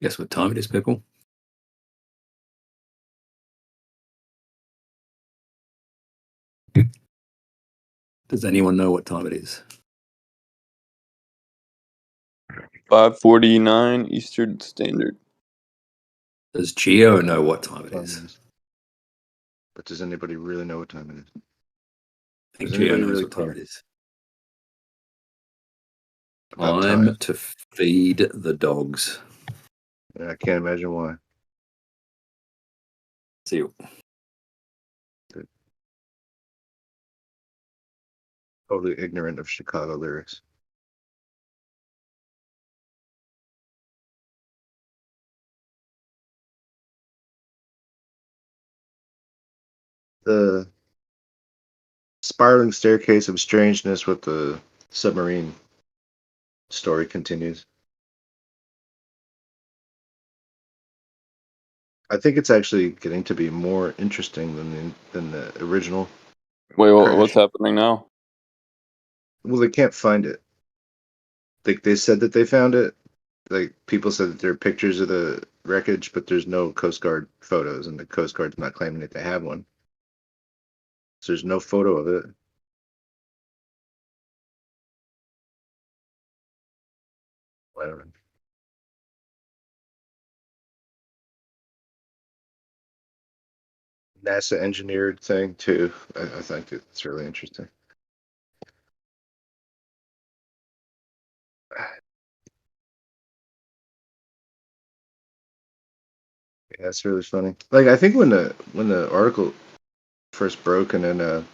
Guess what time it is, people? Does anyone know what time it is? 5:49 Eastern Standard. Does Geo know what time it is? But does anybody really know what time it is? I think Does Geo anybody knows really what time care it is. about Time time? to feed the dogs. I can't imagine why. See you. Totally ignorant of Chicago lyrics. The spiraling staircase of strangeness with the submarine story continues. I think it's actually getting to be more interesting than the original. Wait, crash. what's happening now? Well, they can't find it. They said that they found it. Like, people said that there are pictures of the wreckage, but there's no Coast Guard photos, and the Coast Guard's not claiming that they have one. So there's no photo of it. I don't know. NASA engineered thing too. I think it's really interesting. Yeah, it's really funny. Like, I think when the article first broke, and then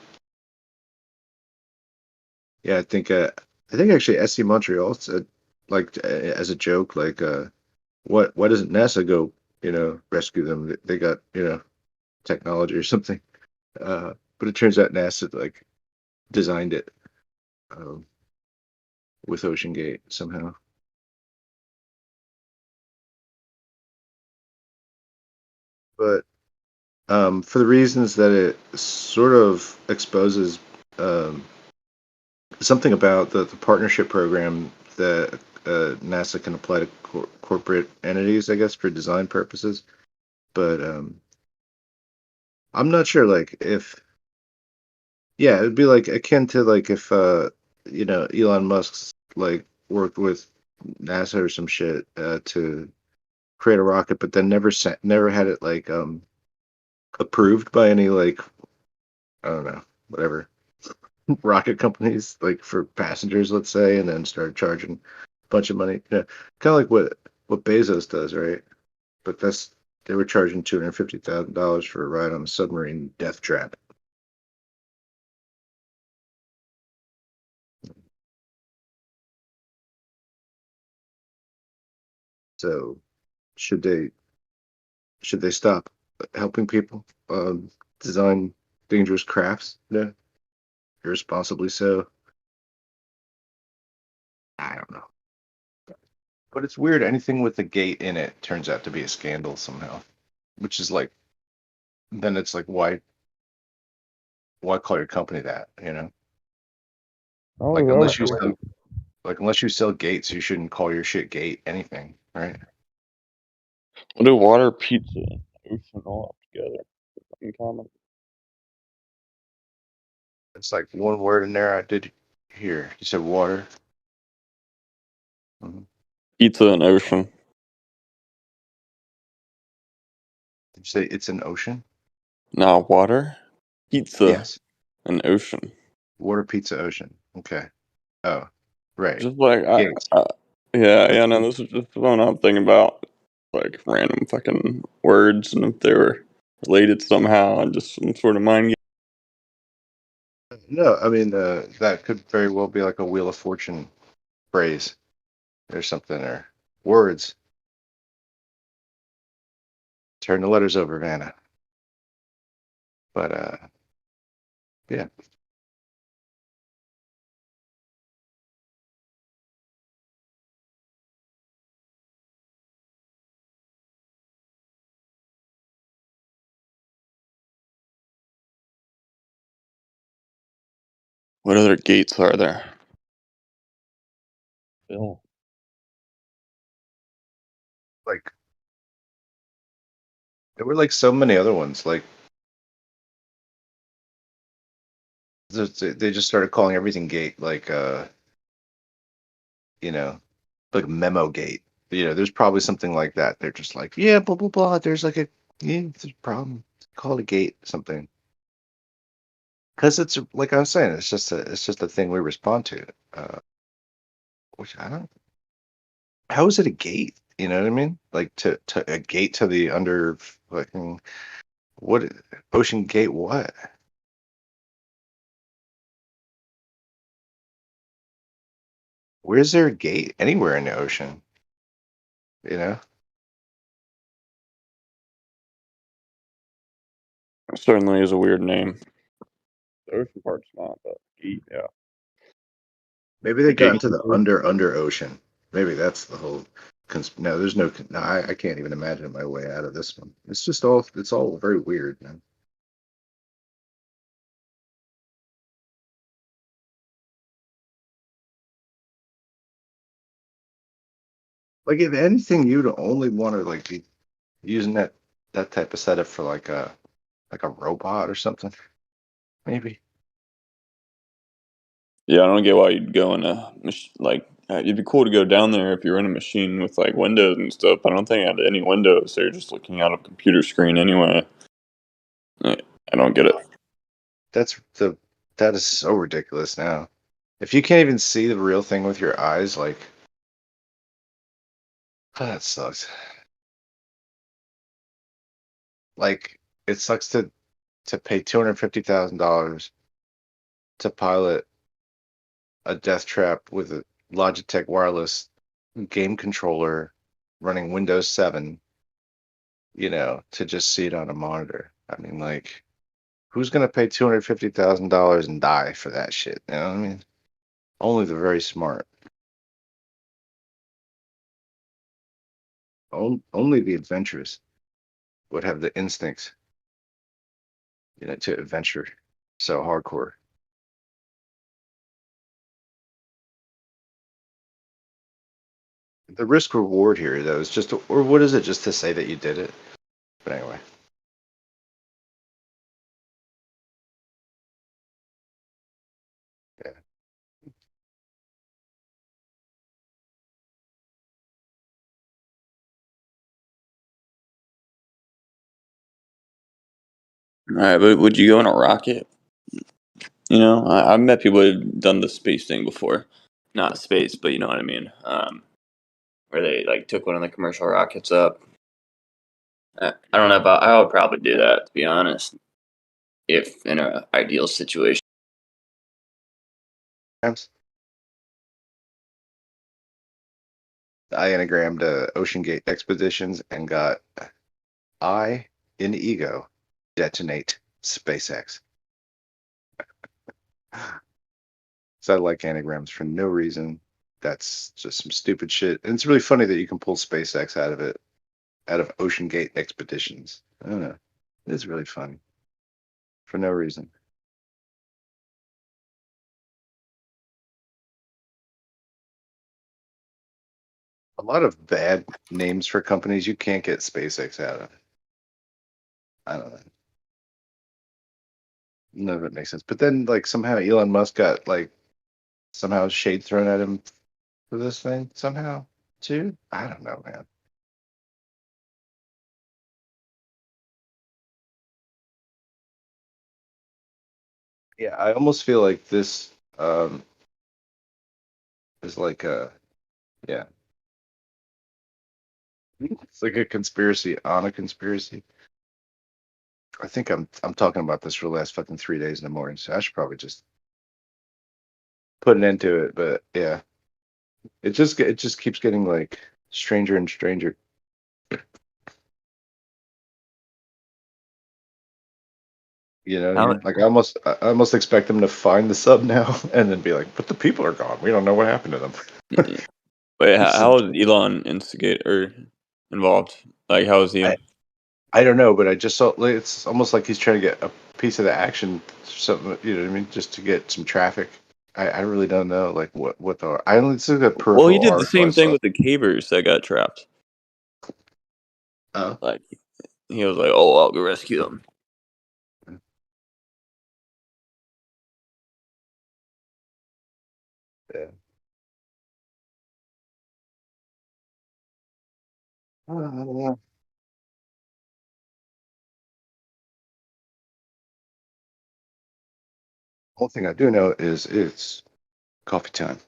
yeah, I think actually SC Montreal said, like, as a joke, like, why doesn't NASA go, rescue them? They got, technology or something. But it turns out NASA, like, designed it with Ocean Gate somehow. But for the reasons that it sort of exposes something about the partnership program that NASA can apply to corporate entities, I guess, for design purposes. But I'm not sure, like, if, yeah, it'd be like akin to, like, if Elon Musk's, like, worked with NASA or some shit to create a rocket, but then never had it, like, approved by any, like, I don't know, whatever, rocket companies, like, for passengers, let's say, and then started charging a bunch of money. Kind of like what Bezos does, right? But they were charging $250,000 for a ride on a submarine death trap. So should they stop helping people design dangerous crafts? Yeah, irresponsibly so. I don't know. But it's weird. Anything with a gate in it turns out to be a scandal somehow. Which is like, then it's like, why call your company that? Oh, Like, yeah, unless you sell gates, you shouldn't call your shit gate anything, right? What do water, pizza, and ocean all up together in common? It's like one word in there I did hear. You said water. Pizza and ocean. Did you say it's an ocean? Now water, pizza, Yes. and ocean. Water, pizza, ocean. Okay. Oh, right. Just like Gates. yeah. No, this is just one I'm thinking about, like random fucking words, and if they were related somehow, and just some sort of mind game. No, I mean, that could very well be like a Wheel of Fortune phrase or something, or words. Turn the letters over, Vanna. But yeah. What other gates are there? Bill. Like there were like so many other ones. Like they just started calling everything gate. Like you know, like memo gate. There's probably something like that. They're just like, yeah, blah blah blah. There's like there's a problem. Call it a gate something. Because it's like I was saying, it's just a thing we respond to. Which I don't. How is it a gate? You know what I mean? Like to a gate to the under fucking what ocean gate? What? Where's there a gate anywhere in the ocean? You know? It certainly is a weird name. The ocean part's not, but yeah. Maybe they The got gate into the keeper. under ocean. Maybe that's the whole. No, there's no. No, I can't even imagine my way out of this one. It's just all. It's all very weird, man. Like if anything, you'd only want to like be using that type of setup for like a robot or something. Maybe. Yeah, I don't get why you'd go in it'd be cool to go down there if you're in a machine with like windows and stuff. I don't think it had any windows. They're just looking out a computer screen anyway. I don't get it. That is so ridiculous now. If you can't even see the real thing with your eyes, like that sucks. Like it sucks to pay $250,000 to pilot a death trap with a Logitech wireless game controller running Windows 7, to just see it on a monitor. I mean, like, who's gonna pay $250,000 and die for that shit? You know what I mean? Only the very smart. Only the adventurous would have the instincts, to adventure so hardcore. The risk reward here, though, is just, or what is it, just to say that you did it? But anyway. Yeah. All right, but would you go in a rocket? I've met people who've done the space thing before. Not space, but you know what I mean. Where they like took one of the commercial rockets up. I don't know about. I would probably do that, to be honest, if in an ideal situation. I anagrammed Ocean Gate Expeditions and got I in ego detonate SpaceX. So I like anagrams for no reason. That's just some stupid shit. And it's really funny that you can pull SpaceX out of it, out of Ocean Gate Expeditions. I don't know. It is really funny for no reason. A lot of bad names for companies you can't get SpaceX out of. I don't know. None of it makes sense. But then, like, somehow Elon Musk got, like, somehow shade thrown at him for this thing, somehow, too. I don't know, man. Yeah, I almost feel like this is like yeah, it's like a conspiracy on a conspiracy. I think I'm talking about this for the last fucking 3 days in the morning, so I should probably just put an end to it. But yeah, it just keeps getting like stranger and stranger. You know what I mean? Like I almost expect them to find the sub now and then be like, but the people are gone. We don't know what happened to them. Wait, how was Elon instigate or involved? Like, how was he? I don't know, but I just saw like, it's almost like he's trying to get a piece of the action, something, you know what I mean, just to get some traffic. I really don't know, like what the I only see the Well, he peripheral did the article I same thing saw. with the cavers that got trapped. Oh, Like he was like, "Oh, I'll go rescue them." yeah. Uh, One thing I do know is it's coffee time.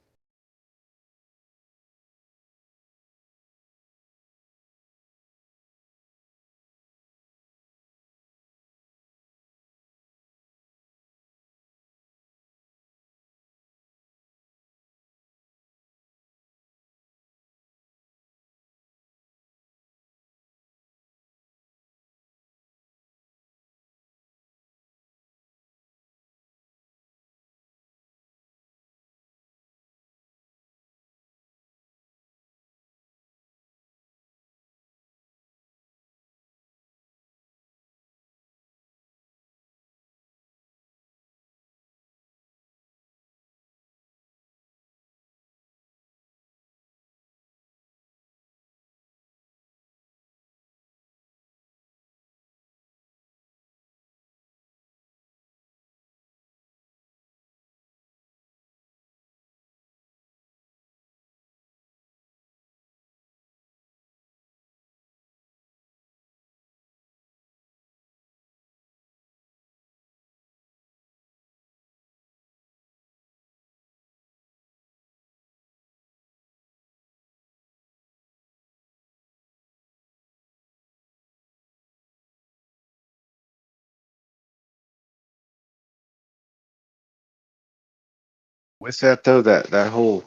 With that though, that whole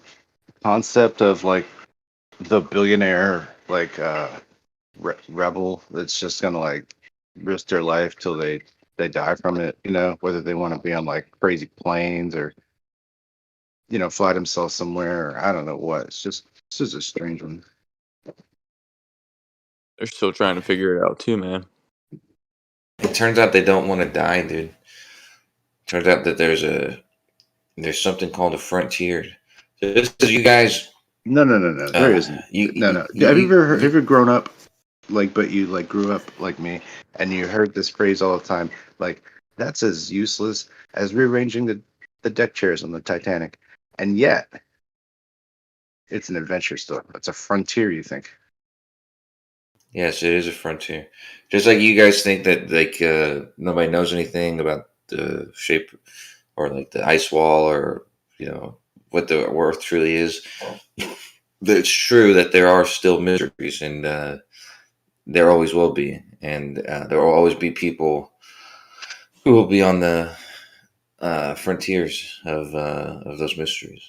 concept of like the billionaire rebel that's just gonna like risk their life till they die from it, whether they want to be on like crazy planes or fly themselves somewhere or I don't know what. It's just a strange one. They're still trying to figure it out too, man. It turns out they don't want to die, dude. Turns out that there's something called a frontier. So just because you guys, No, no, no, no. There isn't. No, no. Have you ever have you ever grown up but you like grew up like me and you heard this phrase all the time, like that's as useless as rearranging the deck chairs on the Titanic. And yet it's an adventure still. It's a frontier, you think. yes, it is a frontier. Just like you guys think that like nobody knows anything about the shape or like the ice wall or what the Earth truly is. It's true that there are still mysteries, and there always will be, and there will always be people who will be on the frontiers of those mysteries.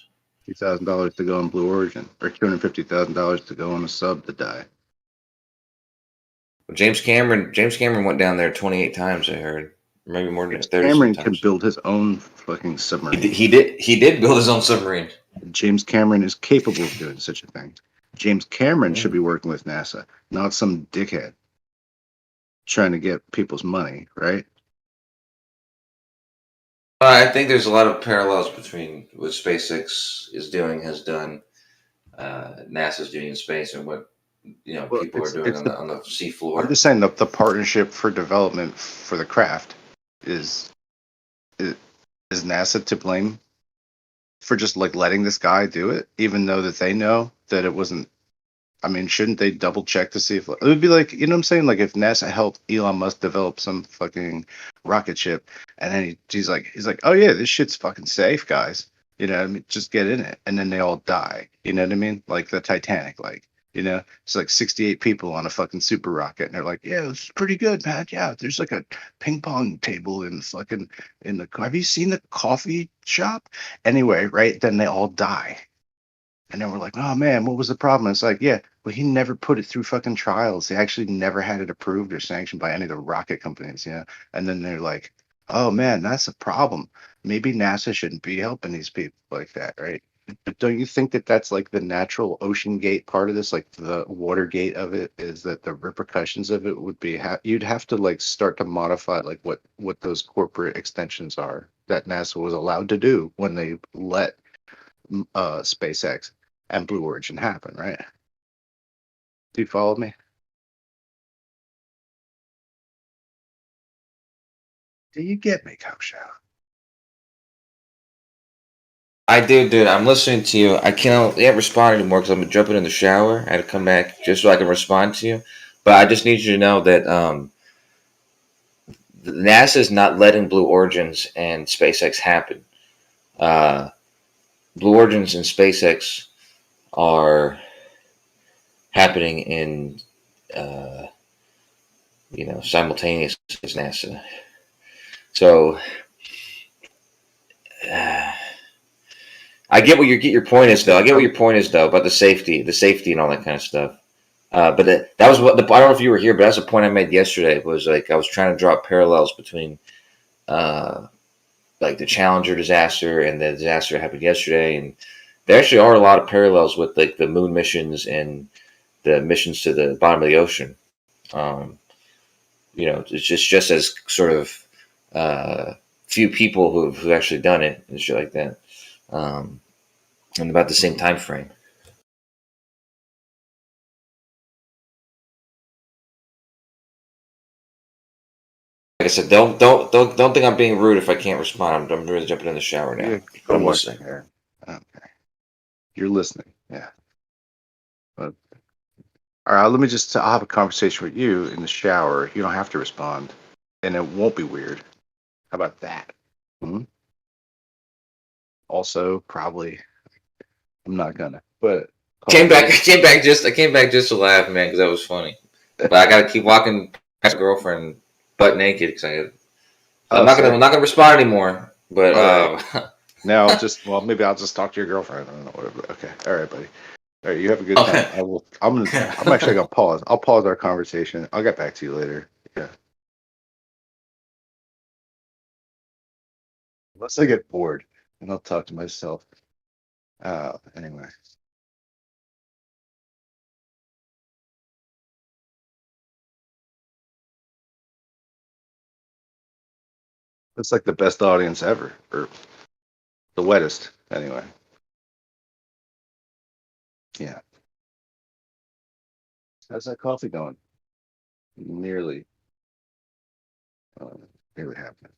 $50,000 to go on Blue Origin, or $250,000 to go on a sub to die. James Cameron went down there 28 times. I heard, maybe more than James 30 Cameron can sometimes. build his own fucking He submarine. did, he did. He did build his own submarine. James Cameron is capable of doing such a thing. James Cameron Yeah. should be working with NASA, not some dickhead trying to get people's money, right? I think there's a lot of parallels between what SpaceX has done, NASA's doing in space, and what Well, people are doing it's on the the sea I'm floor. just saying the partnership for development for the craft is is, is NASA to blame for just like letting this guy do it, even though that they know that it wasn't. I mean, shouldn't they double check to see if it would be like, what I'm saying? Like if NASA helped Elon Musk develop some fucking rocket ship and then he's like, oh yeah, this shit's fucking safe, guys. I mean, just get in it. And then they all die. You know what I mean? Like the Titanic, it's like 68 people on a fucking super rocket. And they're like, yeah, it's pretty good, man. Yeah, there's like a ping pong table in the, have you seen the coffee shop? Anyway, right? Then they all die. And then we're like, oh man, what was the problem? It's like, yeah, well, he never put it through fucking trials. He actually never had it approved or sanctioned by any of the rocket companies. And then they're like, oh man, that's a problem. Maybe NASA shouldn't be helping these people like that, right? But don't you think that that's like the natural ocean gate part of this, like the water gate of it, is that the repercussions of it would be you'd have to like start to modify like what those corporate extensions are that NASA was allowed to do when they let SpaceX and Blue Origin happen, right? Do you follow me? Do you get me, Coach Show? I do, dude. I'm listening to you. I can't respond anymore because I'm jumping in the shower. I had to come back just so I can respond to you. But I just need you to know that NASA is not letting Blue Origins and SpaceX happen. Uh, Blue Origins and SpaceX are happening in, uh, simultaneous as NASA. So I get what your point is, though. I get what your point is, though, about the safety, and all that kind of stuff. But that was what I don't know if you were here, but that's the point I made yesterday. Was like I was trying to draw parallels between like the Challenger disaster and the disaster that happened yesterday, and there actually are a lot of parallels with like the moon missions and the missions to the bottom of the ocean. Um, it's just as sort of few people who've actually done it and shit like that, and about the same time frame. Like I said, don't think I'm being rude if I can't respond. I'm really jumping in the shower now. Yeah, But go I'm wash your listening. hair. Okay. You're listening. Yeah. But all right, let me just. I'll have a conversation with you in the shower. You don't have to respond, and it won't be weird. How about that? Hmm? Also, probably I'm not gonna. But I came back just to laugh, man, because that was funny. But I gotta keep walking past my girlfriend butt naked because I'm oh, not so gonna respond anymore. But all right. Now, just well, maybe I'll just talk to your girlfriend. I don't know. Whatever. Okay. All right, buddy. All right. You have a good time. okay. I will. I'm gonna. I'm actually gonna pause. I'll pause our conversation. I'll get back to you later. Yeah. Unless I get bored, and I'll talk to myself. Anyway. It's like the best audience ever, or the wettest, anyway. Yeah. How's that coffee going? Nearly, uh, nearly happening.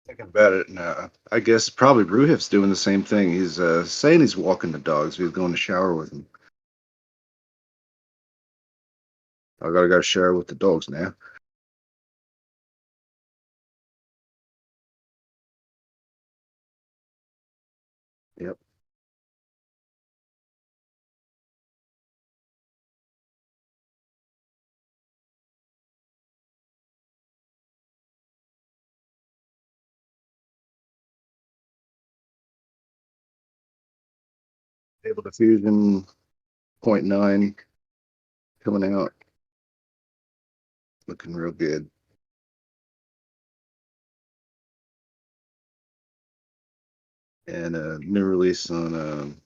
Thinking about it, and I guess probably Bruhif's doing the same thing. He's saying he's walking the dogs. He's going to shower with them. I gotta go shower with the dogs now. Yep. Stable diffusion 0.9 coming out, looking real good. And new release on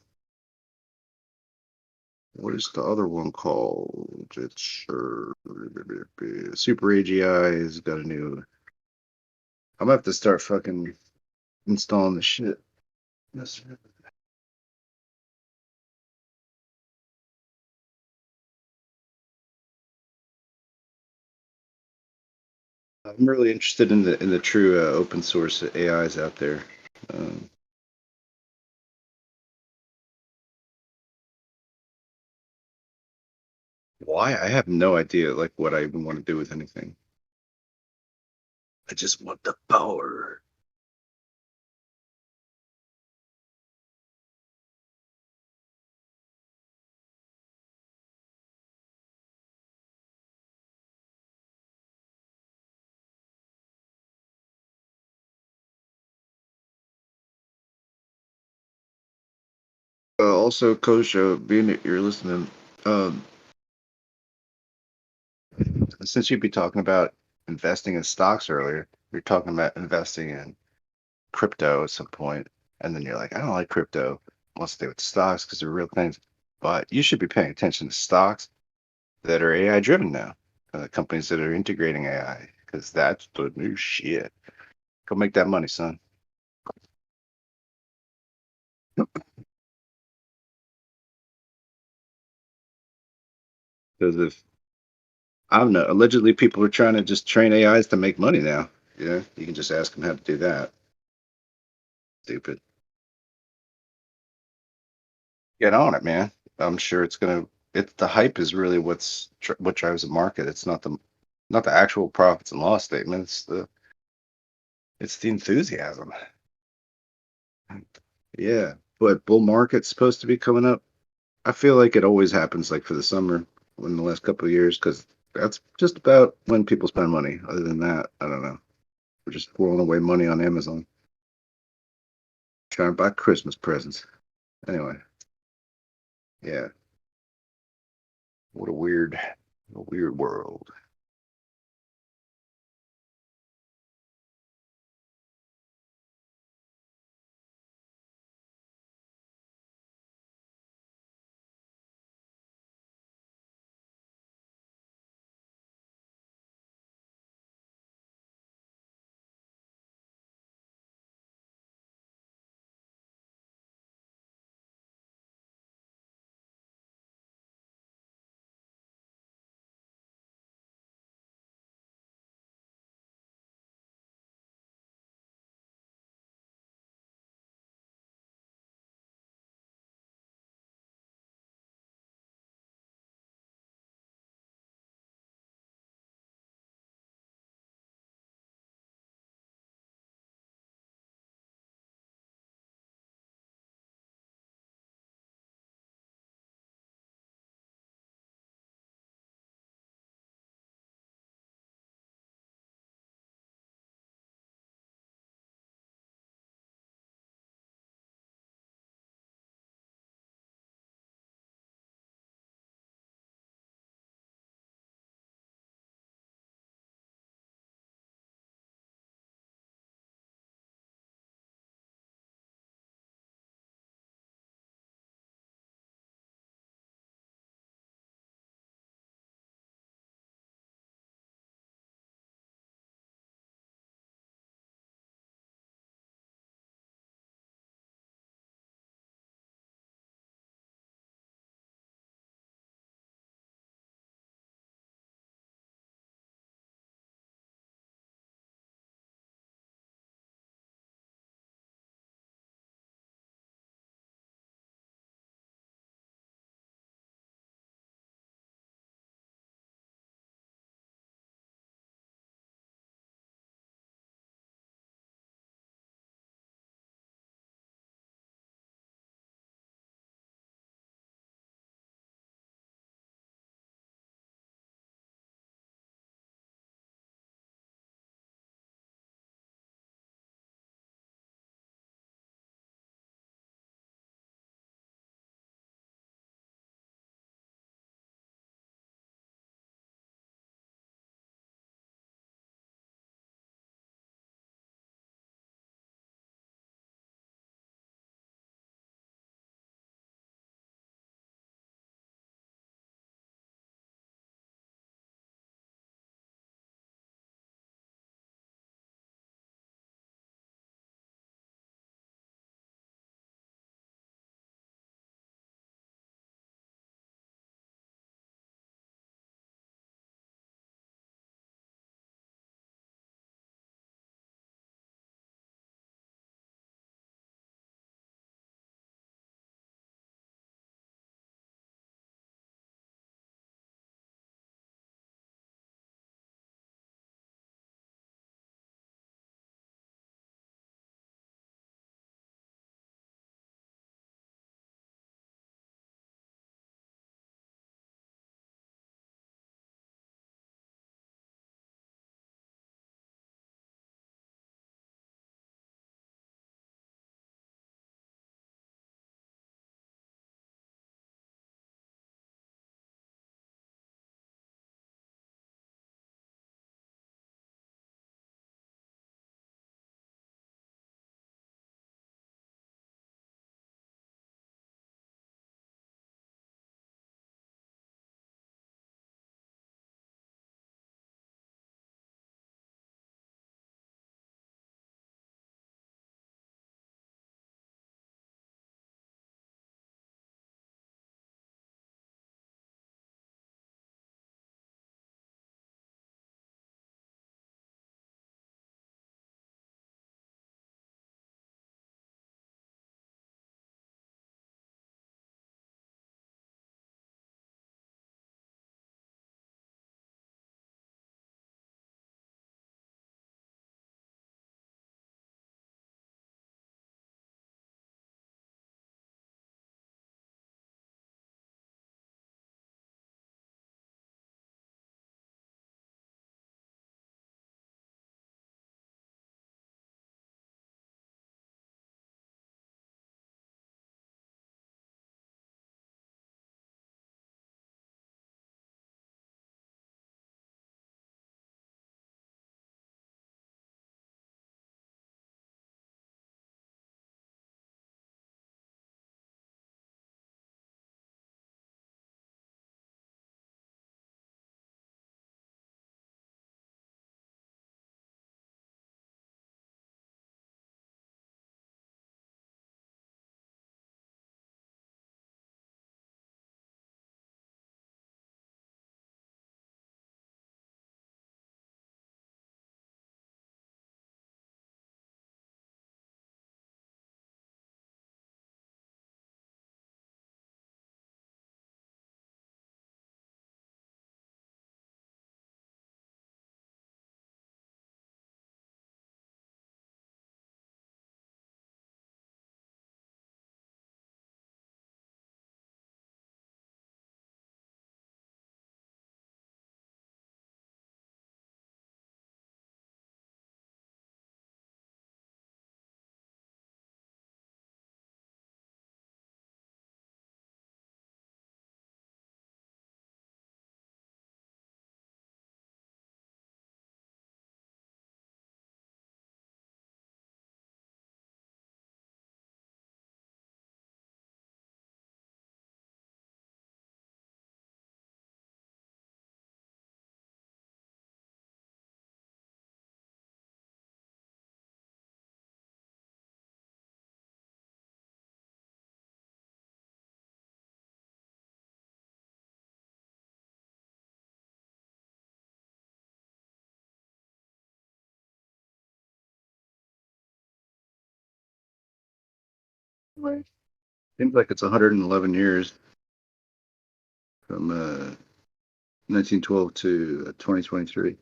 What is the other one called? It's Super AGI has got a new. I'm gonna have to start fucking installing the shit. Yes. I'm really interested in the true open source AIs out there. Um, why? I have no idea. Like what I even want to do with anything. I just want the power. Also, Coach, being that you're listening, um, since you'd be talking about investing in stocks earlier, you're talking about investing in crypto at some point, and then you're like, I don't like crypto. I want to stay with stocks because they're real things. But you should be paying attention to stocks that are AI driven now, companies that are integrating AI, because that's the new shit. Go make that money, son. Because if I don't know, allegedly people are trying to just train AIs to make money now. Yeah, you can just ask them how to do that. Stupid. Get on it, man. I'm sure it's gonna. It's the hype is really what drives the market. It's not the actual profits and loss statement. It's the enthusiasm. Yeah, but bull market's supposed to be coming up. I feel like it always happens like for the summer in the last couple of years because that's just about when people spend money. Other than that, I don't know. We're just throwing away money on Amazon, trying to buy Christmas presents. Anyway, yeah, what a weird world. Right. Seems like it's 111 years from 1912 to 2023.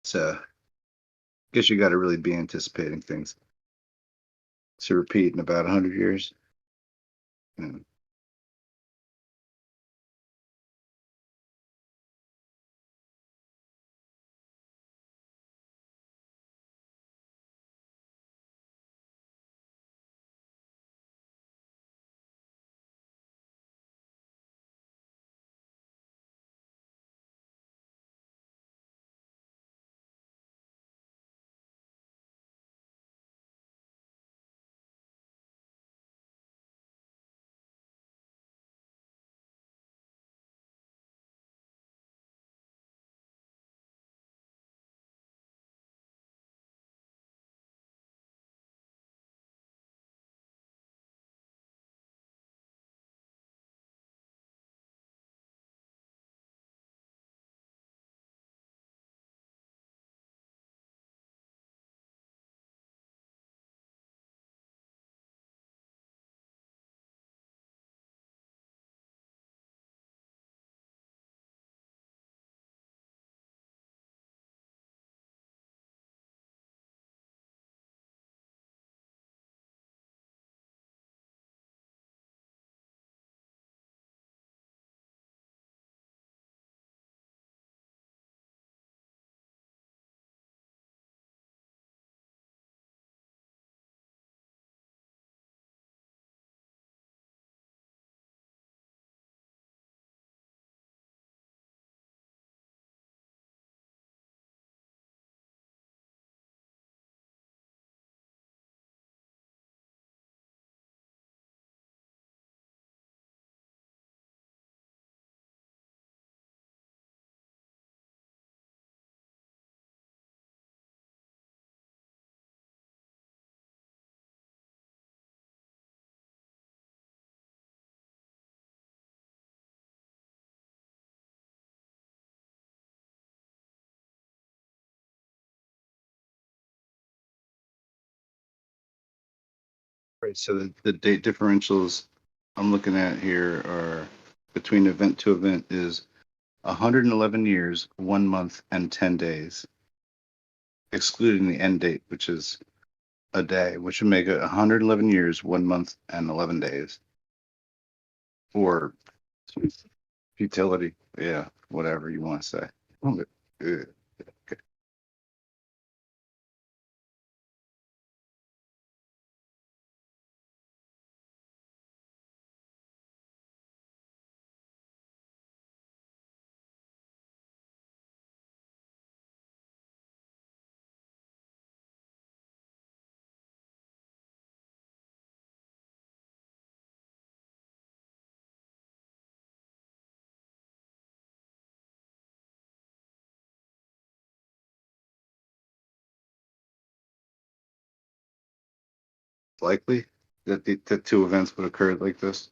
So, I guess you got to really be anticipating things to repeat in about 100 years. Yeah. Right. So the date differentials I'm looking at here are between event to event is 111 years, 1 month, and 10 days, excluding the end date, which is a day, which would make it 111 years, 1 month, and 11 days. Or futility. Yeah, whatever you want to say. Okay. Likely that the two events would occur like this.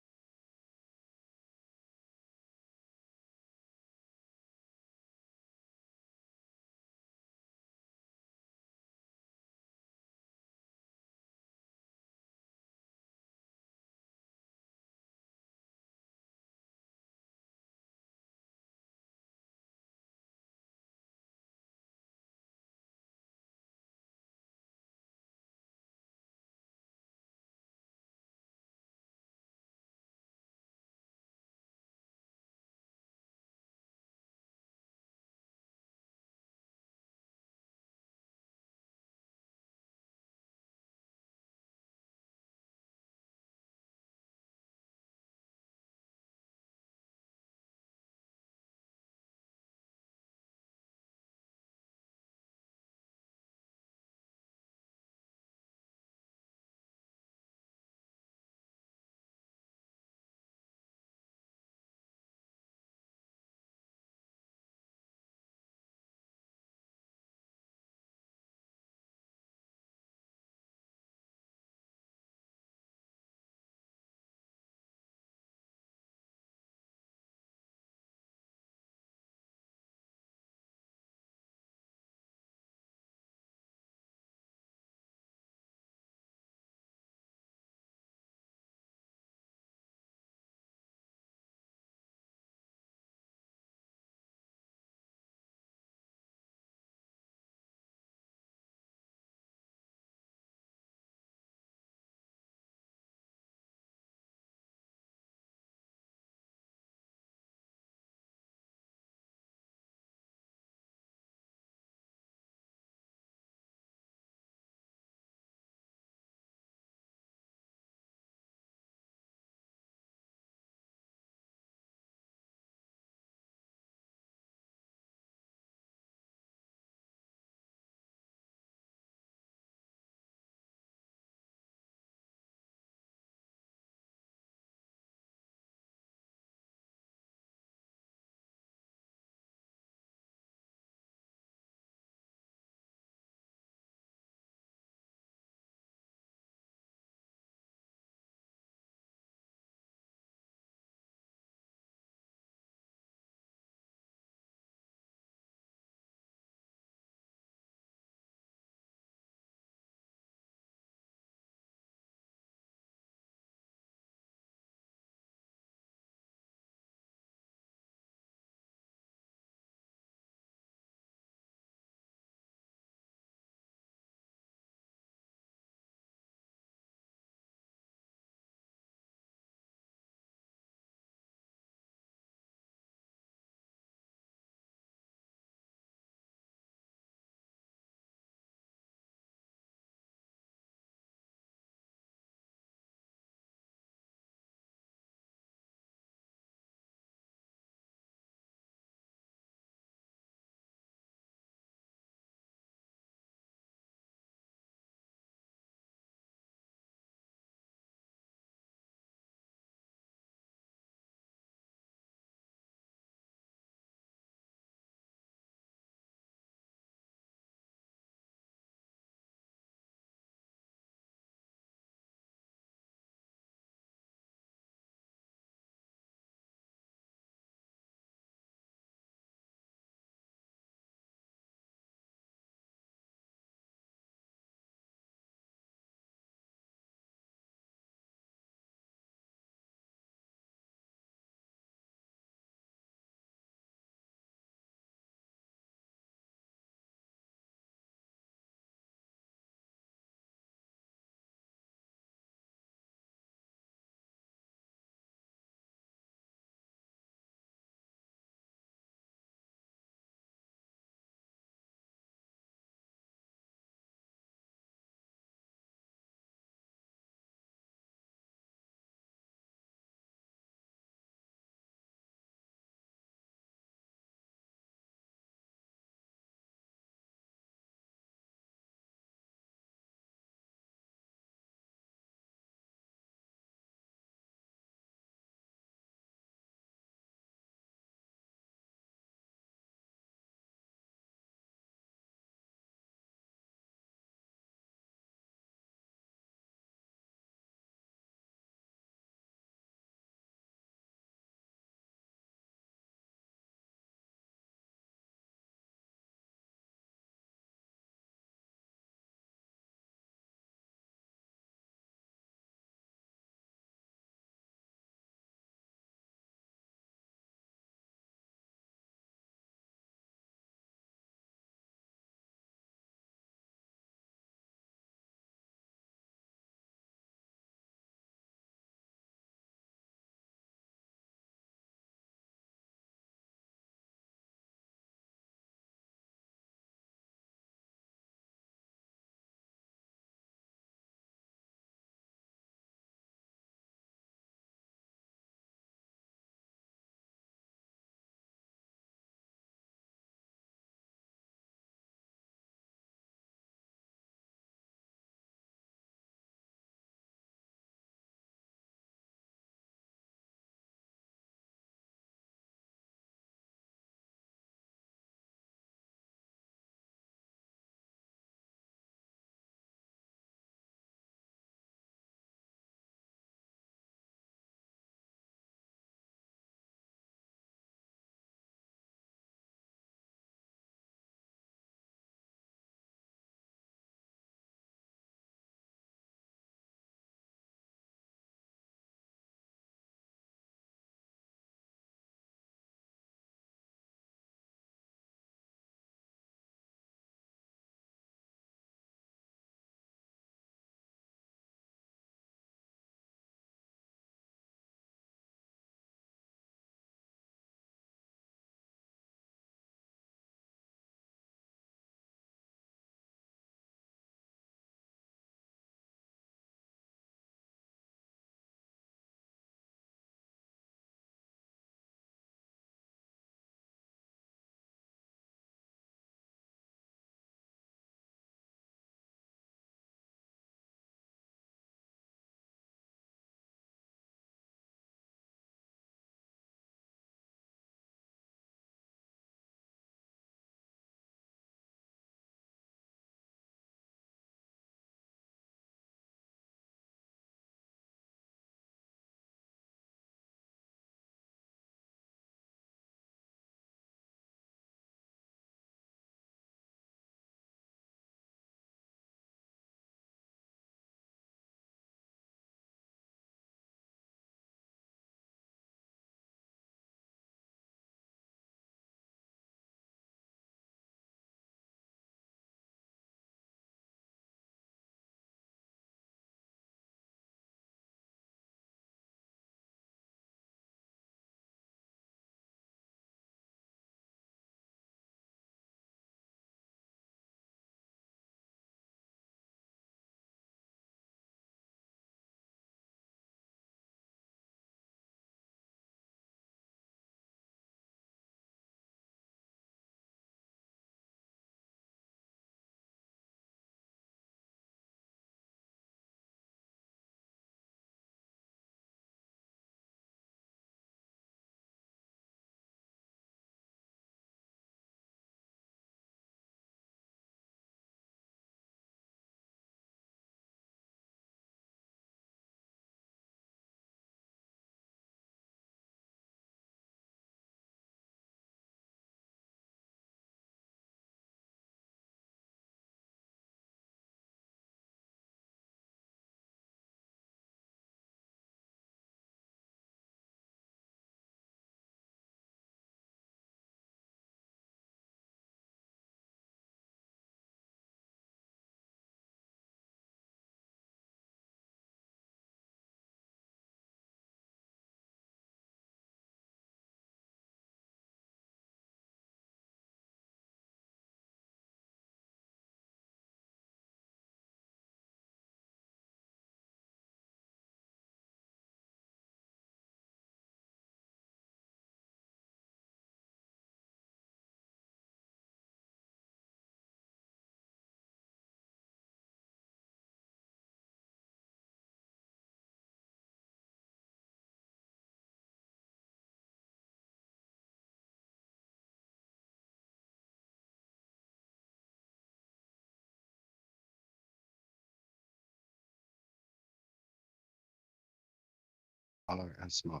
Smaller and smaller.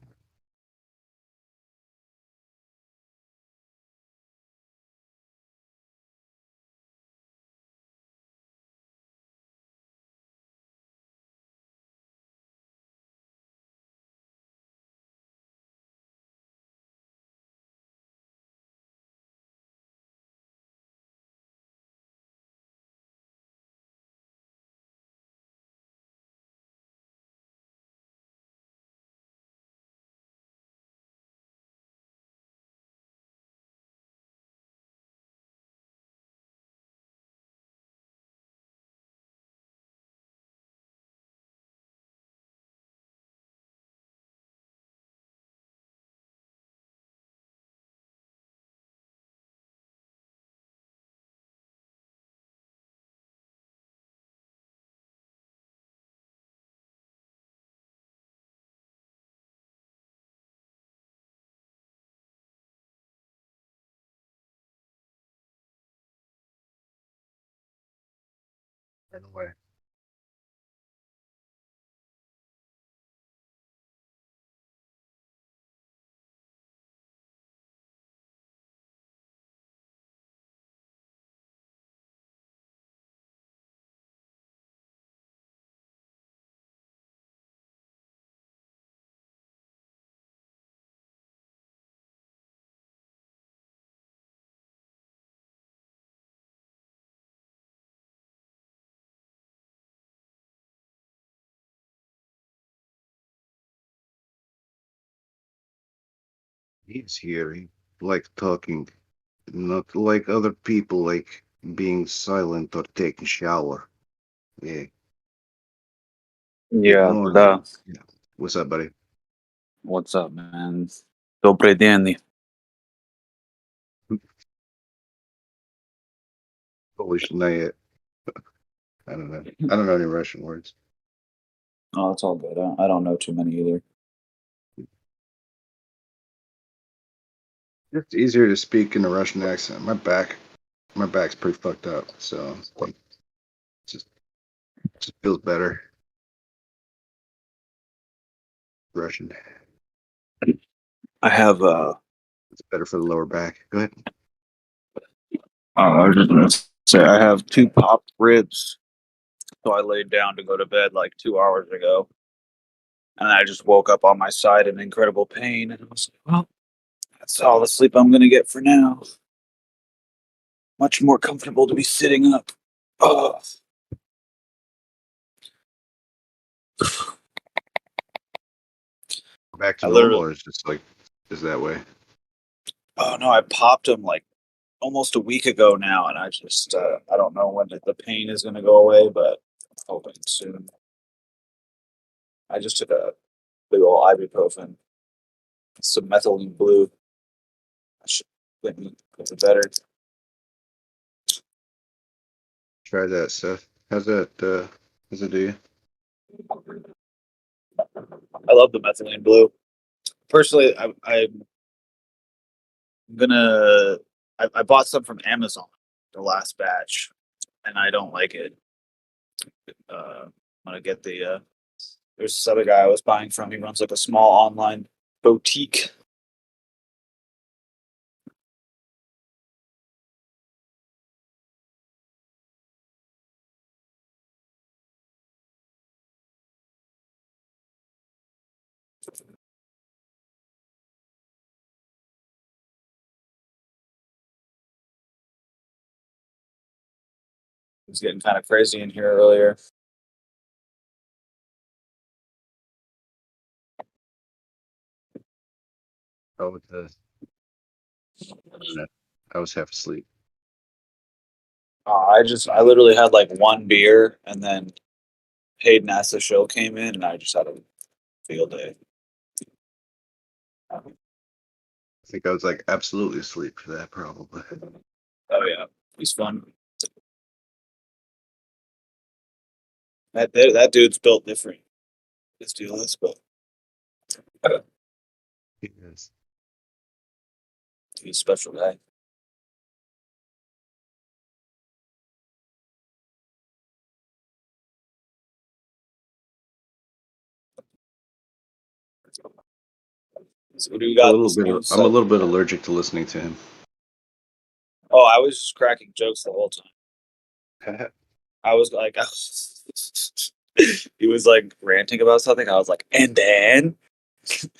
Run away. He's here. He like talking, not like other people, like being silent or taking shower. Yeah. Good Yeah, morning. да. Yeah. What's up, buddy? What's up, man? Добрый день. Polish yet. I don't know. I don't know any Russian words. Oh, it's all good. I don't know too many either. It's easier to speak in a Russian accent. My back's pretty fucked up, so like, just just feels better. Russian. I have It's better for the lower back. Go ahead. I was just gonna say I have two popped ribs. So I laid down to go to bed like 2 hours ago. And I just woke up on my side in incredible pain and I was like, well, that's all the sleep I'm gonna get for now. Much more comfortable to be sitting up. Oh, Back to I normal, literally or it's just like is that way? oh no, I popped them like almost a week ago now, and I just I don't know when the pain is gonna go away, but I'm hoping soon. I just took a big old ibuprofen, some methylene blue. I should get me better. Try that, Seth. How's that? How's it do you? I love the methylene blue. Personally, I'm gonna. I bought some from Amazon, the last batch, and I don't like it. I'm gonna get the. There's this other guy I was buying from. He runs like a small online boutique. It was getting kind of crazy in here earlier. Oh, with the I don't know. I was half asleep. I literally had like one beer and then paid NASA show came in and I just had a field day. I think I was like absolutely asleep for that, probably. Oh yeah, he's fun. That dude's built different. This dude is, but Yes. he's a special guy. So what do we got in this news I'm a little segment? bit allergic to listening to him. Oh, I was just cracking jokes the whole time. I was like, he was like ranting about something. I was like, and then,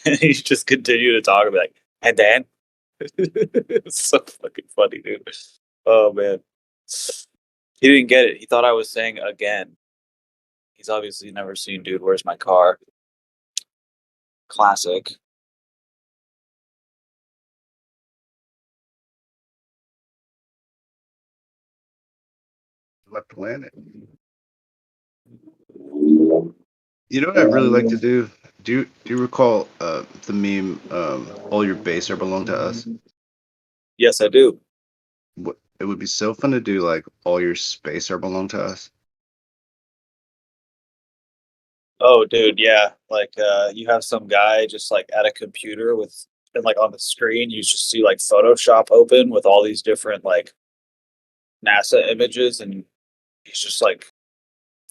and he just continued to talk and be like, and then. It's so fucking funny, dude. Oh man, he didn't get it. He thought I was saying again. He's obviously never seen Dude, Where's My Car? Classic. My planet. You know what I really like to do? Do you recall the meme all your base are belong to us? Yes, I do. It would be so fun to do like all your space are belong to us. Oh, dude, yeah. Like, you have some guy just like at a computer with, and like on the screen, you just see like Photoshop open with all these different like NASA images, and he's just like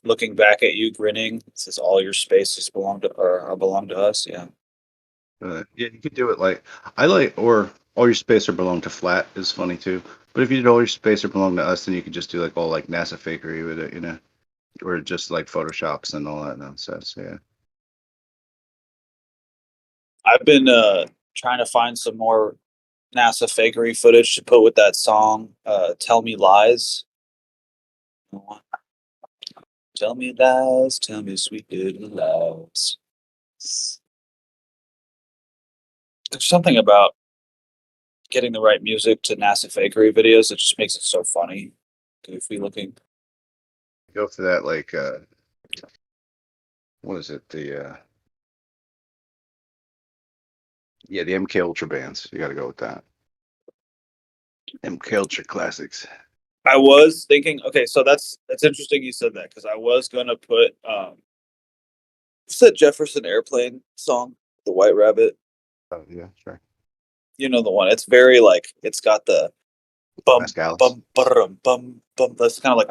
looking back at you, grinning. It says, "All your spaces belong to, or are belong to us." Yeah. Yeah, you could do it like I like or all your space are belong to flat is funny too. But if you did all your space are belong to us, then you could just do like all like NASA fakery with it, or just like photoshops and all that nonsense. Yeah. I've been trying to find some more NASA fakery footage to put with that song, "Tell Me Lies." Tell me lies, tell me sweet little lies. There's something about getting the right music to NASA fakery videos that just makes it so funny, goofy looking. Go for that like what is it? The MK Ultra bands. You got to go with that. MK Ultra classics. I was thinking, okay, so that's interesting you said that because I was gonna put what's that Jefferson Airplane song, The White Rabbit? Oh yeah, sure. You know the one. It's very like it's got the bum Ask Alice. bum bum bum bum. That's kind of like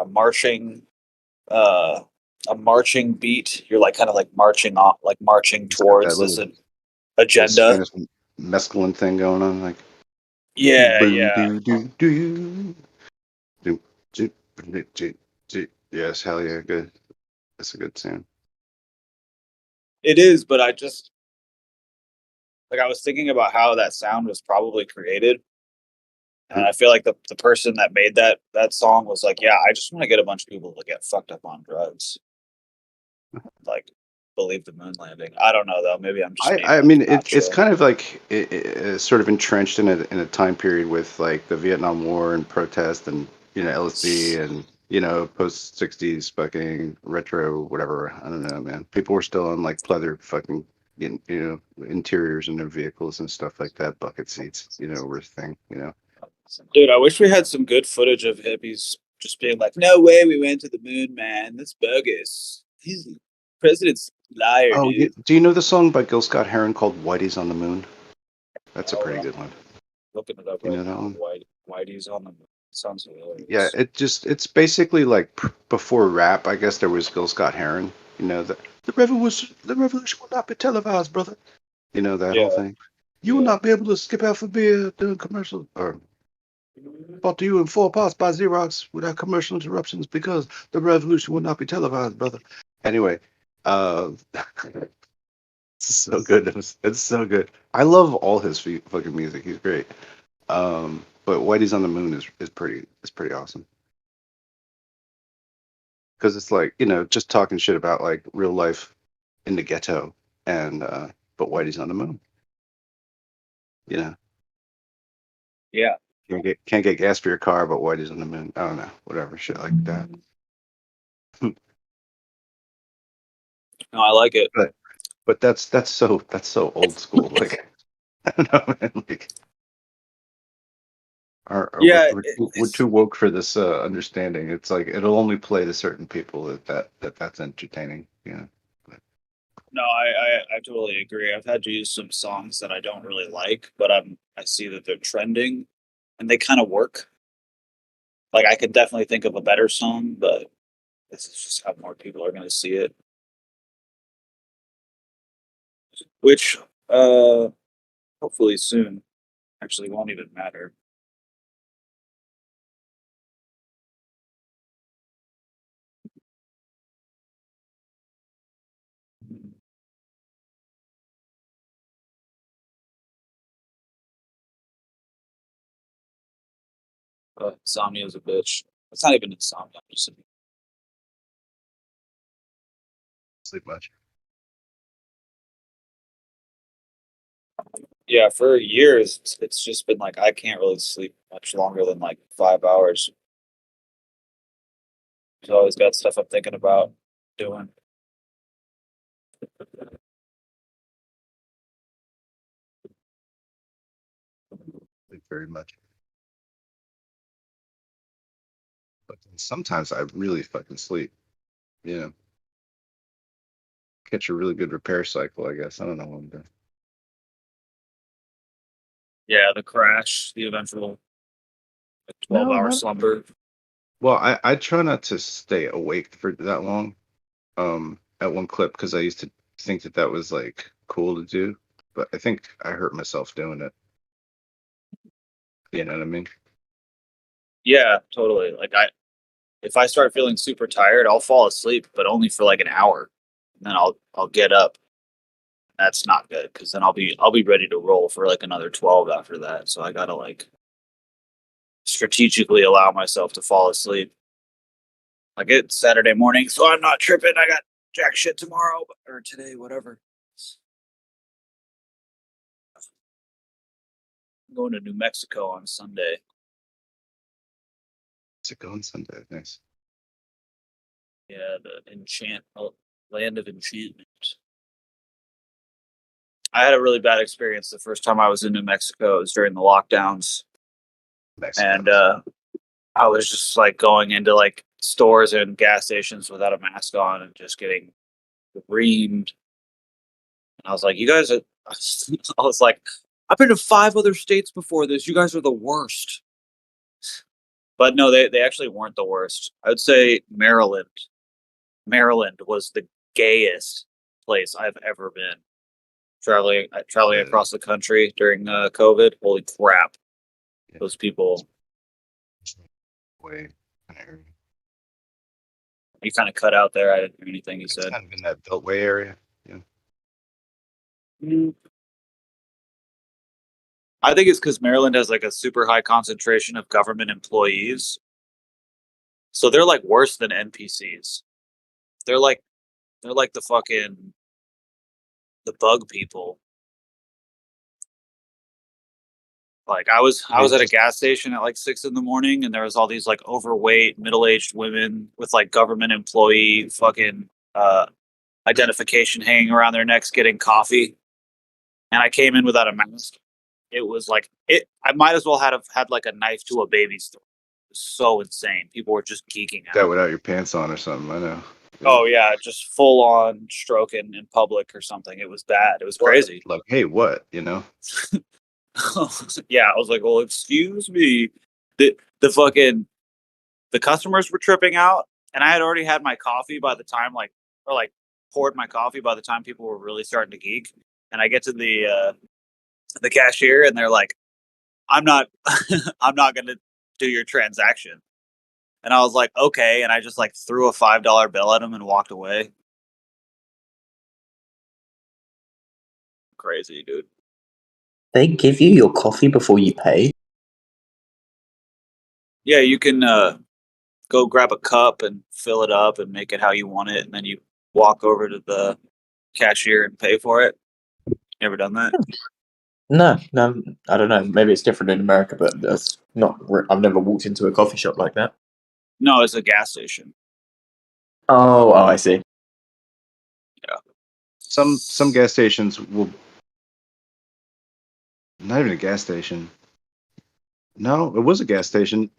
uh a marching beat. You're like kind of like marching off, like marching It's got that towards little this agenda. Spanish mescaline thing going on, like Yeah, boo yeah. doo doo doo doo doo doo doo doo. Yes, hell yeah, good. That's a good tune. It is, but I just like I was thinking about how that sound was probably created. And I feel like the person that made that song was like, yeah, I just want to get a bunch of people to get fucked up on drugs, like believe the moon landing. I don't know though. Maybe I'm just I maybe mean not it's sure. kind of like sort of entrenched in a time period with like the Vietnam War and protest and LSD and post 60s fucking retro whatever. I don't know, man. People were still on like pleather fucking interiors in their vehicles and stuff like that. Bucket seats, were a thing. Dude, I wish we had some good footage of hippies just being like, "No way, we went to the moon, man. That's bogus. He's president's liar, Oh, dude." do you know the song by Gil Scott Heron called "Whitey's on the Moon"? That's a Oh, pretty good one. looking it up You right know that now. one? Whitey's on the moon. Sounds Yeah, hilarious. it's basically like before rap. I guess there was Gil Scott Heron. The revolution will not be televised, brother. That whole Yeah, thing. You will yeah. not be able to skip out for beer during commercials or brought to you in 4 parts by Xerox without commercial interruptions because the revolution will not be televised, brother. Anyway, uh, it's so good. It's so good. I love all his fucking music. He's great. But Whitey's on the Moon is pretty awesome. Because it's like just talking shit about like real life in the ghetto, and but Whitey's on the moon. You know, Yeah. can't get gas for your car, but Whitey's on the moon. I don't know, whatever shit like that. No, I like it. But that's so old school. Like I don't know, man. Like our Yeah, we're too woke for this understanding. It's like it'll only play to certain people that's entertaining. But, no, I totally agree. I've had to use some songs that I don't really like, but I see that they're trending, and they kind of work. Like I could definitely think of a better song, but this is just how more people are going to see it. Which, uh, Hopefully soon. Actually, won't even matter. Insomnia is a bitch. It's not even insomnia. I'm just Sleep much. yeah. For years, it's just been like I can't really sleep much longer than like 5 hours. There's always got stuff I'm thinking about doing. Sleep very much. But then sometimes I really fucking sleep. You know, catch a really good repair cycle, I guess. I don't know what I'm doing. Yeah, the crash, the eventual 12-hour slumber. Well, I try not to stay awake for that long, at one clip because I used to think that that was like cool to do, but I think I hurt myself doing it. You know what I mean? Yeah, totally. Like if I start feeling super tired, I'll fall asleep, but only for like an hour. And then I'll get up. That's not good because then I'll be ready to roll for like another 12 after that. So I gotta like strategically allow myself to fall asleep. Like it's Saturday morning, so I'm not tripping. I got jack shit tomorrow or today, whatever. I'm going to New Mexico on Sunday. It's a going Sunday. Nice. Yeah, the land of enchantment. I had a really bad experience the first time I was in New Mexico. It was during the lockdowns, Mexico. and I was just like going into like stores and gas stations without a mask on and just getting reamed. And I was like, "You guys are." I was like, "I've been to 5 other states before this. You guys are the worst." But no, they actually weren't the worst. I would say Maryland. Maryland was the gayest place I've ever been. Traveling Yeah. across the country during COVID. Holy crap! Yeah. Those people. Way kind of area. You kind of cut out there. I didn't hear anything you It's said. kind of in that Beltway area. Yeah. I think it's because Maryland has like a super high concentration of government employees, so they're like worse than NPCs. They're like the fucking the bug people. Like I was at a gas station at like 6 in the morning, and there was all these like overweight middle aged women with like government employee fucking identification hanging around their necks getting coffee, and I came in without a mask. It was like it. I might as well have had like a knife to a baby's throat. It was so insane. People were just geeking That out. without your pants on or something. I know. Yeah. Oh yeah, just full on stroking in public or something. It was bad. It was crazy. Like, hey, what? You know? Yeah, I was like, well, excuse me. The fucking the customers were tripping out, and I had already had my coffee by the time like poured my coffee by the time people were really starting to geek. And I get to the cashier, and they're like, I'm not I'm not gonna do your transaction. And I was like, okay, and I just like threw a $5 bill at him and walked away. Crazy, dude. They give you your coffee before you pay? Yeah, you can go grab a cup and fill it up and make it how you want it, and then you walk over to the cashier and pay for it. Ever done that? No, I don't know. Maybe it's different in America, but that's not. I've never walked into a coffee shop like that. No, it's a gas station. Oh, I see. Yeah. Some gas stations will. Not even a gas station. No, it was a gas station.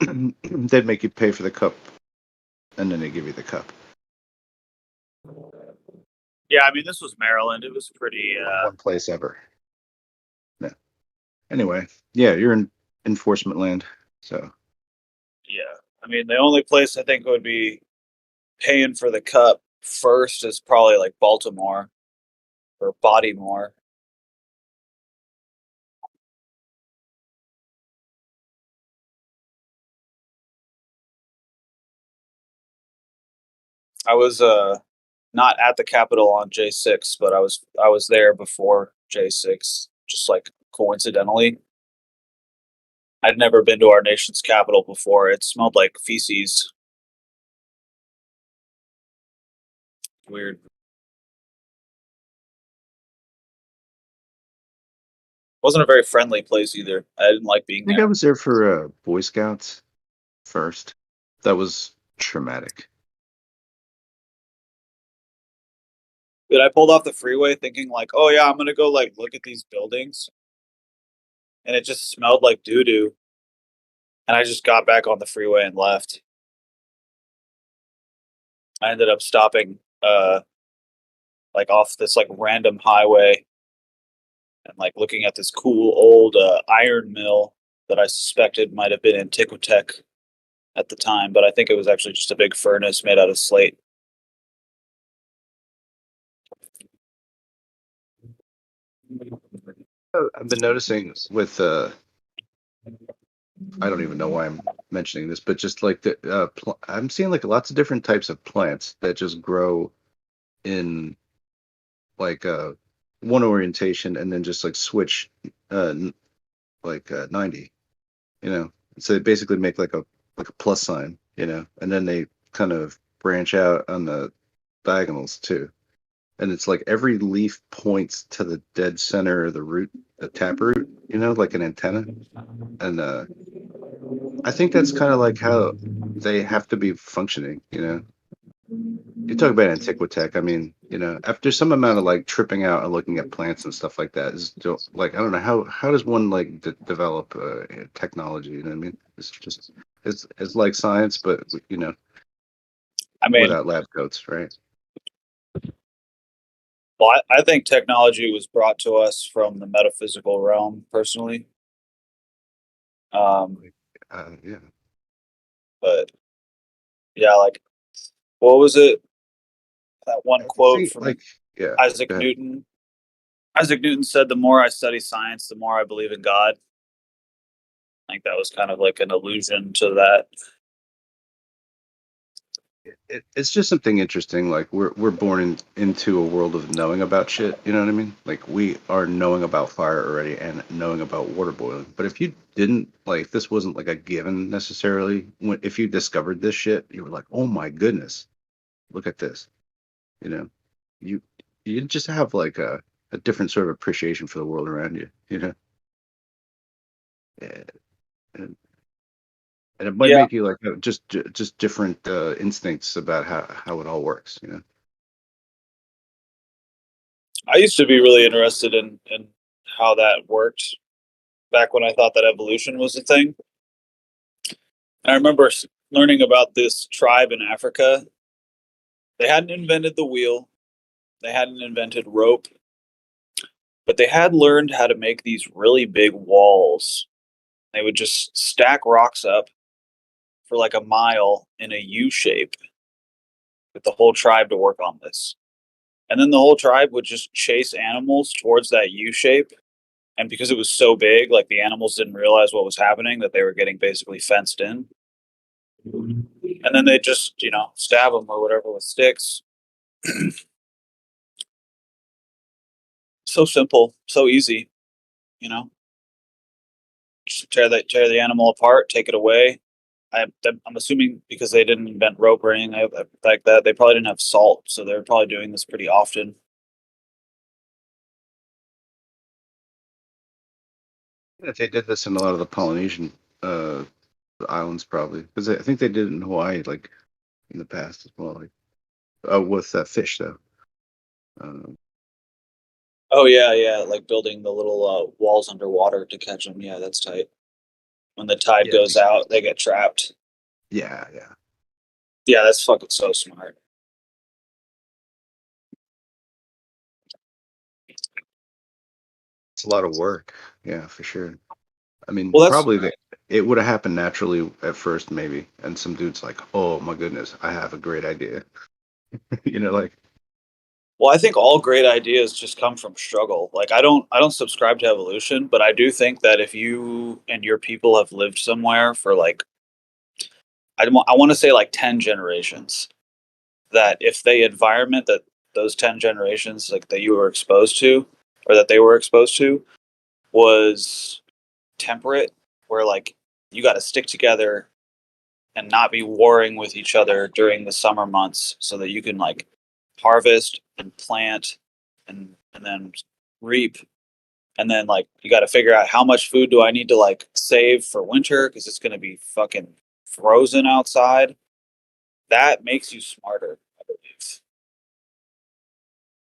They'd make you pay for the cup, and then they give you the cup. Yeah, I mean, this was Maryland. It was pretty. One place ever. Yeah. Anyway, yeah, you're in enforcement land, so Yeah, I mean, the only place I think would be paying for the cup first is probably like Baltimore or Bodymore. I was not at the Capitol on J6, but I was there before J6, just like coincidentally. I'd never been to our nation's capital before. It smelled like feces. Weird. Wasn't a very friendly place either. I didn't like being I think I there. was there for Boy Scouts first. That was traumatic. Dude, I pulled off the freeway thinking like, oh yeah, I'm gonna go like look at these buildings, and it just smelled like doo doo. And I just got back on the freeway and left. I ended up stopping like off this like random highway and like looking at this cool old iron mill that I suspected might have been Antiquitech at the time, but I think it was actually just a big furnace made out of slate. I've been noticing with I don't even know why I'm mentioning this, but just like I'm seeing like lots of different types of plants that just grow in like one orientation and then just like switch uh 90, you know. So they basically make like a plus sign, you know, and then they kind of branch out on the diagonals too. And it's like every leaf points to the dead center of the root, the taproot, you know, like an antenna. And I think that's kind of like how they have to be functioning, you know. You talk about Antiquitech. I mean, you know, after some amount of like tripping out and looking at plants and stuff like that is like I don't know how does one like develop technology? You know what I mean? It's just it's like science, but you know, I mean, without lab coats, right? well, I think technology was brought to us from the metaphysical realm, personally. Um, Yeah. but yeah, like what was it? That one quote See, from like, yeah. Isaac Go ahead. Newton. Isaac Newton said, "The more I study science, the more I believe in God." I think that was kind of like an allusion to that. It's just something interesting. Like we're born into a world of knowing about shit. You know what I mean? Like we are knowing about fire already and knowing about water boiling. But if you didn't like, if this wasn't like a given necessarily. If you discovered this shit, you were like, oh my goodness, look at this. You know, you you just have like a different sort of appreciation for the world around you. You know, and, and it might Yeah, make you like just different instincts about how it all works. You know. I used to be really interested in how that worked back when I thought that evolution was a thing. And I remember learning about this tribe in Africa. They hadn't invented the wheel, they hadn't invented rope, but they had learned how to make these really big walls. They would just stack rocks up for like a mile in a U shape, with the whole tribe to work on this. And then the whole tribe would just chase animals towards that U shape. And because it was so big, like the animals didn't realize what was happening, that they were getting basically fenced in. And then they just, stab them or whatever with sticks. So simple, so easy, you know. Just tear the animal apart, take it away. I'm assuming because they didn't invent rope or anything like that, they probably didn't have salt, so they're probably doing this pretty often. Yeah, they did this in a lot of the Polynesian uh, islands, probably, because I think they did it in Hawaii, like in the past as well, like with fish though. Um, Oh yeah, like building the little walls underwater to catch them. Yeah, that's tight. When the tide yeah, goes out, they get trapped. yeah. Yeah, that's fucking so smart. It's a lot of work. Yeah, for sure. I mean, Well, that's probably it would have happened naturally at first, maybe, and some dude's like, "Oh my goodness, I have a great idea." You know, like well. I think all great ideas just come from struggle. Like I don't subscribe to evolution, but I do think that if you and your people have lived somewhere for like I want to say like 10 generations, that if the environment that those 10 generations like that you were exposed to, or that they were exposed to, was temperate, where like you got to stick together and not be warring with each other during the summer months, so that you can like harvest and plant and then reap, and then like you got to figure out how much food do I need to like save for winter because it's going to be fucking frozen outside. That makes you smarter, I believe.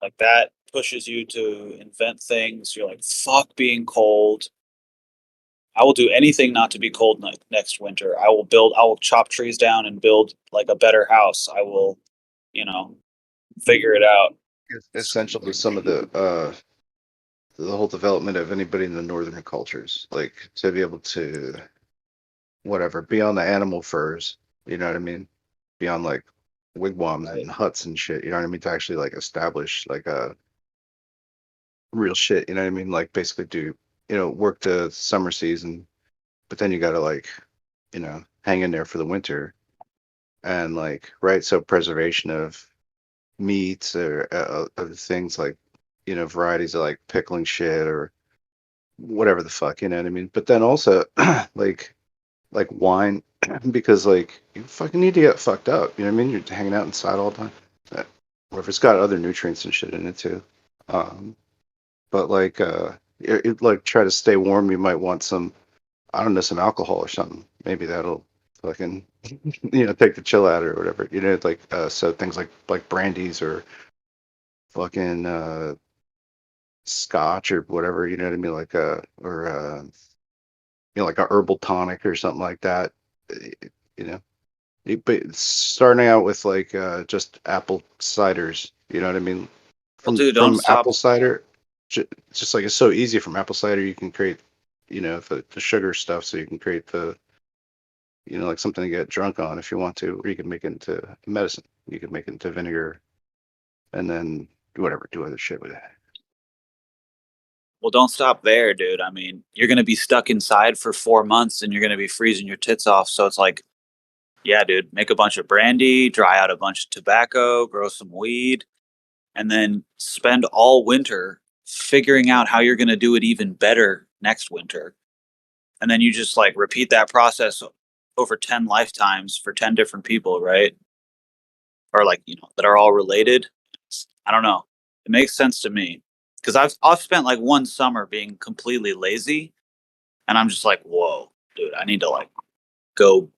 Like that pushes you to invent things. You're like, fuck being cold. I will do anything not to be cold next winter. I will chop trees down and build like a better house. I will, you know, figure it out. It's essential to some of the whole development of anybody in the northern cultures, like to be able to whatever beyond the animal furs, you know what I mean, beyond like wigwams and huts and shit, you know what I mean, to actually like establish like a real shit, you know what I mean, like basically do, work the summer season, but then you got to like, hang in there for the winter. And like, right, so preservation of meats or other things like, varieties of like pickling shit or whatever the fuck, you know what I mean? But then also like wine, because like you fucking need to get fucked up, you know what I mean? You're hanging out inside all the time. Or if it's got other nutrients and shit in it too. But like like try to stay warm, you might want some, I don't know, some alcohol or something. Maybe that'll fucking take the chill out or whatever. Like so things like brandies or fucking scotch or whatever, you know what I mean? Like or like a herbal tonic or something like that. You know. But starting out with like just apple ciders, you know what I mean? Well, dude, don't From stop. apple cider, just like it's so easy from apple cider, you can create, the sugar stuff, so you can create the, like something to get drunk on if you want to, or you can make it into medicine. You can make it into vinegar, and then do other shit with it. Well, don't stop there, dude. I mean, you're gonna be stuck inside for 4 months, and you're gonna be freezing your tits off. So it's like, yeah, dude, make a bunch of brandy, dry out a bunch of tobacco, grow some weed, and then spend all winter figuring out how you're gonna do it even better next winter. And then you just like repeat that process over 10 lifetimes for 10 different people, right? Or like, that are all related. I don't know. It makes sense to me because I've spent like one summer being completely lazy, and I'm just like, whoa, dude, I need to like go.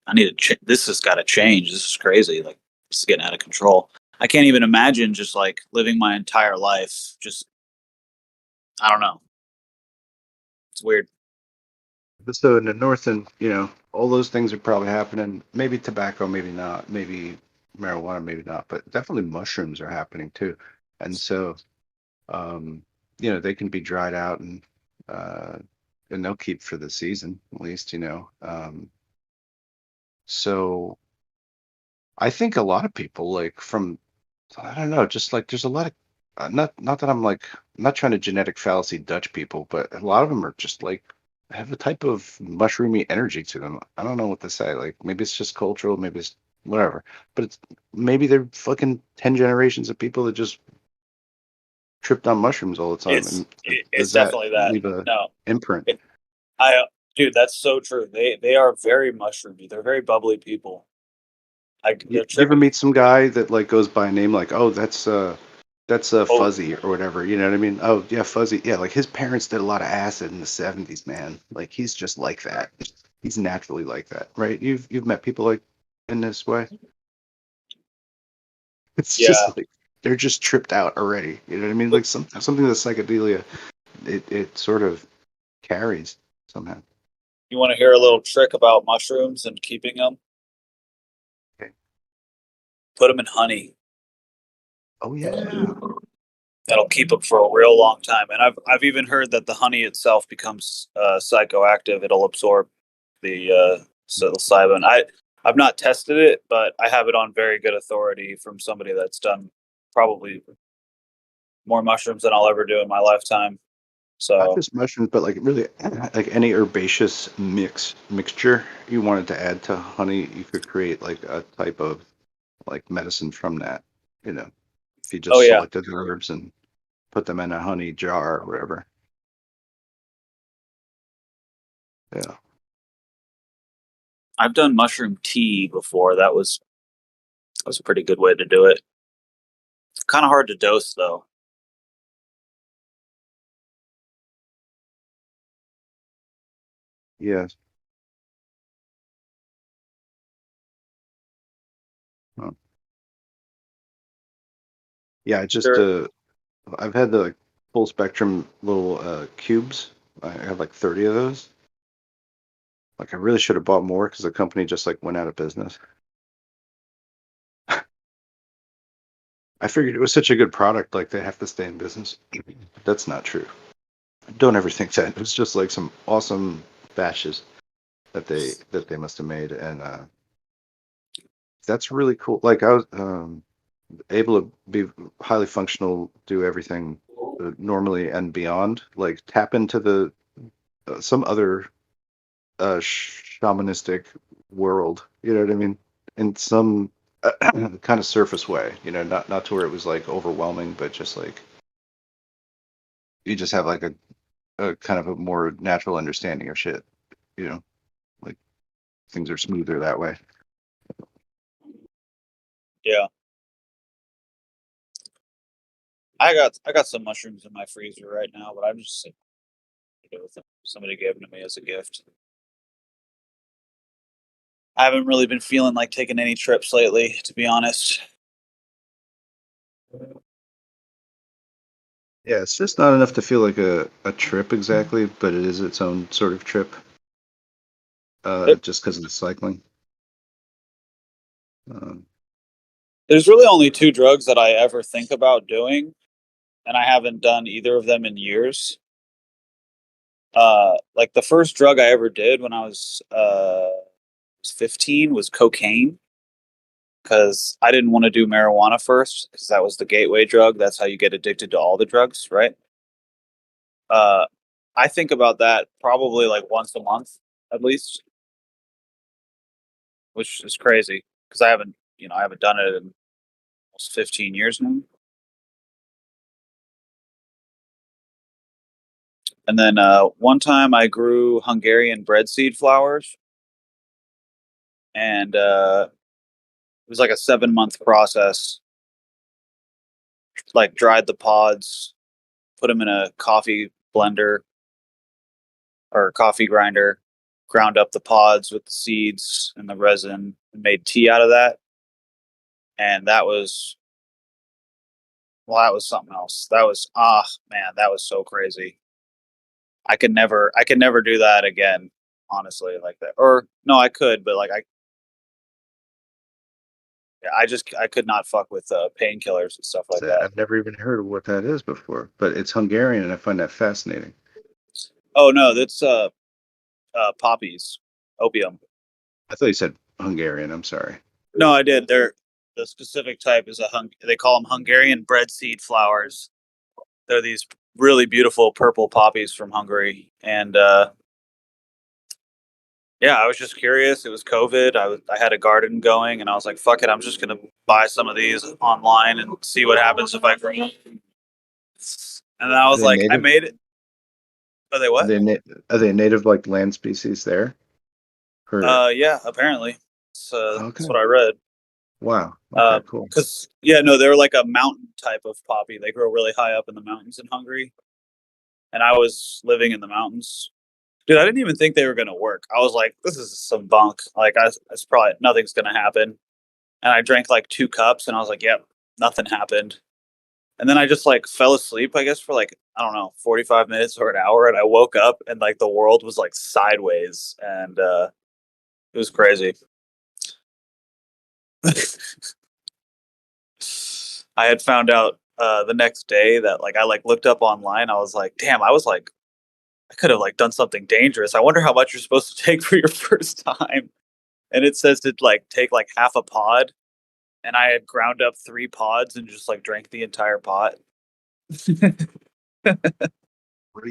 I need to. This has got to change. This is crazy. Like, this is getting out of control. I can't even imagine just like living my entire life. Just, I don't know. It's weird. But so in the north, and all those things are probably happening. Maybe tobacco, maybe not. Maybe marijuana, maybe not. But definitely mushrooms are happening too. And so, they can be dried out uh, and they'll keep for the season at least. So I think a lot of people like from, I don't know, just like there's a lot of not that I'm not trying to genetic fallacy Dutch people, but a lot of them are just like have a type of mushroomy energy to them. I don't know what to say. Like maybe it's just cultural, maybe it's whatever. But it's maybe they're fucking 10 generations of people that just tripped on mushrooms all the time. And It's does that definitely that. leave a No, imprint? I dude, that's so true. They are very mushroomy. They're very bubbly people. Like You they're ever tripping. meet some guy that like goes by a name like, oh, that's Oh, Fuzzy or whatever, you know what I mean? Oh yeah, Fuzzy. Yeah, like his parents did a lot of acid in the 70s, man. Like he's just like that. He's naturally like that, right? You've met people like in this way. It's yeah. just like they're just tripped out already. You know what I mean? Like something that psychedelia it sort of carries somehow. You want to hear a little trick about mushrooms and keeping them? Okay. Put them in honey. Oh yeah. That'll keep them for a real long time. And I've even heard that the honey itself becomes psychoactive. It'll absorb the psilocybin. I've not tested it, but I have it on very good authority from somebody that's done probably more mushrooms than I'll ever do in my lifetime. Not So just mushrooms, but like really like any herbaceous mixture you wanted to add to honey, you could create like a type of like medicine from that. You know, if you Oh just yeah, selected the herbs and put them in a honey jar or whatever. Yeah. I've done mushroom tea before. That was a pretty good way to do it. It's kind of hard to dose though. Yes. Huh. Yeah, I just Sure. I've had the like, full spectrum little cubes. I have like 30 of those. Like I really should have bought more because the company just like went out of business. I figured it was such a good product, like they have to stay in business. That's not true. Don't ever think that. It was just like some awesome batches that they must have made, and that's really cool. Like I was able to be highly functional, do everything normally and beyond. Like tap into the some other shamanistic world. You know what I mean? In some kind of surface way. You know, not to where it was like overwhelming, but just like you just have like a kind of a more natural understanding of shit. You know, like things are smoother that way. Yeah. I got some mushrooms in my freezer right now, but I'm just sitting with them. Somebody gave them to me as a gift. I haven't really been feeling like taking any trips lately, to be honest. Yeah, it's just not enough to feel like a trip exactly, but it is its own sort of trip, There- just because of the cycling. Um, There's really only two drugs that I ever think about doing, and I haven't done either of them in years. Like the first drug I ever did when I was 15 was cocaine because I didn't want to do marijuana first because that was the gateway drug. That's how you get addicted to all the drugs, right? Uh, I think about that probably like once a month at least, which is crazy because I haven't done it in almost 15 years now. And then one time I grew Hungarian bread seed flowers, and it was like a 7 month process. Like dried the pods, put them in a coffee blender or coffee grinder, ground up the pods with the seeds and the resin, and made tea out of that. And that was something else. That was man, that was so crazy. I could never do that again, honestly, like that. Or no, I could, but like I could not fuck with painkillers and stuff like that. I've never even heard of what that is before, but it's Hungarian, and I find that fascinating. Oh no, that's poppies, opium. I thought you said Hungarian. I'm sorry. No, I did. They're the specific type is they call them Hungarian bread seed flowers. They're these really beautiful purple poppies from Hungary, and yeah, I was just curious. It was COVID. I had a garden going, and I was like, "Fuck it, I'm just gonna buy some of these online and see what happens if I grow." And then I Are was they like, "I native? made it." Are they Are what? they are they native like land species there? Or Yeah, apparently. That's what okay, I read. wow, okay, cool. Because yeah, no, they're like a mountain type of poppy. They grow really high up in the mountains in Hungary, and I was living in the mountains. Dude, I didn't even think they were gonna work. I was like, "This is some bunk. Like, it's probably nothing's gonna happen." And I drank like 2 cups, and I was like, "Yep, nothing happened." And then I just like fell asleep, I guess, for like I don't know, 45 minutes or an hour, and I woke up and like the world was like sideways, and it was crazy. I had found out the next day that like I like looked up online. I was like, damn, I could have like done something dangerous. I wonder how much you're supposed to take for your first time. And it says to like take like half a pod, and I had ground up 3 pods and just like drank the entire pot.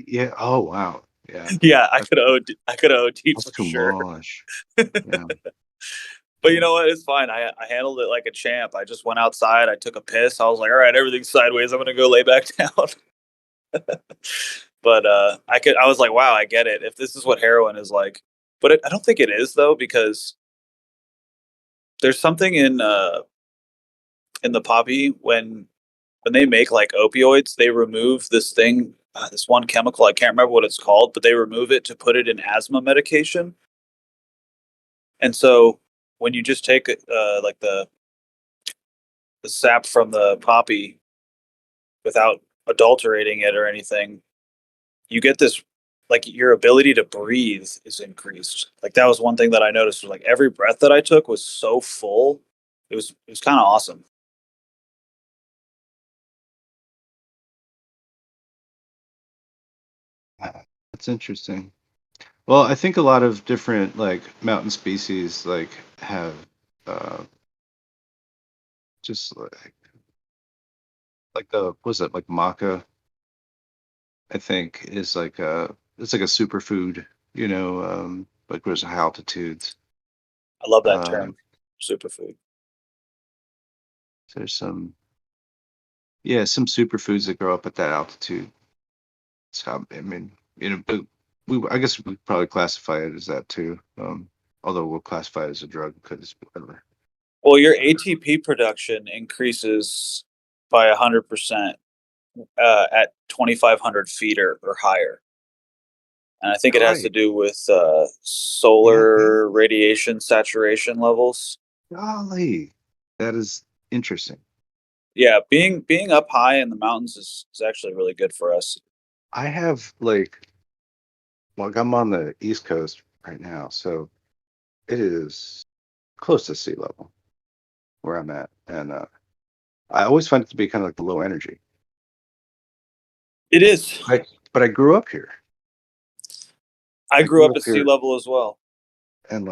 Yeah. Oh wow. Yeah. Yeah, That's I could have OD that's for too sure. much. Yeah. But you know what? It's fine. I handled it like a champ. I just went outside. I took a piss. I was like, all right, everything's sideways. I'm gonna go lay back down. But I was like, wow, I get it. If this is what heroin is like, but I don't think it is though, because there's something in the poppy when they make like opioids, they remove this thing, this one chemical. I can't remember what it's called, but they remove it to put it in asthma medication. And so when you just take like the sap from the poppy without adulterating it or anything, you get this, like, your ability to breathe is increased. Like that was one thing that I noticed, was like every breath that I took was so full. It was kind of awesome. That's interesting. Well, I think a lot of different like mountain species like have uh just like the was it like maca, I think is like it's like a superfood, like goes high altitudes. I love that Um term, superfood. there's some superfoods that grow up at that altitude. So I mean, but I guess we probably classify it as that too. Although we'll classify it as a drug because whatever. Well, your ATP production increases by 100% at 2,500 feet or higher, and I think it has to Right. do with Yeah. solar radiation saturation levels. Golly, that is interesting. Yeah, being up high in the mountains is actually really good for us. I have like I'm on the East Coast right now, so it is close to sea level where I'm at, and I always find it to be kind of like the low energy. It is. But I grew up here. I I grew up grew up at sea here, level as well. and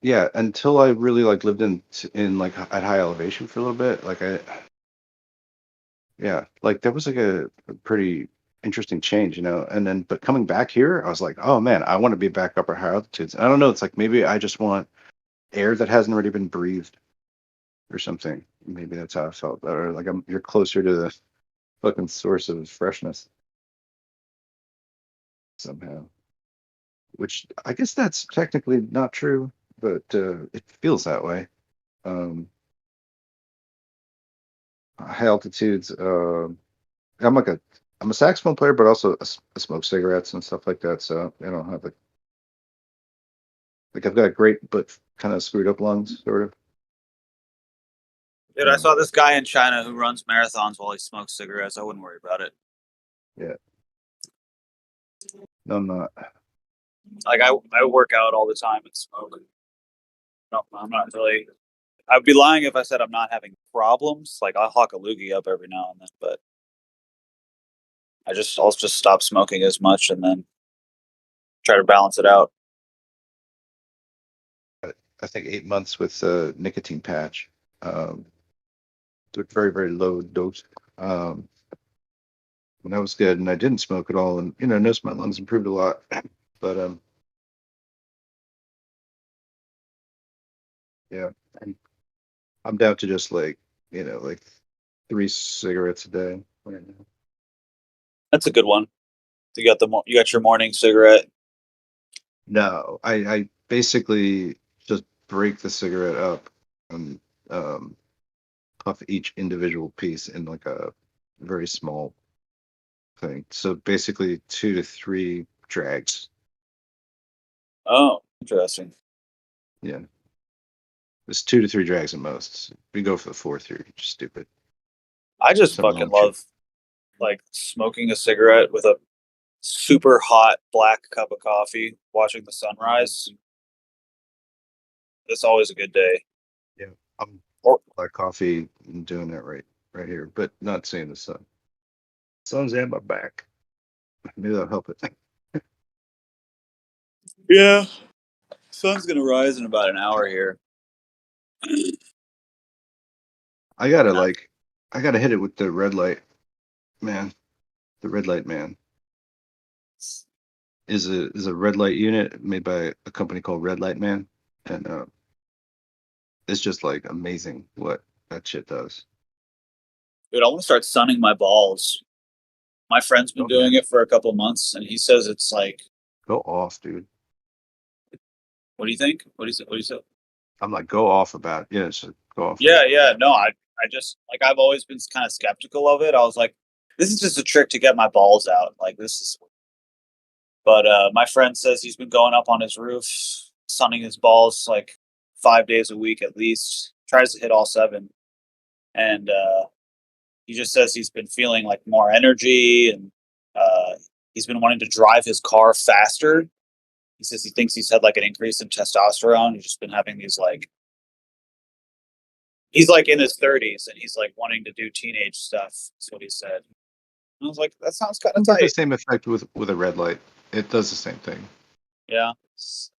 yeah, until I really like lived in like at high elevation for a little bit, yeah, like there was like a pretty interesting change, and then but coming back here, I was like, oh man, I want to be back up at high altitudes. I don't know, it's like maybe I just want air that hasn't already been breathed or something. Maybe that's how I felt. Or like you're closer to the fucking source of freshness somehow. Which I guess that's technically not true, but it feels that way. Um, High altitudes. I'm like a I'm a saxophone player, but also I smoke cigarettes and stuff like that. So I don't have like I've got great but kind of screwed up lungs, sort of. Dude, I saw this guy in China who runs marathons while he smokes cigarettes. I wouldn't worry about it. Yeah. No, I'm not. Like I work out all the time and smoke. No, I'm not really. I'd be lying if I said I'm not having problems. Like I'll hawk a loogie up every now and then, but I'll just stop smoking as much and then try to balance it out. I think 8 months with a nicotine patch. Um, took very, very low dose. Um, and that was good. And I didn't smoke at all. And, I noticed my lungs improved a lot. But, yeah, I'm down to just like 3 cigarettes a day right now. That's a good one. You got your morning cigarette. No, I basically just break the cigarette up and um, puff each individual piece in like a very small thing. So basically 2 to 3 drags. Oh, interesting. Yeah. It's 2 to 3 drags at most. We go for the fourth, you're just stupid. I just Something wrong fucking with you. love like smoking a cigarette with a super hot black cup of coffee, watching the sunrise. It's always a good day. Yeah. I'm Or black coffee and doing that right here, but not seeing the sun. Sun's at my back. Maybe that'll help it. yeah, sun's gonna rise in about an hour here. I gotta hit it with the red light, man. The red light man. is a red light unit made by a company called Red Light Man, and it's just like amazing what that shit does. Dude, I want to start sunning my balls. My friend's been Oh, man. doing it for a couple months, and he says it's like, Go off, dude. what do you think? What do you say? What do you say? I'm like, go off about it. Yeah, so go off. Yeah, yeah. No, I just like I've always been kind of skeptical of it. I was like, this is just a trick to get my balls out. Like this is. But my friend says he's been going up on his roof, sunning his balls like 5 days a week at least. Tries to hit all 7, and he just says he's been feeling like more energy, and he's been wanting to drive his car faster. He says he thinks he's had like an increase in testosterone. He's just been having these like he's like in his 30s and he's like wanting to do teenage stuff. That's what he said. And I was like, that sounds kind of Get the tight. same effect with a red light. It does the same thing. Yeah,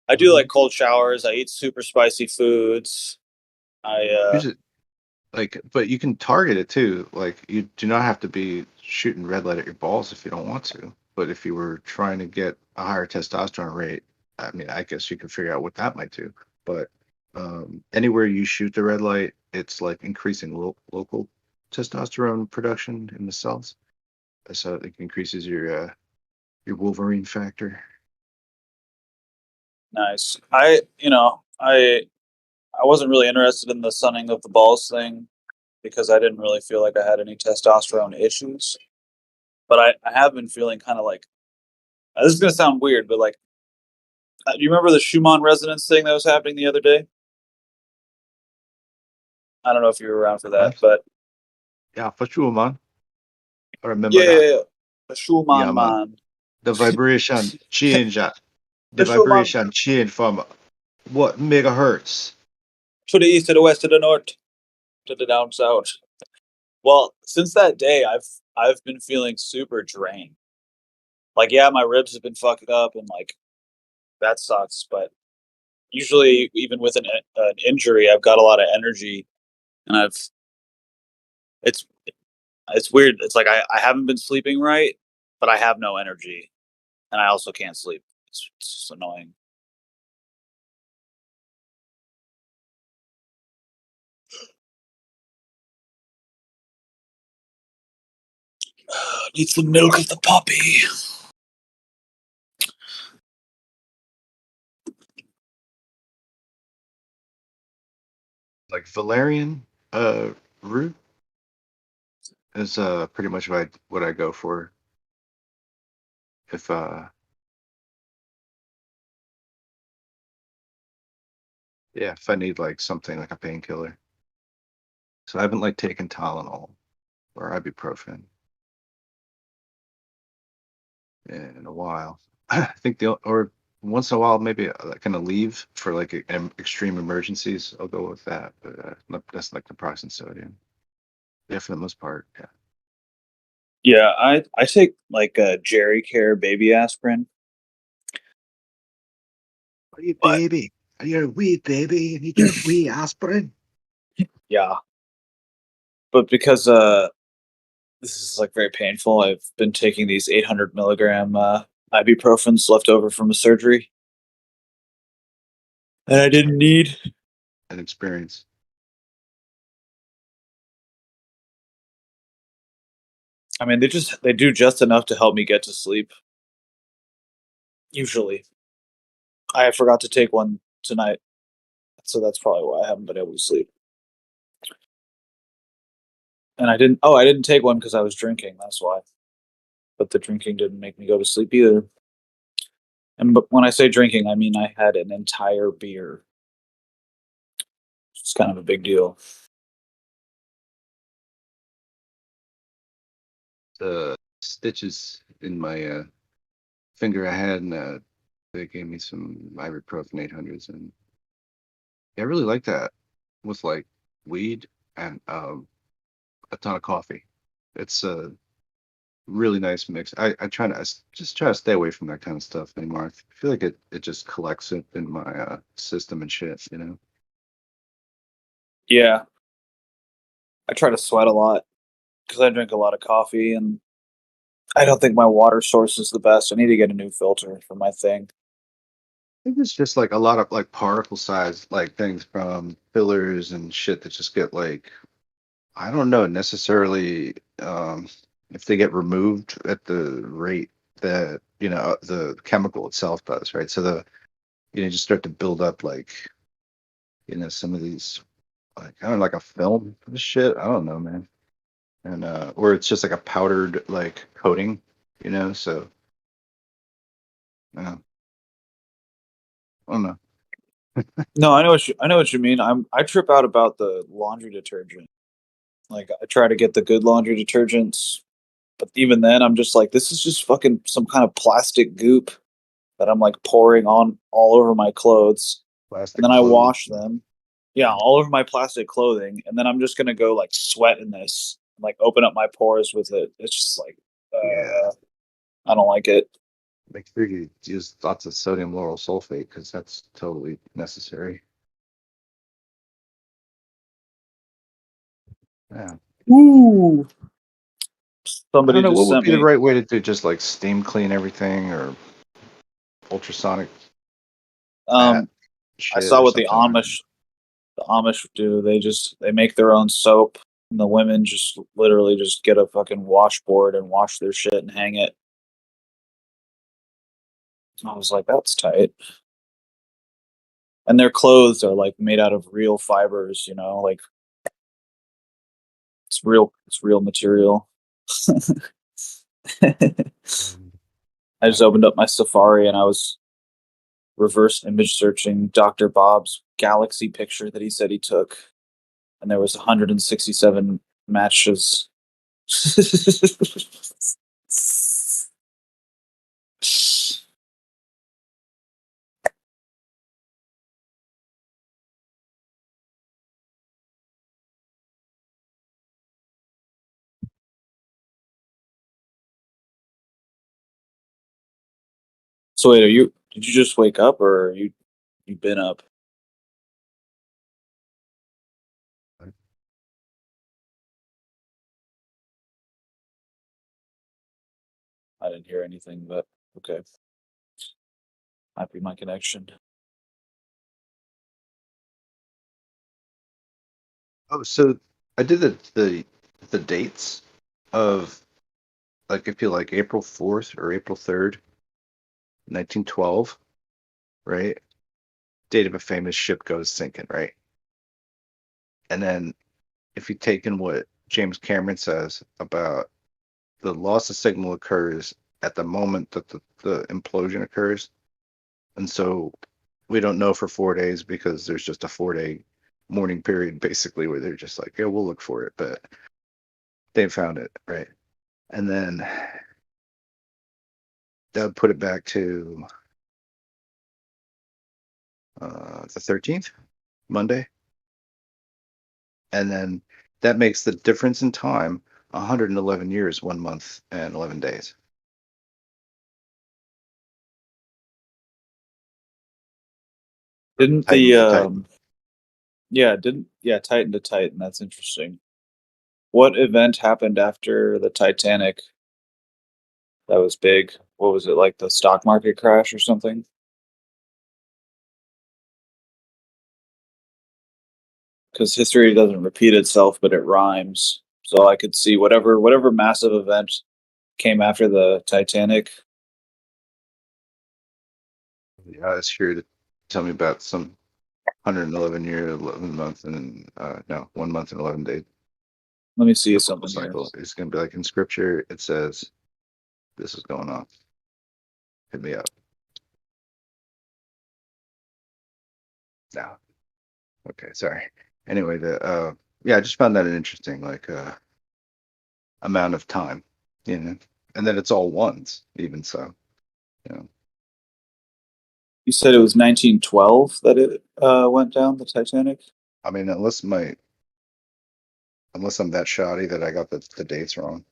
I do like cold showers. I eat super spicy foods. I Use it like, but you can target it too. Like, you do not have to be shooting red light at your balls if you don't want to. But if you were trying to get a higher testosterone rate, I mean, I guess you can figure out what that might do. But anywhere you shoot the red light, it's like increasing local testosterone production in the cells. So it increases your Wolverine factor. nice. I wasn't really interested in the sunning of the balls thing because I didn't really feel like I had any testosterone issues. But I have been feeling kind of like this is gonna sound weird, but like, do you remember the Schumann resonance thing that was happening the other day? I don't know if you were around for that, What? but Yeah, for sure, man. I remember yeah, that. the Schumann Yeah, man. man, The vibration change. The the Schumann vibration change from what megahertz? to the east, to the west, to the north, to the down south. Well, since that day, I've been feeling super drained. Like, yeah, my ribs have been fucked up, and like that sucks. But usually, even with an injury, I've got a lot of energy, and it's it's weird. It's like I haven't been sleeping right, but I have no energy, and I also can't sleep. It's just annoying. Need some milk of the puppy. Like valerian root is pretty much what I go for if yeah, if I need like something like a painkiller. So I haven't like taken Tylenol or ibuprofen in a while. I think or once in a while maybe like gonna leave for like extreme emergencies. I'll go with that, but that's like the naproxen sodium. Yeah, for the most part, yeah. Yeah, I take like a Jerry Care baby aspirin. Are you But baby? Are you a wee baby? You need your wee aspirin. yeah, but because this is like very painful, I've been taking these 800 milligram ibuprofens left over from a surgery that I didn't need. An experience. I mean, they do just enough to help me get to sleep. Usually, I forgot to take one tonight, so that's probably why I haven't been able to sleep. And I didn't. Oh, I didn't take one because I was drinking. That's why. But the drinking didn't make me go to sleep either. And but when I say drinking, I mean I had an entire beer. It's kind of a big deal. The stitches in my finger I had, and they gave me some ibuprofen 800s, and yeah, I really like that with like weed and a ton of coffee. It's a really nice mix. I try to just try to stay away from that kind of stuff anymore. I feel like it just collects it in my system and shit, you know. Yeah, I try to sweat a lot because I drink a lot of coffee, and I don't think my water source is the best. I need to get a new filter for my thing. I think it's just like a lot of like particle size like things from fillers and shit that just get like I don't know necessarily if they get removed at the rate that the chemical itself does, right? So just start to build up like some of these like I don't know, like a film shit. I don't know, man. And or it's just like a powdered like coating, so I don't know. No, I know what you mean. I trip out about the laundry detergent. Like I try to get the good laundry detergents, but even then I'm just like this is just fucking some kind of plastic goop that I'm like pouring on all over my clothes. And Plastic then I clothes. wash them. Yeah, all over my plastic clothing, and then I'm just gonna go like sweat in this, like open up my pores with it. It's just like Yeah. I don't like it. Make sure you use lots of sodium lauryl sulfate because that's totally necessary. Yeah. Ooh. I don't Somebody know what just would sent be the me. right way to do just like steam clean everything or ultrasonic mat Um, I shit saw or what something. the Amish do. They make their own soap, and the women just literally just get a fucking washboard and wash their shit and hang it. I was like, that's tight. And their clothes are like made out of real fibers, like it's real material. I just opened up my Safari and I was reverse image searching Dr. Bob's galaxy picture that he said he took, and there was 167 matches. So wait, did you just wake up or you been up? I didn't hear anything, but okay. Might be my connection. Oh, so I did the dates of like if you like April 4th or April 3rd, 1912, right? Date of a famous ship goes sinking, right? And then if you take in what James Cameron says about the loss of signal occurs at the moment that the implosion occurs. And so we don't know for 4 days because there's just a 4-day mourning period basically where they're just like, yeah, we'll look for it, but they found it, right? And then that would put it back to the 13th, Monday. And then that makes the difference in time 111 years, 1 month, and 11 days. Didn't Titan the to Titan. Titan to Titan, that's interesting. What event happened after the Titanic that was big? What was it, like the stock market crash or something? Because history doesn't repeat itself, but it rhymes. So I could see whatever massive event came after the Titanic. Yeah, it's here to tell me about some 111 year, 11 month, and no, 1 month and 11 days Let me see biblical something here. cycle. It's going to be like in scripture, it says this is going on. Hit me up. No. Okay, sorry. Anyway, I just found that an interesting like amount of time, and then it's all ones, even so, you know. You said it was 1912 that it went down, the Titanic? I mean, unless I'm that shoddy that I got the dates wrong.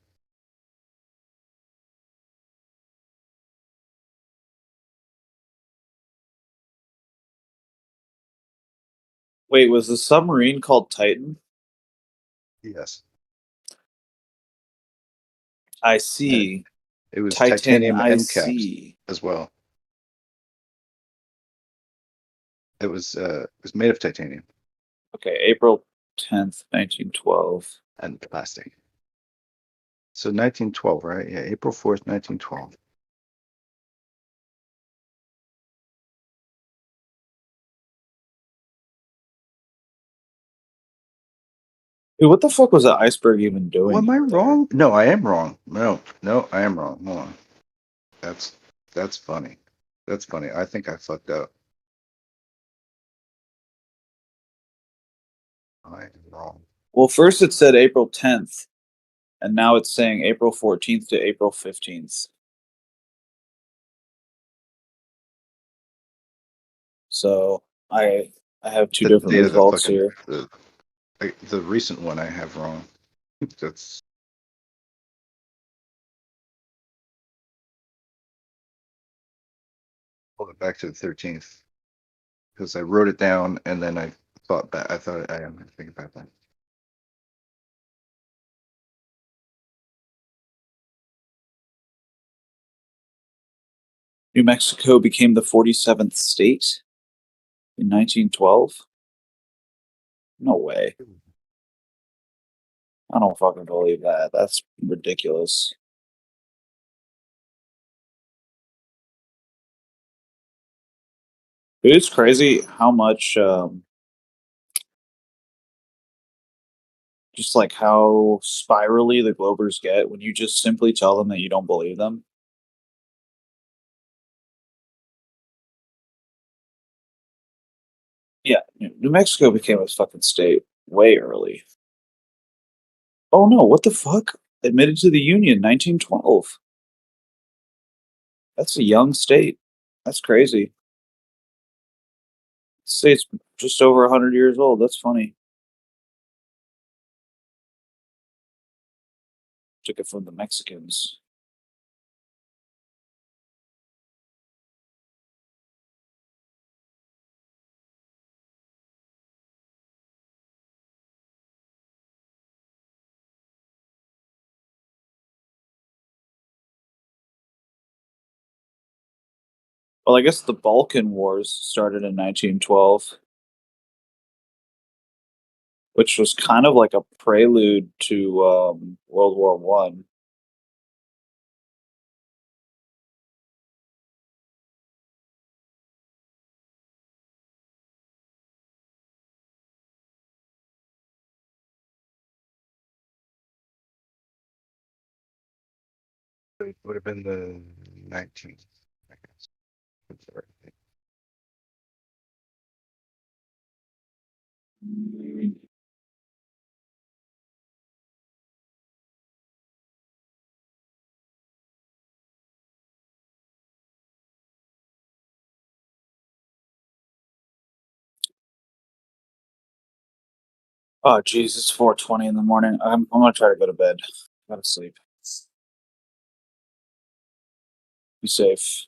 Wait, was the submarine called Titan? Yes. I And see. It was Titanium titanium end caps IC. as well. It was made of titanium Okay, April 10th, 1912. and plastic. So 1912, right? Yeah, April 4th, 1912. Dude, what the fuck was that iceberg even doing? Oh, am I out there? wrong? No, I am wrong. No, I am wrong. Hold on. That's funny. That's funny. I think I fucked up. I am wrong. Well, first it said April 10th, and now it's saying April 14th to April 15th. So I have two The different date of the results fucking here. the recent one I have wrong. That's pull it back to the 13th because I wrote it down and then I thought back. I thought I am thinking about that. New Mexico became the 47th state in 1912. No way. I don't fucking believe that. That's ridiculous. Dude, it's crazy how much, just like how spirally the Globers get when you just simply tell them that you don't believe them. Yeah, New Mexico became a fucking state way early. Oh no, what the fuck? Admitted to the Union, 1912. That's a young state. That's crazy. State's just over 100 years old. That's funny. Took it from the Mexicans. Well, I guess the Balkan Wars started in 1912, which was kind of like a prelude to World War One. It would have been the 19th, I guess. That's the right thing. Oh, geez, it's 4:20 in the morning. I'm gonna try to go to bed. Gotta sleep. Be safe.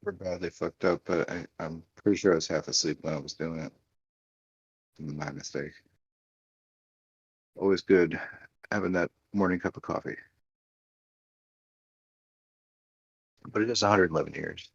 We're badly fucked up, but I'm pretty sure I was half asleep when I was doing it. My mistake. Always good having that morning cup of coffee. But it is 111 years.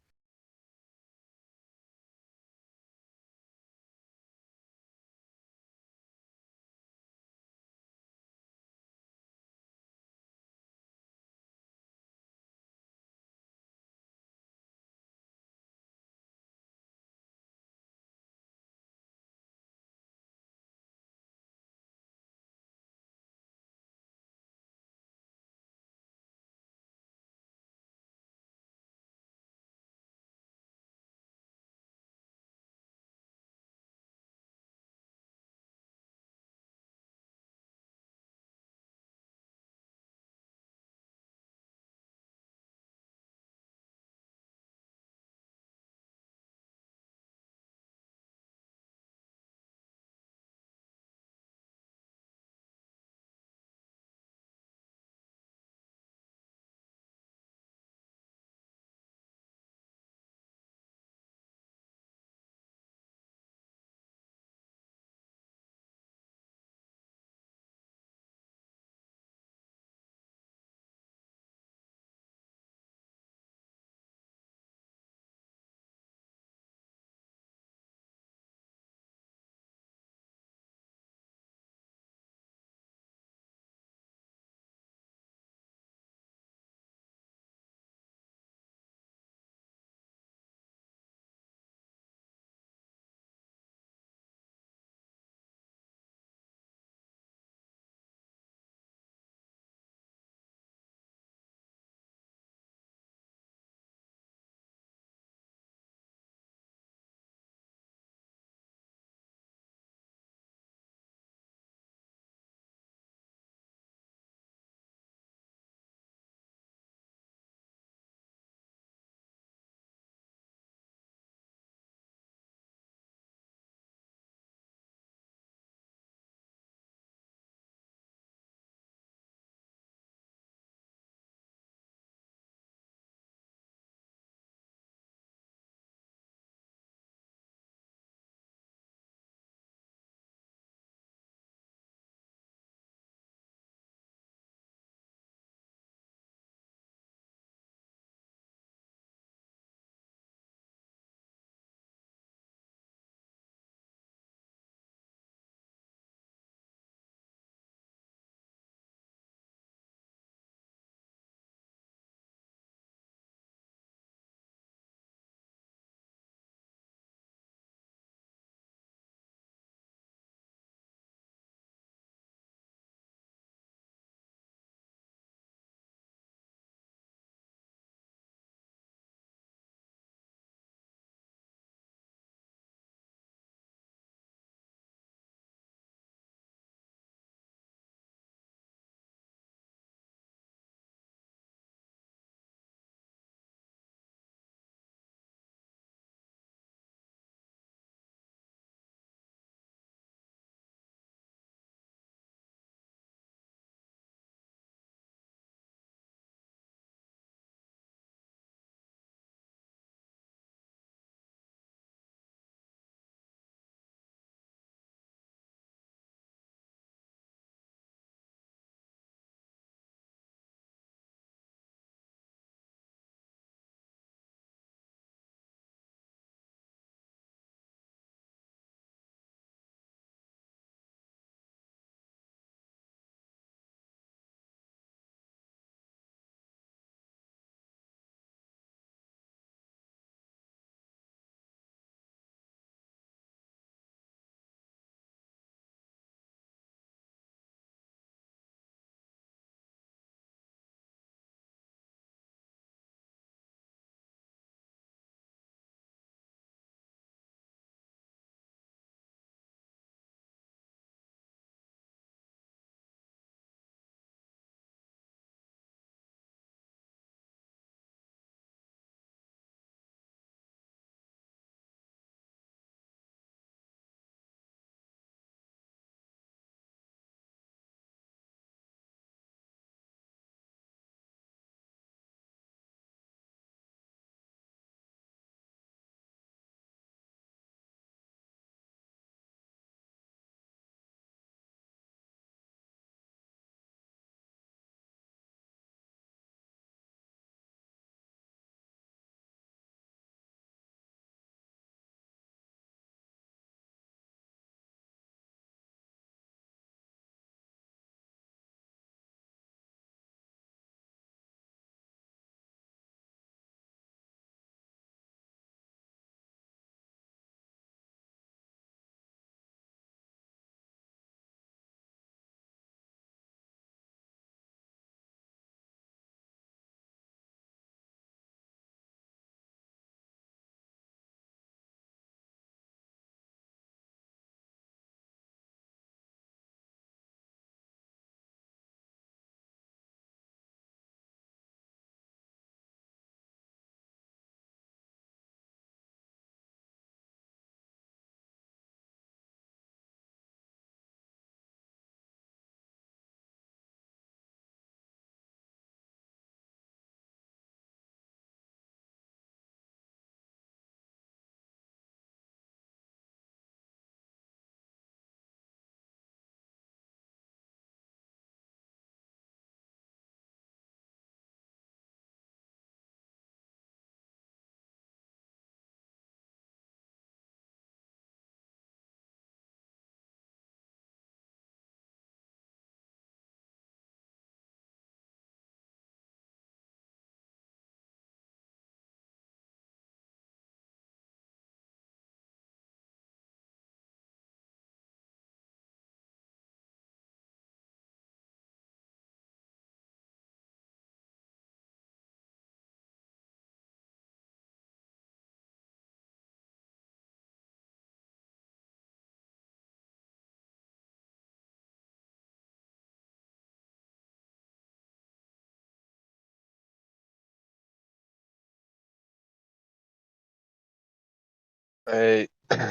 Hey,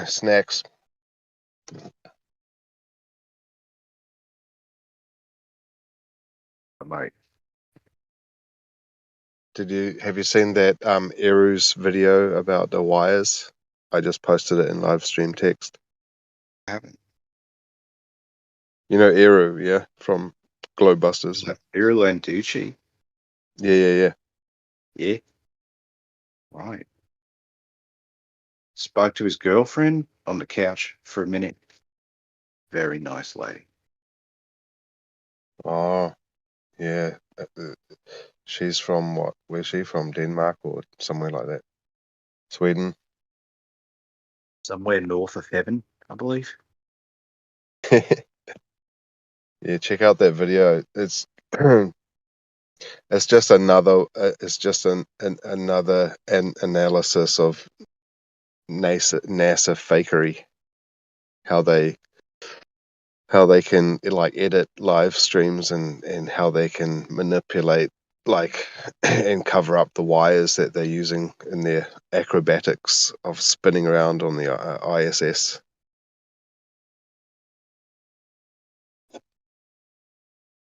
snacks. I might. Have you seen that Eru's video about the wires? I just posted it in live stream text. I haven't. You know Eru, yeah, from Globebusters. Irlanducci? Yeah. Yeah. Right. Spoke to his girlfriend on the couch for a minute. Very nice lady. Oh, yeah. She's from what? Where's she from? Denmark or somewhere like that? Sweden. Somewhere north of heaven, I believe. Yeah, check out that video. It's it's just another another analysis of NASA fakery. How they can like edit live streams and how they can manipulate like and cover up the wires that they're using in their acrobatics of spinning around on the ISS.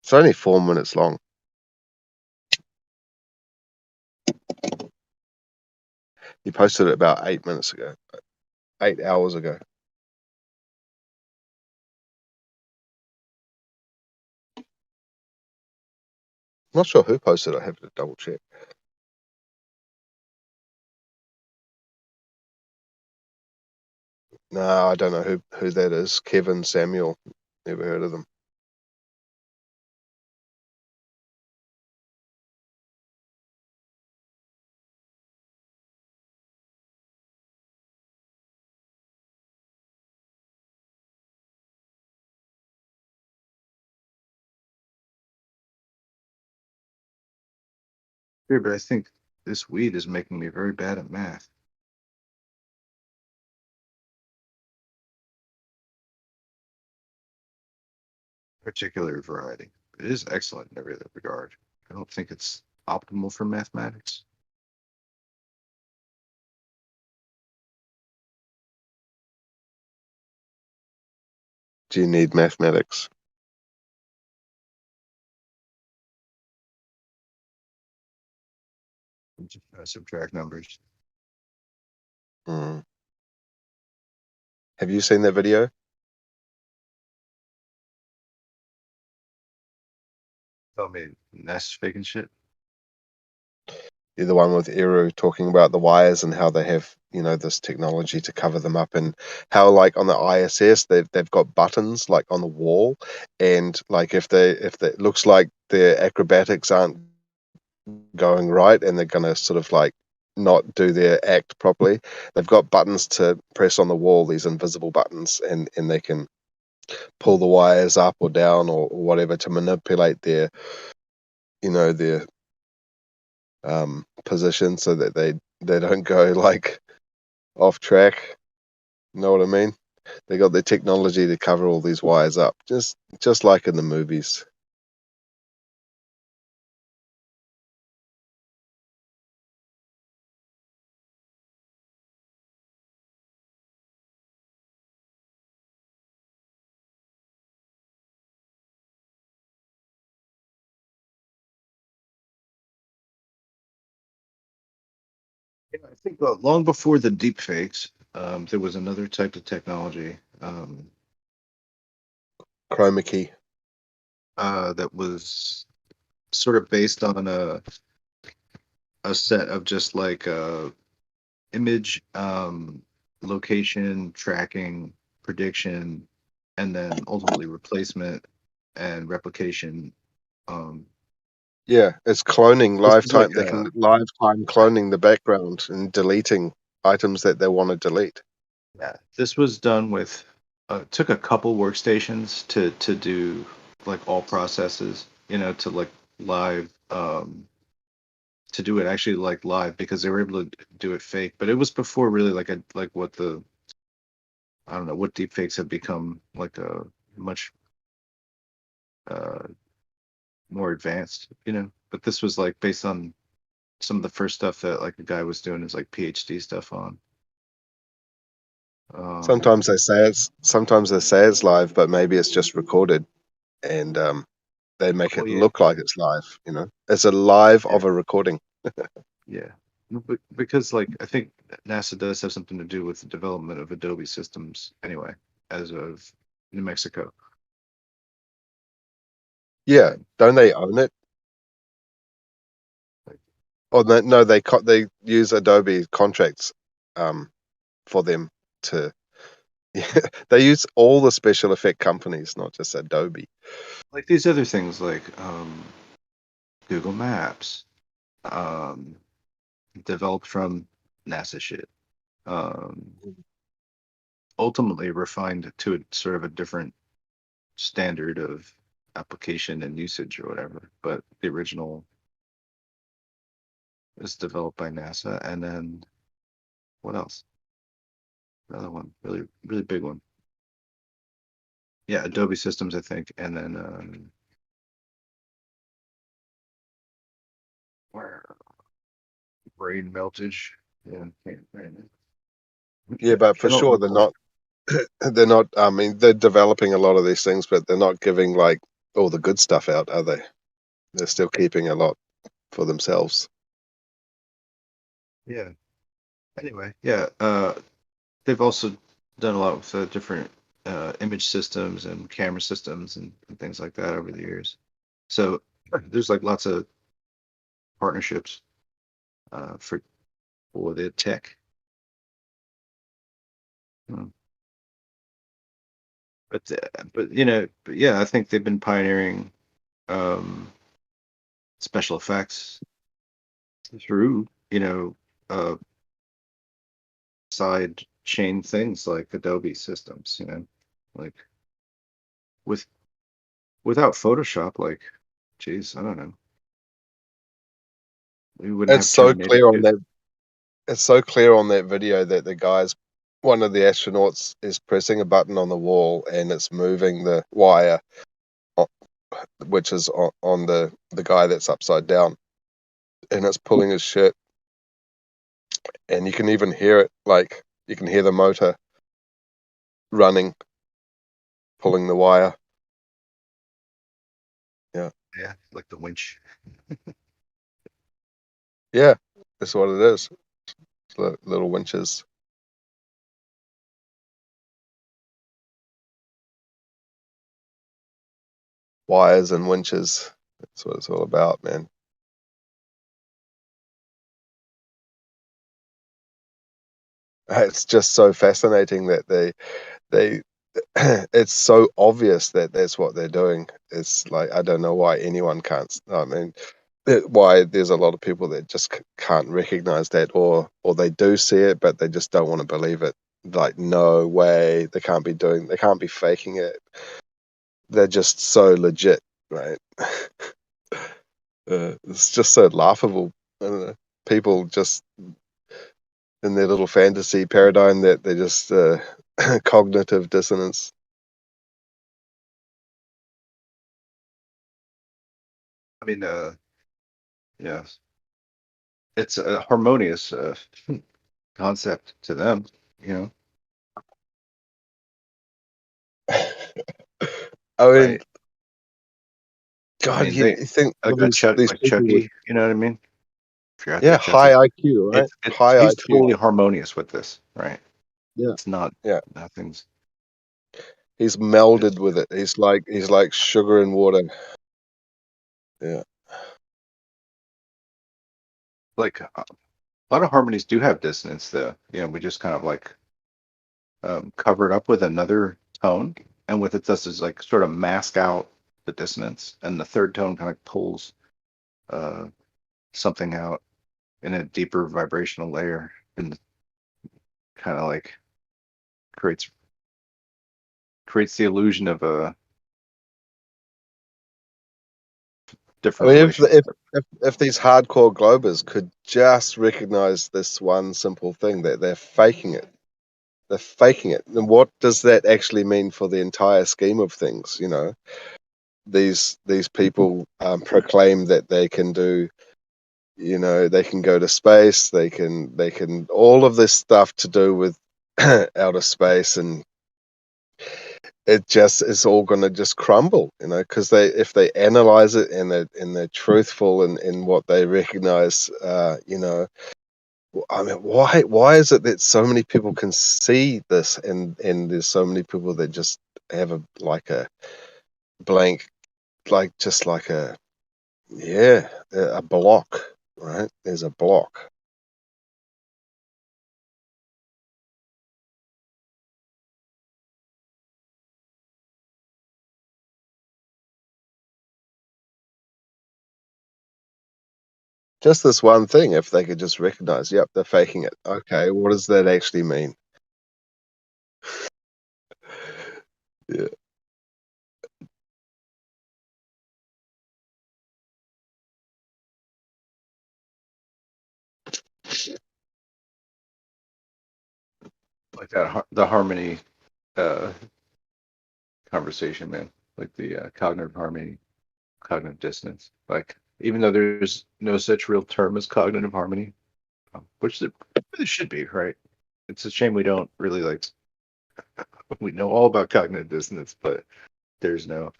It's only 4 minutes long. He posted it about 8 minutes ago, 8 hours ago. Not sure who posted it. I have to double check. No, I don't know who that is. Kevin Samuel. Never heard of them. Sure, but I think this weed is making me very bad at math. Particular variety. It is excellent in every other regard. I don't think it's optimal for mathematics. Do you need mathematics? Just subtract numbers. Mm. Have you seen that video? Tell me that's faking shit. The one with Eru talking about the wires and how they have, this technology to cover them up, and how like on the ISS they've got buttons like on the wall, and like if it looks like their acrobatics aren't going right and they're gonna sort of like not do their act properly, they've got buttons to press on the wall, these invisible buttons, and they can pull the wires up or down or whatever to manipulate their position so that they don't go like off track. You know what I mean? They got the technology to cover all these wires up, just like in the movies. Yeah, I think long before the deep fakes, there was another type of technology Chroma key. that was sort of based on a set of just like image location tracking prediction and then ultimately replacement and replication. um Yeah, it's cloning this is like lifetime. They can lifetime cloning the background and deleting items that they want to delete. yeah, this was done with took a couple workstations to do like all processes, to like live to do it actually like live, because they were able to do it fake, but it was before really like what the I don't know what deepfakes have become like a much uh more advanced, but this was like based on some of the first stuff that like a guy was doing his like PhD stuff on. Um, Sometimes they say it's live, but maybe it's just recorded, and they make oh it yeah, look like it's live. It's a live yeah, of a recording. yeah. But because like I think NASA does have something to do with the development of Adobe systems anyway, as of New Mexico. Yeah, Um, don't they own it? like, Oh no, they use Adobe contracts for them to. They use all the special effect companies, not just Adobe. like these other things like Google Maps, um, developed from NASA shit. Um, ultimately refined to a sort of a different standard of application and usage or whatever. But the original is developed by NASA, and then what else? Another one, really, really big one. Yeah, Adobe Systems, I think, and then where brain meltage. Yeah, Yeah, but for cannot sure they're remember. not. They're not. I mean, they're developing a lot of these things, but they're not giving like all the good stuff out, are they? They're still keeping a lot for themselves. Yeah. Anyway, yeah. They've also done a lot with different image systems and camera systems and things like that over the years. So there's like lots of partnerships for the tech. Hmm. But yeah, I think they've been pioneering um, special effects through uh, side chain things like Adobe systems. Like with without Photoshop, like, geez, I don't know, we wouldn't It's have so Terminator clear on 2. that. It's so clear on that video that one of the astronauts is pressing a button on the wall and it's moving the wire, o- which is on the guy that's upside down, and it's pulling his shirt, and you can even hear it. Like you can hear the motor running, pulling the wire. Yeah, Yeah, like the winch. yeah, that's what it is. It's little winches, wires, and winches. That's what it's all about, man. It's just so fascinating that they it's so obvious that that's what they're doing. It's like I don't know why anyone can't. I mean, why there's a lot of people that just can't recognize that, or they do see it, but they just don't want to believe it. Like, no way, they can't be faking it. They're just so legit, right? It's just so laughable. I don't know. People just in their little fantasy paradigm that they're just cognitive dissonance. I mean, yeah, it's a harmonious concept to them, you know, I mean, right? I God, mean, you think all these Like people with Chucky, you know what I mean? If you're out yeah there, high Chucky, IQ, right? High he's IQ. totally harmonious with this, right? Yeah, It's not yeah. nothing's. He's It's melded with it. He's like sugar and water. Yeah. like a lot of harmonies do have dissonance, though. We just kind of like cover it up with another tone, and with it, this is like sort of mask out the dissonance, and the third tone kind of pulls uh, something out in a deeper vibrational layer, and kind of like creates the illusion of a I different mean, relationship. if these hardcore globers could just recognize this one simple thing that they're faking it, then what does that actually mean for the entire scheme of things? These people proclaim that they can do. They can go to space. They can all of this stuff to do with outer space, and it just is all going to just crumble, because if they analyze it and they're truthful in what they recognize, I mean, why is it that so many people can see this, and there's so many people that just have a blank, just like a block, right? There's a block. Just this one thing, if they could just recognize, yep, they're faking it. Okay, what does that actually mean? Yeah. Like that, the harmony conversation, man. Like the cognitive harmony, cognitive dissonance. Like, even though there's no such real term as cognitive harmony, which there really should be, right? It's a shame we don't really like. We know all about cognitive dissonance, but there's no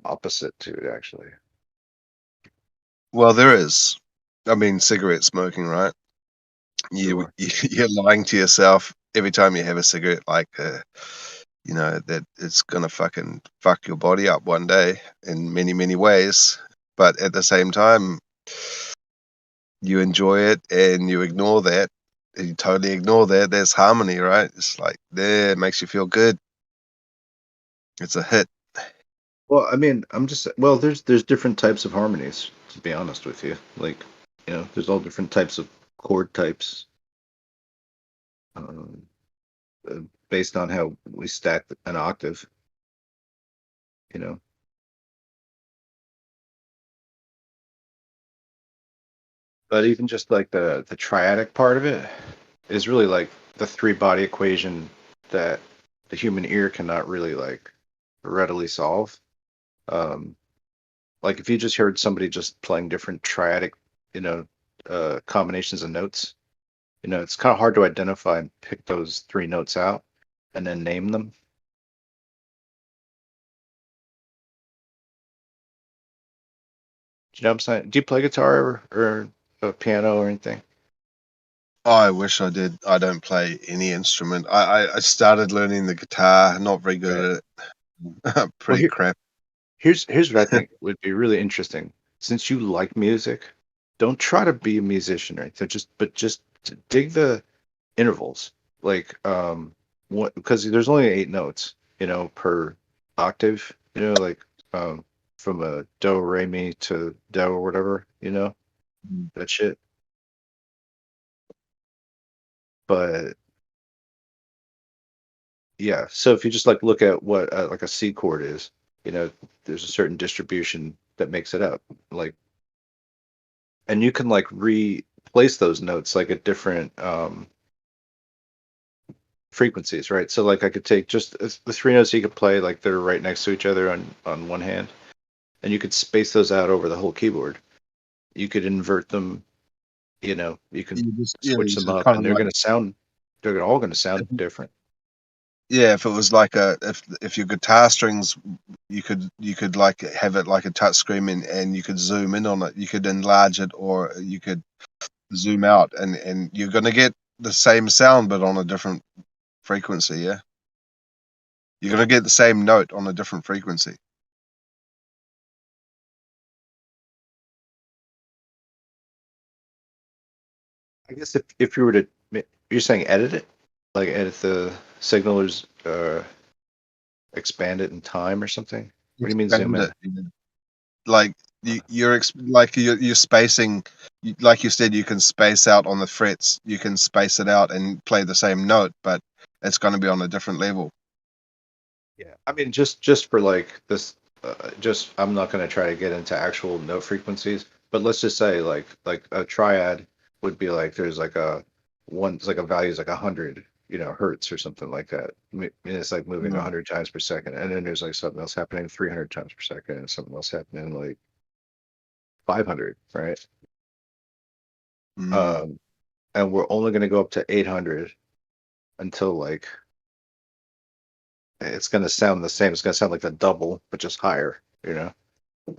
opposite to it, actually. Well, there is. I mean, cigarette smoking, right? Sure. You're lying to yourself every time you have a cigarette, that it's gonna fucking fuck your body up one day in many, many ways. But at the same time, you enjoy it and you ignore that. And you totally ignore that. There's harmony, right? It's like there, it makes you feel good. It's a hit. Well, I mean, there's different types of harmonies, to be honest with you. Like, there's all different types of chord types, um, based on how we stack an octave. You know, but even just like the triadic part of it is really like the three body equation that the human ear cannot really like readily solve. Um, like if you just heard somebody just playing different triadic, you know, combinations of notes, it's kind of hard to identify and pick those three notes out and then name them. Do you know what I'm saying? Do you play guitar or piano or anything? I wish I did. I don't play any instrument. I started learning the guitar. Not very Right. good at it. Well, Pretty crap. here's what I think would be really interesting. Since you like music, don't try to be a musician, right? So just dig the intervals, like what, because there's only 8 notes, per octave, like from a do re mi to do or whatever, that shit. But yeah, so if you just like look at what like a C chord is, there's a certain distribution that makes it up, like, and you can like replace those notes like at different frequencies, right? So like I could take just the three notes you could play like they're right next to each other on one hand, and you could space those out over the whole keyboard. You could invert them, you can switch You them just up, kind and of like, they're all going to sound different. yeah. If it was like if your guitar strings, you could like have it like a touch screen, and you could zoom in on it. You could enlarge it, or you could zoom out, and you're gonna get the same sound but on a different frequency. Yeah, you're gonna get the same note on a different frequency. I guess if you were to, you're saying edit it, like edit the signal, or expand it in time or something. What do you mean zoom Expand in? it. Like you're spacing, like you said, you can space out on the frets. You can space it out and play the same note, but it's going to be on a different level. Yeah, I mean, just for like this, just I'm not going to try to get into actual note frequencies, but let's just say like a triad would be like there's like it's like a value is like 100, hertz or something like that. And it's like moving Mm. 100 times per second, and then there's like something else happening 300 times per second, and something else happening like 500, right? Mm. And we're only going to go up to 800 until like it's gonna sound the same. It's gonna sound like the double, but just higher, you know.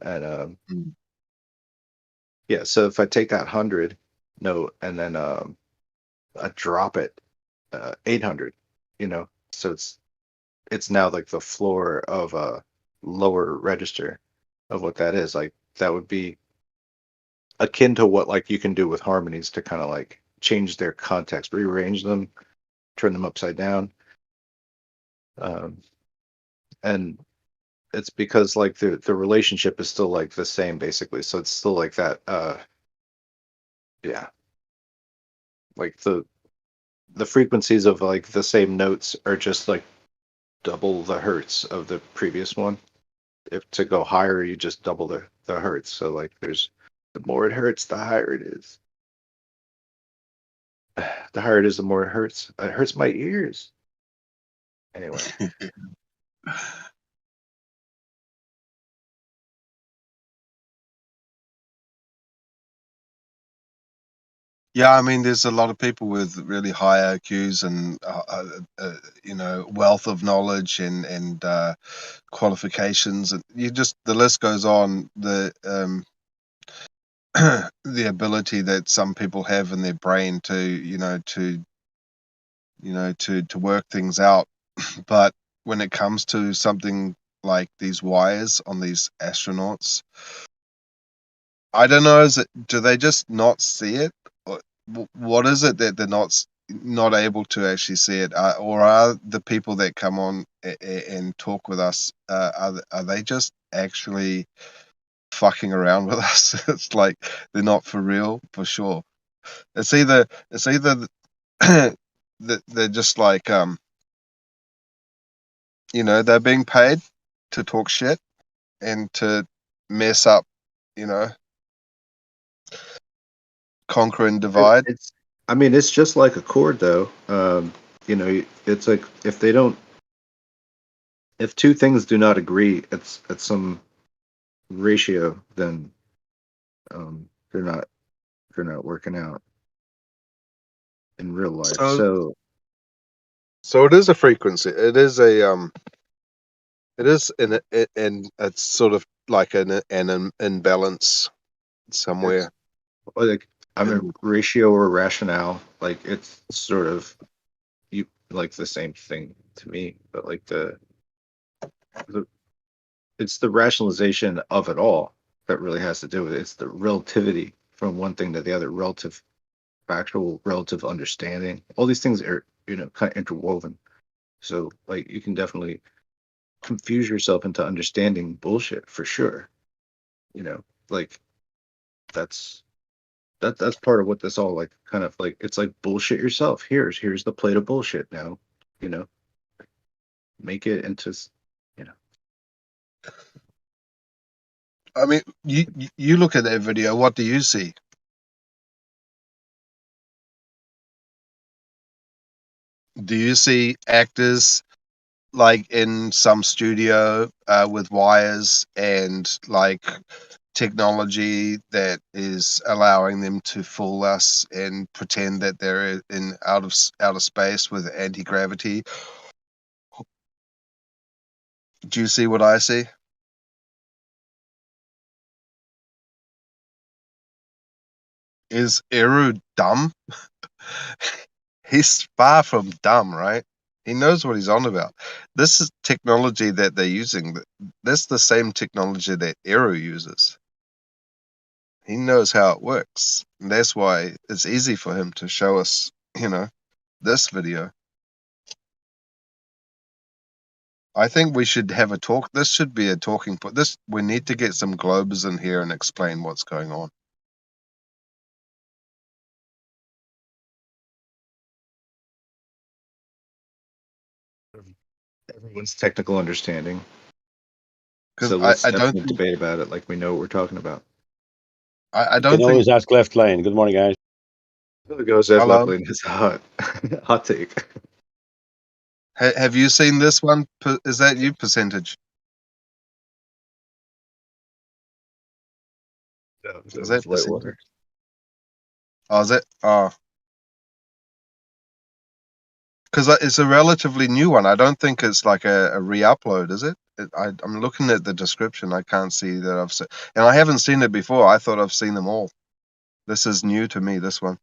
And Mm. yeah, so if I take that 100 note and then I drop it 800, you know, so it's now like the floor of a lower register of what that is. Like that would be akin to what like you can do with harmonies to kind of like change their context, rearrange them, turn them upside down. Um, and it's because like the relationship is still like the same basically. So it's still like that yeah, like the frequencies of like the same notes are just like double the hertz of the previous one. If to go higher, you just double the hertz. So like there's the more it hurts, the higher it is. The higher it is, the more it hurts. It hurts my ears. Anyway, Yeah, I mean, there's a lot of people with really high IQs and wealth of knowledge and qualifications, and you just the list goes on. The ability that some people have in their brain to work things out, but when it comes to something like these wires on these astronauts, I don't know. Do they just not see it? Or what is it that they're not able to actually see it? Or are the people that come on and talk with us, are they just actually fucking around with us? It's like they're not for real, for sure. It's either that they're just like they're being paid to talk shit and to mess up, you know, conquer and divide. it's. I mean, it's just like a chord, though. It's like if two things do not agree, it's at some ratio, then they're not working out in real life. So So so it is a frequency. It is in it's sort of like an imbalance it's somewhere. like I In, mean, ratio or rationale, like it's sort of you like the same thing to me, but like the it's the rationalization of it all that really has to do with it. It's the relativity from one thing to the other, relative factual, relative understanding. All these things are, kind of interwoven. So like you can definitely confuse yourself into understanding bullshit for sure. You know, like that's that's part of what this all like kind of like it's like bullshit yourself. Here's the plate of bullshit now. You know, make it into you know. I mean, you look at that video. What do you see? Do you see actors like in some studio with wires and like technology that is allowing them to fool us and pretend that they're in outer space with anti-gravity? Do you see what I see? Is Eru dumb? He's far from dumb, right? He knows what he's on about. This is technology that they're using. That's the same technology that Eru uses. He knows how it works. And that's why it's easy for him to show us, this video. I think we should have a talk. This should be a talking point. We need to get some globers in here and explain what's going on. Everyone's technical understanding. Because So I, let's I don't definitely think debate about it like we know what we're talking about. I You don't can think always ask Left Lane. Good morning, guys. There goes as hello. Left Lane. It's a hot take. Have you seen this one? Is that you, percentage? That Is was that Whitewater. percentage? Oh, is it? Oh, because it's a relatively new one. I don't think it's like a re-upload, is it? I'm looking at the description. I can't see that I've seen, and I haven't seen it before. I thought I've seen them all. This is new to me, this one.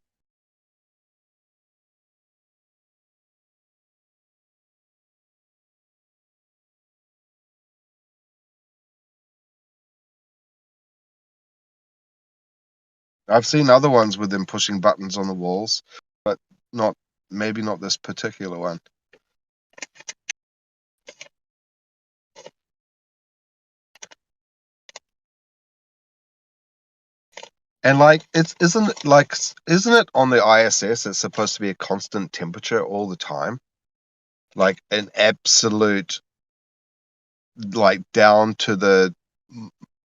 I've seen other ones with them pushing buttons on the walls, but maybe not this particular one. And like, isn't it on the ISS? It's supposed to be a constant temperature all the time, like an absolute, like down to the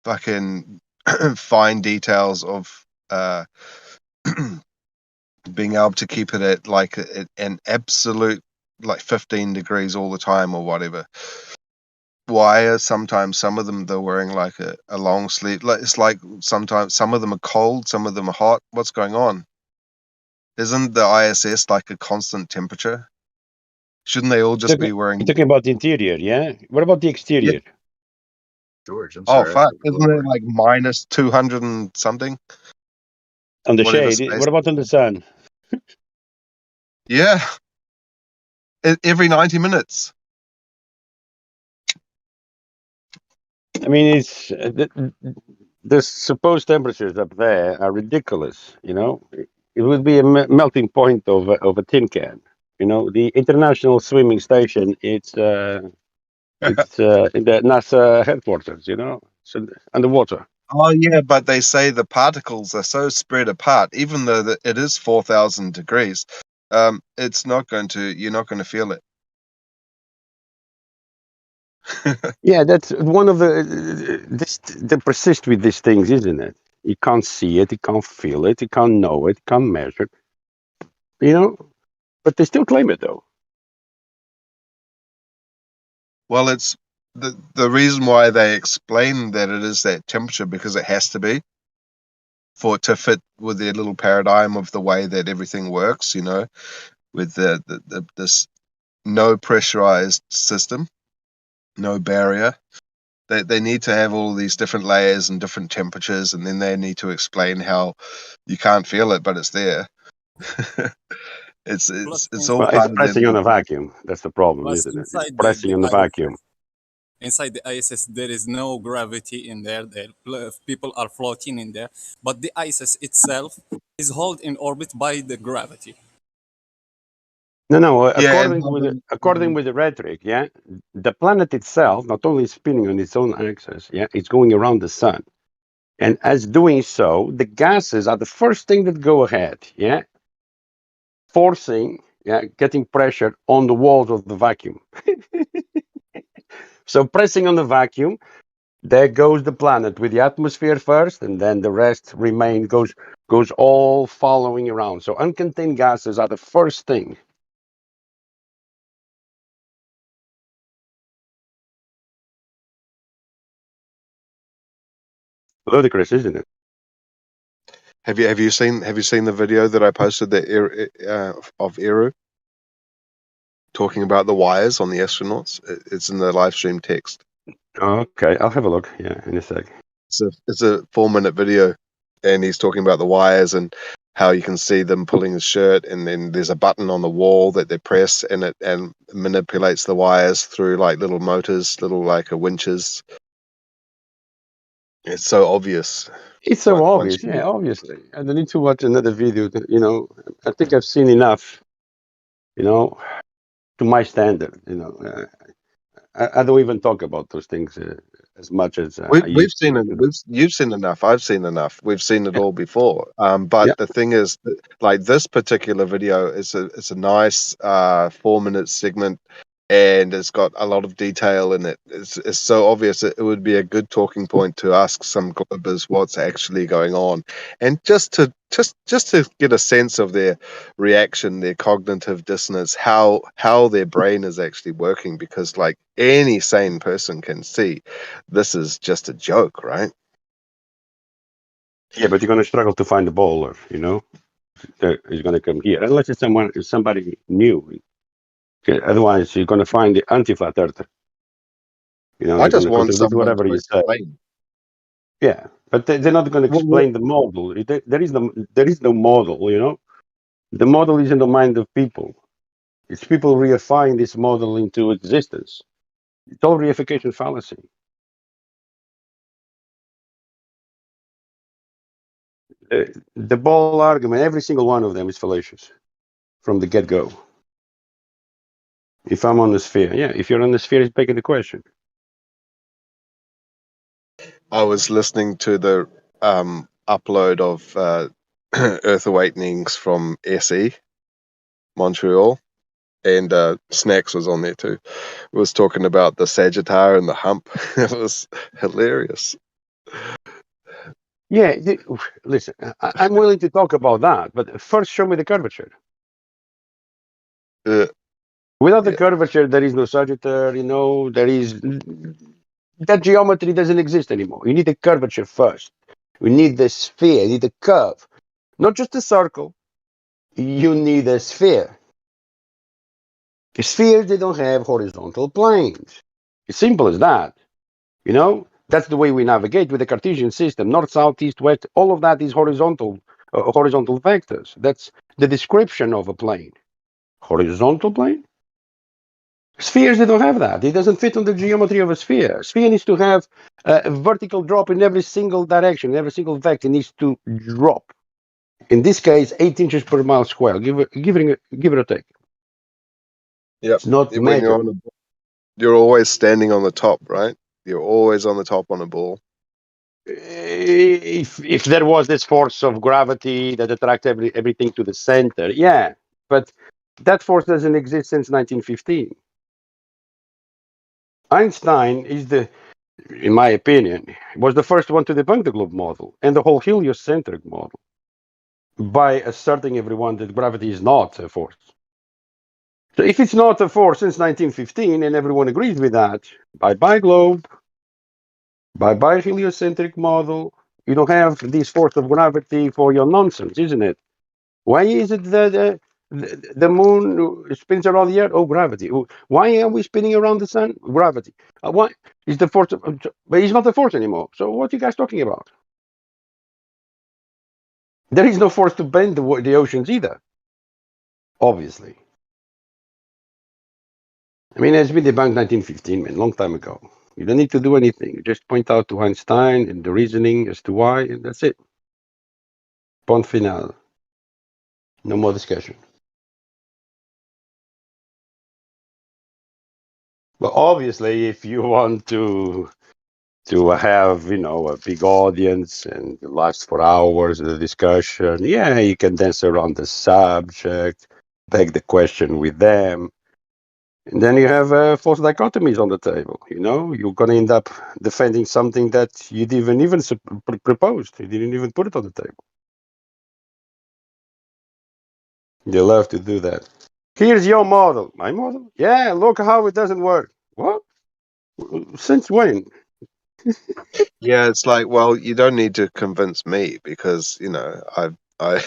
fucking fine details of being able to keep it at like an absolute like 15 degrees all the time or whatever. Why are sometimes some of them they're wearing like a long sleeve? Like it's like sometimes some of them are cold, some of them are hot. What's going on? Isn't the ISS like a constant temperature? Shouldn't they all just be wearing? You're talking about the interior, yeah? What about the exterior? George, I'm Oh sorry. fuck! Isn't it like minus 200 and something? On the Whatever shade. space. What about on the sun? Yeah, every 90 minutes. I mean, it's the supposed temperatures up there are ridiculous. You know, it would be a melting point of a tin can. You know, the International Swimming Station. It's in the NASA headquarters. You know, so underwater. Oh yeah, but they say the particles are so spread apart, even though it is 4,000 degrees. It's not going to. You're not going to feel it. Yeah, that's one of the persist with these things, isn't it? You can't see it, you can't feel it, you can't know it, you can't measure it. You know, but they still claim it though. Well, it's the reason why they explain that it is that temperature because it has to be for it to fit with their little paradigm of the way that everything works. You know, with this no pressurized system, no barrier. They need to have all of these different layers and different temperatures, and then they need to explain how you can't feel it, but it's there. it's all Well, it's part of their pressing on little. a vacuum. That's the problem, Plus, isn't it? It's inside pressing on the vacuum. inside the ISS, there is no gravity in there. People are floating in there, but the ISS itself is held in orbit by the gravity. No. Yeah, and According with the rhetoric, yeah, the planet itself not only is spinning on its own axis, yeah, it's going around the sun, and as doing so, the gases are the first thing that go ahead, yeah, forcing, yeah, getting pressure on the walls of the vacuum. So pressing on the vacuum, there goes the planet with the atmosphere first, and then the rest goes all following around. So uncontained gases are the first thing. Ludicrous, isn't it? have you seen the video that I posted of Eru talking about the wires on the astronauts? It's in the live stream text. Okay, I'll have a look. Yeah, in a sec. It's a 4-minute video, and he's talking about the wires and how you can see them pulling his shirt, and then there's a button on the wall that they press, and it manipulates the wires through like little motors, little like winches. It's so obvious. It's so Once obvious. you, Yeah, obviously. I don't need to watch another video. You know, I think I've seen enough. You know, to my standard. You know, I don't even talk about those things as much as I we've used seen to. it. You know? You've seen enough. I've seen enough. We've seen it Yeah. all before. But Yeah. the thing is, that, like this particular video is it's a nice 4-minute segment, and it's got a lot of detail in it. It's so obvious. It would be a good talking point to ask some Globbers what's actually going on, and just to get a sense of their reaction, their cognitive dissonance, how their brain is actually working. Because like any sane person can see, this is just a joke, right? Yeah, but you're going to struggle to find a bowler. You know, that is going to come here unless it's somebody new. Okay, otherwise, you're going to find the anti-flat earther. You know, I they're going just to want contradict someone whatever to you say. explain. Yeah, but they're not going to What, what, explain the model. There is no model. You know, the model is in the mind of people. It's people reifying this model into existence. It's all reification fallacy. The ball argument, every single one of them is fallacious from the get-go. If I'm on the sphere, yeah, if you're on the sphere, it's begging the question. I was listening to the upload of Earth Awakenings from SE, Montreal, and Snacks was on there too. It was talking about the Sagittar and the hump. It was hilarious. Yeah, listen, I'm willing to talk about that, but first show me the curvature. Without the Yeah. curvature, there is no Sagittarius, you know, that geometry doesn't exist anymore. You need the curvature first. We need the sphere, you need the curve. Not just a circle, you need a sphere. Spheres, they don't have horizontal planes. It's simple as that. You know, that's the way we navigate with the Cartesian system. North, south, east, west, all of that is horizontal vectors. That's the description of a plane. Horizontal plane? Spheres, they don't have that. It doesn't fit on the geometry of a sphere. Sphere needs to have a vertical drop in every single direction. Every single vector needs to drop. In this case, 8 inches per mile square. Give it a take. Yep. It's not When magic. you're always standing on the top, right? You're always on the top on a ball. If there was this force of gravity that attracts everything to the center, yeah, but that force doesn't exist since 1915. Einstein is in my opinion, was the first one to debunk the globe model and the whole heliocentric model by asserting everyone that gravity is not a force. So if it's not a force since 1915 and everyone agrees with that, bye-bye globe, bye-bye heliocentric model. You don't have this force of gravity for your nonsense, isn't it? Why is it that the moon spins around the earth? Oh, gravity. Why are we spinning around the sun? Gravity. Why is the force? But it's not a force anymore. So what are you guys talking about? There is no force to bend the oceans either. Obviously. I mean, it's been debunked 1915, man, long time ago. You don't need to do anything. You just point out to Einstein and the reasoning as to why, and that's it. Point final. No more discussion. But obviously, if you want to have, you know, a big audience and it lasts for hours, the discussion, yeah, you can dance around the subject, beg the question with them. And then you have false dichotomies on the table. You know, you're going to end up defending something that you didn't even proposed. You didn't even put it on the table. They love to do that. Here's your model. My model? Yeah, look how it doesn't work. What? Since when? Yeah, it's like, well, you don't need to convince me because I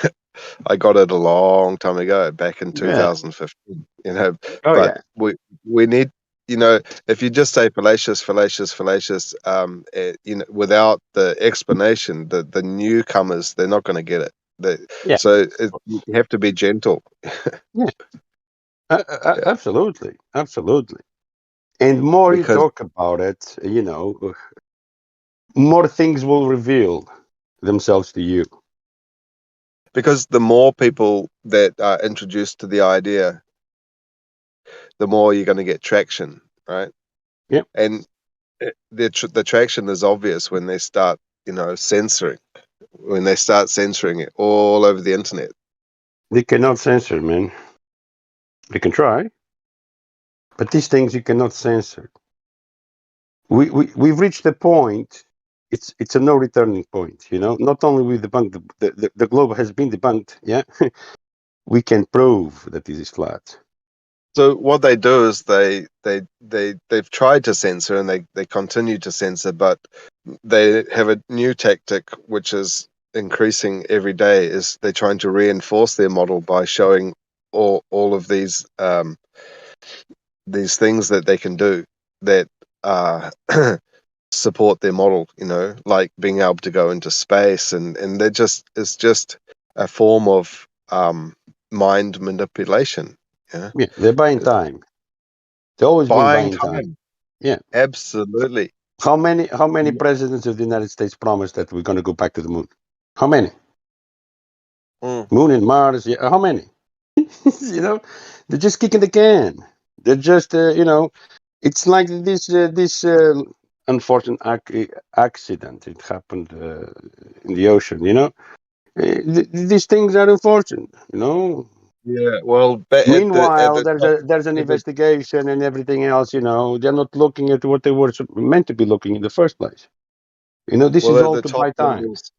I got it a long time ago, back in Yeah. 2015. Oh, But yeah. we need, if you just say fallacious, fallacious, fallacious, without the explanation, the newcomers, they're not going to get it. Yeah. So you have to be gentle. Yeah. Yeah, Absolutely. Absolutely. And more you because talk about it, you know, more things will reveal themselves to you. the more people that are introduced to the idea, the more you're going to get traction, right? Yep. And the traction is obvious when they start, censoring. When they start censoring it all over the internet. They cannot censor, man. They can try, but these things you cannot censor. We've reached a point. It's a no returning point. You know, not only we debunked the globe has been debunked. Yeah, we can prove that this is flat. So what they do is they've tried to censor and they continue to censor, but they have a new tactic which is increasing every day. Is they're trying to reinforce their model by showing all of these these things that they can do that support their model, like being able to go into space, and it's just a form of mind manipulation. Yeah, Yeah, they're buying it's time. They've always been buying buying time. time. Yeah. Absolutely. How many presidents of the United States promised that we're going to go back to the moon? How many? Mm. Moon and Mars. Yeah. How many? They're just kicking the can. They're just it's like this unfortunate accident. It happened in the ocean. These things are unfortunate. Yeah. Well, but at Meanwhile, the there's an at the investigation and everything else. They're not looking at what they were meant to be looking in the first place. This well is at all the to top buy time. levels,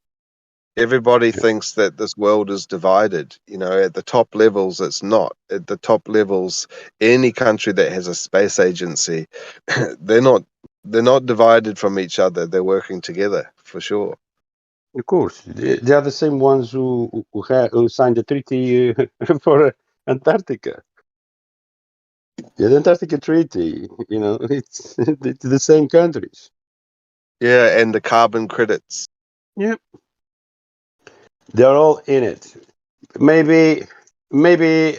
everybody Yeah. thinks that this world is divided. At the top levels, it's not. At the top levels, any country that has a space agency, they're not divided from each other. They're working together for sure. Of course, they are the same ones who signed the treaty for Antarctica. Yeah, the Antarctica Treaty. It's the same countries. Yeah, and the carbon credits. Yeah, they're all in it. Maybe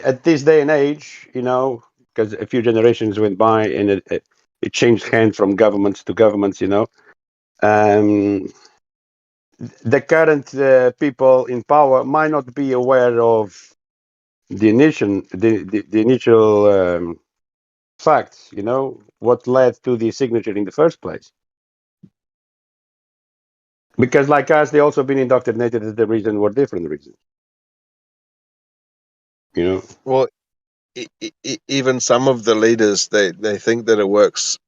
at this day and age, because a few generations went by and it changed hands from governments to governments. Um, the current people in power might not be aware of the initial facts, what led to the signature in the first place. Because like us, they also been indoctrinated that the reason were different reasons. Well, even some of the leaders, they think that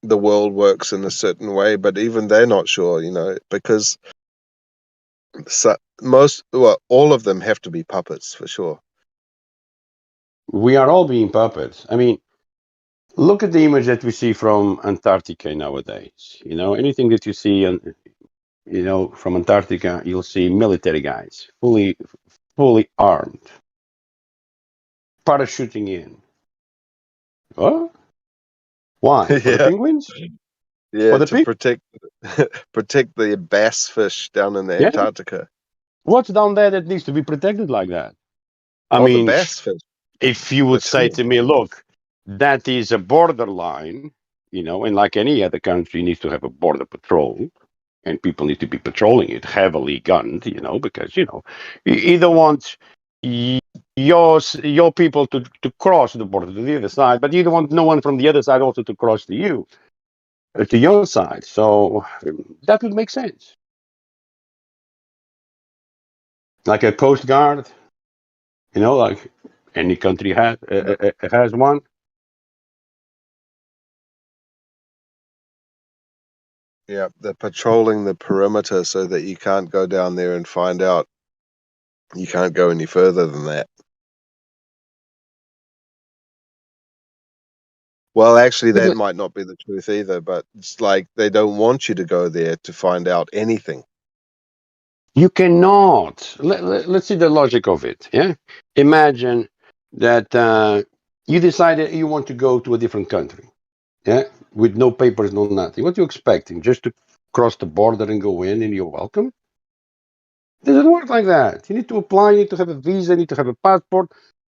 the world works in a certain way, but even they're not sure. Because all of them have to be puppets for sure. We are all being puppets. I mean, look at the image that we see from Antarctica nowadays. Anything that you see from Antarctica, you'll see military guys, fully armed, parachuting in. Oh, why? For the Yeah, penguins? For yeah, the to pig? protect the bass fish down in Yeah. Antarctica. What's down there that needs to be protected like that? I Oh, the mean, bass fish, if you for would say sure. to me, look, that is a borderline, and like any other country needs to have a border patrol, and people need to be patrolling it heavily gunned, because you don't want your people to cross the border to the other side, but you don't want no one from the other side also to cross to you, to your side. So that would make sense. Like a coast guard, like any country has one. Yeah, they're patrolling the perimeter so that you can't go down there and find out. You can't go any further than that. Well, actually, that might not be the truth either, but it's like they don't want you to go there to find out anything. You cannot. Let's see the logic of it. Yeah. Imagine that you decided you want to go to a different country. Yeah. With no papers, no nothing. What are you expecting? Just to cross the border and go in and you're welcome? It doesn't work like that. You need to apply. You need to have a visa. You need to have a passport.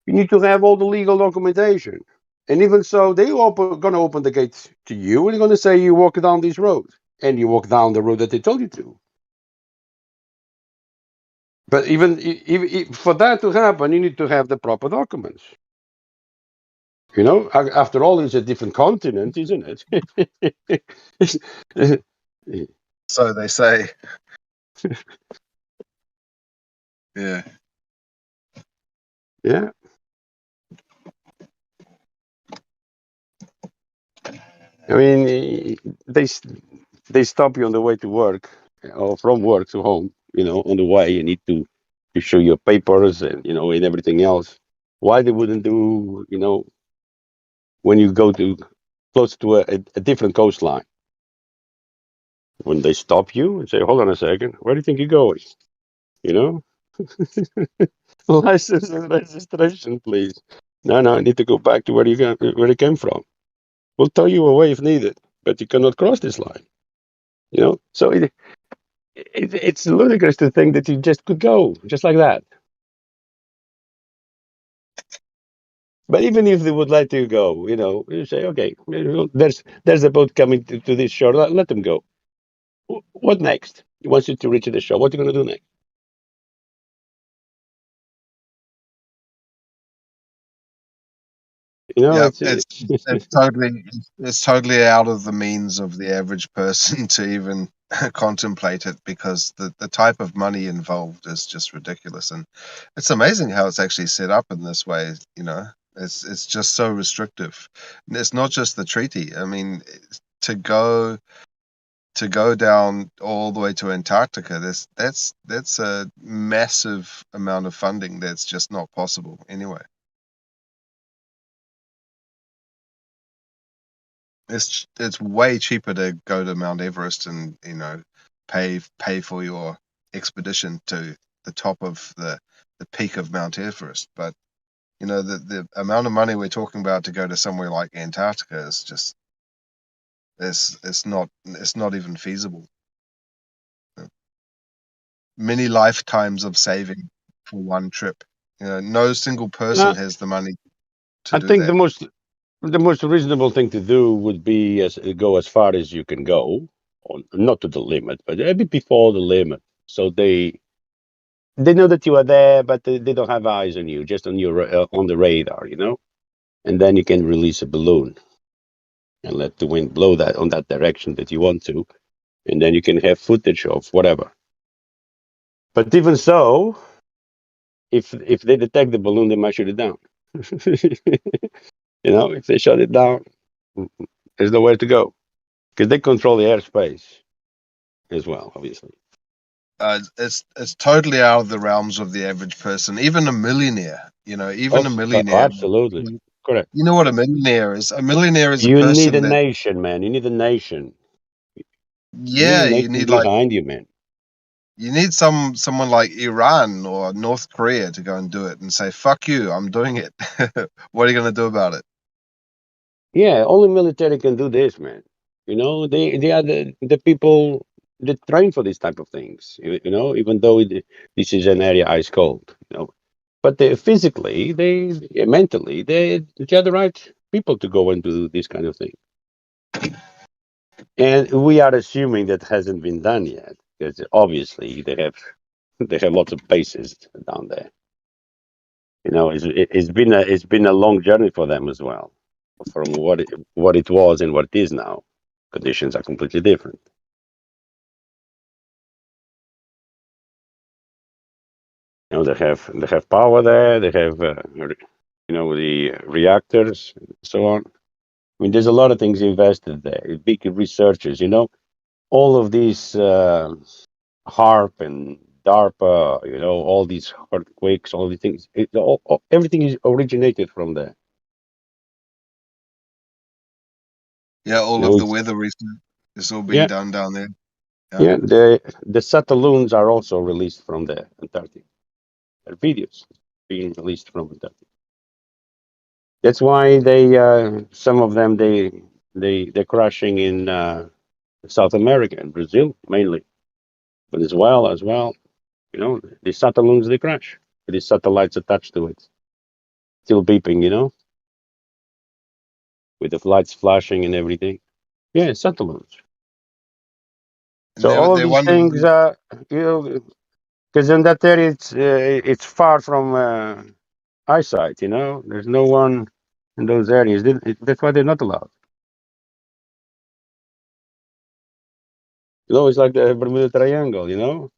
You need to have all the legal documentation. And even so, they're going to open the gates to you and they're going to say you walk down this road. And you walk down the road that they told you to. But even for that to happen, you need to have the proper documents. After all, it's a different continent, isn't it? So they say. Yeah. Yeah. I mean, they stop you on the way to work or from work to home. On the way, you need to show your papers and everything else. Why they wouldn't do, when you go to close to a different coastline? When they stop you and say, hold on a second, where do you think you're going? License and registration, please. No, I need to go back to where where you came from. We'll tow you away if needed, but you cannot cross this line. You know, so it's ludicrous to think that you just could go just like that. But even if they would let you go, you say, okay, there's a boat coming to this shore. Let them go. What next? He wants you to reach the shore. What are you going to do next? Yeah, It's it's totally out of the means of the average person to even contemplate it, because the type of money involved is just ridiculous. And it's amazing how it's actually set up in this way. It's just so restrictive. And it's not just the treaty. I mean, to go down all the way to Antarctica, that's a massive amount of funding that's just not possible anyway. It's way cheaper to go to Mount Everest and pay for your expedition to the top of the peak of Mount Everest. But the amount of money we're talking about to go to somewhere like Antarctica is just it's not even feasible. Many lifetimes of saving for one trip. No single person has the money to I do think that. the most reasonable thing to do would be go as far as you can go, or not to the limit, but a bit before the limit, so they know that you are there, but they don't have eyes on you, just on the radar, and then you can release a balloon and let the wind blow that on that direction that you want to, and then you can have footage of whatever. But even so, if they detect the balloon, they might shoot it down. If they shut it down, there's nowhere to go because they control the airspace as well, obviously. It's totally out of the realms of the average person, even a millionaire. A millionaire. Absolutely correct. You know what a millionaire is? A millionaire is a You need a person that, nation, man. You need a nation. You need yeah, a nation behind you, man. you need someone like Iran or North Korea to go and do it and say, "Fuck you, I'm doing it." What are you going to do about it? Yeah, only military can do this, man. They are the people that train for these type of things. Even though this is an area ice cold. But physically, mentally, they are the right people to go and do this kind of thing. And we are assuming that hasn't been done yet, because obviously they have lots of bases down there. It's been a long journey for them as well, from what it was and what it is now. Conditions are completely different. They have power there. They have the reactors and so on. I mean, there's a lot of things invested there. Big researchers. All of these HARP and DARPA. All these earthquakes, all these things. Everything is originated from there. Yeah, all of the weather research is all being done down there. Yeah, the Satelloons are also released from the Antarctic. Their videos being released from Antarctic. That's why some of them they're crashing in South America and Brazil mainly, but as well. The Satelloons they crash. With the satellites attached to it, still beeping. With the lights flashing and everything. Yeah, Satelloons. So all of these things, because in that area it's far from eyesight. There's no one in those areas. That's why they're not allowed. It's like the Bermuda Triangle.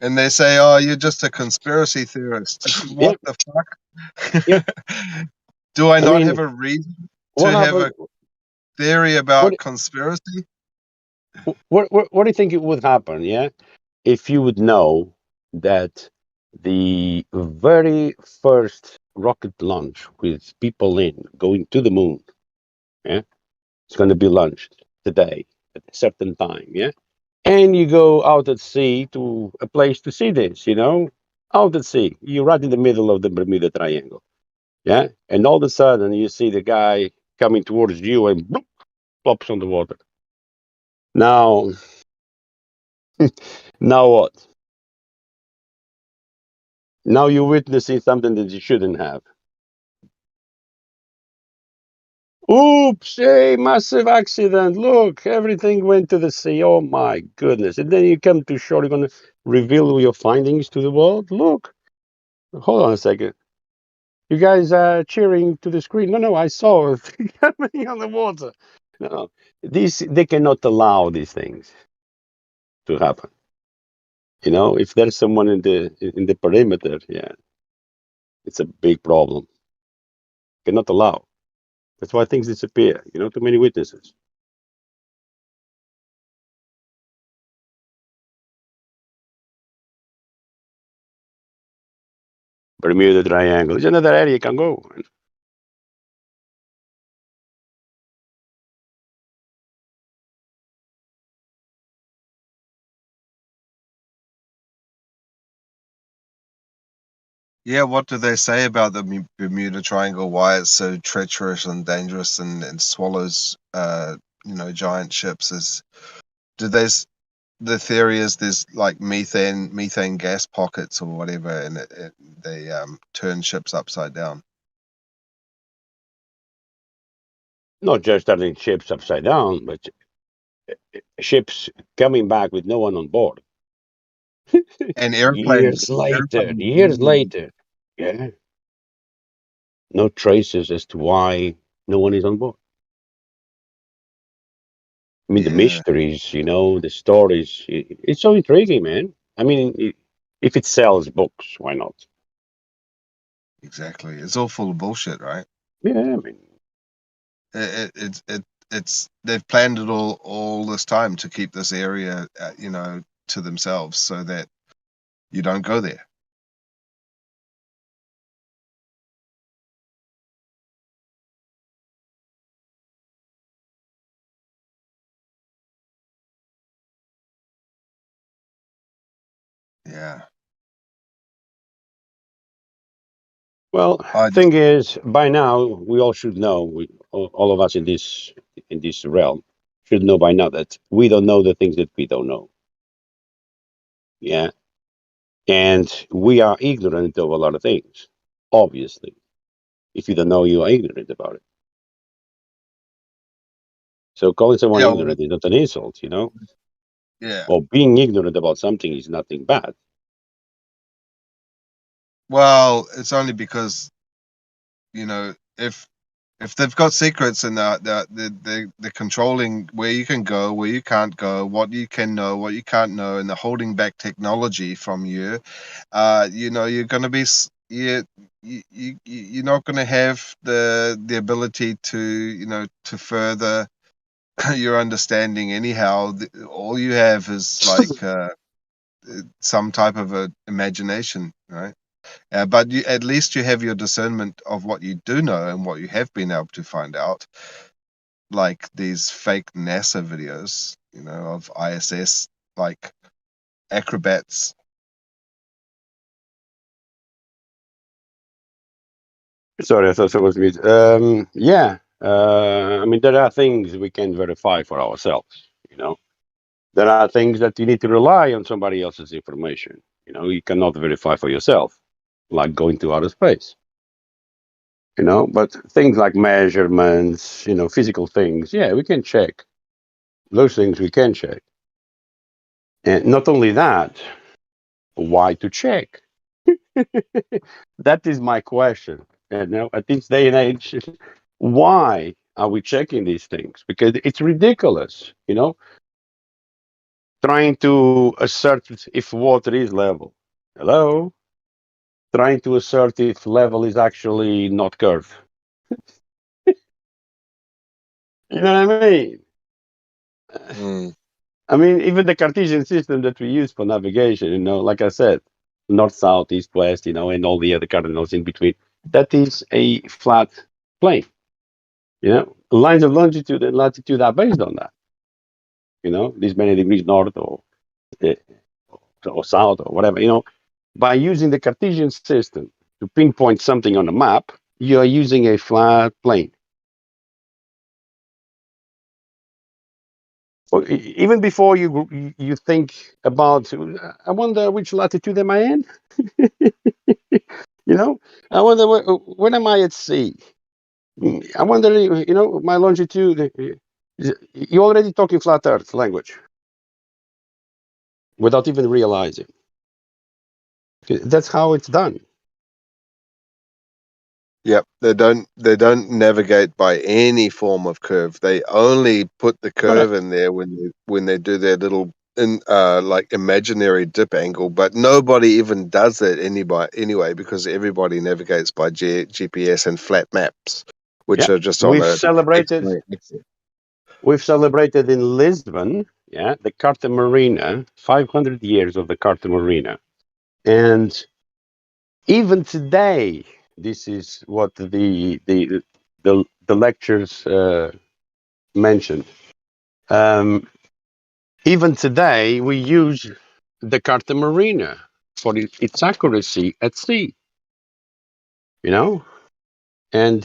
And they say, "Oh, you're just a conspiracy theorist." What the fuck? Yeah. Do I not have a reason to have a theory about conspiracy? What do you think it would happen? Yeah, if you would know that the very first rocket launch with people going to the moon, yeah, it's going to be launched today at a certain time, yeah, and you go out at sea to a place to see this, out at sea, you're right in the middle of the Bermuda Triangle. Yeah, and all of a sudden you see the guy coming towards you and bloop, plops on the water. Now, now what? Now you're witnessing something that you shouldn't have. Oops, hey, massive accident. Look, everything went to the sea. Oh my goodness. And then you come to shore, you're going to reveal your findings to the world. Look, hold on a second. You guys are cheering to the screen. No, I saw it coming on the water. No, they cannot allow these things to happen. If there's someone in the perimeter, yeah, it's a big problem. Cannot allow. That's why things disappear. Too many witnesses. Bermuda Triangle. It's another area you can go. Yeah, what do they say about the Bermuda Triangle? Why it's so treacherous and dangerous and swallows, giant ships? The theory is there's like methane gas pockets or whatever, and they turn ships upside down. Not just turning ships upside down, but ships coming back with no one on board. And Years later. Yeah. No traces as to why no one is on board. I mean, the Yeah, mysteries, the stories. It's so intriguing, man. I mean, if it sells books, why not? exactly. It's all full of bullshit, right? Yeah, I mean, It's they've planned it all this time to keep this area, to themselves, so that you don't go there. Yeah. well, I just thing is, by now we all should know. All of us in this realm should know by now that we don't know the things that we don't know. Yeah, and we are ignorant of a lot of things. Obviously, if you don't know, you are ignorant about it. So calling someone yeah, well, ignorant is not an insult, yeah. or being ignorant about something is nothing bad. Well, it's only because if they've got secrets and they're controlling where you can go, where you can't go, what you can know, what you can't know, and they're holding back technology from you, you're going to be you're not going to have the ability to further your understanding anyhow. All you have is like some type of a imagination, right? But at least you have your discernment of what you do know and what you have been able to find out, like these fake NASA videos, of ISS, like acrobats. Sorry, I thought it was me. Yeah, I mean, there are things we can verify for ourselves. There are things that you need to rely on somebody else's information. You cannot verify for yourself, like going to outer space. But things like measurements, physical things, yeah, we can check. Those things we can check. And not only that, why to check? That is my question. And now, at this day and age, why are we checking these things? Because it's ridiculous, trying to assert if water is level. Hello? Trying to assert if level is actually not curved. You know what I mean? Mm. I mean, even the Cartesian system that we use for navigation, like I said, north, south, east, west, and all the other cardinals in between, that is a flat plane. Lines of longitude and latitude are based on that. These many degrees north eh, or south or whatever. By using the Cartesian system to pinpoint something on a map, you are using a flat plane. Even before you think about, I wonder which latitude am I in? I wonder when am I at sea? I wonder, my longitude. You're already talking flat Earth language without even realizing. That's how it's done. Yep, they don't navigate by any form of curve. They only put the curve in there when they do their little like imaginary dip angle. But nobody even does that anyway because everybody navigates by GPS and flat maps, which Yeah, are just on a we've celebrated in Lisbon, the Carta Marina, 500 years of the Carta Marina, and even today, this is what the lectures mentioned. Even today, we use the Carta Marina for its accuracy at sea. And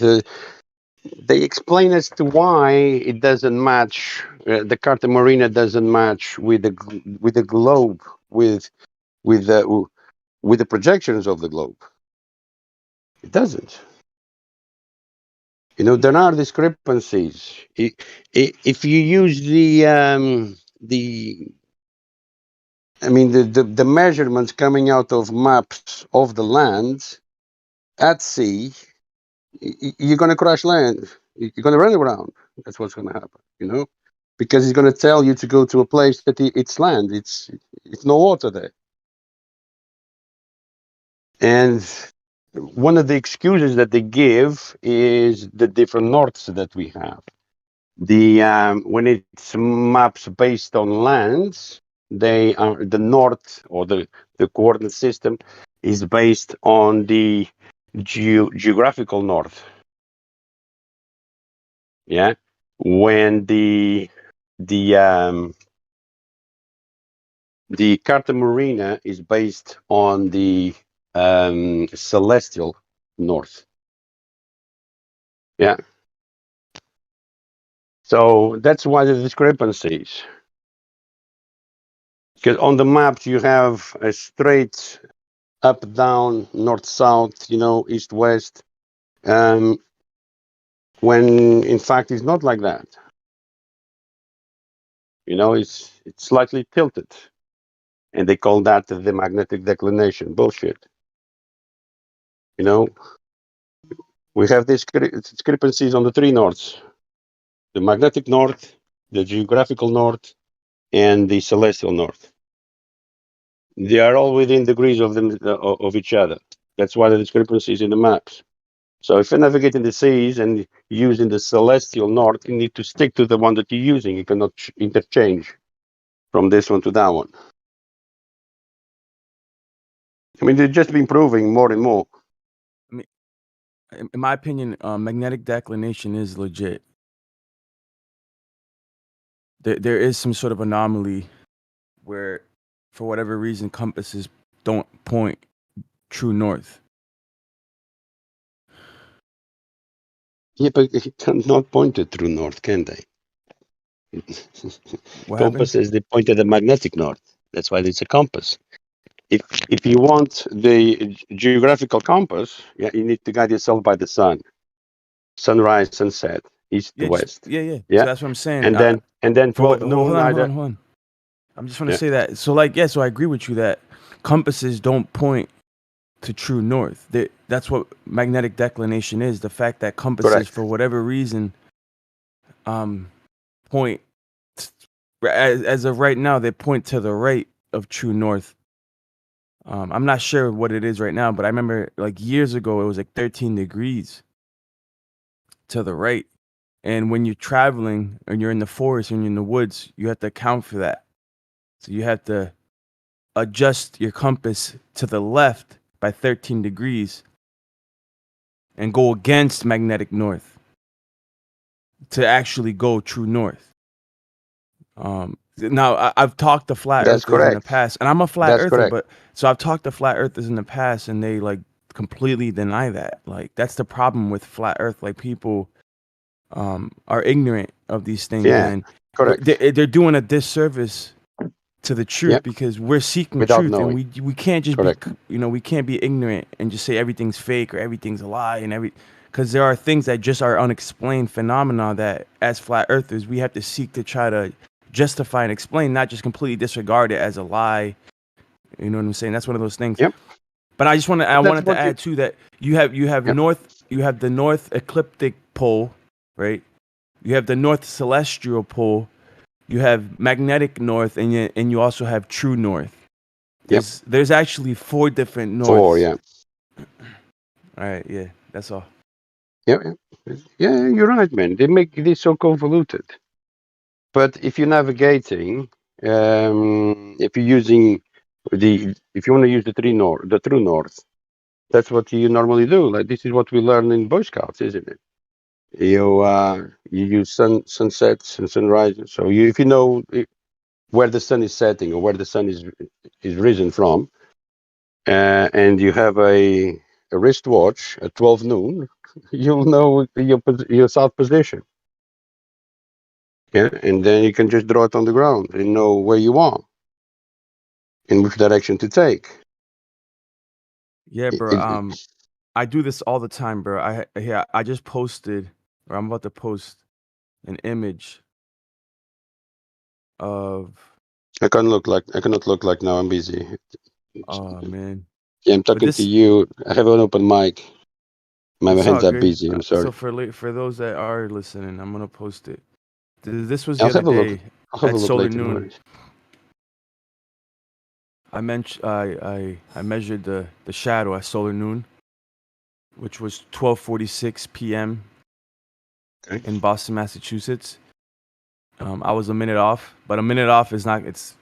they explain as to why it doesn't match. The Carta Marina doesn't match with the globe, with the projections of the globe. It doesn't. There are discrepancies. If you use the measurements coming out of maps of the land at sea, you're going to crash land. You're going to run around. That's what's going to happen, because it's going to tell you to go to a place that it's land. It's no water there. And one of the excuses that they give is the different norths that we have. When it's maps based on lands, they are the north, or the coordinate system is based on the geographical north. Yeah, when the Carta Marina is based on the celestial north. Yeah. So that's why the discrepancies. Because on the maps you have a straight up, down, north, south, east, west. When in fact it's not like that. It's slightly tilted. And they call that the magnetic declination. Bullshit. We have these discrepancies on the three norths: the magnetic north, the geographical north, and the celestial north. They are all within degrees of each other. That's why the discrepancy is in the maps. So if you're navigating the seas and using the celestial north, you need to stick to the one that you're using. You cannot interchange from this one to that one. They've just been proving more and more. In my opinion, magnetic declination is legit. There is some sort of anomaly where, for whatever reason, compasses don't point true north. Yeah, but it cannot point it true north, can they? Compasses, they point at the magnetic north. That's why it's a compass. If you want the geographical compass, you need to guide yourself by the sun. Sunrise, sunset, east to west. Yeah. So that's what I'm saying. And then for hold on. I'm just want to say that. So so I agree with you that compasses don't point to true north. That's what magnetic declination is. The fact that compasses, for whatever reason, point as of right now, they point to the right of true north. I'm not sure what it is right now, but I remember years ago it was 13 degrees to the right. And when you're traveling and you're in the forest and you're in the woods, you have to account for that. So you have to adjust your compass to the left by 13 degrees and go against magnetic north to actually go true north. Now, I've talked to flat earthers in the past, and I'm a flat earther, but so I've talked to flat earthers in the past, and they completely deny that. Like that's the problem with flat Earth. Like people are ignorant of these things, Yeah, and correct. they're doing a disservice to the truth Yep. because we're seeking Without truth, and knowing. we can't just Correct. be we can't be ignorant and just say everything's fake or everything's a lie and because there are things that just are unexplained phenomena that as flat earthers we have to seek to try to justify and explain, not just completely disregard it as a lie. You know what I'm saying? That's one of those things. Yep. But I That's wanted to what add too that you have Yep. you have the north ecliptic pole, right? You have the north celestial pole. You have magnetic north, and you also have true north. Yep. There's actually 4 different norths. 4, yeah. All right, yeah, that's all. Yeah, yeah, you're right, man. They make this so convoluted. But if you're navigating, if you're using if you want to use the true north, that's what you normally do. Like this is what we learn in Boy Scouts, isn't it? You use sunsets and sunrises. So if you know where the sun is setting or where the sun is risen from, and you have a wristwatch at 12 noon, you'll know your south position. Yeah, and then you can just draw it on the ground and know where you are, in which direction to take. Yeah, bro. I do this all the time, bro. I just posted, or I'm about to post an image of. I cannot look like now. I'm busy. Oh man. Yeah, I'm talking to you. I have an open mic. My It's hands all are good. busy. I'm sorry. So for those that are listening, I'm gonna post it. This was the I'll other have a look. day I'll have at a look solar later. No noon. worries. I measured the shadow at solar noon, which was 12:46 p.m. Okay. in Boston, Massachusetts. I was a minute off, but a minute off is not. It's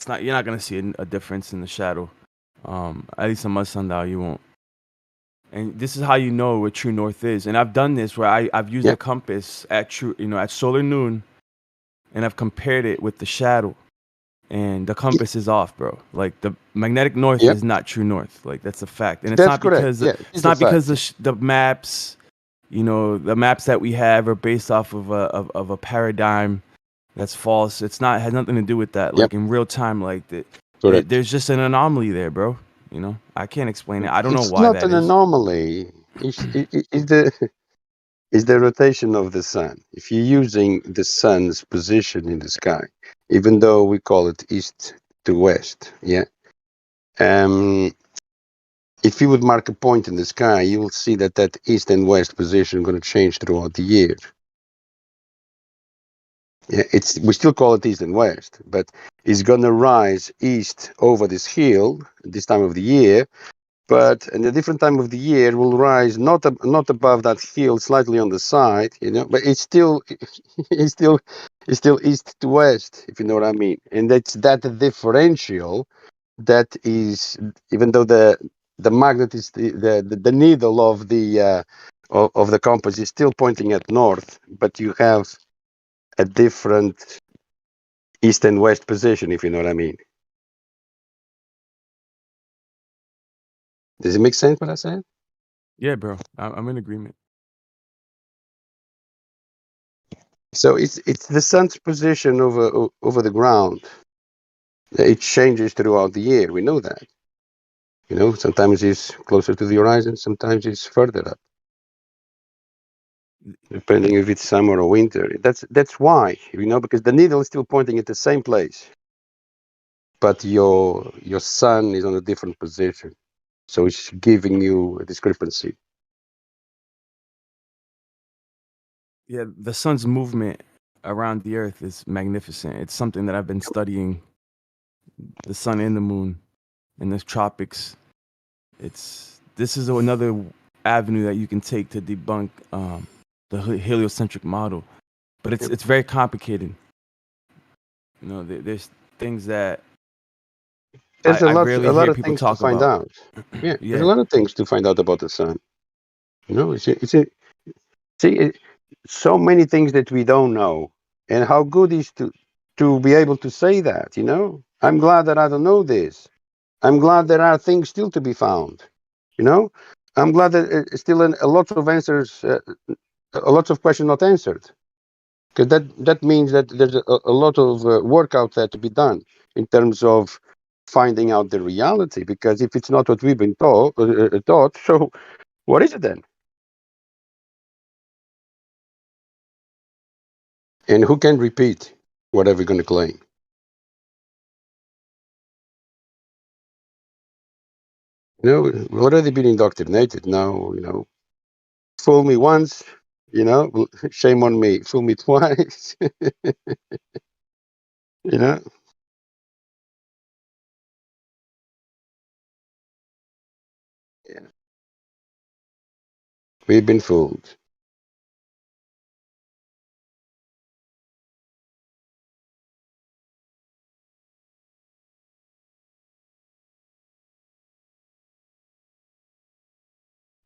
not. You're not gonna see a difference in the shadow. At least on my sundial, you won't. And this is how you know what true north is. And I've done this where I've used a compass at at solar noon, and I've compared it with the shadow. And the compass is off, bro. Like the magnetic north is not true north. Like that's a fact, and it's That's not correct. because It's not because the maps, the maps that we have are based off of a paradigm that's false. It's not has nothing to do with that. Like in real time, like there's just an anomaly there, bro. I can't explain it. I don't know why that is. It's not an anomaly. It's the rotation of the sun. If you're using the sun's position in the sky, even though we call it east to west, if you would mark a point in the sky, you will see that east and west position going to change throughout the year. Yeah, we still call it east and west, but it's going to rise east over this hill this time of the year. But in a different time of the year, will rise not above that hill, slightly on the side, but it's still east to west, if you know what I mean. And that's that differential that is, even though the magnet is the needle of the compass is still pointing at north, but you have a different east and west position, if you know what I mean. Does it make sense what I said? Yeah, bro. I'm in agreement. So it's the sun's position over the ground. It changes throughout the year. We know that. Sometimes it's closer to the horizon, sometimes it's further up, depending if it's summer or winter. That's why, because the needle is still pointing at the same place, but your sun is on a different position, so it's giving you a discrepancy. Yeah, the sun's movement around the earth is magnificent. It's something that I've been studying. The sun and the moon in the tropics. This is another avenue that you can take to debunk the heliocentric model, but it's very complicated. There's things that there's I a rarely lot hear of people things talk to find about. out. There's a lot of things to find out about the sun. So many things that we don't know, and how good is to be able to say that. I'm glad that I don't know this. I'm glad there are things still to be found. You know, I'm glad that it's still a lot of answers, a lot of questions not answered, because that means that there's a lot of work out there to be done in terms of finding out the reality. Because if it's not what we've been taught, so what is it then? And who can repeat whatever we're going to claim? You know, we've already been indoctrinated now. You know, fool me once, you know, shame on me. Fool me twice, you know. Yeah. We've been fooled.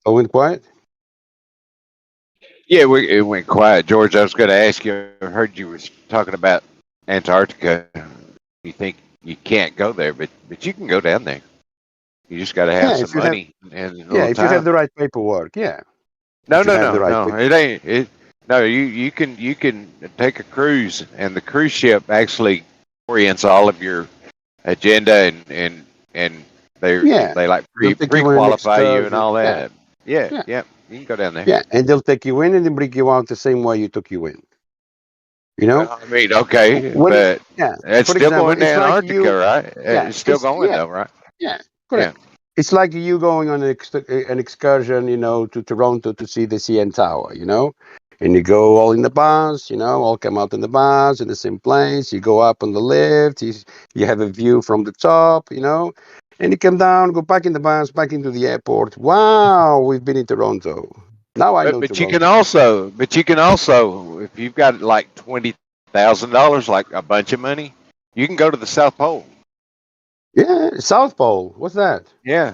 Oh, went quiet? Yeah, it went quiet. George, I was going to ask you. I heard you was talking about Antarctica. You think you can't go there, but you can go down there. You just got to have Yeah, some if you have, money and a yeah, little if you have time. the right paperwork, yeah. No, If you no, have the no, right no. paper, It ain't. It no. You can take a cruise, and the cruise ship actually orients all of your agenda and yeah, they like they'll take pre you on an qualify you and excursion. all Yeah, that. Yeah, yeah, yeah. You can go down there. yeah, and they'll take you in and then bring you out the same way you took you in. You know, Well, I mean, okay, when it, but yeah, it's for still example, going to it's like Antarctica, you, right? yeah, It's still it's going yeah, though, right? yeah, Yeah. correct. It's like you going on an excursion, you know, to Toronto to see the CN Tower, you know, and you go all in the bus, you know, all come out in the bus in the same place. You go up on the lift, you have a view from the top, you know, and you come down, go back in the bus, back into the airport. Wow, we've been in Toronto. Now I know But you can Toronto. also if you've got like $20,000, like a bunch of money, you can go to the South Pole. Yeah, South Pole. What's that? Yeah,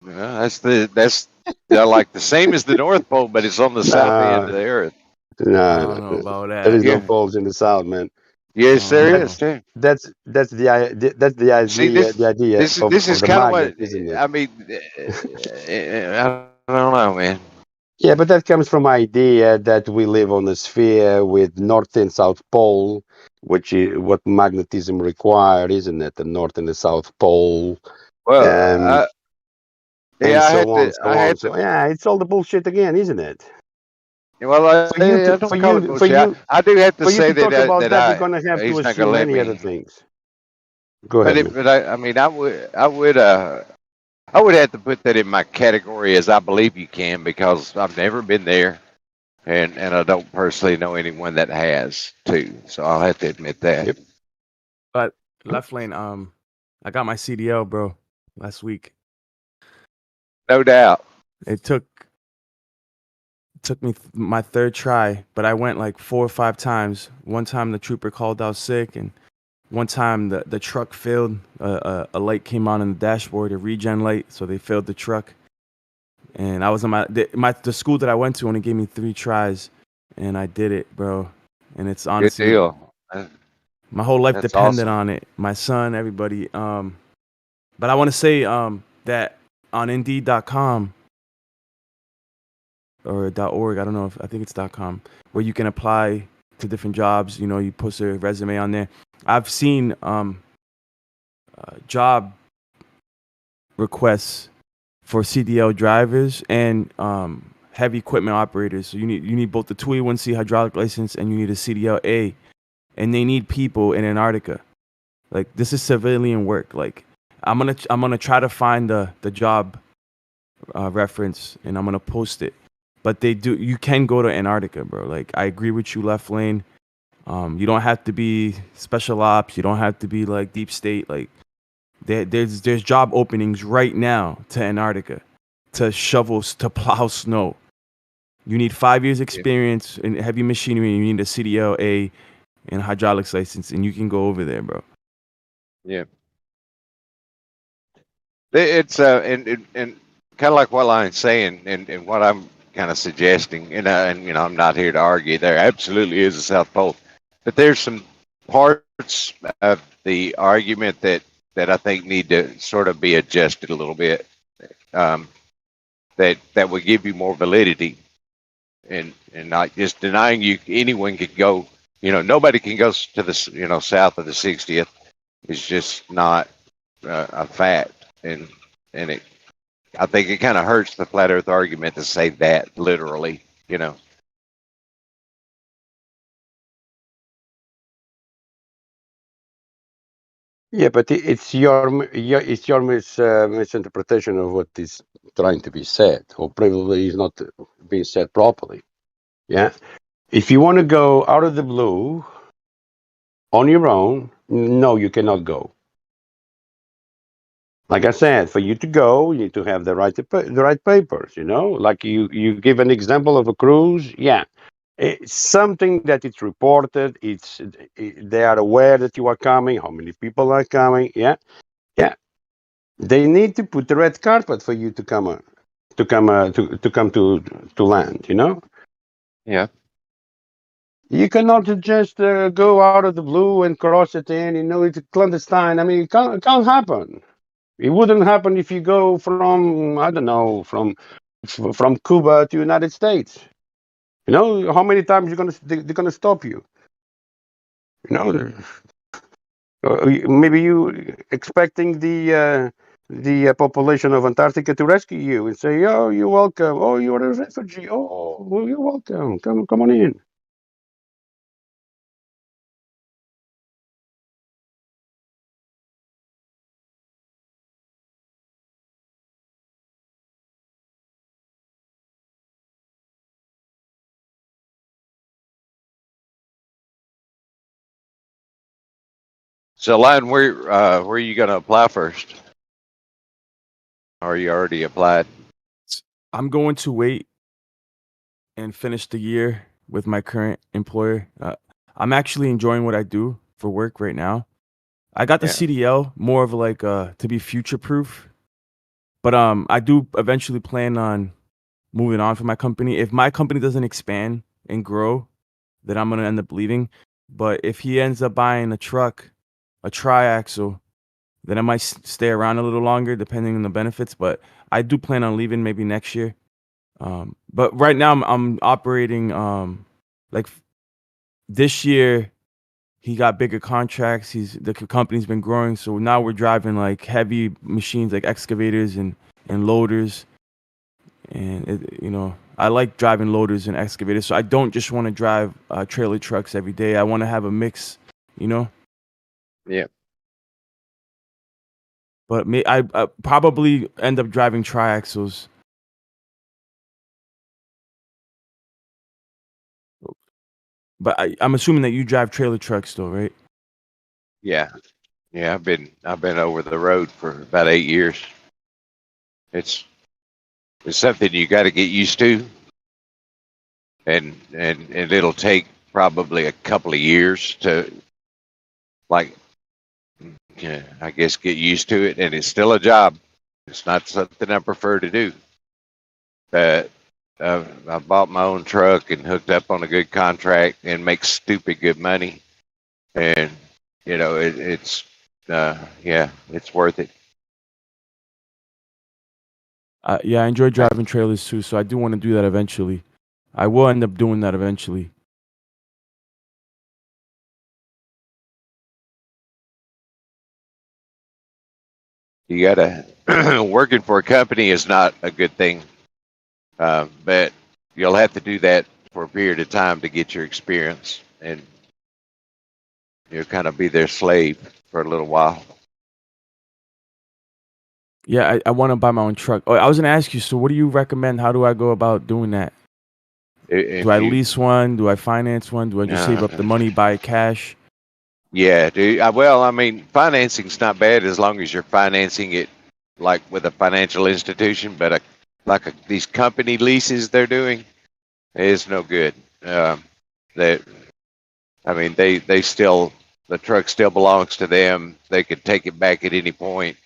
that's like the same as the North Pole, but it's on the south end Nah, of the Earth. I nah, don't nah, know nah. about There is that. no Yeah, poles in the South, man. yes, I don't there That is know. too. that's See, the idea this of is the kind of what magnet, isn't it? I mean. I don't know, man. Yeah, but that comes from idea that we live on a sphere with North and South Pole, which is what magnetism required, isn't it? The North and the South Pole, Well, um, and yeah, so on, so I on. had So to. yeah, it's all the bullshit again, isn't it? Well, For you I to, don't call it bullshit. I do have to for you say to that talk about that that, you're gonna have to he's not gonna assume let many other me. things. Go ahead, man. But I mean, I would have to put that in my category as I believe you can because I've never been there, and I don't personally know anyone that has too. So I'll have to admit that. Yep. But left lane, I got my CDL, bro, last week. No doubt. It took me my third try, but I went like 4 or 5 times. One time the trooper called out sick, and one time the truck failed. A light came on in the dashboard, a regen light, so they failed the truck. And I was on the school that I went to only gave me 3 tries, and I did it, bro. And it's Good honestly deal. my whole life That's depended awesome. on it. My son, everybody. But I want to say that on Indeed.com or .org, I don't know if I think it's .com, where you can apply to different jobs. You know, you post a resume on there. I've seen job requests for CDL drivers and heavy equipment operators. So you need both the 2A1C hydraulic license and you need a CDL A, and they need people in Antarctica. Like, this is civilian work. Like, I'm gonna try to find the job reference and I'm gonna post it. But you can go to Antarctica, bro. Like, I agree with you, left lane. You don't have to be special ops. You don't have to be like deep state. Like, there's job openings right now to Antarctica, to shovels, to plow snow. You need 5 years Yeah. experience in heavy machinery. You need a CDL A and a hydraulics license, and you can go over there, bro. Yeah. It's and kind of like what Line's saying, and what I'm kind of suggesting, and you know, I'm not here to argue. There absolutely is a South Pole, but there's some parts of the argument that I think need to sort of be adjusted a little bit. Um, that would give you more validity, and not just denying you anyone could go. Nobody can go to the south of the 60th. It's just not a fact, and it. I think it kind of hurts the flat Earth argument to say that literally. Yeah, but it's your misinterpretation of what is trying to be said, or probably is not being said properly. Yeah, if you want to go out of the blue on your own, no, you cannot go. Like I said, for you to go, you need to have the right papers. Like you give an example of a cruise. Yeah, it's something that it's reported. They are aware that you are coming. How many people are coming? Yeah, yeah. They need to put the red carpet for you to come to land. Yeah. You cannot just go out of the blue and cross it in. It's clandestine. I mean, it can't happen. It wouldn't happen if you go from, I don't know, from Cuba to United States. How many times they're gonna stop you? Maybe you expecting the population of Antarctica to rescue you and say, "Oh, you're welcome. Oh, you're a refugee. Oh, well, you're welcome. Come on in." So, Lion, where are you going to apply first? Or are you already applied? I'm going to wait and finish the year with my current employer. I'm actually enjoying what I do for work right now. I got the Yeah. CDL more of like to be future proof, but I do eventually plan on moving on from my company. If my company doesn't expand and grow, then I'm gonna end up leaving. But if he ends up buying a truck, a triaxle, then I might stay around a little longer depending on the benefits. But I do plan on leaving maybe next year. But right now I'm operating like this year he got bigger contracts. The company's been growing, so now we're driving like heavy machines like excavators and loaders. And I like driving loaders and excavators, so I don't just want to drive trailer trucks every day. I want to have a mix, you know. Yeah. But I probably end up driving triaxles. But I'm assuming that you drive trailer trucks, though, right? Yeah. Yeah. I've been over the road for about 8 years. It's something you got to get used to, and it'll take probably a couple of years to, like, yeah, I guess, get used to it. And it's still a job. It's not something I prefer to do. But I bought my own truck and hooked up on a good contract and make stupid good money. And it's yeah, it's worth it. Yeah, I enjoy driving trailers too, so I do want to do that eventually. I will end up doing that eventually. You gotta working for a company is not a good thing, but you'll have to do that for a period of time to get your experience, and you'll kind of be their slave for a little while. Yeah, I want to buy my own truck. Oh, I was gonna ask you. So, what do you recommend? How do I go about doing that? If Do I you, lease one? Do I finance one? Do I just save up the money, buy cash? yeah, dude. Well, I mean, financing's not bad as long as you're financing it like with a financial institution, but these company leases they're doing is no good. That I mean, they still, the truck still belongs to them. They could take it back at any point.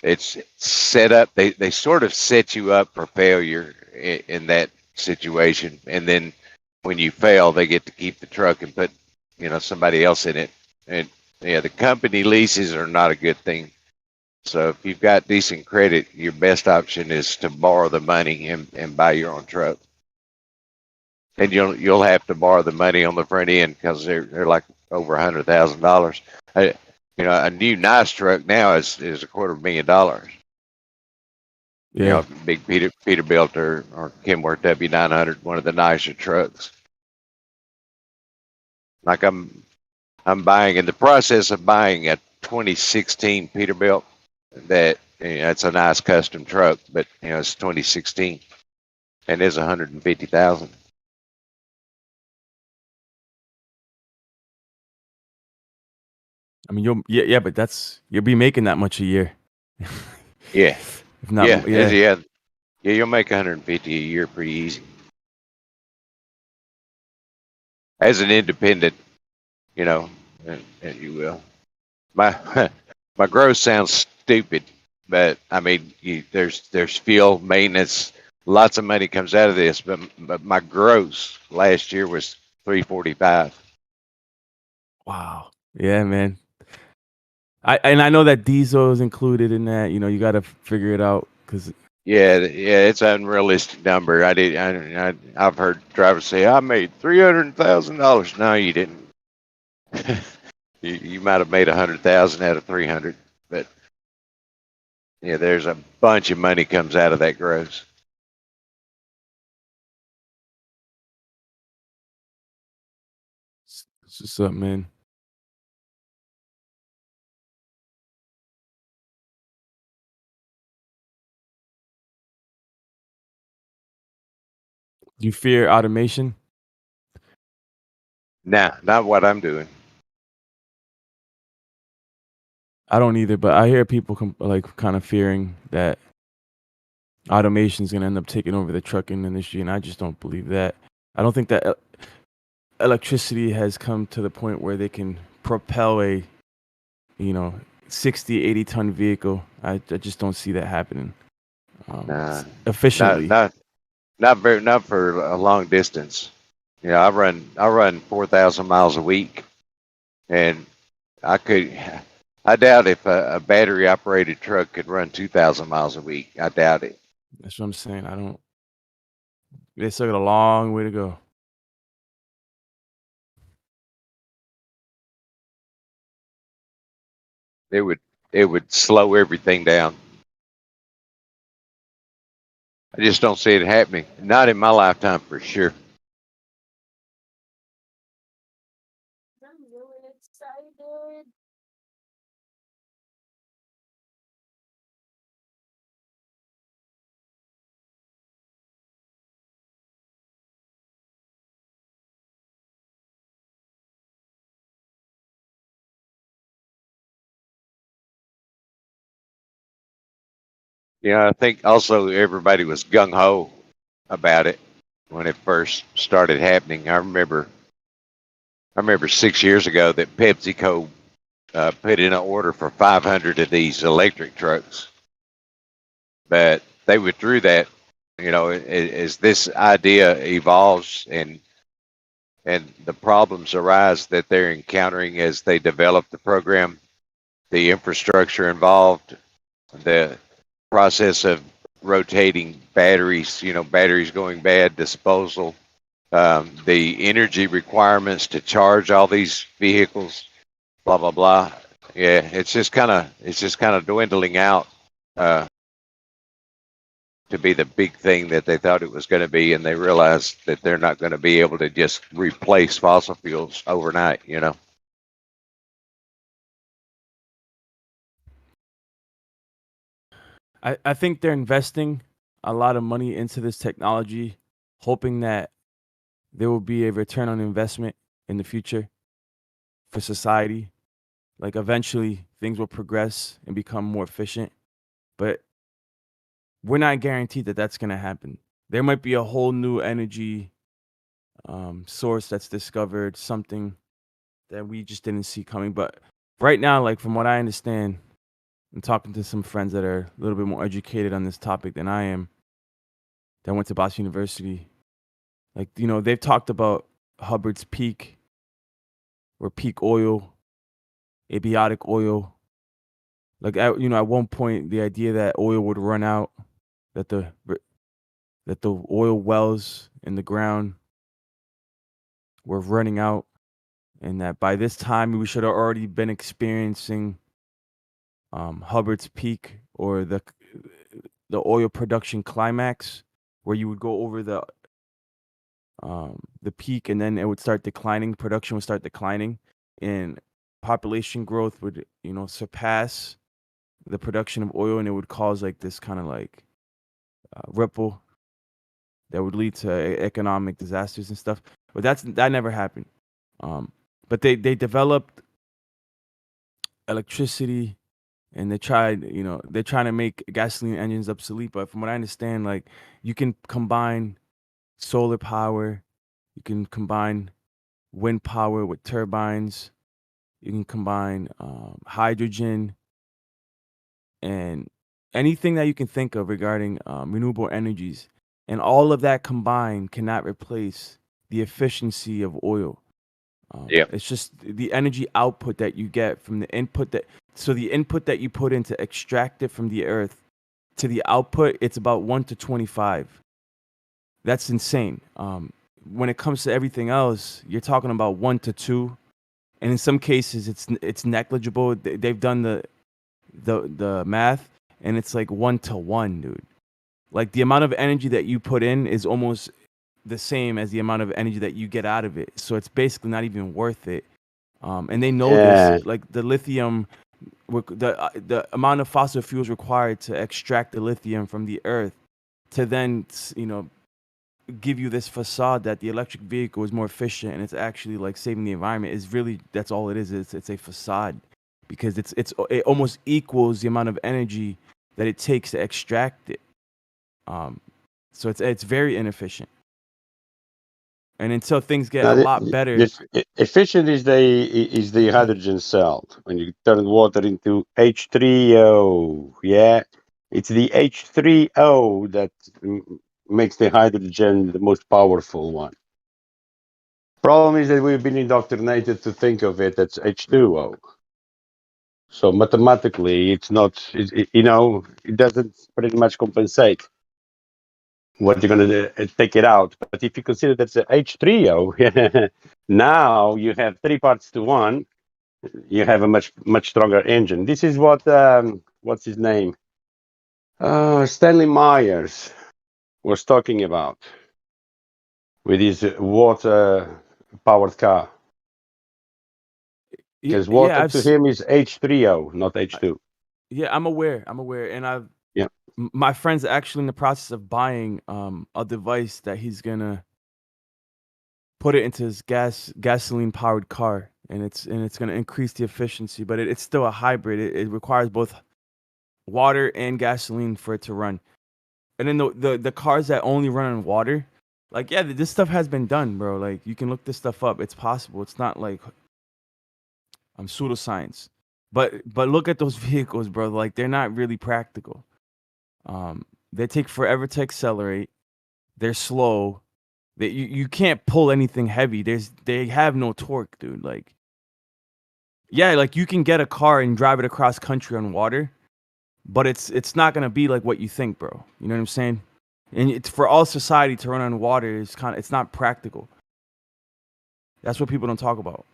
It's set up. They sort of set you up for failure in that situation, and then when you fail, they get to keep the truck and put somebody else in it. And yeah, the company leases are not a good thing. So if you've got decent credit, your best option is to borrow the money and buy your own truck. And you'll have to borrow the money on the front end because they're like over $100,000. A new nice truck now is $250,000. You Yeah. know, big Peterbilt or Kenworth W900, one of the nicer trucks. Like I'm buying, in the process of buying a 2016 Peterbilt. That, it's a nice custom truck, but it's 2016 and it's 150,000. I mean, but you'll be making that much a year. Yeah, If not, yeah, yeah. yeah. You'll make 150 a year pretty easy as an independent, and you will. My my growth sounds stupid, but I mean, there's fuel maintenance, lots of money comes out of this, but my gross last year was 345. Wow. Yeah, man. I know that diesel is included in that. You got to figure it out because Yeah, it's an unrealistic number. I've heard drivers say I made $300,000. No, you didn't. You might have made 100,000 out of 300, but yeah, there's a bunch of money comes out of that gross. it's just something, man. Do you fear automation? Nah, not what I'm doing. I don't either, but I hear people kind of fearing that automation is going to end up taking over the trucking industry, and I just don't believe that. I don't think that electricity has come to the point where they can propel a 60, 80 ton vehicle. I just don't see that happening Nah, efficiently. not for a long distance. I run 4,000 miles a week, and I doubt if a battery operated truck could run 2,000 miles a week. I doubt it. That's what I'm saying. They still got a long way to go. It would slow everything down. I just don't see it happening. Not in my lifetime for sure. I'm really excited. I think also everybody was gung ho about it when it first started happening. I remember 6 years ago that PepsiCo put in an order for 500 of these electric trucks, but they withdrew that. As this idea evolves and the problems arise that they're encountering as they develop the program, the infrastructure involved, the process of rotating batteries, batteries going bad, disposal, the energy requirements to charge all these vehicles, blah blah blah. Yeah, it's just kind of dwindling out to be the big thing that they thought it was going to be, and they realized that they're not going to be able to just replace fossil fuels overnight. I think they're investing a lot of money into this technology, hoping that there will be a return on investment in the future for society. Like eventually things will progress and become more efficient, but we're not guaranteed that that's going to happen. There might be a whole new energy source that's discovered, something that we just didn't see coming. But right now, like from what I understand, I'm talking to some friends that are a little bit more educated on this topic than I am, that went to Boston University. Like, they've talked about Hubbard's peak or peak oil, abiotic oil, Like at one point, the idea that oil would run out, that the oil wells in the ground were running out, and that by this time we should have already been experiencing Hubbard's peak, or the oil production climax, where you would go over the peak, and then it would start declining. Production would start declining, and population growth would surpass the production of oil, and it would cause like this kind of like ripple that would lead to economic disasters and stuff. But that never happened. But they developed electricity, and they're trying to make gasoline engines obsolete. But from what I understand, like, you can combine solar power, you can combine wind power with turbines, you can combine hydrogen, and anything that you can think of regarding renewable energies, and all of that combined cannot replace the efficiency of oil. Yeah. It's just the energy output that you get from the input the input that you put in to extract it from the earth to the output, it's about 1 to 25. That's insane. When it comes to everything else, you're talking about 1 to 2, and in some cases it's negligible. They've done the math, and it's like 1 to 1, dude. Like, the amount of energy that you put in is almost the same as the amount of energy that you get out of it. So it's basically not even worth it. And they know Yeah. this. Like, the lithium, the amount of fossil fuels required to extract the lithium from the earth to then, give you this facade that the electric vehicle is more efficient and it's actually like saving the environment, is really, that's all it is. It's a facade, because it almost equals the amount of energy that it takes to extract it. So it's very inefficient. And until things get a lot better, Efficient is the hydrogen cell. When you turn water into H3O, yeah, it's the H3O that makes the hydrogen the most powerful one. Problem is that we've been indoctrinated to think of it as H2O. So mathematically, it's not. It doesn't pretty much compensate what you're going to take it out. But if you consider that's a H3O, now you have 3 parts to 1. You have a much stronger engine. This is what what's his name? Stanley Myers was talking about with his water-powered car. Because water to him is H3O, not H2. Yeah, I'm aware, and my friend's actually in the process of buying a device that he's gonna put it into his gasoline powered car, and it's gonna increase the efficiency, but it's still a hybrid. It requires both water and gasoline for it to run. And then the cars that only run on water, like, yeah, this stuff has been done, bro. Like, you can look this stuff up. It's possible. It's not like pseudoscience. But look at those vehicles, bro. Like, they're not really practical. They take forever to accelerate. They're slow. You can't pull anything heavy. They have no torque, dude. Like, yeah, like, you can get a car and drive it across country on water, but it's not gonna be like what you think, bro. You know what I'm saying? And it's for all society to run on water. It's not practical. That's what people don't talk about.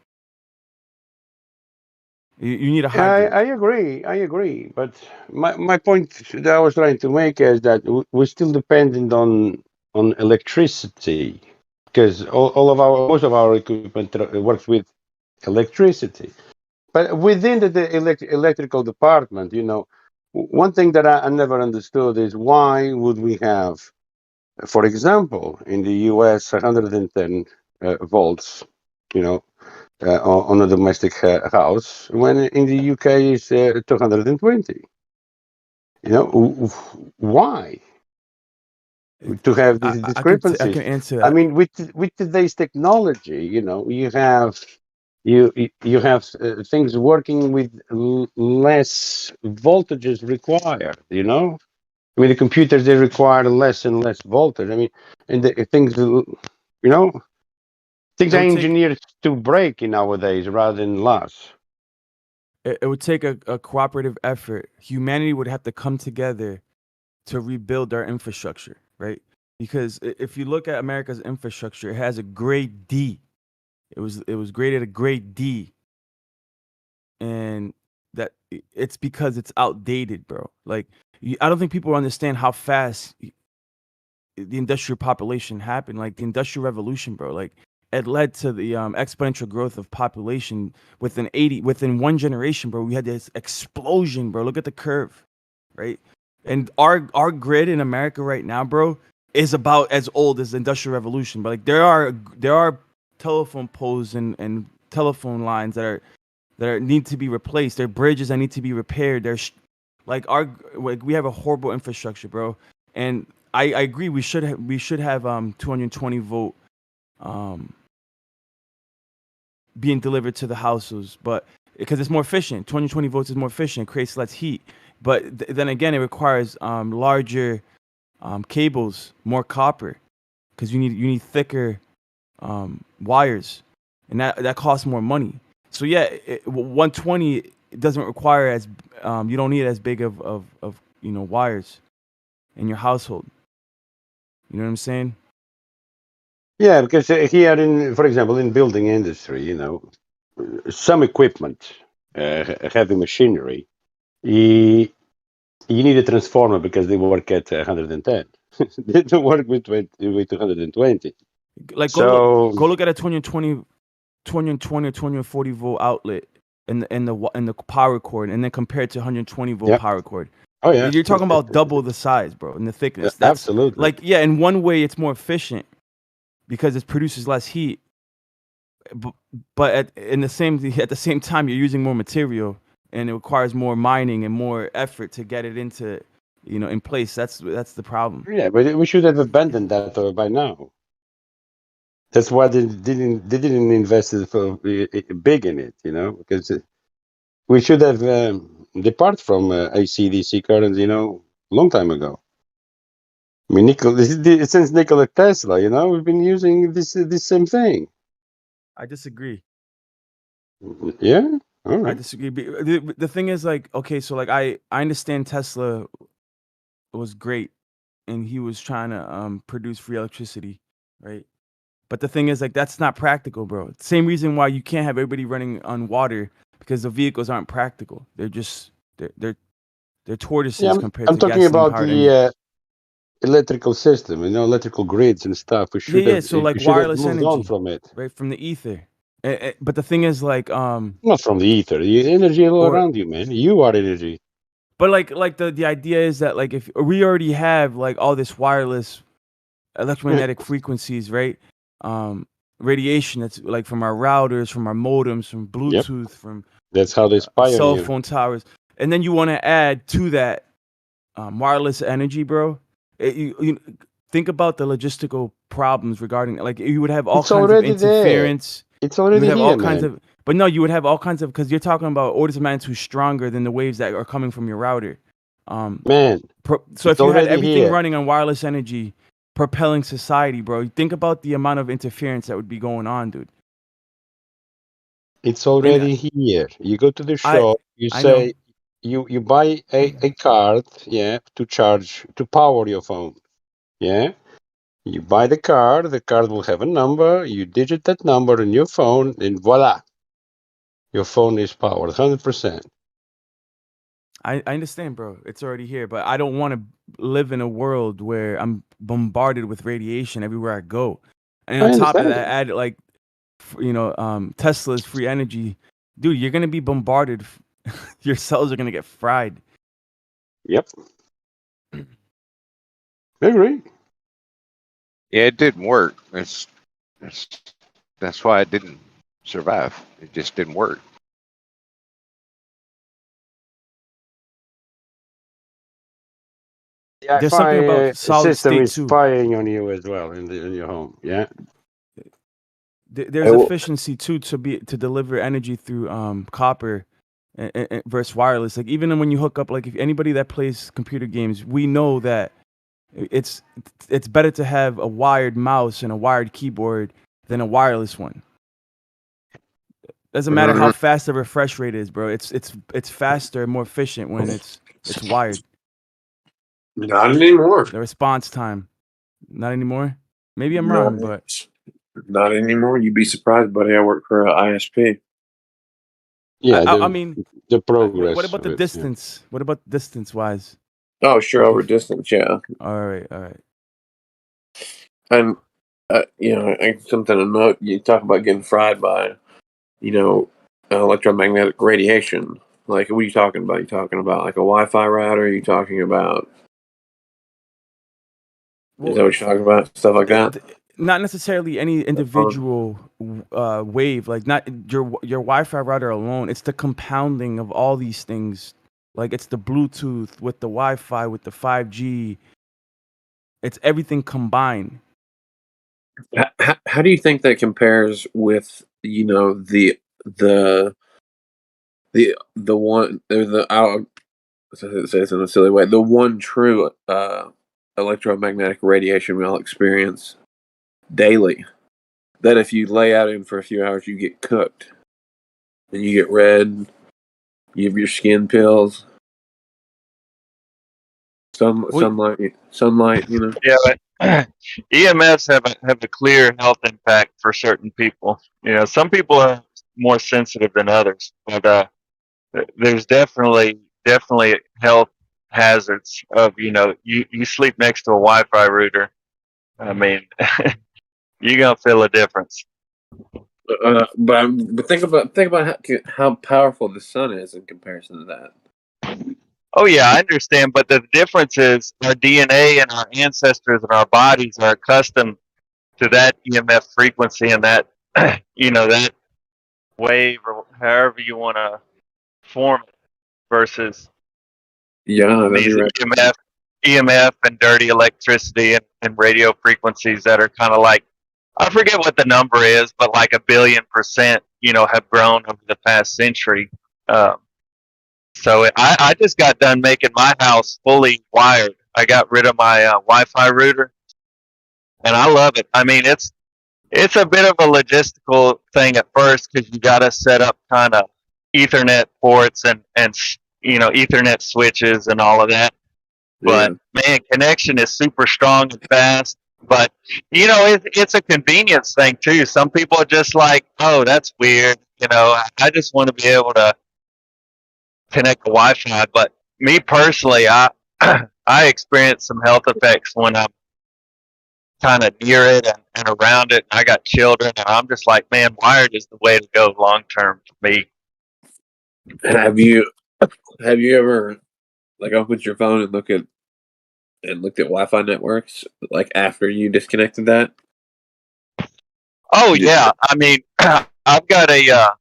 You need a hybrid. I agree. But my point that I was trying to make is that we're still dependent on electricity, because most of our equipment works with electricity. But within the electrical department, one thing that I never understood is, why would we have, for example, in the US, 110 volts, on a domestic house, when in the UK is 220. Why? To have these discrepancies. I can answer that. I mean, with today's technology, you have things working with less voltages required. I mean, the computers, they require less and less voltage. I mean, and the things, things are engineered to break nowadays rather than last. it would take a cooperative effort. Humanity would have to come together to rebuild our infrastructure, right? Because if you look at America's infrastructure, it has a grade D. It was graded a grade D, and it's because it's outdated, bro. Like I don't think people understand how fast the industrial population happened. Like the industrial revolution, bro. Like it led to the exponential growth of population within one generation, bro. We had this explosion, bro. Look at the curve, right? And our grid in America right now, bro, is about as old as the industrial revolution. But like there are telephone poles and telephone lines that need to be replaced. There are bridges that need to be repaired. We have a horrible infrastructure, bro. And I agree we should have 220 volt being delivered to the houses, but because it's more efficient. 220 volts is more efficient, creates less heat. But then again, it requires larger cables, more copper, because you need thicker wires, and that costs more money. So yeah, 120 doesn't require as you don't need as big of wires in your household. You know what I'm saying? Yeah, because here in, for example, in building industry, some equipment, heavy machinery, you need a transformer because they work at 110. They don't work with 220. Like So go look at a 220 or 240 volt outlet in the power cord, and then compare it to 120 volt yeah. power cord. Oh yeah, You're talking about double the size, bro, and the thickness. That's absolutely. like, yeah, in one way it's more efficient because it produces less heat, but at the same time you're using more material, and it requires more mining and more effort to get it into in place. That's the problem. Yeah, but we should have abandoned that by now. That's why they didn't invest big in it, because we should have depart from AC/DC currents, long time ago. I mean, since Nikola Tesla, we've been using this same thing. I disagree. Yeah, all I right. disagree. The thing is, like, okay, so like I understand Tesla was great, and he was trying to produce free electricity, right? But the thing is, like, that's not practical, bro. Same reason why you can't have everybody running on water, because the vehicles aren't practical. They're just they're tortoises Yeah, compared I'm to talking gasoline about powered engine. the electrical system, electrical grids and stuff. We Yeah. So we like should have wireless moved on energy, from it. right, from the ether. But the thing is, like, Not from the ether. The energy all or around you, man. You are energy. but like the idea is that, like, if we already have like all this wireless electromagnetic frequencies, right? Radiation that's like from our routers, from our modems, from Yep, Bluetooth, from that's how they spy on cell you. phone towers, and then you want to add to that wireless energy, bro. You think about the logistical problems regarding, like, you would have all It's kinds of already there. interference. It's You would already have all here, kinds man. of, but no, you would have all kinds of, because you're talking about orders of magnitude stronger than the waves that are coming from your router. Man, So it's if you had already everything here. running on wireless energy, propelling society, bro, think about the amount of interference that would be going on, dude. It's And already here. You go to the I shop, you I know. say you buy a card, yeah, to power your phone. Yeah. You buy the card will have a number, you digit that number in your phone, and voila. Your phone is powered 100%. I understand, bro. It's already here, but I don't want to live in a world where I'm bombarded with radiation everywhere I go. And I on top of understand that, it. add like, Tesla's free energy, dude. You're gonna be bombarded. Your cells are gonna get fried. Yep. I agree. Yeah, it didn't work. That's that's why it didn't survive. It just didn't work. The There's something Wi-Fi about solid system state is too. spying on you as well in your home. Yeah. There's efficiency too to deliver energy through copper versus wireless. Like, even when you hook up, like, if anybody that plays computer games, we know that it's better to have a wired mouse and a wired keyboard than a wireless one. Doesn't matter how fast the refresh rate is, bro. It's faster and more efficient when it's wired. Not anymore. The response time, not anymore. Maybe I'm No, wrong, but not anymore. You'd be surprised, buddy. I work for an ISP. Yeah, I mean, the progress. what about the of it, yeah. distance? What about distance wise? Oh, sure, over distance, yeah. All right. And something to note. You talk about getting fried by, electromagnetic radiation. Like, what are you talking about? You talking about like a Wi-Fi router? Are you talking about? Is that what you're talking about? Stuff like that? Not necessarily any individual wave, like not your Wi-Fi router alone. It's the compounding of all these things. Like it's the Bluetooth with the Wi-Fi with the 5G. It's everything combined. How do you think that compares with the one or the I'll say this in a silly way, the one true electromagnetic radiation we all experience daily, that if you lay out in for a few hours you get cooked and you get red, you have your skin peels, sunlight, Yeah, but EMFs have a clear health impact for certain people. Some people are more sensitive than others, but there's definitely health hazards of you sleep next to a Wi-Fi router. I mean, you're gonna feel a difference. But think about how powerful the sun is in comparison to that. Oh yeah, I understand, but the difference is our DNA and our ancestors and our bodies are accustomed to that EMF frequency and that that wave or however you want to form it versus these right. EMF and dirty electricity and radio frequencies that are kind of like, I forget what the number is, but like 1 billion%, have grown over the past century. So I just got done making my house fully wired. I got rid of my Wi-Fi router, and I love it. I mean, it's a bit of a logistical thing at first because you got to set up kind of Ethernet ports and Ethernet switches and all of that. But man, connection is super strong and fast. But it's a convenience thing too. Some people are just like, oh, that's weird. I just want to be able to connect to Wi-Fi. But me personally, I I experience some health effects when I'm kind of near it and around it. And I got children, and I'm just like, man, wired is the way to go long term for me. Have you ever opened your phone and looked at Wi-Fi networks like after you disconnected that? Oh yeah, I mean, I've got a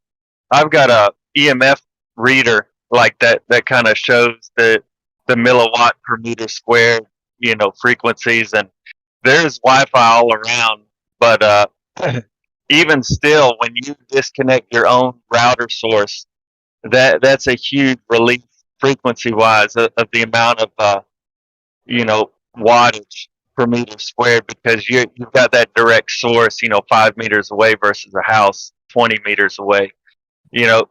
EMF reader like that kind of shows the milliwatt per meter squared, frequencies, and there's Wi-Fi all around. But even still, when you disconnect your own router source, that's a huge relief frequency wise of the amount of wattage per meter squared, because you've got that direct source 5 meters away versus a house 20 meters away.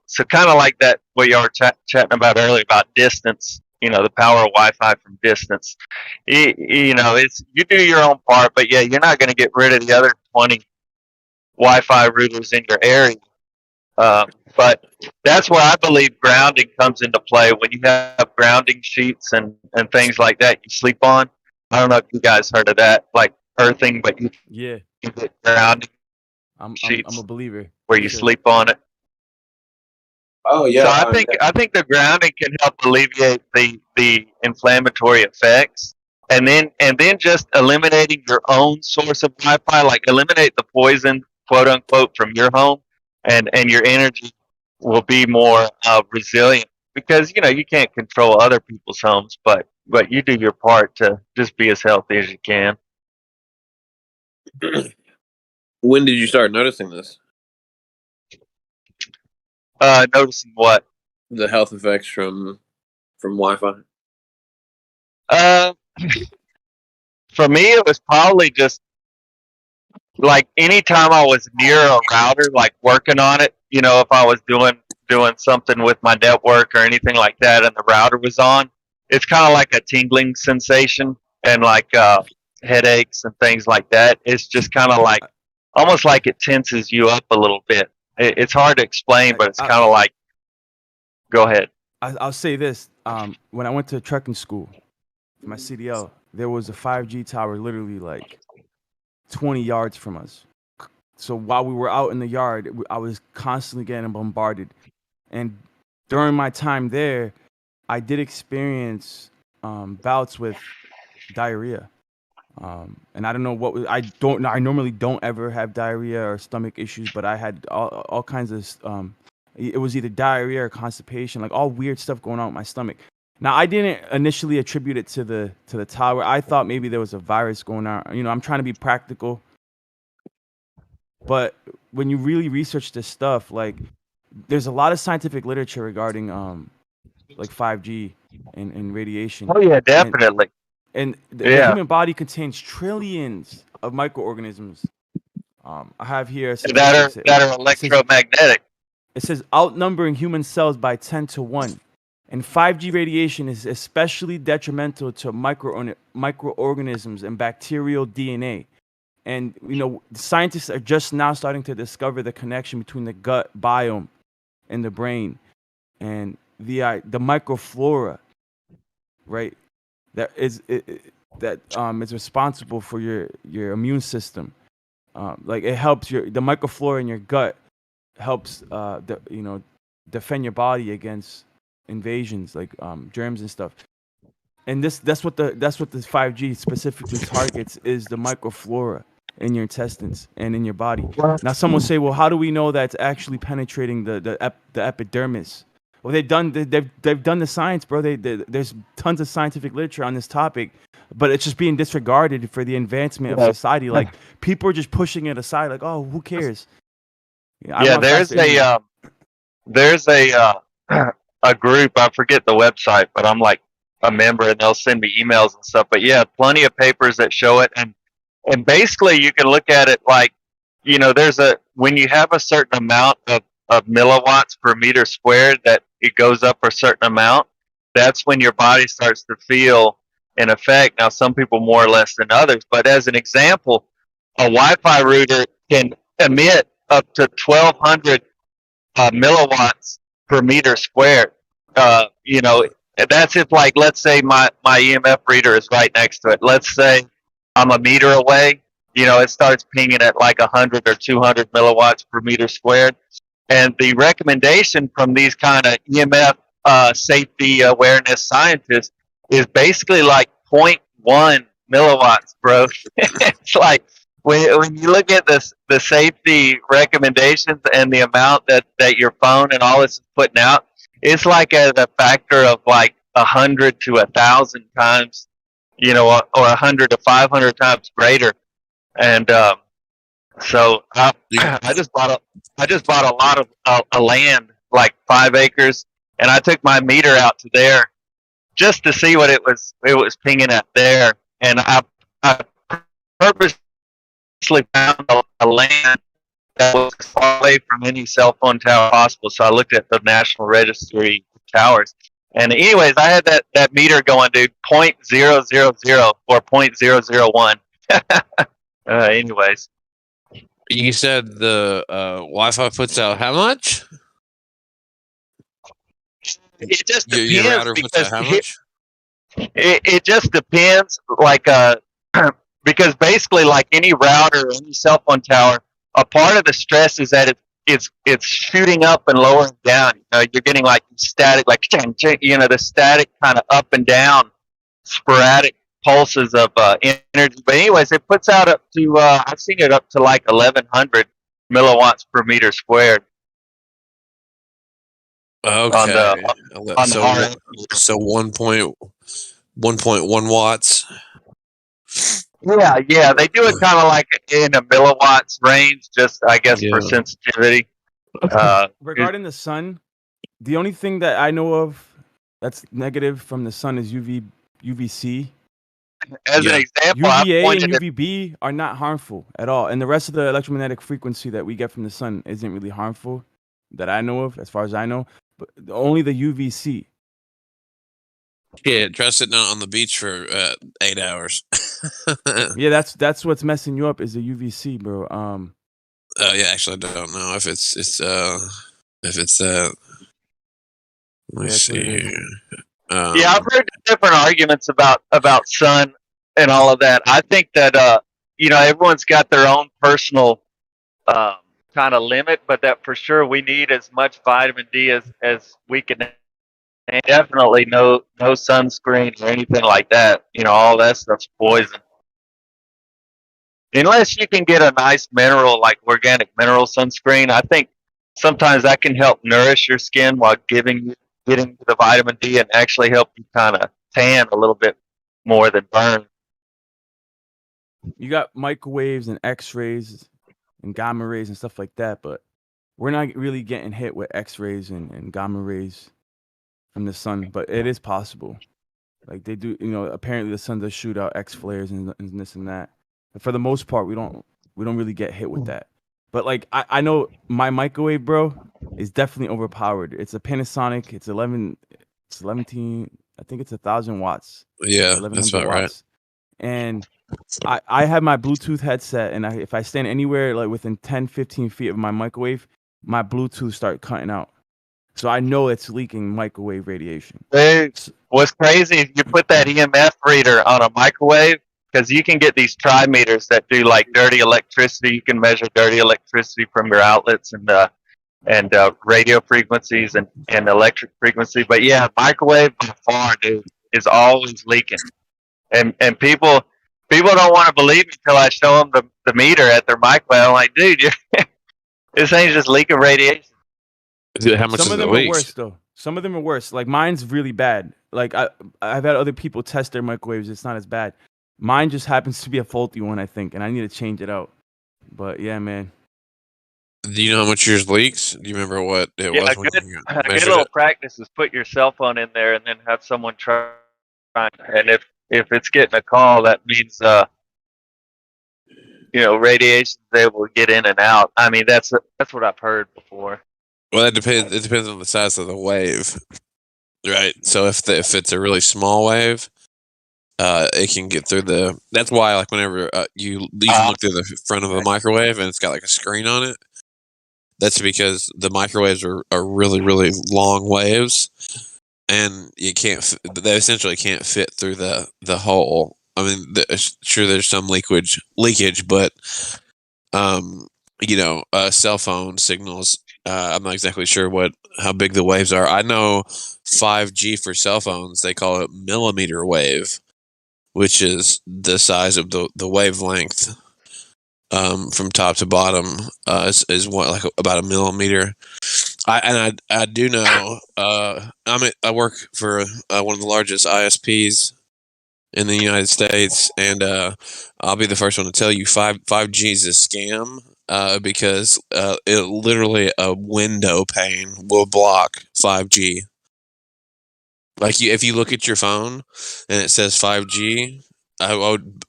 So kind of like that what you were chatting about earlier about distance, the power of Wi-Fi from distance. It's, you do your own part, but yeah, you're not going to get rid of the other 20 Wi-Fi routers in your area. But that's where I believe grounding comes into play. When you have grounding sheets and things like that you sleep on. I don't know if you guys heard of that, like earthing, but you get grounding sheets. I'm a believer. Where you sleep on it. Oh yeah. So I think the grounding can help alleviate the inflammatory effects, and then just eliminating your own source of Wi-Fi, like eliminate the poison, quote unquote, from your home, and your energy will be more resilient, because you can't control other people's homes, but you do your part to just be as healthy as you can. When did you start noticing this? Noticing what? The health effects from Wi-Fi. For me, it was probably just like anytime I was near a router, like working on it, you know, if I was doing something with my network or anything like that, and the router was on, it's kind of like a tingling sensation and like headaches and things like that. It's just kind of like almost like it tenses you up a little bit. It's hard to explain, but it's kind of like. Go ahead. I'll say this: when I went to trucking school for my CDL, there was a 5G tower literally like 20 yards from us. So while we were out in the yard, I was constantly getting bombarded. And during my time there, I did experience bouts with diarrhea. And I don't know what I don't know. I normally don't ever have diarrhea or stomach issues, but I had all kinds of it was either diarrhea or constipation, like all weird stuff going on with my stomach. Now I didn't initially attribute it to the tower. I thought maybe there was a virus going on. You know, I'm trying to be practical. But when you really research this stuff, like there's a lot of scientific literature regarding like 5G and radiation. Oh yeah, definitely. And the human body contains trillions of microorganisms. I have here that are electromagnetic. It says outnumbering human cells by 10 to 1. And 5G radiation is especially detrimental to microorganisms and bacterial DNA. And, you know, scientists are just now starting to discover the connection between the gut biome and the brain and the microflora, right? That is is responsible for your immune system. Like it helps the microflora in your gut helps defend your body against invasions like germs and stuff. And that's what the 5G specifically targets is the microflora in your intestines and in your body. Now, some will say, well, how do we know that's actually penetrating the epidermis? Well, they've done the science, bro. There's tons of scientific literature on this topic, but it's just being disregarded for the advancement of society. Like people are just pushing it aside, like, oh, who cares? There's a group, I forget the website, but I'm like a member, and they'll send me emails and stuff. But yeah, plenty of papers that show it, and basically you can look at it like, you know, when you have a certain amount of milliwatts per meter squared, that it goes up a certain amount, that's when your body starts to feel an effect. Now, some people more or less than others, but as an example, a Wi-Fi router can emit up to 1,200 milliwatts per meter squared. You know, that's if, like, let's say my EMF reader is right next to it. Let's say I'm a meter away. You know, it starts pinging at like 100 or 200 milliwatts per meter squared. And the recommendation from these kind of EMF safety awareness scientists is basically like 0.1 milliwatts, bro. It's like when you look at the safety recommendations and the amount that your phone and all this is putting out, it's like at a factor of like 100 to 1,000 times, you know, or 100 to 500 times greater. And so I just bought a lot of land, like 5 acres, and I took my meter out to there just to see what it was pinging at there. And I purposely found a land that was as far away from any cell phone tower possible. So I looked at the National Registry towers. And anyways, I had that meter going, dude, 0.000 or 0.001. Anyways. You said the Wi-Fi puts out how much? It just depends. Your router puts out how much? It just depends, like because basically, like any router or any cell phone tower, a part of the stress is that it's shooting up and lowering down. You know, you're getting like static, like you know, the static kind of up and down, sporadic pulses of energy. But anyways, it puts out up to I've seen it up to like 1,100 milliwatts per meter squared. Okay. So 1.1 watts. Yeah, they do it kind of like in a milliwatts range, just I guess for sensitivity. Regarding the sun, the only thing that I know of that's negative from the sun is UVC. As an example, UVA and UVB are not harmful at all, and the rest of the electromagnetic frequency that we get from the sun isn't really harmful. that I know of, as far as I know, but only the UVC. Yeah, try sitting out on the beach for 8 hours. Yeah, that's what's messing you up is the UVC, bro. Yeah, actually, I don't know if it's let me That's what see it is. here. Yeah, I've heard different arguments about sun and all of that. I think that everyone's got their own personal kind of limit, but that for sure we need as much vitamin D as we can. And definitely no sunscreen or anything like that. All that stuff's poison. Unless you can get a nice mineral like organic mineral sunscreen, I think sometimes that can help nourish your skin while getting the vitamin D and actually help you kind of tan a little bit more than burn. You got microwaves and X-rays and gamma rays and stuff like that, but we're not really getting hit with X-rays and gamma rays from the sun, but it is possible. Like they do, apparently the sun does shoot out X flares and this and that. But for the most part, we don't really get hit with that. But like I know my microwave, bro, is definitely overpowered. It's a Panasonic. It's 11. It's 11. I think it's 1,000 watts. Yeah, 1100 that's about watts. Right. And I have my Bluetooth headset, and if I stand anywhere like within 10, 15 feet of my microwave, my Bluetooth start cutting out. So I know it's leaking microwave radiation. Dude, what's crazy is you put that EMF reader on a microwave because you can get these trimeters that do like dirty electricity. You can measure dirty electricity from your outlets and radio frequencies and electric frequency. But yeah, microwave by far, dude, is always leaking. And people don't want to believe me until I show them the meter at their microwave. I'm like, dude, this ain't just leaking radiation. How much Some of is them the are leaks? worse though. Some of them are worse. Like mine's really bad. Like I've had other people test their microwaves. It's not as bad. Mine just happens to be a faulty one, I think, and I need to change it out. But yeah, man. Do you know how much yours leaks? Do you remember what it was when you A good measured little it? practice is put your cell phone in there and then have someone try. And if it's getting a call, that means radiation is able to get in and out. I mean, that's what I've heard before. Well, that depends. It depends on the size of the wave, right? So if it's a really small wave, it can get through the. That's why, like, whenever you can look through the front of a microwave and it's got like a screen on it. That's because the microwaves are really, really long waves, and you can't. They essentially can't fit through the hole. I mean, sure, there's some leakage, but cell phone signals. I'm not exactly sure how big the waves are. I know 5G for cell phones, they call it millimeter wave, which is the size of the wavelength from top to bottom is what, like about a millimeter. I do know. I work for one of the largest ISPs in the United States, and I'll be the first one to tell you 5G is a scam. Because it literally a window pane will block 5G. Like if you look at your phone and it says 5G, I would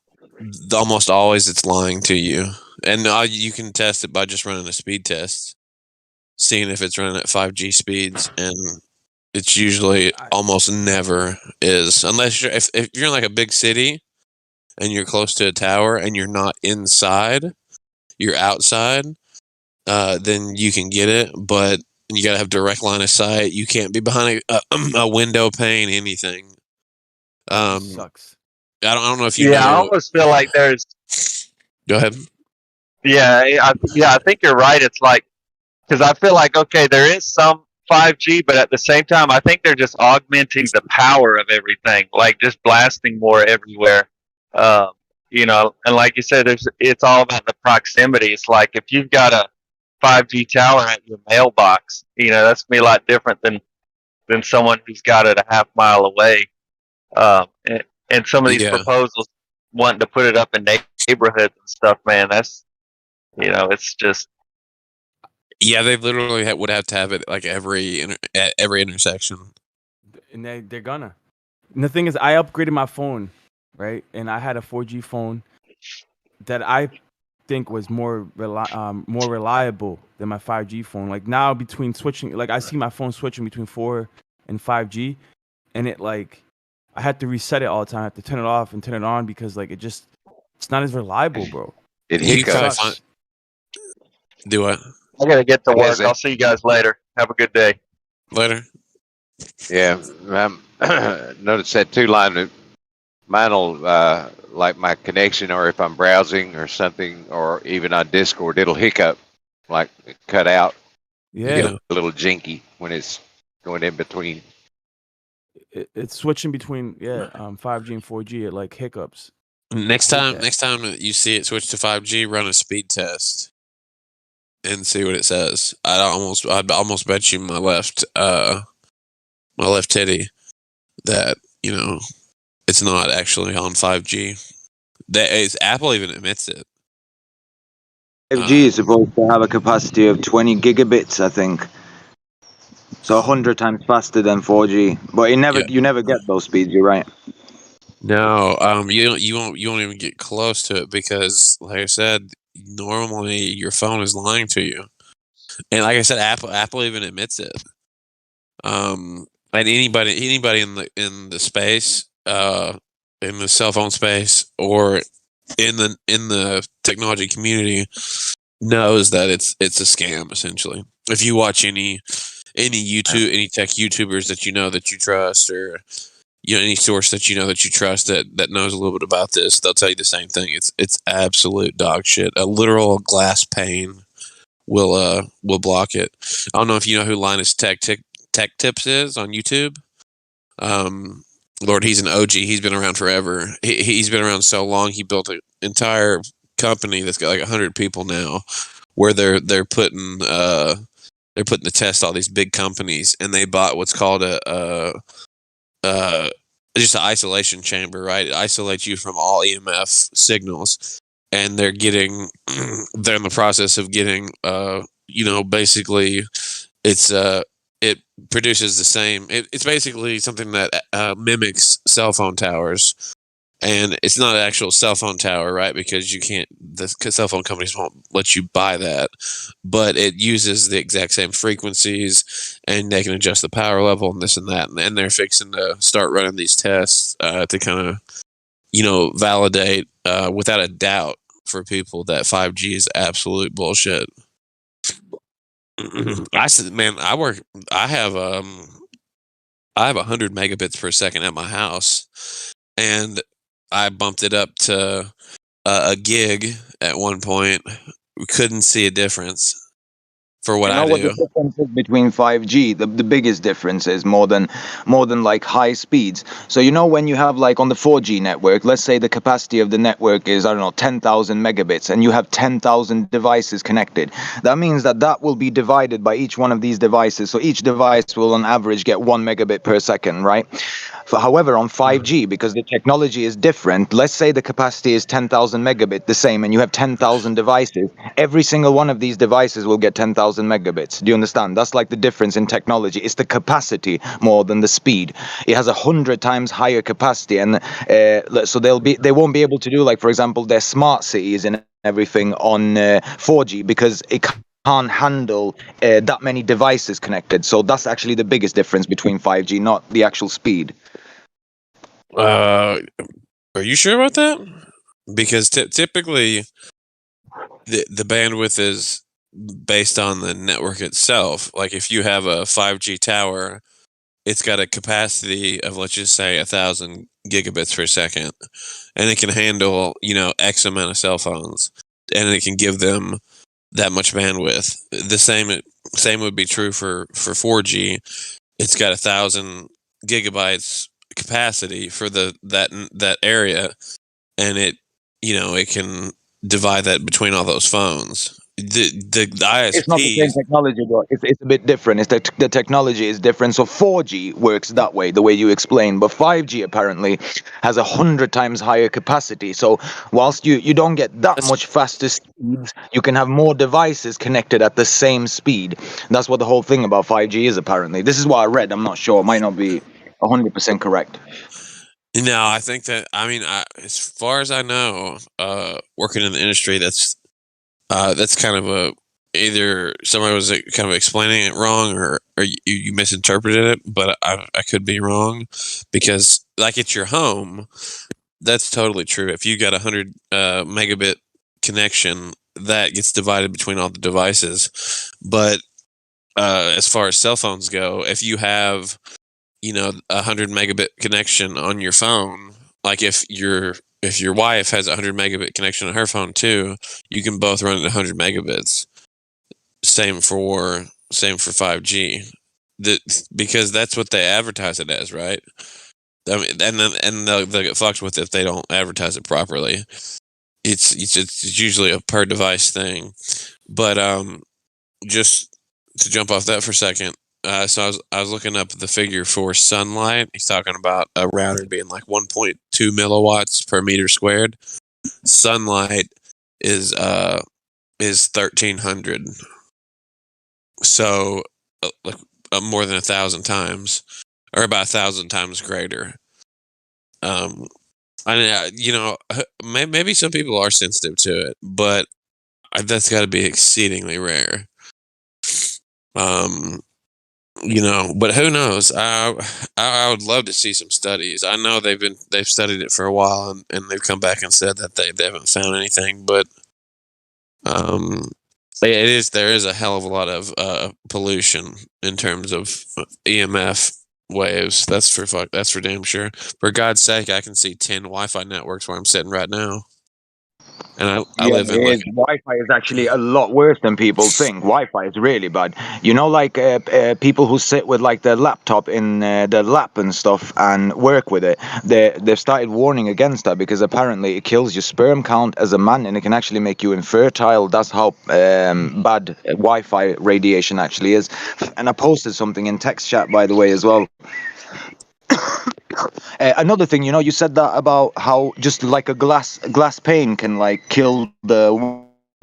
almost always it's lying to you. And you can test it by just running a speed test, seeing if it's running at 5G speeds, and it's usually almost never is, unless if you're in like a big city and you're close to a tower and you're not inside, you're outside. Then you can get it, but you gotta have direct line of sight. You can't be behind a window pane, anything. Sucks. I don't know if you I know. almost feel like there's. Go ahead. Yeah, I think you're right. It's like because I feel like okay, there is some 5G, but at the same time, I think they're just augmenting the power of everything, like just blasting more everywhere. And like you said, it's all about the proximity. It's like if you've got a 5G tower at your mailbox, that's gonna be a lot different than someone who's got it a half mile away. And some of these proposals wanting to put it up in neighborhoods and stuff, man, that's it's just. Yeah, they literally would have to have it like at every intersection. And they're gonna. And the thing is, I upgraded my phone, right? And I had a 4G phone that I think was more reliable than my 5G phone. Like now between switching, like I see my phone switching between 4 and 5G, and it like I had to reset it all the time. I have to turn it off and turn it on because like it's not as reliable, bro. It You It probably hiccups. find sucks. do what I gotta get to It has work. a I'll see you guys later. Have a good day. later. yeah. Notice that two line. Mine'll like my connection, or if I'm browsing or something, or even on Discord, it'll hiccup, like cut out, Yeah, get Yeah. a little jinky when it's going in between. it's switching between 5G and 4G. It like hiccups. Next I hate time, that. next time that you see it switch to 5G, run a speed test and see what it says. I'd almost bet you my left titty that it's not actually on 5G. That is, Apple even admits it. 5G is supposed to have a capacity of 20 gigabits, I think. So 100 times faster than 4G. But Yeah. you never get those speeds, you're right. No, you won't even get close to it because, like I said, normally your phone is lying to you, and like I said, Apple even admits it. And anybody in the space, in the cell phone space, or in the technology community knows that it's a scam essentially. If you watch any tech YouTubers that you trust, or any source that that you trust that knows a little bit about this, they'll tell you the same thing. It's absolute dog shit. A literal glass pane will block it. I don't know if you know who Linus Tech Tips is on YouTube. Lord, he's an OG. He's been around forever. He's been around so long. He built an entire company that's got like 100 people now, where they're putting to test all these big companies, and they bought what's called just an isolation chamber, right? It isolates you from all EMF signals, and they're in the process of getting basically it produces the same. It's basically something that mimics cell phone towers, and it's not an actual cell phone tower, right? Because the cell phone companies won't let you buy that, but it uses the exact same frequencies, and they can adjust the power level and this and that, and they're fixing to start running these tests to kind of validate without a doubt for people that 5G is absolute bullshit. I said, man, I have 100 megabits per second at my house, and I bumped it up to a gig at one point. We couldn't see a difference for what You I know what the do. difference is between 5G? The biggest difference is more than like high speeds. So when you have like on the 4G network, let's say the capacity of the network is, I don't know, 10,000 megabits, and you have 10,000 devices connected. That means that will be divided by each one of these devices. So each device will on average get 1 megabit per second, right? However, on 5G, because the technology is different, let's say the capacity is 10,000 megabit, the same, and you have 10,000 devices. Every single one of these devices will get 10,000 megabits. Do you understand? That's like the difference in technology. It's the capacity more than the speed. It has 100 times higher capacity, and so they won't be able to do, like, for example, their smart cities and everything on 4G because it can't handle that many devices connected. So that's actually the biggest difference between 5G, not the actual speed. Are you sure about that? Because typically the bandwidth is based on the network itself. Like if you have a 5G tower, it's got a capacity of, let's just say, 1,000 gigabits per second, and it can handle X amount of cell phones, and it can give them that much bandwidth. The same would be true for 4G. It's got 1,000 gigabytes capacity for that area, and it can divide that between all those phones. The It's not the same ISPs. technology, but it's a bit different. It's the technology is different. So 4G works that way, the way you explained, but 5G apparently has 100 times higher capacity. So whilst you don't get that much faster speeds, you can have more devices connected at the same speed. That's what the whole thing about 5G is, apparently. This is what I read. I'm not sure. It might not be 100% correct. No, I think that, as far as I know, working in the industry, That's kind of a either somebody was kind of explaining it wrong, or you misinterpreted it. But I could be wrong, because like at your home, that's totally true. If you got 100 megabit connection, that gets divided between all the devices. But as far as cell phones go, if you have 100 megabit connection on your phone, like if your wife has a 100 megabit connection on her phone too, you can both run at 100 megabits. Same for 5G. Because that's what they advertise it as, right? I mean, and they'll get fucked with if they don't advertise it properly. It's usually a per device thing. But just to jump off that for a second, so I was looking up the figure for sunlight. He's talking about a router being like 1.2 milliwatts per meter squared. Sunlight is 1,300. So more than 1,000 times, or about 1,000 times greater. Maybe some people are sensitive to it, but that's got to be exceedingly rare. But who knows? I would love to see some studies. I know they've studied it for a while, and they've come back and said that they haven't found anything. But there is a hell of a lot of pollution in terms of EMF waves. That's for damn sure. For God's sake, I can see 10 Wi-Fi networks where I'm sitting right now. And I live in like Wi-Fi is actually a lot worse than people think. Wi-Fi is really bad. People who sit with like their laptop in their lap and stuff and work with it, they've started warning against that because apparently it kills your sperm count as a man and it can actually make you infertile. That's how bad Wi-Fi radiation actually is. And I posted something in text chat, by the way, as well. Another thing, you said that about how just like a glass pane can like kill the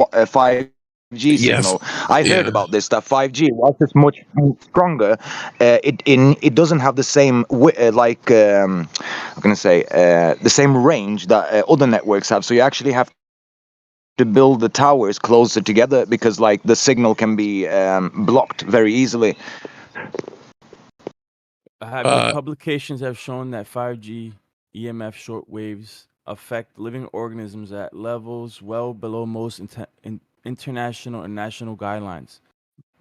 5G signal. I heard about this, that 5G, whilst it's much stronger, it doesn't have the same the same range that other networks have. So you actually have to build the towers closer together because like the signal can be blocked very easily. Publications have shown that 5G EMF shortwaves affect living organisms at levels well below most international and national guidelines.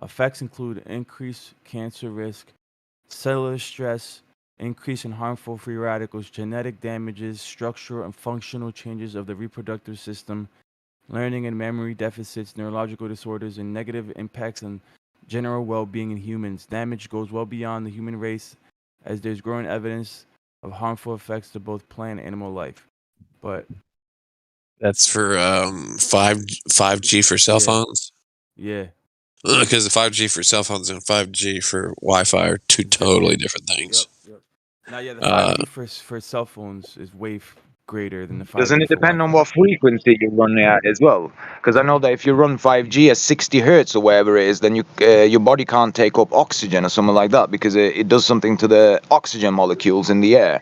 Effects include increased cancer risk, cellular stress, increase in harmful free radicals, genetic damages, structural and functional changes of the reproductive system, learning and memory deficits, neurological disorders, and negative impacts on general well-being in humans. Damage goes well beyond the human race, as there's growing evidence of harmful effects to both plant and animal life. But that's for 5G for cell phones. Yeah. Because the 5G for cell phones and 5G for Wi-Fi are two totally different things. Yep. Now, the 5G for cell phones is way greater than the 5G. Doesn't it depend on what frequency you run at as well? Because I know that if you run 5G at 60 hertz or wherever it is, then your body can't take up oxygen or something like that because it does something to the oxygen molecules in the air.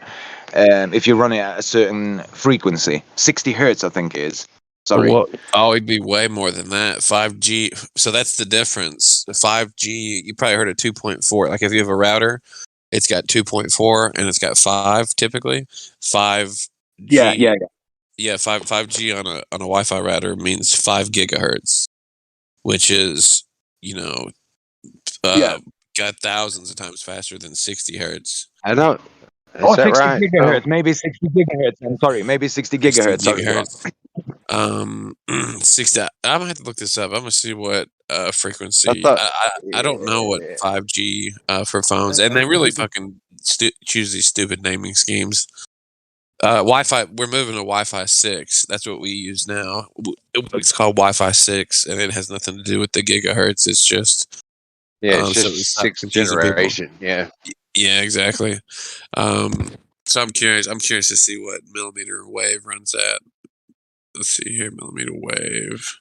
If you run it at a certain frequency, 60 hertz, I think it is. Sorry. Well, it'd be way more than that. 5G. So that's the difference. 5G, you probably heard of 2.4. Like if you have a router, it's got 2.4 and it's got 5 typically. 5G. Yeah. Yeah, 5G on a Wi-Fi router means 5 gigahertz, which is, got thousands of times faster than 60 hertz. I know. Is that 60 right? gigahertz, maybe 60 gigahertz. I'm sorry, maybe 60 gigahertz. 60 gigahertz. 60. I'm gonna have to look this up. I'm gonna see what frequency. I don't know what 5G for phones, and they really fucking choose these stupid naming schemes. Wi-Fi. We're moving to Wi-Fi 6. That's what we use now. It's called Wi-Fi 6, and it has nothing to do with the gigahertz. It's just it's just sixth generation. People. Yeah, exactly. So I'm curious. I'm curious to see what millimeter wave runs at. Let's see here, millimeter wave.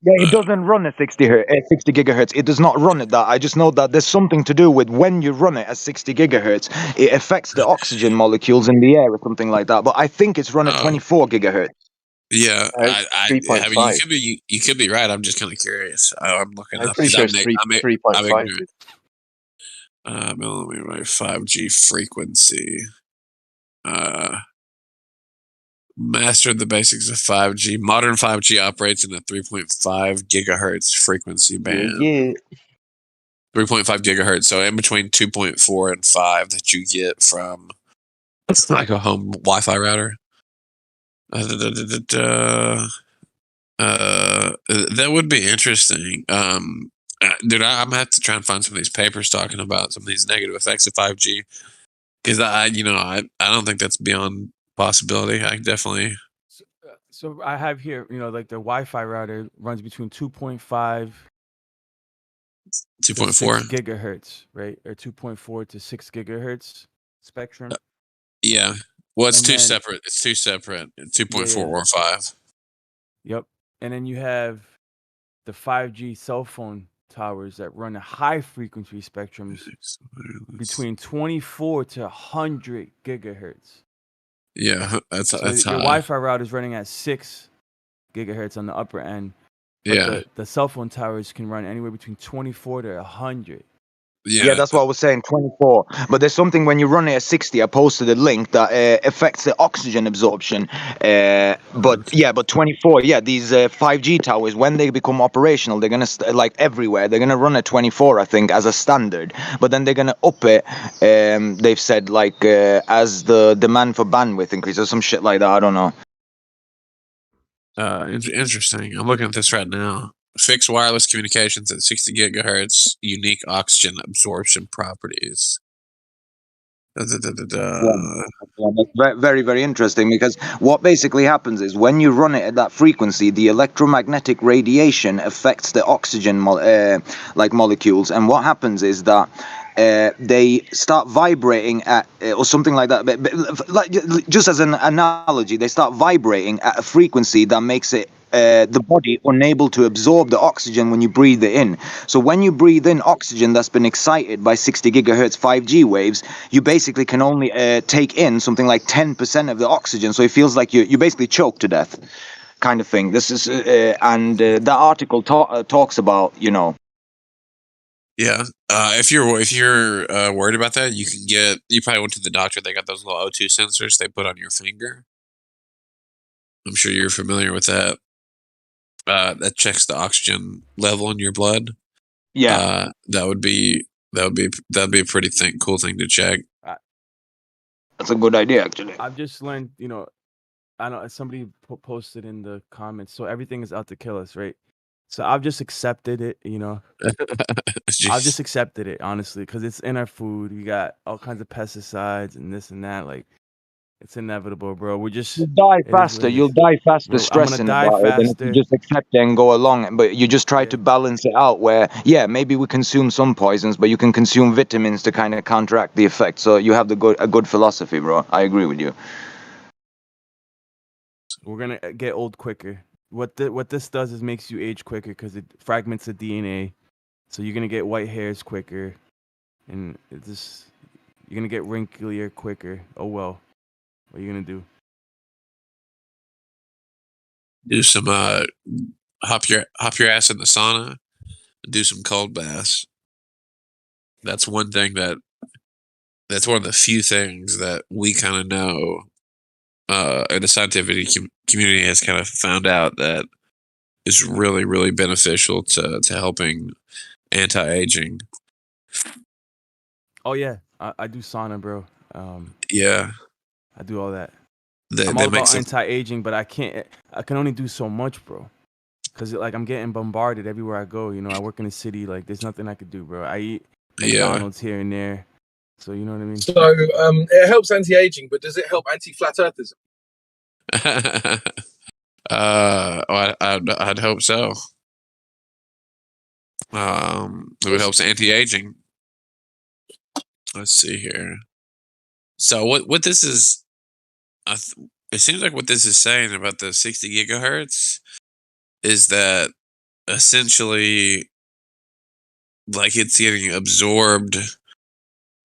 Yeah, it doesn't run at 60 gigahertz. It does not run at that. I just know that there's something to do with when you run it at 60 gigahertz, it affects the oxygen molecules in the air or something like that. But I think it's run at 24 gigahertz. Yeah, Three point I mean, five. you could be right. I'm just kind of curious. I'm looking I'm up pretty because sure it's I'm 3.5. ignorant. Millimeter wave 5G frequency. Mastered the basics of 5G. Modern 5G operates in the 3.5 gigahertz frequency band. Yeah. 3.5 gigahertz, so in between 2.4 and 5 that you get from like a home Wi-Fi router. That would be interesting. Dude, I'm gonna have to try and find some of these papers talking about some of these negative effects of 5G because I don't think that's beyond possibility. I definitely. So I have here, like the Wi-Fi router runs between 2.5 to 6 2.4. gigahertz, right? Or 2.4 to 6 gigahertz spectrum. Yeah. Well, it's And two then- separate. It's two separate. 2.4 Yeah. or 5. Yep. And then you have the 5G cell phone towers that run a high frequency spectrums between 24 to 100 gigahertz. Yeah, that's So high. your Wi-Fi router is running at 6 gigahertz on the upper end. But Yeah. the cell phone towers can run anywhere between 24 to 100. Yeah, that's what I was saying, 24. But there's something when you run it at 60, I posted a link that affects the oxygen absorption. But 24, these 5G towers, when they become operational, they're going to, like everywhere, they're going to run at 24, I think, as a standard. But then they're going to up it, they've said, like, as the demand for bandwidth increases, or some shit like that, I don't know. Interesting. I'm looking at this right now. Fixed wireless communications at 60 gigahertz, unique oxygen absorption properties. That's very, very interesting because what basically happens is when you run it at that frequency, the electromagnetic radiation affects the oxygen molecules, and what happens is that they start vibrating at or something like that. But like, just as an analogy, they start vibrating at a frequency that makes it the body unable to absorb the oxygen when you breathe it in. So when you breathe in oxygen that's been excited by 60 gigahertz 5G waves, you basically can only take in something like 10% of the oxygen. So it feels like you basically choke to death, kind of thing. This is that article talks about, Yeah. If you're worried about that, you probably went to the doctor. They got those little O2 sensors they put on your finger. I'm sure you're familiar with that. That checks the oxygen level in your blood. Yeah. That'd be a pretty cool thing to check. That's a good idea, actually. I've just learned, I know somebody posted in the comments, so everything is out to kill us, right? So I've just accepted it, I've just accepted it, honestly, because it's in our food. We got all kinds of pesticides and this and that. Like, it's inevitable, bro. You'll die faster stressing about it than if you just accept it and go along. But you just try to balance it out where, maybe we consume some poisons, but you can consume vitamins to kind of counteract the effect. So you have a good philosophy, bro. I agree with you. We're gonna get old quicker. What this does is makes you age quicker because it fragments the DNA. So you're gonna get white hairs quicker, and you're gonna get wrinklier quicker. Oh well, what are you gonna do? Do some hop your ass in the sauna, do some cold baths. That's one thing that's one of the few things that we kind of know, and the scientific community has kind of found out that is really, really beneficial to helping anti-aging. Oh yeah, I do sauna, bro. Yeah, I do all that. They I'm all make about anti-aging, but I can only do so much, bro. Cause like I'm getting bombarded everywhere I go. I work in the city. Like there's nothing I could do, bro. I eat McDonald's here and there. So you know what I mean. So it helps anti-aging, but does it help anti-flat earthism? I'd hope so. It helps anti-aging. Let's see here. So what this is, it seems like what this is saying about the 60 gigahertz is that essentially, like, it's getting absorbed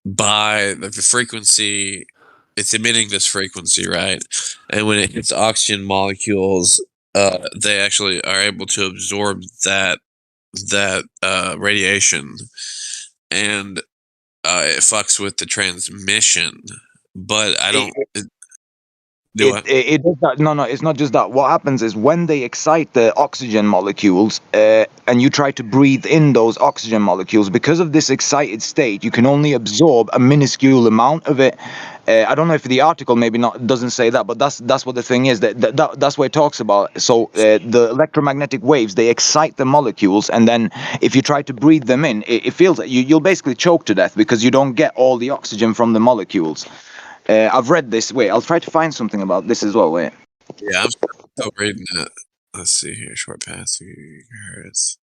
by the frequency it's emitting this frequency, right? And when it hits oxygen molecules, they actually are able to absorb that radiation, and it fucks with the transmission. But I don't. Do what? It does that. No, it's not just that. What happens is when they excite the oxygen molecules, and you try to breathe in those oxygen molecules, because of this excited state, you can only absorb a minuscule amount of it. I don't know if the article maybe not doesn't say that, but that's what the thing is. That's what it talks about. So the electromagnetic waves, they excite the molecules, and then if you try to breathe them in, it feels like you'll basically choke to death because you don't get all the oxygen from the molecules. I've read this. Wait, I'll try to find something about this as well. Wait. Yeah, I'm still reading it. Let's see here. Short path to gigahertz.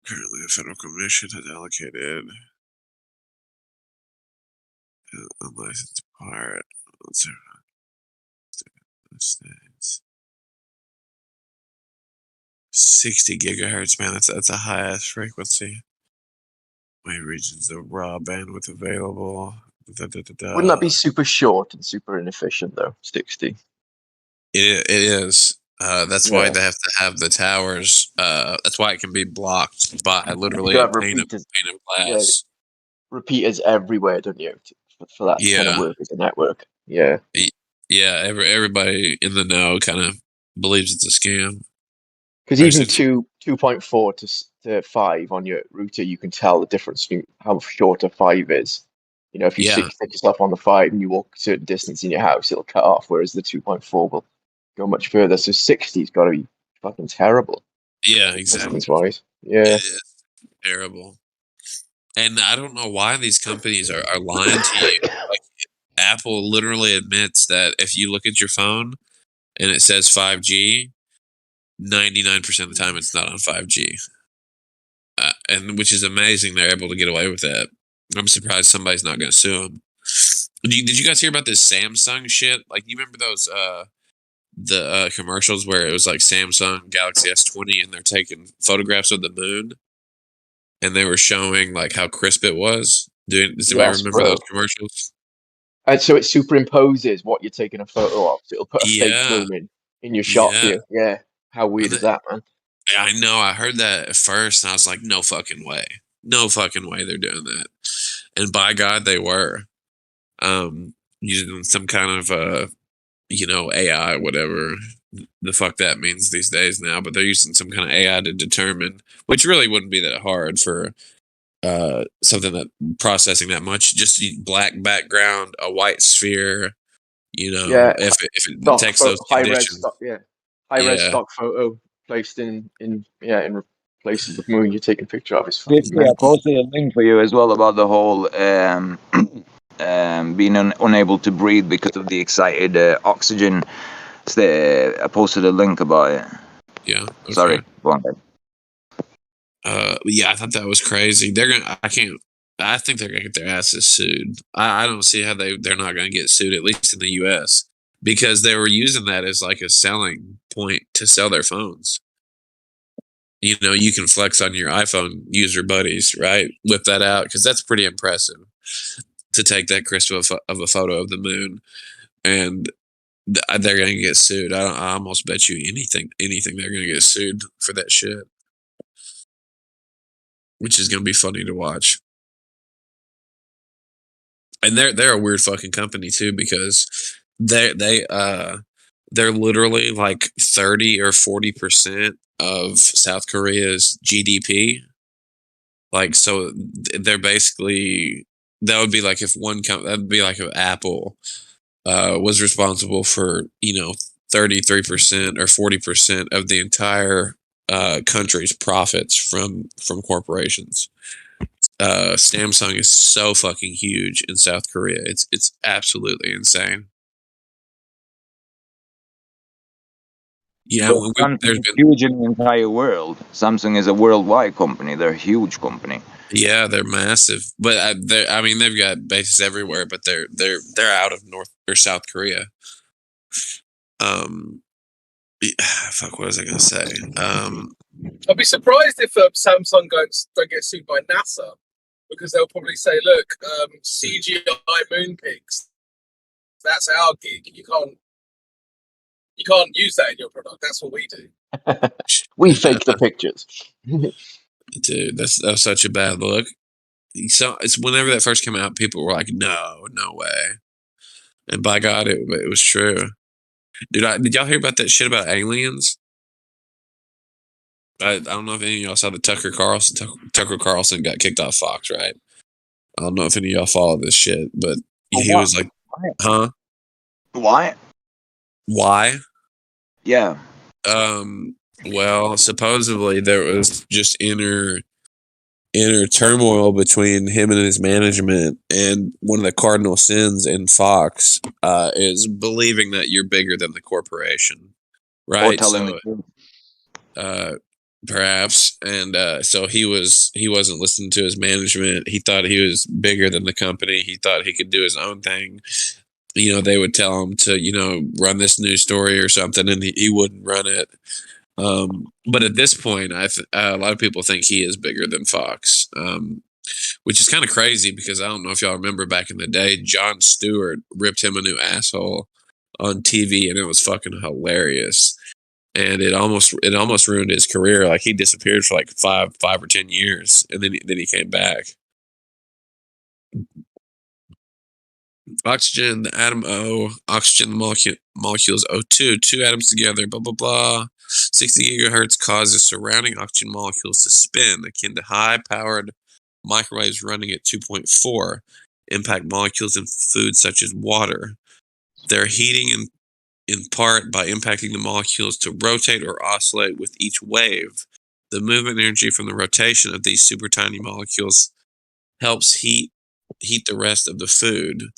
Currently, the federal commission has allocated unlicensed part. States. 60 gigahertz, man. That's a high ass frequency. Wave regions of raw bandwidth available. Wouldn't that be super short and super inefficient though? 60. It is. That's why they have to have the towers. That's why it can be blocked by literally a pane of glass. Repeaters everywhere, don't you? For that to kind of work as a network. Yeah. Yeah, everybody in the know kind of believes it's a scam. Because even 2.4 to 5 on your router, you can tell the difference between how short a 5 is. You know, if you stick yourself on the 5 and you walk a certain distance in your house, it'll cut off, whereas the 2.4 will go much further. So 60's got to be fucking terrible. Yeah, exactly. Distance-wise. Yeah. It is terrible. And I don't know why these companies are lying to you. Like, Apple literally admits that if you look at your phone and it says 5G, 99% of the time it's not on 5G. And which is amazing they're able to get away with that. I'm surprised somebody's not going to sue them. Did you guys hear about this Samsung shit? Like, you remember those the commercials where it was like Samsung Galaxy S20 and they're taking photographs of the moon and they were showing like how crisp it was? Does anybody remember those commercials? And so it superimposes what you're taking a photo of. So it'll put a fake moon in your shot view. Yeah. How weird is that, man? I know. I heard that at first and I was like, no fucking way. No fucking way they're doing that. And by God, they were. Using some kind of, AI, whatever the fuck that means these days now. But they're using some kind of AI to determine, which really wouldn't be that hard for something that processing that much. Just black background, a white sphere. If it detects those conditions. High-res stock photo placed in place of the moon you're taking a picture of. Is I posted a link for you as well about the whole being unable to breathe because of the excited oxygen. I posted a link about it. Yeah. Okay. Sorry. Go on, yeah, I thought that was crazy. I think they're gonna get their asses sued. I don't see how they're not gonna get sued, at least in the US, because they were using that as like a selling point to sell their phones. You can flex on your iPhone user buddies, right? Whip that out, because that's pretty impressive to take that crisp of a photo of the moon, and they're gonna get sued. I almost bet you anything they're gonna get sued for that shit, which is gonna be funny to watch. And they're a weird fucking company too, because they're literally like 30 or 40% of South Korea's GDP. Like, so they're basically, that would be like if Apple was responsible for 33% or 40% of the entire country's profits from corporations. Samsung is so fucking huge in South Korea. It's absolutely insane. Yeah, Samsung is huge in the entire world. Samsung is a worldwide company. They're a huge company. Yeah, they're massive, but they've got bases everywhere. But they're out of North or South Korea. Fuck, what was I gonna say? I'd be surprised if Samsung don't get sued by NASA. because they'll probably say, "Look, CGI moon pigs. That's our gig. You can't use that in your product. That's what we do." We fake the pictures. Dude, that's such a bad look. So it's whenever that first came out, people were like, "No, no way," and by God, it was true. Dude, did y'all hear about that shit about aliens? I don't know if any of y'all saw the Tucker Carlson. Tucker Carlson got kicked off Fox, right? I don't know if any of y'all follow this shit, but he was like, "Huh? Why? Why?" Yeah. Well, supposedly there was just inner turmoil between him and his management, and one of the cardinal sins in Fox is believing that you're bigger than the corporation, Or right? telling So the truth. perhaps, and so he wasn't listening to his management. He thought he was bigger than the company. He thought he could do his own thing. They would tell him to run this news story or something, and he wouldn't run it. But at this point, a lot of people think he is bigger than Fox, which is kind of crazy because I don't know if y'all remember back in the day, Jon Stewart ripped him a new asshole on TV, and it was fucking hilarious. And it almost ruined his career. Like he disappeared for like 5 or 10 years, and then he came back. Oxygen, the atom O, oxygen molecules O2, two atoms together, blah, blah, blah. 60 gigahertz causes surrounding oxygen molecules to spin, akin to high-powered microwaves running at 2.4, impact molecules in foods such as water. They're heating in part by impacting the molecules to rotate or oscillate with each wave. The movement energy from the rotation of these super tiny molecules helps heat the rest of the food.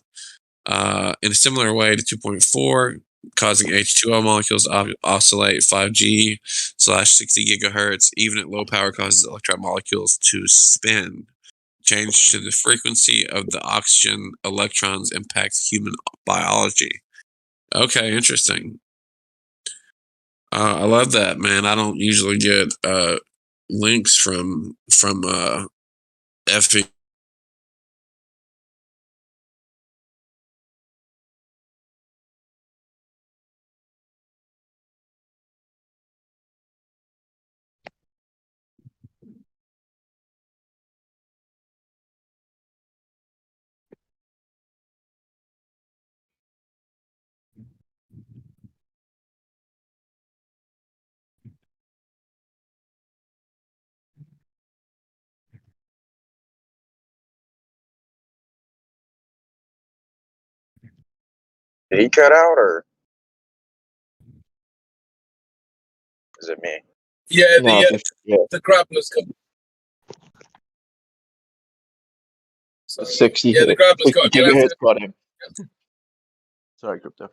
In a similar way to 2.4, causing H2O molecules to oscillate 5G/60 gigahertz, even at low power, causes electron molecules to spin. Change to the frequency of the oxygen electrons impacts human biology. Okay, interesting. I love that, man. I don't usually get links from FE. Did he cut out, or is it me? Yeah, No, the grappler's come. the 60, Yeah, the grappler's 60 got him. You'll have gigahertz to. got him. Sorry, Crypto.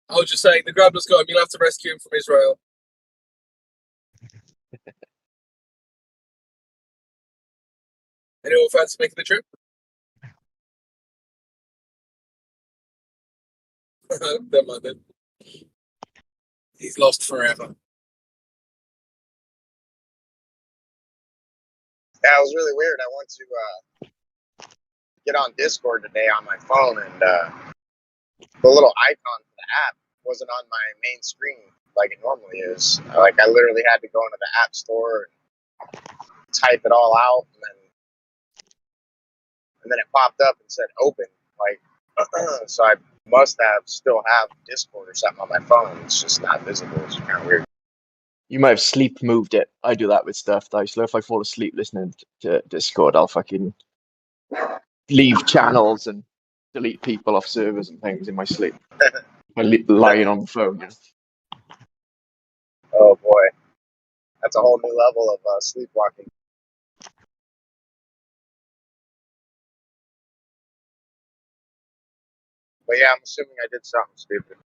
I was just saying, the grappler's got him. You'll have to rescue him from Israel. Anyone fancy making the trip? Never mind then. He's lost forever. Yeah, it was really weird. I went to get on Discord today on my phone, and the little icon for the app wasn't on my main screen like it normally is. Like I literally had to go into the app store and type it all out, and then it popped up and said open. Like, so I must still have Discord or something on my phone. It's just not visible. It's kind of weird. You might have sleep moved it. I do that with stuff, though. So if I fall asleep listening to Discord, I'll fucking leave channels and delete people off servers and things in my sleep. Lying on the phone. Oh boy, that's a whole new level of sleepwalking. But yeah, I'm assuming I did something stupid.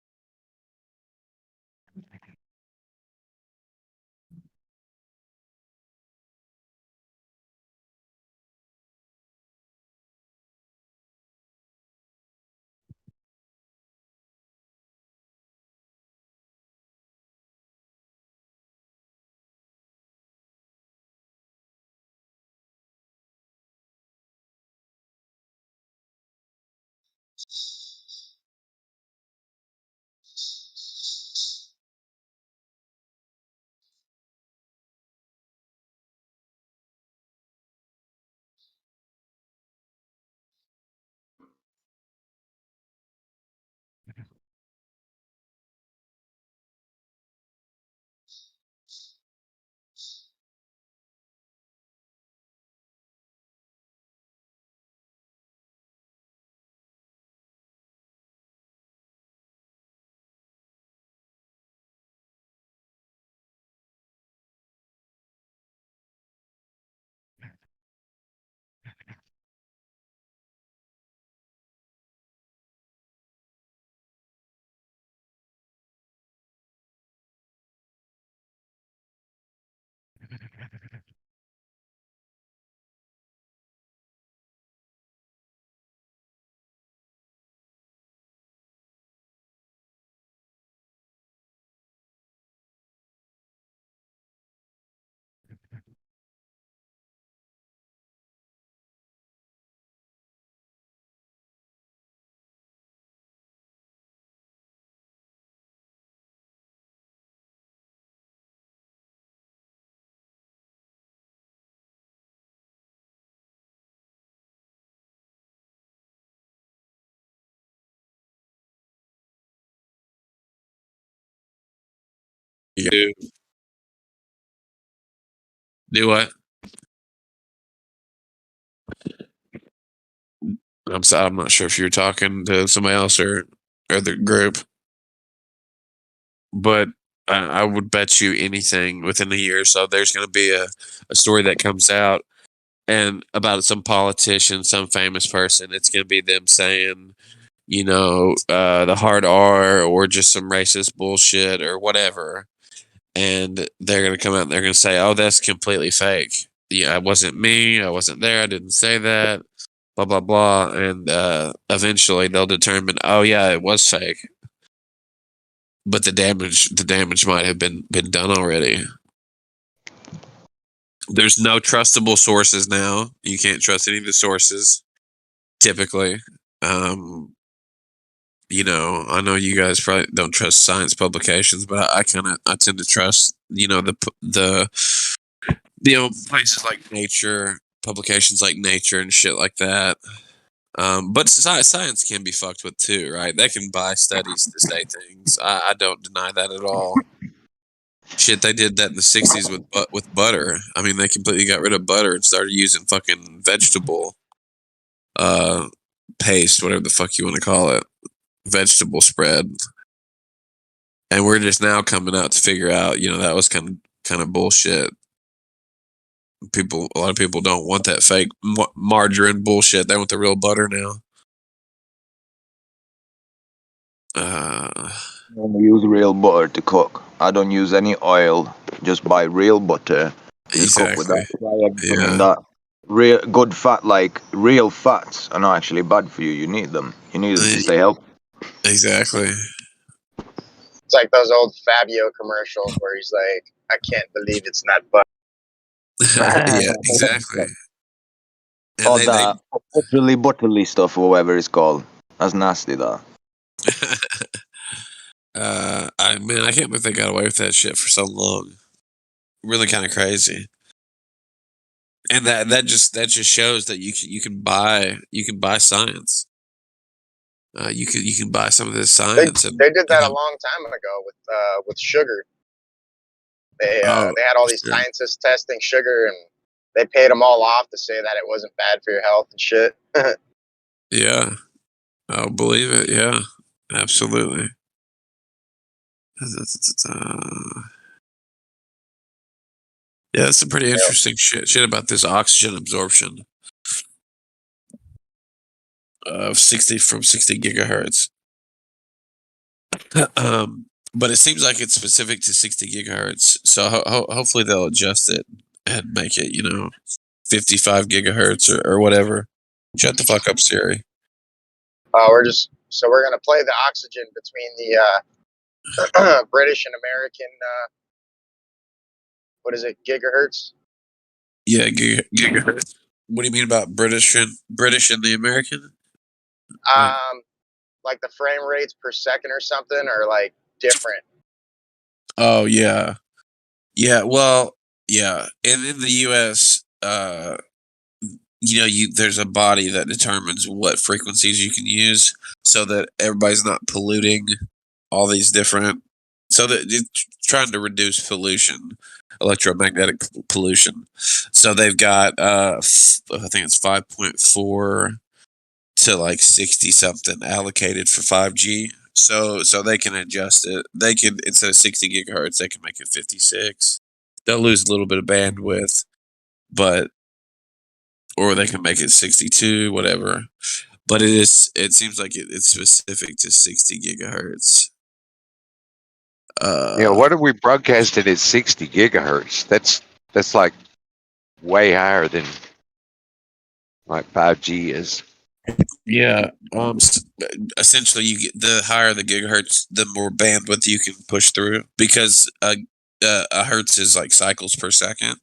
You do what? I'm sorry, I'm not sure if you're talking to somebody else or the group, but I would bet you anything within a year or so there's going to be a story that comes out and about some politician, some famous person. It's going to be them saying, the hard R or just some racist bullshit or whatever. And they're going to come out and they're going to say, oh, that's completely fake. Yeah, it wasn't me. I wasn't there. I didn't say that. Blah, blah, blah. And eventually they'll determine, oh, yeah, it was fake. But the damage might have been done already. There's no trustable sources now. You can't trust any of the sources, typically. I know you guys probably don't trust science publications, but I tend to trust, the places like Nature, publications like Nature and shit like that. But science can be fucked with too, right? They can buy studies to say things. I don't deny that at all. Shit, they did that in the '60s with butter. I mean, they completely got rid of butter and started using fucking vegetable paste, whatever the fuck you want to call it, vegetable spread. And we're just now coming out to figure out, that was kind of bullshit. A lot of people don't want that fake margarine bullshit. They want the real butter now. I only use real butter to cook. I don't use any oil. Just buy real butter. Just cook with that. Fry everything in that. Real good fat, like real fats, are not actually bad for you. You need them. You need them to stay healthy. Exactly. It's like those old Fabio commercials where he's like, "I can't believe it's not butter." Yeah, exactly. Or that butterly stuff, or whatever it's called. That's nasty, though. I can't believe they got away with that shit for so long. Really kind of crazy. And that just shows that you can buy science. You can buy some of this science. They did that a long time ago with sugar. They had all these scientists testing sugar, and they paid them all off to say that it wasn't bad for your health and shit. Yeah, I'll believe it. Yeah, absolutely. Yeah, that's some pretty interesting shit about this oxygen absorption of 60 gigahertz. But it seems like it's specific to 60 gigahertz. So hopefully they'll adjust it and make it, 55 gigahertz or whatever. Shut the fuck up, Siri. We're gonna play the oxygen between the British and American. What is it? Gigahertz. Yeah, gigahertz. What do you mean about British and the American? Like the frame rates per second or something, or like different. Oh yeah, yeah. Well, yeah. And in the U.S., there's a body that determines what frequencies you can use, so that everybody's not polluting all these different. So that it's trying to reduce pollution, electromagnetic pollution. So they've got, I think it's 5.4 to like 60 something allocated for 5G. So they can adjust it. They can, instead of 60 gigahertz, they can make it 56. They'll lose a little bit of bandwidth, or they can make it 62, whatever. But it seems like it's specific to 60 gigahertz. What are we broadcasting at 60 gigahertz? That's like way higher than like 5G is. Yeah. Essentially, you get the higher the gigahertz, the more bandwidth you can push through, because a hertz is like cycles per second,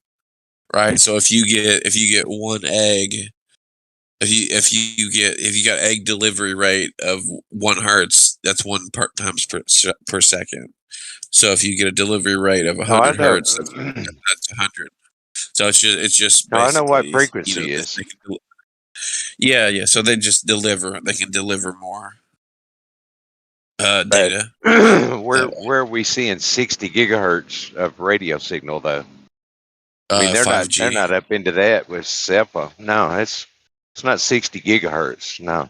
right? So if you get one egg, if you got egg delivery rate of 1 hertz, that's 1 times per second. So if you get a delivery rate of 100 hertz, that's 100. So it's just I know what basically, frequency is. Yeah. So they just deliver. They can deliver more. But Data. where are we seeing 60 gigahertz of radio signal though? I mean, they're 5G. not up into that with cell phone. No, it's not 60 gigahertz. No.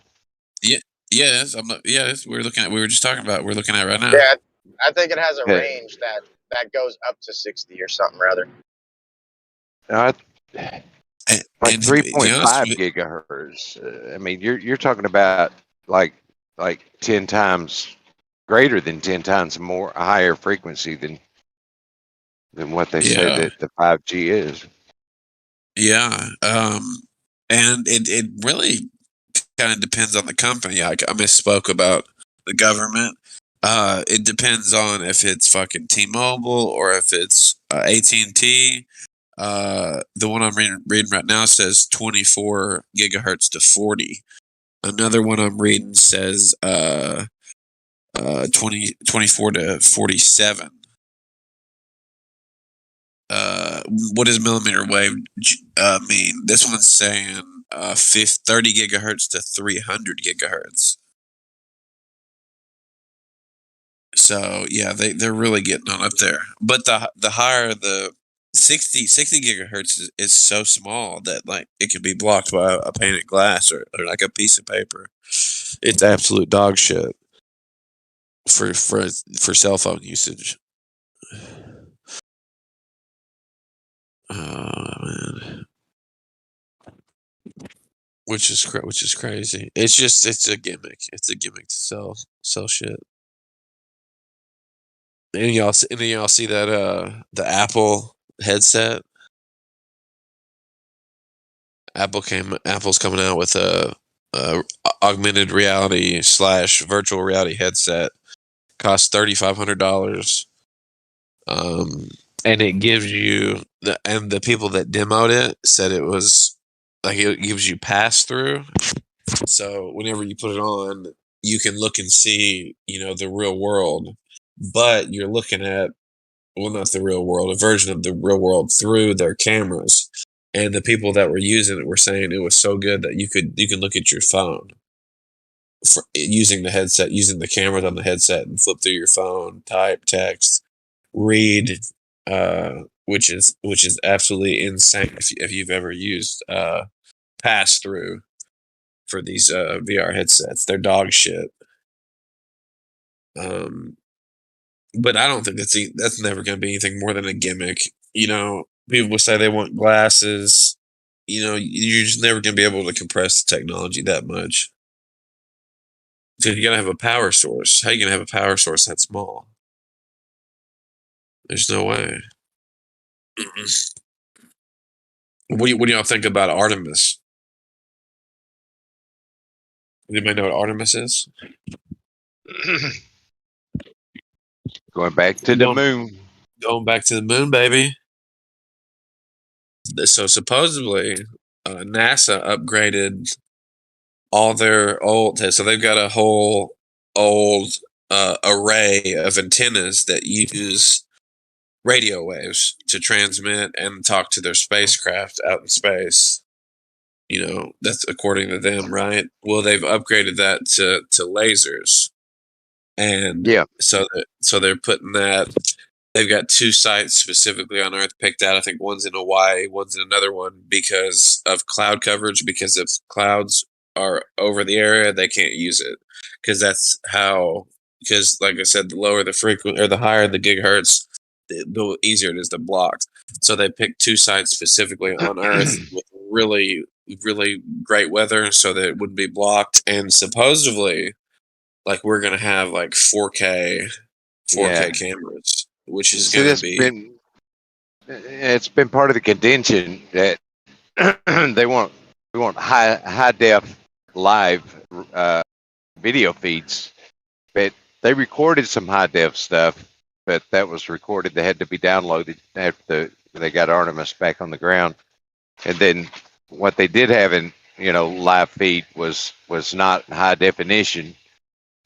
Yeah, yes, I'm not, yeah, we're looking at. We were just talking about. We're looking at right now. Yeah, I think it has a Yeah. range that goes up to 60 or something rather. Like And to be 3.5 honest with gigahertz. I mean, you're talking about like 10 times greater than 10 times more higher frequency than what they say Yeah. that the 5G is. Yeah, and it really kind of depends on the company. I misspoke about the government. It depends on if it's fucking T-Mobile or if it's AT&T. The one I'm reading right now says 24 gigahertz to 40. Another one I'm reading says 24 to 47. What does millimeter wave mean? This one's saying 30 gigahertz to 300 gigahertz. So yeah, they're really getting on up there. But the higher the 60 gigahertz is so small that like it could be blocked by a painted glass or like a piece of paper. It's absolute dog shit for cell phone usage. Oh man. Which is crazy. It's a gimmick. It's a gimmick to sell shit. Any of y'all see that the Apple headset? Apple's coming out with a augmented reality / virtual reality headset. Costs $3,500. And it gives you the people that demoed it said it was like it gives you pass through. So whenever you put it on, you can look and see, the real world, but you're looking at, well, not the real world, a version of the real world through their cameras. And the people that were using it were saying it was so good that you could look at your phone using the headset, using the cameras on the headset, and flip through your phone, type, text, read, which is absolutely insane if you've ever used pass through for these VR headsets. They're dog shit. But I don't think that's never going to be anything more than a gimmick. People say they want glasses. You're just never going to be able to compress the technology that much. Because you got to have a power source. How are you going to have a power source that small? There's no way. What do y'all think about Artemis? Anybody know what Artemis is? Going back to the moon. Going back to the moon, baby. So supposedly, NASA upgraded all their old. So they've got a whole old array of antennas that use radio waves to transmit and talk to their spacecraft out in space. That's according to them, right? Well, they've upgraded that to lasers, and so they're putting that. They've got 2 sites specifically on Earth picked out. I think one's in Hawaii, one's in another one because of cloud coverage. Because if clouds are over the area, they can't use it. Because like I said, the lower the frequency or the higher the gigahertz, the easier it is to block. So they picked 2 sites specifically on Earth with really, really great weather so that it wouldn't be blocked. And supposedly, like, we're going to have like 4K cameras. Which is going to be. It's been part of the contention that we want high def live video feeds, but they recorded some high def stuff, but that was recorded. They had to be downloaded after they got Artemis back on the ground, and then what they did have in live feed was not high definition,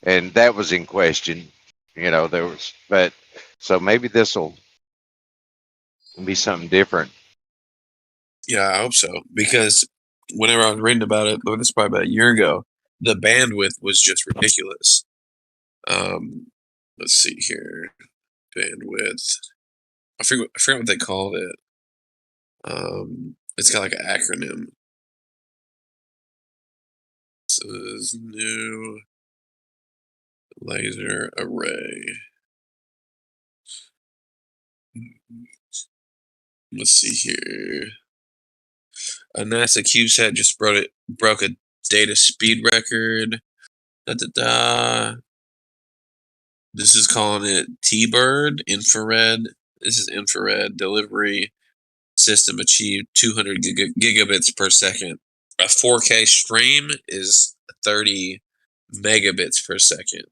and that was in question. There was, but. So maybe this will be something different. Yeah, I hope so. Because whenever I was reading about it, this was probably about a year ago, the bandwidth was just ridiculous. Let's see here. Bandwidth. I forget what they called it. It's got like an acronym. This is new laser array. Let's see here. A NASA CubeSat just broke a data speed record. This is calling it T-Bird infrared. This is infrared delivery system achieved 200 gigabits per second. A 4K stream is 30 megabits per second.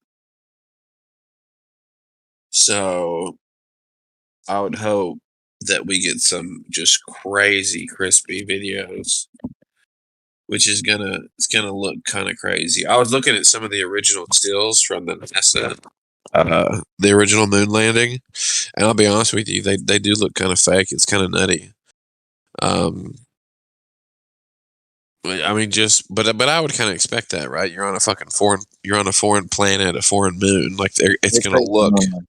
So I would hope that we get some just crazy crispy videos, which is it's gonna look kind of crazy. I was looking at some of the original stills from the NASA, the original moon landing, and I'll be honest with you, they do look kind of fake. It's kind of nutty. I mean, but I would kind of expect that, right? You're on a foreign planet, a foreign moon. Like it's They gonna faked the look. moon landing.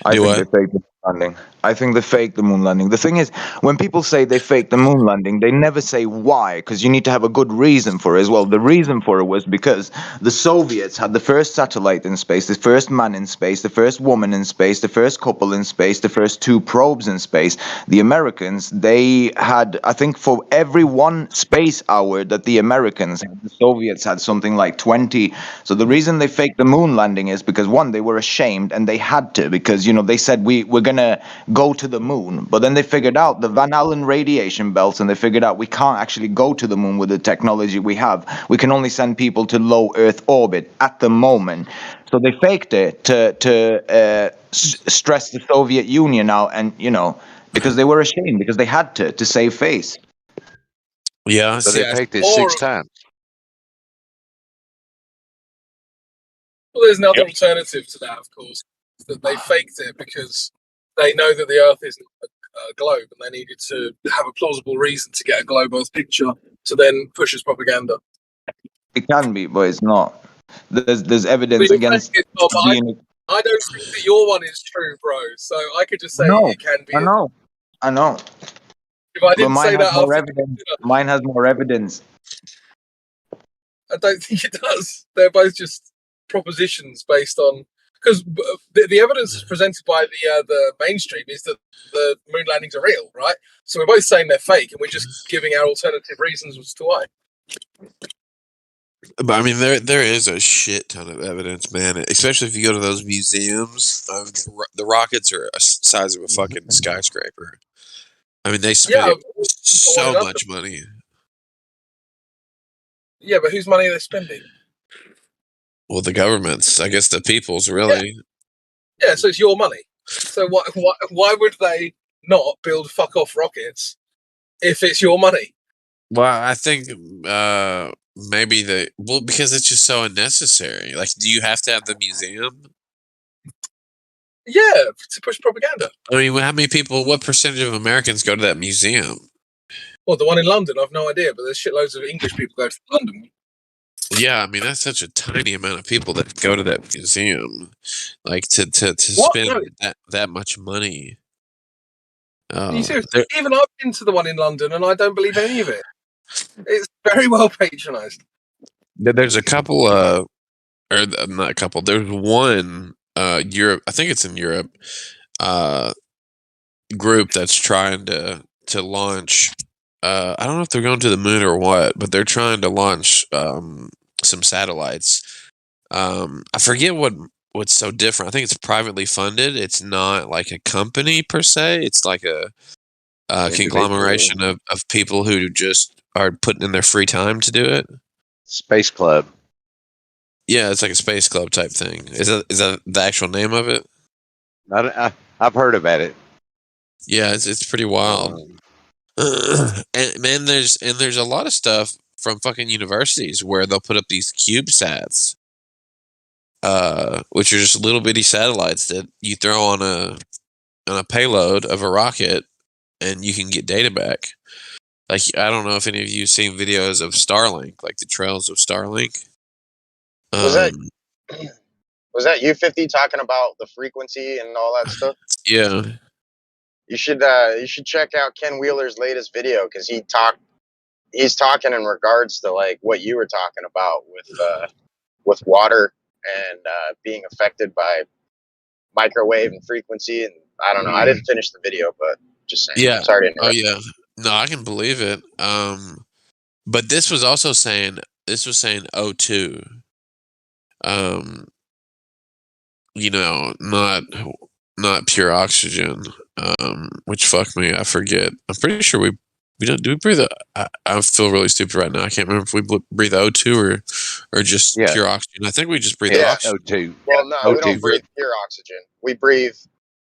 I Do think what? they faked the moon landing. I think they faked the moon landing. The thing is, when people say they faked the moon landing, they never say why, because you need to have a good reason for it as well. The reason for it was because the Soviets had the first satellite in space, the first man in space, the first woman in space, the first couple in space, the first 2 probes in space. The Americans, they had, I think, for every 1 space hour that the Americans had, the Soviets had something like 20. So the reason they faked the moon landing is because, 1, they were ashamed, and they had to, because, they said we're gonna go to the moon, but then they figured out the Van Allen radiation belts, and they figured out we can't actually go to the moon with the technology we have. We can only send people to low Earth orbit at the moment. So they faked it to stress the Soviet Union out, and because they were ashamed, because they had to save face. Yeah, So they faked it Or 6 times. well, there's another alternative to that, of course, that they faked it because they know that the Earth isn't a globe, and they needed to have a plausible reason to get a globe Earth picture to then push as propaganda. It can be, but it's not. There's But evidence you're against saying it's not, but being. I don't think that your one is true, bro. So I could just say No, it can be. I know. If I But didn't mine say has that more after, evidence. Mine has more evidence. I don't think it does. They're both just propositions based on because the evidence that's presented by the mainstream is that the moon landings are real, right? So we're both saying they're fake, and we're just giving our alternative reasons as to why. But I mean, there is a shit ton of evidence, man. Especially if you go to those museums. The rockets are the size of a fucking skyscraper. I mean, they spend Yeah, so much money. Yeah, but whose money are they spending? Well, the governments, I guess, the people's really. Yeah, so it's your money. So why would they not build fuck off rockets if it's your money? Well, I think maybe because it's just so unnecessary. Like, do you have to have the museum? Yeah, to push propaganda. I mean, what percentage of Americans go to that museum? Well, the one in London, I've no idea, but there's shitloads of English people go to London. Yeah, I mean, that's such a tiny amount of people that go to that museum. Like, to spend that much money. You see, even I've been to the one in London, and I don't believe any of it. It's very well patronised. There's a couple, or not a couple. There's one Europe. I think it's in Europe. Group that's trying to launch. I don't know if they're going to the moon or what, but they're trying to launch some satellites. I forget what's so different. I think it's privately funded. It's not like a company per se. It's like a conglomeration of people who just are putting in their free time to do it. Space Club. Yeah, it's like a space club type thing. Is that the actual name of it? I've heard about it. Yeah, it's pretty wild. And man, there's a lot of stuff from fucking universities where they'll put up these CubeSats, which are just little bitty satellites that you throw on a payload of a rocket, and you can get data back. Like, I don't know if any of you seen videos of Starlink, like the trails of Starlink. Was that Was that you 50 talking about the frequency and all that stuff? Yeah. You should check out Ken Wheeler's latest video because he's talking in regards to like what you were talking about with water and being affected by microwave and frequency. And I don't know. I didn't finish the video, but just saying. Yeah. Sorry to Oh interrupt. yeah. No, I can believe it. But this was also saying O2. You know, not pure oxygen. Which fuck me, I forget. I'm pretty sure we don't. Do we breathe? I feel really stupid right now. I can't remember if we breathe O2 or just Yeah. pure oxygen. I think we just breathe Yeah. oxygen. O2. Well, no, we O2. don't breathe pure oxygen. We breathe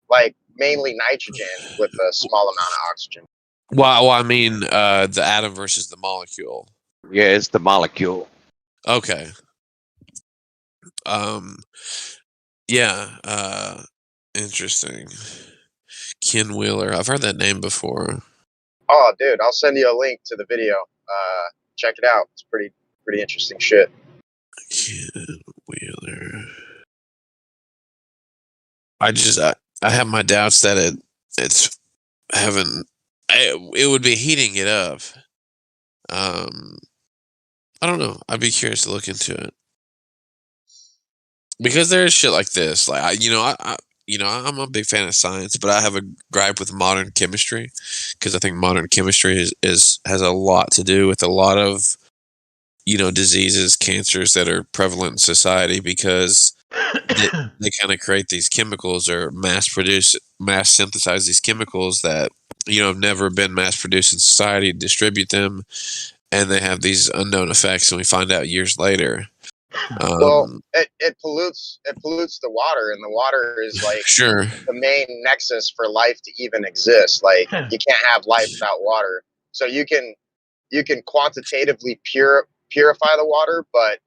like mainly nitrogen with a small amount of oxygen. Well, I mean, the atom versus the molecule. Yeah, it's the molecule. Okay. Yeah. Interesting. Ken Wheeler. I've heard that name before. Oh, dude, I'll send you a link to the video. Check it out. It's pretty interesting shit. Ken Wheeler. I have my doubts that it's having. It would be heating it up. I don't know. I'd be curious to look into it because there's shit like this. Like I'm a big fan of science, but I have a gripe with modern chemistry because I think modern chemistry has a lot to do with a lot of diseases, cancers that are prevalent in society because they kind of create these chemicals or mass synthesize these chemicals that have never been mass produced in society, distribute them, and they have these unknown effects, and we find out years later. Well, it pollutes the water, and the water is like Sure. the main nexus for life to even exist. Like you can't have life without water. So you can quantitatively purify the water, but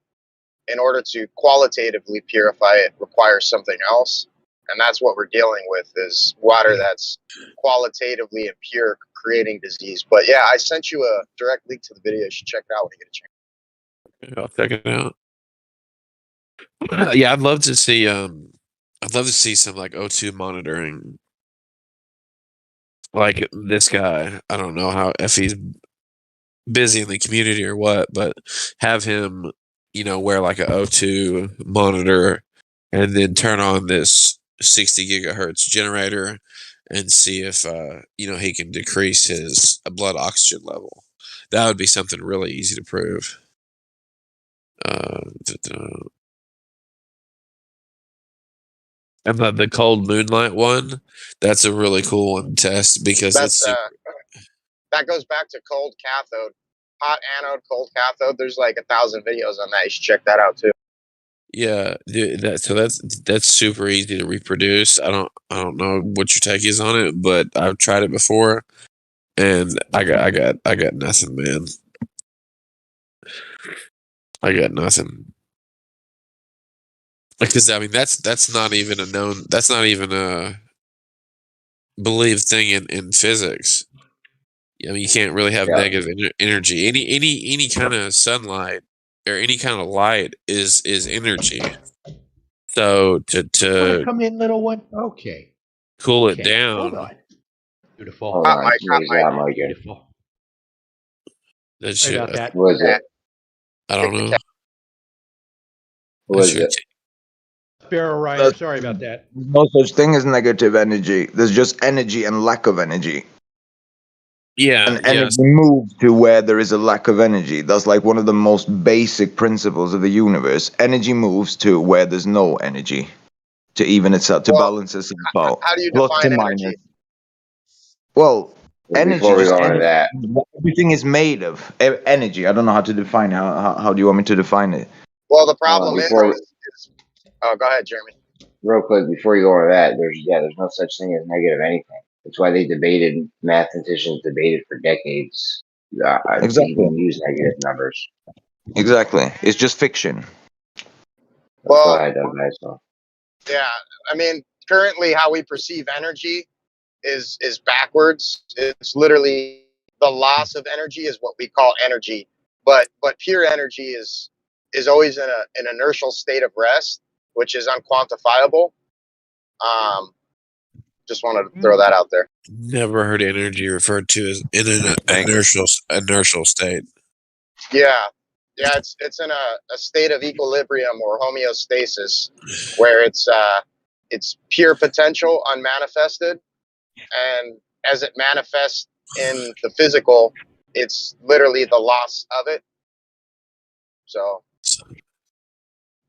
in order to qualitatively purify it requires something else. And that's what we're dealing with is water that's qualitatively impure, creating disease. But yeah, I sent you a direct link to the video. You should check it out when you get a chance. I'll check it out. Yeah, I'd love to see some like O2 monitoring. Like this guy, I don't know if he's busy in the community or what, but have him, wear like a O2 monitor and then turn on this 60 gigahertz generator and see if he can decrease his blood oxygen level. That would be something really easy to prove. And the cold moonlight one, that's a really cool one to test because that goes back to cold cathode, hot anode, cold cathode. There's like 1,000 videos on that. You should check that out too. Yeah, dude, that's super easy to reproduce. I don't know what your take is on it, but I've tried it before, and I got nothing, man. I got nothing. Because I mean that's not even a believed thing in physics. I mean you can't really have negative energy. Any kind of sunlight or any kind of light is energy. So to come in, little one. Okay. cool it down. Hold on. Beautiful. Hold on. Beautiful. That Sorry shit. about that. What is it? I don't know. What is it? Sparrow Rider. Sorry about that. There's no such thing as negative energy. There's just energy and lack of energy. Yeah. And energy moves to where there is a lack of energy. That's like one of the most basic principles of the universe. Energy moves to where there's no energy to even itself, to balance itself out. How do you Plus define to energy? minus. Well, energy. Before we Just go on to energy. that, Everything is made of energy. I don't know how to define it. How do you want me to define it? Well, the problem before- is oh, go ahead, Jeremy. real quick, before you go on to that, there's no such thing as negative anything. That's why mathematicians debated for decades. Exactly. You don't use negative numbers. Exactly. It's just fiction. Well, go ahead, so. Yeah, I mean, currently how we perceive energy is backwards. It's literally the loss of energy is what we call energy, but pure energy is always in an inertial state of rest. which is unquantifiable. Just wanted to throw that out there. Never heard energy referred to as in an Thank you. inertial state. Yeah, it's in a state of equilibrium or homeostasis, where it's pure potential unmanifested, and as it manifests in the physical, it's literally the loss of it. So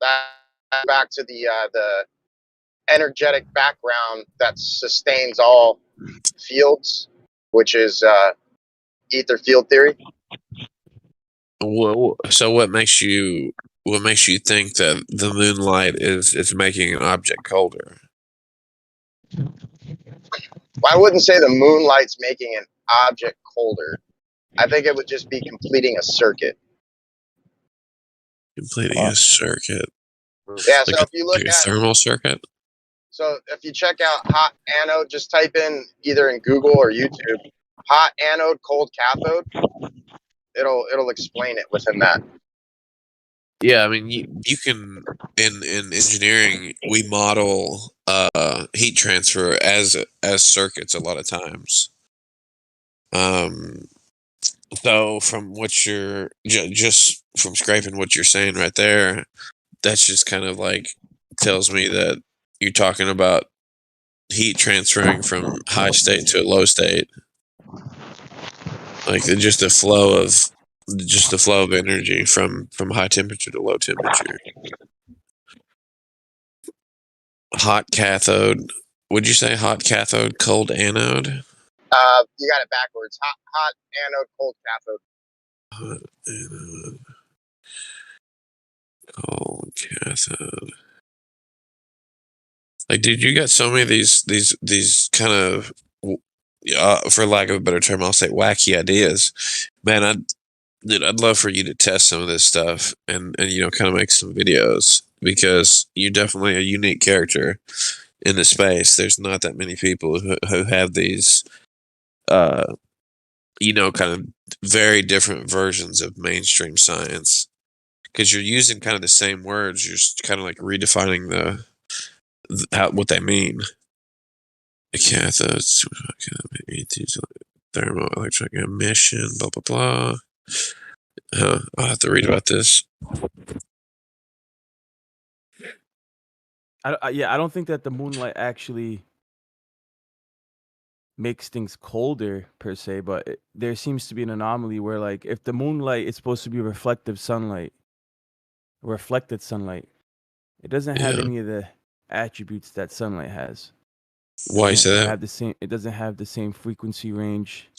that back to the energetic background that sustains all fields, which is ether field theory. So what makes you think that the moonlight is making an object colder? Well, I wouldn't say the moonlight's making an object colder. I think it would just be completing a circuit. Completing a circuit. Yeah, Like so if you look like a at, thermal circuit? so if you check out hot anode, just type in either in Google or YouTube, hot anode, cold cathode. It'll explain it within that. Yeah, I mean you can in engineering we model heat transfer as circuits a lot of times. So from what you're just from scraping what you're saying right there, that's just kind of like tells me that you're talking about heat transferring from high state to a low state, like just the flow of energy from high temperature to low temperature. Hot cathode. Would you say hot cathode, cold anode? You got it backwards. Hot anode, cold cathode. Hot anode, cold cathode. Like, dude, you got so many of these kind of, for lack of a better term, I'll say wacky ideas. Man, I'd love for you to test some of this stuff and kind of make some videos, because you're definitely a unique character in the space. There's not that many people who have these, kind of very different versions of mainstream science, because you're using kind of the same words. You're just kind of like redefining what they mean. The cathodes, thermoelectric emission, blah blah blah. I'll have to read about this. I don't think that the moonlight actually makes things colder per se, but there seems to be an anomaly where, like, if the moonlight is supposed to be reflected sunlight, it doesn't have any of the attributes that sunlight has. Why is that? It doesn't have the same frequency range.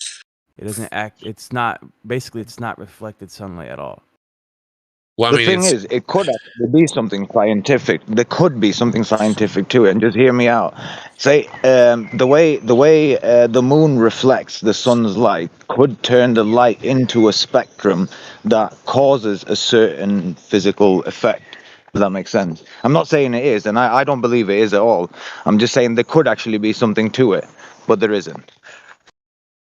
It doesn't act. It's not reflected sunlight at all. Well, the thing is, it could actually be something scientific. There could be something scientific to it. And just hear me out. Say, the way the moon reflects the sun's light could turn the light into a spectrum that causes a certain physical effect. Does that make sense? I'm not saying it is, and I don't believe it is at all. I'm just saying there could actually be something to it, but there isn't.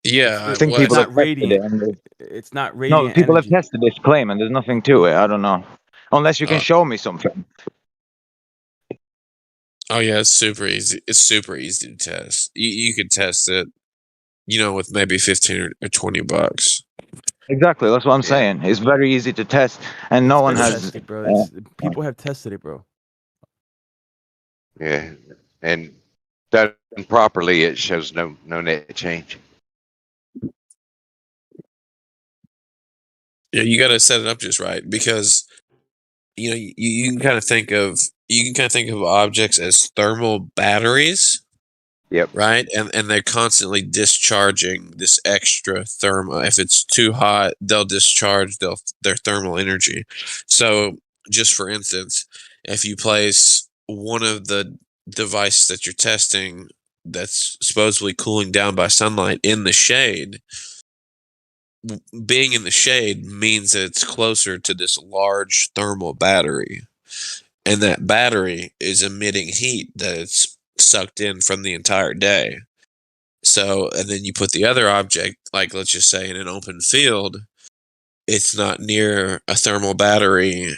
Yeah, I think people have tested it. It's not radiant. No, people energy. have tested this claim, and there's nothing to it. I don't know, unless you can show me something. Oh yeah, it's super easy. It's super easy to test. You could test it, with maybe $15 or $20. Exactly, that's what I'm saying. It's very easy to test, and no one has. Tested, bro. People have tested it, bro. Yeah, and done properly, it shows no net change. Yeah, you got to set it up just right, because you can kind of think of objects as thermal batteries. Yep. Right, and they're constantly discharging this extra thermal. If it's too hot, they'll discharge their thermal energy. So, just for instance, if you place one of the devices that you're testing that's supposedly cooling down by sunlight in the shade, being in the shade means that it's closer to this large thermal battery, and that battery is emitting heat that it's sucked in from the entire day. So, and then you put the other object, like let's just say in an open field, it's not near a thermal battery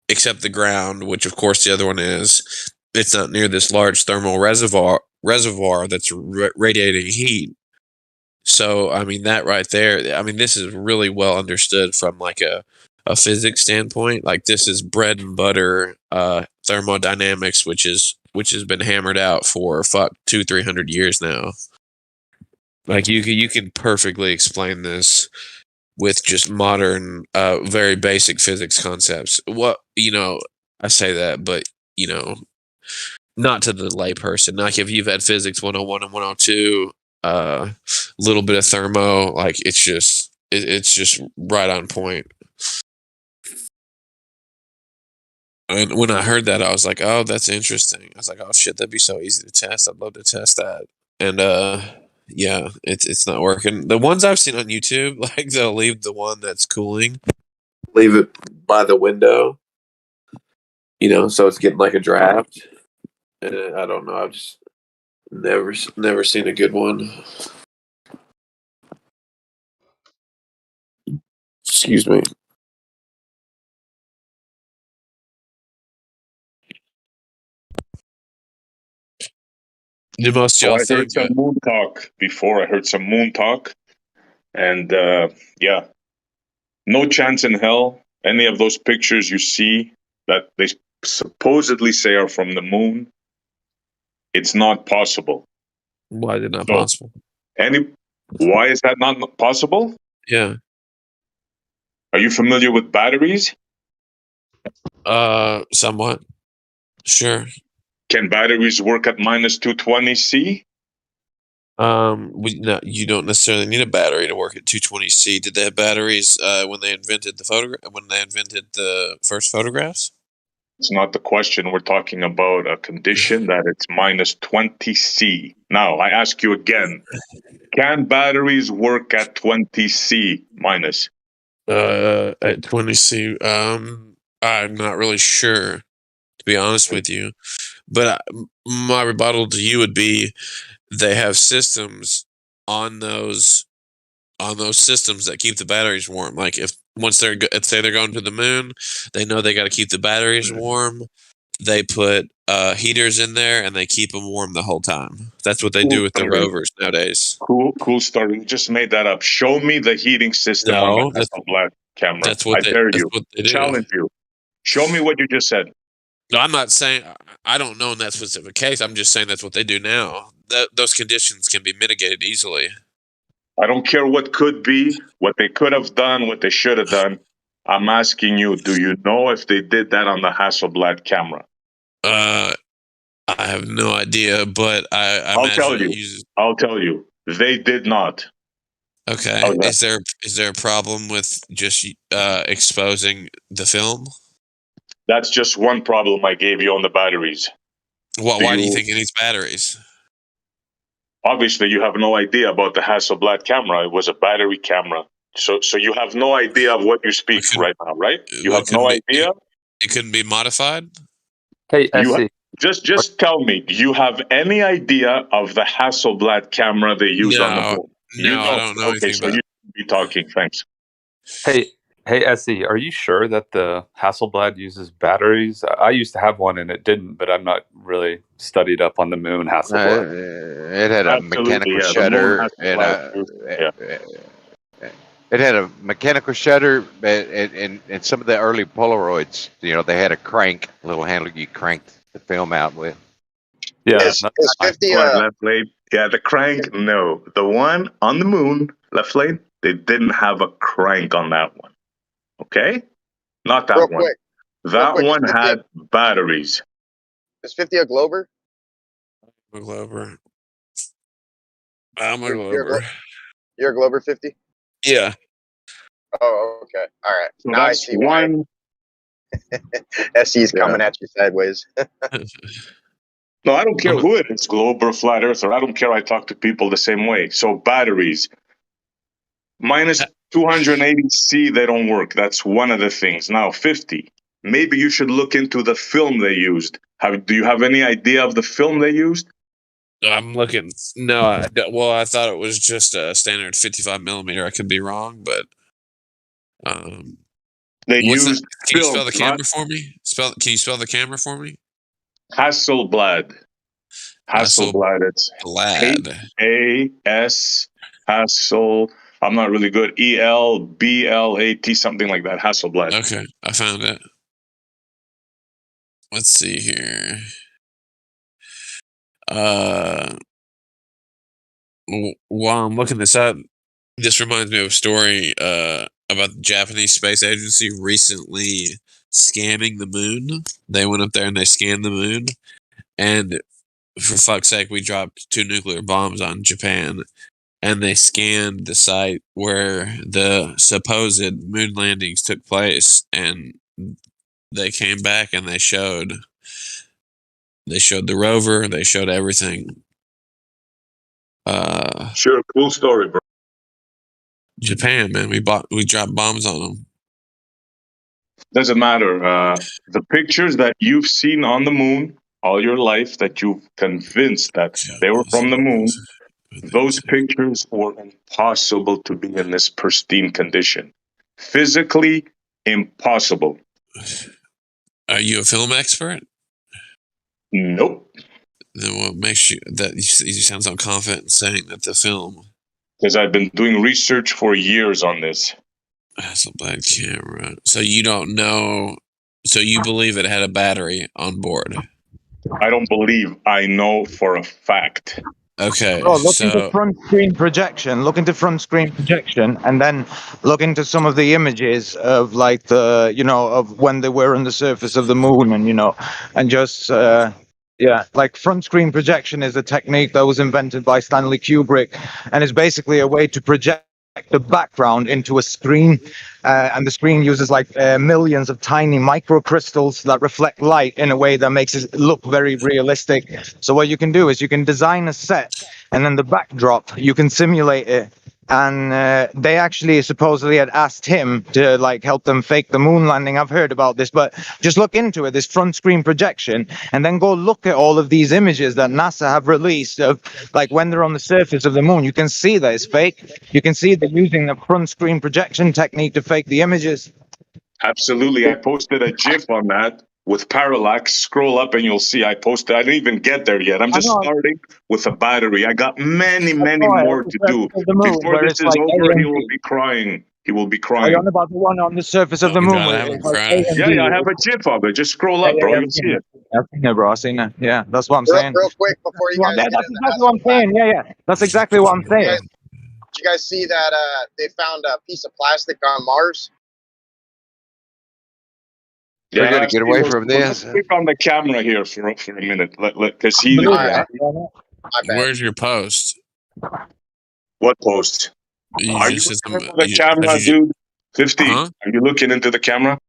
except the ground, which of course the other one is. It's not near this large thermal reservoir that's radiating heat. So, I mean, that right there, I mean, this is really well understood from like a physics standpoint. Like this is bread and butter thermodynamics, which has been hammered out for 200-300 years now. Like you can perfectly explain this with just modern, very basic physics concepts. What I say that, but not to the layperson. Like if you've had physics 101 and 102, a little bit of thermo, like it's just right on point. And when I heard that, I was like, oh, that's interesting. I was like, oh shit, that'd be so easy to test. I'd love to test that. And yeah, it's not working. The ones I've seen on YouTube, like they'll leave the one that's cooling, leave it by the window, so it's getting like a draft. And I don't know. I've just never seen a good one. Excuse me. The most So y'all I heard think? some moon talk before. I heard some moon talk, and yeah, no chance in hell any of those pictures you see that they supposedly say are from the moon. It's not possible. Why is it not possible? Why is that not possible? Yeah. Are you familiar with batteries? Somewhat. Sure. Can batteries work at minus 220 C? No, you don't necessarily need a battery to work at 220 C. Did they have batteries when they invented the first photographs? It's not the question. We're talking about a condition that it's minus 20 C. Now, I ask you again, can batteries work at 20 C minus? At 20 C, I'm not really sure, to be honest with you. But my rebuttal to you would be they have systems on those systems that keep the batteries warm. Like if say they're going to the moon, they know they got to keep the batteries warm. They put heaters in there and they keep them warm the whole time. That's what they do with the rovers nowadays. Cool story. You just made that up. Show me the heating system on the Hasselblad camera. That's what I dare you. What they do. Challenge you. Show me what you just said. No, I'm not saying I don't know in that specific case. I'm just saying that's what they do now. Those conditions can be mitigated easily. I don't care what could be, what they could have done, what they should have done. I'm asking you, do you know if they did that on the Hasselblad camera? I have no idea, but I'll tell you. I'll tell you. They did not. Okay. Is there a problem with just exposing the film? That's just one problem I gave you on the batteries. Why do you think it needs batteries? Obviously, you have no idea about the Hasselblad camera. It was a battery camera. So you have no idea of what you speak right now, right? You have no idea? It couldn't be modified? Hey, SC. Just tell me, do you have any idea of the Hasselblad camera they use on the board? I don't know anything so about you be talking. Thanks. Hey, SE, are you sure that the Hasselblad uses batteries? I used to have one and it didn't, but I'm not really studied up on the moon Hasselblad. It had a mechanical shutter, and it had a mechanical shutter, and some of the early Polaroids, they had a little handle you cranked the film out with. Yeah, is 50 left lane. Yeah, the crank. No, the one on the moon, left lane. They didn't have a crank on that one. Okay, not that one. That one had batteries. Is 50 a Glober? I'm a Glober. I'm a Glober. You're a Glober 50? Yeah. Oh, okay. All right. So now I see one. SE's coming at you sideways. No, I don't care who it is, Globe or Flat Earth, or I don't care. I talk to people the same way. So batteries, minus 280 C, they don't work. That's one of the things. Now 50. Maybe you should look into the film they used. Do you have any idea of the film they used? I'm looking. No, I thought it was just a standard 55 millimeter. I could be wrong, but They What's that? used Can you spell film, the not camera for me? Can you spell the camera for me? Hasselblad. Hasselblad. It's Hasselblad. HAS Hassel. I'm not really good. ELBLAT, something like that. Hasselblad. Okay, I found it. Let's see here. While I'm looking this up, this reminds me of a story about the Japanese space agency recently scanning the moon. They went up there and they scanned the moon, and for fuck's sake, we dropped 2 nuclear bombs on Japan, and they scanned the site where the supposed moon landings took place, and they came back and they showed the rover, they showed everything. Sure, cool story, bro. Japan, man, we dropped bombs on them. Doesn't matter. The pictures that you've seen on the moon all your life, that you've convinced that they were from the moon, those pictures were impossible to be in this pristine condition. Physically impossible. Are you a film expert? Nope. Then what makes you that you sound so confident in saying that the film? Because I've been doing research for years on this. Hasselblad camera. So you don't know. So you believe it had a battery on board? I don't believe. I know for a fact. Okay. Bro, look into front screen projection. Look into front screen projection, and then look into some of the images of like the, of when they were on the surface of the moon, and just like front screen projection is a technique that was invented by Stanley Kubrick, and is basically a way to project the background into a screen, and the screen uses like millions of tiny microcrystals that reflect light in a way that makes it look very realistic. So what you can do is you can design a set, and then the backdrop you can simulate it. And they actually supposedly had asked him to like help them fake the moon landing. I've heard about this, but just look into it, this front screen projection, and then go look at all of these images that NASA have released of like when they're on the surface of the moon. You can see that it's fake. You can see they're using the front screen projection technique to fake the images. Absolutely. I posted a GIF on that with parallax. Scroll up and you'll see I posted. I didn't even get there yet. I'm just starting with a battery. I got many more to do. Before this is over, he will be crying. He will be crying. Are you on about the one on the surface of the moon? Yeah, I have a GIF of it. Just scroll up, bro. You'll see it. I've seen it, bro. I've seen it. Yeah, that's what I'm saying. Real quick before you guys that's exactly what I'm saying. Yeah. That's exactly what I'm saying. Did you guys see that they found a piece of plastic on Mars? We're going to get away from this. Let's click on the camera here for a minute, because he. Where's your post? What post? Are you looking into the camera, dude? 50. Are you looking into the camera?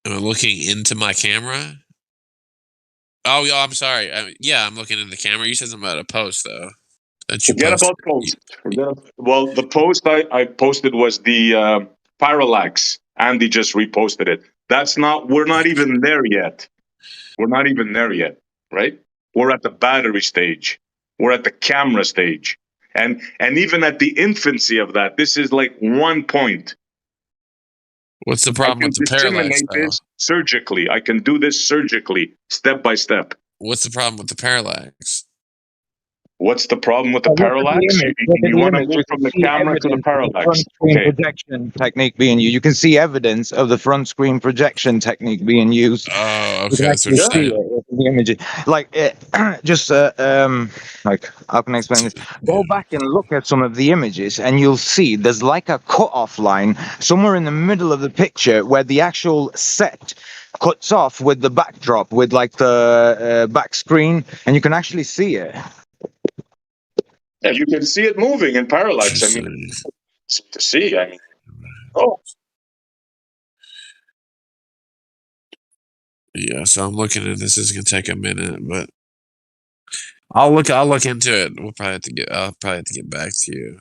Am I looking into my camera? Oh, yeah. I'm sorry. Yeah, I'm looking into the camera. You said something about a post, though. Forget about post. Well, the post I posted was the parallax. Andy just reposted it. We're not even there yet. We're not even there yet, right? We're at the battery stage. We're at the camera stage. And even at the infancy of that, this is like 1 point. What's the problem with the parallax, though? Surgically. I can do this surgically, step by step. What's the problem with the parallax? What's the problem with the parallax? You want to move from the camera to the parallax. Front screen projection technique being used. You can see evidence of the front screen projection technique being used. Oh, okay. That's what you're saying. The image, like, like, how can I explain this? Go back and look at some of the images, and you'll see there's like a cut-off line somewhere in the middle of the picture where the actual set cuts off with the backdrop, with like the back screen, and you can actually see it. Yeah, you can see it moving in parallax. I mean, to see. I mean, Yeah, so I'm looking at this. This is gonna take a minute, but I'll look into it. I'll probably have to get back to you.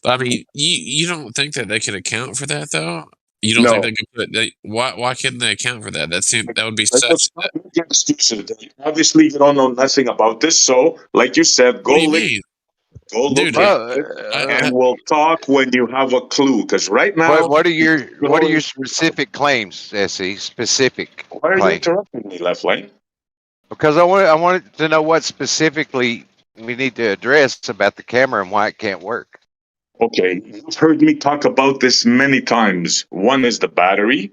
But I mean, you don't think that they could account for that, though? You don't think they could put why couldn't they account for that? That would be such excuses. Obviously, you don't know nothing about this, so like you said, go What do you mean? Go look Dude, into it, and we'll talk when you have a clue. Because right now, What are your going- specific claims, SE? Specific why are you claims? interrupting me, Left Lane? Because I wanted to know what specifically we need to address about the camera and why it can't work. Okay, you've heard me talk about this many times. One is the battery,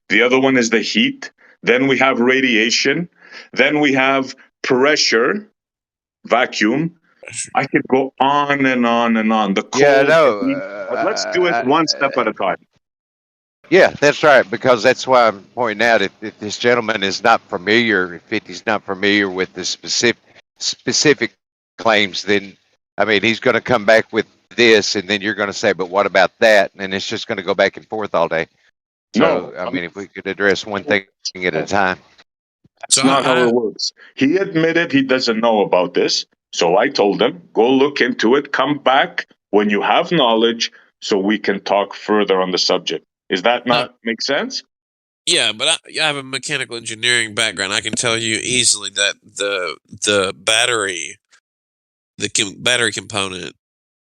the other one is the heat, then we have radiation, then we have pressure, vacuum. I could go on and on and on. The cold, Yeah, I know. heat, but let's do it one step at a time. Yeah, that's right. Because that's why I'm pointing out if this gentleman is not familiar, if he's not familiar with the specific claims, then I mean he's going to come back with this, and then you're going to say, but what about that? And it's just going to go back and forth all day. So No, I mean, if we could address one thing at a time. That's not how it works. He admitted he doesn't know about this. So I told him, go look into it, come back when you have knowledge so we can talk further on the subject. Is that not make sense? Yeah, but I have a mechanical engineering background. I can tell you easily that the battery, battery component,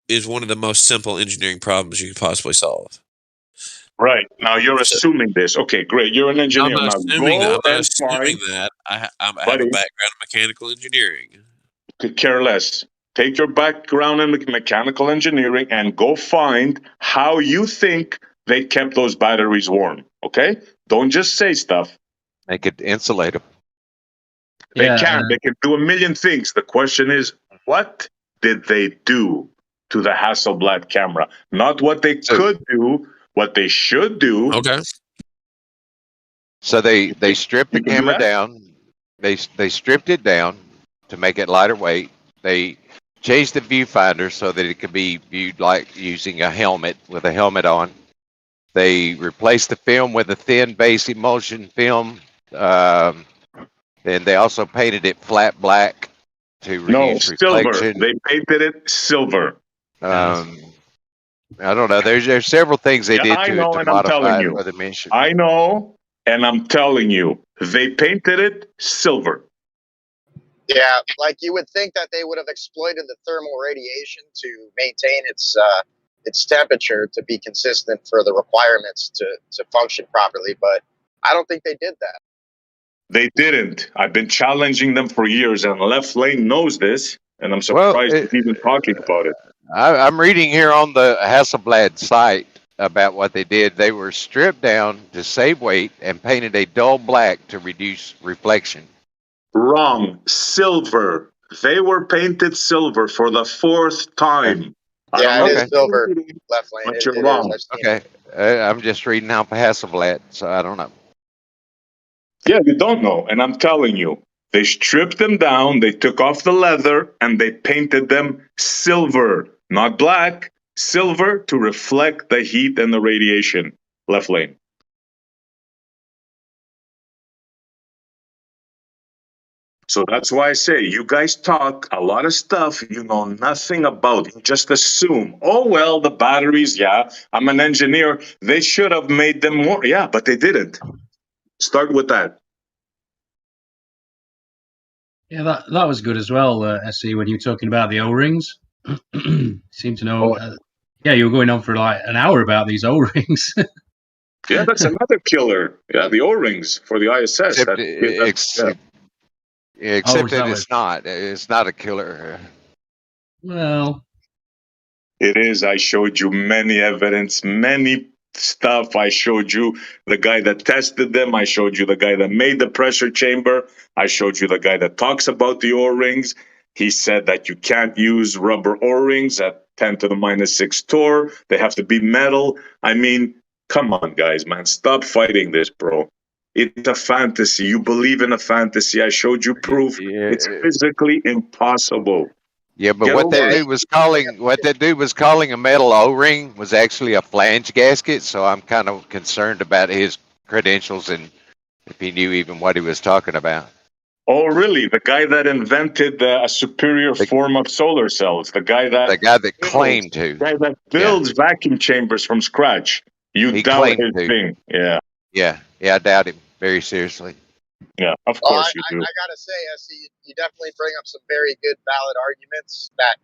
is one of the most simple engineering problems you could possibly solve. Right. Now you're assuming this. Okay, great. You're an engineer. I'm Now not assuming that. go I'm not and assuming find, that. I have a buddy, background in mechanical engineering. could care less. Take your background in mechanical engineering and go find how you think they kept those batteries warm. Okay? Don't just say stuff. They could insulate them. They Yeah, can. They can do a million things. The question is, what did they do to the Hasselblad camera? Not what they could do, what they should do. Okay. So they stripped the You can do camera that? down. They stripped it down to make it lighter weight. They changed the viewfinder so that it could be viewed like using a helmet with a helmet on. They replaced the film with a thin base emulsion film. Then they also painted it flat black to No, reduce silver. reflection. They painted it silver. I don't know. There's several things they Yeah, did I to it know, to and I'm telling modify it you. for the mission. I know, and I'm telling you. They painted it silver. Yeah, like you would think that they would have exploited the thermal radiation to maintain its temperature to be consistent for the requirements to function properly, but I don't think they did that. They didn't. I've been challenging them for years, and Left Lane knows this, and I'm surprised he's even talking about it. I'm reading here on the Hasselblad site about what they did. They were stripped down to save weight and painted a dull black to reduce reflection. Wrong. Silver. They were painted silver for the fourth time. Yeah, it is Okay. silver, Left Lane. But It you're is. wrong. I've seen Okay. I'm just reading off Hasselblad, so I don't know. Yeah, you don't know, and I'm telling you. They stripped them down, they took off the leather, and they painted them silver. Not black, silver to reflect the heat and the radiation. Left Lane. So that's why I say you guys talk a lot of stuff you know nothing about. You just assume, oh, well, the batteries, yeah, I'm an engineer. They should have made them more. Yeah, but they didn't. Start with that. yeah, that was good as well, SE, when you were talking about the O-rings. Seem to know. Yeah, you were going on for like an hour about these O-rings. Yeah, that's another killer. Yeah, the O-rings for the ISS. Except Oh, is that that it's not. It's not a killer. Well, it is. I showed you many evidence, many stuff. I showed you the guy that tested them. I showed you the guy that made the pressure chamber. I showed you the guy that talks about the O-rings. He said that you can't use rubber O-rings at 10 to the minus 6 torr. They have to be metal. I mean, come on, guys, man. Stop fighting this, bro. It's a fantasy. You believe in a fantasy. I showed you proof. It's physically impossible. Yeah, but Get what over that it. dude was calling a metal O-ring was actually a flange gasket. So I'm kind of concerned about his credentials and if he knew even what he was talking about. Oh, really? The guy that invented a superior form of solar cells. The guy that claimed to. The guy that builds vacuum chambers from scratch. You He doubt claimed his to. thing. Yeah. Yeah, I doubt him very seriously. Yeah, of Well, course you do. I gotta say, SE, you definitely bring up some very good, valid arguments that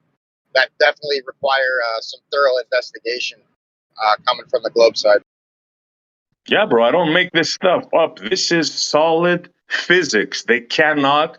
that definitely require some thorough investigation coming from the globe side. Yeah, bro, I don't make this stuff up. This is solid physics. They cannot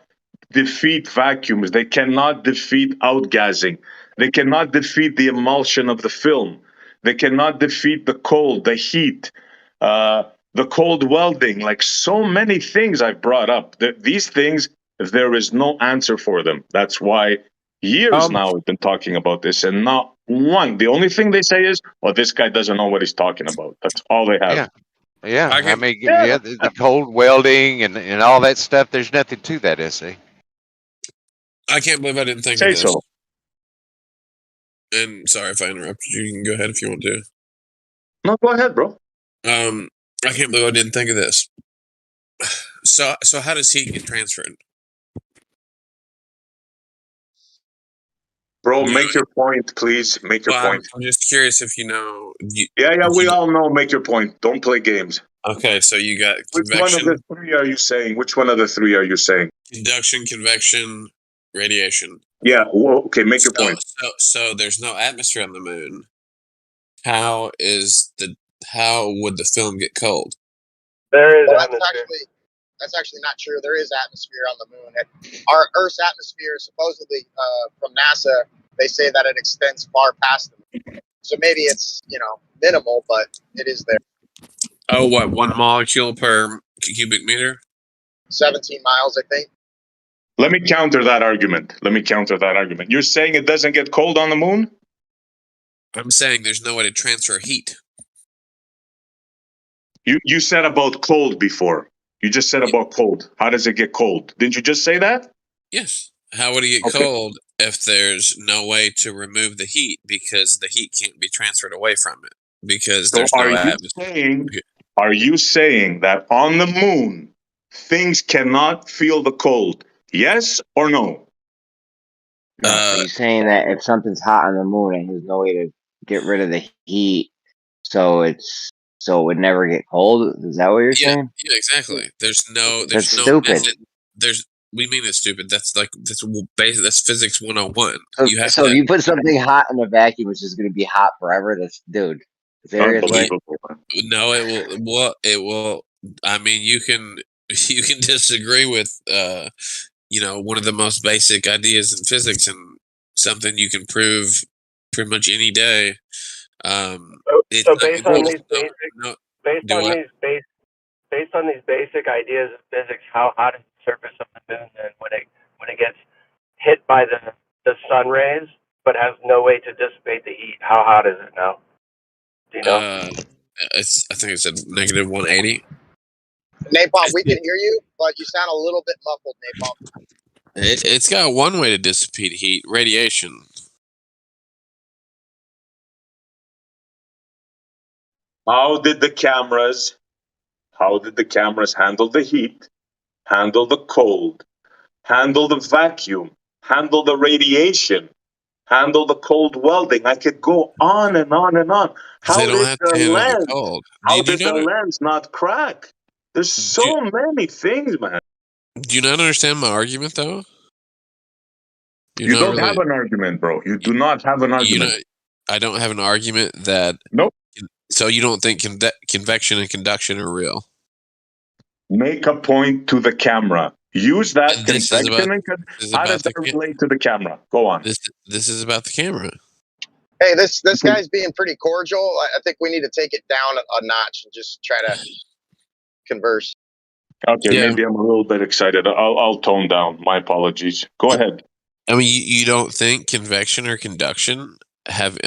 defeat vacuums. They cannot defeat outgassing. They cannot defeat the emulsion of the film. They cannot defeat the cold, the heat, the cold welding. Like so many things I've brought up. These things, there is no answer for them. That's why years now we've been talking about this, and not one. The only thing they say is, "Oh, this guy doesn't know what he's talking about." That's all they have. Yeah. Yeah, I mean, yeah, the cold welding and all that stuff. There's nothing to that essay. I can't believe I didn't think Say of this. so. And sorry if I interrupted you. You can go ahead if you want to. No, go ahead, bro. I can't believe I didn't think of this. So how does heat get transferred? Bro, make your point, please. Make your point. I'm just curious if you know. Yeah, we all know. Make your point. Don't play games. Okay, so you got Which one convection, of the three are you saying? Which one of the three are you saying? conduction, convection, radiation. Yeah. Well, okay, make your point. So there's no atmosphere on the moon. How would the film get cold? There is that's actually not true. There is atmosphere on the moon. Our Earth's atmosphere, supposedly from NASA, they say that it extends far past the moon. So maybe it's minimal, but it is there. Oh, what, 1 molecule per cubic meter? 17 miles, I think. Let me counter that argument. You're saying it doesn't get cold on the moon? I'm saying there's no way to transfer heat. You said about cold before. You just said about cold. How does it get cold? Didn't you just say that? Yes. How would it get cold if there's no way to remove the heat because the heat can't be transferred away from it because there's no atmosphere? Are you saying that on the moon things cannot feel the cold? Yes or no? So you're saying that if something's hot on the moon and there's no way to get rid of the heat, so it would never get cold? Is that what you're saying? Yeah, exactly. There's no stupid. method. We mean it's stupid. That's physics 101. So if you put something hot in a vacuum, it's just going to be hot forever. Dude. Seriously? No, it will. Well, it will. I mean, you can disagree with one of the most basic ideas in physics and something you can prove pretty much any day. So based on these basic ideas of physics, how hot is the surface of the moon then when it gets hit by the sun rays but has no way to dissipate the heat? How hot is it now? Do you know? I think it said negative 180. Napalm, we can hear you, but you sound a little bit muffled, Napalm. It's got one way to dissipate heat: radiation. How did the cameras handle the heat, handle the cold, handle the vacuum, handle the radiation, handle the cold welding? I could go on and on and on. How they don't did have the to handle lens? the cold. How did the lens not crack? There's so many things, man. Do you not understand my argument, though? You don't have an argument, bro. You do not have an argument. I don't have an argument that. Nope. So you don't think convection and conduction are real? Make a point to the camera. Use that convection and how does that relate to the camera? Go on. This is about the camera. Hey, this guy's being pretty cordial. I think we need to take it down a notch and just try to converse. Okay, maybe I'm a little bit excited. I'll tone down. My apologies. Go ahead. I mean, you don't think convection or conduction have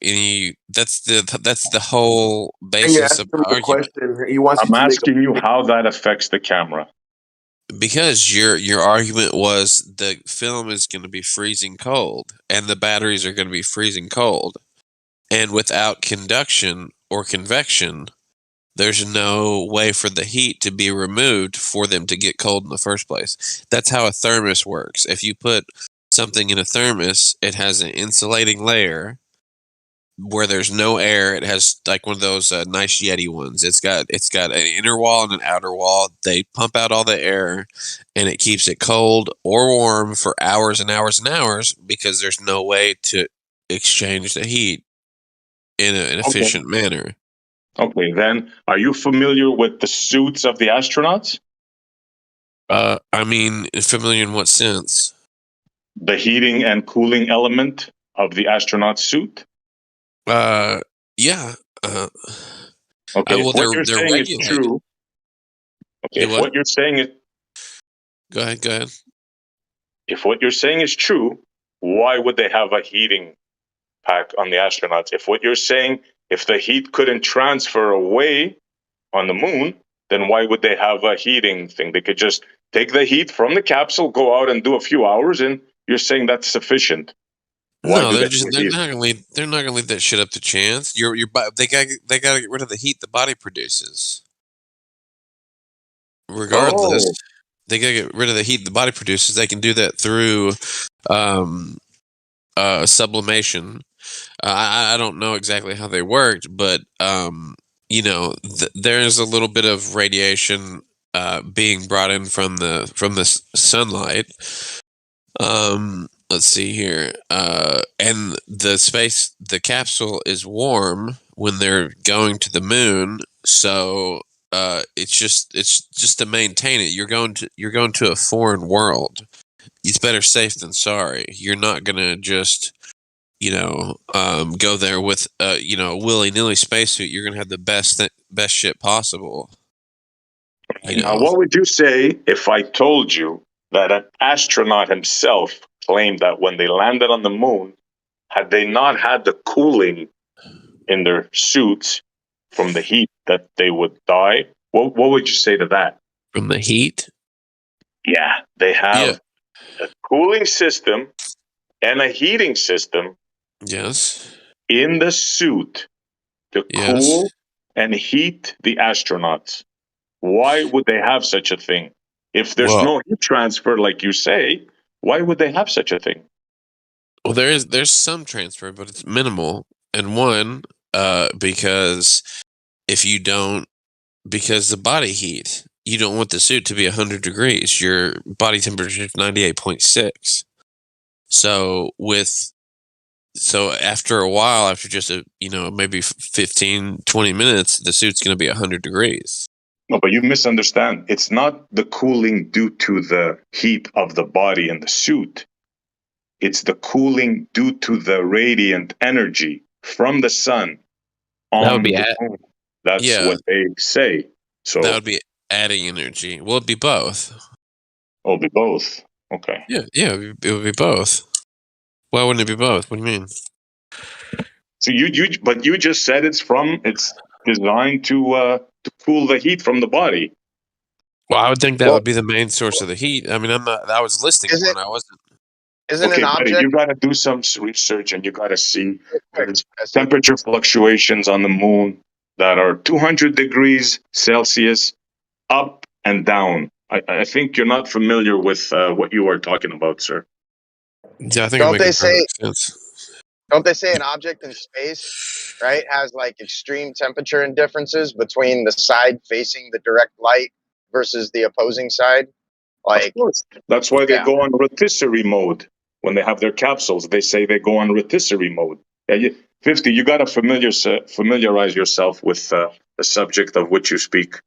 any? That's the whole basis of the argument. I'm asking you how that affects the camera. Because your argument was the film is going to be freezing cold and the batteries are going to be freezing cold, and without conduction or convection, there's no way for the heat to be removed for them to get cold in the first place. That's how a thermos works. If you put something in a thermos, it has an insulating layer, where there's no air. It has like one of those nice Yeti ones. It's got an inner wall and an outer wall. They pump out all the air, and it keeps it cold or warm for hours and hours and hours because there's no way to exchange the heat in an efficient manner. Okay, then are you familiar with the suits of the astronauts? I mean, familiar in what sense? The heating and cooling element of the astronaut suit? Yeah. Okay, well, if what you're they're saying is regulated. true. Okay, if what you're saying is Go ahead. If what you're saying is true, why would they have a heating pack on the astronauts? If what you're saying, if the heat couldn't transfer away on the moon, then why would they have a heating thing? They could just take the heat from the capsule, go out and do a few hours, and you're saying that's sufficient. Why No, do they're they just need they're heat? not gonna leave that shit up to chance. They gotta get rid of the heat the body produces. Regardless, Oh. they gotta get rid of the heat the body produces. They can do that through sublimation. I don't know exactly how they worked, but there's a little bit of radiation being brought in from the sunlight. Let's see here. And the capsule is warm when they're going to the moon, so it's just to maintain it. You're going to a foreign world. It's better safe than sorry. You're not gonna just go there with a willy-nilly spacesuit. You're gonna have the best shit possible. Now, what would you say if I told you that an astronaut himself claimed that when they landed on the moon, had they not had the cooling in their suits from the heat, that they would die? What would you say to that? From the heat? Yeah, they have a cooling system and a heating system. Yes. In the suit to cool and heat the astronauts. Why would they have such a thing? If there's no heat transfer, like you say, why would they have such a thing? Well, there's some transfer, but it's minimal. And one, because because the body heat, you don't want the suit to be 100 degrees. Your body temperature is 98.6. So after a while, after just maybe 15, 20 minutes, the suit's going to be 100 degrees. No, but you misunderstand. It's not the cooling due to the heat of the body and the suit. It's the cooling due to the radiant energy from the sun on the moon. That's what they say. So that would be adding energy. Will it be both? Oh, it'll be both. Okay. Yeah, it would be both. Why wouldn't it be both? What do you mean? So you just said it's designed to cool the heat from the body. Well, I would think that would be the main source of the heat. I mean, I was listing one. I wasn't. Isn't Okay, an buddy, object? you got to do some research, and you got to see there's temperature fluctuations on the moon that are 200 degrees Celsius up and down. I think you're not familiar with what you are talking about, sir. Yeah, I think Don't they say? sense. Don't they say an object in space, right, has like extreme temperature differences between the side facing the direct light versus the opposing side? Like, of course. That's why they go on rotisserie mode when they have their capsules. They say they go on rotisserie mode. Yeah, 50. You got to familiarize yourself with the subject of which you speak.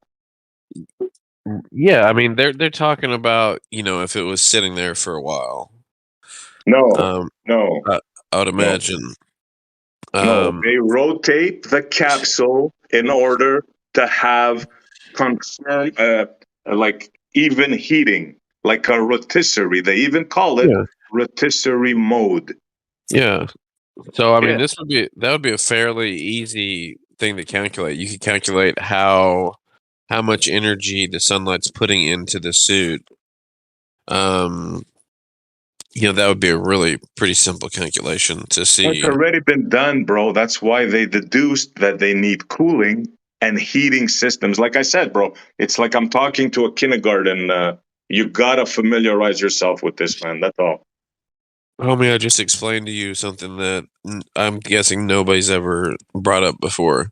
Yeah, I mean they're talking about if it was sitting there for a while. No, no. I would imagine. No, they rotate the capsule in order to have confirm like even heating, like a rotisserie. They even call it rotisserie mode. Yeah. So I mean, that would be a fairly easy thing to calculate. You could calculate how much energy the sunlight's putting into the suit. That would be a really pretty simple calculation to see. It's already been done, bro. That's why they deduced that they need cooling and heating systems. Like I said, bro, it's like I'm talking to a kindergarten. You gotta familiarize yourself with this, man. That's all. Homie, I just explained to you something that I'm guessing nobody's ever brought up before.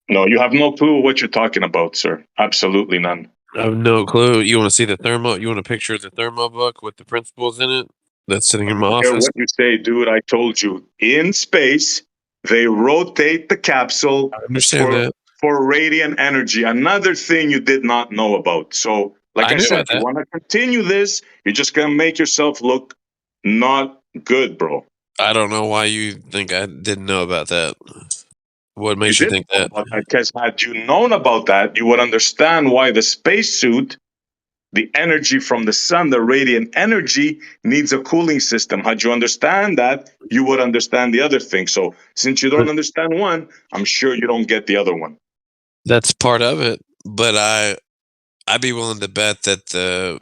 No, you have no clue what you're talking about, sir. Absolutely none. I have no clue. You want to see the thermo? You want a picture of the thermo book with the principles in it that's sitting in my I don't care office? what you say, dude. I told you. In space, they rotate the capsule I understand that. for radiant energy. Another thing you did not know about. So, like I I knew said, about you that. want to continue this, you're just going to make yourself look not good, bro. I don't know why you think I didn't know about that. What makes you did think know that? about that, because had you known about that, you would understand why the spacesuit, the energy from the sun, the radiant energy, needs a cooling system. Had you understand that, you would understand the other thing. So since you don't understand one, I'm sure you don't get the other one. That's part of it, but I'd be willing to bet that the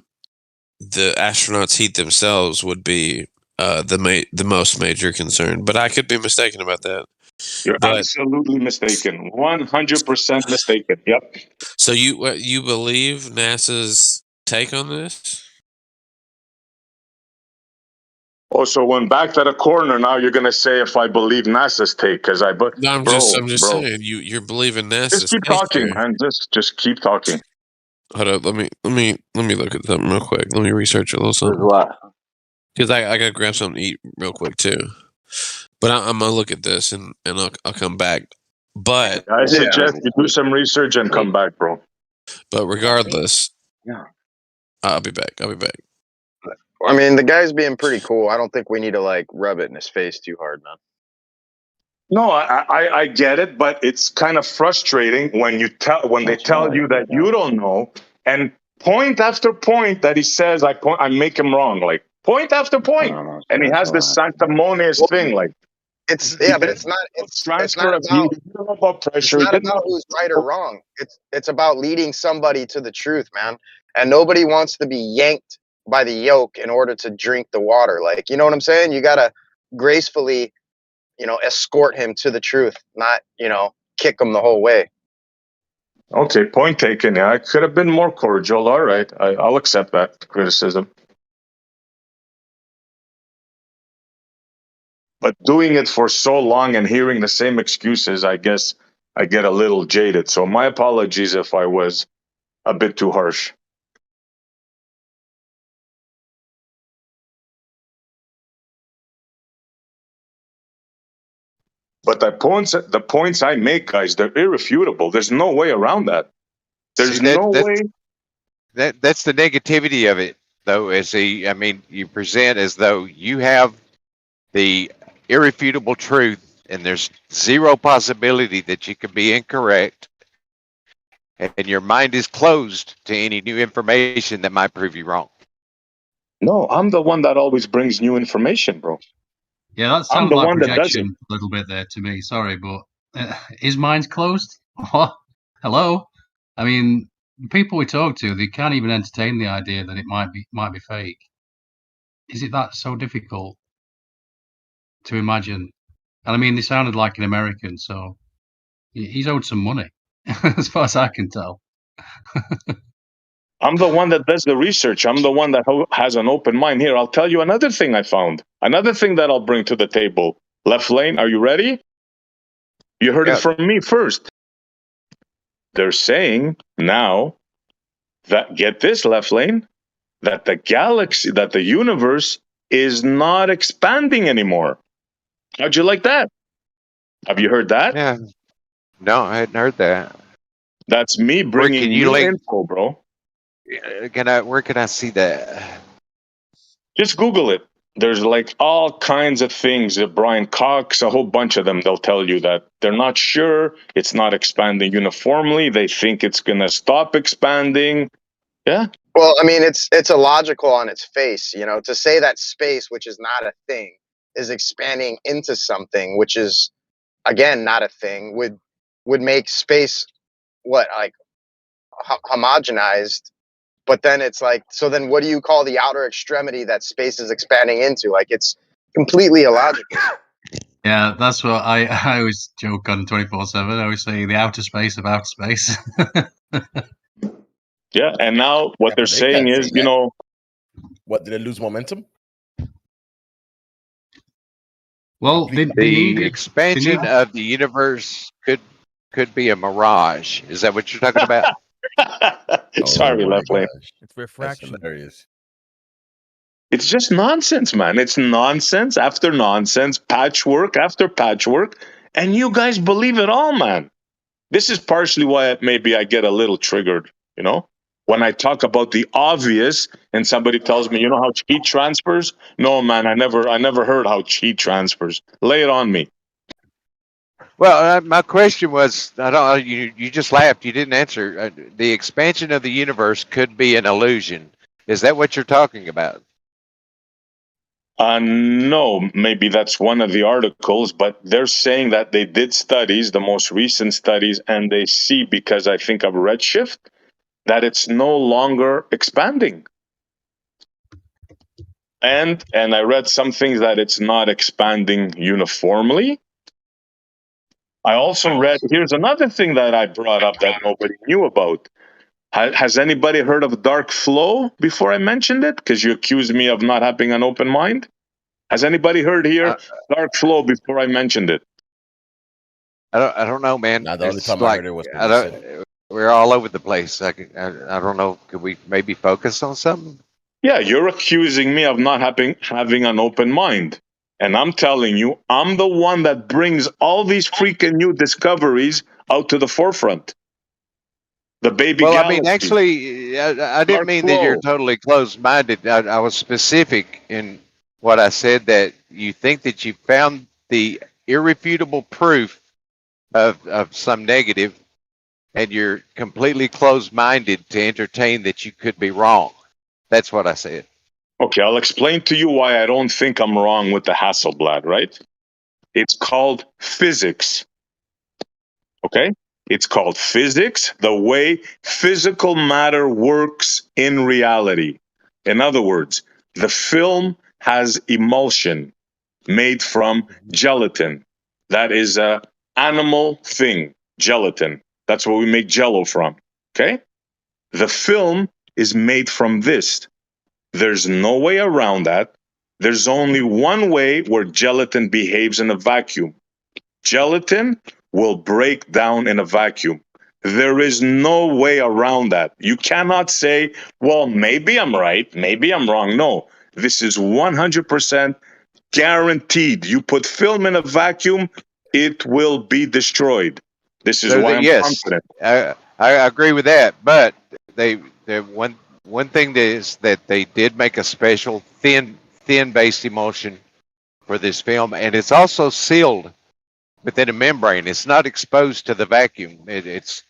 astronauts' heat themselves would be the most major concern. But I could be mistaken about that. You're absolutely mistaken. 100% mistaken. Yep. So you believe NASA's take on this? Oh, so when back to the corner, now you're gonna say if I believe NASA's take, because No, I'm just saying you're believing NASA's Just keep take talking, here. man. Just keep talking. Hold up, let me look at something real quick. Let me research a little something. What? Because I gotta grab something to eat real quick too. But I'm gonna look at this and I'll come back. But I suggest you do some research and come back, bro. But regardless, Yeah. I'll be back. I mean, the guy's being pretty cool. I don't think we need to like rub it in his face too hard, man. No, I get it, but it's kind of frustrating when they tell you that you don't know, and point after point that he says I make him wrong, like point after point, and he has this sanctimonious thing, like but it's not. It's not transfer of about. heat. You don't know about pressure. It's not about who's right or wrong. It's about leading somebody to the truth, man. And nobody wants to be yanked by the yoke in order to drink the water. Like, you know what I'm saying? You gotta gracefully, escort him to the truth, not, kick him the whole way. Okay, point taken. Yeah, I could have been more cordial. All right, I'll accept that criticism. But doing it for so long and hearing the same excuses, I guess I get a little jaded. So my apologies if I was a bit too harsh. But the points I make, guys, they're irrefutable. There's no way around that. There's no way. That's the negativity of it, though. You present as though you have the irrefutable truth, and there's zero possibility that you could be incorrect, and your mind is closed to any new information that might prove you wrong. No, I'm the one that always brings new information, bro. Yeah, that I'm sounds the like one that does it. projection a little bit there to me. Sorry, but his mind's closed. What? Hello? I mean, the people we talk to, they can't even entertain the idea that it might be fake. Is it that so difficult to imagine? And I mean, they sounded like an American, so he's owed some money, as far as I can tell. I'm the one that does the research. I'm the one that has an open mind. Here, I'll tell you another thing I found. Another thing that I'll bring to the table. Left lane, are you ready? You heard it from me first. They're saying now that, get this, left lane, that the galaxy, that the universe is not expanding anymore. How'd you like that? Have you heard that? Yeah. No, I hadn't heard that. That's me bringing new info, bro. Where can I see that? Just Google it. There's like all kinds of things. Brian Cox, a whole bunch of them, they'll tell you that they're not sure. It's not expanding uniformly. They think it's going to stop expanding. Yeah. Well, I mean, it's illogical on its face, to say that space, which is not a thing, is expanding into something, which is, again, not a thing, would make space homogenized. But then it's like, so then what do you call the outer extremity that space is expanding into? Like, it's completely illogical. Yeah, that's what I always joke on 24/7. I always say the outer space of outer space. Yeah, and now what they're They saying can't is, say that. What, did they lose momentum? Well, they The needed expansion of the universe could be a mirage. Is that what you're talking about? Sorry, Left Lane. It's refraction. It's just nonsense, man. It's nonsense after nonsense, patchwork after patchwork, and you guys believe it all, man. This is partially why maybe I get a little triggered, you know? When I talk about the obvious and somebody tells me, you know how heat transfers? No, man, I never heard how heat transfers. Lay it on me. Well, my question was, I don't. You just laughed. You didn't answer. The expansion of the universe could be an illusion. Is that what you're talking about? No, maybe that's one of the articles, but they're saying that they did studies, the most recent studies, and they see, because I think of redshift, that it's no longer expanding. And I read some things that it's not expanding uniformly. I also read, here's another thing that I brought up that nobody knew about. Has anybody heard of dark flow before I mentioned it? Because you accused me of not having an open mind. Has anybody heard here dark flow before I mentioned it? I don't know, man. Nah, the only It's time I heard it was when I you said don't. We're all over the place. I don't know. Could we maybe focus on something? Yeah, you're accusing me of not having an open mind. And I'm telling you, I'm the one that brings all these freaking new discoveries out to the forefront. The baby Well, galaxy. I mean, actually, I didn't Dark mean that you're flow. totally closed-minded. I was specific in what I said, that you think that you found the irrefutable proof of some negative, and you're completely closed-minded to entertain that you could be wrong. That's what I said. Okay, I'll explain to you why I don't think I'm wrong with the Hasselblad, right? It's called physics. Okay? It's called physics, the way physical matter works in reality. In other words, the film has emulsion made from gelatin. That is a animal thing, gelatin. That's what we make jello from. Okay? The film is made from this. There's no way around that. There's only one way where gelatin behaves in a vacuum. Gelatin will break down in a vacuum. There is no way around that. You cannot say, well, maybe I'm right, maybe I'm wrong. No, this is 100% guaranteed. You put film in a vacuum, it will be destroyed. This is So why that, I'm yes, confident. I agree with that. But they one thing is that they did make a special thin based emulsion for this film, and it's also sealed within a membrane. It's not exposed to the vacuum. It's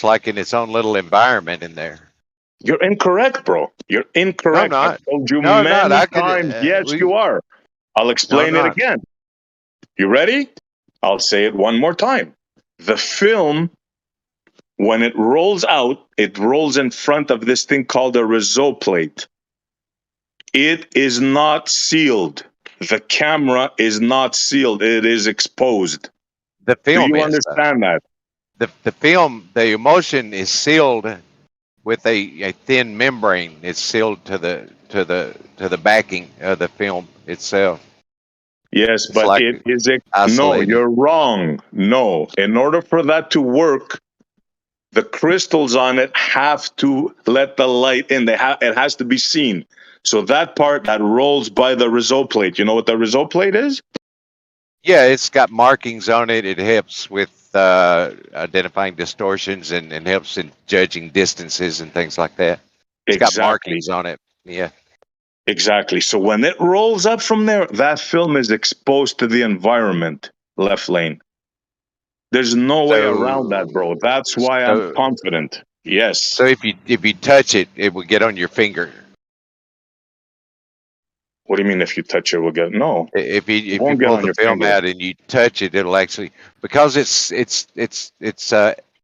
like in its own little environment in there. You're incorrect, bro. You're incorrect. No, I'm I've not. told you No, I'm not. many I could. times. Yes, you are. I'll explain No, I'm it not. again. You ready? I'll say it one more time. The film, when it rolls out, it rolls in front of this thing called a result plate. It is not sealed. The camera is not sealed. It is exposed. The film Do you is. understand that? The film, the emulsion is sealed with a thin membrane. It's sealed to the backing of the film itself. Yes, It's but like it is no, isolated. you're wrong. No. In order for that to work, the crystals on it have to let the light in. It has to be seen. So that part that rolls by the result plate, you know what the result plate is? Yeah, it's got markings on it. It helps with identifying distortions and helps in judging distances and things like that. It's got markings on it. Yeah. Exactly. So when it rolls up from there, that film is exposed to the environment, left lane. There's no way around that, bro. That's why I'm confident. Yes. So if you touch it, it will get on your finger. What do you mean if you touch it, it will get? No. If you won't get pull on the your film finger. out and you touch it, it'll actually, because it's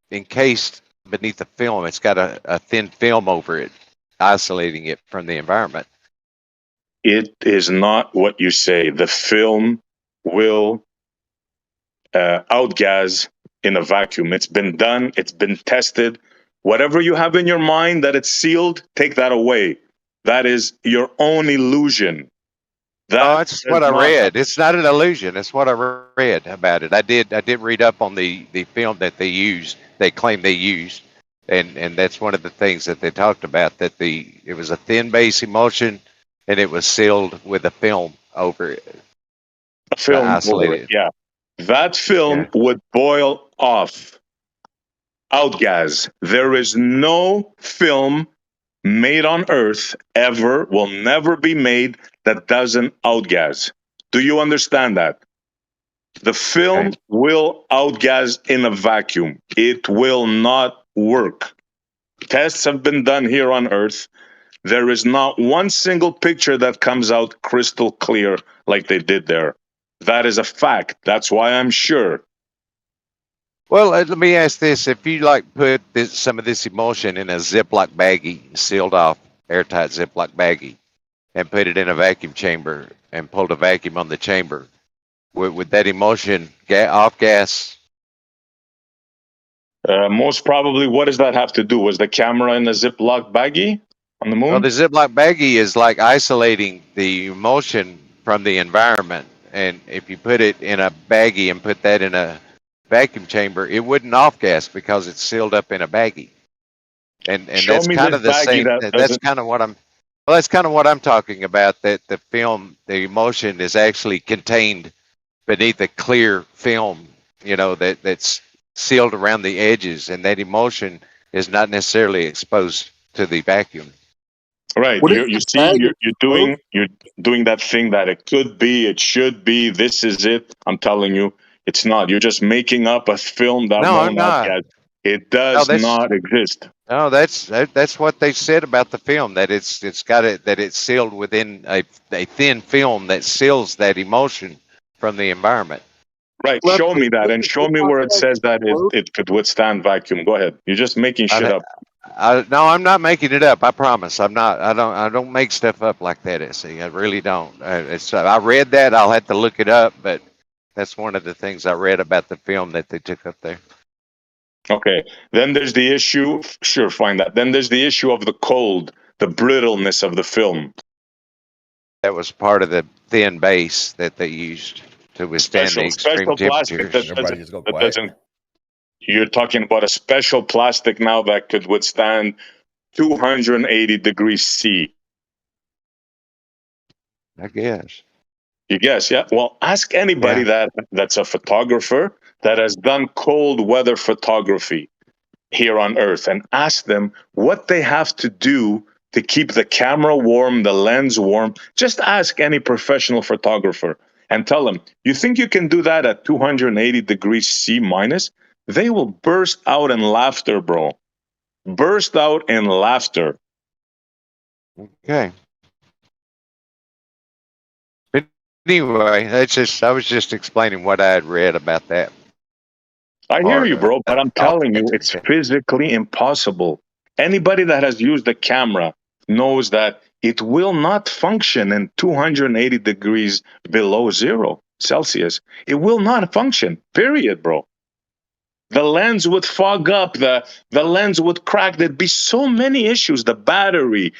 encased beneath the film. It's got a thin film over it, isolating it from the environment. It is not what you say. The film will outgas in a vacuum. It's been done. It's been tested. Whatever you have in your mind that it's sealed, take that away. That is your own illusion. Oh, that's what I read. It's not an illusion. It's what I read about it. I did read up on the film that they used. They claim they used, and that's one of the things that they talked about. That it was a thin base emulsion, and it was sealed with a film over it. A film isolate over it. it. Yeah, that film would boil off. Outgas. There is no film made on Earth ever, will never be made, that doesn't outgas. Do you understand that? The film will outgas in a vacuum. It will not work. Tests have been done here on Earth. There is not one single picture that comes out crystal clear like they did there. That is a fact. That's why I'm sure. Well, let me ask this: if you put some of this emulsion in a Ziploc baggie, sealed off, airtight Ziploc baggie, and put it in a vacuum chamber and pulled a vacuum on the chamber, would that emulsion off gas? Most probably. What does that have to do? Was the camera in a Ziploc baggie on the moon? Well, the Ziploc baggie is like isolating the emulsion from the environment, and if you put it in a baggie and put that in a vacuum chamber, it wouldn't off gas because it's sealed up in a baggie. And that's kind of the same. That's kind of what I'm. Well, that's kind of what I'm talking about. That the film, the emulsion is actually contained beneath a clear film. That's sealed around the edges, and that emulsion is not necessarily exposed to the vacuum. Right. You're doing that thing that it could be, it should be, this is it. I'm telling you, it's not. You're just making up a film that won't outgas. It does not exist. No, that's what they said about the film, that it's sealed within a thin film that seals that emulsion from the environment. Right. Show me that, and show me where it says that it could withstand vacuum. Go ahead. You're just making shit up. No, I'm not making it up. I promise. I'm not. I don't make stuff up like that, Odysee. I really don't. I read that. I'll have to look it up, but that's one of the things I read about the film that they took up there. Okay. Then there's the issue. Sure, find that. Then there's the issue of the cold, the brittleness of the film. That was part of the thin base that they used to withstand the extreme temperatures. You're talking about a special plastic now that could withstand 280 degrees C. I guess. You guess, yeah. Well, ask anybody that's a photographer that has done cold weather photography here on Earth, and ask them what they have to do to keep the camera warm, the lens warm. Just ask any professional photographer and tell them, you think you can do that at 280 degrees C minus? They will burst out in laughter, bro. Burst out in laughter. Okay. But anyway, I was just explaining what I had read about that. I hear you, bro, but I'm telling you, it's physically impossible. Anybody that has used a camera knows that it will not function in 280 degrees below 0 Celsius. It will not function, period, bro. The lens would fog up, the lens would crack. There'd be so many issues. The battery,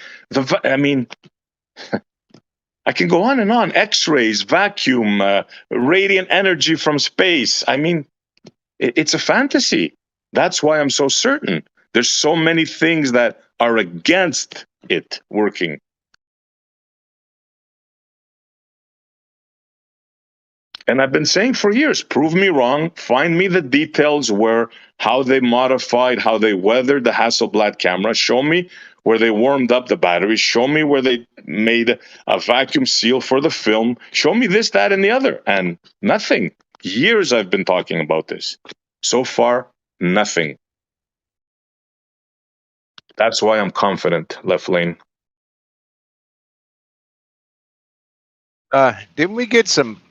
I can go on and on. X-rays, vacuum, radiant energy from space. It's a fantasy. That's why I'm so certain. There's so many things that are against it working. And I've been saying for years, prove me wrong, find me the details how they modified, how they weathered the Hasselblad camera, show me where they warmed up the battery, show me where they made a vacuum seal for the film, show me this, that, and the other. And nothing. Years I've been talking about this. So far, nothing. That's why I'm confident, Left Lane. Didn't we get some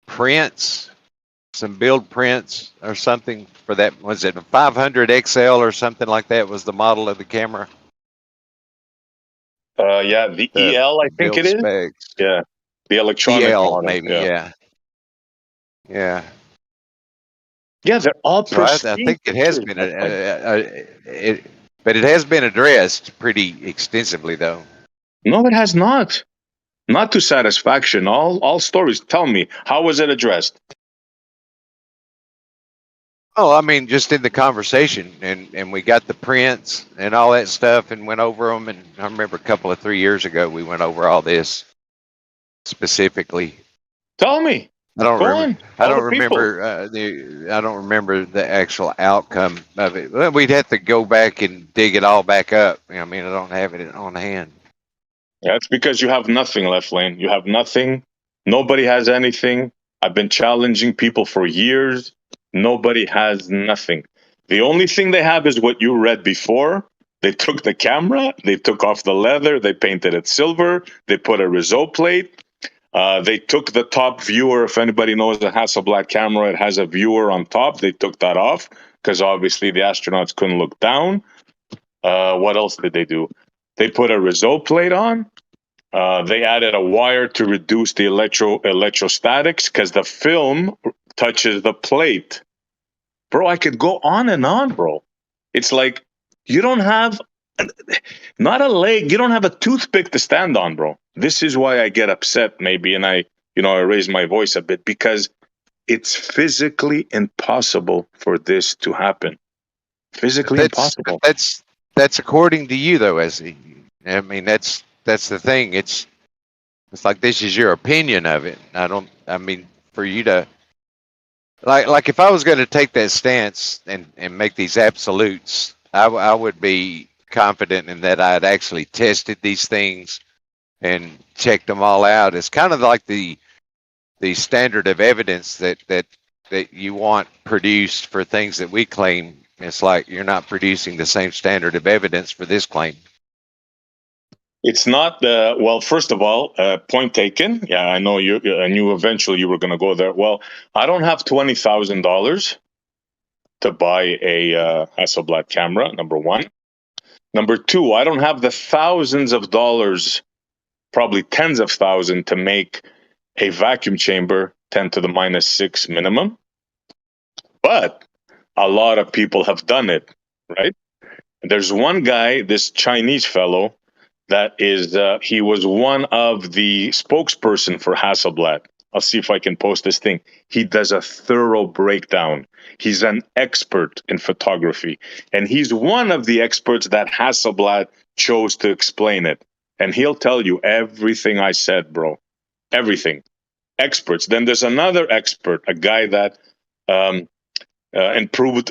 prints, some build prints or something for that? Was it a 500 XL or something like that was the model of the camera? Yeah, the EL, I think it is. Specs. Yeah, the electronic EL, model. maybe, yeah. Yeah, they're all so I think it has been, but it has been addressed pretty extensively, though. No, it has not. not to satisfaction. All stories. Tell me, how was it addressed? Oh, I mean, just in the conversation, and we got the prints and all that stuff, and went over them. And I remember a couple of 3 years ago, we went over all this specifically. Tell me. I don't Go remember. on. Tell the people. I don't remember the actual outcome of it. Well, we'd have to go back and dig it all back up. I mean, I don't have it on hand. That's because you have nothing left, Lane. You have nothing. Nobody has anything. I've been challenging people for years. Nobody has nothing. The only thing they have is what you read before. They took the camera, they took off the leather, they painted it silver, they put a result plate. They took the top viewer. If anybody knows the Hasselblad camera, it has a viewer on top. They took that off because obviously the astronauts couldn't look down. What else did they do? They put a result plate on. They added a wire to reduce the electrostatics because the film touches the plate. Bro, I could go on and on, bro. It's like you don't have not a leg, you don't have a toothpick to stand on, bro. This is why I get upset maybe, and I raise my voice a bit, because it's physically impossible for this to happen. Physically impossible. That's according to you, though, Ezzy. I mean, that's the thing. It's like this is your opinion of it. I mean, for you to like if I was going to take that stance and make these absolutes, I would be confident in that I had actually tested these things and checked them all out. It's kind of like the standard of evidence that you want produced for things that we claim. It's like you're not producing the same standard of evidence for this claim. It's not well. First of all, point taken. Yeah, I know you. I knew eventually you were going to go there. Well, I don't have $20,000 to buy a Hasselblad camera. Number one. Number two, I don't have the thousands of dollars, probably tens of thousands, to make a vacuum chamber 10 to the -6 minimum. But a lot of people have done it, right? There's one guy, this Chinese fellow, that is, he was one of the spokesperson for Hasselblad. I'll see if I can post this thing. He does a thorough breakdown. He's an expert in photography. And he's one of the experts that Hasselblad chose to explain it. And he'll tell you everything I said, bro. Everything. Experts. Then there's another expert, a guy that improved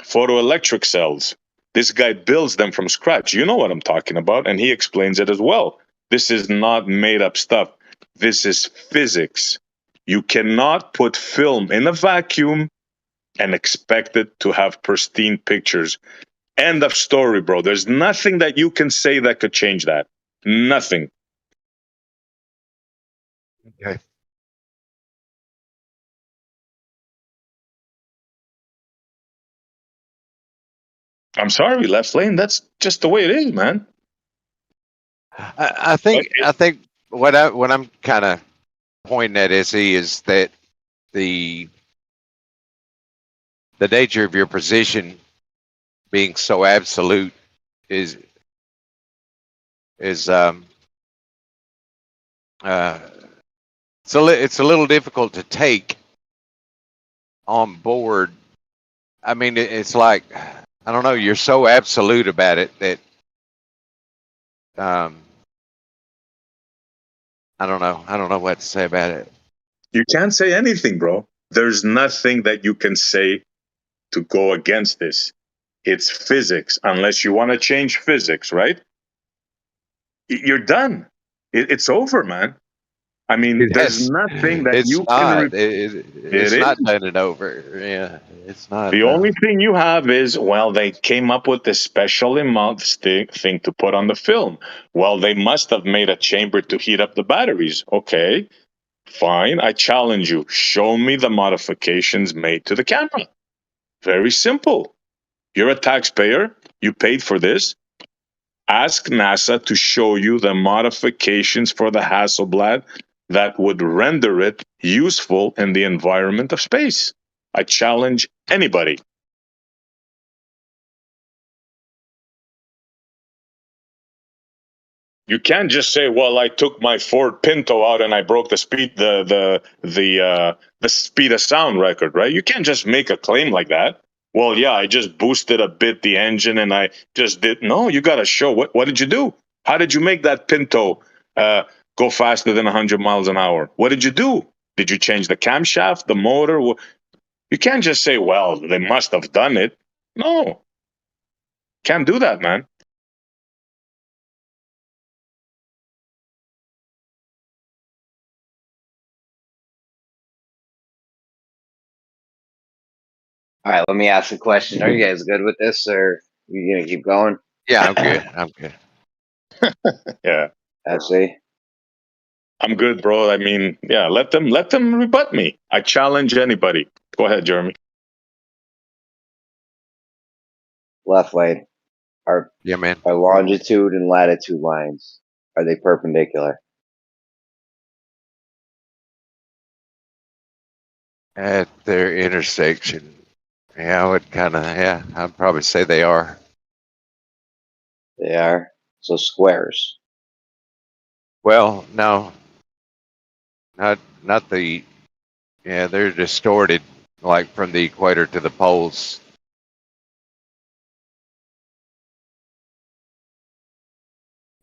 photoelectric cells. This guy builds them from scratch. You know what I'm talking about, and he explains it as well. This is not made up stuff. This is physics. You cannot put film in a vacuum and expect it to have pristine pictures. End of story, bro. There's nothing that you can say that could change that. Nothing. Okay. I'm sorry, Left Lane. That's just the way it is, man. I think what I'm kind of pointing at is that the nature of your position being so absolute is it's a little difficult to take on board. I mean, it's like, I don't know, you're so absolute about it that I don't know what to say about it. You can't say anything, bro. There's nothing that you can say to go against this. It's physics, unless you want to change physics, right? You're done. It's over, man. I mean, there's nothing that you can. It's not done it over. Yeah, it's not. The only thing you have is, well, they came up with this special amount thing to put on the film. Well, they must have made a chamber to heat up the batteries. Okay, fine. I challenge you. Show me the modifications made to the camera. Very simple. You're a taxpayer. You paid for this. Ask NASA to show you the modifications for the Hasselblad that would render it useful in the environment of space. I challenge anybody. You can't just say, "Well, I took my Ford Pinto out and I broke the speed of sound record," right? You can't just make a claim like that. Well, yeah, I just boosted a bit the engine and I just did. No, you got to show what did you do? How did you make that Pinto go faster than 100 miles an hour? What did you do? Did you change the camshaft, the motor? You can't just say, "Well, they must have done it." No, can't do that, man. All right, let me ask a question. Are you guys good with this, or you gonna keep going? Yeah, I'm good. I'm good. Yeah, I see. I'm good, bro. I mean, yeah, let them rebut me. I challenge anybody. Go ahead, Jeremy. Left lane. Are man. Are longitude and latitude lines, are they perpendicular? At their intersection. Yeah, I would kind of, yeah, I'd probably say they are. They are. So squares. Well, no, not the, yeah, they're distorted, like from the equator to the poles.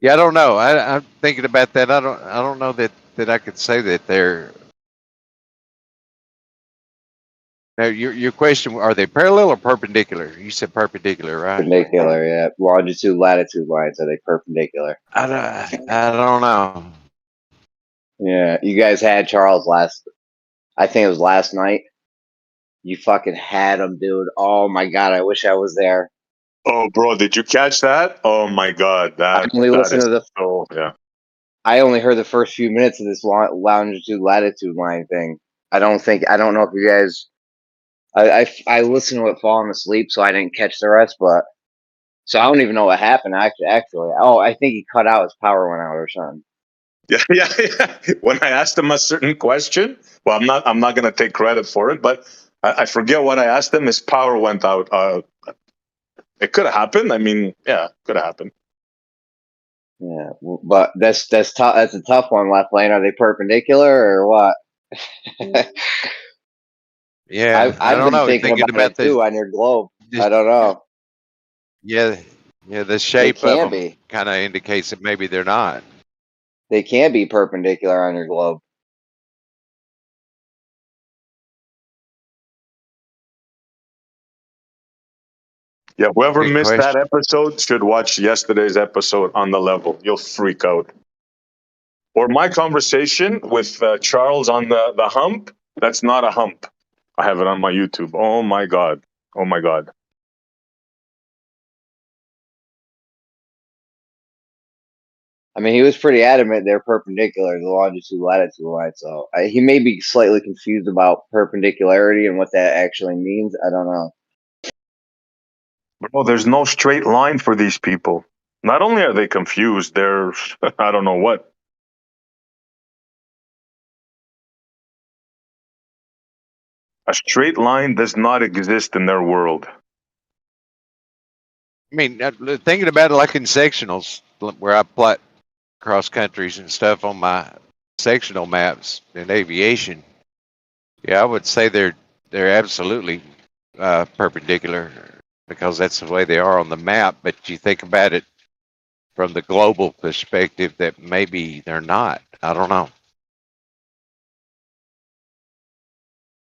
Yeah, I don't know. I'm thinking about that. I don't know that I could say that they're. Now, your question: are they parallel or perpendicular? You said perpendicular, right? Perpendicular, yeah. Longitude, latitude lines, are they perpendicular? I don't know. Yeah, you guys had Charles I think it was last night. You fucking had him, dude. Oh my god, I wish I was there. Oh, bro, did you catch that? Oh my God, I only listened to the. Oh yeah. I only heard the first few minutes of this longitude latitude line thing. I don't know if you guys. I listened to it falling asleep, so I didn't catch the rest. But so I don't even know what happened. Actually, oh, I think he cut out. His power went out or something. Yeah. When I asked him a certain question, well, I'm not gonna take credit for it, but I forget what I asked him. His power went out. It could have happened. I mean, yeah, could have happened. Yeah, but that's tough. That's a tough one. Left lane. Are they perpendicular or what? Yeah, I've don't been know. thinking about it too on your globe. I don't know. Yeah, the They shape of can them be. kind of indicates that maybe they're not. They can be perpendicular on your globe. Yeah, whoever Good missed that question. episode should watch yesterday's episode on the level. You'll freak out. Or my conversation with Charles on the hump. That's not a hump. I have it on my YouTube. Oh my God. Oh my God. I mean, he was pretty adamant they're perpendicular, the longitude latitude line. So he may be slightly confused about perpendicularity and what that actually means. I don't know. Bro, there's no straight line for these people. Not only are they confused, they're I don't know what. A straight line does not exist in their world. I mean, thinking about it like in sectionals, where I plot cross countries and stuff on my sectional maps in aviation. Yeah, I would say they're absolutely perpendicular because that's the way they are on the map. But you think about it from the global perspective, that maybe they're not. I don't know.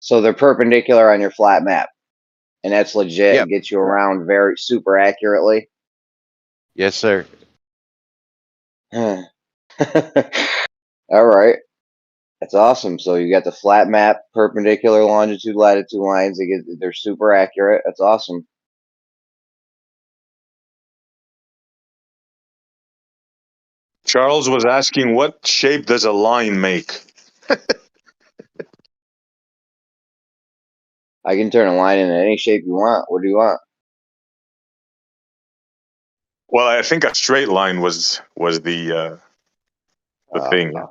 So they're perpendicular on your flat map, and that's legit. Yep. It gets you around very super accurately. Yes, sir. All right. That's awesome. So you got the flat map, perpendicular longitude, latitude lines. They're super accurate. That's awesome. Charles was asking, what shape does a line make? I can turn a line into any shape you want. What do you want? Well, I think a straight line was the thing. Yeah.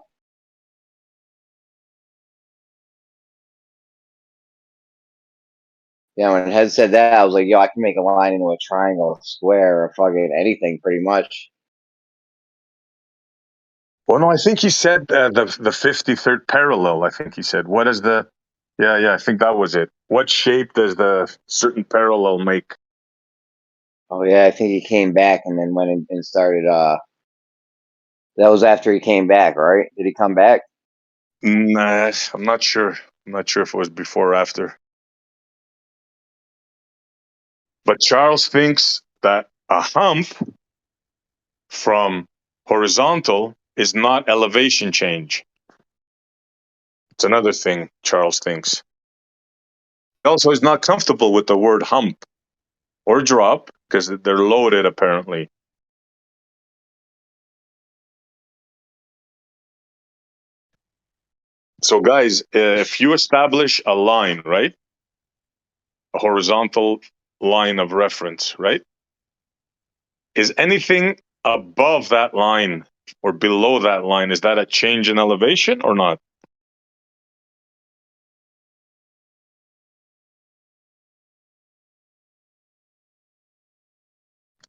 Yeah, when Head said that, I was like, yo, I can make a line into a triangle, a square, or fucking anything pretty much. Well, no, I think he said the 53rd parallel. I think he said, what is the? Yeah, I think that was it. What shape does the certain parallel make? Oh yeah, I think he came back and then went and started. That was after he came back, right? Did he come back? Nah, I'm not sure. I'm not sure if it was before or after. But Charles thinks that a hump from horizontal is not elevation change. It's another thing Charles thinks. Also, he's not comfortable with the word hump or drop because they're loaded apparently. So, guys, if you establish a line, right? A horizontal line of reference, right? Is anything above that line or below that line, is that a change in elevation or not?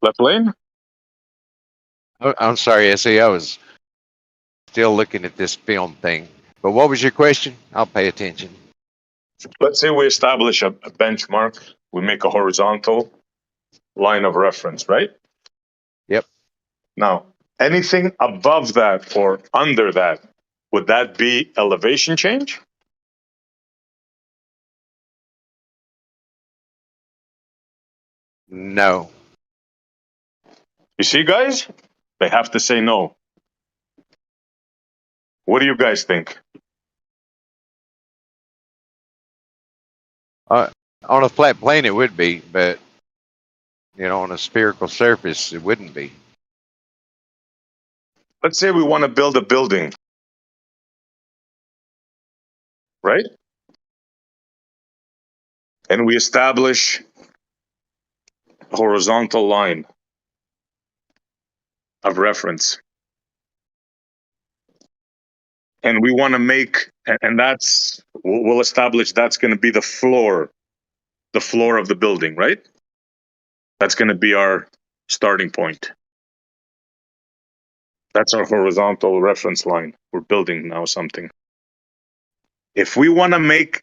Left lane? I'm sorry, SE. I was still looking at this film thing. But what was your question? I'll pay attention. Let's say we establish a benchmark. We make a horizontal line of reference, right? Yep. Now, anything above that or under that, would that be elevation change? No. You see, guys? They have to say no. What do you guys think? On a flat plane, it would be, but on a spherical surface, it wouldn't be. Let's say we want to build a building, right? And we establish a horizontal line of reference. And we want to make, and we'll establish that's going to be the floor of the building, right? That's going to be our starting point. That's our horizontal reference line. We're building now something. If we want to make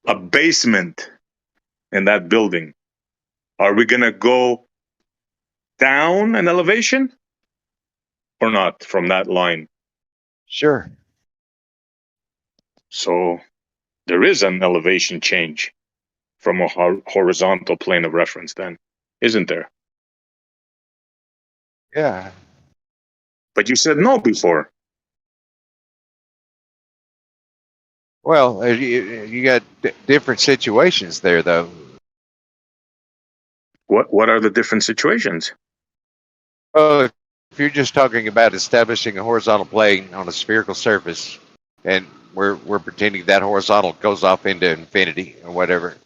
a basement in that building, are we going to go down an elevation or not from that line? Sure. So there is an elevation change from a horizontal plane of reference then, isn't there? Yeah. But you said no before. Well, you got different situations there, though. What are the different situations? Well, if you're just talking about establishing a horizontal plane on a spherical surface, and we're pretending that horizontal goes off into infinity or whatever,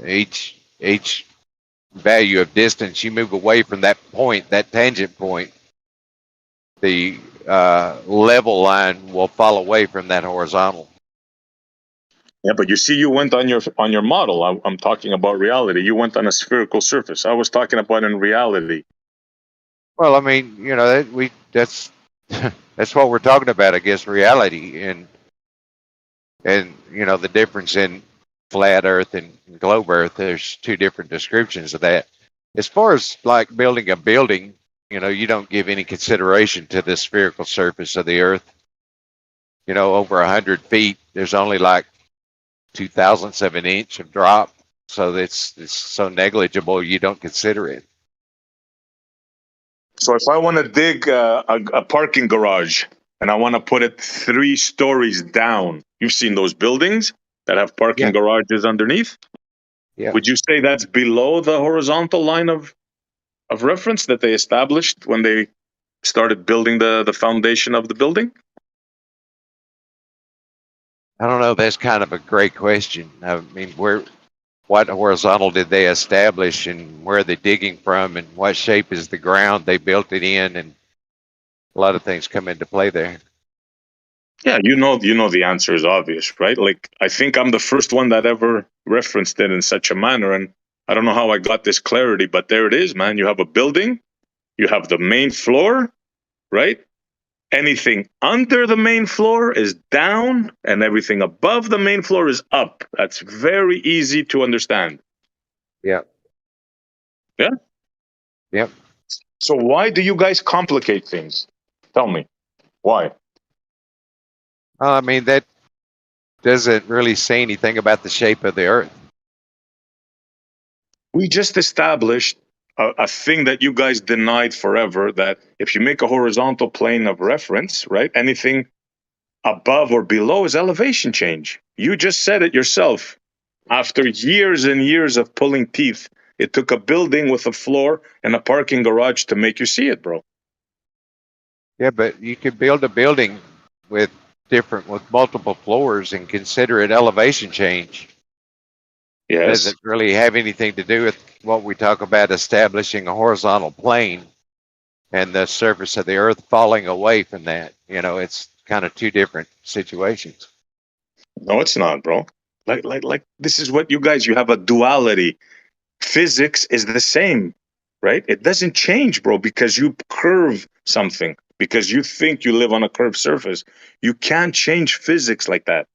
each value of distance you move away from that point, that tangent point, the level line will fall away from that horizontal. Yeah, but you see, you went on your model. I'm talking about reality. You went on a spherical surface. I was talking about in reality. Well, I mean, that's that's what we're talking about, I guess, reality, and the difference in flat Earth and globe Earth. There's two different descriptions of that. As far as like building a building, you don't give any consideration to the spherical surface of the Earth. Over 100 feet, there's only like 2,000ths of an inch of drop, so it's so negligible you don't consider it. So if I want to dig a parking garage and I want to put it 3 stories down, you've seen those buildings that have parking garages underneath? Yeah. Would you say that's below the horizontal line of reference that they established when they started building the foundation of the building? I don't know. That's kind of a great question. I mean, what horizontal did they establish, and where are they digging from, and what shape is the ground they built it in, and a lot of things come into play there. Yeah, you know the answer is obvious, right? Like, I think I'm the first one that ever referenced it in such a manner, and I don't know how I got this clarity, but there it is, man. You have a building, you have the main floor, right? Anything under the main floor is down, and everything above the main floor is up. That's very easy to understand. Yeah. Yeah. Yep. So why do you guys complicate things? Tell me. Why? I mean, that doesn't really say anything about the shape of the Earth. We just established a thing that you guys denied forever, that if you make a horizontal plane of reference, right, anything above or below is elevation change. You just said it yourself. After years and years of pulling teeth, it took a building with a floor and a parking garage to make you see it, bro. Yeah, but you could build a building with multiple floors and consider it elevation change. Yes. Doesn't really have anything to do with what we talk about establishing a horizontal plane and the surface of the Earth falling away from that. You know, it's kind of two different situations. No, it's not, bro. Like this is what you have a duality. Physics is the same, right? It doesn't change, bro, because you curve something, because you think you live on a curved surface. You can't change physics like that.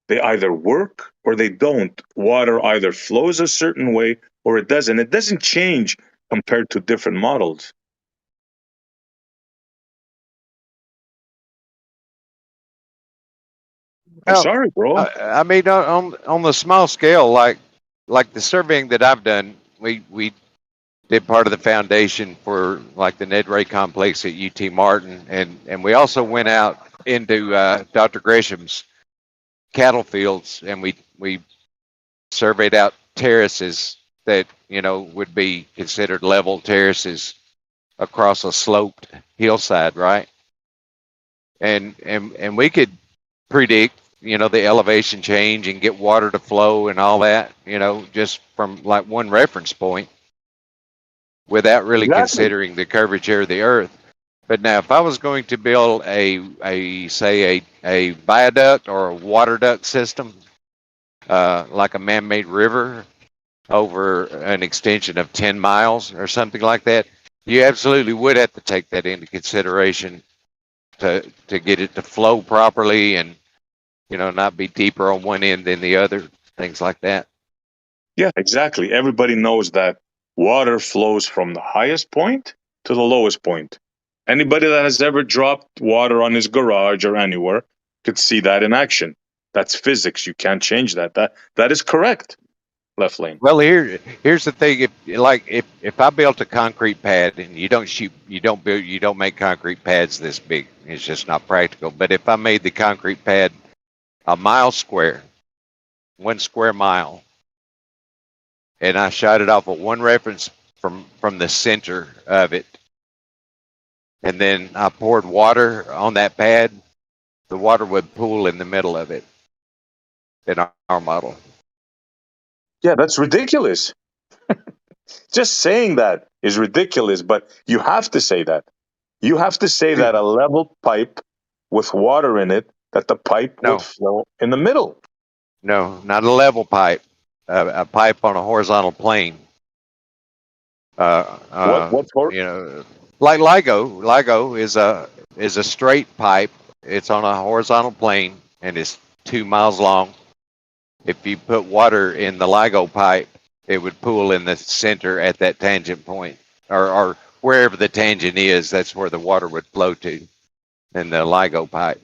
They either work or they don't. Water either flows a certain way or it doesn't. It doesn't change compared to different models. I'm Well, sorry, bro. I mean, on the small scale, like the surveying that I've done, we did part of the foundation for like the Ned Ray complex at UT Martin, and we also went out into Dr. Gresham's cattle fields, and we surveyed out terraces that would be considered level terraces across a sloped hillside, right? And we could predict the elevation change and get water to flow and all that, just from like one reference point without really considering the curvature of the Earth. But now, if I was going to build a viaduct or a water duct system, like a man-made river over an extension of 10 miles or something like that, you absolutely would have to take that into consideration to get it to flow properly and not be deeper on one end than the other, things like that. Yeah, exactly. Everybody knows that water flows from the highest point to the lowest point. Anybody that has ever dropped water on his garage or anywhere could see that in action. That's physics. You can't change that. That is correct. Left lane. Well, here's the thing. If I built a concrete pad, and you don't make concrete pads this big, it's just not practical. But if I made the concrete pad a mile square, 1 square mile, and I shot it off at one reference from the center of it, and then I poured water on that pad, the water would pool in the middle of it in our model. Yeah, that's ridiculous. Just saying that is ridiculous, but you have to say that. You have to say that a level pipe with water in it, that the pipe would flow in the middle. No, not a level pipe. A pipe on a horizontal plane. Like LIGO. LIGO is a straight pipe. It's on a horizontal plane and it's 2 miles long. If you put water in the LIGO pipe, it would pool in the center at that tangent point, or wherever the tangent is. That's where the water would flow to in the LIGO pipe.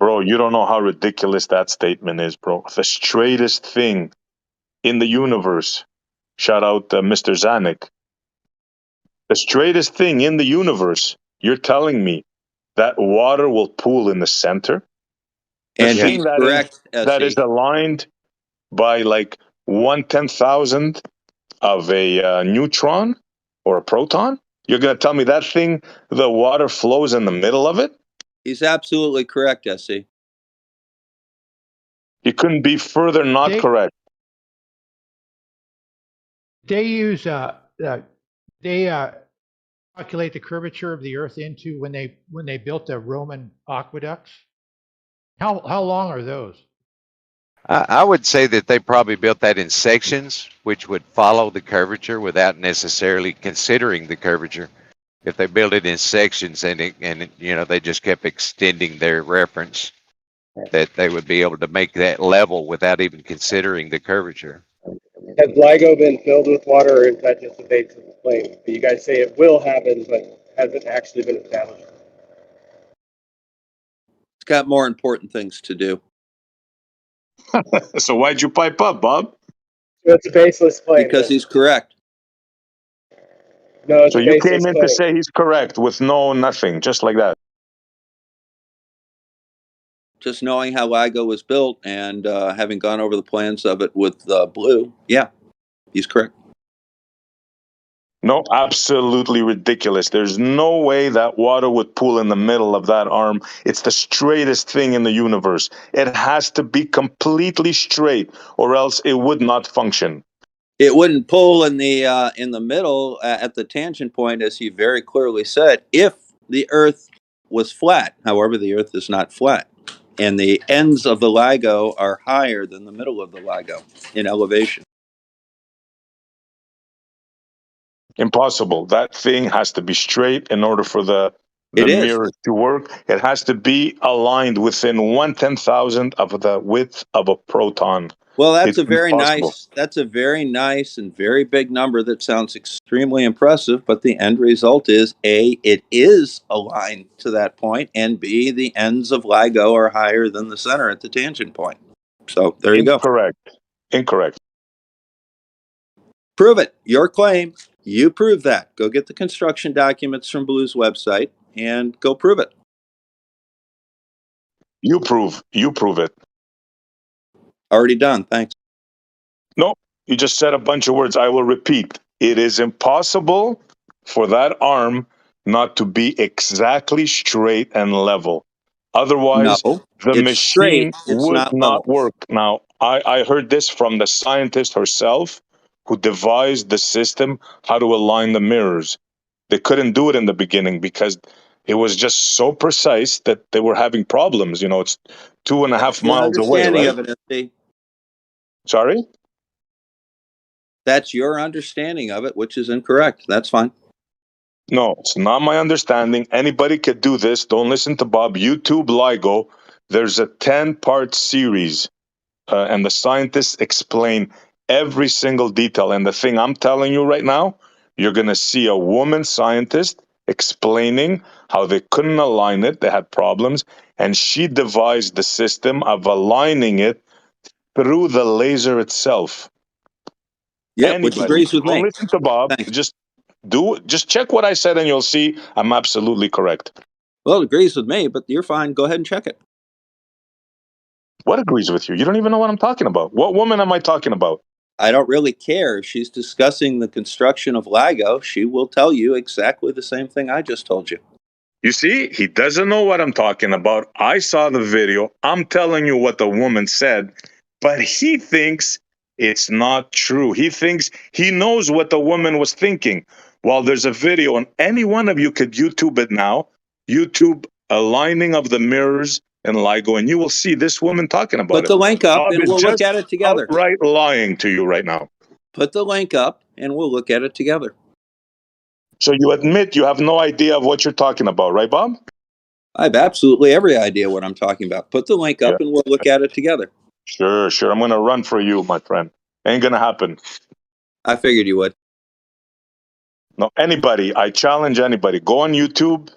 Bro, you don't know how ridiculous that statement is, bro. The straightest thing in the universe. Shout out Mr. Zanuck. The straightest thing in the universe. You're telling me that water will pool in the center? The And thing he's correct, that is aligned by like 1/10,000 of a neutron or a proton? You're going to tell me that thing, the water flows in the middle of it? He's absolutely correct, Essie. You couldn't be further not correct. They use they calculate the curvature of the Earth into when they built the Roman aqueducts. How long are those? I would say that they probably built that in sections, which would follow the curvature without necessarily considering the curvature. if they built it in sections and they just kept extending their reference, that they would be able to make that level without even considering the curvature. Has LIGO been filled with water, or is that just a base of the claim? You guys say it will happen, but has it actually been established? It's got more important things to do. So why'd you pipe up, Bob? It's a baseless claim. Because he's correct. No, it's So a you baseless came in claim. to say he's correct with no nothing, just like that. Just knowing how LIGO was built and having gone over the plans of it with Blue, yeah, he's correct. No, absolutely ridiculous. There's no way that water would pool in the middle of that arm. It's the straightest thing in the universe. It has to be completely straight, or else it would not function. It wouldn't pull in the middle at the tangent point, as he very clearly said, if the Earth was flat. However, the Earth is not flat, and the ends of the LIGO are higher than the middle of the LIGO in elevation. Impossible. That thing has to be straight in order for the It is. mirror to work. It has to be aligned within 1/10,000th of the width of a proton. Well, that's It's a very impossible. nice and very big number that sounds extremely impressive, but the end result is A, it is aligned to that point, and B, the ends of LIGO are higher than the center at the tangent point. So there you go. Incorrect. Prove it. Your claim. You prove that. Go get the construction documents from Blue's website and go prove it. You prove it. Already done. Thanks. No, you just said a bunch of words. I will repeat. It is impossible for that arm not to be exactly straight and level. Otherwise, No, the it's machine straight. It's would not not level. work. Now, I heard this from the scientist herself who devised the system, how to align the mirrors. They couldn't do it in the beginning because it was just so precise that they were having problems. It's 2.5 Your miles away, understanding right? of it, SD. Sorry? That's your understanding of it, which is incorrect. That's fine. No, it's not my understanding. Anybody could do this. Don't listen to Bob. YouTube LIGO. There's a 10-part series, and the scientists explain every single detail. And the thing I'm telling you right now, you're going to see a woman scientist explaining how they couldn't align it. They had problems. And she devised the system of aligning it through the laser itself. Yep, which agrees with Don't me. listen to Bob. Thanks. Just check what I said and you'll see I'm absolutely correct. Well, it agrees with me, but you're fine. Go ahead and check it. What agrees with you? You don't even know what I'm talking about. What woman am I talking about? I don't really care. If she's discussing the construction of LIGO, she will tell you exactly the same thing I just told you. You see, he doesn't know what I'm talking about. I saw the video. I'm telling you what the woman said, but he thinks it's not true. He thinks he knows what the woman was thinking. Well, there's a video, and any one of you could YouTube it now. YouTube aligning of the mirrors in LIGO, and you will see this woman talking about Put it. the link up, Bob and is we'll look just at it together. outright lying to you right now. Put the link up, and we'll look at it together. So you admit you have no idea of what you're talking about, right, Bob? I have absolutely every idea what I'm talking about. Put the link up, and we'll look at it together. Sure. I'm going to run for you, my friend. Ain't going to happen. I figured you would. No, anybody. I challenge anybody. Go on YouTube.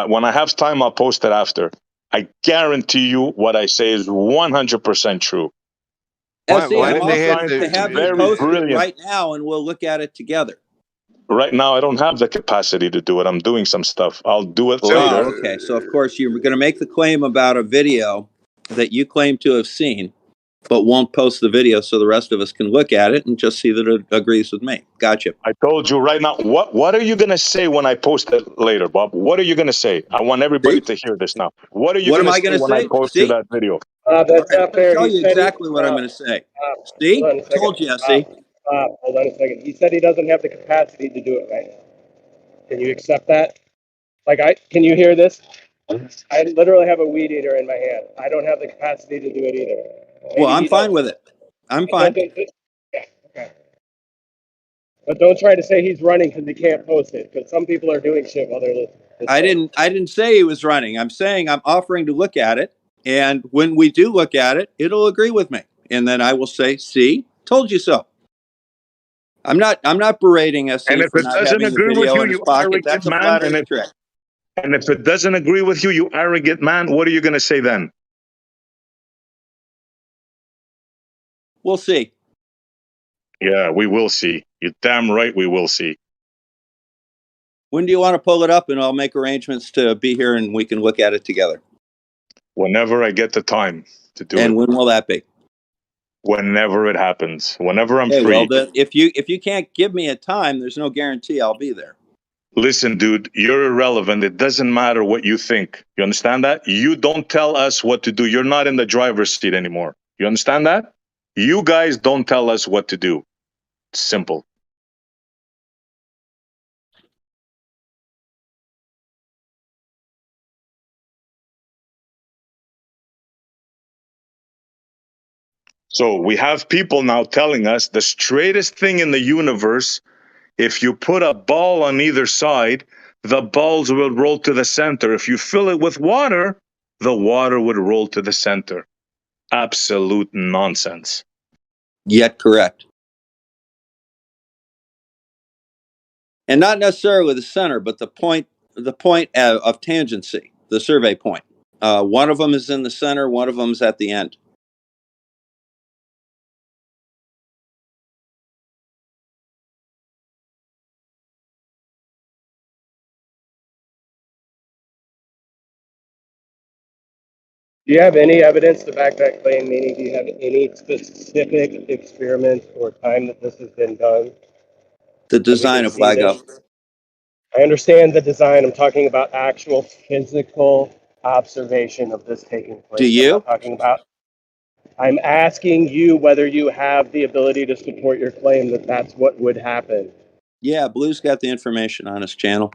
When I have time, I'll post it after. I guarantee you what I say is 100% true. SE, I'm offering to have you post it right now, and we'll look at it together. Right now, I don't have the capacity to do it. I'm doing some stuff. I'll do it later. Oh, okay. So, of course, you're going to make the claim about a video that you claim to have seen, but won't post the video so the rest of us can look at it and just see that it agrees with me. Gotcha. I told you right now. What are you going to say when I post it later, Bob? What are you going to say? I want everybody to hear this now. What are you going to say when I post you that video? That's not fair. I'll tell He you said exactly what I'm going to say. See? Hold on a second. Told you, see? Hold on a second. He said he doesn't have the capacity to do it right now. Can you accept that? Can you hear this? I literally have a weed eater in my hand. I don't have the capacity to do it either. Well, I'm fine with it. I'm fine. Yeah, okay. But don't try to say he's running because he can't post it, because some people are doing shit while they're listening. I didn't say he was running. I'm saying I'm offering to look at it, and when we do look at it, it'll agree with me, and then I will say, "See, told you so." I'm not berating And SE if for it not doesn't having the agree with video you, in his you pocket. arrogant That's a man. flattery trick. And if it doesn't agree with you, you arrogant man, what are you going to say then? We'll see. Yeah, we will see. You're damn right we will see. When do you want to pull it up, and I'll make arrangements to be here and we can look at it together? Whenever I get the time to do And it. when will that be? Whenever it happens. Whenever I'm Okay, well, free. if you can't give me a time, there's no guarantee I'll be there. Listen, dude, you're irrelevant. It doesn't matter what you think. You understand that? You don't tell us what to do. You're not in the driver's seat anymore. You understand that? You guys don't tell us what to do. It's simple. So we have people now telling us the straightest thing in the universe, if you put a ball on either side, the balls will roll to the center. If you fill it with water, the water would roll to the center. Absolute nonsense. Yet correct. And not necessarily the center, but the point of tangency, the survey point. One of them is in the center, one of them is at the end. Do you have any evidence to back that claim? Meaning, do you have any specific experiment or time that this has been done? The That we design can of see LAGO. this? I understand the design. I'm talking about actual physical observation of this taking Do place. I'm you? not talking about. I'm asking you whether you have the ability to support your claim that that's what would happen. Yeah, Blue's got the information on his channel.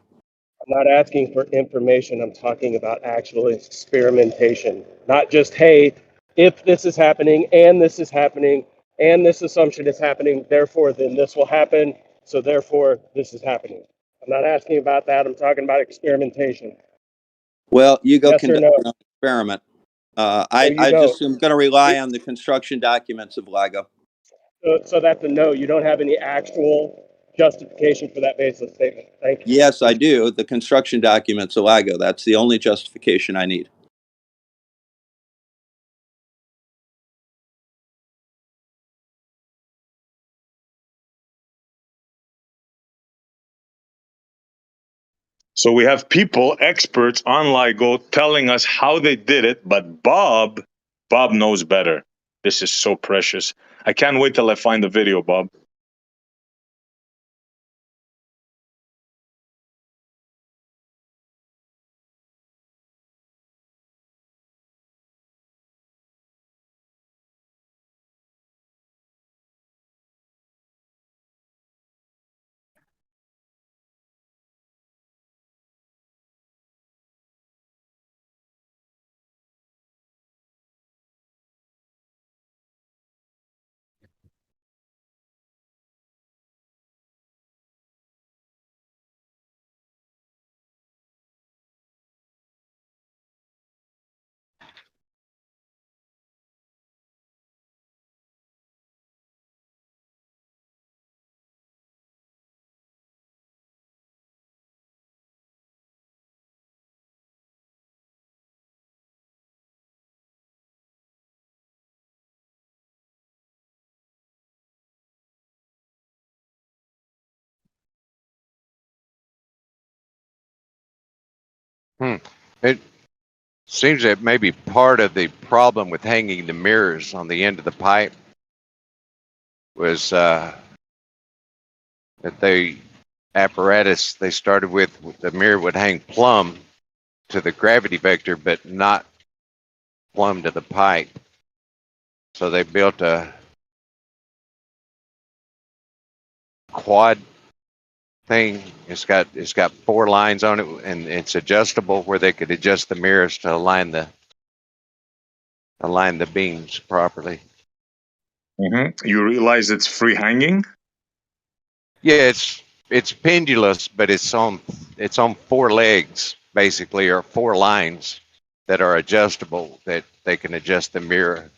I'm not asking for information. I'm talking about actual experimentation, not just, hey, if this is happening and this is happening and this assumption is happening, therefore then this will happen. So therefore this is happening. I'm not asking about that. I'm talking about experimentation. Well, you go Yes or conduct no? your own experiment. No, you I don't. just am going to rely on the construction documents of LAGO. So that's a no. You don't have any actual justification for that baseless statement. Thank you. Yes, I do. The construction documents of LAGO. That's the only justification I need. So we have people, experts on LIGO, telling us how they did it, but Bob knows better. This is so precious. I can't wait till I find the video, Bob. It seems that maybe part of the problem with hanging the mirrors on the end of the pipe was that the apparatus they started with, the mirror would hang plumb to the gravity vector, but not plumb to the pipe. So they built a quad thing. It's got 4 lines on it, and it's adjustable where they could adjust the mirrors to align the beams properly. You realize it's free hanging? Yeah, it's pendulous, but it's on four legs basically, or four lines that are adjustable, that they can adjust the mirror.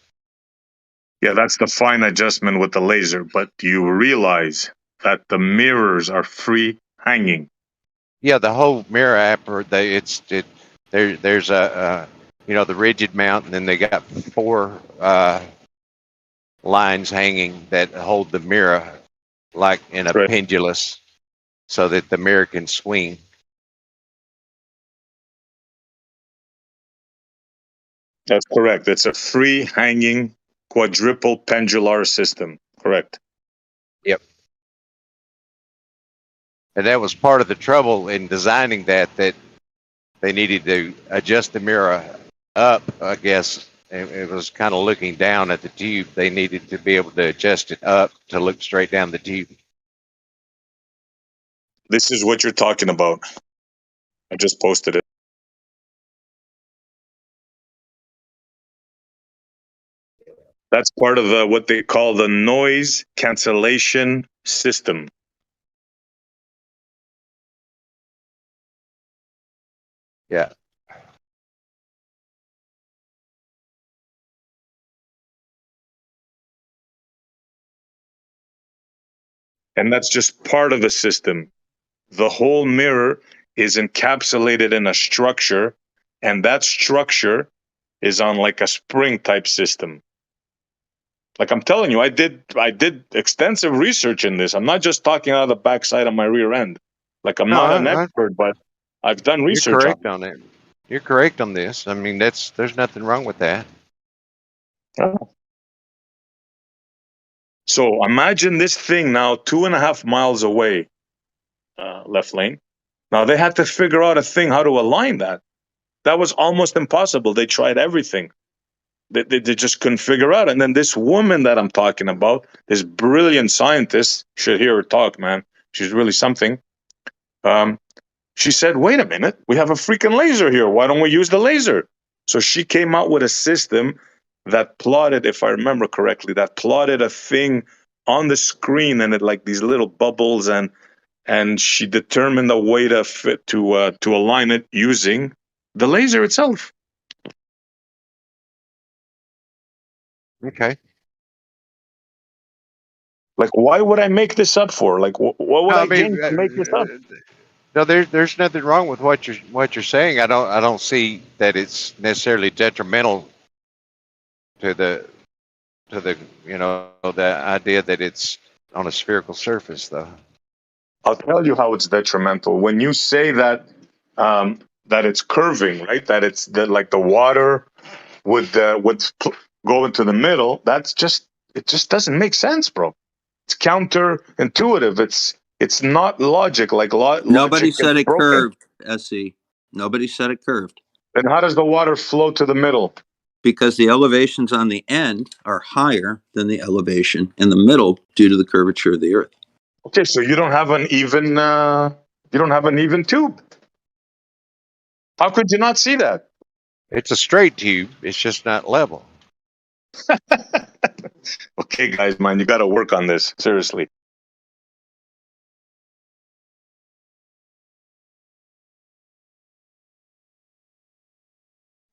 Yeah, that's the fine adjustment with the laser. But do you realize that the mirrors are free hanging? Yeah, the whole mirror app, or there's a the rigid mount, and then they got four lines hanging that hold the mirror like in a Right. pendulous, so that the mirror can swing. That's correct. It's a free hanging quadruple pendular system. Correct. Yep. And that was part of the trouble in designing that they needed to adjust the mirror up, I guess. It was kind of looking down at the tube. They needed to be able to adjust it up to look straight down the tube. This is what you're talking about. I just posted it. That's part of what they call the noise cancellation system. Yeah. And that's just part of the system. The whole mirror is encapsulated in a structure, and that structure is on like a spring type system. Like I'm telling you, I did extensive research in this. I'm not just talking out of the backside of my rear end. Like I'm not an expert, but I've done You're research correct on it. You're correct on this. I mean, there's nothing wrong with that. Oh. So imagine this thing now 2.5 miles away, left lane. Now they had to figure out a thing how to align that. That was almost impossible. They tried everything. They just couldn't figure out. And then this woman that I'm talking about, this brilliant scientist, should hear her talk, man. She's really something. She said, wait a minute, we have a freaking laser here. Why don't we use the laser? So she came out with a system that plotted, if I remember correctly, that plotted a thing on the screen, and it like these little bubbles, and she determined a way to fit to align it using the laser itself. Okay. Like, why would I make this up for? Like, what would I gain to make this up? No, there's nothing wrong with what you're saying. I don't see that it's necessarily detrimental to the the idea that it's on a spherical surface, though. I'll tell you how it's detrimental. When you say that that it's curving, right? That it's that like the water would go into the middle. It just doesn't make sense, bro. It's counterintuitive. It's not logic. Like Nobody logic said is it broken. curved, SE. Nobody said it curved. Then how does the water flow to the middle? Because the elevations on the end are higher than the elevation in the middle due to the curvature of the Earth. Okay, so you don't have an even tube. How could you not see that? It's a straight tube. It's just not level. Okay, guys, man, you got to work on this seriously.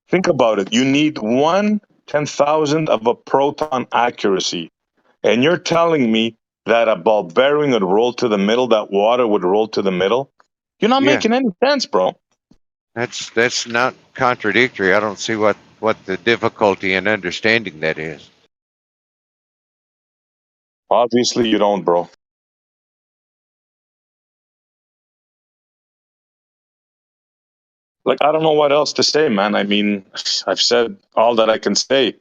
Think about it. You need 1/10,000 of a proton accuracy. And you're telling me that a ball bearing would roll to the middle, that water would roll to the middle? You're not making any sense, bro. That's not contradictory. I don't see what the difficulty in understanding that is. Obviously, you don't, bro. Like, I don't know what else to say, man. I mean, I've said all that I can say.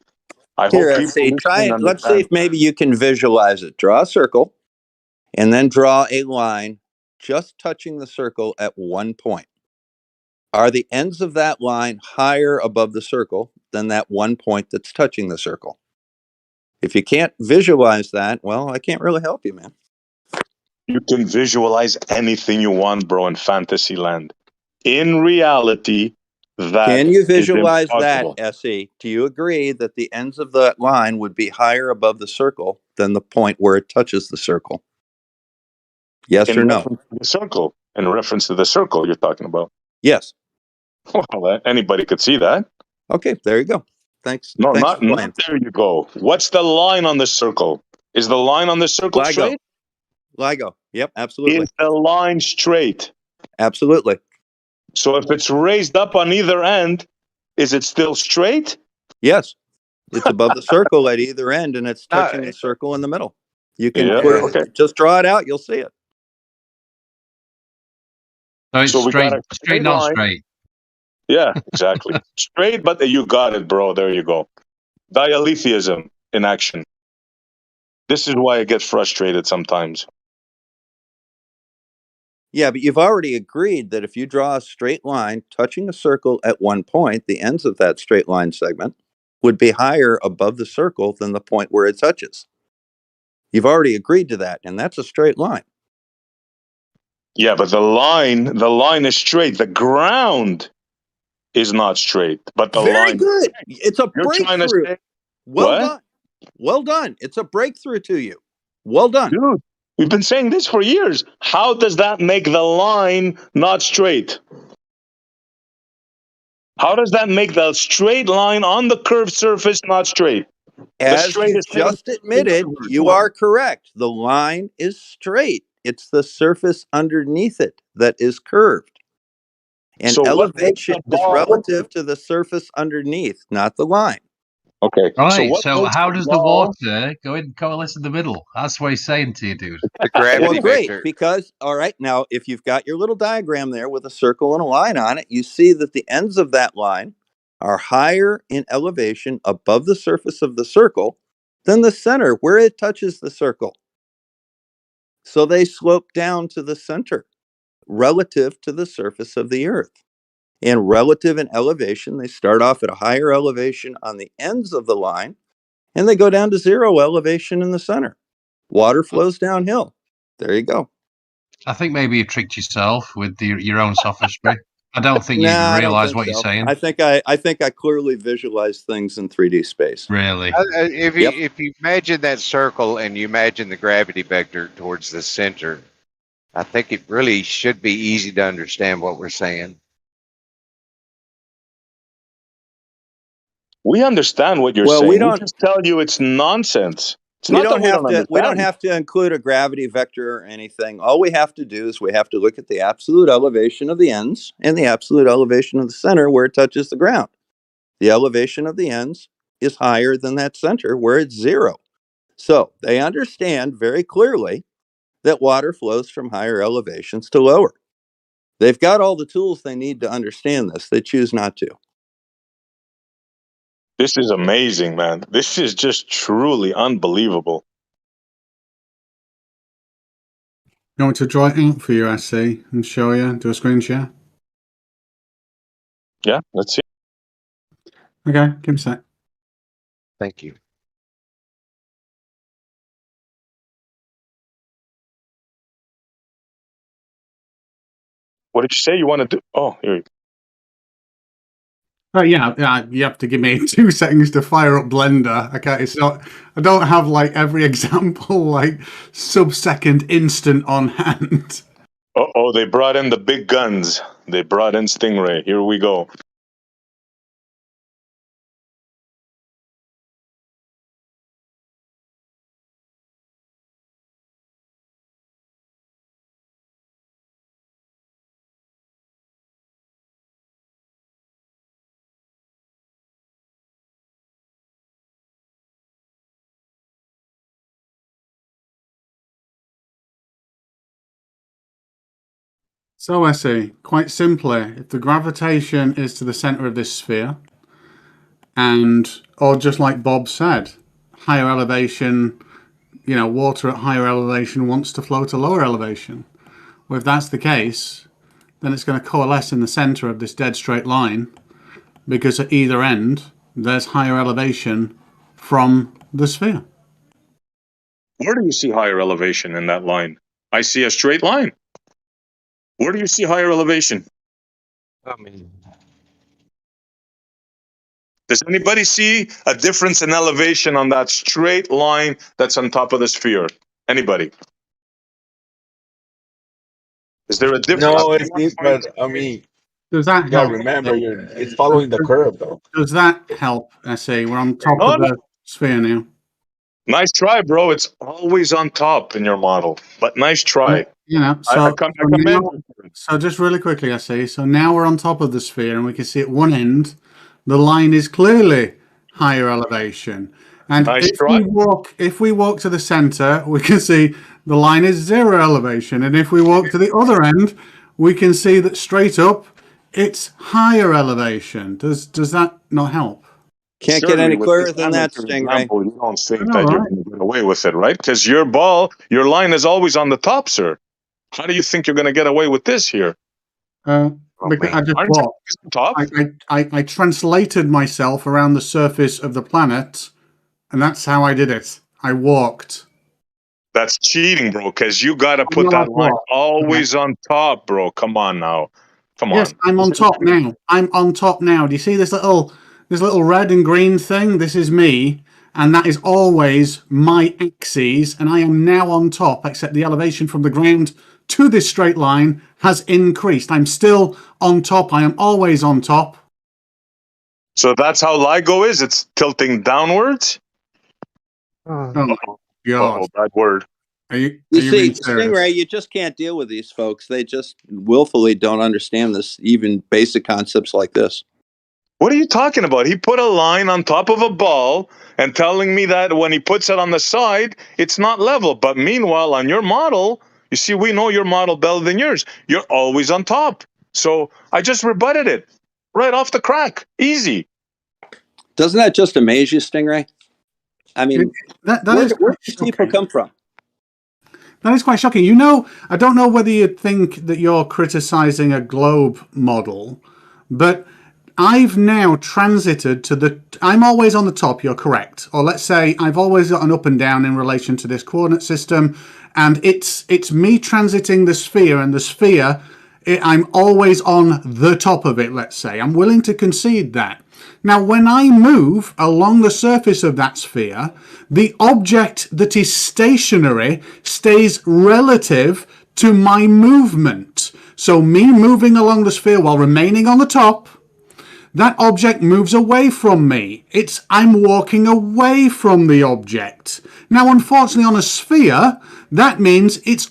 I Here, hope people SE, try listening it. Let's see understand. if maybe you can visualize it. Draw a circle and then draw a line just touching the circle at one point. Are the ends of that line higher above the circle than that one point that's touching the circle? If you can't visualize that, well, I can't really help you, man. You can visualize anything you want, bro, in fantasy land. In reality, that Can you is visualize that, impossible. SE? Do you agree that the ends of that line would be higher above the circle than the point where it touches the circle? Yes in or no? reference to the circle. In reference to the circle you're talking about. Yes. Well, anybody could see that. Okay, there you go. Thanks. No, Thanks not for playing. there you go. What's the line on the circle? Is the line on the circle LIGO. straight? LIGO. Yep, absolutely. Is the line straight? Absolutely. So if it's raised up on either end, is it still straight? Yes. It's above the circle at either end, and it's touching the circle in the middle. You can clearly just draw it out. You'll see it. So it's So we straight, got a straight, not line. straight. Yeah, exactly. Straight, but you got it, bro. There you go. Dialetheism in action. This is why I get frustrated sometimes. Yeah, but you've already agreed that if you draw a straight line touching a circle at one point, the ends of that straight line segment would be higher above the circle than the point where it touches. You've already agreed to that, and that's a straight line. Yeah, but the line is straight. The ground is not straight, but the Very line. good. It's a You're trying to breakthrough. say Well what? done. Well done. It's a breakthrough to you. Well done. Dude, we've been saying this for years. How does that make the line not straight? How does that make the straight line on the curved surface not straight? The As you straightest thing just admitted, you are correct. The line is straight. It's the surface underneath it that is curved. And So what makes elevation the is ball? relative to the surface underneath, not the line. Okay. Right. what So makes how the does the ball? water go in coalesce in the middle? That's what he's saying to you, dude. The gravity Well, great, vector. because, all right, now, if you've got your little diagram there with a circle and a line on it, you see that the ends of that line are higher in elevation above the surface of the circle than the center where it touches the circle. So they slope down to the center relative to the surface of the earth. And relative in elevation, they start off at a higher elevation on the ends of the line, and they go down to zero elevation in the center. Water flows downhill. There you go. I think maybe you tricked yourself with your own sophistry. I don't think you Nah, I don't realise think what you're so. saying. I think I clearly visualize things in 3D space. Really? If you imagine that circle and you imagine the gravity vector towards the center, I think it really should be easy to understand what we're saying. We understand what you're Well, saying. we We don't. just tell you it's nonsense. It's We not that don't we have don't to. We don't understand. have to include a gravity vector or anything. All we have to do is we have to look at the absolute elevation of the ends and the absolute elevation of the center where it touches the ground. The elevation of the ends is higher than that center where it's zero. So they understand very clearly that water flows from higher elevations to lower. They've got all the tools they need to understand this. They choose not to. This is amazing, man. This is just truly unbelievable. You want me to draw it out for you, SC, and show you? Do a screen share? Yeah, let's see. Okay, give me a sec. Thank you. What did you say you want to do? Oh, here you go. Oh yeah, you have to give me 2 seconds to fire up Blender. Okay, it's not. I don't have like every example like sub-second instant on hand. Uh-oh, they brought in the big guns. They brought in Stingray. Here we go. So SE, quite simply, if the gravitation is to the center of this sphere, or just like Bob said, higher elevation, water at higher elevation wants to flow to lower elevation. Well, if that's the case, then it's going to coalesce in the center of this dead straight line, because at either end, there's higher elevation from the sphere. Where do you see higher elevation in that line? I see a straight line. Where do you see higher elevation? I mean, does anybody see a difference in elevation on that straight line that's on top of the sphere? Anybody? Is there a difference? No, but I mean, Does that yeah, help? remember, it's following the curve, though. Does that help? I see. We're on top No, of the sphere now. Nice try, bro. It's always on top in your model, but nice try. You know, I so commend now, you. so just really quickly, I see. So now we're on top of the sphere, and we can see at one end, the line is clearly higher elevation. And Nice if try. we walk to the center, we can see the line is 0 elevation. And if we walk to the other end, we can see that straight up, it's higher elevation. Does that not help? Can't get Surely any with clearer this than that, amateur Stingray. example, you don't think All that you're right. going to get away with it, right? Because your line is always on the top, sir. How do you think you're going to get away with this here? Because I just Aren't you walked. on top? I translated myself around the surface of the planet, and that's how I did it. I walked. That's cheating, bro, because you got to I'm put not that line walk. always on top, bro. Come on now. Come Yes, on. I'm on top now. I'm on top now. Do you see this little red and green thing? This is me, and that is always my axes, and I am now on top, except the elevation from the ground to this straight line has increased. I'm still on top. I am always on top. So that's how LIGO is? It's tilting downwards? Oh my God. Uh-oh, bad word. Are you see, being serious? Stingray, you just can't deal with these folks. They just willfully don't understand this, even basic concepts like this. What are you talking about? He put a line on top of a ball and telling me that when he puts it on the side, it's not level. But meanwhile, on your model, you see, we know your model better than yours. You're always on top. So I just rebutted it right off the crack. Easy. Doesn't that just amaze you, Stingray? I mean, where do these people come from? That is quite shocking. You know, I don't know whether you think that you're criticizing a globe model, but I've now transited to I'm always on the top, you're correct. Or let's say I've always got an up and down in relation to this coordinate system, and it's me transiting the sphere, and the sphere, I'm always on the top of it, let's say. I'm willing to concede that. Now, when I move along the surface of that sphere, the object that is stationary stays relative to my movement. So me moving along the sphere while remaining on the top, that object moves away from me. I'm walking away from the object. Now, unfortunately, on a sphere, that means it's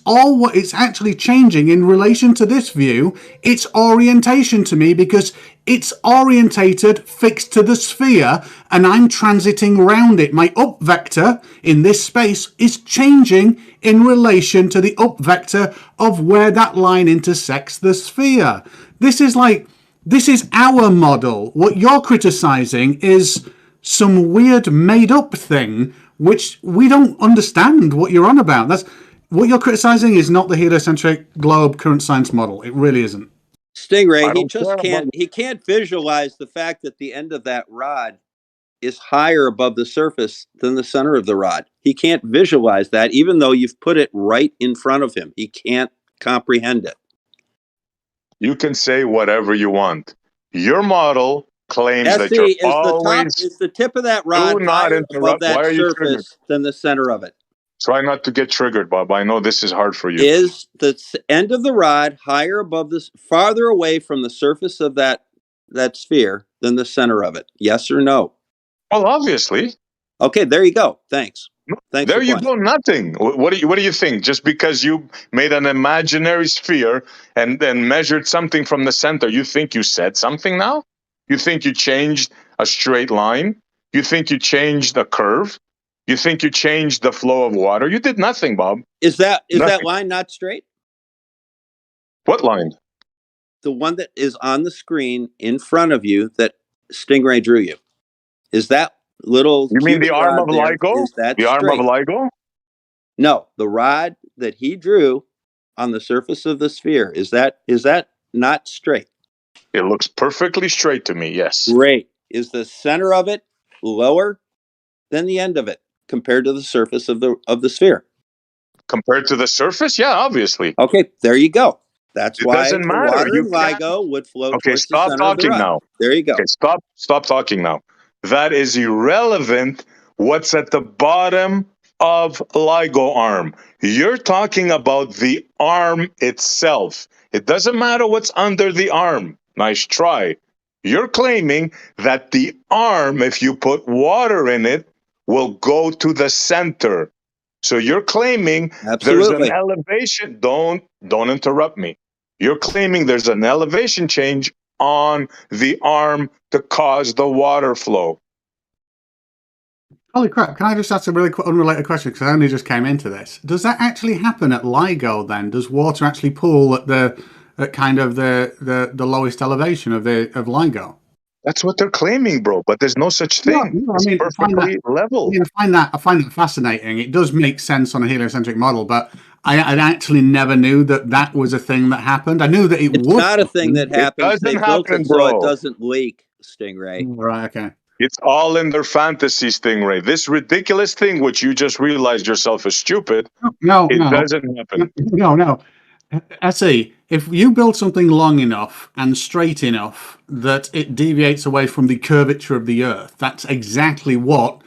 actually changing in relation to this view, its orientation to me, because it's orientated fixed to the sphere, and I'm transiting around it. My up vector in this space is changing in relation to the up vector of where that line intersects the sphere. This is our model. What you're criticizing is some weird made-up thing which we don't understand what you're on about. That's what you're criticizing is not the heliocentric globe current science model. It really isn't. Stingray, he can't visualize the fact that the end of that rod is higher above the surface than the center of the rod. He can't visualize that, even though you've put it right in front of him. He can't comprehend it. You can say whatever you want. Your model claims that you're always... Is the tip of that rod higher above that surface than the center of it? Try not to get triggered, Bob. I know this is hard for you. Is the end of the rod higher above this, farther away from the surface of that sphere than the center of it? Yes or no? Well, obviously. Okay, there you go. Thanks. There you go. Nothing. What do you think? Just because you made an imaginary sphere and then measured something from the center, you think you said something now? You think you changed a straight line? You think you changed a curve? You think you changed the flow of water? You did nothing, Bob. Is that Nothing. line not straight? What line? The one that is on the screen in front of you that Stingray drew you. Is that little? You mean the cubic arm rod of there, LIGO? is that The arm of straight? LIGO? No, the rod that he drew on the surface of the sphere, is that not straight? It looks perfectly straight to me, yes. Great. Is the center of it lower than the end of it compared to the surface of the sphere? Compared to the surface? Yeah, obviously. Okay, there you go. That's It why doesn't the matter. water You in can't... LIGO would flow Okay, towards the stop center of the talking rod. now. There you go. Okay, stop talking now. That is irrelevant. What's at the bottom of LIGO arm? You're talking about the arm itself. It doesn't matter what's under the arm. Nice try. You're claiming that the arm, if you put water in it, will go to the center. So you're claiming there's an Absolutely. elevation. Don't interrupt me. You're claiming there's an elevation change on the arm to cause the water flow. Holy crap, can I just ask a really unrelated question, because I only just came into this. Does that actually happen at LIGO then? Does water actually pool at kind of the lowest elevation of LIGO? That's what they're claiming, bro, but there's no such thing. No, I It's mean, perfectly level. I find that fascinating. It does make sense on a heliocentric model, but I actually never knew that was a thing that happened. I knew that it It's would not a thing that happens. They built it so it bro. doesn't leak, Stingray. Right, okay. It's all in their fantasy, Stingray. This ridiculous thing, which you just realized yourself is stupid, it doesn't happen. No. SE, if you build something long enough and straight enough that it deviates away from the curvature of the Earth, that's exactly what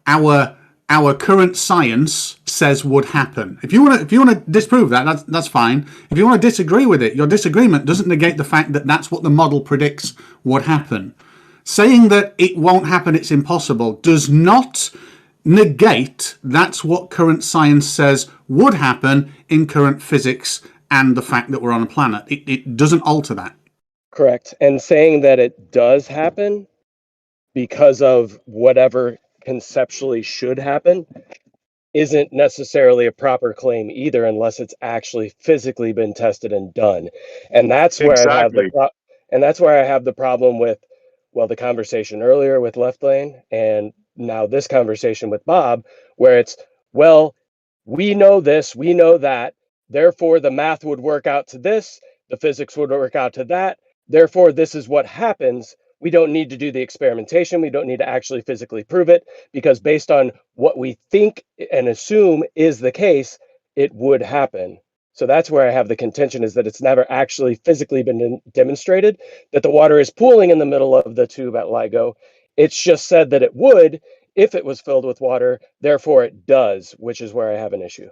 our current science says would happen. If you want to disprove that, that's fine. If you want to disagree with it, your disagreement doesn't negate the fact that that's what the model predicts would happen. Saying that it won't happen, it's impossible, does not negate that's what current science says would happen in current physics and the fact that we're on a planet. It doesn't alter that. Correct. And saying that it does happen because of whatever conceptually should happen isn't necessarily a proper claim either, unless it's actually physically been tested and done. And that's where I have the problem with, well, the conversation earlier with Left Lane and now this conversation with Bob, where it's, well, we know this, we know that, therefore the math would work out to this, the physics would work out to that, therefore this is what happens. We don't need to do the experimentation. We don't need to actually physically prove it, because based on what we think and assume is the case, it would happen. So that's where I have the contention, is that it's never actually physically been demonstrated that the water is pooling in the middle of the tube at LIGO. It's just said that it would if it was filled with water, therefore it does, which is where I have an issue.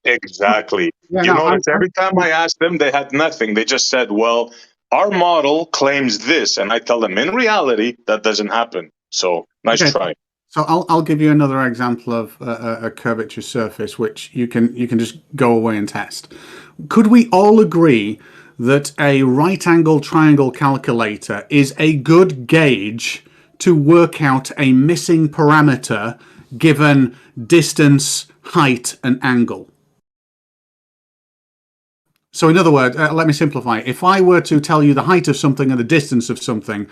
Exactly. Yeah, you notice every time I asked them, they had nothing. They just said, well, our model claims this. And I tell them, in reality, that doesn't happen. So nice try. So I'll give you another example of a curvature surface, which you can just go away and test. Could we all agree that a right-angle triangle calculator is a good gauge to work out a missing parameter given distance, height, and angle? So in other words, let me simplify. If I were to tell you the height of something and the distance of something,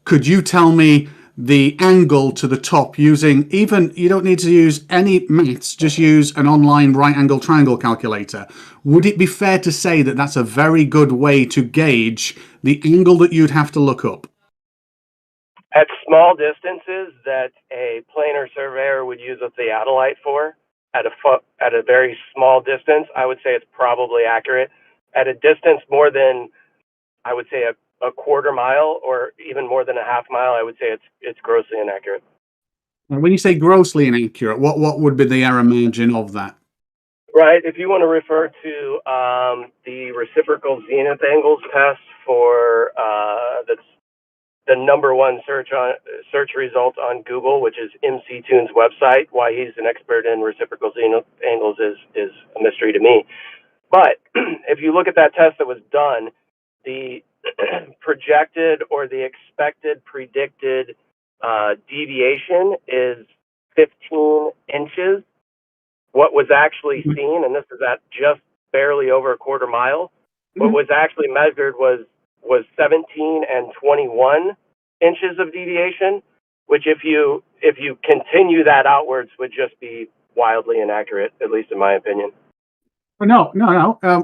could you tell me the angle to the top using, even, you don't need to use any maths, just use an online right angle triangle calculator? Would it be fair to say that that's a very good way to gauge the angle that you'd have to look up? At small distances that a planar surveyor would use a theodolite for, at a very small distance, I would say it's probably accurate. At a distance more than, I would say, a quarter mile or even more than a half mile, I would say it's grossly inaccurate. And when you say grossly inaccurate, what would be the error margin of that? Right. If you want to refer to the reciprocal zenith angles test for that's the #1 search result on Google, which is MC Tune's website. Why he's an expert in reciprocal zenith angles is a mystery to me. But if you look at that test that was done, the projected or the expected predicted deviation is 15 inches. What was actually seen, and this is at just barely over a quarter mile, what was actually measured was 17 and 21 inches of deviation, which if you continue that outwards would just be wildly inaccurate, at least in my opinion. No.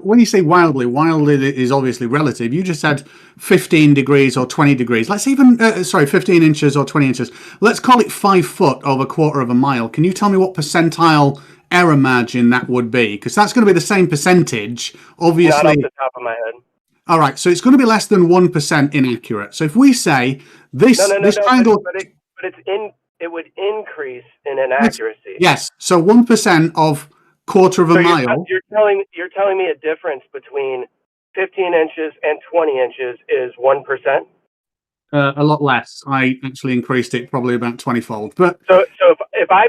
When you say wildly is obviously relative. You just said 15 degrees or 20 degrees. Let's even, 15 inches or 20 inches. Let's call it 5 foot over a quarter of a mile. Can you tell me what percentile error margin that would be? Because that's going to be the same percentage, obviously. Not off the top of my head. All right, so it's going to be less than 1% inaccurate. So if we say this triangle, but it would increase in inaccuracy. Yes, so 1% of quarter of a So mile. you're telling me a difference between 15 inches and 20 inches is 1%. A lot less. I actually increased it probably about 20-fold. But So if I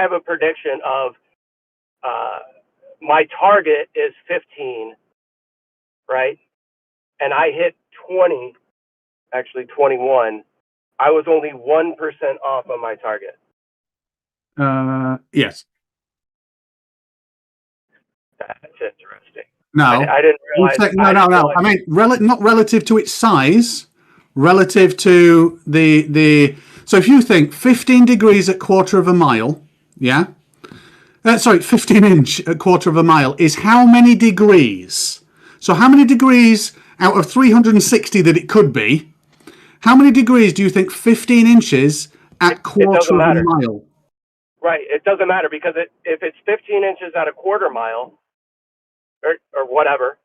have a prediction of my target is 15, right, and I hit 20, actually 21, I was only 1% off of my target. yes. That's interesting. No. I didn't realize. No. I mean, not relative to its size, relative to the. So if you think 15 degrees at quarter of a mile, yeah. 15 inch at quarter of a mile is how many degrees? So how many degrees out of 360 that it could be? How many degrees do you think 15 inches at quarter of a mile? Right. It doesn't matter because if it's 15 inches at a quarter mile, or whatever,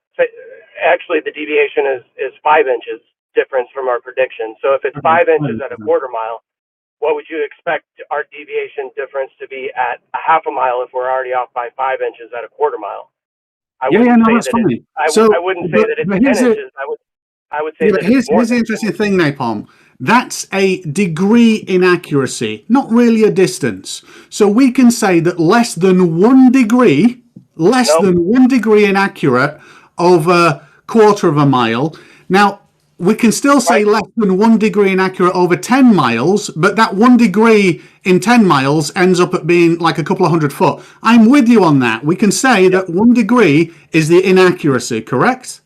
actually the deviation is 5 inches difference from our prediction. So if it's 5 inches at a quarter mile, what would you expect our deviation difference to be at a half a mile if we're already off by 5 inches at a quarter mile? I wouldn't say that it's 10 inches. I would say that here's the interesting thing, Napalm. That's a degree inaccuracy, not really a distance. So we can say that less than 1 degree inaccurate over quarter of a mile. Now, we can still say less than 1 degree inaccurate over 10 miles, but that 1 degree in 10 miles ends up at being like a couple of 100 foot. I'm with you on that. We can say that 1 degree is the inaccuracy, correct?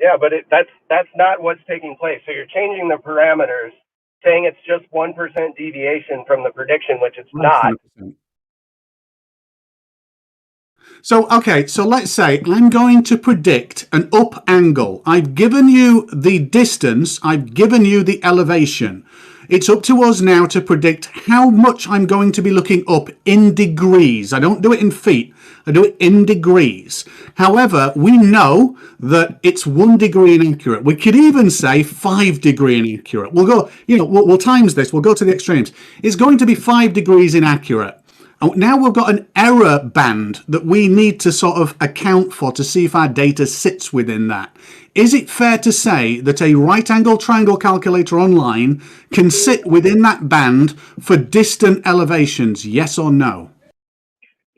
Yeah, but that's not what's taking place. So you're changing the parameters, saying it's just 1% deviation from the prediction, which it's not. So, okay, so let's say I'm going to predict an up angle. I've given you the distance, I've given you the elevation. It's up to us now to predict how much I'm going to be looking up in degrees. I don't do it in feet, I do it in degrees. However, we know that it's 1 degree inaccurate. We could even say 5 degree inaccurate. We'll go, we'll times this, we'll go to the extremes. It's going to be 5 degrees inaccurate. Now we've got an error band that we need to sort of account for to see if our data sits within that. Is it fair to say that a right angle triangle calculator online can sit within that band for distant elevations? Yes or no?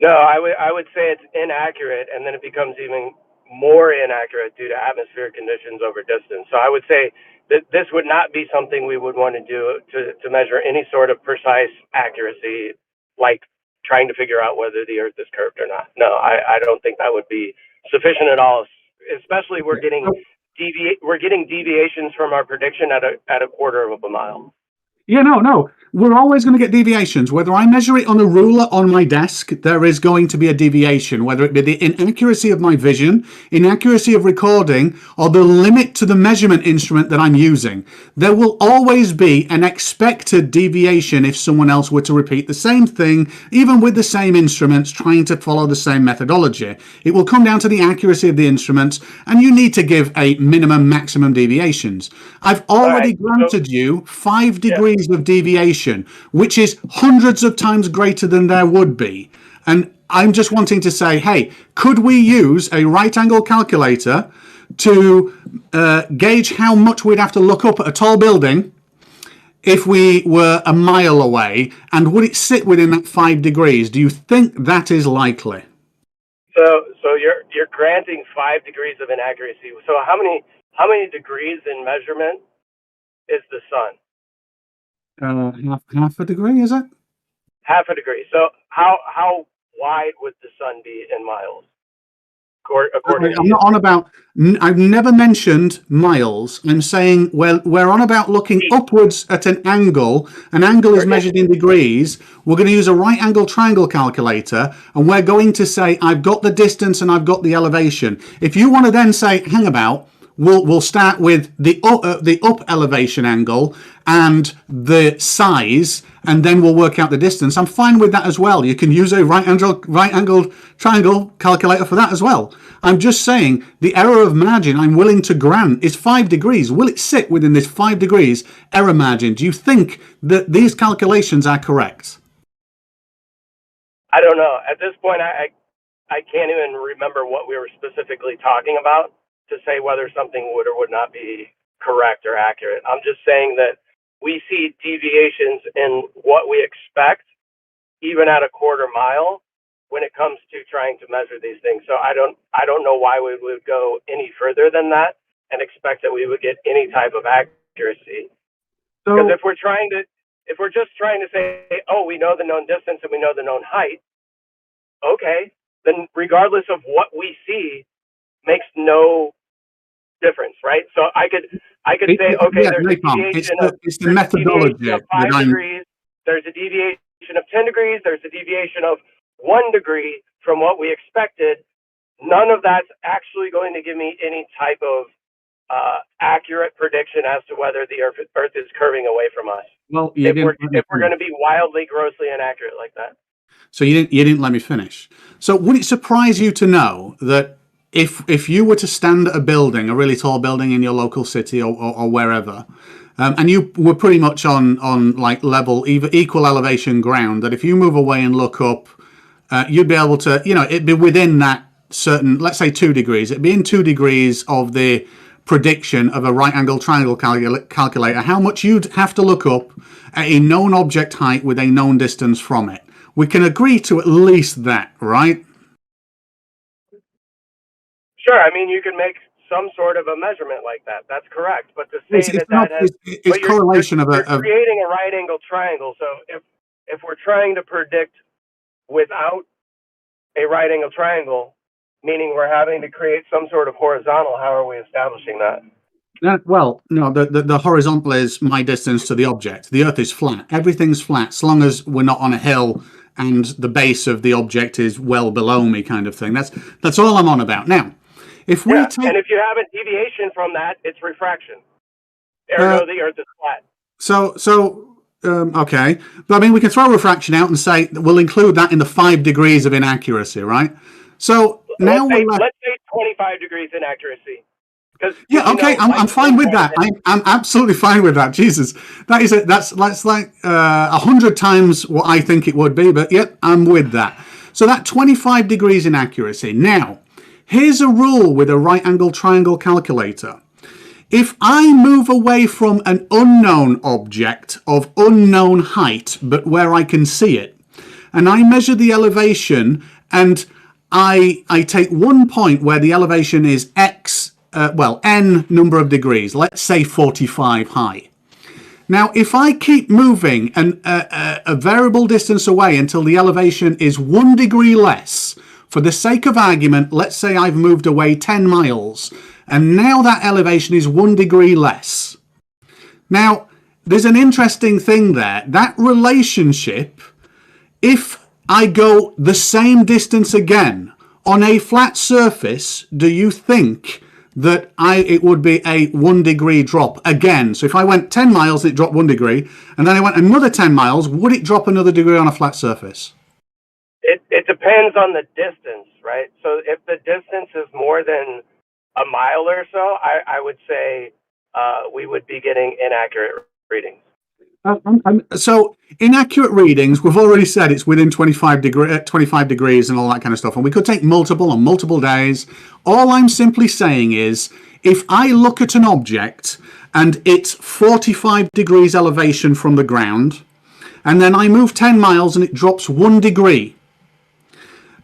No, I would say it's inaccurate, and then it becomes even more inaccurate due to atmospheric conditions over distance. So I would say that this would not be something we would want to do to measure any sort of precise accuracy, like trying to figure out whether the Earth is curved or not. No, I don't think that would be sufficient at all. Especially we're getting deviations from our prediction at a quarter of a mile. Yeah, no. We're always going to get deviations. Whether I measure it on a ruler on my desk, there is going to be a deviation, whether it be the inaccuracy of my vision, inaccuracy of recording, or the limit to the measurement instrument that I'm using. There will always be an expected deviation if someone else were to repeat the same thing, even with the same instruments, trying to follow the same methodology. It will come down to the accuracy of the instruments, and you need to give a minimum, maximum deviations. I've already granted you 5 degrees of deviation, which is hundreds of times greater than there would be. And I'm just wanting to say, hey, could we use a right angle calculator to gauge how much we'd have to look up at a tall building if we were a mile away, and would it sit within that 5 degrees? Do you think that is likely? So you're granting 5 degrees of inaccuracy. So how many degrees in measurement is the sun? Half a degree, is it? Half a degree. So how wide would the sun be in miles? I'm not on about. I've never mentioned miles. I'm saying we're on about looking upwards at an angle. An angle is measured in degrees. We're going to use a right angle triangle calculator, and we're going to say I've got the distance and I've got the elevation. If you want to then say, hang about, we'll start with the up elevation angle and the size, and then we'll work out the distance. I'm fine with that as well. You can use a right angle triangle calculator for that as well. I'm just saying the error of margin I'm willing to grant is 5 degrees. Will it sit within this 5 degrees error margin? Do you think that these calculations are correct? I don't know. At this point, I can't even remember what we were specifically talking about to say whether something would or would not be correct or accurate. I'm just saying that we see deviations in what we expect, even at a quarter mile, when it comes to trying to measure these things. So I don't know why we would go any further than that and expect that we would get any type of accuracy. Because if we're just trying to say, oh, we know the known distance and we know the known height, okay, then regardless of what we see makes no difference, right? So I could say, okay, Yeah, there's a Napalm, deviation it's the methodology of that 5 degrees, there's a deviation of 10 degrees, there's a deviation of 1 degree from what we expected. None of that's actually going to give me any type of accurate prediction as to whether the Earth is curving away from us. Well, if we're going to be wildly, grossly inaccurate like that. So you didn't let me finish. So would it surprise you to know that if you were to stand at a building, a really tall building in your local city or wherever, and you were pretty much on like level, equal elevation ground, that if you move away and look up, you'd be able to, it'd be within that certain, let's say 2 degrees. It'd be in 2 degrees of the prediction of a right angle triangle calculator, how much you'd have to look up at a known object height with a known distance from it. We can agree to at least that, right? Sure. I mean, you can make some sort of a measurement like that. That's correct. But to say It's correlation you're creating a right angle triangle. So if we're trying to predict without a right angle triangle, meaning we're having to create some sort of horizontal, how are we establishing that? Well, no, the horizontal is my distance to the object. The Earth is flat. Everything's flat, as long as we're not on a hill and the base of the object is well below me, kind of thing. That's all I'm on about. Now, if we take... and if you have a deviation from that, it's refraction. Ergo, the Earth is flat. Okay. But I mean, we can throw refraction out and say we'll include that in the 5 degrees of inaccuracy, right? So now let's say 25 degrees inaccuracy. Yeah, okay, I'm fine with that. I'm absolutely fine with that. Jesus, that's like 100 times what I think it would be. But yep, I'm with that. So that 25 degrees inaccuracy. Now, here's a rule with a right angle triangle calculator. If I move away from an unknown object of unknown height, but where I can see it, and I measure the elevation, and I take one point where the elevation is x, n number of degrees, let's say 45 high. Now, if I keep moving a variable distance away until the elevation is 1 degree less, for the sake of argument, let's say I've moved away 10 miles, and now that elevation is 1 degree less. Now, there's an interesting thing there. That relationship, if I go the same distance again on a flat surface, do you think that it would be a 1 degree drop again? So if I went 10 miles, it dropped 1 degree, and then I went another 10 miles, would it drop another degree on a flat surface? It depends on the distance, right? So if the distance is more than a mile or so, I would say we would be getting inaccurate readings. So inaccurate readings, we've already said it's within 25 degrees and all that kind of stuff, and we could take multiple on multiple days. All I'm simply saying is, if I look at an object and it's 45 degrees elevation from the ground, and then I move 10 miles and it drops 1 degree,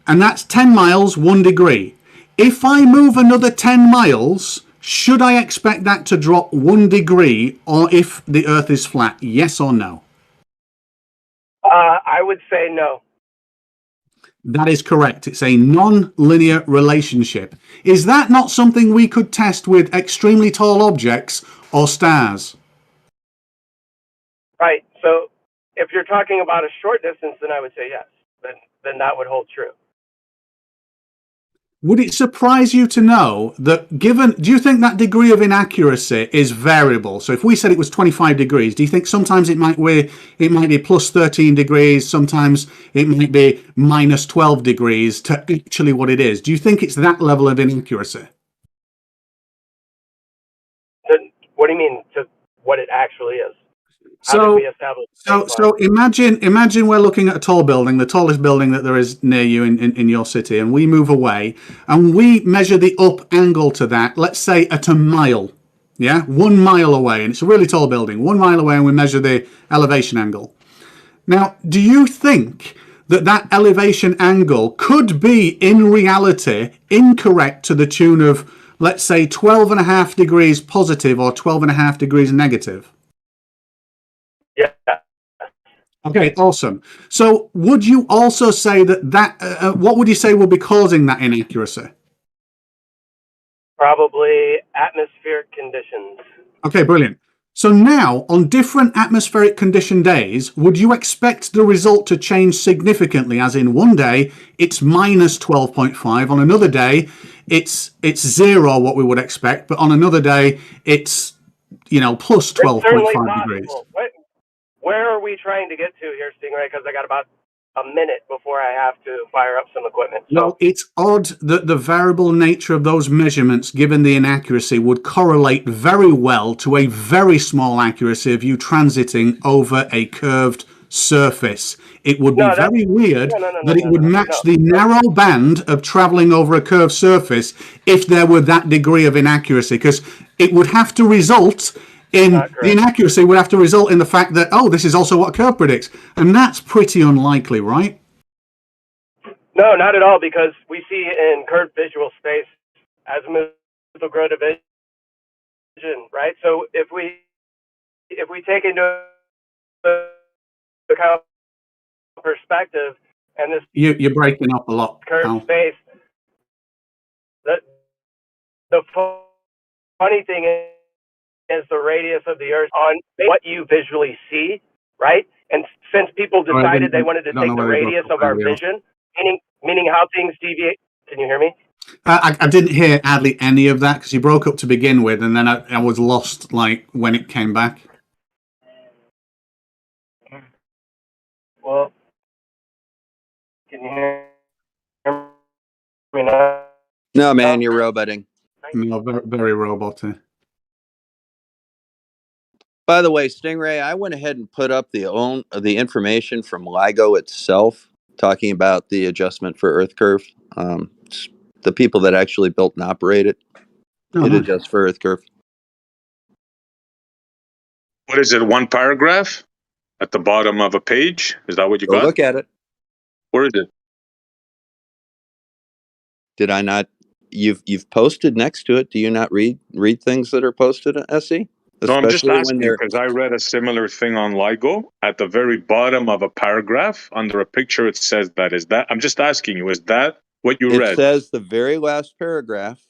and that's 10 miles, 1 degree. If I move another 10 miles, should I expect that to drop 1 degree, or if the Earth is flat? Yes or no? I would say no. That is correct. It's a non-linear relationship. Is that not something we could test with extremely tall objects or stars? Right. So if you're talking about a short distance, then I would say yes. Then that would hold true. Would it surprise you to know that do you think that degree of inaccuracy is variable? So if we said it was 25 degrees, do you think sometimes it might be plus 13 degrees, sometimes it might be minus 12 degrees to actually what it is? Do you think it's that level of inaccuracy? What do you mean to what it actually is? How did So, we establish baseline? so imagine we're looking at a tall building, the tallest building that there is near you in your city, and we move away, and we measure the up angle to that, let's say at a mile. Yeah, 1 mile away, and it's a really tall building, 1 mile away, and we measure the elevation angle. Now, do you think that that elevation angle could be, in reality, incorrect to the tune of, let's say, 12.5 degrees positive or 12.5 degrees negative? Yeah. Okay, awesome. So would you also say that what would you say would be causing that inaccuracy? Probably atmospheric conditions. Okay, brilliant. So now, on different atmospheric condition days, would you expect the result to change significantly? As in, one day it's minus 12.5, on another day it's 0, what we would expect, but on another day it's plus 12.5 degrees. Where are we trying to get to here, Stingray? Because I got about a minute before I have to fire up some equipment. So. Well, it's odd that the variable nature of those measurements, given the inaccuracy, would correlate very well to a very small accuracy of you transiting over a curved surface. It would be very weird that it would match the narrow band of traveling over a curved surface if there were that degree of inaccuracy, because it would have to result in the inaccuracy would have to result in the fact that, this is also what a curve predicts. And that's pretty unlikely, right? No, not at all, because we see in curved visual space azimuthal grow division, right? So if we take into account perspective and this you're breaking up a lot. curved space, the funny thing is the radius of the Earth on what you visually see, right? And since people decided they wanted to take the radius of our vision, meaning how things deviate. Can you hear me? I didn't hear hardly any of that because you broke up to begin with, and then I was lost when it came back. Well, can you hear me now? No, man, you're roboting. No, very roboty. By the way, Stingray, I went ahead and put up the information from LIGO itself, talking about the adjustment for Earth curve. The people that actually built and operate it, it adjusts for Earth curve. What is it? One paragraph at the bottom of a page? Is that what you Go got? look at it. Where is it? Did I not? You've posted next to it. Do you not read things that are posted at SE? No, I'm just asking because I read a similar thing on LIGO. At the very bottom of a paragraph, under a picture, it says that. Is that? I'm just asking you. Is that what you read? It says the very last paragraph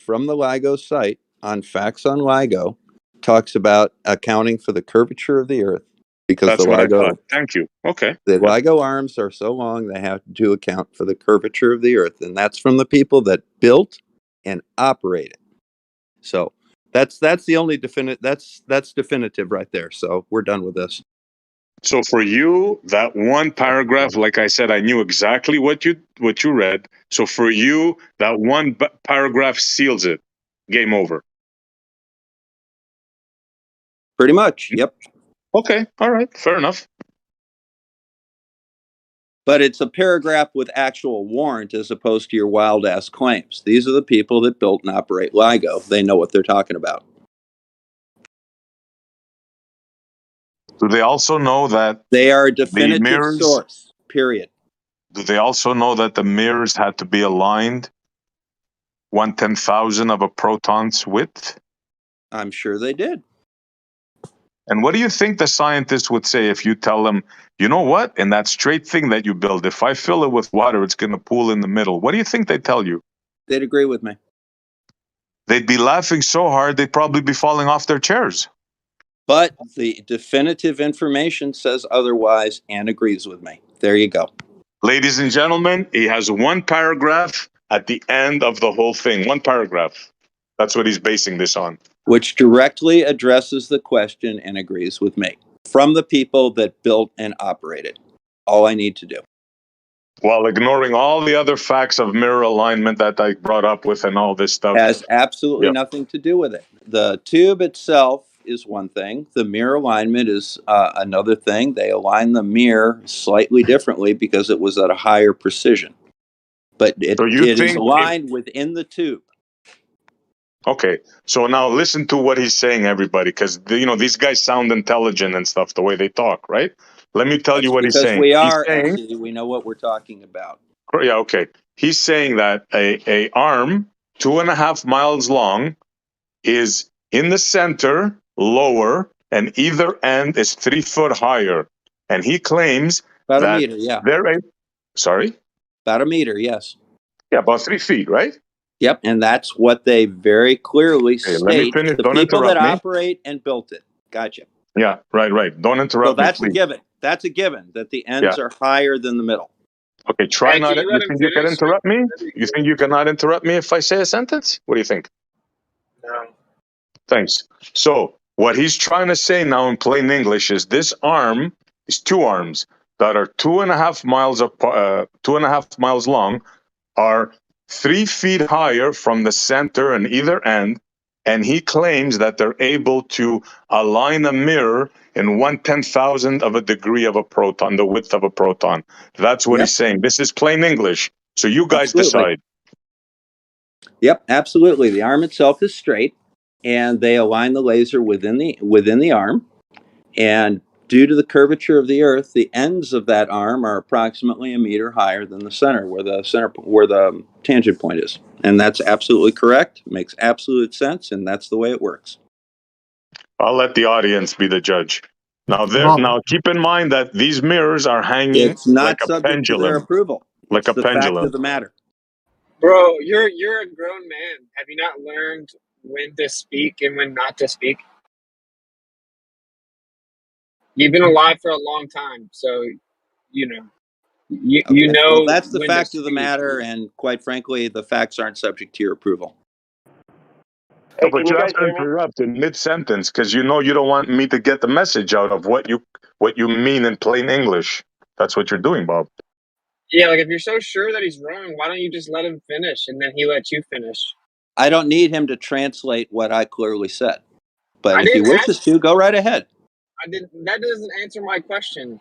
from the LIGO site on Facts on LIGO talks about accounting for the curvature of the Earth because That's the what I LIGO. thought. Thank you. Okay. The LIGO arms are so long they have to account for the curvature of the Earth, and that's from the people that built and operate it. So that's the only definitive. That's definitive right there. So we're done with this. So for you, that one paragraph, like I said, I knew exactly what you read. So for you, that one paragraph seals it. Game over. Pretty much. Yep. Okay. All right. Fair enough. But it's a paragraph with actual warrant as opposed to your wild ass claims. These are the people that built and operate LIGO. They know what they're talking about. Do they also know that they are a definitive source? Period. Do they also know that the mirrors had to be aligned 1/10,000 of a proton's width? I'm sure they did. And what do you think the scientists would say if you tell them, you know what, in that straight thing that you build, if I fill it with water, it's going to pool in the middle? What do you think they'd tell you? They'd agree with me. They'd be laughing so hard, they'd probably be falling off their chairs. But the definitive information says otherwise and agrees with me. There you go. Ladies and gentlemen, he has one paragraph at the end of the whole thing. One paragraph. That's what he's basing this on. Which directly addresses the question and agrees with me. From the people that built and operate it. All I need to do. While ignoring all the other facts of mirror alignment that I brought up with and all this stuff. Has absolutely nothing to do with it. The tube itself is one thing. The mirror alignment is another thing. They align the mirror slightly differently because it was at a higher precision. But it is aligned within the tube. Okay, so now listen to what he's saying, everybody, because these guys sound intelligent and stuff the way they talk, right? Let me tell you what he's saying. We are, he's saying, SE, we know what we're talking about. Yeah, okay. He's saying that a arm 2.5 miles long is in the center, lower, and either end is 3 foot higher. And he claims about that a meter, yeah. Sorry? About a meter, yes. Yeah, about 3 feet, right? Yep, and that's what they very clearly state. Let me finish. The Don't people that interrupt me. operate and built it. Gotcha. Yeah, right. Don't interrupt me, that's please. a given. That's a given that the ends are higher than the middle. Okay, try not. You think you can interrupt me? You think you cannot interrupt me if I say a sentence? What do you think? No. Thanks. So what he's trying to say now in plain English is this arm is two arms that are 2.5 miles apart, 2.5 miles long, are 3 feet higher from the center and either end, and he claims that they're able to align a mirror in 1/10,000th of a degree of a proton, the width of a proton. That's what he's saying. This is plain English. So you guys decide. Yep, absolutely. The arm itself is straight, and they align the laser within the arm. And due to the curvature of the Earth, the ends of that arm are approximately a meter higher than the center, where the tangent point is. And that's absolutely correct. Makes absolute sense, and that's the way it works. I'll let the audience be the judge. Now, now keep in mind that these mirrors are hanging like a pendulum. To their approval. Like a pendulum. Fact of the matter. Bro, you're a grown man. Have you not learned when to speak and when not to speak? You've been alive for a long time, so you know. You know. Well, that's the fact of the matter, and quite frankly, the facts aren't subject to your approval. No, but you have to interrupt in mid-sentence because you know you don't want me to get the message out of what you mean in plain English. That's what you're doing, Bob. Yeah, like if you're so sure that he's wrong, why don't you just let him finish and then he lets you finish? I don't need him to translate what I clearly said. But if he wishes to, go right ahead. That doesn't answer my question.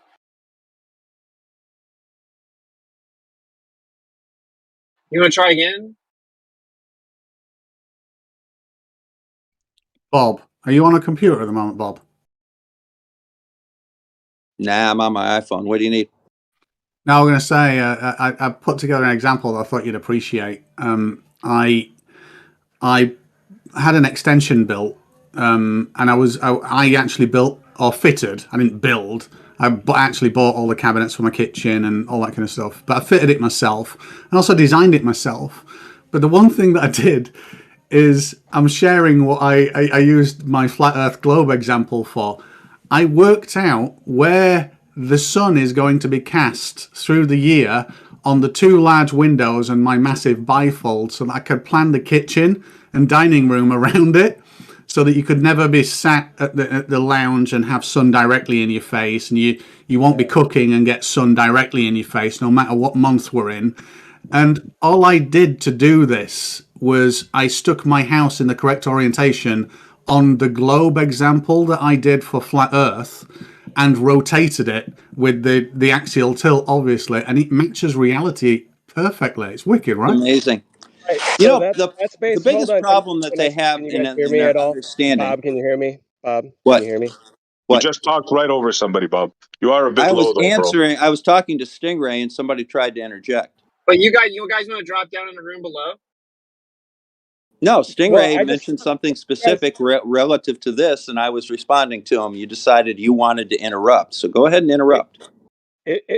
You want to try again? Bob, are you on a computer at the moment, Bob? Nah, I'm on my iPhone. What do you need? Now, I'm going to say I put together an example that I thought you'd appreciate. I had an extension built, and I actually built or fitted. I didn't build. I actually bought all the cabinets for my kitchen and all that kind of stuff. But I fitted it myself. I also designed it myself. But the one thing that I did is I'm sharing what I used my flat Earth globe example for. I worked out where the sun is going to be cast through the year on the two large windows and my massive bifold so that I could plan the kitchen and dining room around it so that you could never be sat at the lounge and have sun directly in your face, and you won't be cooking and get sun directly in your face no matter what month we're in. And all I did to do this was I stuck my house in the correct orientation on the globe example that I did for flat Earth and rotated it with the axial tilt, obviously, and it matches reality perfectly. It's wicked, right? Amazing. Right, You so know, that's based, the biggest problem that they have can you guys in hear me their at all? understanding. Bob, can you hear me? Bob, What? Can you hear me? You just talked right over somebody, Bob. You are a bit low, though, bro. I was talking to Stingray, and somebody tried to interject. But you guys want to drop down in the room below? No, Stingray mentioned something specific relative to this, and I was responding to him. You decided you wanted to interrupt, so go ahead and interrupt.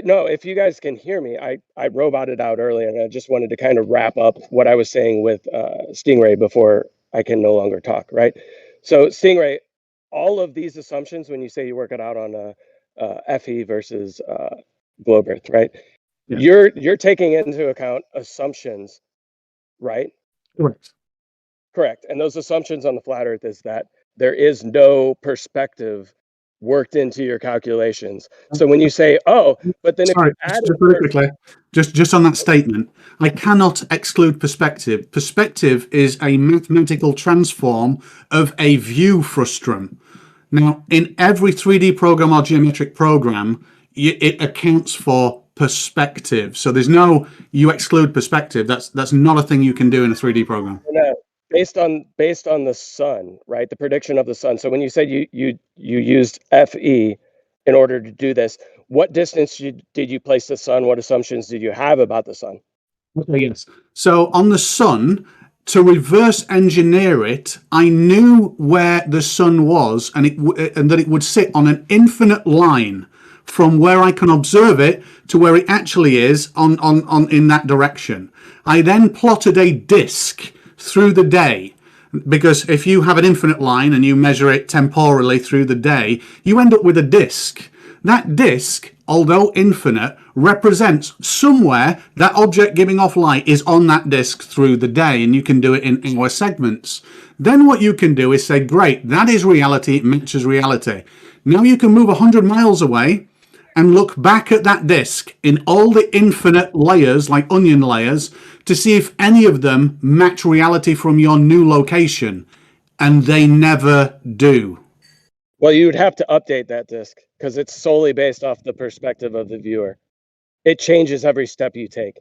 No, if you guys can hear me, I roboted out earlier, and I just wanted to kind of wrap up what I was saying with Stingray before I can no longer talk, right? So Stingray, all of these assumptions, when you say you work it out on FE versus globe Earth, right? Yeah. You're taking into account assumptions, right? Correct. Correct. And those assumptions on the flat Earth is that there is no perspective worked into your calculations. So when you say, "Oh, but then Sorry, if you add just very quickly, just on that statement, I cannot exclude perspective. Perspective is a mathematical transform of a view frustum. Now, in every 3D program or geometric program, it accounts for perspective. So there's no, you exclude perspective. That's not a thing you can do in a 3D program. No, based on the sun, right? The prediction of the sun. So when you said you used FE in order to do this, what distance did you place the sun? What assumptions did you have about the sun? Okay, yes. So on the sun, to reverse engineer it, I knew where the sun was, and and that it would sit on an infinite line from where I can observe it to where it actually is on in that direction. I then plotted a disk through the day, because if you have an infinite line and you measure it temporally through the day, you end up with a disk. That disk, although infinite, represents somewhere that object giving off light is on that disk through the day, and you can do it in hour segments. Then what you can do is say, great, that is reality, it matches reality. Now you can move 100 miles away and look back at that disk in all the infinite layers, like onion layers, to see if any of them match reality from your new location. And they never do. Well, you would have to update that disk because it's solely based off the perspective of the viewer. It changes every step you take.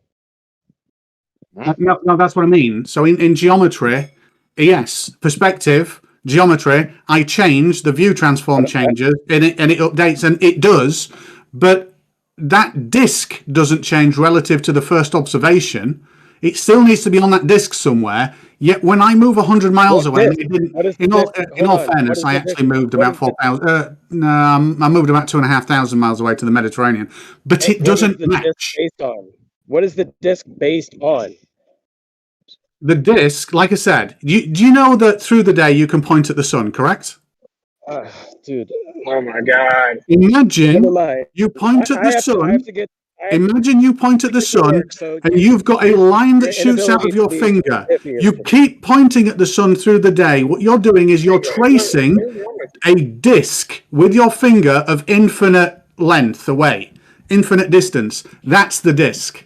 No, that's what I mean. So in geometry, yes, perspective, geometry, I change, the view transform changes, and it updates, and it does, but that disk doesn't change relative to the first observation. It still needs to be on that disk somewhere. Yet when I move 100 miles away, in all fairness, I actually moved about 4,000. No, I moved about 2,500 miles away to the Mediterranean, but it doesn't match. Based on what is the disk based on? The disk, like I said, do you know that through the day you can point at the sun, correct? Dude. Oh my God. Imagine you point at the sun. Imagine you point at the sun and you've got a line that shoots out of your finger. You keep pointing at the sun through the day. What you're doing is you're tracing a disk with your finger of infinite length away, infinite distance. That's the disk.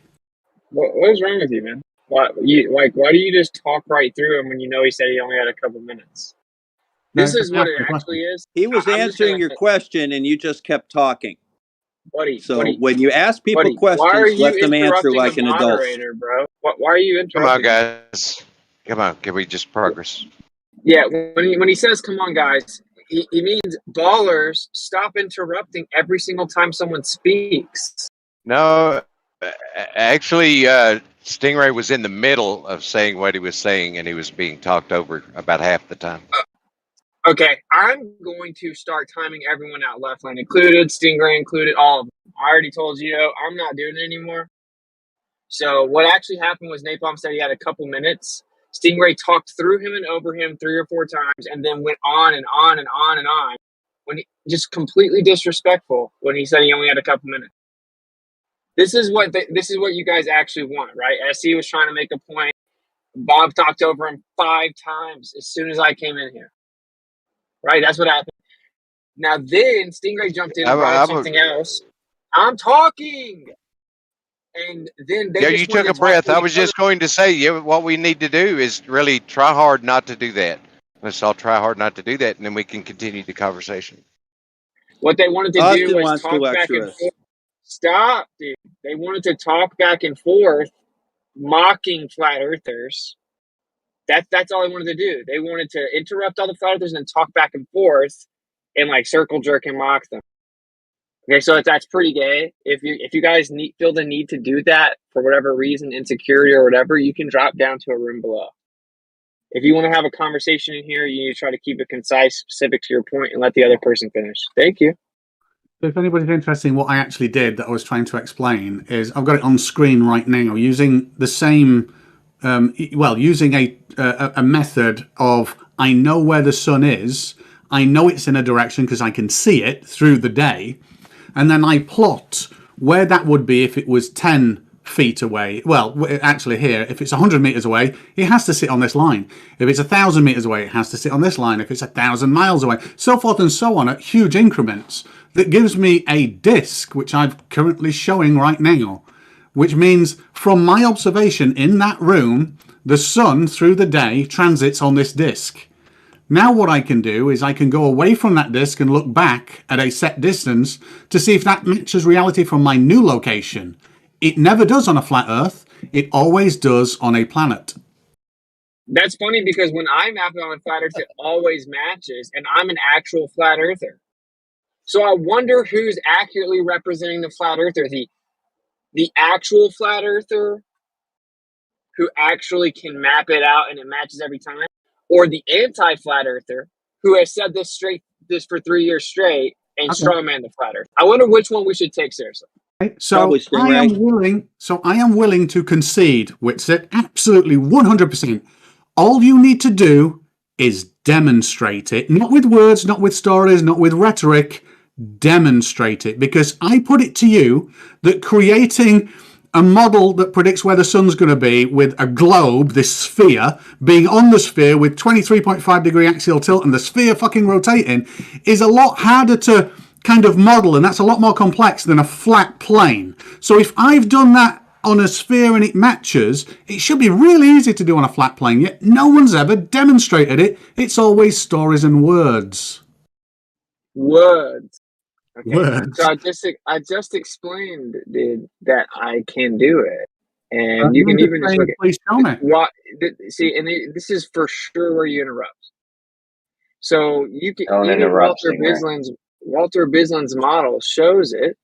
What is wrong with you, man? Why do you just talk right through him when you know he said he only had a couple minutes? This is what it actually is. He was answering your question and you just kept talking. Buddy, when you ask people questions, let them answer like an adult. Bro. Why are you interrupting? Come on, guys. Come on. Can we just progress? Yeah, when he says, come on, guys, he means ballers, stop interrupting every single time someone speaks. No, actually, Stingray was in the middle of saying what he was saying, and he was being talked over about half the time. Okay, I'm going to start timing everyone out, left lane included, Stingray included, all of them. I already told you, I'm not doing it anymore. So what actually happened was Napalm said he had a couple minutes. Stingray talked through him and over him 3 or 4 times, and then went on and on and on and on. When he just completely disrespectful when he said he only had a couple minutes. This is what you guys actually want, right? SE was trying to make a point. Bob talked over him 5 times as soon as I came in here. Right, that's what happened. Now then, Stingray jumped in and brought up something else. I'm talking, and then you took a breath. I was just going to say, what we need to do is really try hard not to do that. Let's all try hard not to do that, and then we can continue the conversation. What they wanted to do was talk back and forth. Stop, dude. They wanted to talk back and forth, mocking flat earthers. That's all they wanted to do. They wanted to interrupt all the flat earthers and talk back and forth and like circle jerk and mock them. Okay, so that's pretty gay. If you guys feel the need to do that for whatever reason, insecurity or whatever, you can drop down to a room below. If you want to have a conversation in here, you need to try to keep it concise, specific to your point, and let the other person finish. Thank you. So if anybody's interested in what I actually did that I was trying to explain, is I've got it on screen right now using the same, using a method of, I know where the sun is, I know it's in a direction because I can see it through the day, and then I plot where that would be if it was 10 feet away. Well, actually here, if it's 100 meters away, it has to sit on this line. If it's 1,000 meters away, it has to sit on this line. If it's 1,000 miles away, so forth and so on at huge increments. That gives me a disk, which I'm currently showing right now, which means from my observation in that room, the sun through the day transits on this disk. Now what I can do is I can go away from that disk and look back at a set distance to see if that matches reality from my new location. It never does on a flat Earth. It always does on a planet. That's funny because when I map it on a flat Earth, it always matches, and I'm an actual flat earther. So I wonder who's accurately representing the flat earther, the actual flat earther who actually can map it out and it matches every time, or the anti-flat earther who has said this for 3 years straight and strawman the flat earth. I wonder which one we should take seriously. So I am willing to concede, Whitset, absolutely 100%. All you need to do is demonstrate it, not with words, not with stories, not with rhetoric. Demonstrate it, because I put it to you that creating a model that predicts where the sun's going to be with a globe, this sphere, being on the sphere with 23.5 degree axial tilt and the sphere fucking rotating is a lot harder to kind of model, and that's a lot more complex than a flat plane. So if I've done that on a sphere and it matches, it should be really easy to do on a flat plane, yet no one's ever demonstrated it. It's always stories and words. Words. Okay. Words. So I just explained, dude, that I can do it, and you can even just look at. Please tell me. See, and this is for sure where you interrupt. So you can Don't even interrupt, Walter Bislin's model shows it,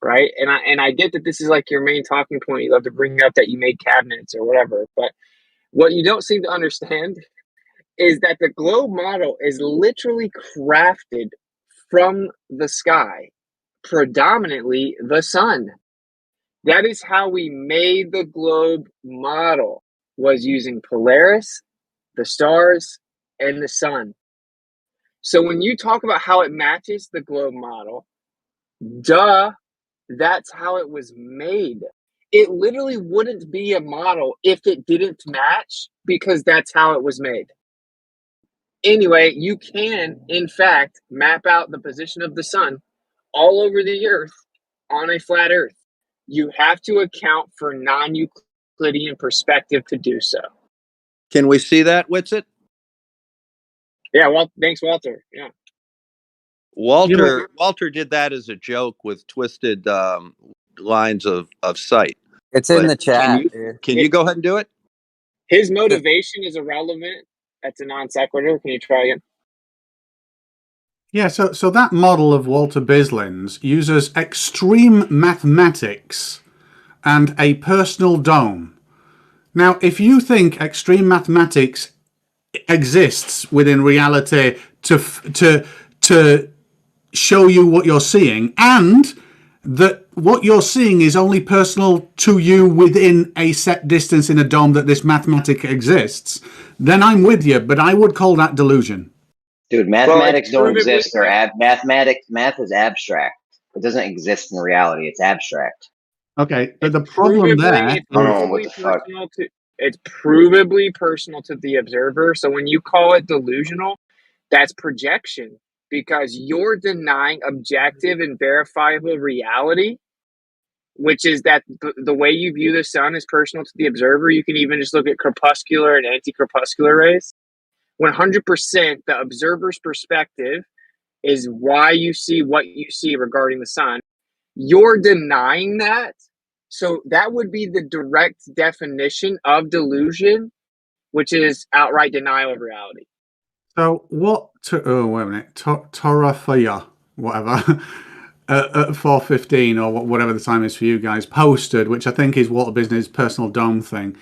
right? And I get that this is like your main talking point. You love to bring up that you made cabinets or whatever, but what you don't seem to understand is that the globe model is literally crafted from the sky, predominantly the sun. That is how we made the globe model, was using Polaris, the stars, and the sun. So when you talk about how it matches the globe model, duh, that's how it was made. It literally wouldn't be a model if it didn't match, because that's how it was made. Anyway, you can, in fact, map out the position of the sun all over the earth on a flat earth. You have to account for non-Euclidean perspective to do so. Can we see that, Whitset? Yeah, well, thanks, Walter. Yeah. Walter did that as a joke with twisted lines of sight. It's in the chat. Can you go ahead and do it? His motivation is irrelevant. That's a non sequitur. Can you try again? Yeah, so that model of Walter Bislin's uses extreme mathematics and a personal dome. Now, if you think extreme mathematics exists within reality to show you what you're seeing, and that what you're seeing is only personal to you within a set distance in a dome, that this mathematic exists, then I'm with you, but I would call that delusion. Dude, mathematics don't exist. Math is abstract. It doesn't exist in reality. It's abstract. Okay, but the problem there... It's provably personal to the observer. So when you call it delusional, that's projection, because you're denying objective and verifiable reality, which is that the way you view the sun is personal to the observer. You can even just look at crepuscular and anti-crepuscular rays. 100% the observer's perspective is why you see what you see regarding the sun. You're denying that. So that would be the direct definition of delusion, which is outright denial of reality. So what? Wait a minute. Torafaya, whatever, at 4:15 or whatever the time is for you guys, posted, which I think is Walter Bislin's personal dome thing.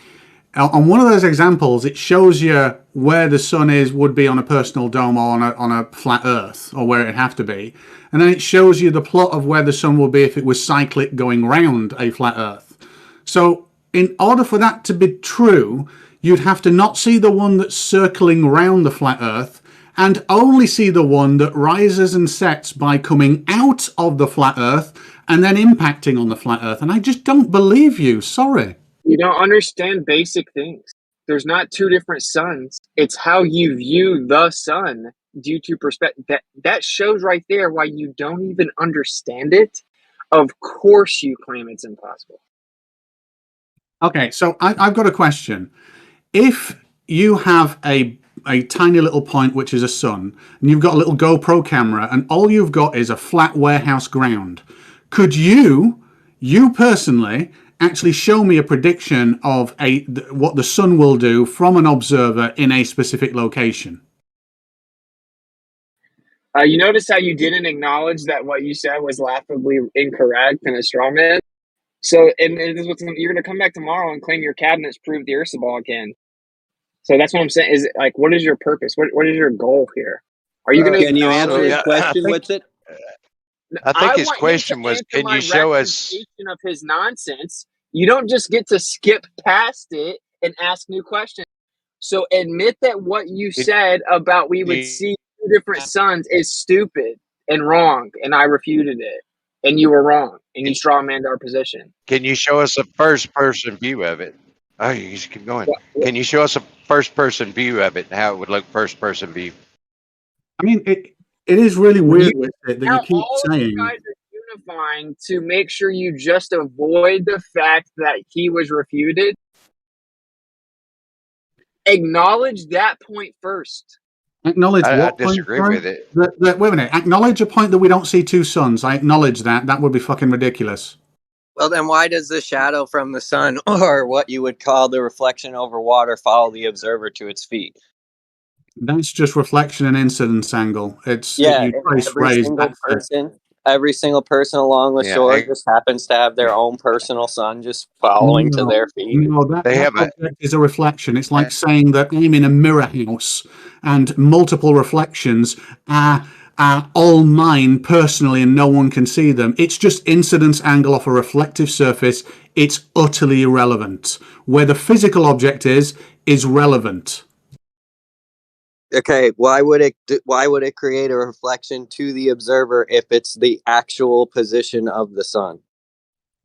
On one of those examples, it shows you where the sun would be on a personal dome or on a flat Earth, or where it'd have to be, and then it shows you the plot of where the sun would be if it was cyclic going round a flat Earth. So in order for that to be true, you'd have to not see the one that's circling round the flat Earth, and only see the one that rises and sets by coming out of the flat Earth and then impacting on the flat Earth. And I just don't believe you. Sorry. You don't understand basic things. There's not two different suns. It's how you view the sun due to perspective. That shows right there why you don't even understand it. Of course you claim it's impossible. Okay, so I've got a question. If you have a a tiny little point which is a sun, and you've got a little GoPro camera, and all you've got is a flat warehouse ground. Could you personally, actually show me a prediction of what the sun will do from an observer in a specific location? You notice how you didn't acknowledge that what you said was laughably incorrect and a straw man? So, and this is what's, you're going to come back tomorrow and claim your cabinets prove the Ursa ball again. So that's what I'm saying. Is like, what is your purpose? What is your goal here? Are you going to? Can you answer his question? What's it? I think his want him question to was, answer can my you show us? refutation of his nonsense? You don't just get to skip past it and ask new questions. So admit that what you said about we would see two different suns is stupid and wrong, and I refuted it, and you were wrong, and you strawmanned our position. Can you show us a first-person view of it? Oh, you just keep going. Can you show us a first-person view of it and how it would look first-person view? I mean, it is really weird with it that you keep all saying. you guys are unifying to make sure you just avoid the fact that he was refuted. Acknowledge that point first. Acknowledge I what point? disagree Sorry? with it. Wait a minute. Acknowledge a point that we don't see two suns. I acknowledge that. That would be fucking ridiculous. Well, then why does the shadow from the sun, or what you would call the reflection over water, follow the observer to its feet? That's just reflection and incidence angle. It's Yeah, you trace rays back to- every single person along the shore just happens to have their own personal sun just following to their feet. No, that object is a reflection. It's like saying that I'm in a mirror house and multiple reflections are all mine personally and no one can see them. It's just incidence angle off a reflective surface. It's utterly irrelevant. Where the physical object is relevant. Okay, why would it create a reflection to the observer if it's the actual position of the sun?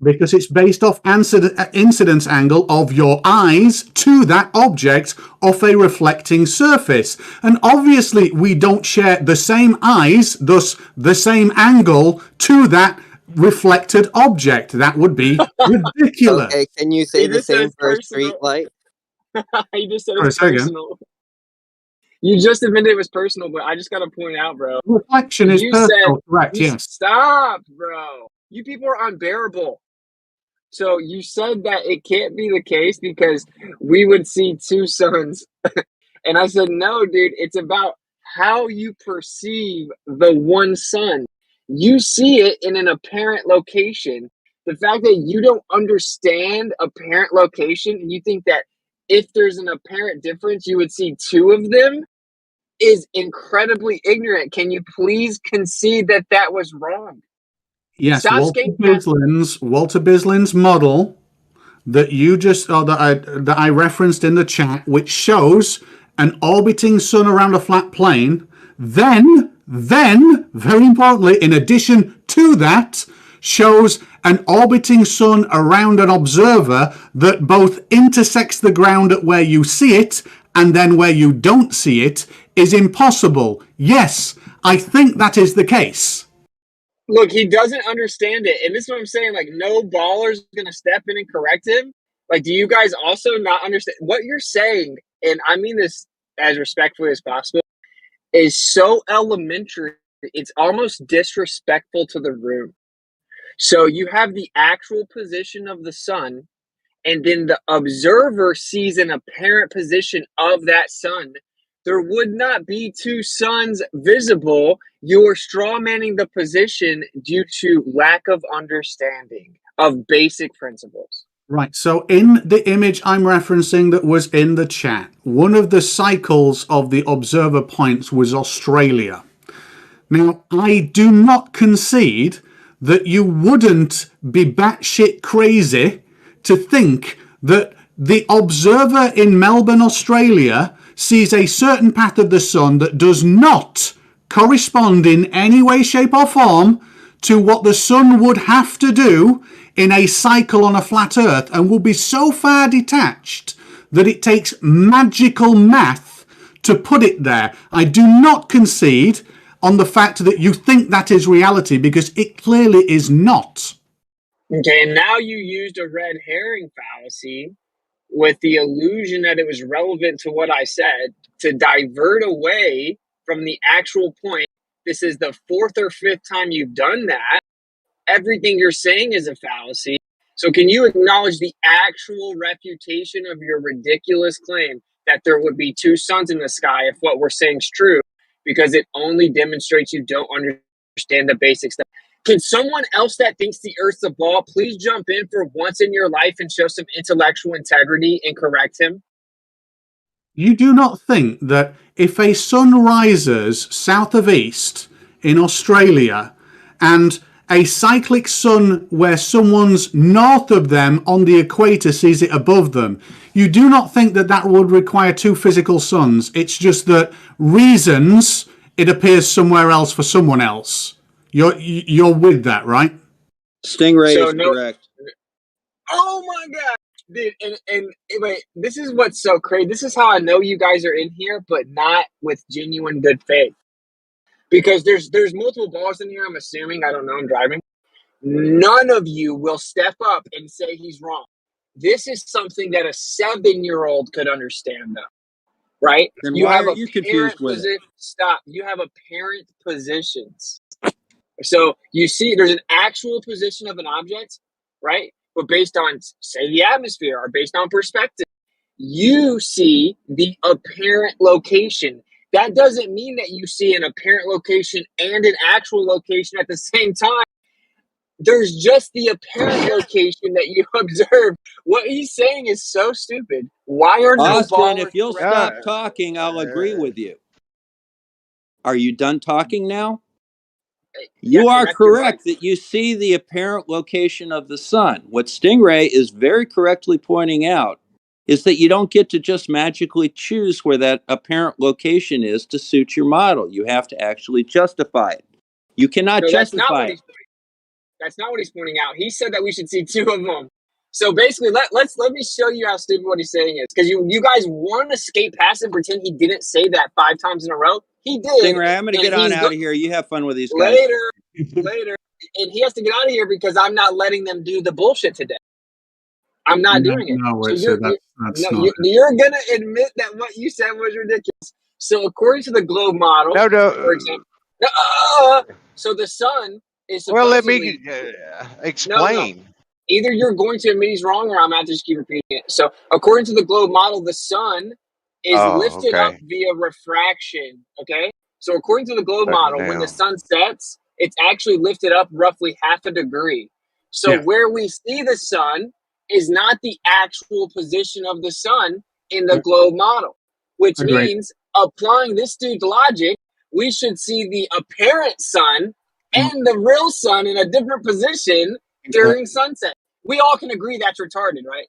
Because it's based off incidence angle of your eyes to that object off a reflecting surface. And obviously we don't share the same eyes, thus the same angle to that reflected object. That would be ridiculous. Okay, can you say the same for a street light? You just said Sorry, it's say again. personal. You just admitted it was personal, but I just got to point out, bro. Reflection is personal, correct, yes. Stop, bro. You people are unbearable. So you said that it can't be the case because we would see two suns. And I said, no, dude, it's about how you perceive the one sun. You see it in an apparent location. The fact that you don't understand apparent location and you think that if there's an apparent difference, you would see two of them is incredibly ignorant. Can you please concede that that was wrong? Yes, Walter Bislin's model that you just that I referenced in the chat, which shows an orbiting sun around a flat plane. Then, very importantly, in addition to that, shows an orbiting sun around an observer that both intersects the ground at where you see it and then where you don't see it is impossible. Yes, I think that is the case. Look, he doesn't understand it. And this is what I'm saying. Like, no baller's going to step in and correct him. Like, do you guys also not understand what you're saying? And I mean this as respectfully as possible, is so elementary. It's almost disrespectful to the room. So you have the actual position of the sun, and then the observer sees an apparent position of that sun. There would not be two suns visible. You're strawmanning the position due to lack of understanding of basic principles. Right, so in the image I'm referencing that was in the chat, one of the cycles of the observer points was Australia. Now, I do not concede that you wouldn't be batshit crazy to think that the observer in Melbourne, Australia, sees a certain path of the sun that does not correspond in any way, shape, or form to what the sun would have to do in a cycle on a flat earth, and will be so far detached that it takes magical math to put it there. I do not concede on the fact that you think that is reality, because it clearly is not. Okay, and now you used a red herring fallacy with the illusion that it was relevant to what I said. to divert away from the actual point. This is the 4th or 5th time you've done that. Everything you're saying is a fallacy. So can you acknowledge the actual refutation of your ridiculous claim that there would be 2 suns in the sky if what we're saying is true? Because it only demonstrates you don't understand the basic stuff. Can someone else that thinks the Earth's a ball please jump in for once in your life and show some intellectual integrity and correct him? You do not think that if a sun rises south of east in Australia and a cyclic sun where someone's north of them on the equator sees it above them, you do not think that that would require 2 physical suns? It's just that reasons it appears somewhere else for someone else. You're with that, right? Stingray is correct. Oh my God. Dude, and wait, this is what's so crazy. This is how I know you guys are in here, but not with genuine good faith. Because there's multiple balls in here, I'm assuming. I don't know, I'm driving. None of you will step up and say he's wrong. This is something that a 7-year-old could understand, though. Right? Then why are you confused with it? Stop. You have apparent positions. So you see there's an actual position of an object, right? But based on, say, the atmosphere or based on perspective, you see the apparent location. That doesn't mean that you see an apparent location and an actual location at the same time. There's just the apparent location that you observe. What he's saying is so stupid. Why are no Austin, ballers if you'll stop talking, I'll agree with you. Are you done talking now? You are correct that you see the apparent location of the sun. What Stingray is very correctly pointing out is that you don't get to just magically choose where that apparent location is to suit your model. You have to actually justify it. You cannot justify it. That's not what he's pointing out. He said that we should see 2 of them. So basically, let me show you how stupid what he's saying is. Because you guys want to skate past and pretend he didn't say that 5 times in a row. He did. Stingray, I'm going to get on out of here. You have fun with these guys. Later. And he has to get out of here because I'm not letting them do the bullshit today. I'm not doing it. No, so you're going to admit that what you said was ridiculous. So according to the globe model, for example, so the sun is supposedly... Well, let me explain. No. Either you're going to admit he's wrong or I'm going to just keep repeating it. So according to the globe model, the sun is lifted up via refraction, okay? So according to the globe model, when the sun sets, it's actually lifted up roughly half a degree. So where we see the sun is not the actual position of the sun in the globe model, which means applying this dude's logic, we should see the apparent sun and the real sun in a different position during sunset. We all can agree that's retarded, right?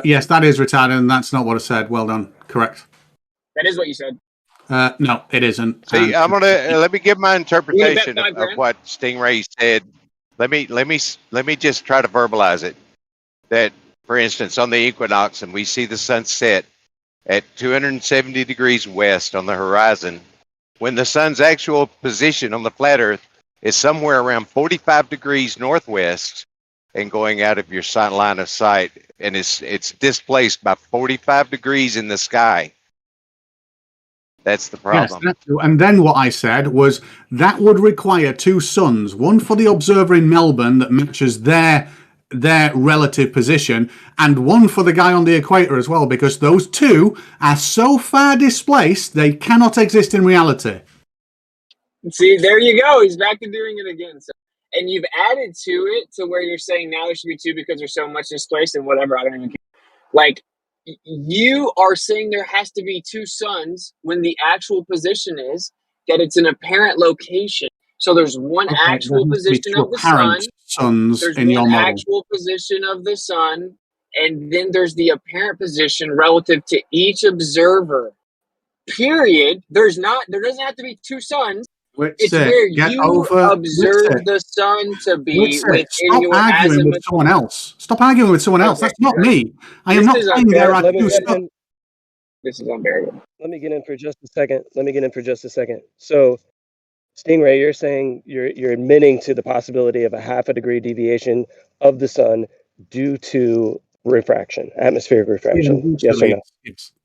Yes, that is retarded, and that's not what I said. Well done. Correct. That is what you said. No, it isn't. See, let me give my interpretation of what Stingray said. Let me just try to verbalize it. That, for instance, on the equinox, and we see the sun set at 270 degrees west on the horizon, when the sun's actual position on the flat Earth is somewhere around 45 degrees northwest and going out of your line of sight, and it's displaced by 45 degrees in the sky. That's the problem. Yes, and then what I said was that would require 2 suns, one for the observer in Melbourne that matches their relative position, and one for the guy on the equator as well, because those 2 are so far displaced they cannot exist in reality. See, there you go. He's back to doing it again. So, and you've added to it to where you're saying now there should be 2 because there's so much displaced and whatever. I don't even care. Like, you are saying there has to be 2 suns when the actual position is that it's an apparent location. So there's one actual position of the sun. There's one actual position of the sun, and then there's the apparent position relative to each observer. Period. There doesn't have to be 2 suns. It's where you observe the sun to be within your arguing with someone else. Stop arguing with someone else. That's not me. I am not saying there are 2 suns. This is unbearable. Let me get in for just a second. So, Stingray, you're saying you're admitting to the possibility of a half a degree deviation of the sun due to refraction, atmospheric refraction. Yes or no?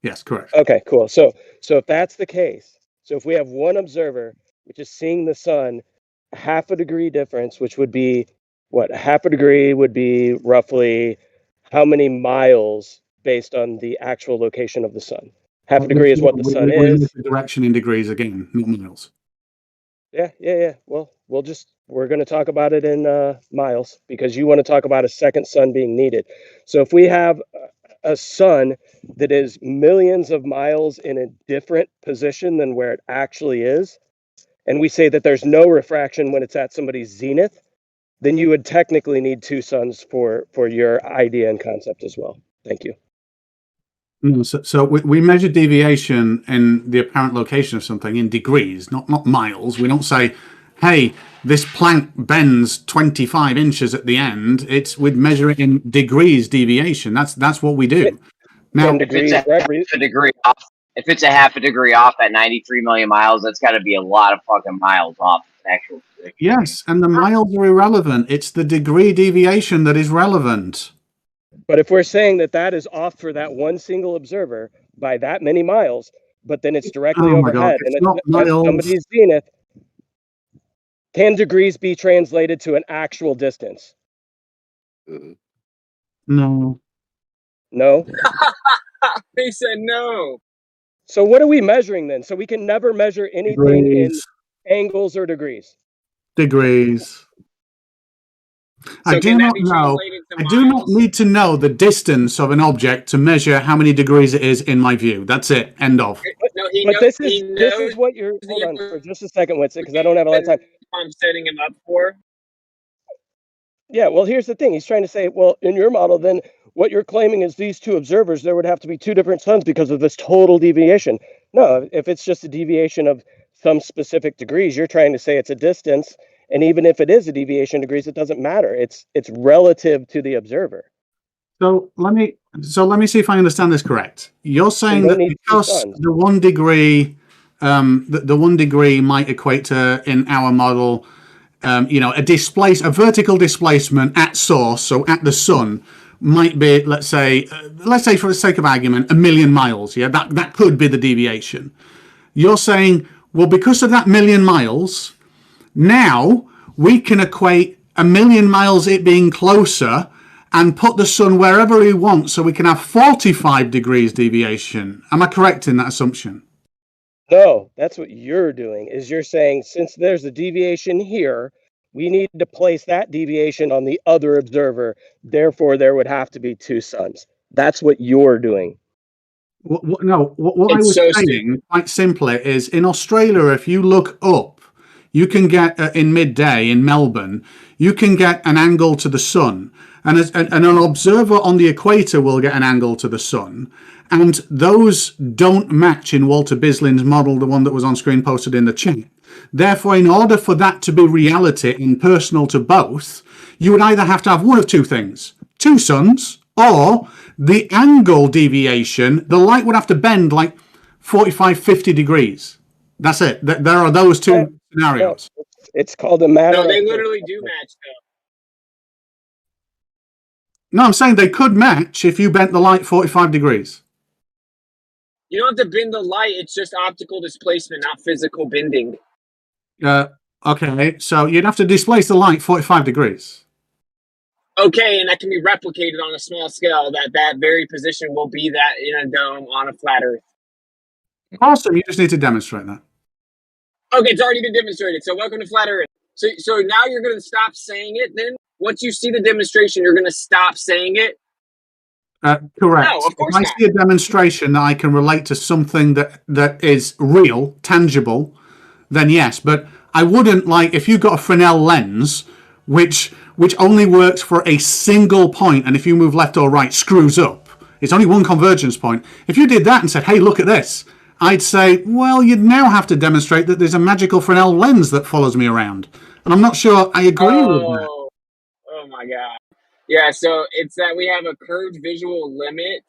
Yes, correct. Okay, cool. So if that's the case, so if we have one observer which is seeing the sun half a degree difference, which would be what? Half a degree would be roughly how many miles based on the actual location of the sun? Half a degree is what the sun We is. use the direction in degrees again, not miles. Yeah. Well, we're going to talk about it in miles because you want to talk about a second sun being needed. So if we have a sun that is millions of miles in a different position than where it actually is, and we say that there's no refraction when it's at somebody's zenith, then you would technically need two suns for your idea and concept as well. Thank you. No, so we measure deviation in the apparent location of something in degrees, not miles. We don't say, hey, this plank bends 25 inches at the end. We'd measure it in degrees deviation. That's what we do. Now, if it's a half a degree off, at 93 million miles, that's got to be a lot of fucking miles off actual. Yes, and the miles are irrelevant. It's the degree deviation that is relevant. But if we're saying that that is off for that one single observer by that many miles, but then it's directly Oh my God, overhead it's and not it's at miles. somebody's zenith, can degrees be translated to an actual distance? No. No? They said no. So what are we measuring then? So we can never measure anything in Degrees. angles or degrees. Degrees. I do not know. I do not need to know the distance of an object to measure how many degrees it is in my view. That's it. End of. But this is what you're. Hold on for just a second, Winston, because I don't have a lot of time. I'm setting him up for. Yeah, well, here's the thing. He's trying to say, well, in your model, then what you're claiming is these two observers, there would have to be two different suns because of this total deviation. No, if it's just a deviation of some specific degrees, you're trying to say it's a distance. And even if it is a deviation degrees, it doesn't matter. It's relative to the observer. So let me see if I understand this correct. You're saying that because the 1 degree, the 1 degree might equate to, in our model, a vertical displacement at source, so at the sun, might be, let's say for the sake of argument, 1 million miles. Yeah, that could be the deviation. You're saying, well, because of that 1 million miles, now we can equate 1 million miles it being closer and put the sun wherever we want, so we can have 45 degrees deviation. Am I correct in that assumption? No, that's what you're doing, is you're saying since there's a deviation here, we need to place that deviation on the other observer. Therefore, there would have to be two suns. That's what you're doing. What I was saying, quite simply, is in Australia, if you look up, you can get, in midday in Melbourne, you can get an angle to the sun. And an observer on the equator will get an angle to the sun. And those don't match in Walter Bislin's model, the one that was on screen posted in the chat. Therefore, in order for that to be reality and personal to both, you would either have to have one of two things. Two suns, or the angle deviation, the light would have to bend like 45, 50 degrees. That's it. There are those two scenarios. It's called a matter. No, they literally do match though. No, I'm saying they could match if you bent the light 45 degrees. You don't have to bend the light. It's just optical displacement, not physical bending. Okay, so you'd have to displace the light 45 degrees. Okay, and that can be replicated on a small scale. That very position will be that in a dome on a flat Earth. Awesome. You just need to demonstrate that. Okay, it's already been demonstrated. So welcome to Flat Earth. So now you're going to stop saying it then? Once you see the demonstration, you're going to stop saying it? Correct. No, of course if I not. see a demonstration that I can relate to something that is real, tangible, then yes. But I wouldn't, like, if you got a Fresnel lens, which only works for a single point, and if you move left or right, screws up. It's only one convergence point. If you did that and said, hey, look at this, I'd say, well, you'd now have to demonstrate that there's a magical Fresnel lens that follows me around. And I'm not sure I agree with that. Oh my God. Yeah, so it's that we have a curved visual limit,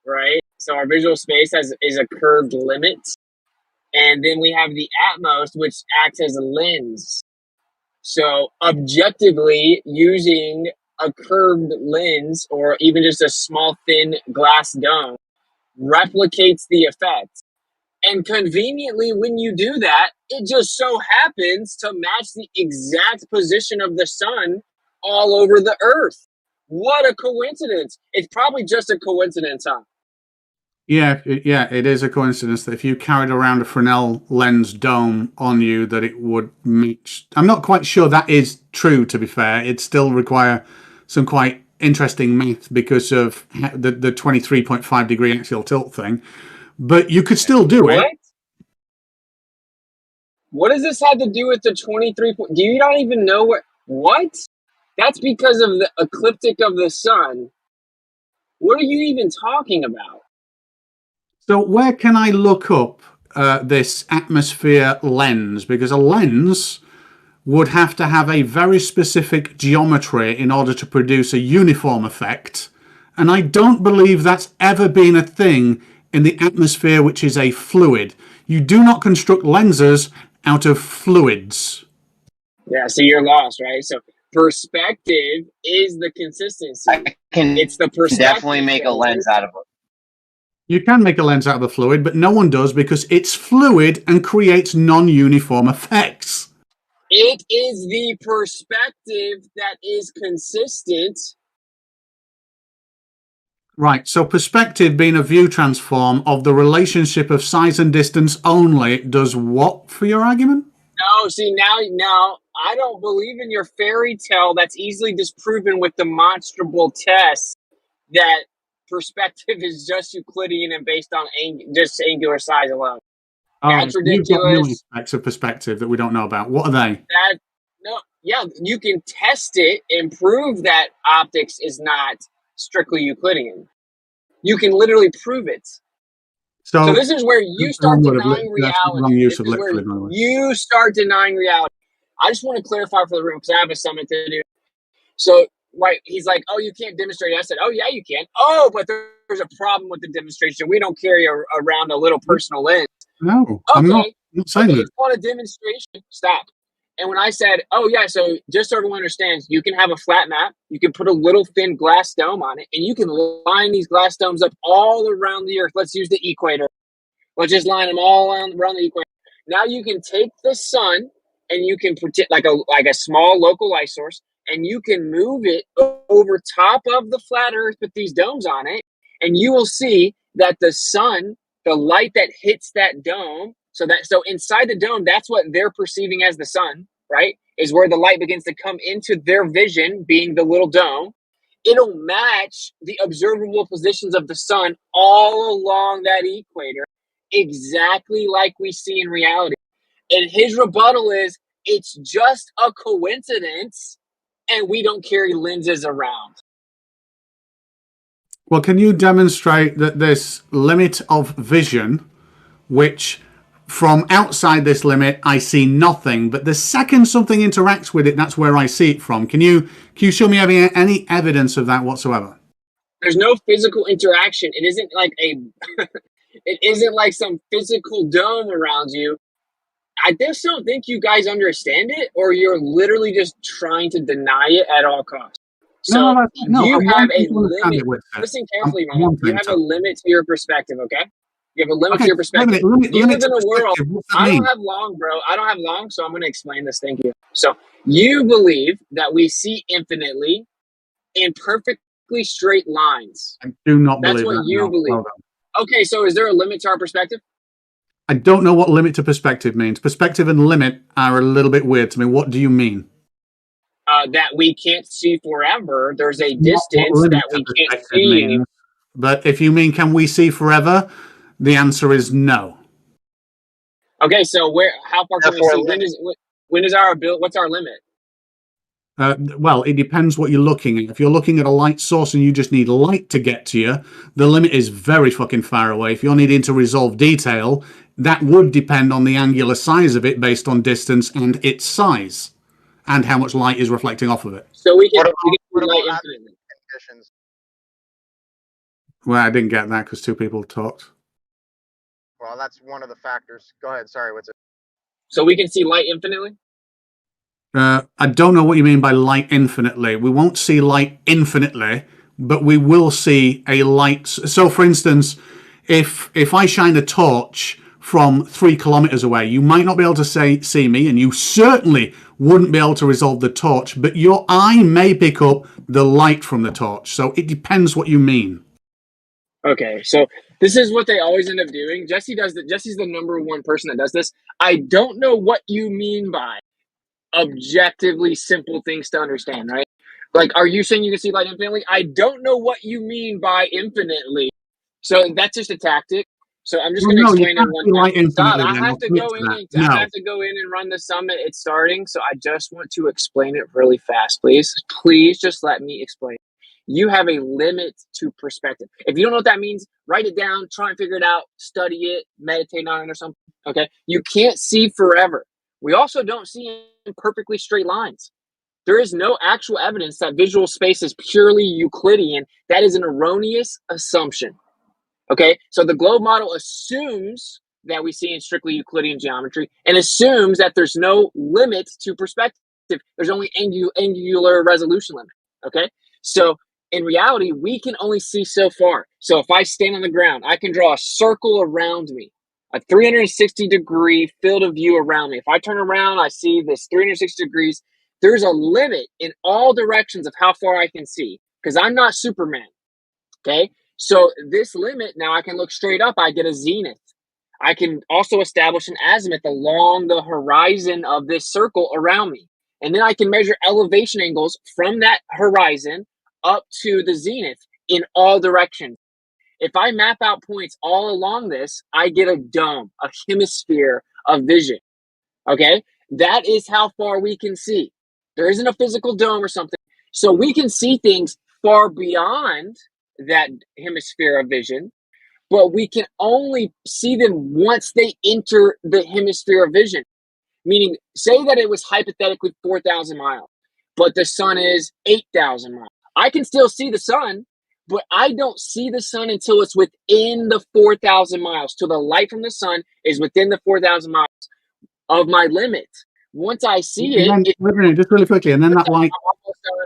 right? So our visual space is a curved limit. And then we have the Atmos, which acts as a lens. So objectively, using a curved lens or even just a small thin glass dome replicates the effect. And conveniently, when you do that, it just so happens to match the exact position of the sun all over the earth. What a coincidence. It's probably just a coincidence, huh? Yeah, it is a coincidence that if you carried around a Fresnel lens dome on you, that it would match. I'm not quite sure that is true, to be fair. It still require some quite interesting math because of the 23.5 degree axial tilt thing. But you could still do What? it. What does this have to do with the 23? Do you not even know what? That's because of the ecliptic of the sun. What are you even talking about? So where can I look up this atmosphere lens? Because a lens would have to have a very specific geometry in order to produce a uniform effect. And I don't believe that's ever been a thing in the atmosphere, which is a fluid. You do not construct lenses out of fluids. Yeah, so you're lost, right? So perspective is the consistency. It's the perspective. Definitely make a lens out of it. You can make a lens out of a fluid, but no one does because it's fluid and creates non-uniform effects. It is the perspective that is consistent. Right, so perspective being a view transform of the relationship of size and distance only does what for your argument? No, see, now I don't believe in your fairy tale that's easily disproven with demonstrable tests that perspective is just Euclidean and based on just angular size alone. That's You've got new ridiculous. aspects of perspective that we don't know about. What are they? Yeah, you can test it and prove that optics is not strictly Euclidean. You can literally prove it. So this is where you start denying reality. This is where you start denying reality. I just want to clarify for the room because I have a summit to do. So, right, he's like, "Oh, you can't demonstrate." I said, "Oh, yeah, you can." Oh, but there's a problem with the demonstration. We don't carry around a little personal lens. No, I'm not saying that. It's called a demonstration. Stop. And when I said, "Oh, yeah," so just so everyone understands, you can have a flat map, you can put a little thin glass dome on it, and you can line these glass domes up all around the earth. Let's use the equator. Let's just line them all around the equator. Now you can take the sun and you can pretend like a small local light source, and you can move it over top of the flat earth with these domes on it, and you will see that the sun, the light that hits that dome, so inside the dome, that's what they're perceiving as the sun, right? Is where the light begins to come into their vision, being the little dome. It'll match the observable positions of the sun all along that equator, exactly like we see in reality. And his rebuttal is, it's just a coincidence, and we don't carry lenses around. Well, can you demonstrate that this limit of vision, which from outside this limit, I see nothing, but the second something interacts with it, that's where I see it from. Can you show me any evidence of that whatsoever? There's no physical interaction. It isn't like it isn't like some physical dome around you. I just don't think you guys understand it, or you're literally just trying to deny it at all costs. So you have a limit. Listen carefully, man. You have a limit to your perspective, okay? You have a limit to your perspective. You live in a world. I don't have long, bro. I don't have long, so I'm going to explain this. Thank you. So you believe that we see infinitely in perfectly straight lines. I do not believe that. That's what you believe. Okay, so is there a limit to our perspective? I don't know what limit to perspective means. Perspective and limit are a little bit weird to me. What do you mean? That we can't see forever. There's a distance that we can't see anymore. But if you mean can we see forever, the answer is no. Okay, so how far can we see? When is our ability? What's our limit? Well, it depends what you're looking at. If you're looking at a light source and you just need light to get to you, the limit is very fucking far away. If you're needing to resolve detail, that would depend on the angular size of it based on distance and its size, and how much light is reflecting off of it. So we can light infinitely. Conditions. Well, I didn't get that because two people talked. Well, that's one of the factors. Go ahead. Sorry, what's it? So we can see light infinitely? I don't know what you mean by light infinitely. We won't see light infinitely, but we will see a light. So, for instance, if I shine a torch from 3 kilometers away, you might not be able to see me, and you certainly wouldn't be able to resolve the torch, but your eye may pick up the light from the torch. So it depends what you mean. Okay, so this is what they always end up doing. Jesse does that. Jesse's the number one person that does this. I don't know what you mean by objectively simple things to understand, right? Like, are you saying you can see light infinitely? I don't know what you mean by infinitely. So that's just a tactic. So I'm just Well, going to no, you explain it can't one see time. light Stop. infinitely. I Then have I'll to commit go to in that. and No. I have to go in and run the summit. It's starting. So I just want to explain it really fast, please. Please just let me explain. You have a limit to perspective. If you don't know what that means, write it down, try and figure it out, study it, meditate on it or something. Okay. You can't see forever. We also don't see in perfectly straight lines. There is no actual evidence that visual space is purely Euclidean. That is an erroneous assumption. Okay, so the globe model assumes that we see in strictly Euclidean geometry and assumes that there's no limit to perspective. There's only angular resolution limit. Okay, so in reality, we can only see so far. So if I stand on the ground, I can draw a circle around me, a 360-degree field of view around me. If I turn around, I see this 360 degrees. There's a limit in all directions of how far I can see because I'm not Superman. Okay, so this limit, now I can look straight up, I get a zenith. I can also establish an azimuth along the horizon of this circle around me. And then I can measure elevation angles from that horizon up to the zenith in all directions. If I map out points all along this, I get a dome, a hemisphere of vision. Okay, that is how far we can see. There isn't a physical dome or something. So we can see things far beyond that hemisphere of vision, but we can only see them once they enter the hemisphere of vision. Meaning, say that it was hypothetically 4,000 miles, but the sun is 8,000 miles. I can still see the sun, but I don't see the sun until it's within the 4,000 miles, till the light from the sun is within the 4,000 miles of my limit. Once I see And it, then, just really quickly, and then that light.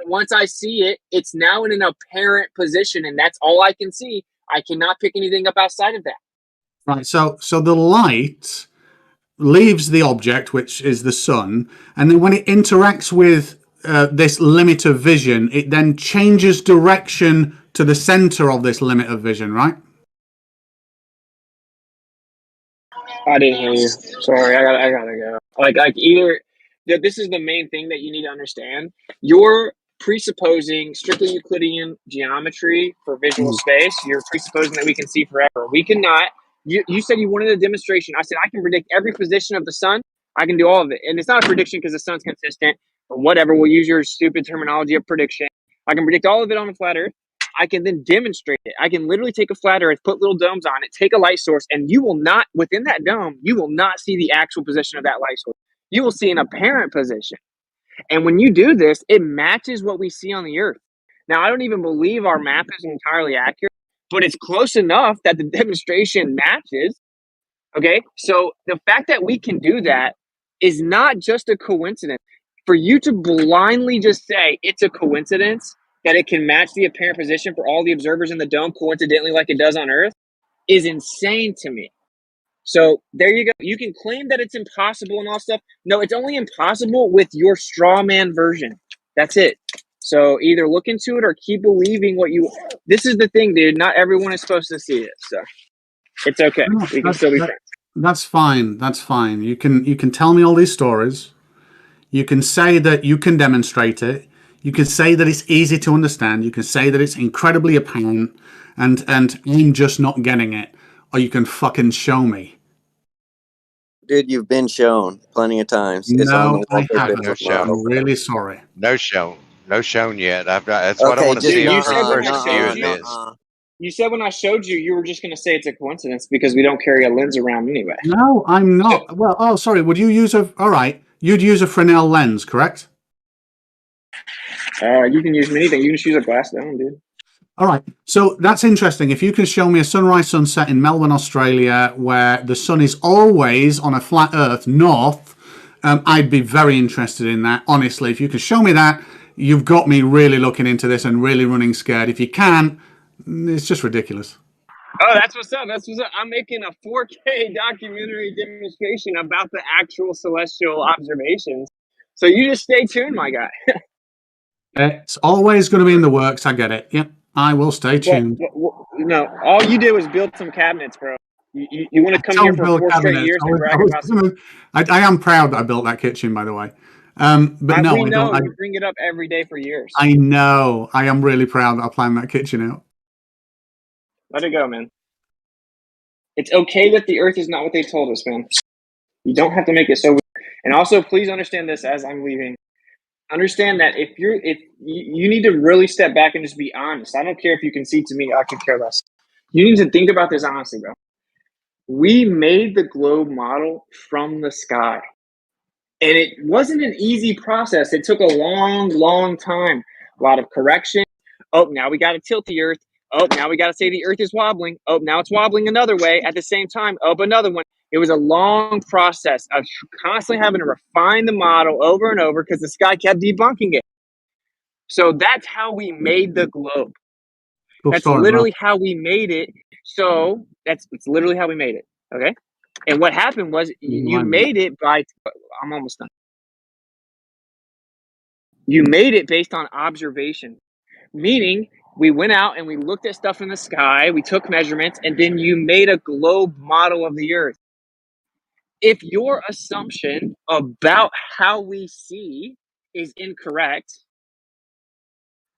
once I see it, it's now in an apparent position, and that's all I can see. I cannot pick anything up outside of that. Right. So the light leaves the object, which is the sun, and then when it interacts with this limit of vision, it then changes direction to the center of this limit of vision, right? I didn't hear you. Sorry, I gotta go. Like either this is the main thing that you need to understand. You're presupposing strictly Euclidean geometry for visual space. You're presupposing that we can see forever. We cannot. You said you wanted a demonstration. I said I can predict every position of the sun. I can do all of it, and it's not a prediction because the sun's consistent. Or whatever. We'll use your stupid terminology of prediction. I can predict all of it on a flat Earth. I can then demonstrate it. I can literally take a flat earth, put little domes on it, take a light source, and you will not, within that dome, you will not see the actual position of that light source. You will see an apparent position. And when you do this, it matches what we see on the earth. Now, I don't even believe our map is entirely accurate, but it's close enough that the demonstration matches. Okay, so the fact that we can do that is not just a coincidence. For you to blindly just say it's a coincidence that it can match the apparent position for all the observers in the dome coincidentally like it does on Earth is insane to me. So there you go. You can claim that it's impossible and all stuff. No, it's only impossible with your straw man version. That's it. So either look into it or keep believing what you. This is the thing, dude. Not everyone is supposed to see it. So it's okay. No, We can still be friends. That's fine. That's fine. You can tell me all these stories. You can say that you can demonstrate it. You can say that it's easy to understand. You can say that it's incredibly apparent, and I'm just not getting it. Or you can fucking show me. Dude, you've been shown plenty of times. It's on No, the I haven't. No shown. I'm really sorry. No shown. No shown yet. That's what I Okay, want to just see. You Your said when I first view showed of you. this. You said when I showed you, you were just going to say it's a coincidence because we don't carry a lens around anyway. No, I'm not. Well, oh, sorry. Would you use a? All right, you'd use a Fresnel lens, correct? You can use anything. You can just use a glass dome, dude. All right. So that's interesting. If you can show me a sunrise sunset in Melbourne, Australia, where the sun is always on a flat Earth north, I'd be very interested in that. Honestly, if you could show me that, you've got me really looking into this and really running scared. If you can, it's just ridiculous. Oh, that's what's up. That's what's up. I'm making a 4K documentary demonstration about the actual celestial observations. So you just stay tuned, my guy. It's always going to be in the works. I get it. Yep, I will stay tuned. No, all you did was build some cabinets, bro. You want to come here Don't for build 4 straight cabinets. years to brag about some. I am proud that I built that kitchen, by the way. But no, We I know don't. you bring it up every day for years. I know. I am really proud that I planned that kitchen out. Let it go, man. It's okay that the Earth is not what they told us, man. You don't have to make it so weird. And also, please understand this as I'm leaving. Understand that if you need to really step back and just be honest. I don't care if you concede to me. I could care less. You need to think about this honestly, bro. We made the globe model from the sky. And it wasn't an easy process. It took a long, long time. A lot of correction. Oh, now we got to tilt the Earth. Oh, now we got to say the Earth is wobbling. Oh, now it's wobbling another way at the same time. Oh, another one. It was a long process of constantly having to refine the model over and over because the sky kept debunking it. So that's how we made the globe. That's literally how we made it. So it's literally how we made it. Okay. And what happened was you made it by, I'm almost done. You made it based on observation, meaning we went out and we looked at stuff in the sky, we took measurements, and then you made a globe model of the Earth. If your assumption about how we see is incorrect,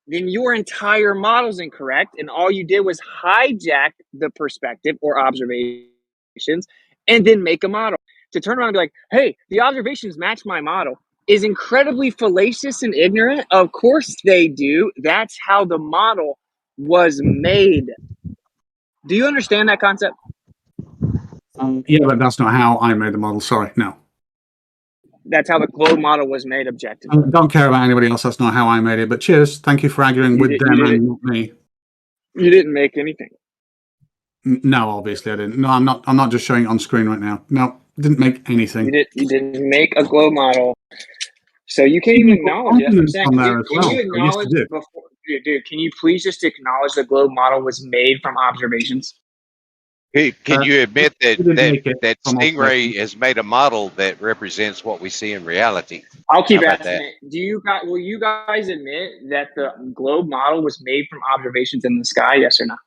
then your entire model is incorrect, and all you did was hijack the perspective or observations and then make a model. To turn around and be like, hey, the observations match my model is incredibly fallacious and ignorant. Of course they do. That's how the model was made. Do you understand that concept? Yeah, but that's not how I made the model. Sorry, no. That's how the globe model was made objectively. I don't care about anybody else. That's not how I made it. But cheers. Thank you for arguing with them and not me. You didn't make anything. No, obviously I didn't. No, I'm not. I'm not just showing it on screen right now. No, didn't make anything. You didn't make a globe model. So you can't even acknowledge it. That's what I'm saying. Can you acknowledge before, dude? Can you please just acknowledge the globe model was made from observations? Can you admit that Stingray has made a model that represents what we see in reality? I'll keep asking it. Will you guys admit that the globe model was made from observations in the sky? Yes or no?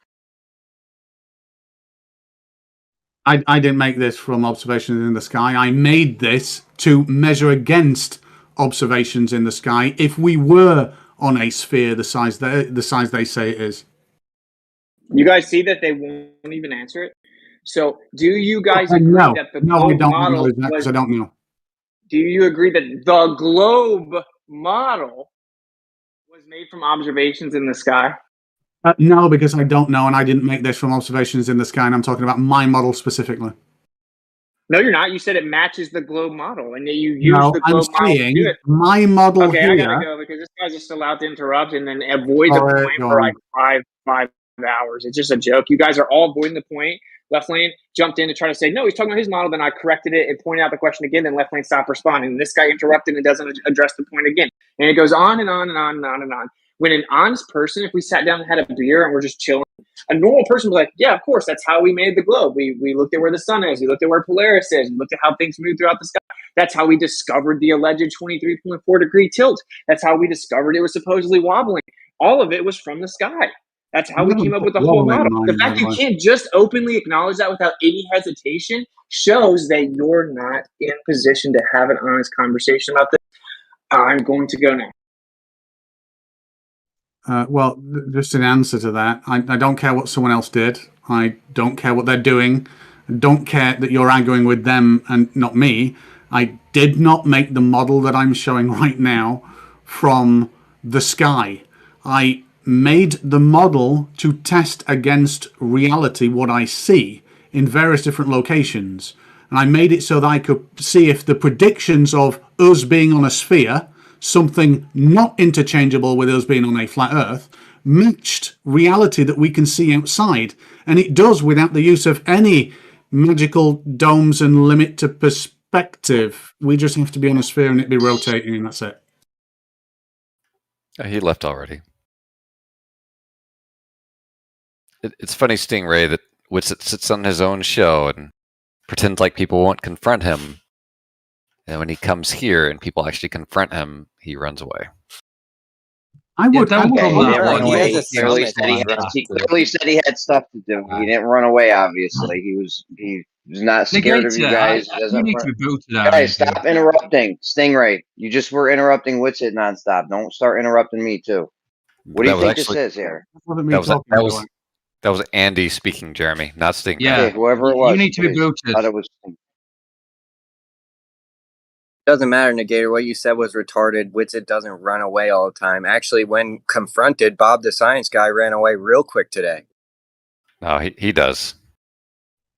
I didn't make this from observations in the sky. I made this to measure against observations in the sky if we were on a sphere the size they say it is. You guys see that they won't even answer it. So, do you guys agree that the globe model was? I don't know. Do you agree that the globe model was made from observations in the sky? No, because I don't know, and I didn't make this from observations in the sky, and I'm talking about my model specifically. No, you're not. You said it matches the globe model, and you used the globe model to do it. My model okay, here. I gotta go because this guy's just allowed to interrupt and then avoid the point for like five hours. It's just a joke. You guys are all avoiding the point. Left lane jumped in to try to say, no, he's talking about his model. Then I corrected it and pointed out the question again. Then left lane stopped responding. And this guy interrupted and doesn't address the point again. And it goes on and on and on and on and on. When an honest person, if we sat down and had a beer and we're just chilling, a normal person would be like, yeah, of course, that's how we made the globe. We looked at where the sun is. We looked at where Polaris is. We looked at how things move throughout the sky. That's how we discovered the alleged 23.4 degree tilt. That's how we discovered it was supposedly wobbling. All of it was from the sky. That's how we came up with the whole model. The fact you can't just openly acknowledge that without any hesitation shows that you're not in position to have an honest conversation about this. I'm going to go now. Well, just an answer to that. I don't care what someone else did. I don't care what they're doing. I don't care that you're arguing with them and not me. I did not make the model that I'm showing right now from the sky. I made the model to test against reality, what I see in various different locations. And I made it so that I could see if the predictions of us being on a sphere, something not interchangeable with us being on a flat earth, matched reality that we can see outside. And it does without the use of any magical domes and limit to perspective, we just have to be on a sphere and it'd be rotating, and that's it. He left already. It's funny, Stingray, that Witsit sits on his own show and pretends like people won't confront him. And when he comes here and people actually confront him, he runs away. I would. Yeah, don't come that way. He clearly said he had stuff to do. He didn't run away. Obviously, he was not scared of you guys. He doesn't You need run- to be booted out. Guys, stop interrupting, Stingray. You just were interrupting Witsit nonstop. Don't start interrupting me too. What do you think this is here? That was Andy speaking, Jeremy, not Stingray. Yeah, Okay, whoever it was. you need to be please. booted. Thought it was Doesn't matter, Negator. What you said was retarded. Witsit doesn't run away all the time. Actually, when confronted, Bob the Science Guy ran away real quick today. No, he does.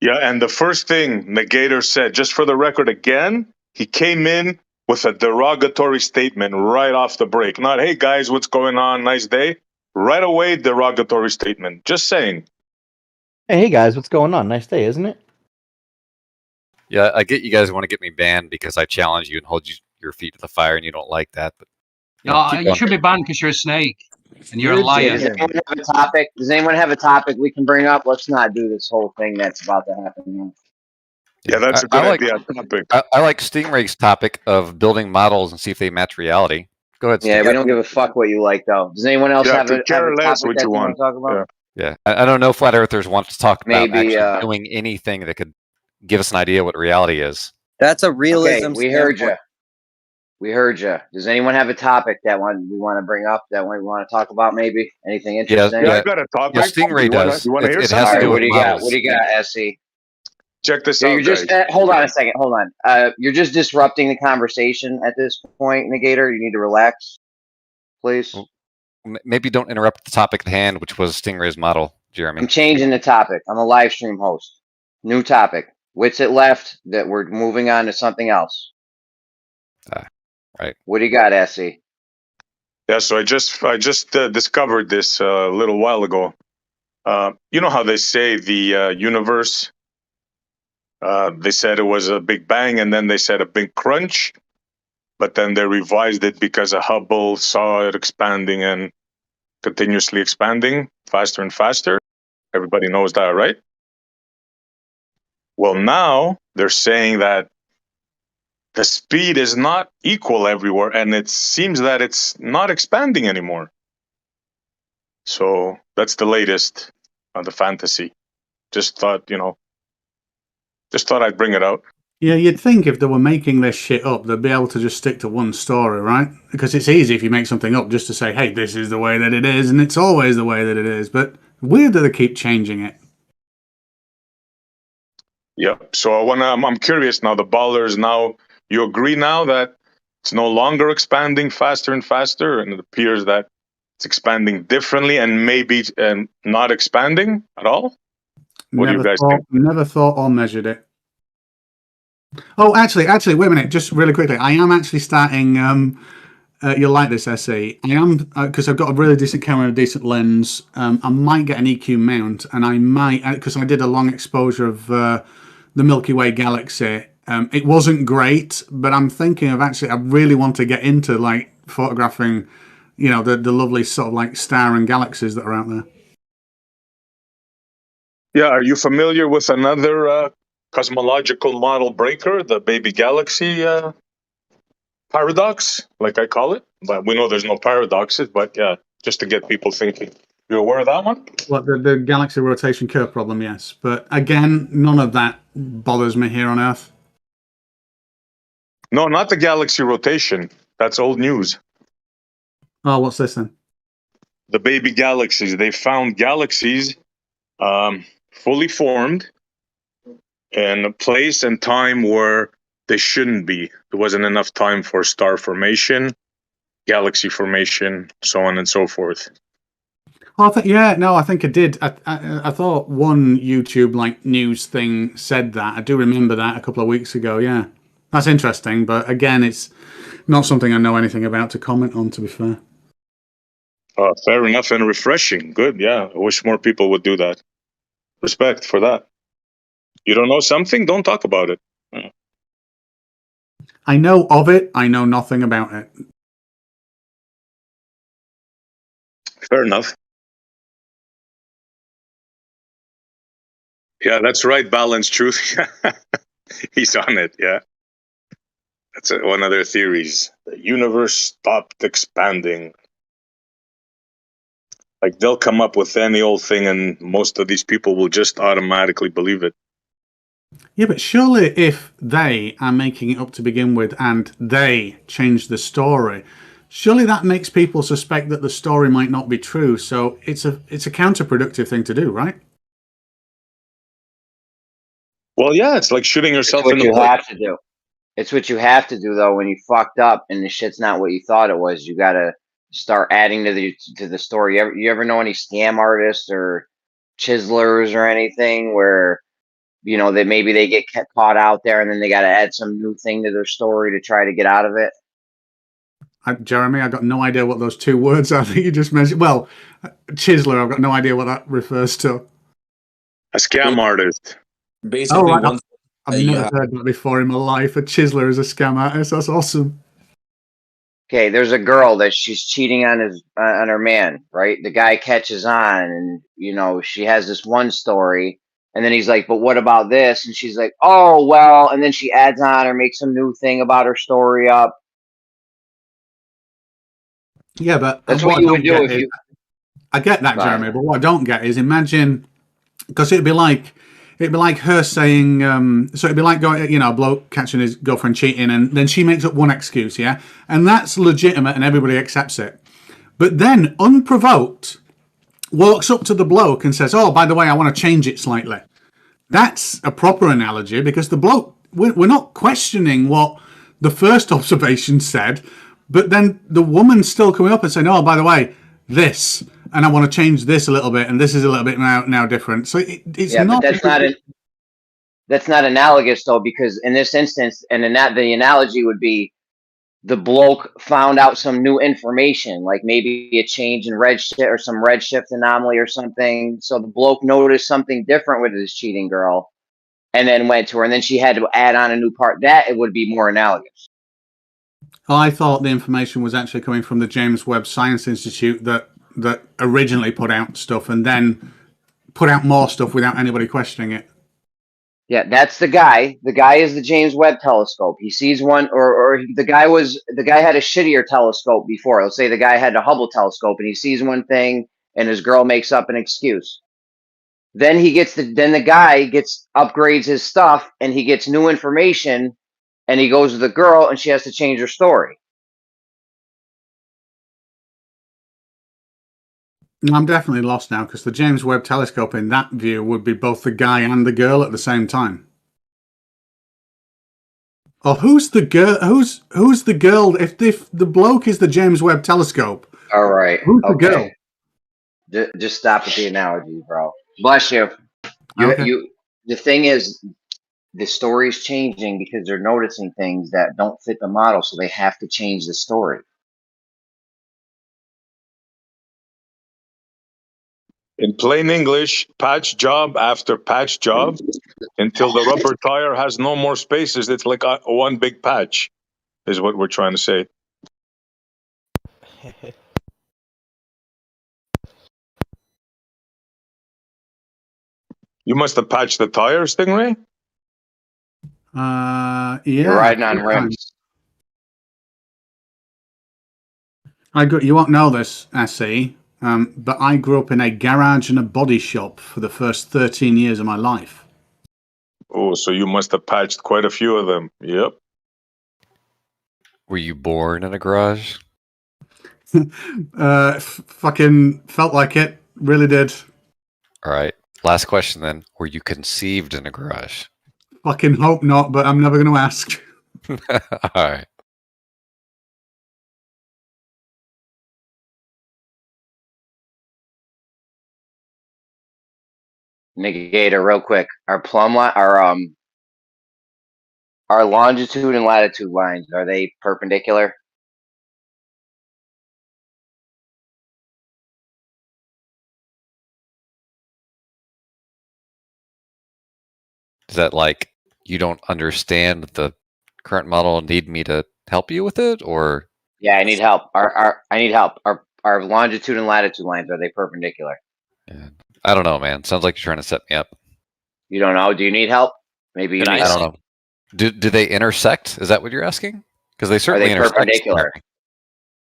Yeah, and the first thing Negator said, just for the record again, he came in with a derogatory statement right off the break. Not, hey guys, what's going on? Nice day. Right away, derogatory statement. Just saying. Hey guys, what's going on? Nice day, isn't it? Yeah, I get you guys want to get me banned because I challenge you and hold your feet to the fire, and you don't like that. But You should be banned because you're a snake and you're a liar. Does anyone have a topic? Does anyone have a topic we can bring up? Let's not do this whole thing that's about to happen now. Yeah, that's a good idea. Topic. I like Stingray's topic of building models and see if they match reality. Go ahead, Yeah, Stingray. we don't give a fuck what you like, though. Does anyone else have a topic that you want to talk about? Yeah, I don't know if flat earthers want to talk about Maybe, actually doing anything that could give us an idea what reality is. That's a realism. Okay, we heard you. We heard you. Does anyone have a topic that we want to bring up, that we want to talk about? Maybe anything interesting? Yeah, I got a topic. Yeah, Stingray does. You want to hear It something? has to do with What do you got? models. What do you got, Essie? Check this So out, you're just guys. hold on a second. Hold on. You're just disrupting the conversation at this point, Negator. You need to relax, please. Maybe don't interrupt the topic at hand, which was Stingray's model, Jeremy. I'm changing the topic. I'm a live stream host. New topic. Witsit left. That we're moving on to something else. Right. What do you got, Essie? Yeah, so I just discovered this a little while ago. You know how they say the universe? They said it was a big bang, and then they said a big crunch, but then they revised it because Hubble saw it expanding and continuously expanding faster and faster. Everybody knows that, right? Well, now they're saying that the speed is not equal everywhere, and it seems that it's not expanding anymore. So that's the latest on the fantasy. Just thought I'd bring it out. Yeah, you'd think if they were making this shit up, they'd be able to just stick to one story, right? Because it's easy if you make something up just to say, hey, this is the way that it is, and it's always the way that it is. But weird that they keep changing it. Yep. So I'm curious now. The ballers now. You agree now that it's no longer expanding faster and faster, and it appears that it's expanding differently and maybe not expanding at all? What do you guys think? Never thought or measured it. Oh, actually, wait a minute. Just really quickly. I am actually starting... you'll like this, SE. I am, because I've got a really decent camera and a decent lens. I might get an EQ mount, and I might, because I did a long exposure of the Milky Way galaxy. It wasn't great, but I'm thinking of actually, I really want to get into like photographing, the lovely sort of like star and galaxies that are out there. Yeah, are you familiar with another cosmological model breaker, the baby galaxy paradox, like I call it? But we know there's no paradoxes, but yeah, just to get people thinking. You aware of that one? What, the galaxy rotation curve problem, yes. But again, none of that bothers me here on Earth. No, not the galaxy rotation. That's old news. Oh, what's this then? The baby galaxies. They found galaxies fully formed in a place and time where they shouldn't be. There wasn't enough time for star formation, galaxy formation, so on and so forth. Oh, I think I did. I thought one YouTube like news thing said that. I do remember that a couple of weeks ago. Yeah, that's interesting. But again, it's not something I know anything about to comment on. To be fair. Fair enough and refreshing. Good. Yeah, I wish more people would do that. Respect for that. You don't know something? Don't talk about it. I know of it. I know nothing about it. Fair enough. Yeah, that's right. Balanced truth. He's on it. Yeah. That's one of their theories. The universe stopped expanding. Like they'll come up with any old thing, and most of these people will just automatically believe it. Yeah, but surely if they are making it up to begin with and they change the story, surely that makes people suspect that the story might not be true. So it's a counterproductive thing to do, right? Well, yeah, it's like shooting It's yourself in what the you foot. have to do. It's what you have to do though when you fucked up and the shit's not what you thought it was. You gotta start adding to the story. You ever know any scam artists or chiselers or anything where that maybe they get caught out there and then they got to add some new thing to their story to try to get out of it? Jeremy, I got no idea what those two words are that you just mentioned. Well, chiseler, I've got no idea what that refers to. A scam artist. Oh, right. One I've never heard that before in my life. A chiseler is a scam artist. That's awesome. Okay, there's a girl that she's cheating on her man, right? The guy catches on, and she has this one story, and then he's like, "But what about this?" And she's like, "Oh well," and then she adds on or makes some new thing about her story up. Yeah, but That's what what I you don't would do get if is, you. I get that, Fine. Jeremy, but what I don't get is imagine, because it'd be like her saying, so it'd be like going, a bloke catching his girlfriend cheating, and then she makes up one excuse, yeah, and that's legitimate, and everybody accepts it. But then, unprovoked, walks up to the bloke and says, "Oh, by the way, I want to change it slightly." That's a proper analogy because the bloke, we're not questioning what the first observation said, but then the woman's still coming up and saying, "Oh, by the way, this, and I want to change this a little bit, and this is a little bit now different." So it's Yeah, but not. that's not analogous though, because in this instance, and in that the analogy would be the bloke found out some new information, like maybe a change in redshift or some redshift anomaly or something. So the bloke noticed something different with his cheating girl, and then went to her, and then she had to add on a new part. That it would be more analogous. I thought the information was actually coming from the James Webb Science Institute that originally put out stuff and then put out more stuff without anybody questioning it. Yeah, that's the guy. The guy is the James Webb telescope. He sees one, or the guy had a shittier telescope before. Let's say the guy had a Hubble telescope, and he sees one thing, and his girl makes up an excuse. Then the guy upgrades his stuff, and he gets new information, and he goes to the girl, and she has to change her story. I'm definitely lost now because the James Webb Telescope in that view would be both the guy and the girl at the same time. Or who's the girl? Who's the girl? If the bloke is the James Webb Telescope, All right. who's the girl? Just stop with the analogy, bro. Bless you. Okay. The thing is, the story's changing because they're noticing things that don't fit the model, so they have to change the story. In plain English, patch job after patch job until the rubber tire has no more spaces. It's like one big patch, is what we're trying to say. You must have patched the tires, Stingray? Yeah. You're riding on rims. You won't know this, SE, but I grew up in a garage and a body shop for the first 13 years of my life. Oh, so you must have patched quite a few of them. Yep. Were you born in a garage? Fucking felt like it. Really did. All right. Last question then. Were you conceived in a garage? Fucking hope not, but I'm never going to ask. All right. Negator, real quick. Our longitude and latitude lines, are they perpendicular? Is that like you don't understand the current model need me to help you with it, or? Yeah, I need help. I need help. Our longitude and latitude lines, are they perpendicular? Yeah. I don't know, man. Sounds like you're trying to set me up. You don't know? Do you need help? Maybe you need I help. don't know. Do they intersect? Is that what you're asking? Because they Are certainly they intersect. perpendicular?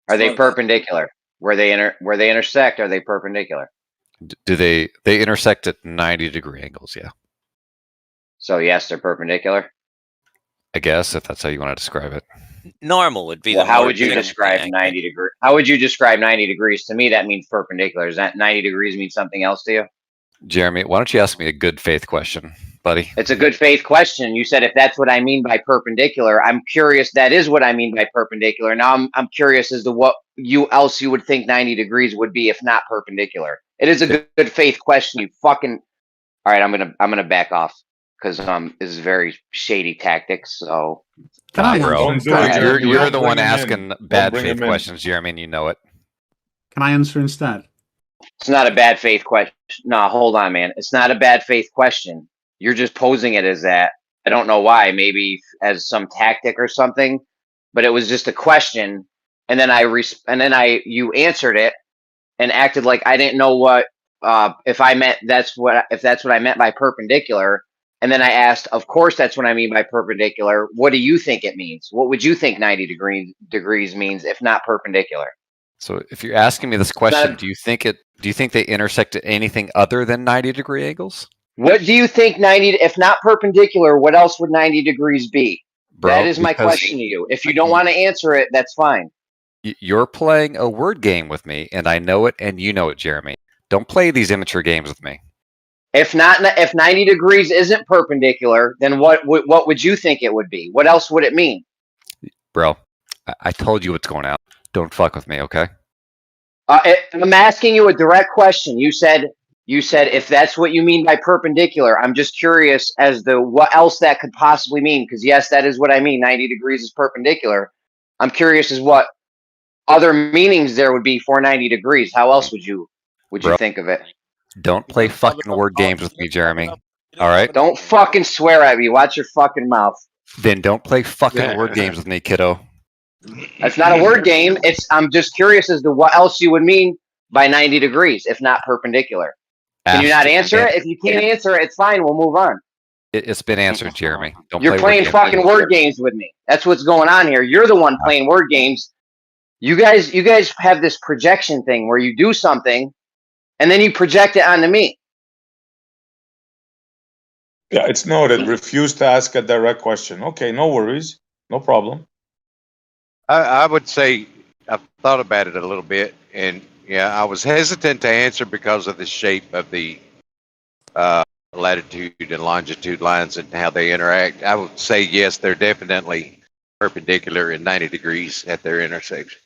Are they perpendicular? Where they intersect, are they perpendicular? Do they intersect at 90-degree angles? Yeah. So yes, they're perpendicular. I guess if that's how you want to describe it. Normal would be Well, the how more would you general describe thing, 90 degree? How would you describe 90 degrees? To me, that means perpendicular. Does that 90 degrees mean something else to you? Jeremy, why don't you ask me a good faith question, buddy? It's a good faith question. You said if that's what I mean by perpendicular. I'm curious. That is what I mean by perpendicular. Now I'm curious as to what you would think 90 degrees would be if not perpendicular. It is a good faith question. You fucking. All right, I'm gonna back off because this is very shady tactics. So. Can I bro? answer? You're the one asking bad faith questions, Jeremy, and you know it. Can I answer instead? It's not a bad faith question. No, hold on, man. It's not a bad faith question. You're just posing it as that. I don't know why. Maybe as some tactic or something. But it was just a question, and then you answered it and acted like I didn't know what if that's what I meant by perpendicular. And then I asked, of course, that's what I mean by perpendicular. What do you think it means? What would you think 90 degrees means if not perpendicular? So if you're asking me this question, do you think they intersect at anything other than 90-degree angles? What do you think 90, if not perpendicular, what else would 90 degrees be? Bro, that is my question to you. If you don't want to answer it, that's fine. You're playing a word game with me, and I know it, and you know it, Jeremy. Don't play these immature games with me. If 90 degrees isn't perpendicular, then what would you think it would be? What else would it mean? Bro, I told you what's going on. Don't fuck with me, okay? I'm asking you a direct question. You said if that's what you mean by perpendicular. I'm just curious as to what else that could possibly mean. Because yes, that is what I mean. 90 degrees is perpendicular. I'm curious as what other meanings there would be for 90 degrees. How else would you think of it? Don't play fucking word games with me, Jeremy. All right? Don't fucking swear at me. Watch your fucking mouth. Then don't play fucking word games with me, kiddo. That's not a word game. I'm just curious as to what else you would mean by 90 degrees, if not perpendicular. Can you not answer it? If you can't answer it, it's fine. We'll move on. It's been answered, Jeremy. You're playing fucking word games with me. That's what's going on here. You're the one playing word games. You guys have this projection thing where you do something and then you project it onto me. Yeah, it's noted. Refuse to ask a direct question. Okay, no worries. No problem. I would say I've thought about it a little bit, and yeah, I was hesitant to answer because of the shape of the latitude and longitude lines and how they interact. I would say yes, they're definitely perpendicular in 90 degrees at their intersection.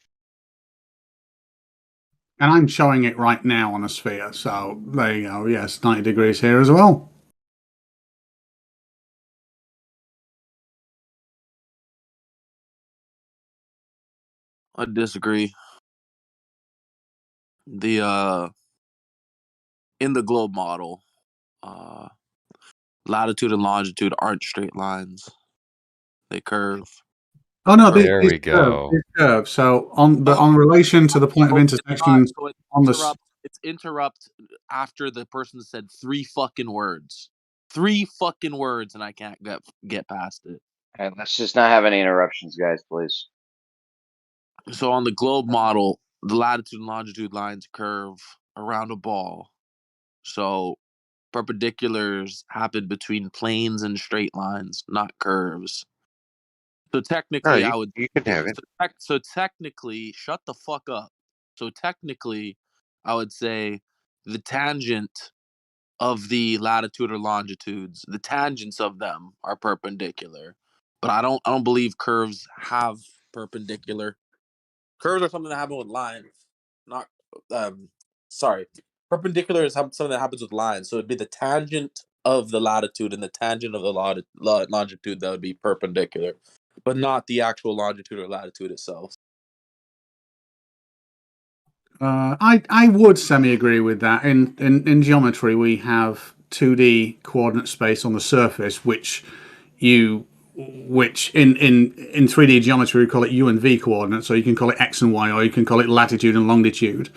And I'm showing it right now on a sphere, so there you go. Yes, 90 degrees here as well. I disagree. In the globe model, latitude and longitude aren't straight lines; they curve. Oh no, there we go. Curve. So on relation to the point of intersection It's interrupt after the person said 3 fucking words. 3 fucking words, and I can't get past it. And let's just not have any interruptions, guys, please. So on the globe model, the latitude and longitude lines curve around a ball. So perpendiculars happen between planes and straight lines, not curves. So technically, you can have it. So technically, shut the fuck up. So technically, I would say the tangent of the latitude or longitudes, the tangents of them are perpendicular. But I don't believe curves have perpendicular. Curves are something that happen with lines, not perpendicular is something that happens with lines. So it'd be the tangent of the latitude and the tangent of the longitude that would be perpendicular, but not the actual longitude or latitude itself. I would semi-agree with that. In geometry, we have 2D coordinate space on the surface, which you which in 3D geometry we call it U and V coordinates, so you can call it X and Y, or you can call it latitude and longitude.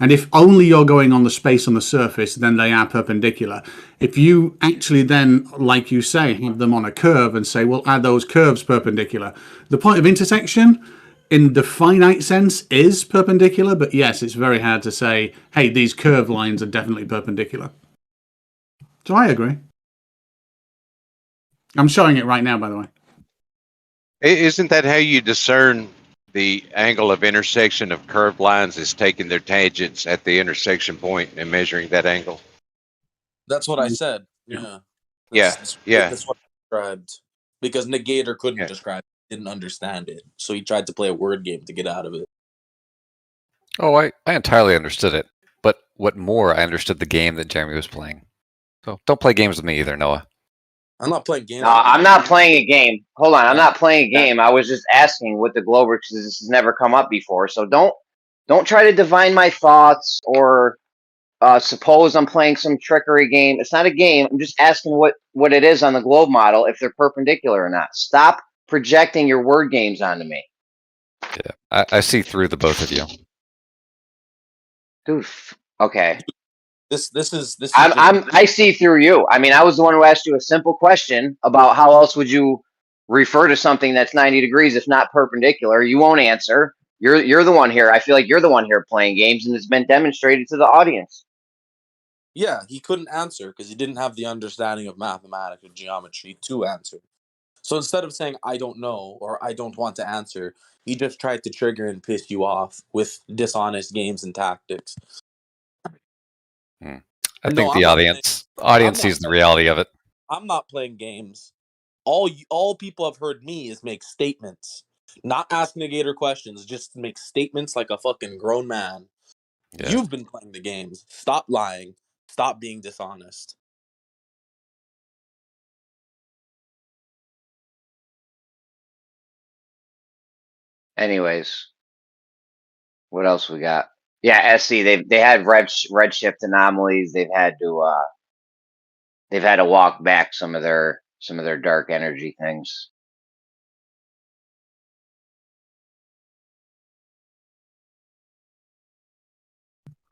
And if only you're going on the space on the surface, then they are perpendicular. If you actually then, like you say, have them on a curve and say, well, are those curves perpendicular? The point of intersection, in the finite sense, is perpendicular, but yes, it's very hard to say, hey, these curved lines are definitely perpendicular. So I agree. I'm showing it right now, by the way. Isn't that how you discern the angle of intersection of curved lines is taking their tangents at the intersection point and measuring that angle? That's what I said. Yeah. Yeah, yeah. That's what I described. Because Negator couldn't describe it, didn't understand it. So he tried to play a word game to get out of it. Oh, I entirely understood it. But what more, I understood the game that Jeremy was playing. So don't play games with me either, Noah. I'm not playing games. No, I'm not playing a game. Hold on, I'm not playing a game. I was just asking what the Glober, because this has never come up before. So don't try to divine my thoughts or suppose I'm playing some trickery game. It's not a game. I'm just asking what it is on the globe model, if they're perpendicular or not. Stop projecting your word games onto me. Yeah, I see through the both of you. Dude, okay. This is I see through you. I mean, I was the one who asked you a simple question about how else would you refer to something that's 90 degrees if not perpendicular. You won't answer. You're the one here. I feel like you're the one here playing games, and it's been demonstrated to the audience. Yeah, he couldn't answer because he didn't have the understanding of mathematics or geometry to answer. So instead of saying I don't know or I don't want to answer, he just tried to trigger and piss you off with dishonest games and tactics. I think the audience sees the reality of it. I'm not playing games. All people have heard me is make statements, not ask Negator questions, just make statements like a fucking grown man. Yeah. You've been playing the games. Stop lying. Stop being dishonest. Anyways, what else we got? Yeah, SC. They had redshift anomalies. They've had to walk back some of their dark energy things.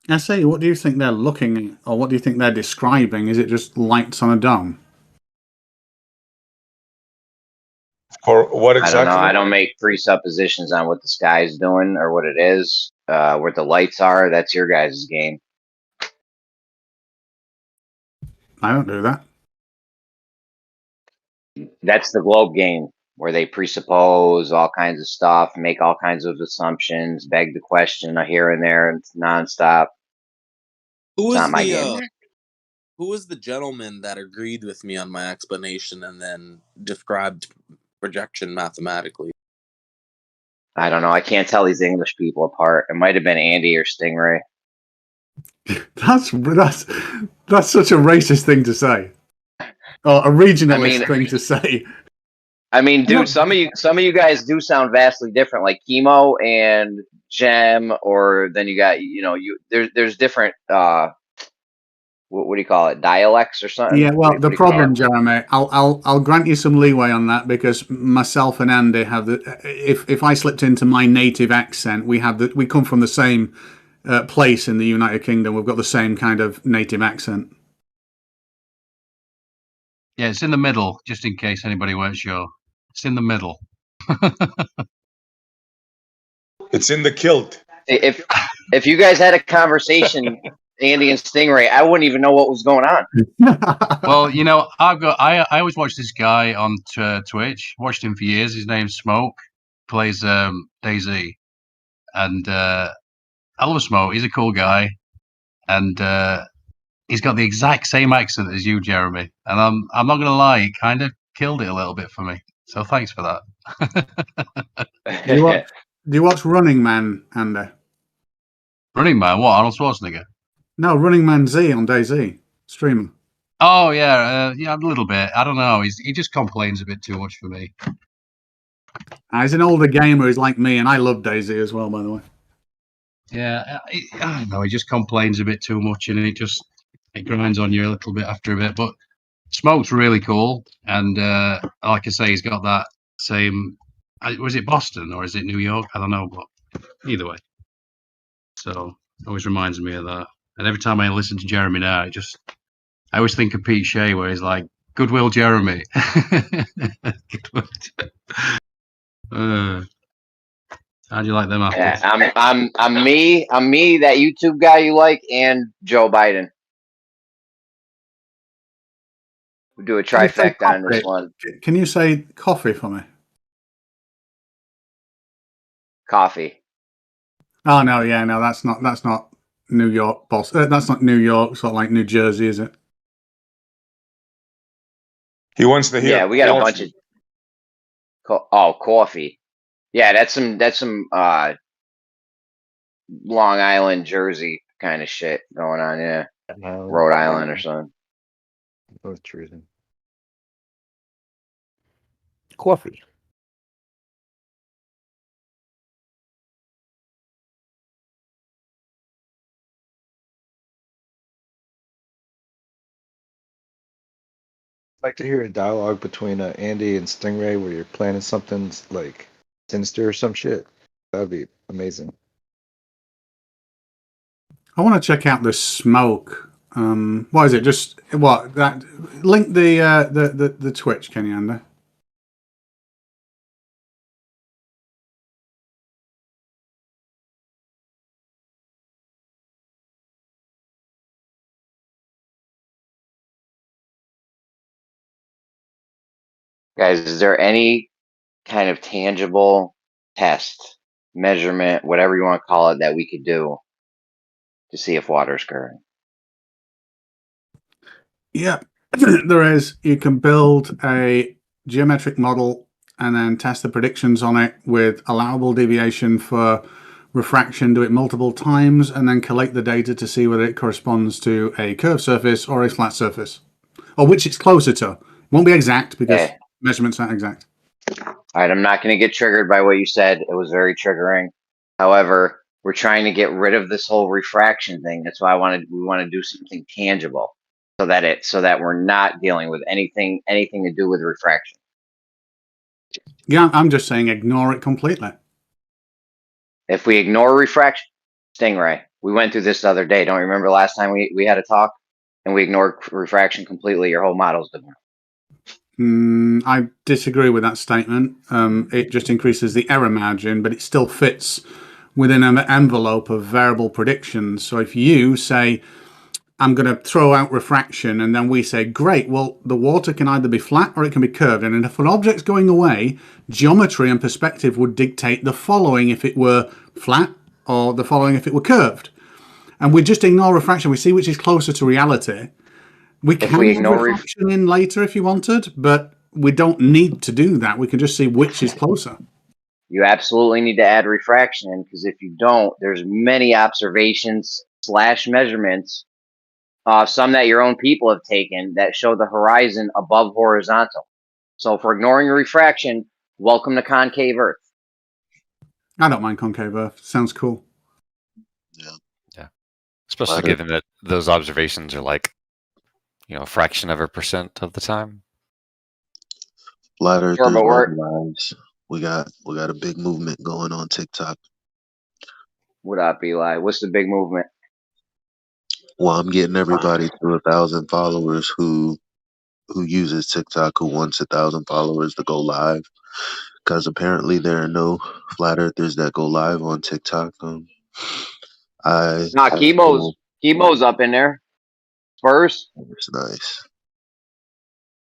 I say, what do you think they're looking at, or what do you think they're describing? Is it just lights on a dome? For what exactly? I don't know. I don't make presuppositions on what the sky is doing or what it is. What the lights are, that's your guys' game. I don't do that. That's the globe game, where they presuppose all kinds of stuff, make all kinds of assumptions, beg the question here and there, and it's nonstop. Who It's is not my game. Who was the gentleman that agreed with me on my explanation and then described projection mathematically? I don't know. I can't tell these English people apart. It might have been Andy or Stingray. That's such a racist thing to say, or a regionalist thing to say. I mean, dude, some of you guys do sound vastly different, like Chemo and Gem, or then you got there's different what do you call it, dialects or something? Yeah, well, the problem, Jeremy, I'll grant you some leeway on that, because myself and Andy have if I slipped into my native accent, we come from the same place in the United Kingdom. We've got the same kind of native accent. Yeah, it's in the middle, just in case anybody weren't sure. It's in the middle. It's in the kilt. If you guys had a conversation, Andy and Stingray, I wouldn't even know what was going on. Well, I always watch this guy on Twitch. Watched him for years. His name's Smoke. Plays DayZ, and I love Smoke. He's a cool guy, and he's got the exact same accent as you, Jeremy. And I'm not gonna lie, it kind of killed it a little bit for me. So thanks for that. Do you watch Running Man, Andy? Running Man? What, Arnold Schwarzenegger? No, Running Man Z on DayZ streamer. Oh yeah, a little bit. I don't know. He just complains a bit too much for me. He's an older gamer. He's like me, and I love DayZ as well, by the way. Yeah, I don't know. He just complains a bit too much, and it grinds on you a little bit after a bit. But Smoke's really cool, and like I say, he's got that same. Was it Boston or is it New York? I don't know, but either way. So it always reminds me of that. And every time I listen to Jeremy now, I always think of Pete Shea, where he's like, "Goodwill Jeremy." Goodwill. How do you like them apples? Yeah, I'm me, that YouTube guy you like, and Joe Biden. We do a trifecta on this one. Can you say coffee for me? Coffee. Oh no, yeah, no, that's not New York, Boston. That's not New York, sort of like New Jersey, is it? He wants to hear. Yeah, we got a bunch of. Coffee. Yeah, that's some Long Island, Jersey kind of shit going on. Yeah, Rhode Island or something. Both treason. Coffee. I'd like to hear a dialogue between Andy and Stingray where you're planning something like sinister or some shit. That'd be amazing. I want to check out this smoke. What is it? Just what that link the Twitch, can you, Andy? Guys, is there any kind of tangible test, measurement, whatever you want to call it, that we could do to see if water's current? Yeah, there is. You can build a geometric model and then test the predictions on it with allowable deviation for refraction, do it multiple times, and then collect the data to see whether it corresponds to a curved surface or a flat surface, or which it's closer to. It won't be exact because measurements aren't exact. All right, I'm not going to get triggered by what you said. It was very triggering. However, we're trying to get rid of this whole refraction thing. That's why we want to do something tangible, so that we're not dealing with anything to do with refraction. Yeah, I'm just saying ignore it completely. If we ignore refraction, Stingray, we went through this the other day. Don't you remember last time we had a talk and we ignored refraction completely? Your whole model's different. I disagree with that statement. It just increases the error margin, but it still fits within an envelope of variable predictions. So if you say, I'm going to throw out refraction, and then we say, great, well, the water can either be flat or it can be curved. And if an object's going away, geometry and perspective would dictate the following if it were flat or the following if it were curved. And we just ignore refraction. We see which is closer to reality. We can ignore refraction in later if you wanted, but we don't need to do that. We can just see which is closer. You absolutely need to add refraction in, because if you don't, there's many observations / measurements, some that your own people have taken, that show the horizon above horizontal. So if we're ignoring refraction, welcome to concave Earth. I don't mind concave Earth. Sounds cool. Yeah. Especially given that those observations are like, a fraction of a % of the time. Flat Earth Sure, is but organized. We got a big movement going on TikTok. What up, Eli? What's the big movement? Well, I'm getting everybody to 1,000 followers who uses TikTok, who wants 1,000 followers to go live, because apparently there are no flat earthers that go live on TikTok. Chemo's up in there first. It's nice.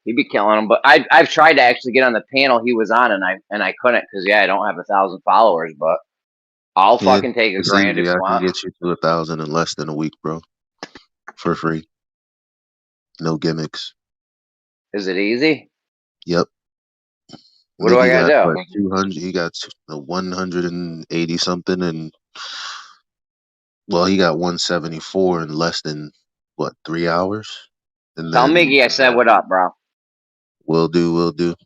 He'd be killing him, but I've tried to actually get on the panel he was on, and I couldn't, because I don't have 1,000 followers, but I'll fucking take a grand if you want. I can get you to 1,000 in less than a week, bro, for free. No gimmicks. Is it easy? Yep. What do I gotta do? 200. He got 180 something, and well, he got 174 in less than 3 hours. And tell Miggy I said what up, bro. Will do.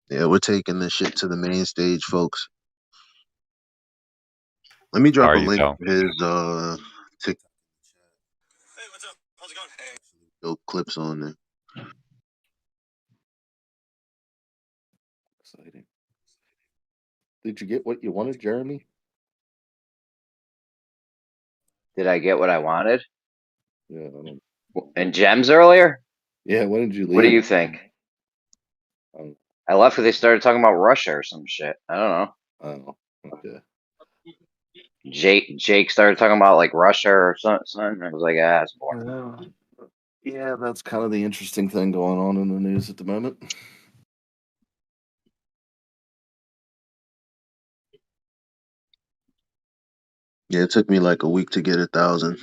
Yeah, we're taking this shit to the main stage, folks. Let me drop a link to his TikTok. Hey, what's up? How's it going? Go clips on there. Did you get what you wanted, Jeremy? Did I get what I wanted? Yeah, I don't. And gems earlier? Yeah, when did you leave? What do you think? I left because they started talking about Russia or some shit. I don't know. Oh, okay. Jake started talking about like Russia or something. I was like, ah, it's boring. Yeah, that's kind of the interesting thing going on in the news at the moment. Yeah, it took me like a week to get 1,000.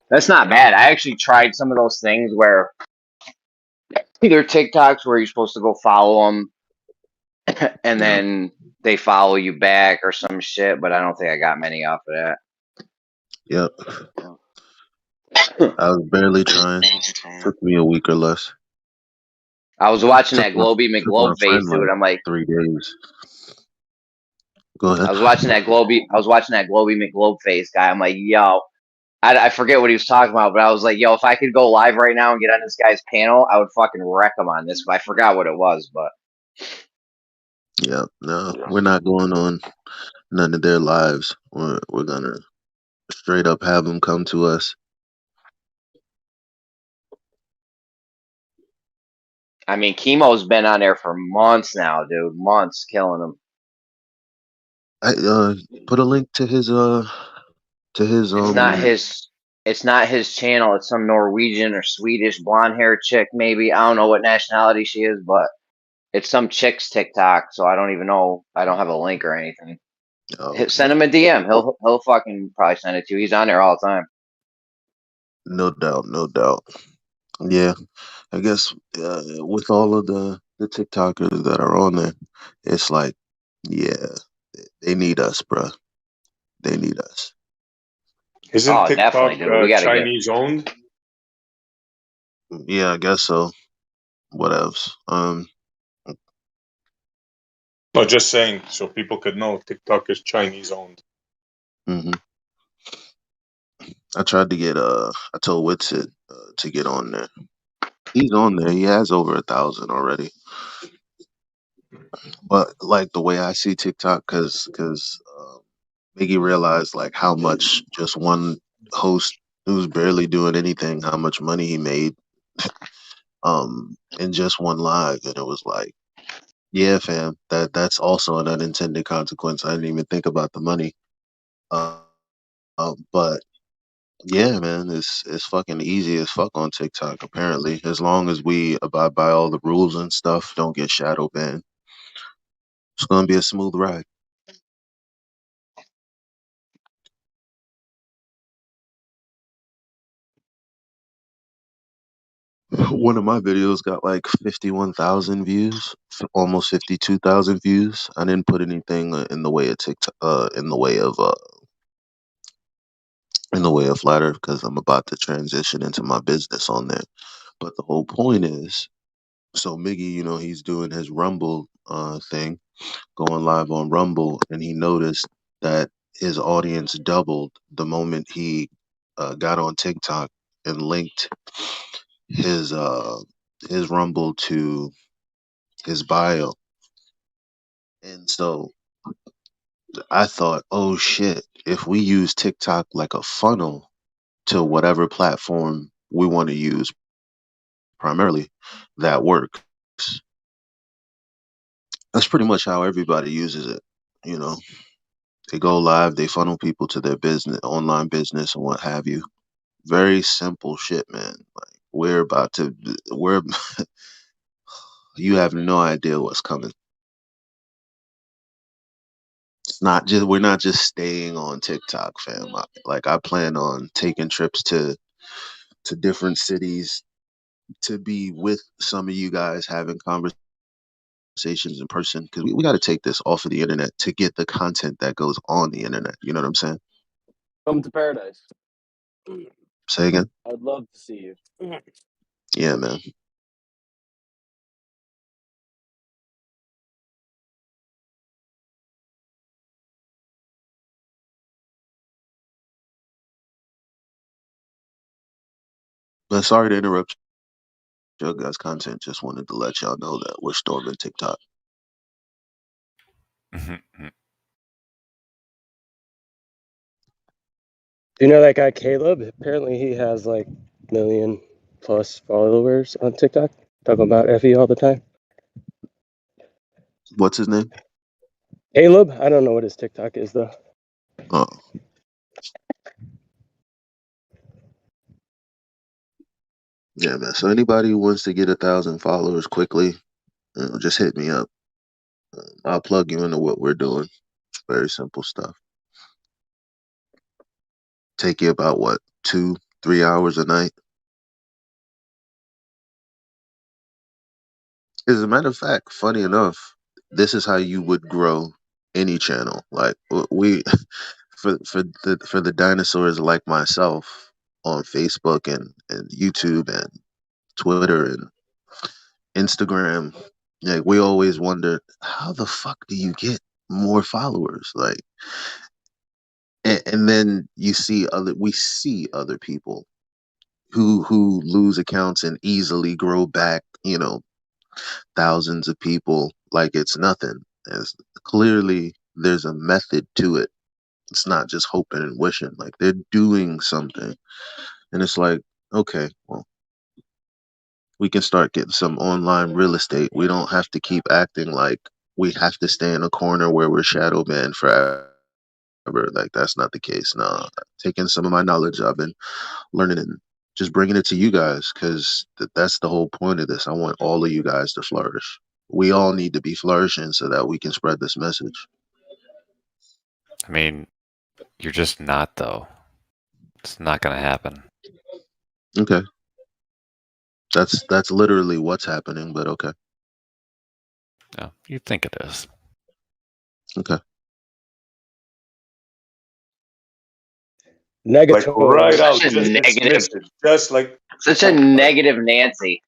That's not bad. I actually tried some of those things where either TikToks where you're supposed to go follow them and then they follow you back or some shit, but I don't think I got many off of that. Yep. I was barely trying. Took me a week or less. I was watching that Globey Took my McGlobe face, friend dude. like I'm like 3 days. Go ahead. I was watching that Globey McGlobe face guy. I'm like, yo, I forget what he was talking about, but I was like, yo, if I could go live right now and get on this guy's panel, I would fucking wreck him on this. I forgot what it was, but Yeah, no, we're not going on none of their lives. We're gonna straight up have them come to us. I mean, Chemo's been on there for months now, dude. Months killing him. I put a link to his It's not his channel. It's some Norwegian or Swedish blonde hair chick, maybe. I don't know what nationality she is, but it's some chick's TikTok, so I don't even know. I don't have a link or anything. Okay. Send him a DM. He'll fucking probably send it to you. He's on there all the time. No doubt, no doubt. Yeah, I guess with all of the TikTokers that are on there, it's like, yeah, they need us, bruh. They need us. Isn't Oh, TikTok definitely, dude. We gotta get. Chinese owned? Yeah, I guess so. What else? No, just saying so people could know TikTok is Chinese owned. hmm I tried to get I told Witsit to get on there. He's on there. He has over 1,000 already. But like the way I see TikTok, because Miggy realized like how much just one host who's barely doing anything, how much money he made in just one live, and it was like, yeah, fam, that's also an unintended consequence. I didn't even think about the money. But yeah, man, it's fucking easy as fuck on TikTok. Apparently, as long as we abide by all the rules and stuff, don't get shadow banned, it's gonna be a smooth ride. One of my videos got like 51,000 views, almost 52,000 views. I didn't put anything in the way of TikTok, in the way of Flatter, because I'm about to transition into my business on there. But the whole point is, so Miggy, he's doing his Rumble thing, going live on Rumble, and he noticed that his audience doubled the moment he got on TikTok and linked his Rumble to his bio. And so I thought, oh shit, if we use TikTok like a funnel to whatever platform we want to use primarily, that works. That's pretty much how everybody uses it. You know, they go live, they funnel people to their business, online business, and what have you. Very simple shit, man. Like we're you have no idea what's coming. We're not just staying on TikTok, fam. I plan on taking trips to different cities to be with some of you guys, having conversations in person, because we got to take this off of the internet to get the content that goes on the internet. You know what I'm saying? Come to paradise. Say again? I'd love to see you. Yeah, man. But sorry to interrupt your guys' content. Just wanted to let y'all know that we're storming TikTok. Do you know that guy Caleb? Apparently he has like 1,000,000+ followers on TikTok. Talking about Effie all the time. What's his name? Caleb? I don't know what his TikTok is though. Oh. Yeah, man. So anybody who wants to get 1,000 followers quickly, just hit me up. I'll plug you into what we're doing. It's very simple stuff. Take you about what, 2-3 hours a night? As a matter of fact, funny enough, this is how you would grow any channel. Like we, for the dinosaurs like myself on Facebook and YouTube and Twitter and Instagram, like we always wondered, how the fuck do you get more followers? Like, and then we see other people who lose accounts and easily grow back, thousands of people like it's nothing. As clearly there's a method to it. It's not just hoping and wishing. Like they're doing something. And it's like, okay, well, we can start getting some online real estate. We don't have to keep acting like we have to stay in a corner where we're shadow banned forever. Like that's not the case. No, taking some of my knowledge I've been learning and just bringing it to you guys, because that's the whole point of this. I want all of you guys to flourish. We all need to be flourishing so that we can spread this message. I mean, you're just not, though. It's not going to happen. Okay. That's literally what's happening, but okay. No, you think it is. Okay. Negative. Like right out, Such a just negative, dismiss it. Just like such a negative Nancy.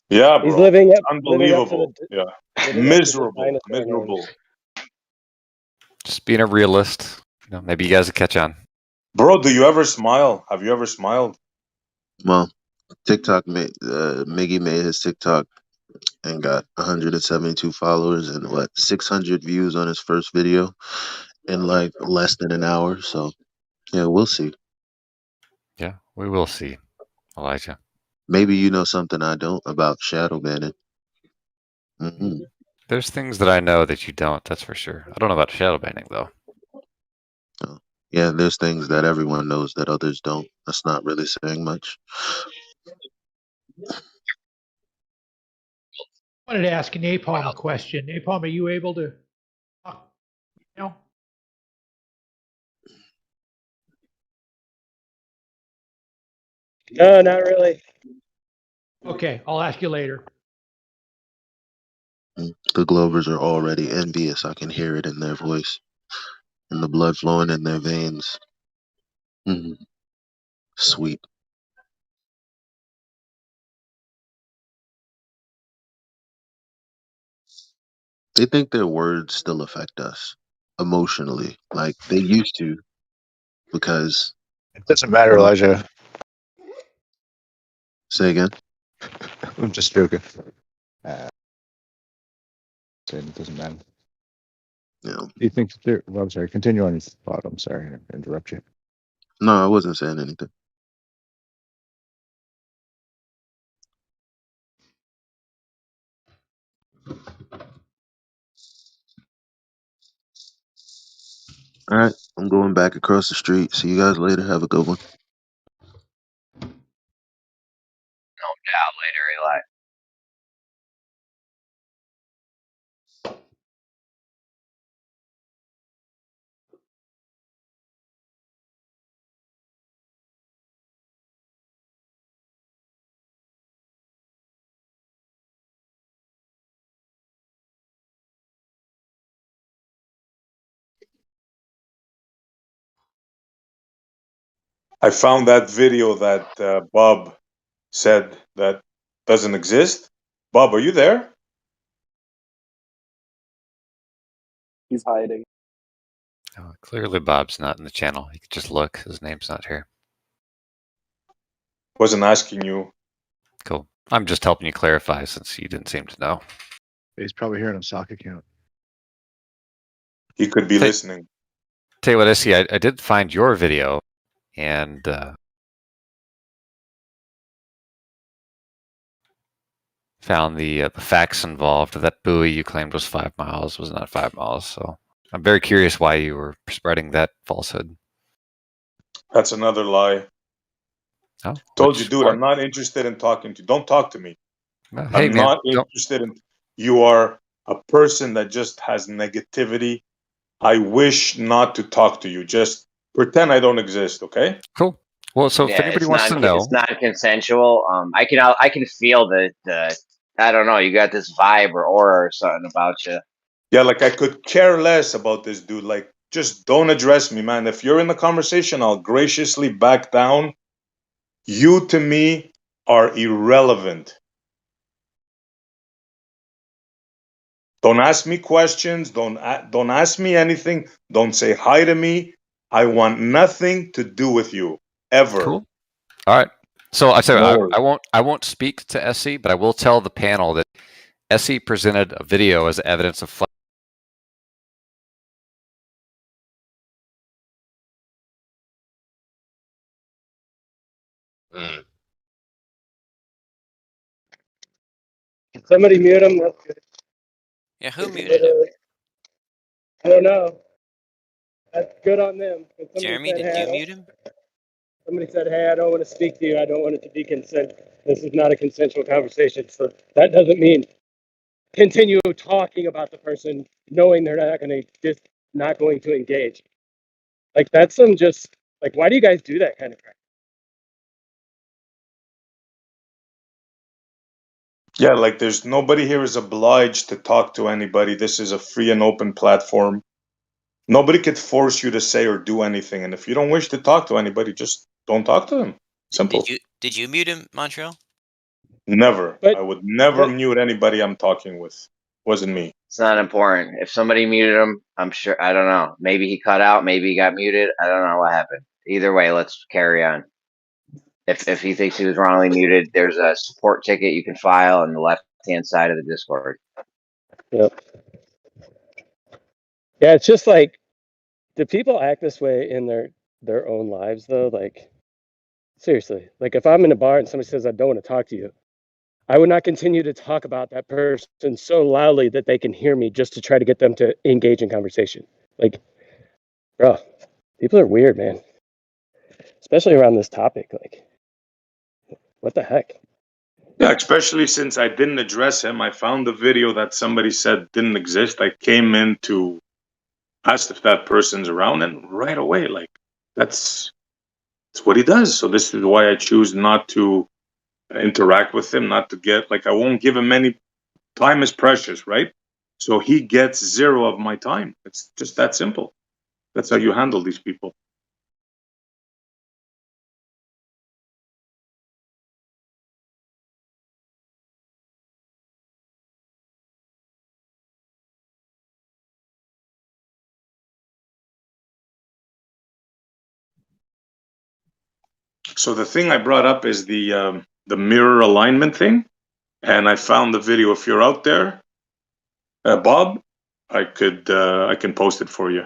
yeah, bro. He's living up to Unbelievable. the Yeah. living up to the Miserable. dinosaur name. Miserable. Just being a realist. Maybe you guys will catch on. Bro, do you ever smile? Have you ever smiled? Well, TikTok Miggy made his TikTok and got 172 followers and 600 views on his first video in like less than an hour. So yeah, we'll see. Yeah, we will see, Elijah. Maybe you know something I don't about shadow banning. Mm-hmm. There's things that I know that you don't, that's for sure. I don't know about shadow banning, though. Oh, yeah, there's things that everyone knows that others don't. That's not really saying much. I wanted to ask Napalm a question. Napalm, are you able to talk now? No, not really. Okay, I'll ask you later. The Glovers are already envious. I can hear it in their voice and the blood flowing in their veins. Mm-hmm. Sweet. They think their words still affect us emotionally, like they used to, because It doesn't matter, Elijah. Say again. I'm just joking. It doesn't matter. Yeah. Do you think that they're? Well, I'm sorry. Continue on your thought. I'm sorry to interrupt you. No, I wasn't saying anything. All right, I'm going back across the street. See you guys later. Have a good one. No doubt later, Eli. I found that video that Bob said that doesn't exist. Bob, are you there? He's hiding. Oh, clearly Bob's not in the channel. You can just look. His name's not here. Wasn't asking you. Cool. I'm just helping you clarify since you didn't seem to know. He's probably here on a sock account. He could be listening. Tell you what, Odysee, I did find your video, and found the facts involved. That buoy you claimed was 5 miles was not 5 miles. So I'm very curious why you were spreading that falsehood. That's another lie. Oh, Told you, dude, I'm not interested in talking to you. Don't talk to me. Hey, I'm man, not interested in. You are a person that just has negativity. I wish not to talk to you. Just pretend I don't exist, okay? Cool. Well, so if Yeah, anybody wants to know, it's non-consensual. I can feel the I don't know. You got this vibe or aura or something about you. Yeah, like I could care less about this dude. Like, just don't address me, man. If you're in the conversation, I'll graciously back down. You to me are irrelevant. Don't ask me questions. Don't ask me anything. Don't say hi to me. I want nothing to do with you ever. cool. All right. So I said No worries. I won't speak to SE, but I will tell the panel that SE presented a video as evidence of flight. Somebody mute him. That's good. Yeah, who muted him? I don't know. That's good on them. And somebody Jeremy, said, did hey, you mute him? somebody said, hey, I don't want to speak to you. I don't want it to be consent. This is not a consensual conversation. So that doesn't mean continue talking about the person knowing they're not going to engage. Like that's some just like, why do you guys do that kind of crap? Yeah, like there's nobody here is obliged to talk to anybody. This is a free and open platform. Nobody could force you to say or do anything. And if you don't wish to talk to anybody, just don't talk to them. Simple. Did you mute him, Montreal? Never. But, I would never mute anybody I'm talking with. Wasn't me. It's not important. If somebody muted him, I'm sure. I don't know. Maybe he cut out. Maybe he got muted. I don't know what happened. Either way, let's carry on. If he thinks he was wrongly muted, there's a support ticket you can file on the left-hand side of the Discord. Yep. Yeah, it's just like, do people act this way in their own lives though? Like, seriously, like if I'm in a bar and somebody says I don't want to talk to you, I would not continue to talk about that person so loudly that they can hear me just to try to get them to engage in conversation. Like, bro, people are weird, man. Especially around this topic. Like, what the heck? Yeah, especially since I didn't address him. I found the video that somebody said didn't exist. I came in to ask if that person's around, and right away, like, that's what he does. So this is why I choose not to interact with him, not to get, like, I won't give him any time is precious, right? So he gets 0 of my time. It's just that simple. That's how you handle these people. So the thing I brought up is the mirror alignment thing, and I found the video. If you're out there, Bob, I can post it for you.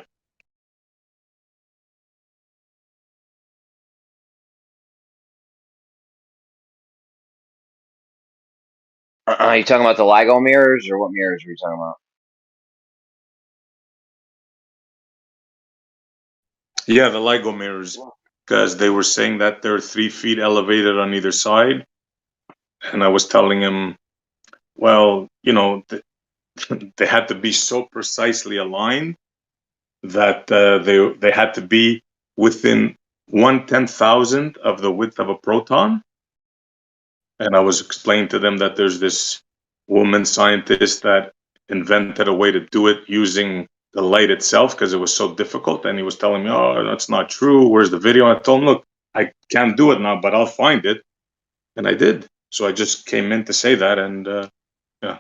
Are you talking about the LIGO mirrors, or what mirrors are you talking about? Yeah, the LIGO mirrors, because they were saying that they're 3 feet elevated on either side, and I was telling him, well, you know, they had to be so precisely aligned that they had to be within 1/10,000 of the width of a proton. And I was explaining to them that there's this woman scientist that invented a way to do it using the light itself because it was so difficult. And he was telling me, "Oh, that's not true. Where's the video?" I told him, "Look, I can't do it now, but I'll find it." And I did. So I just came in to say that, and yeah.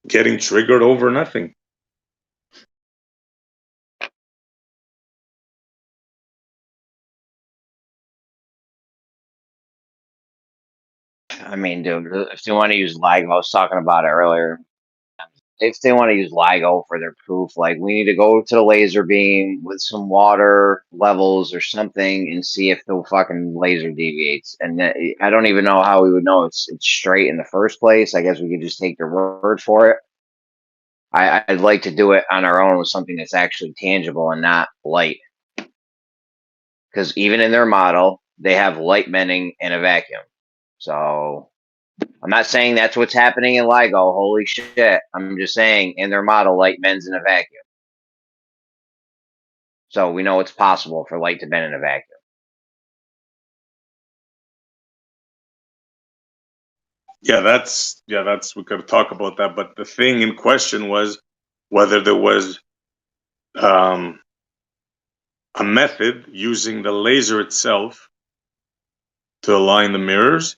Getting triggered over nothing. I mean, dude, if they want to use LIGO, I was talking about it earlier. If they want to use LIGO for their proof, like we need to go to the laser beam with some water levels or something and see if the fucking laser deviates. And I don't even know how we would know it's straight in the first place. I guess we could just take their word for it. I'd like to do it on our own with something that's actually tangible and not light. Because even in their model, they have light bending in a vacuum. So I'm not saying that's what's happening in LIGO. Holy shit. I'm just saying in their model, light bends in a vacuum. So we know it's possible for light to bend in a vacuum. Yeah, that's we could talk about that. But the thing in question was whether there was a method using the laser itself to align the mirrors,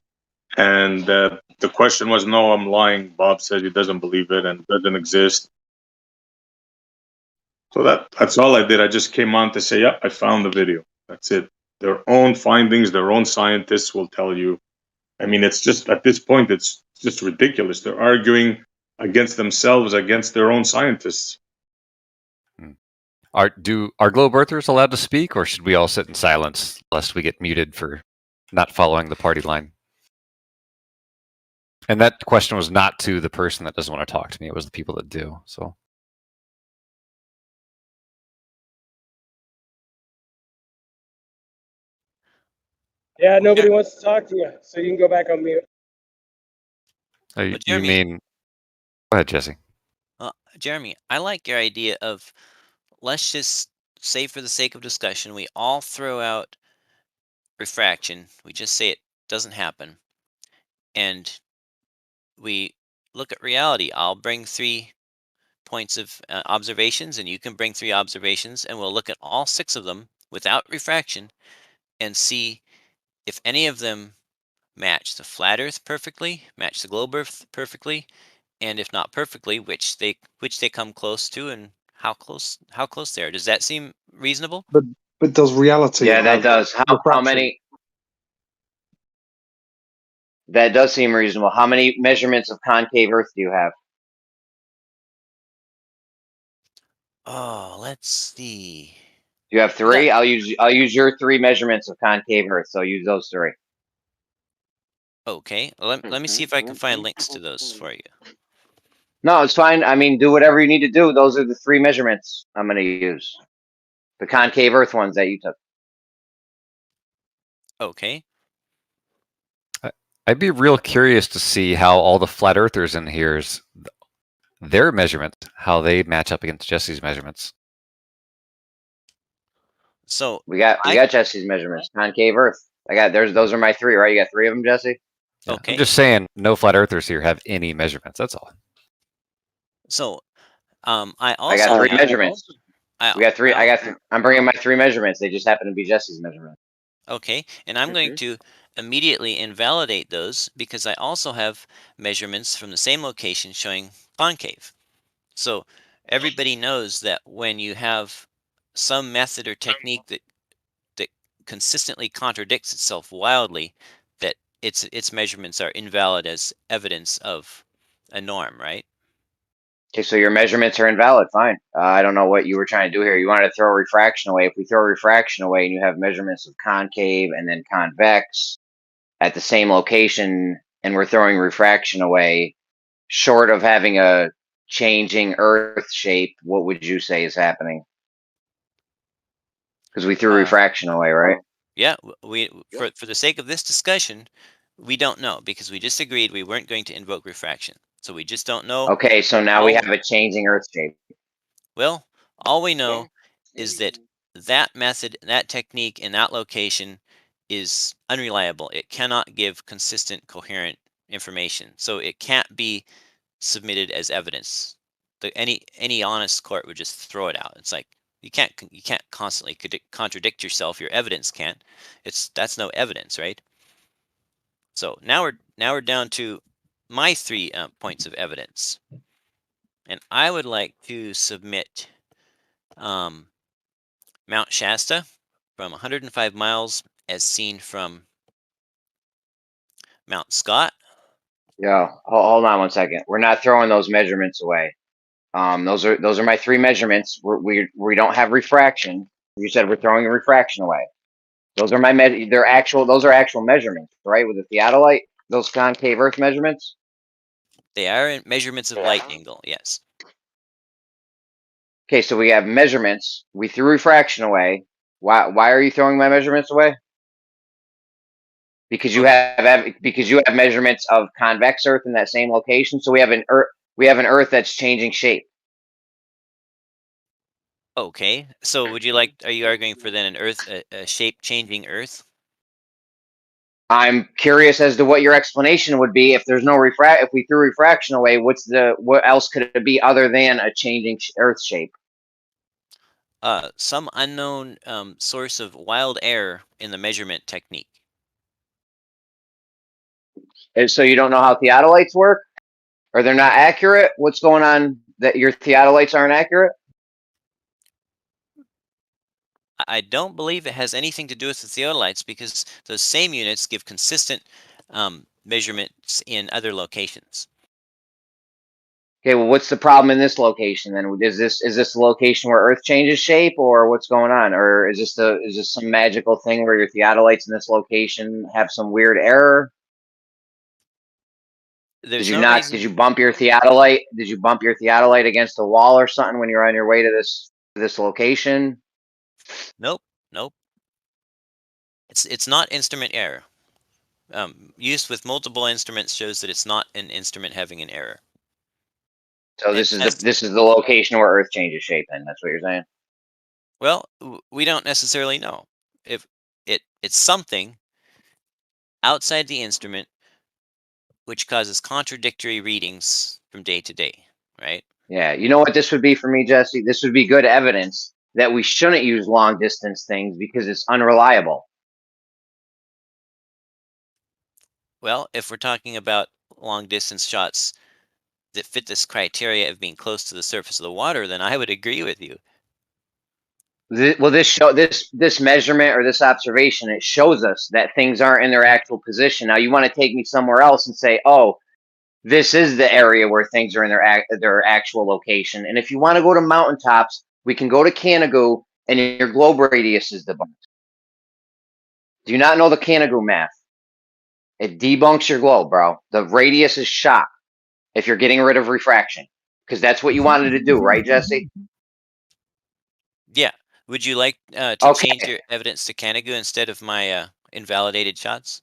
and the question was, no, I'm lying. Bob says he doesn't believe it and doesn't exist. So that's all I did. I just came on to say, yep, I found the video. That's it. Their own findings, their own scientists will tell you. I mean, it's just at this point, it's just ridiculous. They're arguing against themselves, against their own scientists. Are globe earthers allowed to speak, or should we all sit in silence lest we get muted for not following the party line? And that question was not to the person that doesn't want to talk to me. It was the people that do. So. Yeah, nobody wants to talk to you, so you can go back on mute. You Jeremy- mean? Go ahead, Jesse. Jeremy, I like your idea of let's just say for the sake of discussion, we all throw out refraction. We just say it doesn't happen. And we look at reality. I'll bring 3 points of observations, and you can bring 3 observations, and we'll look at all 6 of them without refraction and see if any of them match the flat Earth perfectly, match the globe Earth perfectly, and if not perfectly, which they come close to, and how close they are. Does that seem reasonable? But does reality? Yeah, that does. How many? That does seem reasonable. How many measurements of concave Earth do you have? Oh, let's see. You have 3. I'll use your 3 measurements of concave Earth. So use those 3. Okay, let me see if I can find links to those for you. No, it's fine. I mean, do whatever you need to do. Those are the 3 measurements I'm going to use. The concave Earth ones that you took. Okay. I'd be real curious to see how all the flat earthers in here's their measurements, how they match up against Jesse's measurements. So we got Jesse's measurements. Concave Earth. Those are my 3, right? You got 3 of them, Jesse? Yeah, okay. I'm just saying, no flat earthers here have any measurements. That's all. So, I got 3 measurements. I'm bringing my 3 measurements. They just happen to be Jesse's measurements. Okay, and I'm going to immediately invalidate those because I also have measurements from the same location showing concave. So everybody knows that when you have some method or technique that consistently contradicts itself wildly, that its measurements are invalid as evidence of a norm, right? Okay, so your measurements are invalid. Fine. I don't know what you were trying to do here. You wanted to throw refraction away. If we throw refraction away and you have measurements of concave and then convex at the same location, and we're throwing refraction away, short of having a changing Earth shape, what would you say is happening? Because we threw refraction away, right? Yeah, for the sake of this discussion, we don't know because we just agreed we weren't going to invoke refraction. So we just don't know. Okay, so now we have a changing Earth shape. Well, all we know is that that method, that technique in that location is unreliable. It cannot give consistent, coherent information. So it can't be submitted as evidence. Any honest court would just throw it out. It's like you can't constantly contradict yourself. Your evidence can't. That's no evidence, right? So now we're down to my 3 points of evidence, and I would like to submit Mount Shasta from 105 miles as seen from Mount Scott. Yeah, hold on 1 second. We're not throwing those measurements away. Those are my 3 measurements. We don't have refraction. You said we're throwing the refraction away. Those are my those are actual measurements, right? With the theodolite, those concave Earth measurements. They are in measurements of light angle. Yes. Okay, so we have measurements. We threw refraction away. Why are you throwing my measurements away? Because you have measurements of convex Earth in that same location. So we have an Earth that's changing shape. Okay. So would you like? Are you arguing for then an Earth, a shape changing Earth? I'm curious as to what your explanation would be if there's no if we threw refraction away. What else could it be other than a changing Earth shape? Some unknown source of wild error in the measurement technique. And so you don't know how theodolites work, or they're not accurate? What's going on that your theodolites aren't accurate? I don't believe it has anything to do with the theodolites because those same units give consistent measurements in other locations. Okay, well, what's the problem in this location then? Is this the location where Earth changes shape, or what's going on, or is this some magical thing where your theodolites in this location have some weird error? There's Did you no not? reason. Did you bump your theodolite? Did you bump your theodolite against a wall or something when you're on your way to this location? Nope. Nope. It's not instrument error. Use with multiple instruments shows that it's not an instrument having an error. So this is the location where Earth changes shape. Then that's what you're saying. Well, we don't necessarily know if it's something outside the instrument which causes contradictory readings from day to day, right? Yeah, you know what this would be for me, Jesse? This would be good evidence that we shouldn't use long distance things because it's unreliable. Well, if we're talking about long distance shots that fit this criteria of being close to the surface of the water, then I would agree with you. Well, this measurement or this observation, it shows us that things aren't in their actual position. Now, you want to take me somewhere else and say, "Oh, this is the area where things are in their actual location." And if you want to go to mountaintops, we can go to Canigou, and your globe radius is debunked. Do you not know the Canigou math? It debunks your globe, bro. The radius is shot if you're getting rid of refraction, because that's what you wanted to do, right, Jesse? Yeah. Would you like to change your evidence to Canigou instead of my invalidated shots?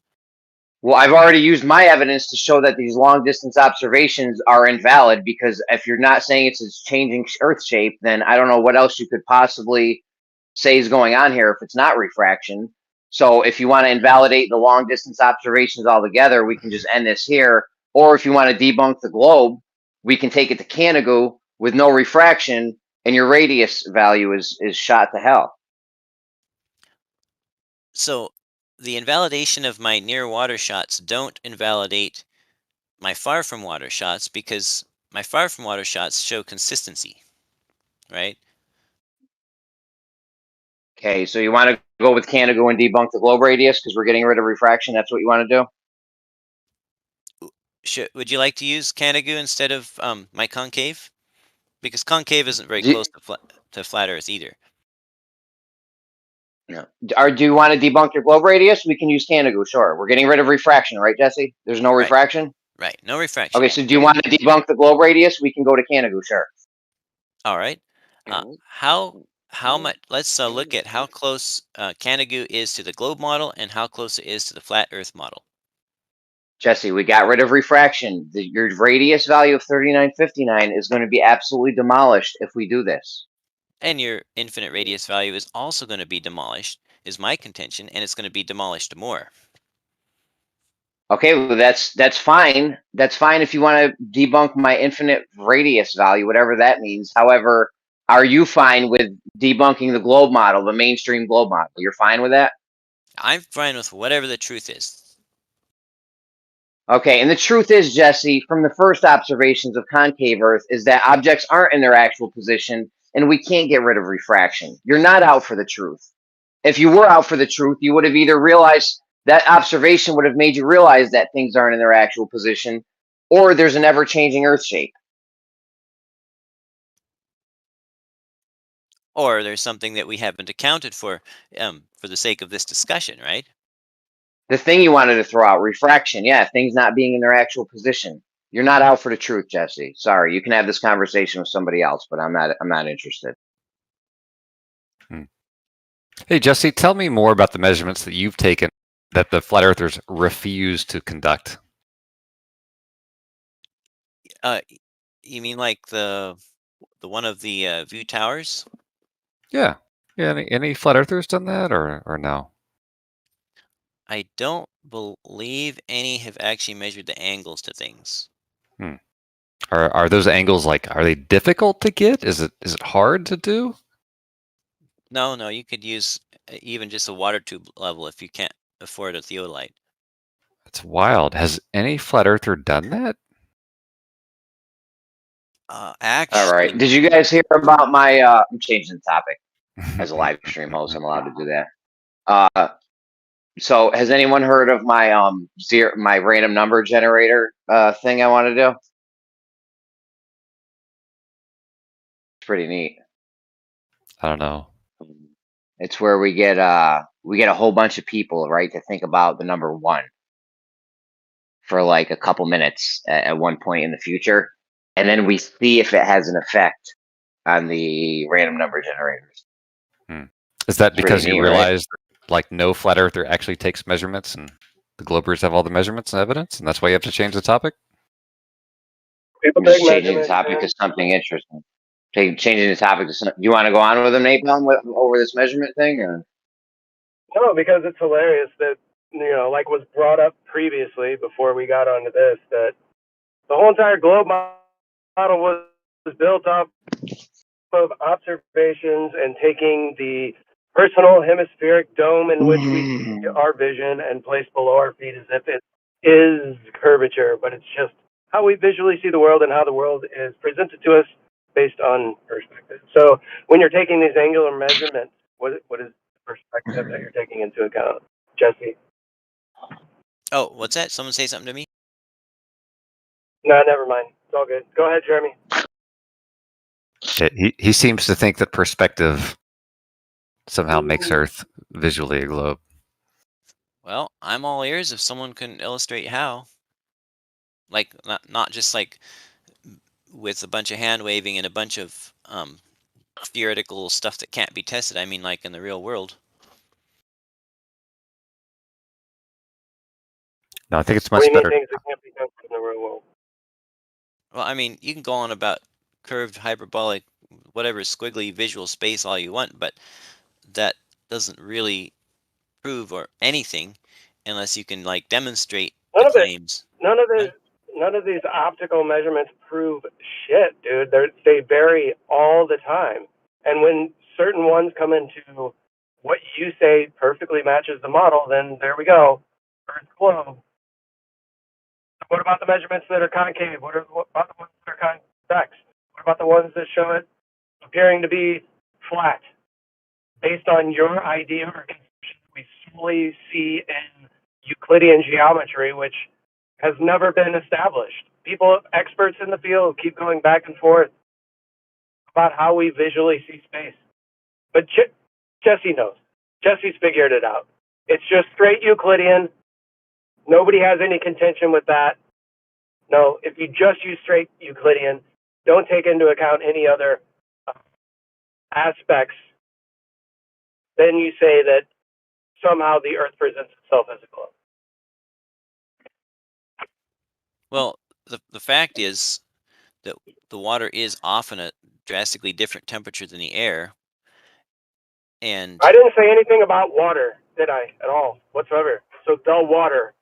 Well, I've already used my evidence to show that these long distance observations are invalid, because if you're not saying it's a changing Earth shape, then I don't know what else you could possibly say is going on here if it's not refraction. So if you want to invalidate the long distance observations altogether, we can just end this here. Or if you want to debunk the globe, we can take it to Canigou with no refraction, and your radius value is shot to hell. So the invalidation of my near water shots don't invalidate my far from water shots because my far from water shots show consistency, right? Okay, so you want to go with Canigou and debunk the globe radius because we're getting rid of refraction? That's what you want to do? Would you like to use Canigou instead of my concave? Because concave isn't very close to flat Earth either. Yeah. Do you want to debunk your globe radius? We can use Canigou, sure. We're getting rid of refraction, right, Jesse? There's no refraction? Right, no refraction. Okay, so do you want to debunk the globe radius? We can go to Canigou, sure. All right. How much? Let's look at how close Canigou is to the globe model and how close it is to the flat Earth model. Jesse, we got rid of refraction. Your radius value of 3959 is going to be absolutely demolished if we do this. And your infinite radius value is also going to be demolished, is my contention, and it's going to be demolished more. Okay, well, that's fine. That's fine if you want to debunk my infinite radius value, whatever that means. However, are you fine with debunking the globe model, the mainstream globe model? You're fine with that? I'm fine with whatever the truth is. Okay, and the truth is, Jesse, from the first observations of concave Earth, is that objects aren't in their actual position, and we can't get rid of refraction. You're not out for the truth. If you were out for the truth, you would have either realized that observation would have made you realize that things aren't in their actual position, or there's an ever-changing Earth shape. Or there's something that we haven't accounted for the sake of this discussion, right? The thing you wanted to throw out, refraction. Yeah, things not being in their actual position. You're not out for the truth, Jesse. Sorry, you can have this conversation with somebody else, but I'm not interested. Hey, Jesse, tell me more about the measurements that you've taken that the flat earthers refuse to conduct. You mean like the one of the view towers? Yeah. Yeah. Any flat earthers done that or no? I don't believe any have actually measured the angles to things. Hmm. Are those angles are they difficult to get? Is it hard to do? No, you could use even just a water tube level if you can't afford a theodolite. That's wild. Has any flat earther done that? Actually, all right. Did you guys hear about my? I'm changing the topic. As a live stream host, I'm allowed to do that. So has anyone heard of my my random number generator thing I want to do? It's pretty neat. I don't know. It's where we get a whole bunch of people, right, to think about the number 1 for like a couple minutes at one point in the future, and then we see if it has an effect on the random number generators. Is that It's because pretty you neat, right? realize that, no flat earther actually takes measurements and the Globers have all the measurements and evidence, and that's why you have to change the topic? People I'm just take changing the measurements. topic to something interesting. Changing the topic to something. You want to go on with them, Napalm, over this measurement thing? Or? No, because it's hilarious that, like was brought up previously before we got onto this, that the whole entire globe model was built off of observations and taking the personal hemispheric dome in which we see our vision and place below our feet as if it is curvature, but it's just how we visually see the world and how the world is presented to us based on perspective. So when you're taking these angular measurements, what is the perspective that you're taking into account, Jesse? Oh, what's that? Someone say something to me? No, never mind. It's all good. Go ahead, Jeremy. He seems to think that perspective somehow makes Earth visually a globe. Well, I'm all ears if someone can illustrate how. Like not just like with a bunch of hand waving and a bunch of theoretical stuff that can't be tested. I mean, like in the real world. No, I think it's What much do you mean better. things that can't be done in the real world? Well, I mean, you can go on about curved, hyperbolic, whatever squiggly visual space all you want, but that doesn't really prove or anything unless you can like demonstrate the claims. None of these optical measurements prove shit, dude. They vary all the time. And when certain ones come into what you say perfectly matches the model, then there we go. Earth globe. What about the measurements that are concave? What about the ones that are convex? What about the ones that show it appearing to be flat? Based on your idea or conception we solely see in Euclidean geometry, which has never been established. People, experts in the field, keep going back and forth about how we visually see space. But Jesse knows. Jesse's figured it out. It's just straight Euclidean. Nobody has any contention with that. No, if you just use straight Euclidean, don't take into account any other aspects, then you say that somehow the Earth presents itself as a globe. Well, the fact is that the water is often a drastically different temperature than the air. And I didn't say anything about water, did I, at all, whatsoever? So the water.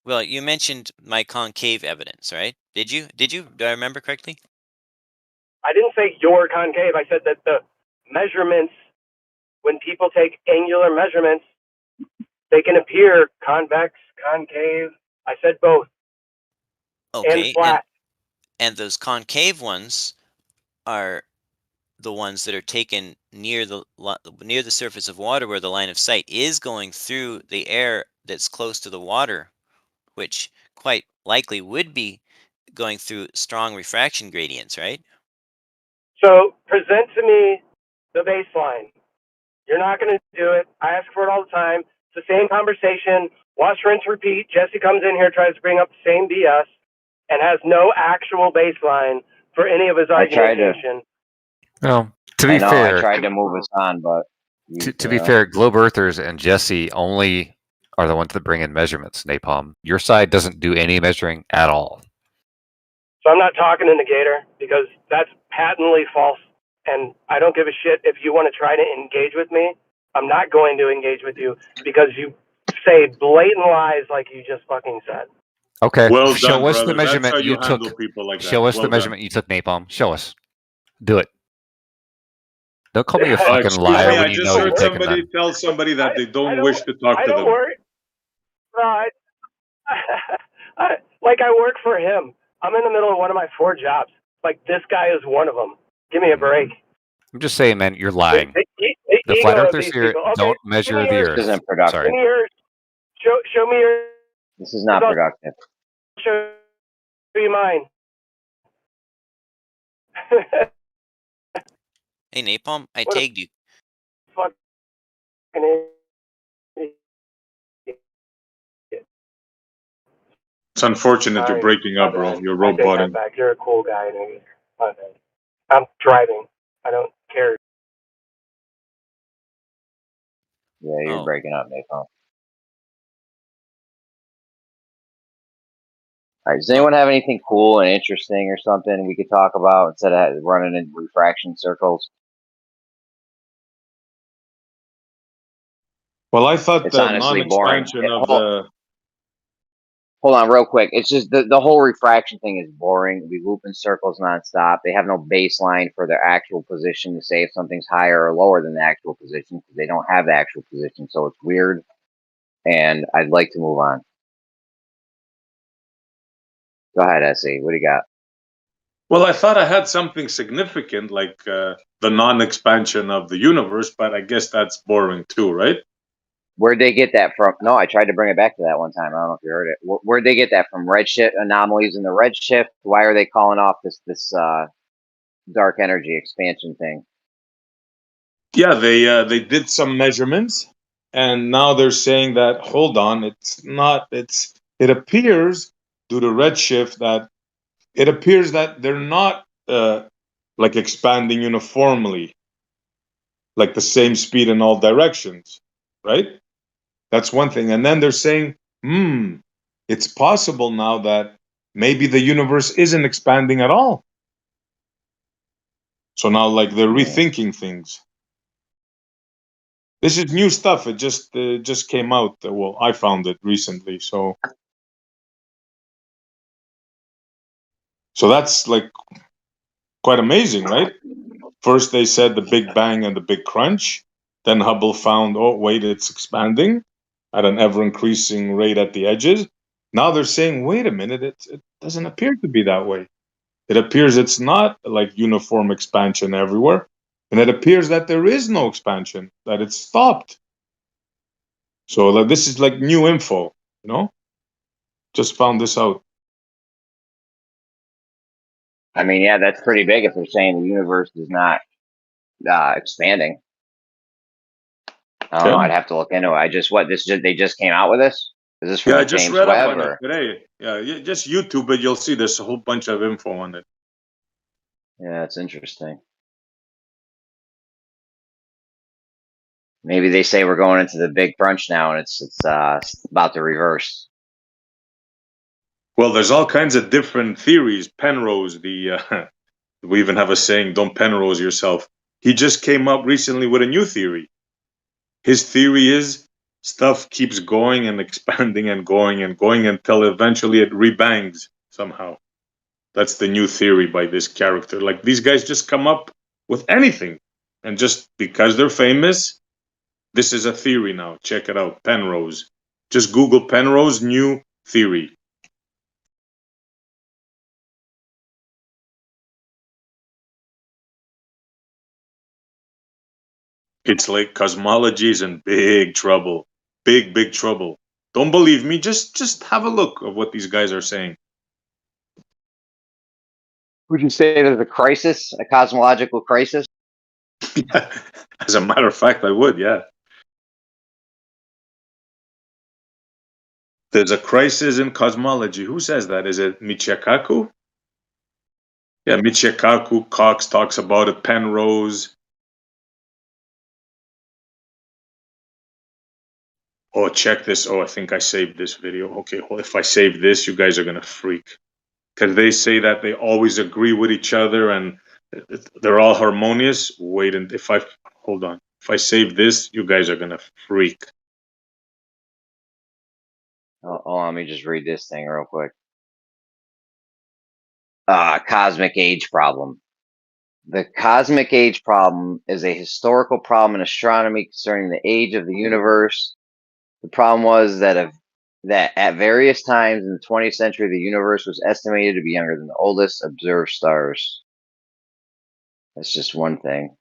well, you mentioned my concave evidence, right? Did you? Do I remember correctly? I didn't say your concave. I said that the measurements, when people take angular measurements, they can appear convex, concave. I said both. Okay, And flat. And those concave ones are the ones that are taken near the surface of water where the line of sight is going through the air that's close to the water, which quite likely would be going through strong refraction gradients, right? So present to me the baseline. You're not going to do it. I ask for it all the time. It's the same conversation. Wash, rinse, repeat. Jesse comes in here, tries to bring up the same BS, and has no actual baseline for any of his I tried to. argumentation. Well, to I be know. I fair, tried to move us on, but to be fair, Globe Earthers and Jesse only are the ones that bring in measurements. Napalm, your side doesn't do any measuring at all. So I'm not talking to Negator because that's patently false. And I don't give a shit if you want to try to engage with me. I'm not going to engage with you because you say blatant lies like you just fucking said. Okay, Well show done, us the brother. That's measurement how you you took. handle people like Show that. us Well the done. measurement you took, Napalm. Show us. Do it. Don't call me a fucking Excuse liar me, when I you just know you're heard taking somebody none. tell somebody that they I don't wish to talk to don't them. work. No, like I work for him. I'm in the middle of one of my 4 jobs. Like this guy is one of them. Give me a break. I'm just saying, man, you're lying. The ego flat of earthers these here people. Okay, don't give measure me the yours. this Earth. isn't productive. Give me yours. Show me yours. This is not I'll productive. show you mine. Hey, Napalm, I What a tagged you. fucking idiot. It's unfortunate you're Sorry. breaking My up, bro. bad. You're I take that roboting. back. You're a cool guy, nigga. My bad. I'm driving. I don't care. Yeah, you're Oh, breaking up, Napalm. All right. Does anyone have anything cool and interesting or something we could talk about instead of running in refraction circles? Well, I thought It's the honestly boring. non-expansion of the Hold on, real quick. It's just the whole refraction thing is boring. We loop in circles nonstop. They have no baseline for their actual position to say if something's higher or lower than the actual position because they don't have the actual position. So it's weird. And I'd like to move on. Go ahead, Essie. What do you got? well, I thought I had something significant like the non-expansion of the universe, but I guess that's boring too, right? Where'd they get that from? No, I tried to bring it back to that one time. I don't know if you heard it. Where'd they get that from? Redshift anomalies in the redshift? Why are they calling off this dark energy expansion thing? Yeah, they did some measurements, and now they're saying that hold on, it's not. It appears due to redshift that it appears that they're not like expanding uniformly, like the same speed in all directions, right? That's one thing. And then they're saying, it's possible now that maybe the universe isn't expanding at all. So now, like, they're rethinking things. This is new stuff. It just came out. Well, I found it recently. So that's like quite amazing, right? First, they said the Big Bang and the Big Crunch. Then Hubble found, oh, wait, it's expanding at an ever increasing rate at the edges. Now they're saying, wait a minute, it doesn't appear to be that way. It appears it's not like uniform expansion everywhere. And it appears that there is no expansion, that it's stopped. So like, this is like new info, you know? Just found this out. I mean, yeah, that's pretty big if they're saying the universe is not expanding. I don't know. I'd have to look into it. They just came out with this? Is this from Yeah, I the just James read up Webb on it or? today. Yeah, just YouTube it. You'll see there's a whole bunch of info on it. Yeah, it's interesting. Maybe they say we're going into the big crunch now, and it's about to reverse. Well, there's all kinds of different theories. Penrose, we even have a saying, "Don't Penrose yourself." He just came up recently with a new theory. His theory is stuff keeps going and expanding and going until eventually it rebangs somehow. That's the new theory by this character. Like these guys just come up with anything, and just because they're famous, this is a theory now. Check it out, Penrose. Just Google Penrose new theory. It's like cosmology is in big trouble. Big trouble. Don't believe me? Just have a look of what these guys are saying. Would you say there's a crisis, a cosmological crisis? As a matter of fact, I would, yeah. There's a crisis in cosmology. Who says that? Is it Michikaku? Yeah, Michikaku. Cox talks about it. Penrose. Oh, check this. Oh, I think I saved this video. Okay, well, if I save this, you guys are gonna freak. Because they say that they always agree with each other and they're all harmonious. Wait, and if I hold on, if I save this, you guys are gonna freak. Oh, let me just read this thing real quick. Cosmic age problem. The cosmic age problem is a historical problem in astronomy concerning the age of the universe. The problem was that at various times in the 20th century, the universe was estimated to be younger than the oldest observed stars. That's just one thing.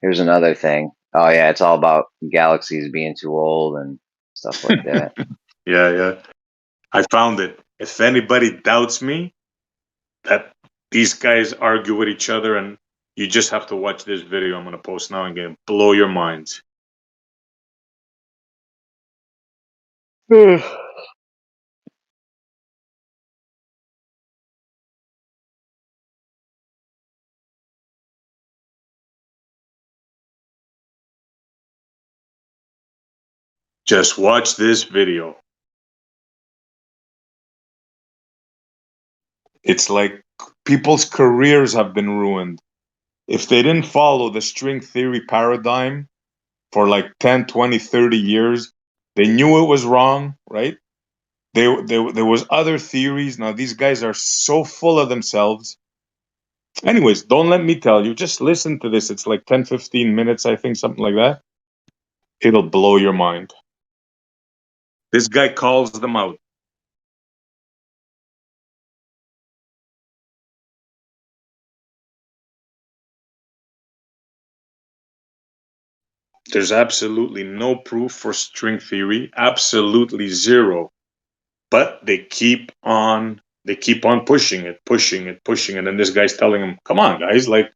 Here's another thing. Oh yeah, it's all about galaxies being too old and stuff like that. Yeah. I found it. If anybody doubts me that these guys argue with each other, and you just have to watch this video I'm gonna post now and get blow your minds. Just watch this video. It's like people's careers have been ruined. If they didn't follow the string theory paradigm for like 10, 20, 30 years, they knew it was wrong, right? There was other theories. Now these guys are so full of themselves. Anyways, don't let me tell you. Just listen to this. It's like 10, 15 minutes, I think, something like that. It'll blow your mind. This guy calls them out. There's absolutely no proof for string theory, absolutely zero. But they keep on pushing it. And this guy's telling them, come on, guys, like,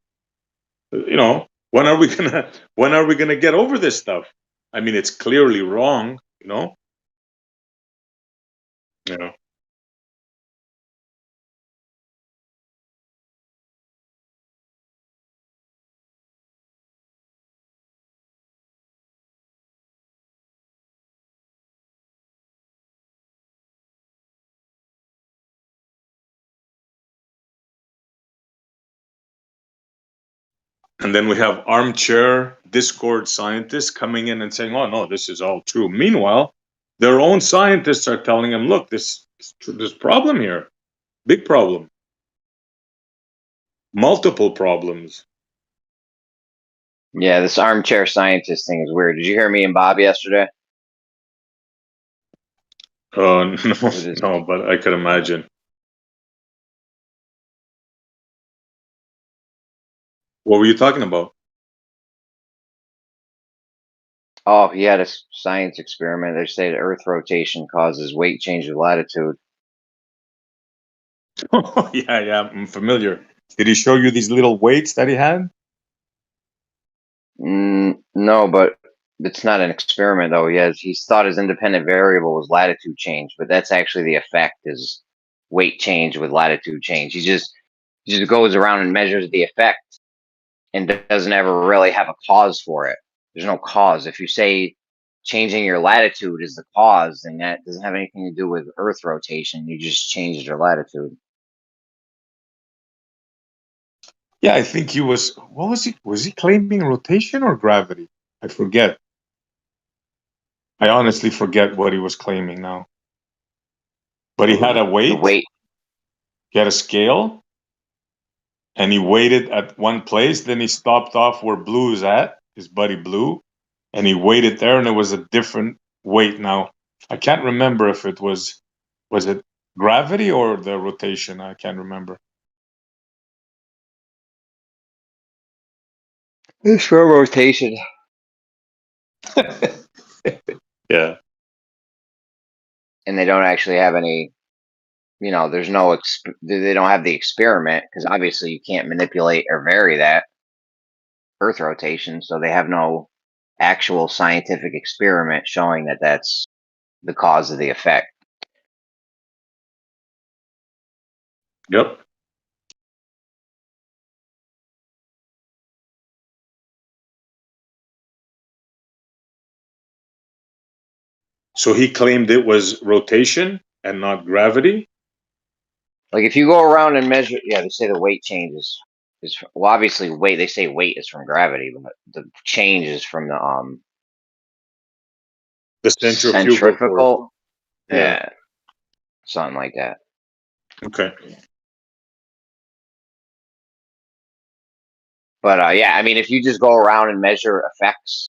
when are we gonna get over this stuff? I mean, it's clearly wrong, you know? And then we have armchair Discord scientists coming in and saying, oh, no, this is all true. Meanwhile, their own scientists are telling them, look, there's problem here. Big problem. Multiple problems. Yeah, this armchair scientist thing is weird. Did you hear me and Bob yesterday? No, but I could imagine. What were you talking about? Oh, he had a science experiment. They say the Earth rotation causes weight change of latitude. Yeah, I'm familiar. Did he show you these little weights that he had? No, but it's not an experiment though. He's thought his independent variable was latitude change, but that's actually the effect is weight change with latitude change. He just goes around and measures the effect and doesn't ever really have a cause for it. There's no cause. If you say changing your latitude is the cause, then that doesn't have anything to do with Earth rotation. You just changed your latitude. Yeah, I think he was. What was he? Was he claiming rotation or gravity? I forget. I honestly forget what he was claiming now. But he had a weight. He had a scale, and he weighted at one place. Then he stopped off where Blue is at, his buddy Blue, and he weighted there, and it was a different weight. Now I can't remember if it was it gravity or the rotation. I can't remember. It's for rotation. Yeah. And they don't actually have any, there's no, they don't have the experiment because obviously you can't manipulate or vary that Earth rotation. So they have no actual scientific experiment showing that that's the cause of the effect. Yep. So he claimed it was rotation and not gravity. Like if you go around and measure, they say the weight changes. Well, obviously weight. They say weight is from gravity, but the change is from the centrifugal centrifugal. force. Yeah, something like that. Okay. But I mean, if you just go around and measure effects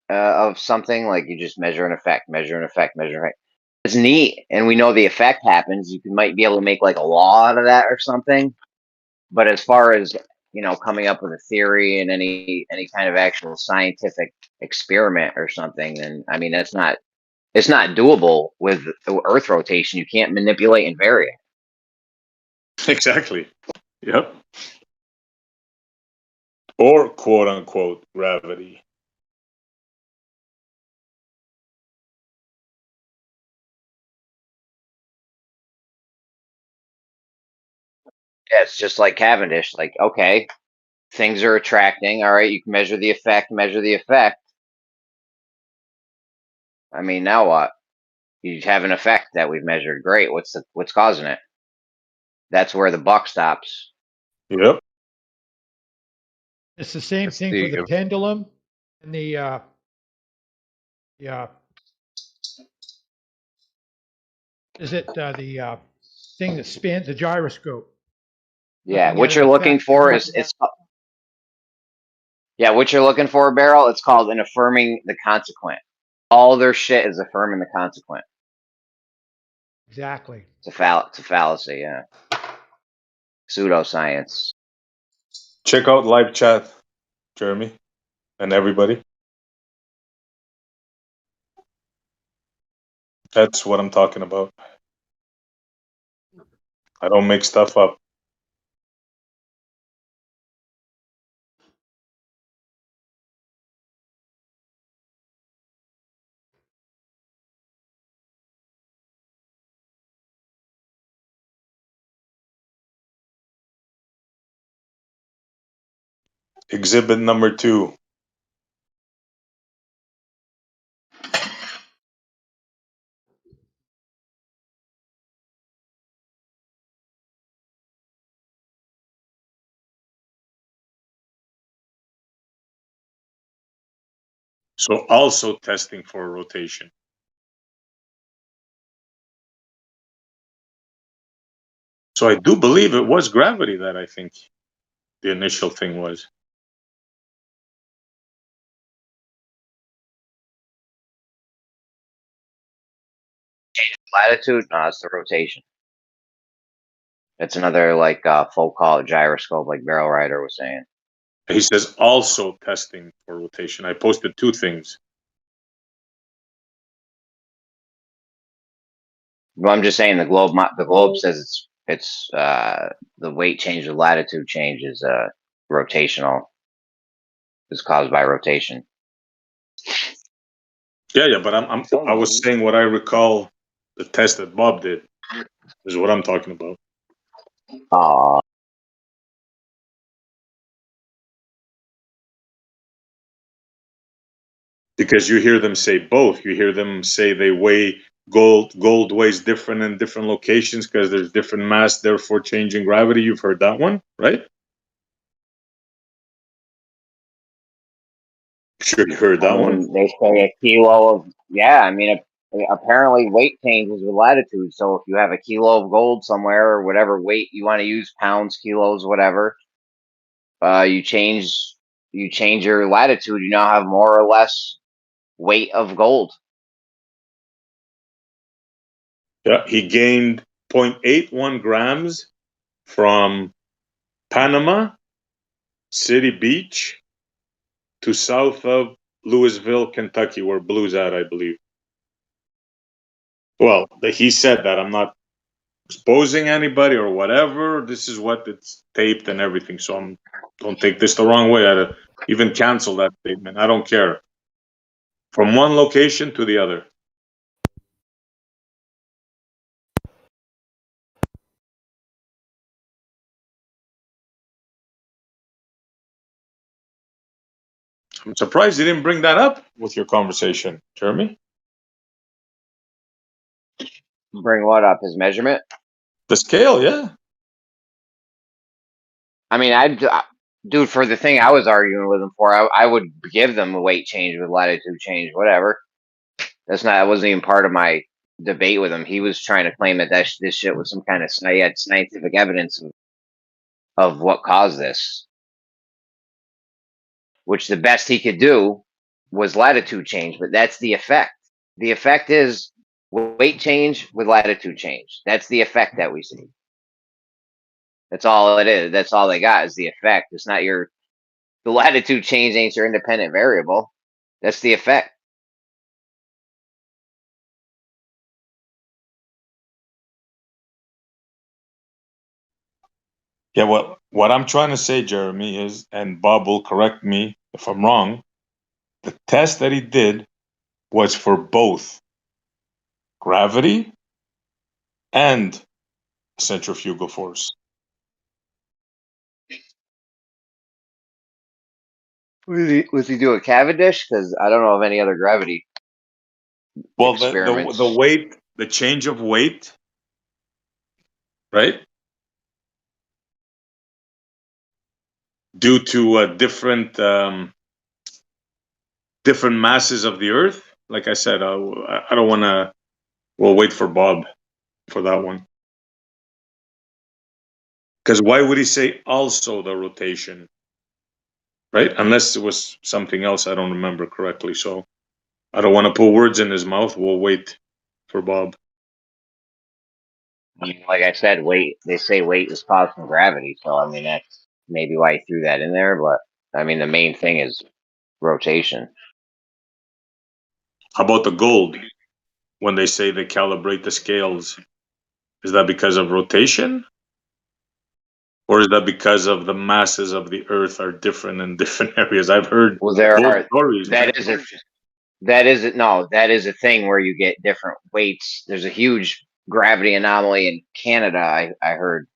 of something, like you just measure an effect, measure an effect, measure an effect, it's neat, and we know the effect happens. You might be able to make like a law out of that or something. But as far as coming up with a theory and any kind of actual scientific experiment or something, then I mean it's not doable with the Earth rotation. You can't manipulate and vary it. Exactly. Yep. Or quote unquote gravity. Yeah, it's just like Cavendish. Like, okay, things are attracting. All right, you can measure the effect. Measure the effect. I mean, now what? You have an effect that we've measured. Great. What's causing it? That's where the buck stops. Yep. It's the same thing for the pendulum and the is it the thing that spins, the gyroscope? Yeah, Looking what at you're an looking effect. for is what you're looking for, Barrel. It's called an affirming the consequent. All their shit is affirming the consequent. Exactly. It's a fallacy. Yeah. Pseudoscience. Check out live chat, Jeremy, and everybody. That's what I'm talking about. I don't make stuff up. Exhibit number 2. So also testing for rotation. So I do believe it was gravity that I think the initial thing was. Latitude? No, it's the rotation. It's another like folk call it gyroscope, like Barrel Rider was saying. He says also testing for rotation. I posted 2 things. Well, I'm just saying the globe says it's the weight change, the latitude change is rotational. Is caused by rotation. Yeah, but I was saying what I recall the test that Bob did is what I'm talking about. Because you hear them say both. You hear them say they weigh gold. Gold weighs different in different locations because there's different mass, therefore changing gravity. You've heard that one, right? Sure, you heard that one. They say a kilo of I mean, apparently weight changes with latitude. So if you have a kilo of gold somewhere or whatever weight you want to use, pounds, kilos, whatever, you change your latitude. You now have more or less weight of gold. Yeah, he gained 0.81 grams from Panama City Beach to south of Louisville, Kentucky, where Blue's at, I believe. Well, he said that. I'm not exposing anybody or whatever. This is what it's taped and everything. So don't take this the wrong way. I'd even cancel that statement. I don't care. From one location to the other. I'm surprised you didn't bring that up with your conversation, Jeremy. Bring what up? His measurement? The scale, yeah. I mean, dude, for the thing I was arguing with him for, I would give them a weight change with latitude change, whatever. That wasn't even part of my debate with him. He was trying to claim that this shit was some kind of scientific evidence of what caused this, which the best he could do was latitude change, but that's the effect. The effect is weight change with latitude change. That's the effect that we see. That's all it is. That's all they got is the effect. It's not the latitude change ain't your independent variable. That's the effect. Yeah, what I'm trying to say, Jeremy, is, and Bob will correct me if I'm wrong, the test that he did was for both gravity and centrifugal force. Was he doing Cavendish? Because I don't know of any other gravity. Well, the weight, the change of weight, right? Due to different masses of the Earth. Like I said, I don't want to. We'll wait for Bob for that one. Because why would he say also the rotation? Right? Unless it was something else I don't remember correctly. So I don't want to put words in his mouth. We'll wait for Bob. I mean, like I said, weight. They say weight is caused from gravity. So I mean, that's maybe why he threw that in there. But I mean, the main thing is rotation. How about the gold? When they say they calibrate the scales, is that because of rotation? Or is that because of the masses of the Earth are different in different areas? I've heard Well, there both are stories. that is a thing where you get different weights. There's a huge gravity anomaly in Canada. I heard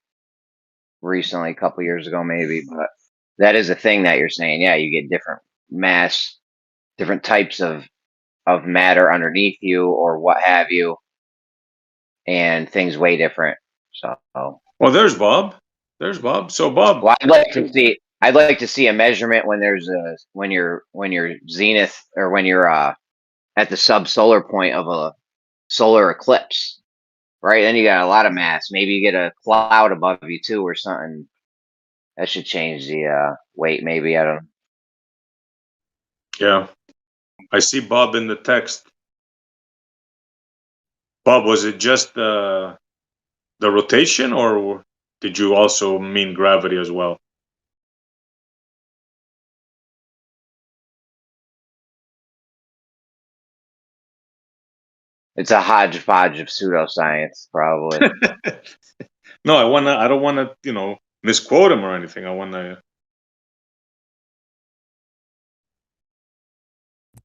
recently, a couple years ago, maybe, but that is a thing that you're saying. Yeah, you get different mass, different types of matter underneath you, or what have you, and things way different. So, well, there's Bob. There's Bob. So Bob, well, I'd like to see a measurement when you're zenith, or when you're at the subsolar point of a solar eclipse, right? Then you got a lot of mass. Maybe you get a cloud above you too, or something. That should change the weight. Maybe, I don't know. Yeah, I see Bob in the text. Bob, was it just the rotation, or did you also mean gravity as well? It's a hodgepodge of pseudoscience, probably. No, I don't wanna, misquote him or anything. I wanna.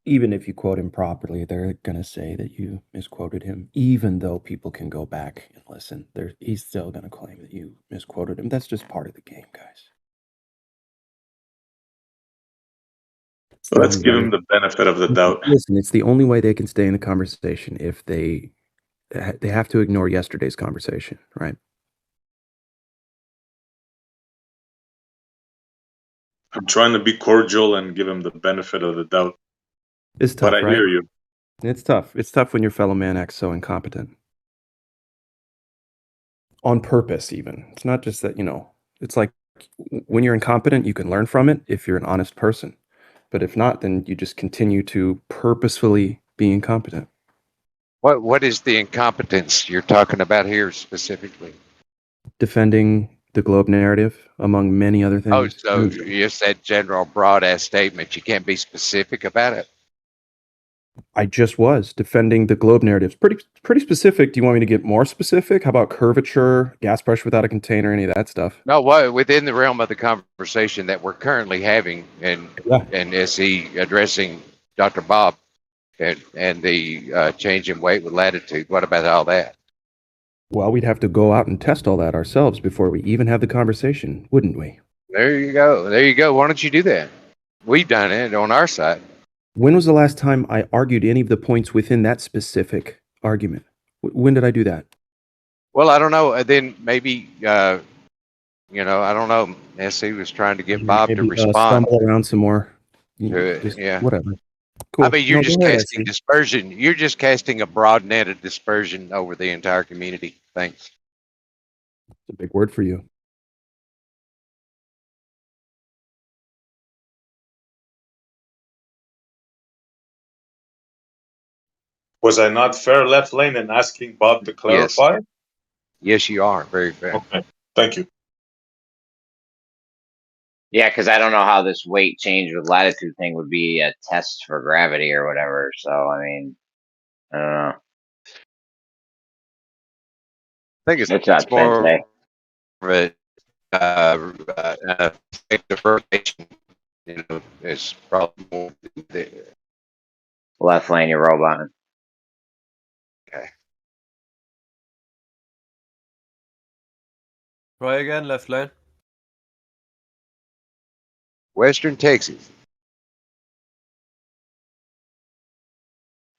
Even if you quote him properly, they're going to say that you misquoted him, even though people can go back and listen. He's still going to claim that you misquoted him. That's just part of the game, guys. So let's give him the benefit of the doubt. Listen, it's the only way they can stay in the conversation if they have to ignore yesterday's conversation, right? I'm trying to be cordial and give him the benefit of the doubt. It's tough, but I right? hear you. It's tough. It's tough when your fellow man acts so incompetent. On purpose, even. It's not just that, it's like when you're incompetent, you can learn from it if you're an honest person. But if not, then you just continue to purposefully be incompetent. What is the incompetence you're talking about here specifically? Defending the globe narrative, among many other things. Oh, so you said general broad ass statement. You can't be specific about it? I just was defending the globe narratives. Pretty specific. Do you want me to get more specific? How about curvature, gas pressure without a container, any of that stuff? No, what within the realm of the conversation that we're currently having, and SE addressing Dr. Bob, and the change in weight with latitude. What about all that? Well, we'd have to go out and test all that ourselves before we even have the conversation, wouldn't we? There you go. There you go. Why don't you do that? We've done it on our side. When was the last time I argued any of the points within that specific argument? When did I do that? Well, I don't know. Then maybe, I don't know. SE was trying to get Bob to respond. Stumble around some more. Yeah. Whatever. Cool. I mean, you're No, just go ahead, casting SE. dispersion. You're just casting a broad net of dispersion over the entire community. Thanks. It's a big word for you. Was I not fair, Left Lane, in asking Bob to clarify? Yes, you are. Very fair. Okay. Thank you. Yeah, because I don't know how this weight change with latitude thing would be a test for gravity or whatever. So, I mean, I don't know. I think What's up, it's more Sensei? of a effective rotation. It's probably more. Left lane, your robot. Okay. Try again, Left Lane. Western Texas.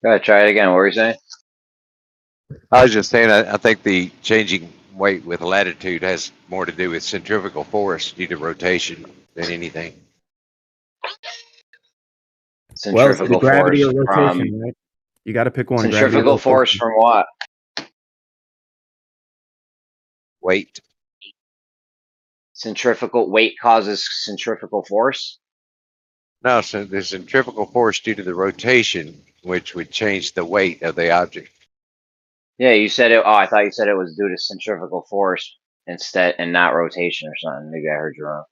Go ahead, try it again. What were you saying? I was just saying, I think the changing weight with latitude has more to do with centrifugal force due to rotation than anything. Well, it's Centrifugal gravity force or rotation, from right? You got to pick one. centrifugal force from what? Weight. Centrifugal weight causes centrifugal force. No, so there's centrifugal force due to the rotation, which would change the weight of the object. Yeah, you said it. Oh, I thought you said it was due to centrifugal force instead and not rotation or something. Maybe I heard you wrong.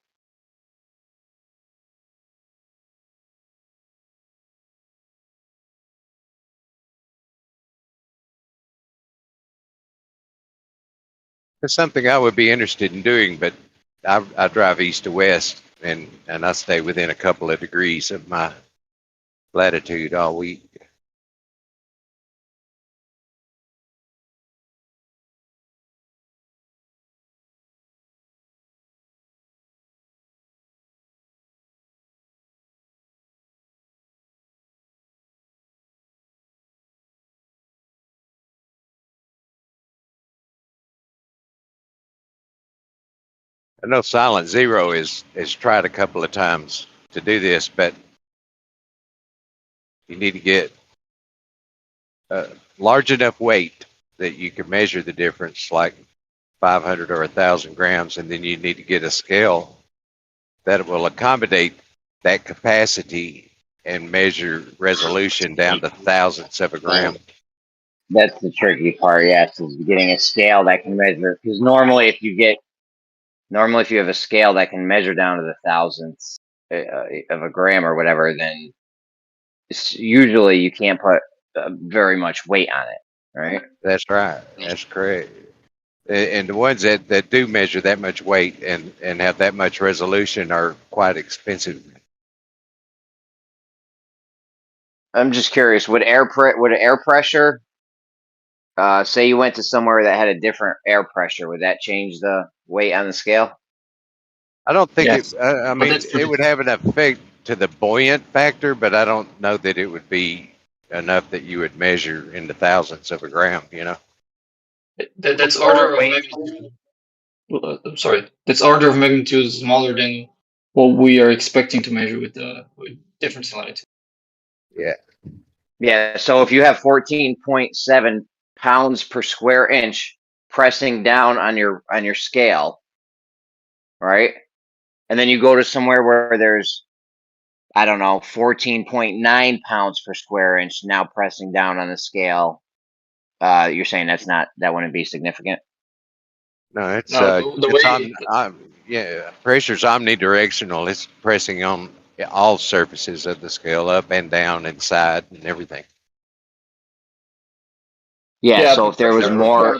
It's something I would be interested in doing, but I drive east to west, and I stay within a couple of degrees of my latitude all week. I know Silent Zero has tried a couple of times to do this, but you need to get a large enough weight that you can measure the difference, like 500 or 1,000 grams, and then you need to get a scale that will accommodate that capacity and measure resolution down to thousandths of a gram. That's the tricky part, yes, is getting a scale that can measure. Because normally, if you have a scale that can measure down to the thousandths of a gram or whatever, then usually you can't put very much weight on it, right? That's right. That's correct. And the ones that do measure that much weight and have that much resolution are quite expensive. I'm just curious, would air pressure, say you went to somewhere that had a different air pressure, would that change the weight on the scale? I don't think Yes. I mean, it would have an effect to the buoyant factor, but I don't know that it would be enough that you would measure in the thousandths of a gram, That's order of magnitude. I'm sorry. That's order of magnitude smaller than what we are expecting to measure with difference in latitude. Yeah. Yeah. So if you have 14.7 pounds per square inch pressing down on your scale, right? And then you go to somewhere where there's, I don't know, 14.9 pounds per square inch now pressing down on the scale. You're saying that wouldn't be significant? No, it's the way pressure's omnidirectional. It's pressing on all surfaces of the scale, up and down and side and everything. Yeah. So if there was more,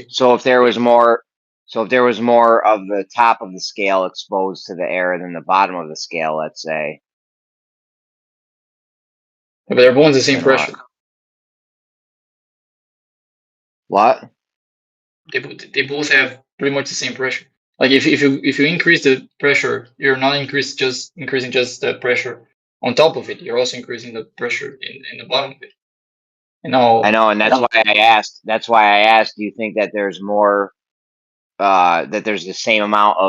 so if there was more, so if there was more of the top of the scale exposed to the air than the bottom of the scale, let's say. But they're both the same then pressure. What? They both have pretty much the same pressure. Like if you increase the pressure, you're not increasing just the pressure on top of it. You're also increasing the pressure in the bottom of it. And now I know, and that's why I asked. That's why I asked. Do you think that there's more? That there's the same amount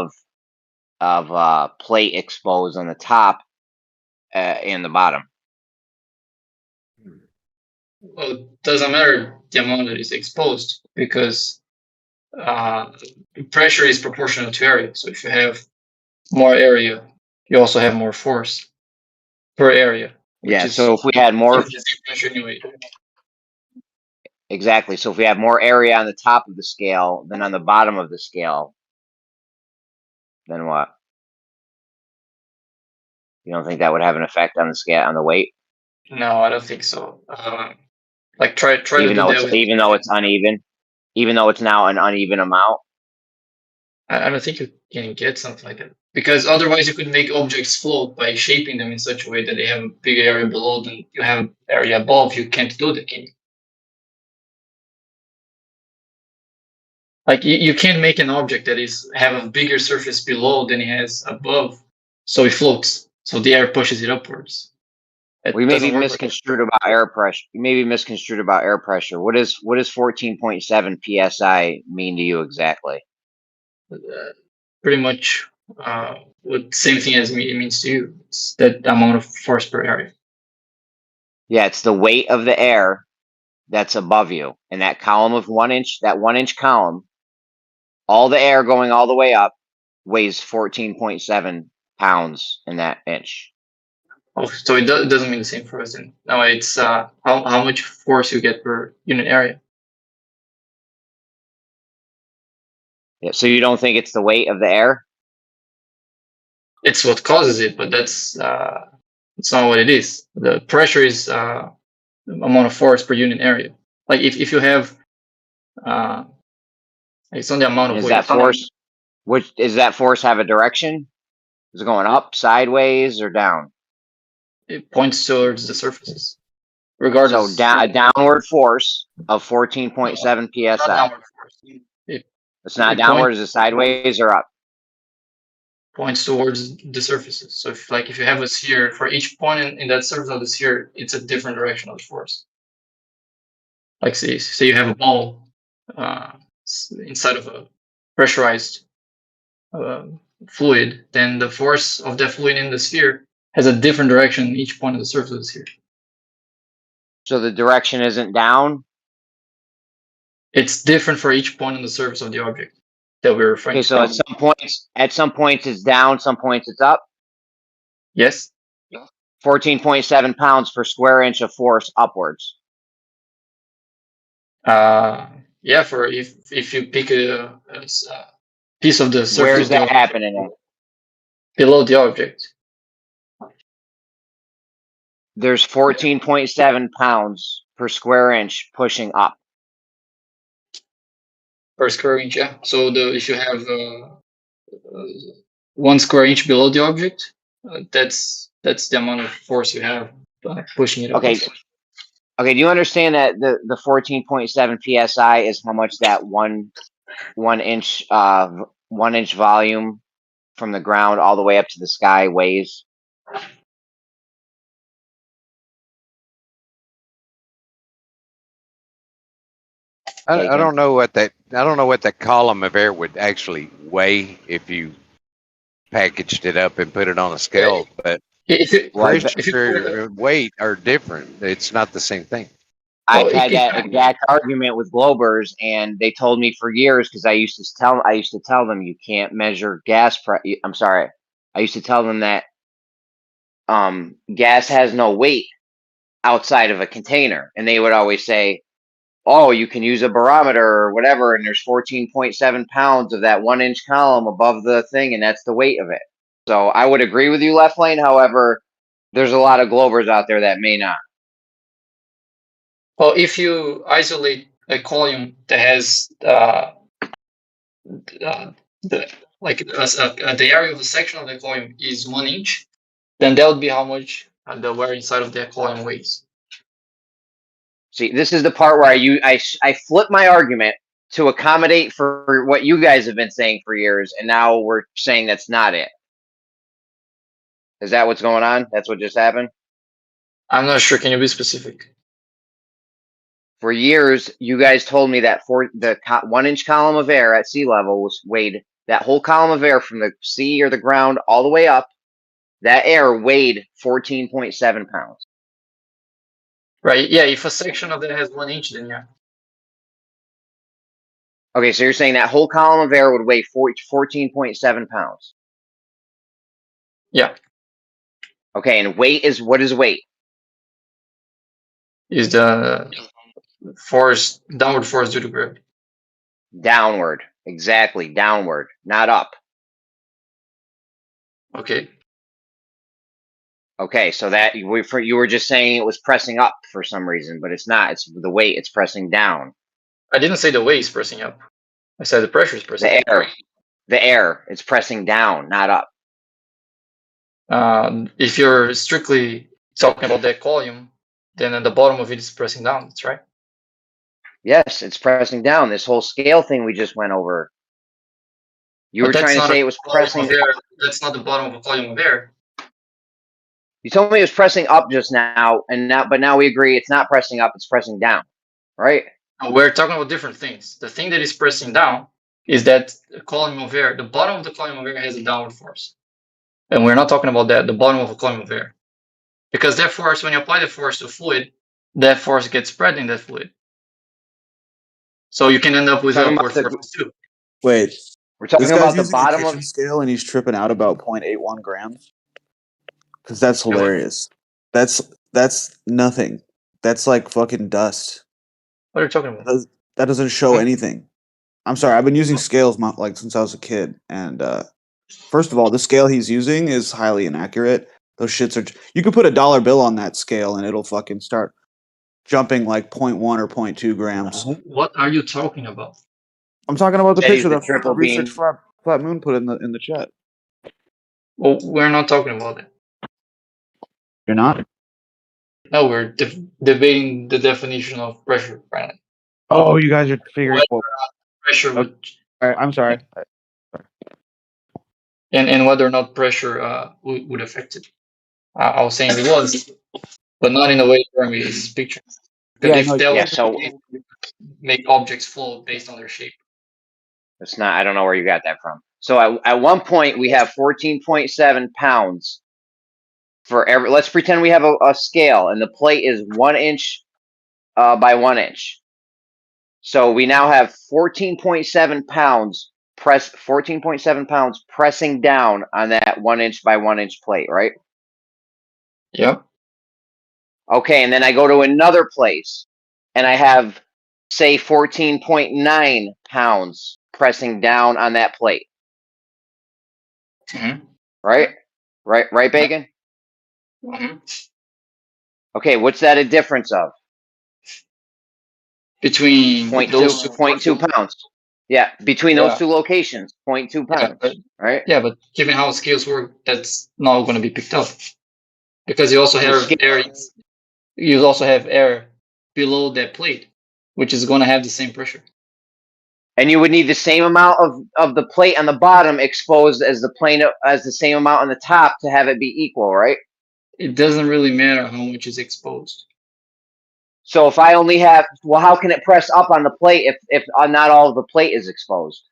of plate exposed on the top and the bottom. Well, it doesn't matter the amount that is exposed because pressure is proportional to area. So if you have more area, you also have more force per area. Yeah. So if we had more pressure anyway. Exactly. So if we have more area on the top of the scale than on the bottom of the scale, then what? You don't think that would have an effect on the scale, on the weight? No, I don't think so. Like try Even to do though that. Even though it's uneven, even though it's now an uneven amount. I don't think you can get something like that because otherwise you could make objects float by shaping them in such a way that they have a big area below than you have area above. You can't do that, can you? Like you can't make an object that have a bigger surface below than it has above, so it floats. So the air pushes it upwards. We may be misconstrued about air pressure. You may be misconstrued about air pressure. What does 14.7 psi mean to you exactly? Pretty much what same thing as it means to you. It's that amount of force per area. Yeah, it's the weight of the air that's above you. And that column of 1 inch, that 1 inch column, all the air going all the way up weighs 14.7 pounds in that inch. Oh, so it doesn't mean the same for us then. No, it's how much force you get per unit area. Yeah, so you don't think it's the weight of the air? It's what causes it, but that's not what it is. The pressure is amount of force per unit area. Like if you have it's on the amount of Is weight. that force? Which does that force have a direction? Is it going up, sideways, or down? It points towards the surfaces, regardless. So a downward force of 14.7 psi. It's not downward. Is it sideways or up? Points towards the surfaces. So if you have a sphere, for each point in that surface of the sphere, it's a different direction of the force. Like say you have a ball inside of a pressurized fluid, then the force of that fluid in the sphere has a different direction in each point of the surface of the sphere. So the direction isn't down? It's different for each point on the surface of the object that we're referring to. Okay, so at some points it's down, some points it's up? Yes. 14.7 pounds per square inch of force upwards. Yeah, for if you pick a piece of the surface. Where is that happening at? Below the object. There's 14.7 pounds per square inch pushing up. Per square inch, yeah. So if you have 1 square inch below the object, that's the amount of force you have pushing it up. Okay, do you understand that the 14.7 psi is how much that one inch volume from the ground all the way up to the sky weighs? I don't know what that column of air would actually weigh if you packaged it up and put it on a scale, but pressure and weight are different. It's not the same thing. I've had that exact argument with Globers, and they told me for years, because I used to tell them you can't measure gas pressure. I'm sorry, I used to tell them that gas has no weight outside of a container, and they would always say, "Oh, you can use a barometer or whatever, and there's 14.7 pounds of that 1 inch column above the thing, and that's the weight of it." So I would agree with you, Left Lane. However, there's a lot of Globers out there that may not. Well, if you isolate a column that has the area of a section of the column is 1 inch, then that would be how much the wear inside of that column weighs. See, this is the part where I flip my argument to accommodate for what you guys have been saying for years, and now we're saying that's not it. Is that what's going on? That's what just happened? I'm not sure. Can you be specific? For years, you guys told me that for the 1 inch column of air at sea level was weighed, that whole column of air from the sea or the ground all the way up, that air weighed 14.7 pounds. Right. Yeah. If a section of that has 1 inch, then yeah. Okay, so you're saying that whole column of air would weigh 14.7 pounds. Yeah. Okay, and weight is, what is weight? Is the force, downward force due to gravity. Downward, exactly, downward, not up. Okay. Okay, so that you were just saying it was pressing up for some reason, but it's not. It's the weight. It's pressing down. I didn't say the weight is pressing up. I said the pressure is pressing up. The air, it's pressing down, not up. If you're strictly talking about that column, then at the bottom of it is pressing down. That's right. Yes, it's pressing down. This whole scale thing we just went over. You were trying to say it was pressing down. That's not the bottom of a column of air. You told me it was pressing up just now, but now we agree it's not pressing up, it's pressing down, right? We're talking about different things. The thing that is pressing down is that column of air. The bottom of the column of air has a downward force. And we're not talking about that, the bottom of a column of air. Because that force, when you apply the force to fluid, that force gets spread in that fluid. So you can end up with upward force too. Wait, we're talking about the bottom of scale, and he's tripping out about 0.81 grams. Because that's hilarious. That's nothing. That's like fucking dust. What are you talking about? That doesn't show anything. I'm sorry. I've been using scales since I was a kid, and first of all, the scale he's using is highly inaccurate. Those shits are. You could put a dollar bill on that scale, and it'll fucking start jumping like 0.1 or 0.2 grams. What are you talking about? I'm talking about the picture that triple Research Flat Moon put in the chat. Well, we're not talking about that. You're not? No, we're debating the definition of pressure right now. Oh, you guys are figuring pressure would. All right, I'm sorry. And whether or not pressure would affect it. I was saying it was, but not in the way Jeremy is picturing. Make objects float based on their shape. It's not. I don't know where you got that from. So at one point we have 14.7 pounds for every. Let's pretend we have a scale, and the plate is 1 inch by 1 inch. So we now have 14.7 pounds 14.7 pounds pressing down on that 1 inch by 1 inch plate, right? Yep. Okay, and then I go to another place, and I have, say, 14.9 pounds pressing down on that plate. Mm-hmm. Right, Bacon? Mm-hmm. Okay, what's that a difference of? Between those 0.2 pounds. Yeah, between those two locations, 0.2 pounds, right? Yeah, but given how scales work, that's not going to be picked up because you also have air. You also have air below that plate, which is going to have the same pressure. And you would need the same amount of the plate on the bottom exposed as the same amount on the top to have it be equal, right? It doesn't really matter how much is exposed. So if I only have, well, how can it press up on the plate if not all of the plate is exposed?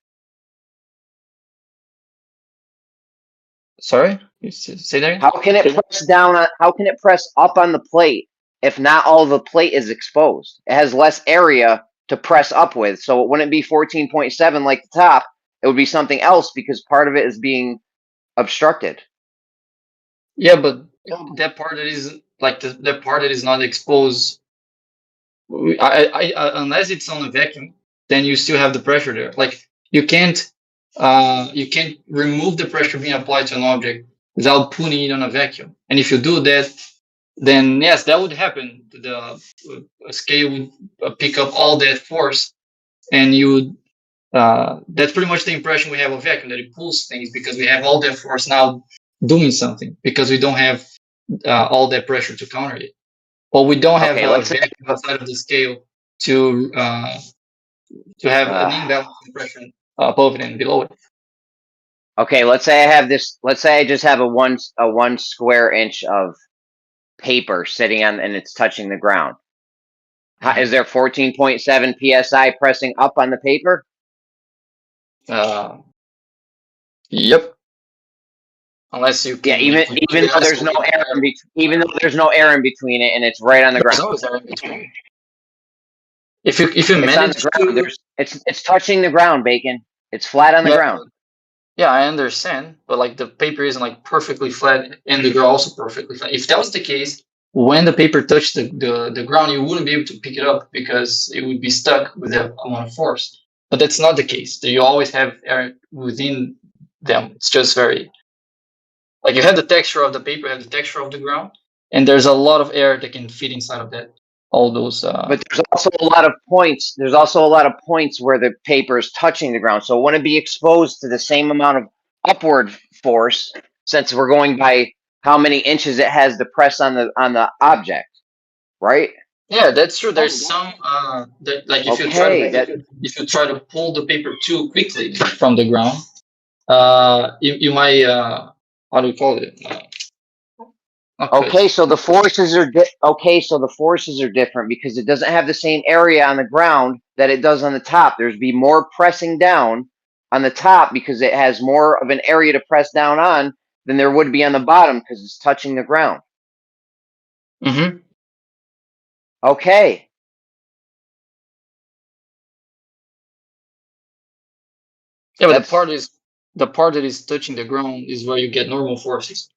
Sorry, say that again? How can it press down? How can it press up on the plate if not all of the plate is exposed? It has less area to press up with, so it wouldn't be 14.7 like the top. It would be something else because part of it is being obstructed. Yeah, but that part that is like that part that is not exposed. Unless it's on a vacuum, then you still have the pressure there. Like you can't remove the pressure being applied to an object without putting it on a vacuum. And if you do that, then yes, that would happen. The scale would pick up all that force, and you would. That's pretty much the impression we have of vacuum, that it pulls things because we have all that force now doing something because we don't have all that pressure to counter it. But we don't have Okay, a let's say vacuum inside of the scale to have an imbalance in pressure above it and below it. okay, let's say I have this. Let's say I just have a 1 square inch of paper sitting on, and it's touching the ground. Is there 14.7 psi pressing up on the paper? Yep. Unless you can, Yeah, even though there's no air in even though there's no air in between it, and it's right on the There's ground. always air in between. If you It's manage on the ground. to, It's touching the ground, Bacon. It's flat on the ground. Yeah, I understand, but like the paper isn't like perfectly flat, and the ground also perfectly flat. If that was the case, when the paper touched the ground, you wouldn't be able to pick it up because it would be stuck with that amount of force. But that's not the case. You always have air within them. It's just very like you have the texture of the paper, you have the texture of the ground, and there's a lot of air that can fit inside of that. All those. But there's also a lot of points. There's also a lot of points where the paper is touching the ground, so it wouldn't be exposed to the same amount of upward force since we're going by how many inches it has to press on the object, right? Yeah, that's true. There's some that, like if you try to pull the paper too quickly from the ground, you might how do you call it? Okay, so the forces are different because it doesn't have the same area on the ground that it does on the top. There's be more pressing down on the top because it has more of an area to press down on than there would be on the bottom because it's touching the ground. Mm-hmm. Okay. Yeah, but the part that is touching the ground is where you get normal forces.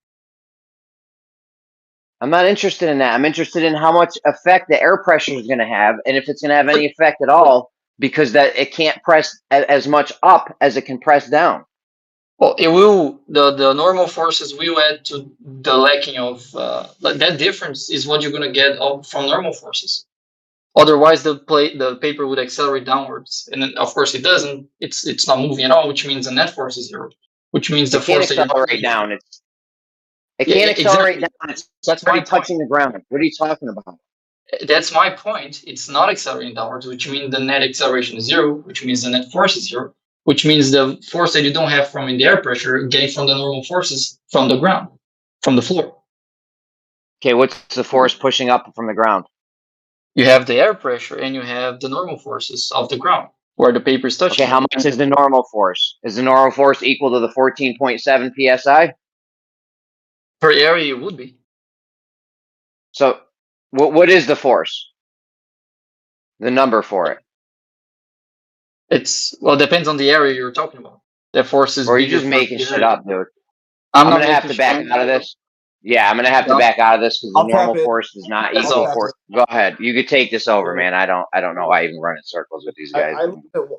I'm not interested in that. I'm interested in how much effect the air pressure is going to have, and if it's going to have any effect at all, because that it can't press as much up as it can press down. Well, it will. The normal forces will add to the lacking of that difference is what you're going to get from normal forces. Otherwise, the paper would accelerate downwards, and then, of course, it doesn't. It's not moving at all, which means the net force is zero. Which means the force that you accelerate down. It Yeah, can't accelerate exactly. down. It's That's already my touching the ground. What are you talking about? That's my point. It's not accelerating downwards, which means the net acceleration is zero, which means the net force is zero, which means the force that you don't have from in the air pressure getting from the normal forces from the ground, from the floor. Okay, what's the force pushing up from the ground? You have the air pressure and you have the normal forces of the ground where the paper is touching. Okay, how much is the normal force? Is the normal force equal to the 14.7 psi? Per area, it would be. So, what is the force? The number for it? It depends on the area you're talking about. The force is. Or are you just making shit up, dude? I'm gonna have to back out of this. Yeah, I'm gonna have to back out of this because the normal force does not equal force. Go ahead, you could take this over, man. I don't know why I even run in circles with these guys.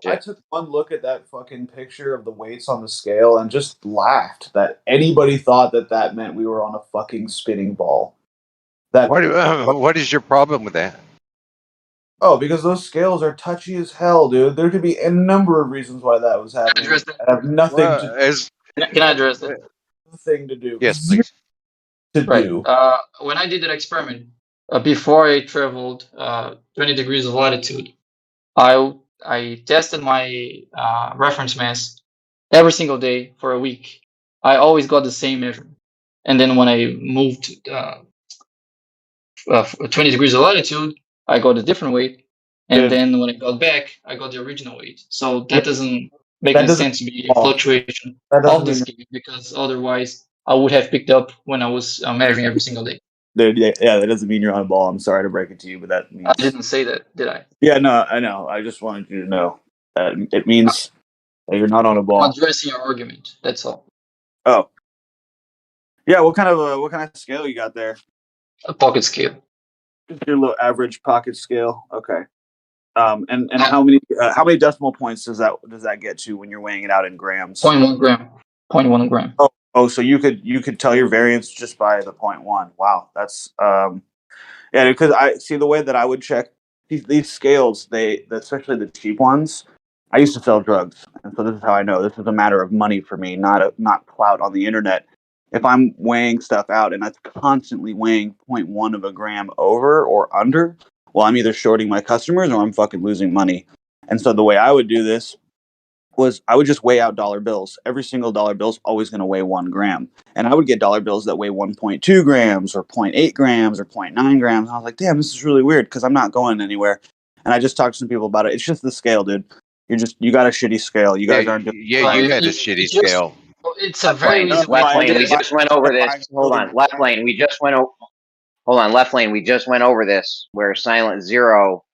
I took one look at that fucking picture of the weights on the scale and just laughed that anybody thought that meant we were on a fucking spinning ball. What is your problem with that? Oh, because those scales are touchy as hell, dude. There could be a number of reasons why that was happening. I have nothing Can I address that? Thing to do. Yes, please. To do. When I did that experiment, before I traveled 20 degrees of latitude, I tested my reference mass every single day for a week. I always got the same measurement. And then when I moved 20 degrees of latitude, I got a different weight. And then when I got back, I got the original weight. So that doesn't make any sense to be a fluctuation of the scale, because otherwise I would have picked up when I was measuring every single day. Dude, yeah, that doesn't mean you're on a ball. I'm sorry to break it to you, but that means... I didn't say that, did I? Yeah, no, I know. I just wanted you to know that it means that you're not on a ball. I'm addressing your argument. That's all. Oh, yeah. What kind of scale you got there? A pocket scale. Just your little average pocket scale. Okay. And how many decimal points does that get to when you're weighing it out in grams? 0.1 gram. 0.1 gram. Oh, Oh, so you could tell your variance just by the 0.1. Wow, that's yeah. Because I see the way that I would check these scales. Especially the cheap ones. I used to sell drugs, and so this is how I know. This is a matter of money for me, not clout on the internet. If I'm weighing stuff out and that's constantly weighing 0.1 of a gram over or under, well, I'm either shorting my customers or I'm fucking losing money. And so the way I would do this was I would just weigh out dollar bills. Every single dollar bill is always going to weigh 1 gram. And I would get dollar bills that weigh 1.2 grams or 0.8 grams or 0.9 grams. And I was like, damn, this is really weird because I'm not going anywhere. And I just talked to some people about it. It's just the scale, dude. You got a shitty scale. You guys aren't doing Yeah, you had a shitty scale. It's a very easy way Left to lane, do we this. just went over this. Hold on, left lane, we just went over. Hold on, left lane, we just went over this where Silent Zero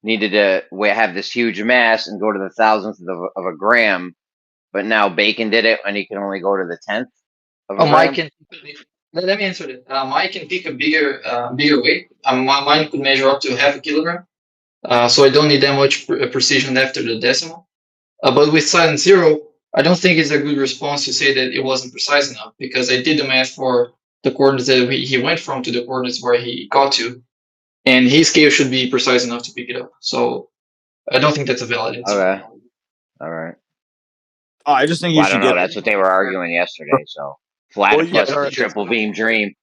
needed to have this huge mass and go to the thousandth of a gram, but now Bacon did it and he can only go to the 10th of a Oh, Mike gram. let me answer that. Mike can pick a bigger weight. Mine could measure up to half a kilogram, so I don't need that much precision after the decimal. But with Silent Zero, I don't think it's a good response to say that it wasn't precise enough, because I did the math for the coordinates that he went from to the coordinates where he got to, and his scale should be precise enough to pick it up. So I don't think that's a valid answer. Okay. All right. Oh, I just think you Well, I should don't know. get. That's what they were arguing yesterday. So Platypus, the triple beam dream.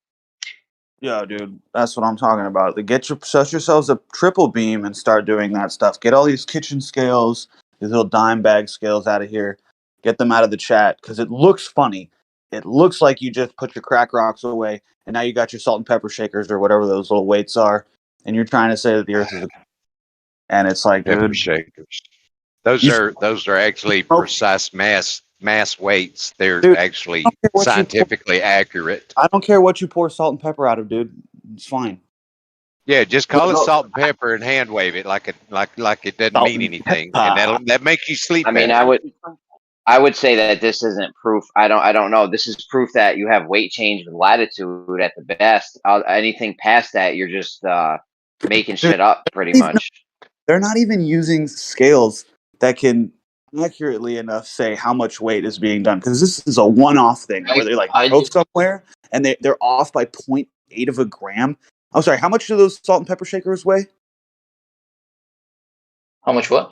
Yeah, dude, that's what I'm talking about. Set yourselves a triple beam and start doing that stuff. Get all these kitchen scales, these little dime bag scales out of here. Get them out of the chat because it looks funny. It looks like you just put your crack rocks away and now you got your salt and pepper shakers or whatever those little weights are, and you're trying to say that the Earth is a. And it's like, Pepper dude, shakers. Those are actually precise mass weights. They're Dude, actually I don't care what you scientifically accurate. I don't care what you pour salt and pepper out of, dude. It's fine. Yeah, just call it salt and pepper and hand wave it like it doesn't Salt mean and anything, pepper. and that makes you sleep I mean, better. I would say that this isn't proof. I don't know. This is proof that you have weight change with latitude at the best. Anything past that, you're just making shit up pretty much. They're not even using scales that can accurately enough say how much weight is being done, because this is a one-off thing where they drove somewhere and they're off by 0.8 of a gram. I'm sorry, how much do those salt and pepper shakers weigh? How much what?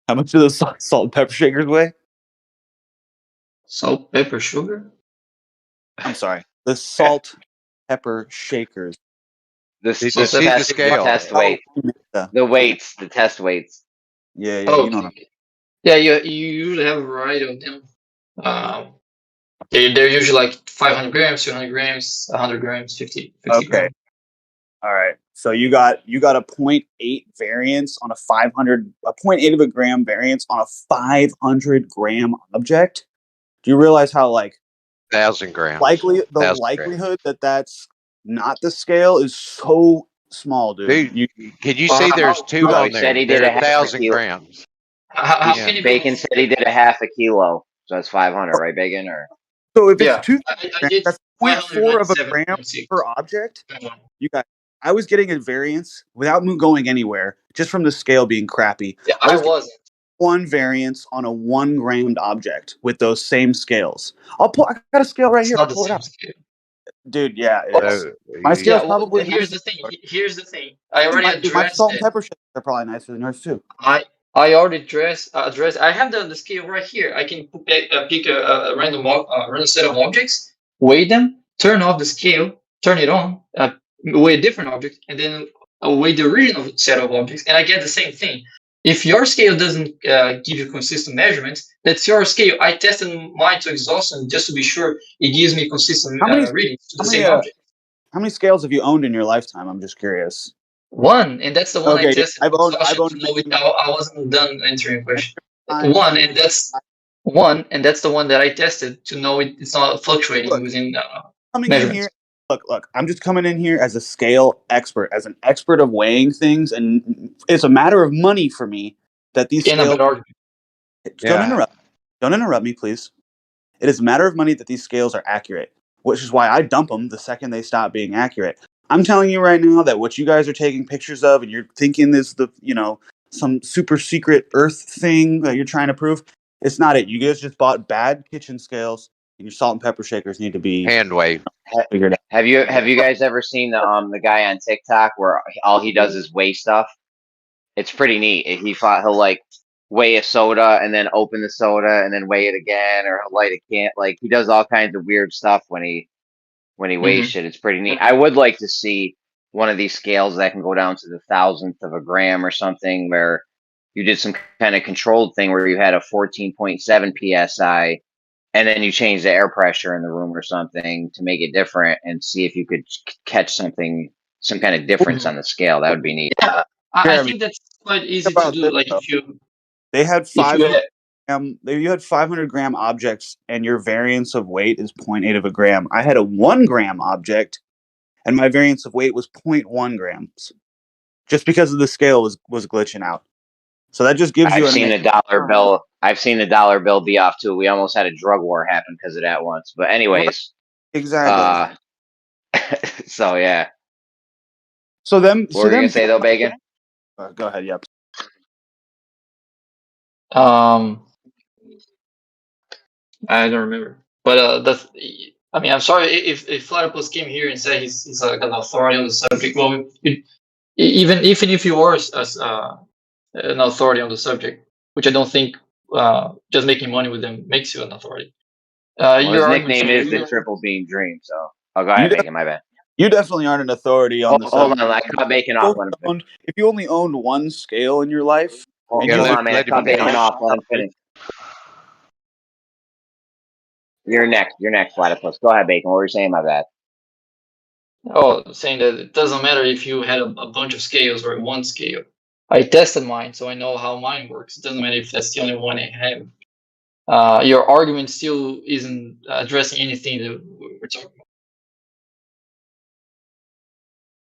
How much do those salt and pepper shakers weigh? Salt, pepper, sugar? I'm sorry, the salt pepper shakers. This Did you see the scale? test weight. The weights, the test weights. Yeah, Oh, you know. Yeah, you usually have a variety of them. They're usually like 500 grams, 200 grams, 100 grams, 50 Okay. grams. All right. So you got a 0.8 variance on a 0.8 of a gram variance on a 500 gram object. Do you realize how 1,000 grams. likelihood that that's not the scale is so small, dude. Dude, can you see there's two on there? They're 1,000 grams. Bacon said he did a half a kilo, so that's 500, right, Bacon? Or So if it's 2 I did that's 0.4 of a gram per object. You got. I was getting a variance without going anywhere, just from the scale being crappy. Yeah, I wasn't. One variance on a 1 grammed object with those same scales. I got a scale right here. I'll pull it out. Dude, yeah. My scale's probably. Here's the thing. I already addressed my salt and it. pepper shakers are probably nicer than yours too. I already addressed. I have the scale right here. I can pick a random set of objects, weigh them, turn off the scale, turn it on, weigh a different object, and then weigh the original set of objects, and I get the same thing. If your scale doesn't give you consistent measurements, that's your scale. I tested mine to exhaustion just to be sure it gives me consistent readings to the same object. How many scales have you owned in your lifetime? I'm just curious. One, and that's the one I tested. I've owned I wasn't done answering your question. One, and that's the one that I tested to know it's not fluctuating within measurements. In here. Look, I'm just coming in here as a scale expert, as an expert of weighing things, and it's a matter of money for me that these scales. Don't interrupt me, please. It is a matter of money that these scales are accurate, which is why I dump them the second they stop being accurate. I'm telling you right now that what you guys are taking pictures of and you're thinking is some super secret Earth thing that you're trying to prove, it's not it. You guys just bought bad kitchen scales and your salt and pepper shakers need to be hand weigh. figured out. Have you guys ever seen the guy on TikTok where all he does is weigh stuff? It's pretty neat. He'll like weigh a soda and then open the soda and then weigh it again, or he'll light a can. Like he does all kinds of weird stuff when he weighs shit. It's pretty neat. I would like to see one of these scales that can go down to the thousandth of a gram or something, where you did some kind of controlled thing where you had a 14.7 psi, and then you change the air pressure in the room or something to make it different, and see if you could catch some kind of difference on the scale. That would be neat. Yeah, I Jeremy, think that's quite easy to about do. this, Like though. if you They had if you 500 had, you had 500 gram objects, and your variance of weight is 0.8 of a gram. I had a 1 gram object, and my variance of weight was 0.1 grams, just because of the scale was glitching out. So that just gives you. I've seen the dollar bill. I've seen the dollar bill be off too. We almost had a drug war happen because of that once. But anyways, exactly. So yeah. So them. What were you gonna say though, Bacon? Go ahead. Yep. I don't remember, but that's. I mean, I'm sorry if Platypus came here and said he's like an authority on the subject. Well, even if you are an authority on the subject, which I don't think just making money with them makes you an authority. Well, his nickname is the Triple Beam Dream. So, go ahead, Bacon. My bad. You definitely aren't an authority on the Hold subject. on, I cut Bacon off. If you only owned one scale in your life, Hold on, man. Cut Bacon off. Let him finish. You're next, Platypus. Go ahead, Bacon. What were you saying? My bad. Oh, saying that it doesn't matter if you had a bunch of scales or one scale. I tested mine, so I know how mine works. It doesn't matter if that's the only one I have. Your argument still isn't addressing anything that we're talking about.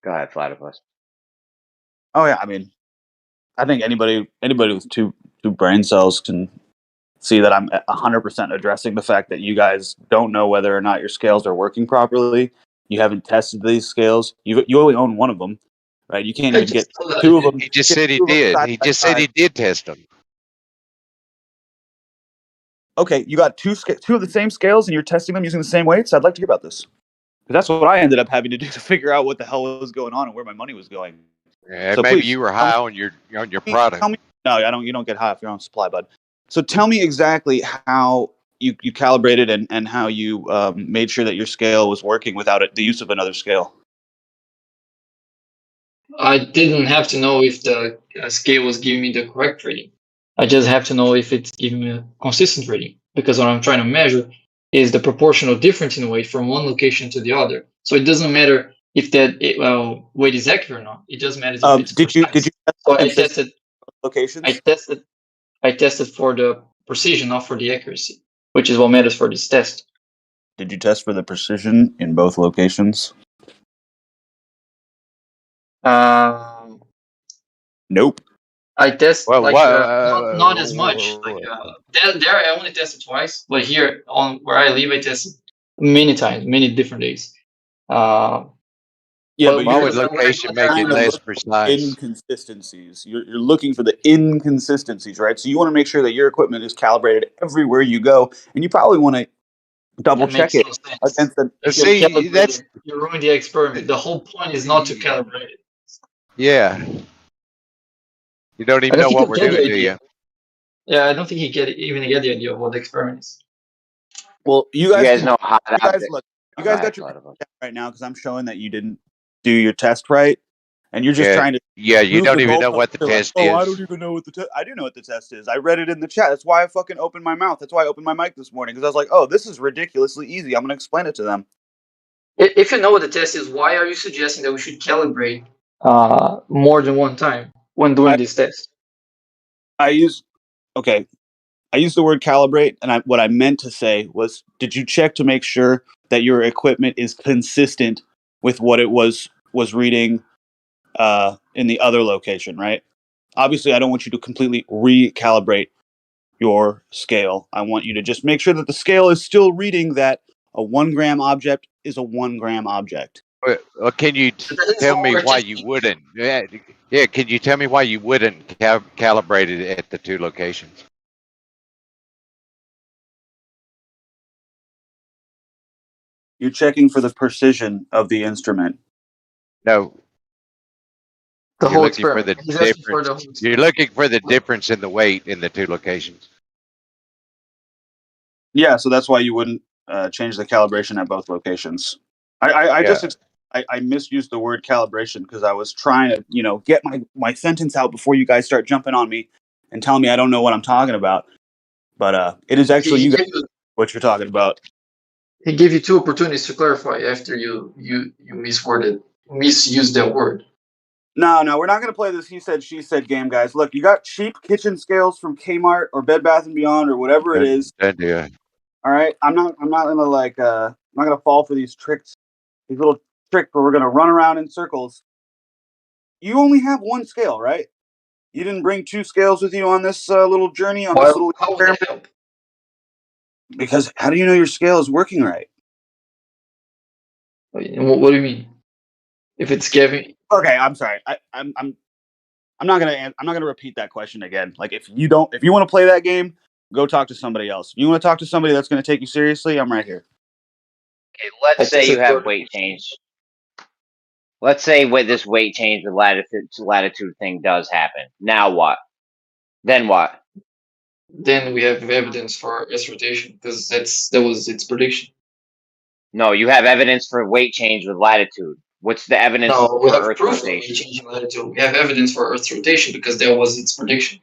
Go ahead, Platypus. Oh yeah, I mean, I think anybody with two brain cells can see that I'm 100% addressing the fact that you guys don't know whether or not your scales are working properly. You haven't tested these scales. You only own one of them, right? You can't even get two of them. He just said he did. He just said he did test them. Okay, you got two of the same scales, and you're testing them using the same weights. I'd like to hear about this, because that's what I ended up having to do to figure out what the hell was going on and where my money was going. Yeah, So maybe please, you were high on your product. No, I don't. You don't get high if you're on supply, bud. So tell me exactly how you calibrated and how you made sure that your scale was working without the use of another scale. I didn't have to know if the scale was giving me the correct reading. I just have to know if it's giving me a consistent reading, because what I'm trying to measure is the proportional difference in weight from one location to the other. So it doesn't matter if that weight is accurate or not. It just matters if it's precise. Did you so I tested locations? I tested for the precision, not for the accuracy, which is what matters for this test. Did you test for the precision in both locations? Nope. I test not as much. Like, there I only tested twice, but here on where I live, I tested many times, many different days. Yeah, but why would location make it less precise? Inconsistencies. You're looking for the inconsistencies, right? So you want to make sure that your equipment is calibrated everywhere you go, and you probably want to double check it against the. See, you ruined the experiment. The whole point is not to calibrate it. Yeah. You don't even know what we're doing, do you? Yeah, I don't think he even get the idea of what the experiment is. Well, you guys know how you guys got your chat right now because I'm showing that you didn't do your test right, and you're just trying to. Yeah, you don't even know what the test is. Oh, I don't even know what the test. I do know what the test is. I read it in the chat. That's why I fucking opened my mouth. That's why I opened my mic this morning, because I was like, oh, this is ridiculously easy. I'm going to explain it to them. If you know what the test is, why are you suggesting that we should calibrate more than one time when doing this test? I use the word calibrate, and what I meant to say was, did you check to make sure that your equipment is consistent with what it was reading in the other location, right? Obviously, I don't want you to completely recalibrate your scale. I want you to just make sure that the scale is still reading that a 1 gram object is a 1 gram object. Well, can you tell me why you wouldn't? Yeah, can you tell me why you wouldn't calibrate it at the two locations? You're checking for the precision of the instrument. No. The You're whole looking for experiment. the He's asking for difference. the whole You're experiment. looking for the difference in the weight in the two locations. Yeah, so that's why you wouldn't change the calibration at both locations. I misused the word calibration because I was trying to, get my sentence out before you guys start jumping on me and telling me I don't know what I'm talking about. But it is actually you guys what you're talking about. He gave you 2 opportunities to clarify after you misused that word. No, we're not going to play this he said, she said game, guys. Look, you got cheap kitchen scales from Kmart or Bed Bath & Beyond or whatever it is. Yeah. All right, I'm not gonna I'm not gonna fall for these tricks, these little tricks where we're gonna run around in circles. You only have one scale, right? You didn't bring 2 scales with you on this little journey, on this little experiment? Because how do you know your scale is working right? What do you mean? If it's giving. Okay, I'm sorry. I'm not gonna repeat that question again. Like if you want to play that game, go talk to somebody else. If you want to talk to somebody that's going to take you seriously, I'm right here. Okay, let's say you have weight change. Let's say this weight change with latitude thing does happen. Now what? Then what? Then we have evidence for Earth's rotation because that was its prediction. No, you have evidence for weight change with latitude. What's the evidence No, we for have Earth proof of rotation? weight change in latitude. We have evidence for Earth's rotation because that was its prediction.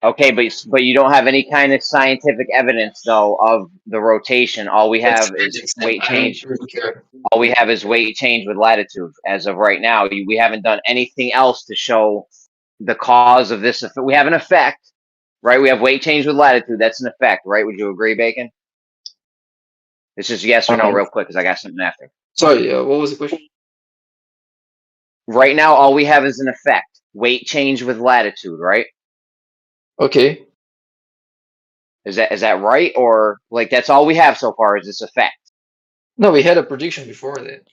Okay, but you don't have any kind of scientific evidence though of the rotation. All we have is weight change. All we have is weight change with latitude as of right now. We haven't done anything else to show the cause of this effect. We have an effect, right? We have weight change with latitude. That's an effect, right? Would you agree, Bacon? It's just yes or no real quick because I got something after. Sorry, what was the question? Right now, all we have is an effect. Weight change with latitude, right? Okay. Is that right? Or like that's all we have so far is this effect? No, we had a prediction before that.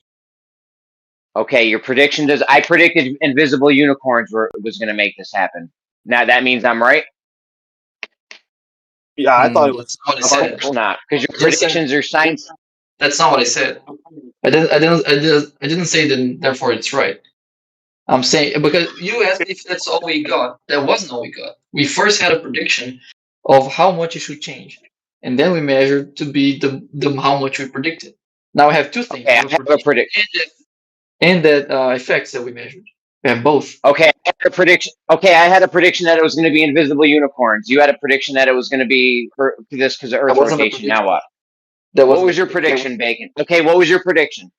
Okay, your prediction does. I predicted invisible unicorns was going to make this happen. Now that means I'm right. Yeah, I thought it was. That's not what I Of course not, because your predictions are science. That's not what I said. I didn't say that. Therefore, it's right. I'm saying because you asked if that's all we got. That wasn't all we got. We first had a prediction of how much it should change, and then we measured to be the how much we predicted. Now I have 2 things. Okay, I have a prediction. And that effects that we measured. We have both. Okay, I had a prediction. Okay, I had a prediction that it was going to be invisible unicorns. You had a prediction that it was going to be this because of Earth rotation. Now what? What was your prediction, Bacon? Okay, what was your prediction?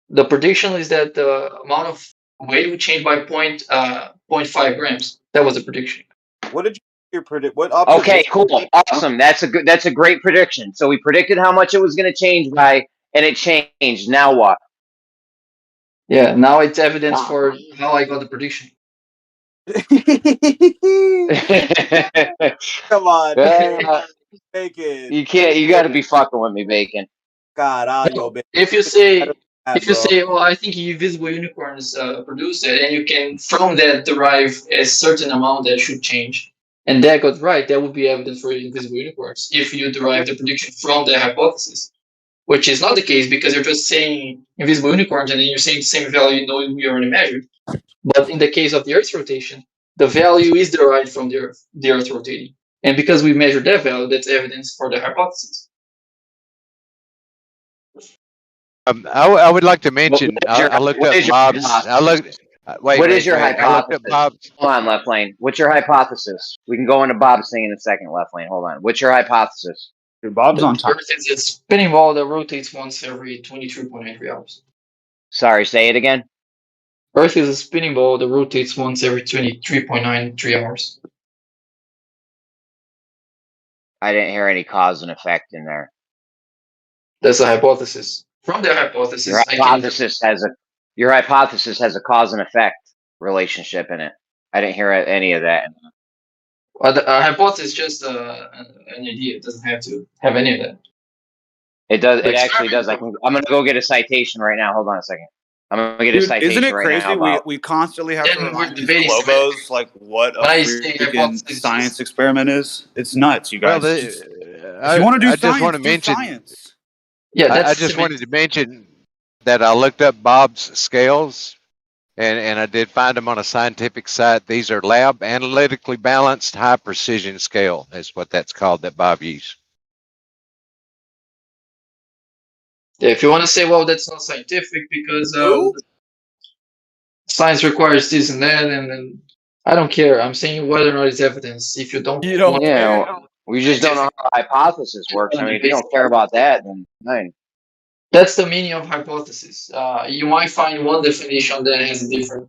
The prediction is that the amount of weight would change by 0.5 grams. That was the prediction. What did you predict? What Okay, cool, awesome. That's a great prediction. So we predicted how much it was going to change by, and it changed. Now what? Yeah, now it's evidence for how I got the prediction. Come on, Bacon. You can't. You got to be fucking with me, Bacon. God, if you say, well, I think invisible unicorns produce it, and you can from that derive a certain amount that should change, and that got right, that would be evidence for invisible unicorns. If you derive the prediction from the hypothesis, which is not the case because you're just saying invisible unicorns, and then you're saying the same value knowing we already measured. But in the case of the Earth's rotation, the value is derived from the Earth rotating. And because we measured that value, that's evidence for the hypothesis. I would like to mention, I looked up Bob's. What is your hypothesis? Hold on, Left Lane. What's your hypothesis? We can go into Bob's thing in a second, Left Lane. Hold on. What's your hypothesis? Dude, Bob's on top. Earth is a spinning ball that rotates once every 23.93 hours. Sorry, say it again. Earth is a spinning ball that rotates once every 23.93 hours. I didn't hear any cause and effect in there. That's a hypothesis. From the hypothesis, your hypothesis has a cause and effect relationship in it. I didn't hear any of that. A hypothesis is just an idea. It doesn't have to have any of that. It does. It actually does. I'm gonna go get a citation right now. Hold on a second. I'm gonna get a citation isn't it right crazy? now. We constantly have to remind these Lobos like what a freaking science experiment is. It's nuts, you guys. Well, if you want to do science, do science. Yeah, I that's just wanted semantics. to mention that I looked up Bob's scales, and I did find them on a scientific site. These are lab analytically balanced high precision scale, is what that's called that Bob used. Yeah, if you want to say, well, that's not scientific because science requires this and that, and then I don't care. I'm saying whether or not it's evidence. If you don't, want We just don't know how a hypothesis works. I mean, if you don't care about that, then fine. That's the meaning of hypothesis. You might find one definition that has a different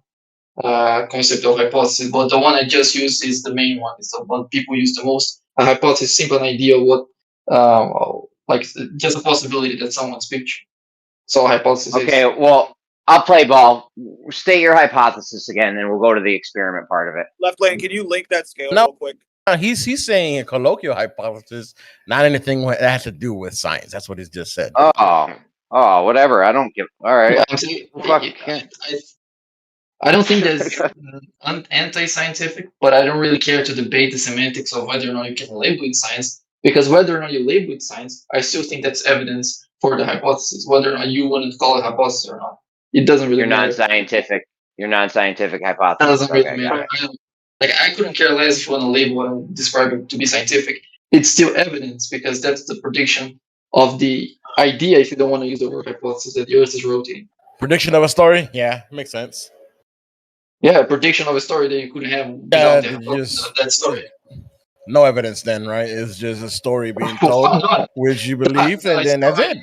concept of hypothesis, but the one I just used is the main one. It's the one people use the most. A hypothesis is simply an idea of what, like just a possibility that someone's picture. So a hypothesis Okay, is. well, I'll play ball. State your hypothesis again, and we'll go to the experiment part of it. Left lane, can you link that scale No, real quick? he's saying a colloquial hypothesis, not anything that has to do with science. That's what he's just said. Oh, whatever. I don't give. All right. I'm saying, I don't think that's anti-scientific, but I don't really care to debate the semantics of whether or not you can label it science, because whether or not you label it science, I still think that's evidence for the hypothesis. Whether or not you want to call it hypothesis or not, it doesn't really matter. Your non-scientific hypothesis. That doesn't really matter. I couldn't care less if you want to label what I'm describing to be scientific. It's still evidence because that's the prediction of the idea, if you don't want to use the word hypothesis, that the Earth is rotating. Prediction of a story? Yeah, makes sense. Yeah, a prediction of a story that you couldn't have without that story. No evidence then, right? It's just a story being told, which you believe, and then that's it.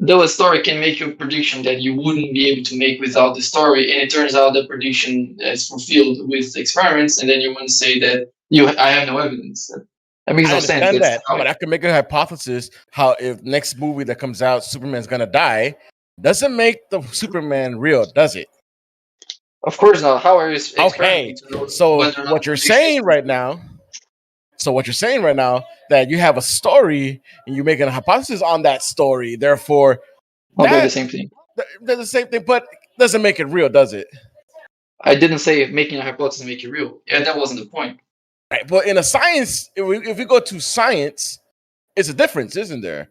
Though a story can make you a prediction that you wouldn't be able to make without the story, and it turns out the prediction is fulfilled with experiments, and then you want to say that I have no evidence. That makes no sense. But I can make a hypothesis how if next movie that comes out, Superman's gonna die, doesn't make the Superman real, does it? Of course not. How are you? Okay, so what you're saying right now? That you have a story and you're making a hypothesis on that story, therefore, they're the same thing. They're the same thing, but doesn't make it real, does it? I didn't say making a hypothesis make it real. Yeah, that wasn't the point. Right, but in a science, if we go to science, it's a difference, isn't there?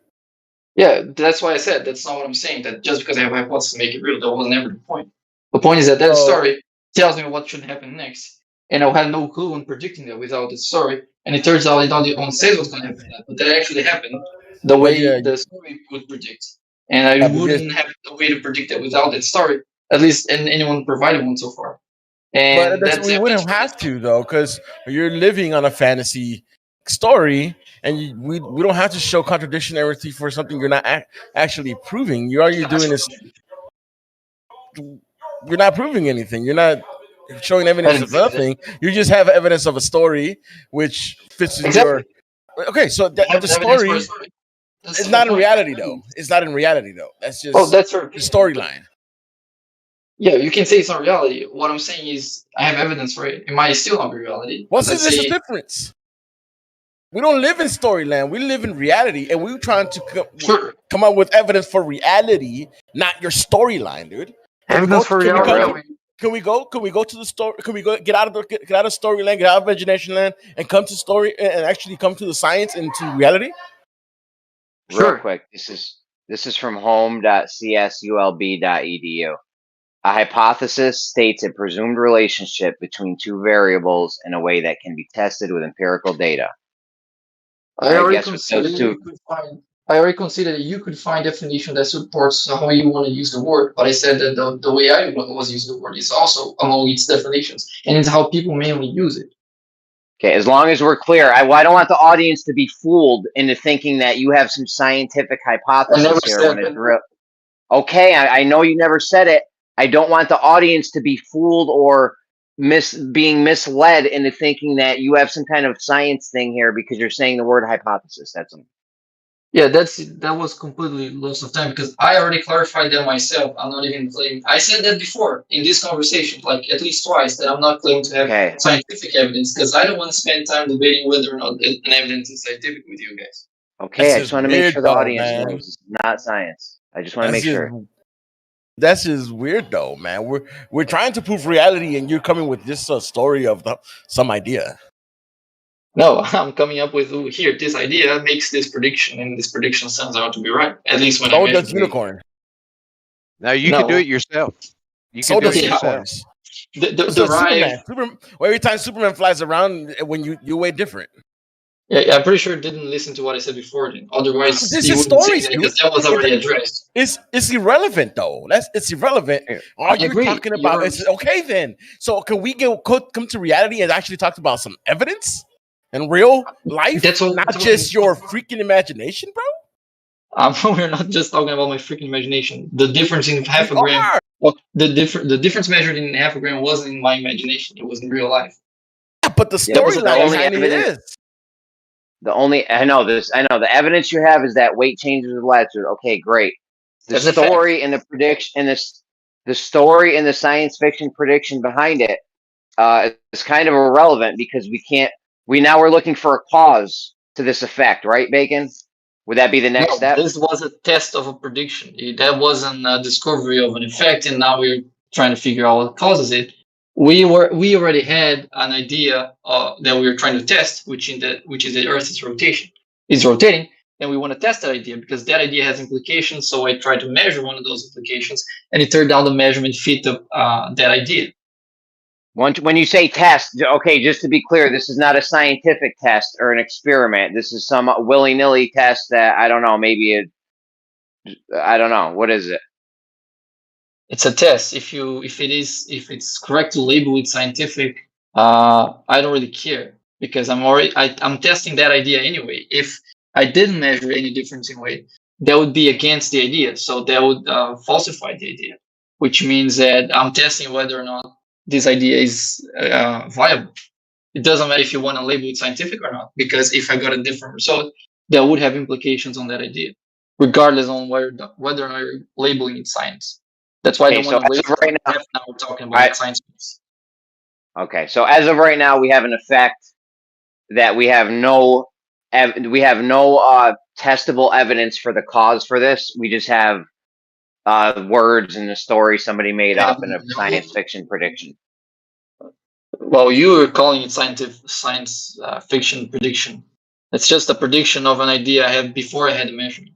Yeah, that's why I said that's not what I'm saying. That just because I have a hypothesis make it real, that was never the point. The point is that story tells me what should happen next, and I had no clue in predicting that without the story. And it turns out it only says what's going to happen, but that actually happened the way the story would predict. And I wouldn't have a way to predict that without that story, at least anyone provided one so far. And but we wouldn't have to, though, because you're living on a fantasy story, and we don't have to show contradictionality for something you're not actually proving. All you're doing is you're not proving anything. You're not showing evidence of nothing. You just have evidence of a story which fits in your. Okay, so the story is not in reality, though. It's not in reality, though. That's just that's the storyline. Yeah, you can say it's not reality. What I'm saying is I have evidence for it. It might still not be reality. What's the difference? We don't live in storyland. We live in reality, and we're trying to come up with evidence for reality, not your storyline, dude. Evidence for reality. Can we go to the story? Can we go get out of storyland, get out of imagination land, and come to story and actually come to the science and to reality? Real quick, this is from home.csulb.edu. A hypothesis states a presumed relationship between two variables in a way that can be tested with empirical data. I already considered that you could find definition that supports how you want to use the word, but I said that the way I was using the word is also among its definitions, and it's how people mainly use it. Okay, as long as we're clear, I don't want the audience to be fooled into thinking that you have some scientific hypothesis here when it's real. Okay, I know you never said it. I don't want the audience to be fooled or being misled into thinking that you have some kind of science thing here because you're saying the word hypothesis. That's Yeah, that was completely lost of time because I already clarified that myself. I'm not even claiming. I said that before in this conversation, like at least twice, that I'm not claiming to have scientific evidence because I don't want to spend time debating whether or not an evidence is scientific with you guys. Okay, I just want to make sure the audience knows it's not science. I just want to make sure. That's just weird, though, man. We're trying to prove reality, and you're coming with this story of some idea. No, I'm coming up with here. This idea makes this prediction, and this prediction turns out to be right. At least when I So measure does it. unicorn. Now you can do it yourself. You So can do does it yourself. unicorns. The So right. Superman. Well, every time Superman flies around, when you weigh different. Yeah, I'm pretty sure it didn't listen to what I said before. Then. Otherwise, This he is wouldn't say stories, that dude. because that was already addressed. It's irrelevant though. It's irrelevant. All I you're agree. talking about is okay. Then, so can we come to reality and actually talk about some evidence and real life, not just your freaking imagination, bro? We're not just talking about my freaking imagination. The difference in half a gram. Well, the difference measured in half a gram wasn't in my imagination. It was in real life. Yeah, but the storyline behind it is. The only I know the evidence you have is that weight changes with latitude. Okay, great. The story and the prediction and the story and the science fiction prediction behind it is kind of irrelevant because we're looking for a cause to this effect, right, Bacon? Would that be the next step? This was a test of a prediction. That wasn't a discovery of an effect, and now we're trying to figure out what causes it. We already had an idea that we were trying to test, which is the Earth's rotation. It's rotating, and we want to test that idea because that idea has implications. So I tried to measure one of those implications, and it turned out the measurement fit that idea. When you say test, okay, just to be clear, this is not a scientific test or an experiment. This is some willy-nilly test that I don't know. I don't know. What is it? It's a test. If it's correct to label it scientific, I don't really care because I'm testing that idea anyway. If I didn't measure any difference in weight, that would be against the idea. So that would falsify the idea, which means that I'm testing whether or not this idea is viable. It doesn't matter if you want to label it scientific or not, because if I got a different result, that would have implications on that idea, regardless on whether or not you're labeling it science. That's why I don't want to waste right now talking about science. Okay, so as of right now, we have an effect that we have no testable evidence for the cause for this. We just have words in the story somebody made up in a science fiction prediction. Well, you were calling it science fiction prediction. It's just a prediction of an idea I had before I had the measurement.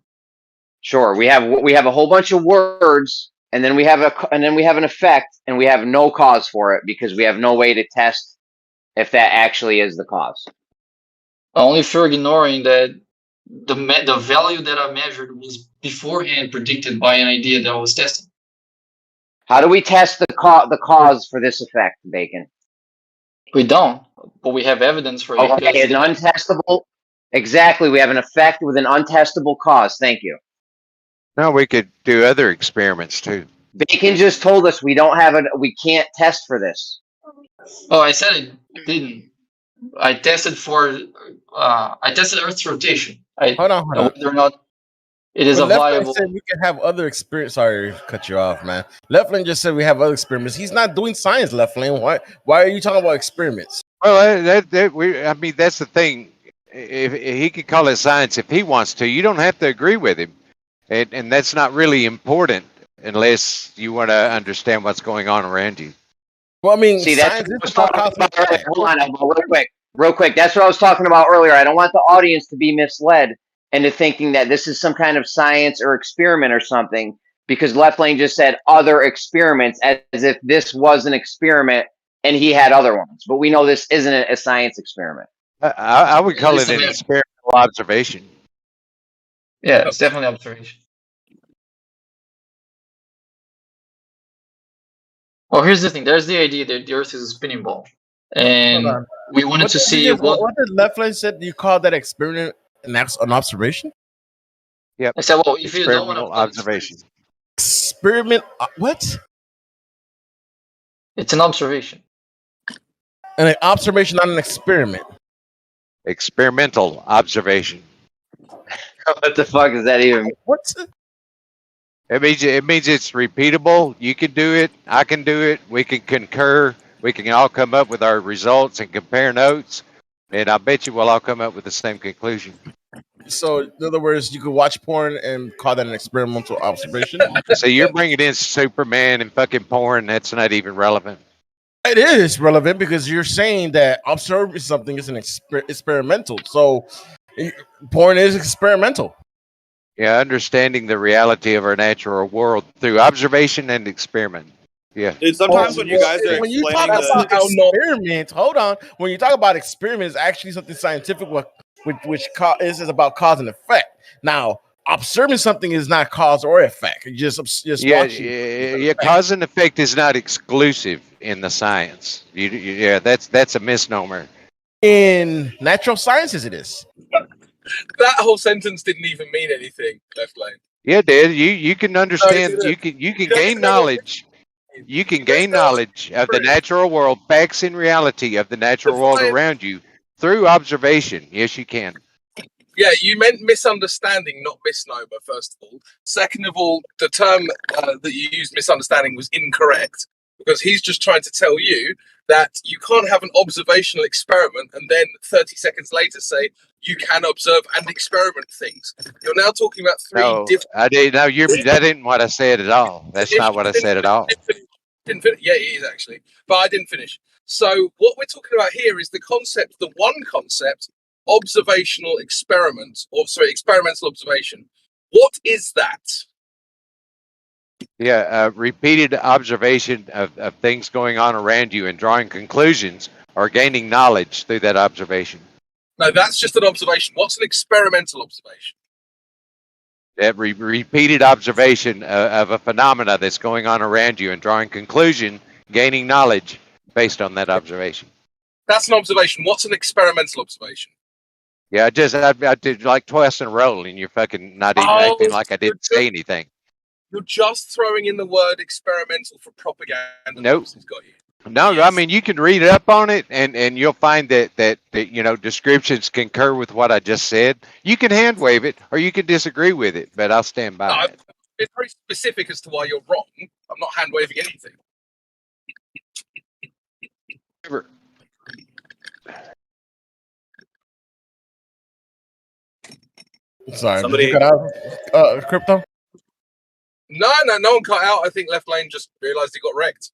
Sure, we have a whole bunch of words, and then we have an effect, and we have no cause for it because we have no way to test if that actually is the cause. Only if you're ignoring that the value that I measured was beforehand predicted by an idea that I was testing. How do we test the cause for this effect, Bacon? We don't, but we have evidence for it. Okay, an untestable. Exactly, we have an effect with an untestable cause. Thank you. No, we could do other experiments too. Bacon just told us we can't test for this. Oh, I said it didn't. I tested Earth's rotation. Hold on. Whether or not it is a viable. Said we can have other experiments. Sorry to cut you off, man. Leftlin just said we have other experiments. He's not doing science, Leftlin. Why are you talking about experiments? Well, I mean, that's the thing. If he could call it science if he wants to, you don't have to agree with him, and that's not really important unless you want to understand what's going on around you. Well, I mean, see, that's what I was talking about earlier. Hold on, real quick. That's what I was talking about earlier. I don't want the audience to be misled into thinking that this is some kind of science or experiment or something, because Left Lane just said other experiments as if this was an experiment and he had other ones. But we know this isn't a science experiment. I would call it an experimental observation. Yeah, it's definitely observation. Well, here's the thing. There's the idea that the Earth is a spinning ball, and we wanted to see what did Leftlin said. You call that experiment an observation? Yep. I said, well, if you don't want to observation, experiment. What? It's an observation. An observation, not an experiment. Experimental observation. What the fuck is that even? What's it? It means it's repeatable. You can do it. I can do it. We can concur. We can all come up with our results and compare notes. And I bet you we'll all come up with the same conclusion. So, in other words, you could watch porn and call that an experimental observation? So you're bringing in Superman and fucking porn. That's not even relevant. It is relevant because you're saying that observing something is an experimental. So porn is experimental. Yeah, understanding the reality of our natural world through observation and experiment. Yeah. Dude, sometimes when you guys are when you talk explaining about the experiments, hold on. When you talk about experiments, actually something scientific, which is about cause and effect. Now, observing something is not cause or effect. You just watching. Yeah, cause and effect is not exclusive in the science. Yeah, that's a misnomer. In natural sciences, it is. That whole sentence didn't even mean anything, Left Lane. Yeah, Dad, you can understand. You can gain knowledge. You can gain knowledge of the natural world, facts and reality of the natural world around you through observation. Yes, you can. Yeah, you meant misunderstanding, not misnomer, first of all. Second of all, the term that you used, misunderstanding, was incorrect because he's just trying to tell you that you can't have an observational experiment and then 30 seconds later say you can observe and experiment things. You're now talking about three different... I did. No, that isn't what I said at all. That's not what I said at all. Didn't finish. Yeah, he is actually, but I didn't finish. So what we're talking about here is the concept, the one concept, observational experiment, or sorry, experimental observation. What is that? Yeah, repeated observation of things going on around you and drawing conclusions or gaining knowledge through that observation. No, that's just an observation. What's an experimental observation? That repeated observation of a phenomena that's going on around you and drawing conclusion, gaining knowledge based on that observation. That's an observation. What's an experimental observation? Yeah, I did like twice in a row, and you're fucking not even acting like I didn't say anything. You're just throwing in the word experimental for propaganda. Nope. Got you. No, yes. I mean you can read up on it, and you'll find that descriptions concur with what I just said. You can hand wave it, or you can disagree with it, but I'll stand by it. It's very specific as to why you're wrong. I'm not hand waving anything. Sorry, somebody cut out crypto. No one cut out. I think Left Lane just realized he got wrecked.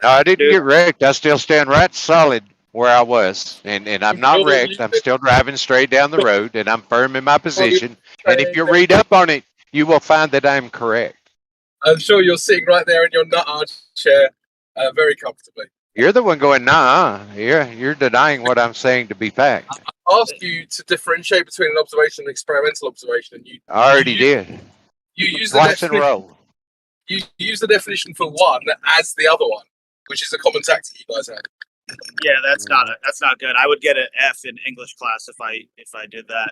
No, I didn't get wrecked. I still stand right solid where I was, and I'm not wrecked. I'm still driving straight down the road, and I'm firm in my position. And if you read up on it, you will find that I'm correct. I'm sure you're sitting right there in your nut chair, very comfortably. You're the one going, nah. You're denying what I'm saying to be fact. I asked you to differentiate between an observation and experimental observation, and I already did. You use twice in a row. You use the definition for one as the other one, which is a common tactic you guys have. Yeah, that's not good. I would get an F in English class if I did that.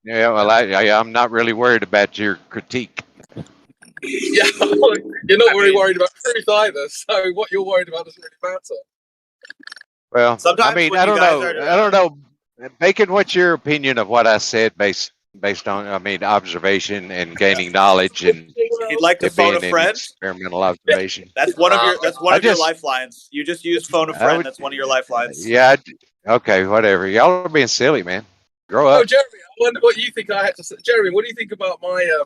Yeah, well, I'm not really worried about your critique. Yeah, you're not really worried about truth either. So what you're worried about doesn't really matter. Well, sometimes I mean, I don't know. Bacon, what's your opinion of what I said based on, observation and gaining knowledge and you'd like to phone a friend? Experimental observation. That's one of your lifelines. You just use phone a friend. That's one of your lifelines. Yeah. Okay. Whatever. Y'all are being silly, man. Grow up. Oh, Jeremy, I wonder what you think I had to say. Jeremy, what do you think about my?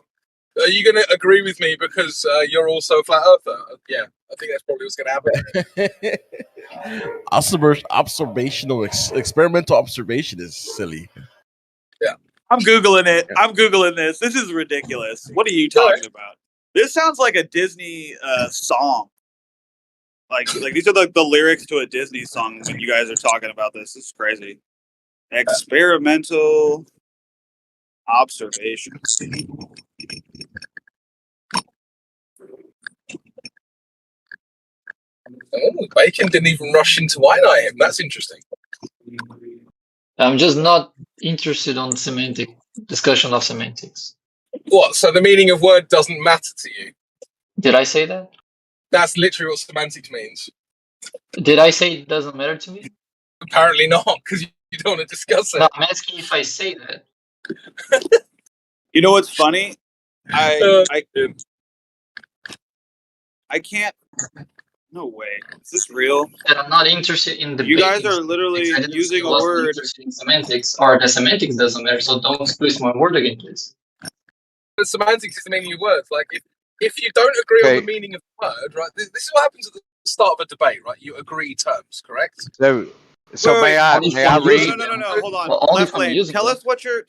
Are you going to agree with me because you're also a flat earther? Yeah, I think that's probably what's going to happen. Experimental observation is silly. Yeah. I'm Googling it. I'm Googling this. This is ridiculous. What are you talking about? This sounds like a Disney song. Like these are the lyrics to a Disney song when you guys are talking about this. This is crazy. Experimental observation. Oh, Bacon didn't even rush into wine him. That's interesting. I'm just not interested on discussion of semantics. What? So the meaning of word doesn't matter to you? Did I say that? That's literally what semantics means. Did I say it doesn't matter to me? Apparently not, because you don't want to discuss it. No, I'm asking if I say that. You know what's funny? I can't. No way. Is this real? And I'm not interested in the. You guys are literally using a word. In semantics, or the semantics doesn't matter. So don't twist my word again, please. The semantics is the meaning of words. Like if you don't agree on the meaning of the word, right? This is what happens at the start of a debate, right? You agree terms, correct? So Wait, may I read? No. Hold on. Left lane. Tell us what you're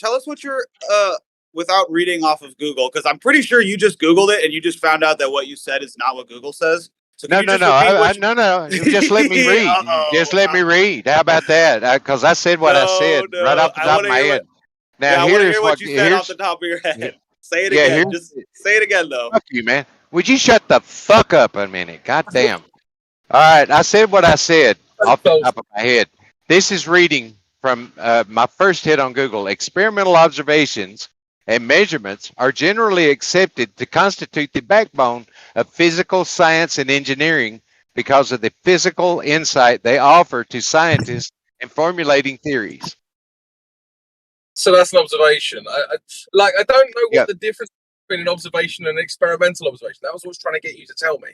without reading off of Google, because I'm pretty sure you just Googled it and you just found out that what you said is not what Google says. So No. Just let me read. Just let me read. How about that? Because I said what I said right off the top of my head. Now I want to here's hear what you said off the top of your head. Say it again. Just say it again, though. Fuck you, man. Would you shut the fuck up a minute? God damn. All right, I said what I said off the top of my head. This is reading from my first hit on Google. Experimental observations and measurements are generally accepted to constitute the backbone of physical science and engineering because of the physical insight they offer to scientists in formulating theories. So that's an observation. I don't know what the difference between an observation and an experimental observation. That was what I was trying to get you to tell me,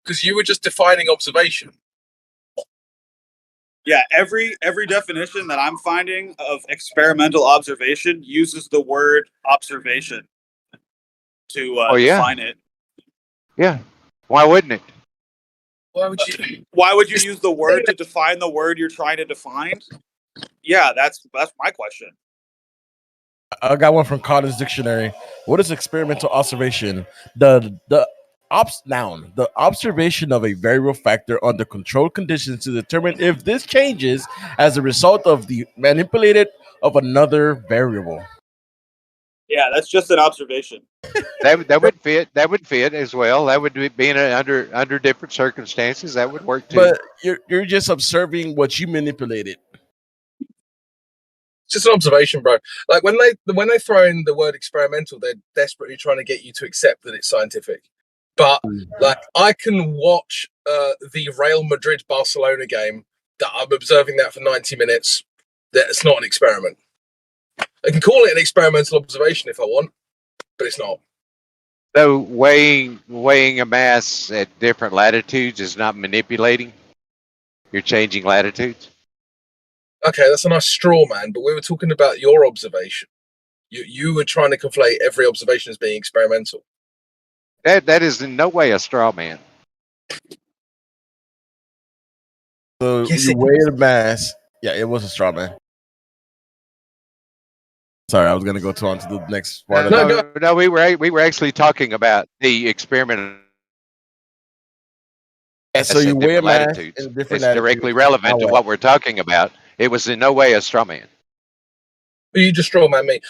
because you were just defining observation. Yeah, every definition that I'm finding of experimental observation uses the word observation to define it. Yeah. Why wouldn't it? Why would you use the word to define the word you're trying to define? Yeah, that's my question. I got one from Cotton's Dictionary. What is experimental observation? The observation of a variable factor under controlled conditions to determine if this changes as a result of the manipulated of another variable. Yeah, that's just an observation. That would fit. That would fit as well. That would be under different circumstances. That would work too. But you're just observing what you manipulated. It's just an observation, bro. Like when they throw in the word experimental, they're desperately trying to get you to accept that it's scientific. But like I can watch the Real Madrid Barcelona game that I'm observing that for 90 minutes. That's not an experiment. I can call it an experimental observation if I want, but it's not. So weighing a mass at different latitudes is not manipulating. You're changing latitudes. Okay, that's a nice straw man, but we were talking about your observation. You were trying to conflate every observation as being experimental. That is in no way a straw man. So you weigh the mass. Yeah, it was a straw man. Sorry, I was gonna go on to the next part. No, we were actually talking about the experiment. Yeah, so you weigh a mass latitudes. in different It's directly relevant to what we're talking about. It was in no way a straw man. You just straw man me.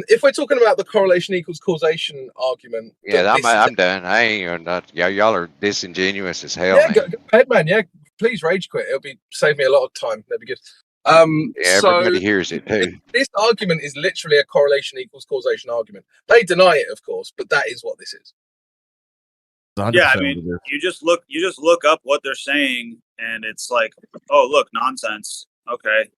If we're talking about the correlation equals causation argument, Yeah, I'm done. I ain't not. Y'all are disingenuous as hell. Yeah, Man. go ahead, man. Yeah, please rage quit. It'll save me a lot of time. That'd be good. Everybody hears it too. This argument is literally a correlation equals causation argument. They deny it, of course, but that is what this is. Yeah, I mean, you just look up what they're saying, and it's like, oh, look, nonsense. Okay.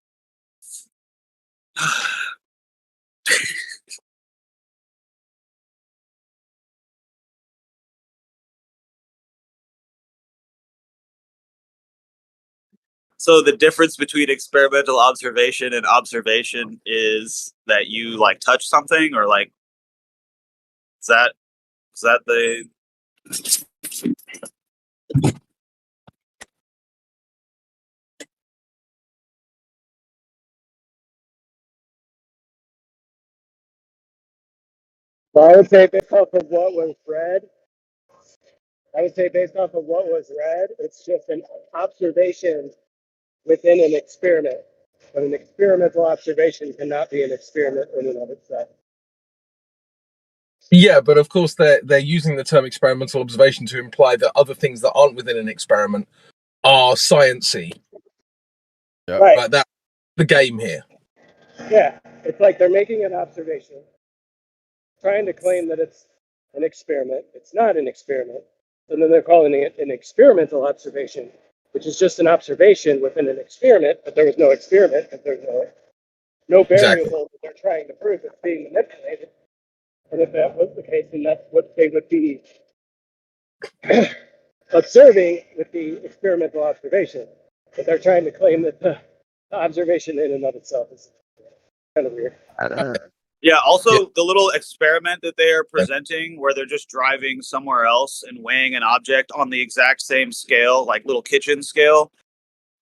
So the difference between experimental observation and observation is that you like touch something, or like is that the So I would say based off of what was read, it's just an observation within an experiment. But an experimental observation cannot be an experiment in and of itself. Yeah, but of course they're using the term experimental observation to imply that other things that aren't within an experiment are sciencey. Yeah. Right. Like that's the game here. Yeah, it's like they're making an observation, trying to claim that it's an experiment. It's not an experiment. And then they're calling it an experimental observation, which is just an observation within an experiment, but there was no experiment because there's no variable that they're trying to prove it's being manipulated. And if that was the case, then that's what they would be observing with the experimental observation. But they're trying to claim that the observation in and of itself is kind of weird. Yeah. Also, the little experiment that they are presenting, where they're just driving somewhere else and weighing an object on the exact same scale, like little kitchen scale.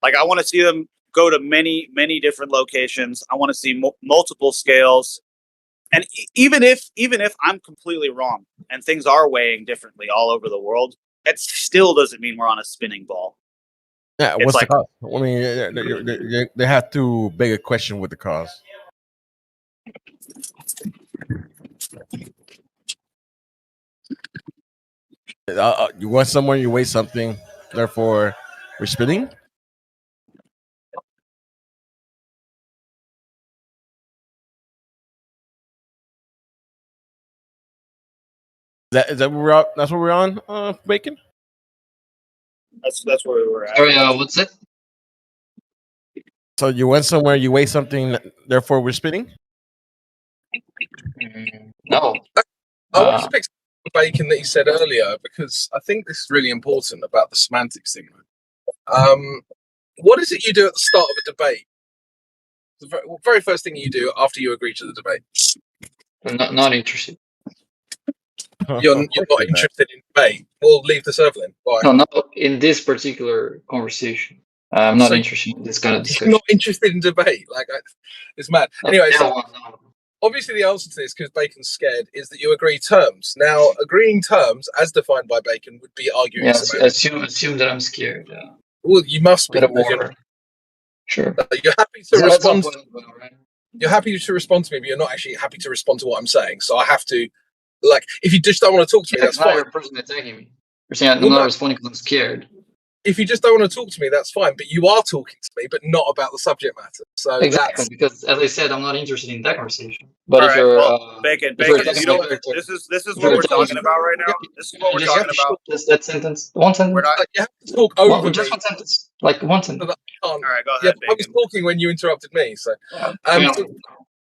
Like, I want to see them go to many, many different locations. I want to see multiple scales. And even if I'm completely wrong and things are weighing differently all over the world, that still doesn't mean we're on a spinning ball. Yeah, It's what's like, the cost? I mean, they have to beg a question with the cost. You went somewhere, you weigh something, therefore we're spinning. Is that where we're at? That's where we're on, Bacon? that's where we were at. Sorry, what's it? So you went somewhere, you weigh something, therefore we're spinning? No. I wanted to pick up Bacon that he said earlier because I think this is really important about the semantics thing. What is it you do at the start of a debate? The very first thing you do after you agree to the debate? I'm not interested. You're not interested in debate. We'll leave the server then. Bye. No, not in this particular conversation. I'm not interested in this kind of discussion. You're not interested in debate. It's mad. Anyway, so obviously the answer to this, because Bacon's scared, is that you agree terms. Now, agreeing terms, as defined by Bacon, would be arguing. Yeah, assume that I'm scared. Well, you must be. Sure. You're happy to respond. You're happy to respond to me, but you're not actually happy to respond to what I'm saying. So I have to, if you just don't want to talk to me, that's fine. You're personally attacking me. You're saying I'm not responding because I'm scared. If you just don't want to talk to me, that's fine. But you are talking to me, but not about the subject matter. So exactly, because as I said, I'm not interested in that conversation. But if right, you're Bacon, if you're you don't, this is what we're talking about right now. This is what we're talking about. That sentence, one sentence. We're not. You have to talk over just me. one sentence, like one sentence. All right, go ahead. I was talking when you interrupted me. So,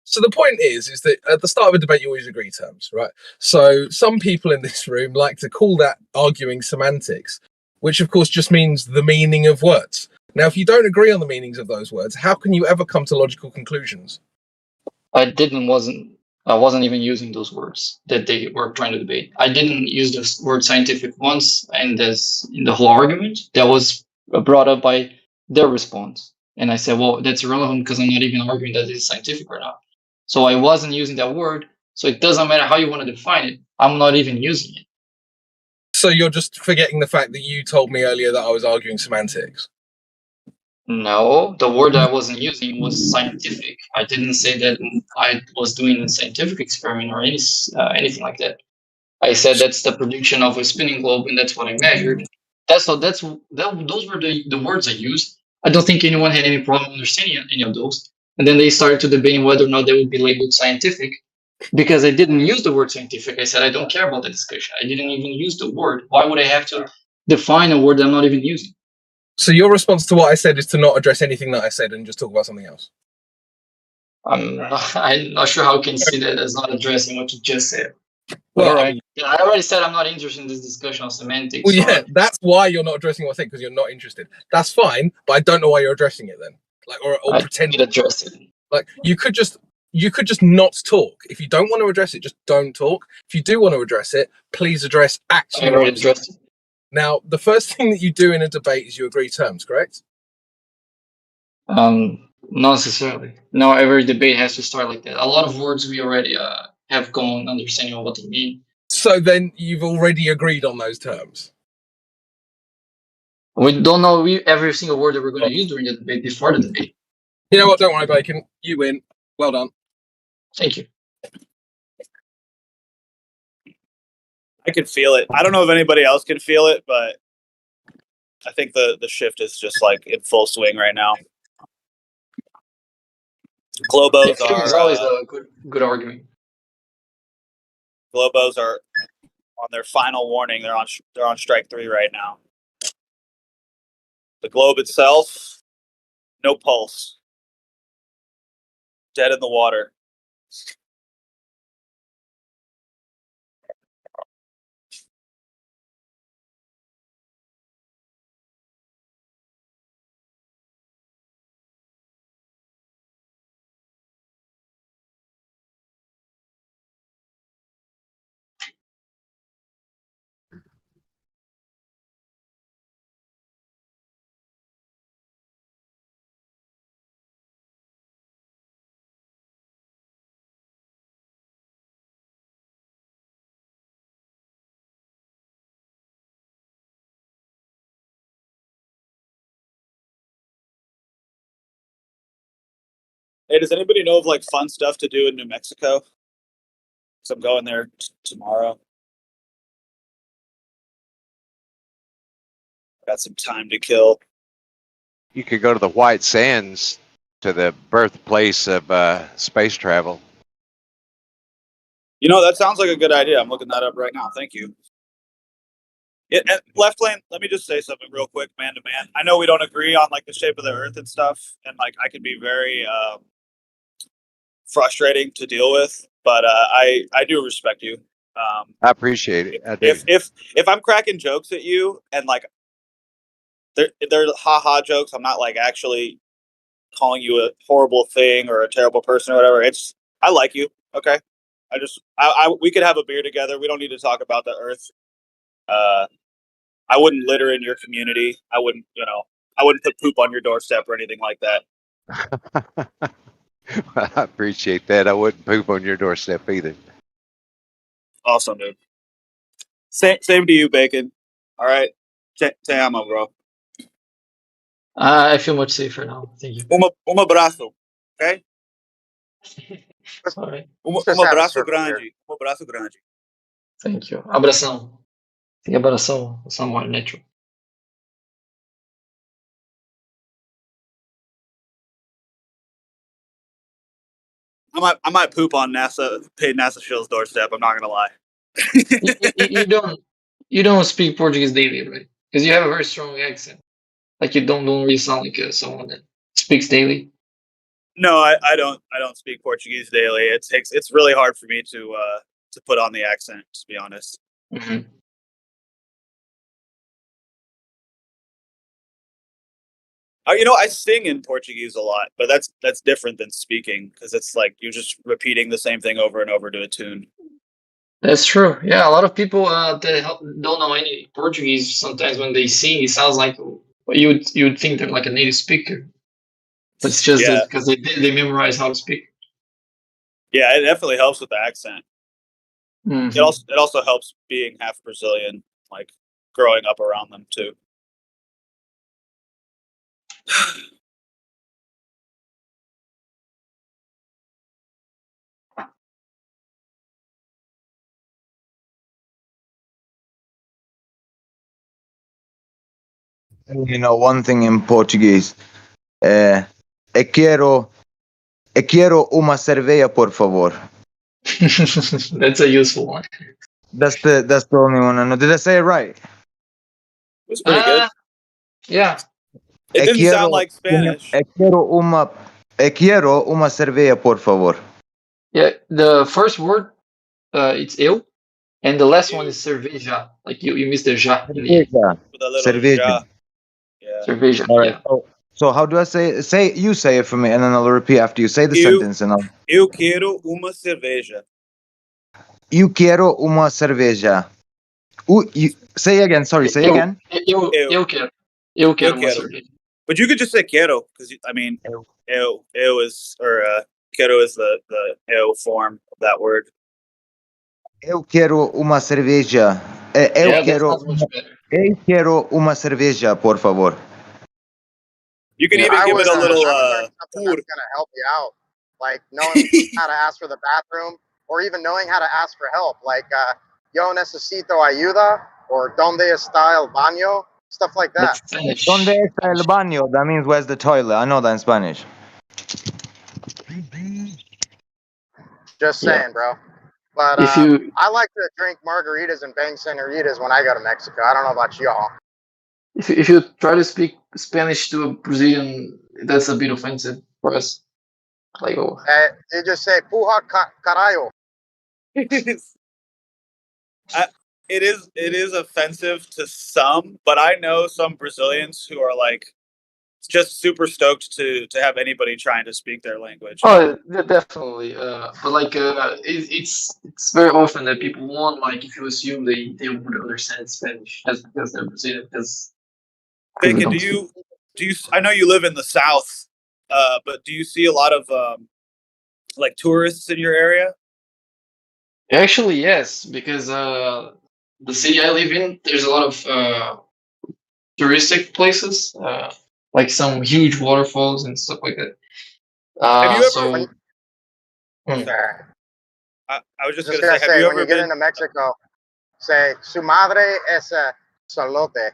so the point is that at the start of a debate, you always agree terms, right? So some people in this room like to call that arguing semantics, which of course just means the meaning of words. Now, if you don't agree on the meanings of those words, how can you ever come to logical conclusions? I wasn't even using those words that they were trying to debate. I didn't use the word scientific once in the whole argument. That was brought up by their response. And I said, well, that's irrelevant because I'm not even arguing that it's scientific or not. So I wasn't using that word. So it doesn't matter how you want to define it. I'm not even using it. So you're just forgetting the fact that you told me earlier that I was arguing semantics. No, the word I wasn't using was scientific. I didn't say that I was doing a scientific experiment or anything like that. I said that's the prediction of a spinning globe, and that's what I measured. Those were the words I used. I don't think anyone had any problem understanding any of those. And then they started to debate whether or not they would be labeled scientific. Because I didn't use the word scientific. I said I don't care about the discussion. I didn't even use the word. Why would I have to define a word that I'm not even using? So your response to what I said is to not address anything that I said and just talk about something else. I'm not sure how you can see that as not addressing what you just said. Well, all right. I already said I'm not interested in this discussion of semantics. Well, yeah, that's why you're not addressing what I think, because you're not interested. That's fine, but I don't know why you're addressing it then. Or pretend to address it. You could just not talk. If you don't want to address it, just don't talk. If you do want to address it, please address actually. I already addressed it. Now, the first thing that you do in a debate is you agree terms, correct? Not necessarily. No, every debate has to start like that. A lot of words we already have common understanding of what they mean. So then you've already agreed on those terms. We don't know every single word that we're going to use during the debate before the debate. You know what? Don't worry, Bacon. You win. Well done. Thank you. I can feel it. I don't know if anybody else can feel it, but I think the shift is just like in full swing right now. Globos are always a good argument. Globos are on their final warning. They're on strike 3 right now. The globe itself, no pulse, dead in the water. Hey, does anybody know of like fun stuff to do in New Mexico? Because I'm going there tomorrow. Got some time to kill. You could go to the White Sands, to the birthplace of space travel. You know, that sounds like a good idea. I'm looking that up right now. Thank you. And Left Lane, let me just say something real quick, man to man. I know we don't agree on like the shape of the Earth and stuff, and like I can be very frustrating to deal with, but I do respect you. I appreciate it. I do. If I'm cracking jokes at you and like they're ha jokes, I'm not like actually calling you a horrible thing or a terrible person or whatever. It's I like you, okay? We could have a beer together. We don't need to talk about the Earth. I wouldn't litter in your community. I wouldn't put poop on your doorstep or anything like that. I appreciate that. I wouldn't poop on your doorstep either. Awesome, dude. Same to you, Bacon. All right. Te amo, bro. I feel much safer now. Thank you. Um abraço, okay? All right. Um abraço grande. Abraço grande. Thank you. Abração. Tem abração. Somewhat natural. I might poop on paid NASA Shill's doorstep. I'm not gonna lie. you don't speak Portuguese daily, right? Because you have a very strong accent. Like you don't really sound like someone that speaks daily. No, I don't speak Portuguese daily. It's really hard for me to put on the accent, to be honest. Mm-hmm. You know, I sing in Portuguese a lot, but that's different than speaking because it's like you're just repeating the same thing over and over to a tune. That's true. Yeah, a lot of people that don't know any Portuguese sometimes when they sing, it sounds like you would think they're like a native speaker. But it's just that because they memorize how to speak. Yeah, it definitely helps with the accent. Mm-hmm. It also helps being half Brazilian, like growing up around them too. You know, one thing in Portuguese. E quiero uma cerveja, por favor. That's a useful one. That's the only one I know. Did I say it right? It was pretty good. Yeah. It didn't sound like Spanish. E quiero uma cerveja, por favor. Yeah, the first word, it's eu, and the last one is cerveja. Like you missed the ja. Cerveja. Yeah. Cerveja. All right. Yeah. So how do I say it? You say it for me, and then I'll repeat after you. Say the sentence, and I'll. Eu quero uma cerveja. Eu quero uma cerveja. Say again. Sorry. Say again. Eu quero uma cerveja. But you could just say quero because I mean, eu is quero is the eu form of that word. Eu quero uma cerveja. Eu quero uma cerveja, por favor. You can even give it a little. Something that's gonna help you out, like knowing how to ask for the bathroom, or even knowing how to ask for help, like "Yo necesito ayuda" or "Donde está el baño?" Stuff like that. Donde está el baño? That means where's the toilet? I know that in Spanish. Just saying, bro. But I like to drink margaritas and bang senoritas when I go to Mexico. I don't know about y'all. If you try to speak Spanish to a Brazilian, that's a bit offensive for us. Like, they just say "puja carajo." It is offensive to some, but I know some Brazilians who are like just super stoked to have anybody trying to speak their language. Oh, definitely. But like, it's very often that people won't, like, if you assume they would understand Spanish just because they're Brazilian. Bacon, do you? I know you live in the South, but do you see a lot of like tourists in your area? Actually, yes, because the city I live in, there's a lot of touristic places, like some huge waterfalls and stuff like that. Have you So, ever? I was just Just gonna gonna say, have you when you ever get been? into Mexico, say "Su madre es a solote."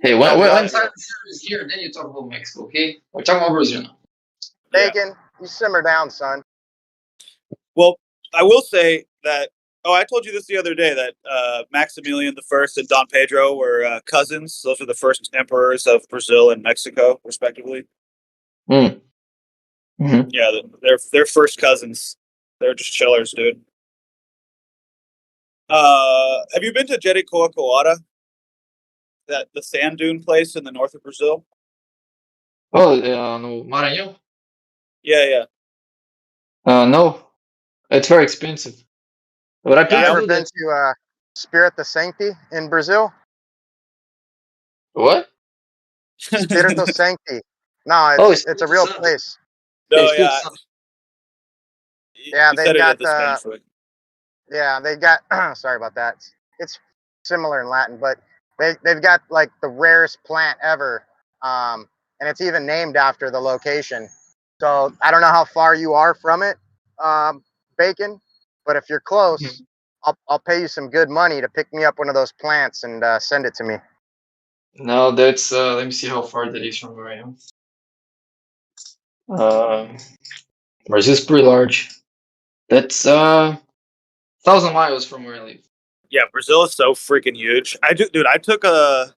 hey, Yeah, when dude, silence is here, then you talk about Mexico, okay? We're talking about Brazil now. Bacon, you simmer down, son. Well, I will say that. Oh, I told you this the other day that Maximilian I and Don Pedro were cousins. Those were the first emperors of Brazil and Mexico, respectively. Mm. Mm-hmm. Yeah, they're first cousins. They're just chillers, dude. Have you been to Jericoacoara? That the sand dune place in the north of Brazil? Oh, no, Maranhão? Yeah. No, it's very expensive. But I You plan to ever do been that. to Spirito Sancti in Brazil? What? Spirito Sancti. No, Oh, it's a real place. No, Espírito yeah. Santo. Yeah, You they've said it at got the Spanish way. yeah, they got sorry about that. It's similar in Latin, but they've got like the rarest plant ever. And it's even named after the location. So I don't know how far you are from it, Bacon, but if you're close, I'll pay you some good money to pick me up one of those plants and send it to me. No, that's let me see how far that is from where I am. Brazil's pretty large. That's 1,000 miles from where I live. Yeah, Brazil is so freaking huge. Dude. I took a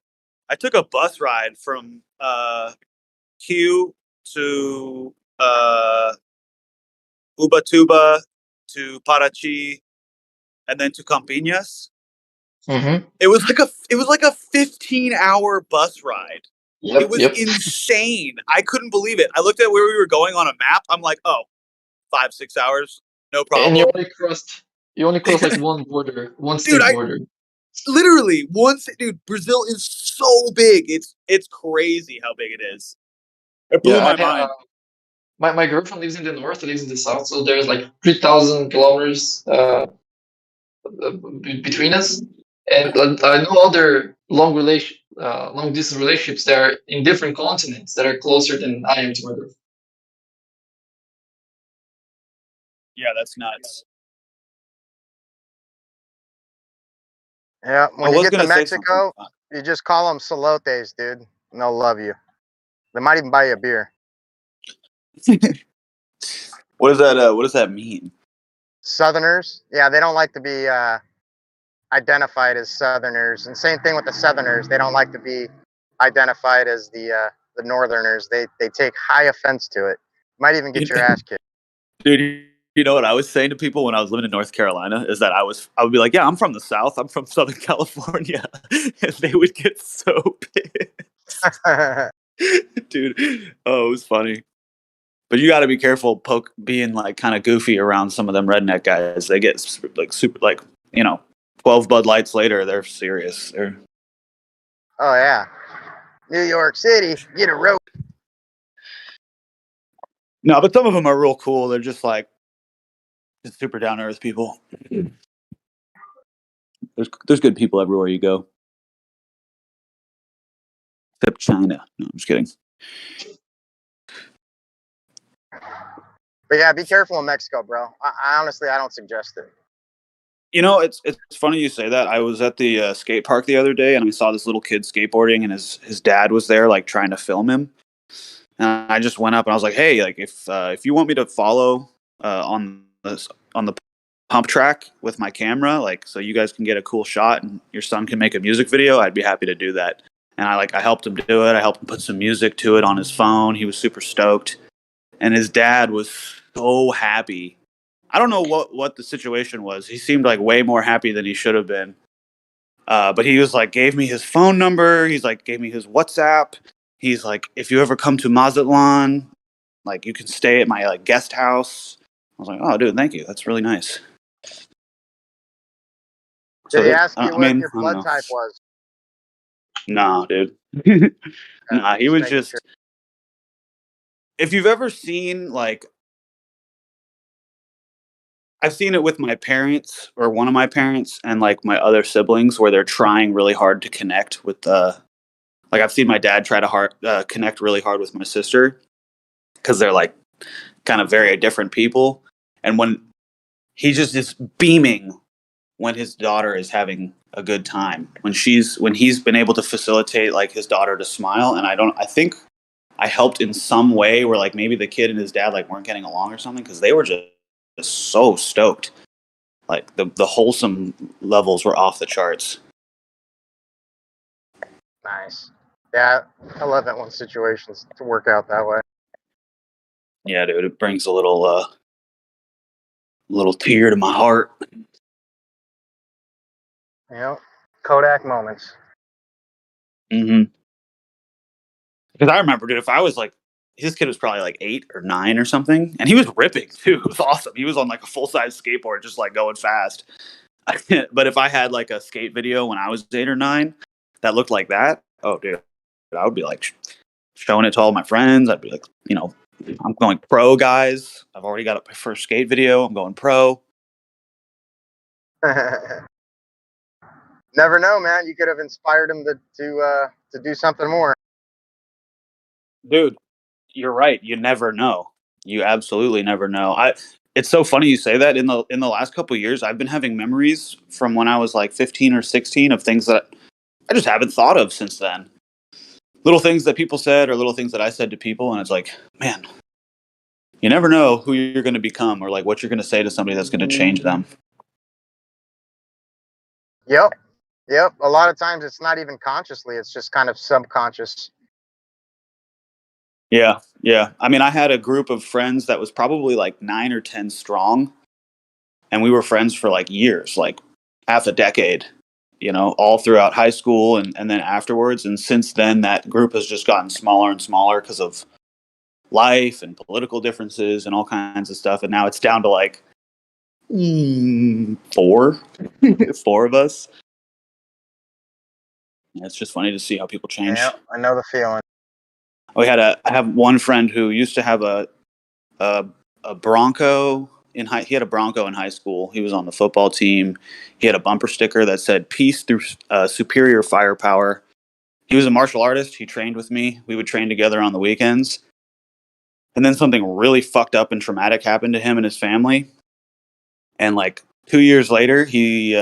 bus ride from Q to Ubatuba to Parachi and then to Campinas. Mm-hmm. It was like a 15-hour bus ride. Yep, It was yep. insane. I couldn't believe it. I looked at where we were going on a map. I'm like, oh, 5-6 hours, no problem. And you only crossed like one border, one state Dude, border. literally dude, Brazil is so big. It's crazy how big it is. It blew my mind. My girlfriend lives in the north, lives in the south, so there's like 3,000 kilometers between us. And I know other long distance relationships that are in different continents that are closer than I am to my girlfriend. Yeah, that's nuts. Yeah, when I you was get to gonna say Mexico, you just call them solotes, dude, and they'll love you. They might even buy you a beer. What does that mean? Southerners, yeah, they don't like to be identified as Southerners, and same thing with the Southerners. They don't like to be identified as the Northerners. They take high offense to it. Might even get your ass kicked. Dude, you know what I was saying to people when I was living in North Carolina is that I would be like, yeah, I'm from the South. I'm from Southern California. And they would get so pissed. Dude, oh, it was funny. But you got to be careful being like kind of goofy around some of them redneck guys. They get super 12 Bud Lights later, they're serious. Oh yeah, New York City, get a rope. No, but some of them are real cool. They're just super down to earth people. There's good people everywhere you go. Except China. No, I'm just kidding. But yeah, be careful in Mexico, bro. I honestly, I don't suggest it. You know, it's funny you say that. I was at the skate park the other day, and I saw this little kid skateboarding, and his dad was there, like trying to film him. And I just went up and I was like, "Hey, like if you want me to follow on the pump track with my camera, like so you guys can get a cool shot and your son can make a music video, I'd be happy to do that." And I helped him do it. I helped him put some music to it on his phone. He was super stoked, and his dad was so happy. I don't know what the situation was. He seemed like way more happy than he should have been. But he was like, gave me his phone number. He's like, gave me his WhatsApp. He's like, if you ever come to Mazatlan, like you can stay at my like guest house. I was like, oh, dude, thank you. That's really nice. Did he ask you I what mean, your I don't blood know. type was? Nah, dude. Nah, he was making just. sure. If you've ever seen like, I've seen it with my parents or one of my parents and like my other siblings where they're trying really hard to connect with Like I've seen my dad try to connect really hard with my sister because they're like kind of very different people. And when he just is beaming when his daughter is having a good time, when he's been able to facilitate like his daughter to smile. And I think I helped in some way where like maybe the kid and his dad like weren't getting along or something because they were just so stoked. Like the wholesome levels were off the charts. Nice. Yeah, I love it when situations to work out that way. Yeah, dude, it brings a little tear to my heart. You know, Kodak moments. Mm-hmm. Because I remember, dude, if I was like, his kid was probably like 8 or 9 or something, and he was ripping too. It was awesome. He was on like a full size skateboard, just like going fast. But if I had like a skate video when I was 8 or 9 that looked like that, oh, dude, I would be like showing it to all my friends. I'd be like, you know, I'm going pro, guys. I've already got my first skate video. I'm going pro. Never know, man. You could have inspired him to do something more. Dude, you're right. You never know. You absolutely never know. It's so funny you say that. In the last couple of years, I've been having memories from when I was like 15 or 16 of things that I just haven't thought of since then. Little things that people said or little things that I said to people, and it's like, man, you never know who you're going to become or like what you're going to say to somebody that's going to change them. Yep. A lot of times it's not even consciously; it's just kind of subconscious. Yeah. I mean, I had a group of friends that was probably like 9 or 10 strong, and we were friends for like years, like half a decade, you know, all throughout high school and then afterwards. And since then, that group has just gotten smaller and smaller because of life and political differences and all kinds of stuff. And now it's down to like 4 of us. And it's just funny to see how people change. Yeah, I know the feeling. I have one friend who used to have a Bronco he had a Bronco in high school. He was on the football team. He had a bumper sticker that said "Peace through superior firepower." He was a martial artist. He trained with me. We would train together on the weekends. And then something really fucked up and traumatic happened to him and his family. And like 2 years later, he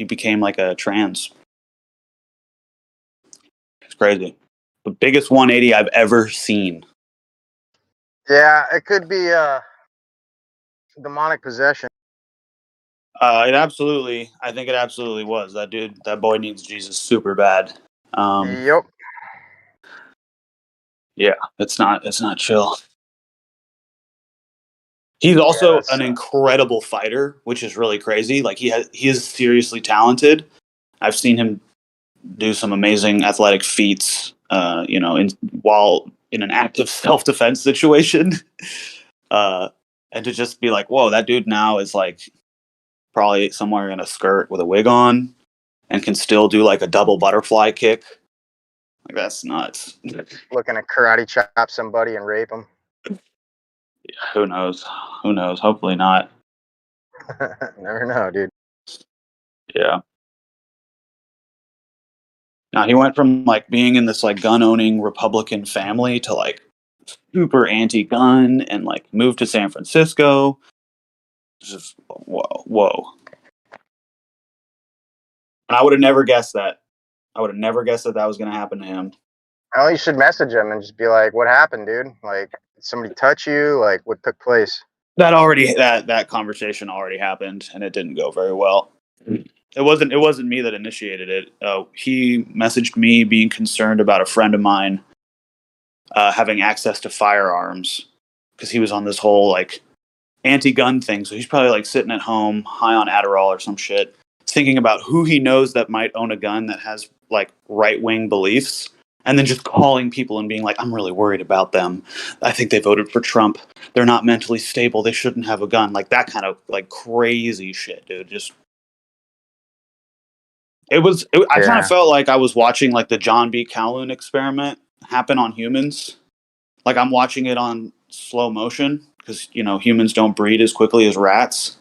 became like a trans. It's crazy. The biggest 180 I've ever seen. Yeah, it could be demonic possession. I think it absolutely was. That boy needs Jesus super bad. Yep. Yeah, it's not chill. He's also an incredible fighter, which is really crazy. Like he is seriously talented. I've seen him do some amazing athletic feats, you know, while in an active self-defense situation. And to just be like, whoa, that dude now is like probably somewhere in a skirt with a wig on and can still do like a double butterfly kick. Like that's nuts. Looking to karate chop somebody and rape him. Yeah, who knows? Hopefully not. Never know, dude. Yeah. Now he went from like being in this like gun owning Republican family to like super anti-gun and like moved to San Francisco. Just whoa. And I would have never guessed that. I would have never guessed that was going to happen to him. Oh, you should message him and just be like, "What happened, dude? Like, did somebody touch you? Like, what took place?" That conversation already happened, and it didn't go very well. It wasn't me that initiated it. He messaged me being concerned about a friend of mine having access to firearms because he was on this whole like anti-gun thing. So he's probably like sitting at home, high on Adderall or some shit, thinking about who he knows that might own a gun that has like right-wing beliefs. And then just calling people and being like, I'm really worried about them. I think they voted for Trump. They're not mentally stable. They shouldn't have a gun. Like that kind of like crazy shit, dude. Just I kind of felt like I was watching like the John B. Calhoun experiment happen on humans. Like I'm watching it on slow motion because, you know, humans don't breed as quickly as rats.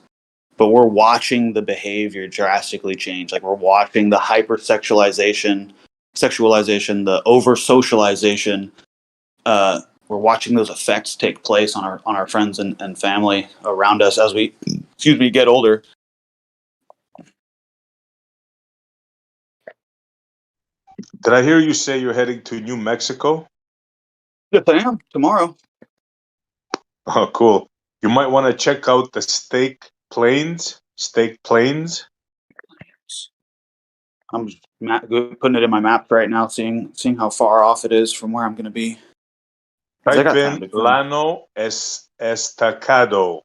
But we're watching the behavior drastically change. Like we're watching the hypersexualization sexualization, the over socialization. We're watching those effects take place on our friends and family around us as we, get older. Did I hear you say you're heading to New Mexico? Yes, I am tomorrow. Oh, cool. You might want to check out the Steak Plains. I'm putting it in my map right now, seeing how far off it is from where I'm going to be. Type in Llano Estacado.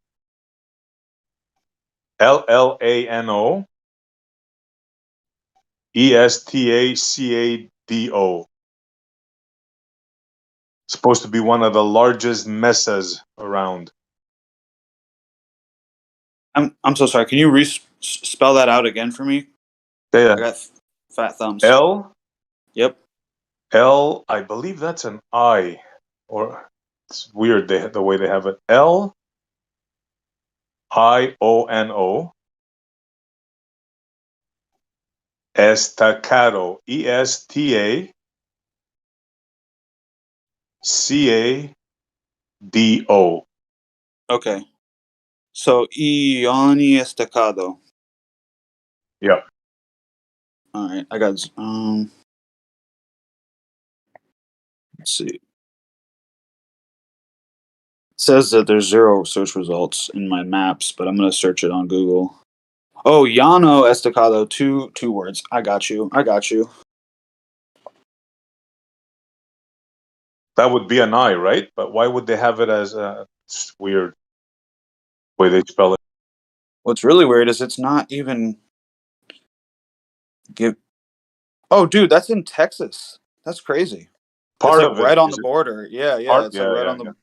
Llano Estacado. Supposed to be one of the largest mesas around. I'm so sorry. Can you spell that out again for me? Yeah. I got fat thumbs. L. Yep. L. I believe that's an I, or it's weird the way they have it. Llano. Estacado. Estacado. Okay. So Ioni Estacado. Yep. All right. I got let's see. It says that there's 0 search results in my maps, but I'm going to search it on Google. Oh, Llano Estacado, two words. I got you. That would be an I, right? But why would they have it as a weird way they spell it? What's really weird is it's not even Oh, dude, that's in Texas. That's crazy. Part it's like of it right on is the it? border. Yeah, it's like right on the.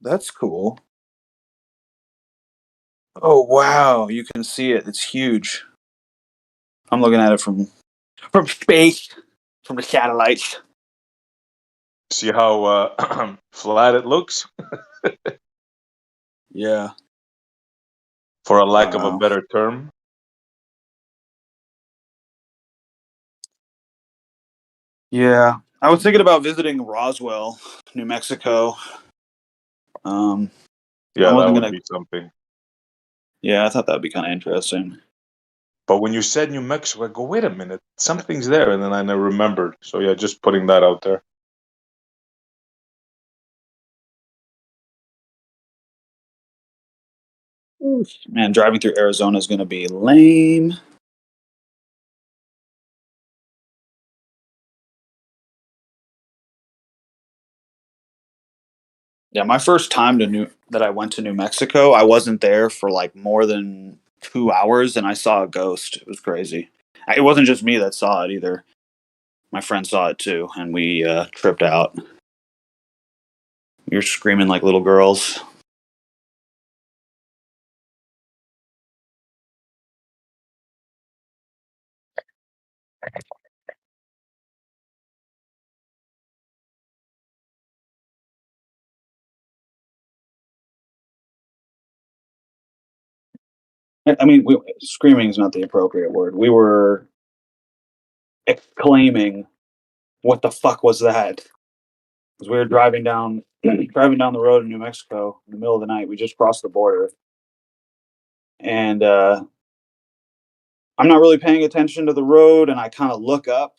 That's cool. Oh wow, you can see it. It's huge. I'm looking at it from space, from the satellites. See how flat it looks? Yeah. For a lack of a better term. Yeah, I was thinking about visiting Roswell, New Mexico. Yeah, I wasn't that would gonna. be something. Yeah, I thought that'd be kind of interesting. But when you said New Mexico, I go, wait a minute, something's there, and then I never remembered. So yeah, just putting that out there. Man, driving through Arizona is gonna be lame. Yeah, my first time that I went to New Mexico, I wasn't there for like more than 2 hours, and I saw a ghost. It was crazy. It wasn't just me that saw it either. My friend saw it too, and we tripped out. We were screaming like little girls. I mean, screaming is not the appropriate word. We were exclaiming, "What the fuck was that?" Because we were driving down the road in New Mexico in the middle of the night. We just crossed the border, and I'm not really paying attention to the road, and I kind of look up,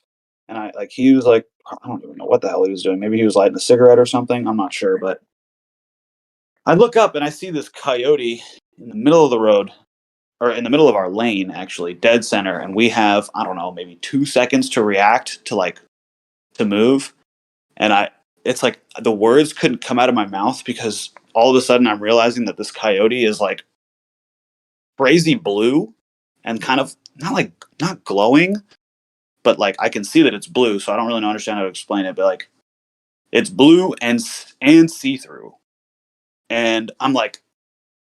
and he was like, I don't even know what the hell he was doing. Maybe he was lighting a cigarette or something. I'm not sure, but I look up and I see this coyote in the middle of the road, or in the middle of our lane, actually, dead center, and we have, I don't know, maybe 2 seconds to react to move, and it's like the words couldn't come out of my mouth because all of a sudden I'm realizing that this coyote is like crazy blue and kind of not glowing, but like I can see that it's blue, so I don't really understand how to explain it, but like it's blue and see through, and I'm like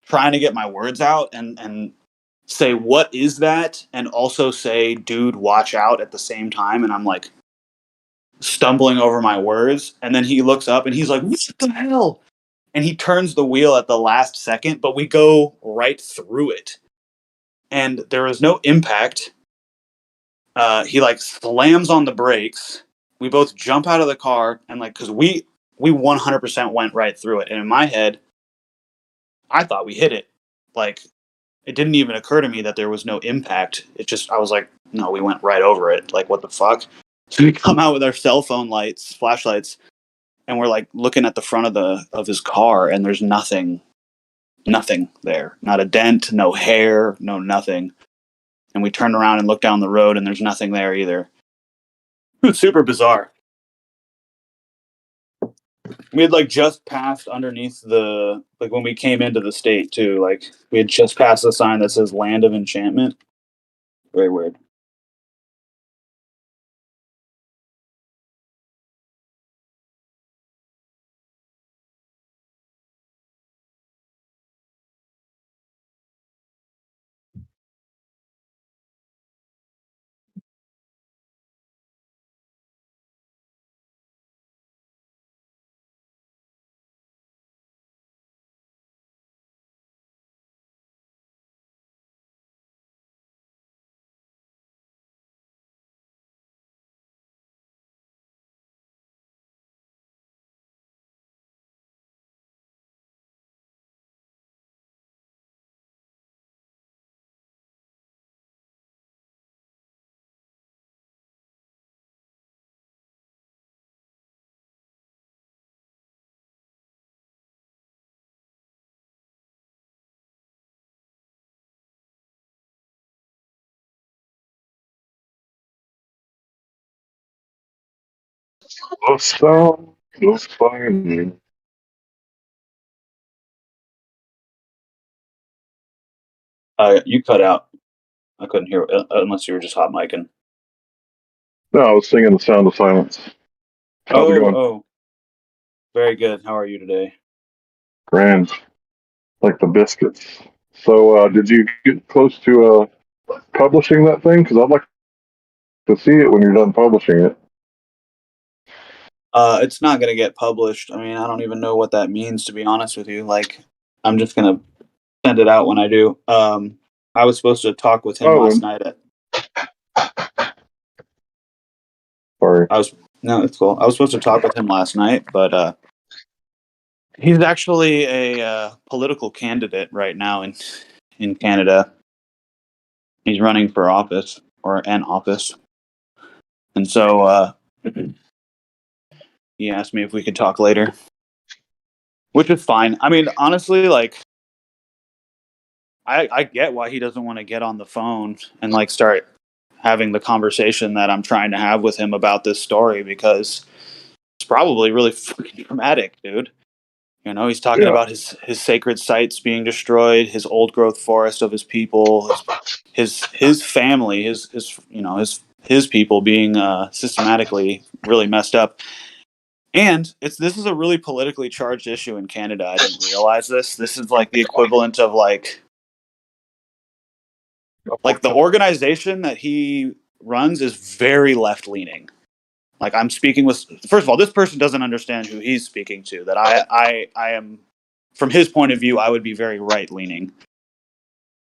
trying to get my words out and say what is that, and also say dude watch out at the same time, and I'm like stumbling over my words, and then he looks up and he's like, what the hell? And he turns the wheel at the last second, but we go right through it, and there is no impact. he like slams on the brakes. We both jump out of the car and like, cause we 100% went right through it. And in my head, I thought we hit it. Like, it didn't even occur to me that there was no impact. It just, I was like, no, we went right over it. Like, what the fuck? So we come out with our cell phone lights, flashlights, and we're like looking at the front of his car, and there's nothing there. Not a dent, no hair, no nothing. And we turn around and look down the road, and there's nothing there either. It was super bizarre. We had like just passed underneath the, like when we came into the state too, like we had just passed the sign that says Land of Enchantment. Very weird. Let's find You cut out. I couldn't hear unless you were just hot micing. No, I was singing The Sound of Silence. How's it going? Oh, very good. How are you today? Grand, like the biscuits. So, did you get close to publishing that thing? Because I'd like to see it when you're done publishing it. It's not gonna get published. I mean, I don't even know what that means, to be honest with you. Like, I'm just gonna send it out when I do. I was supposed to talk with him last night at. Sorry. No, it's cool. I was supposed to talk with him last night, but he's actually a political candidate right now in Canada. He's running for office or an office, and so he asked me if we could talk later, which is fine. I mean, honestly, like, I get why he doesn't want to get on the phone and like start having the conversation that I'm trying to have with him about this story, because it's probably really fucking dramatic, dude. You know, he's talking about his sacred sites being destroyed, his old growth forest of his people, his family, his people being systematically really messed up. And this is a really politically charged issue in Canada. I didn't realize this. This is like the equivalent of like the organization that he runs is very left leaning. Like, I'm speaking with, first of all, this person doesn't understand who he's speaking to. That I am, from his point of view, I would be very right leaning.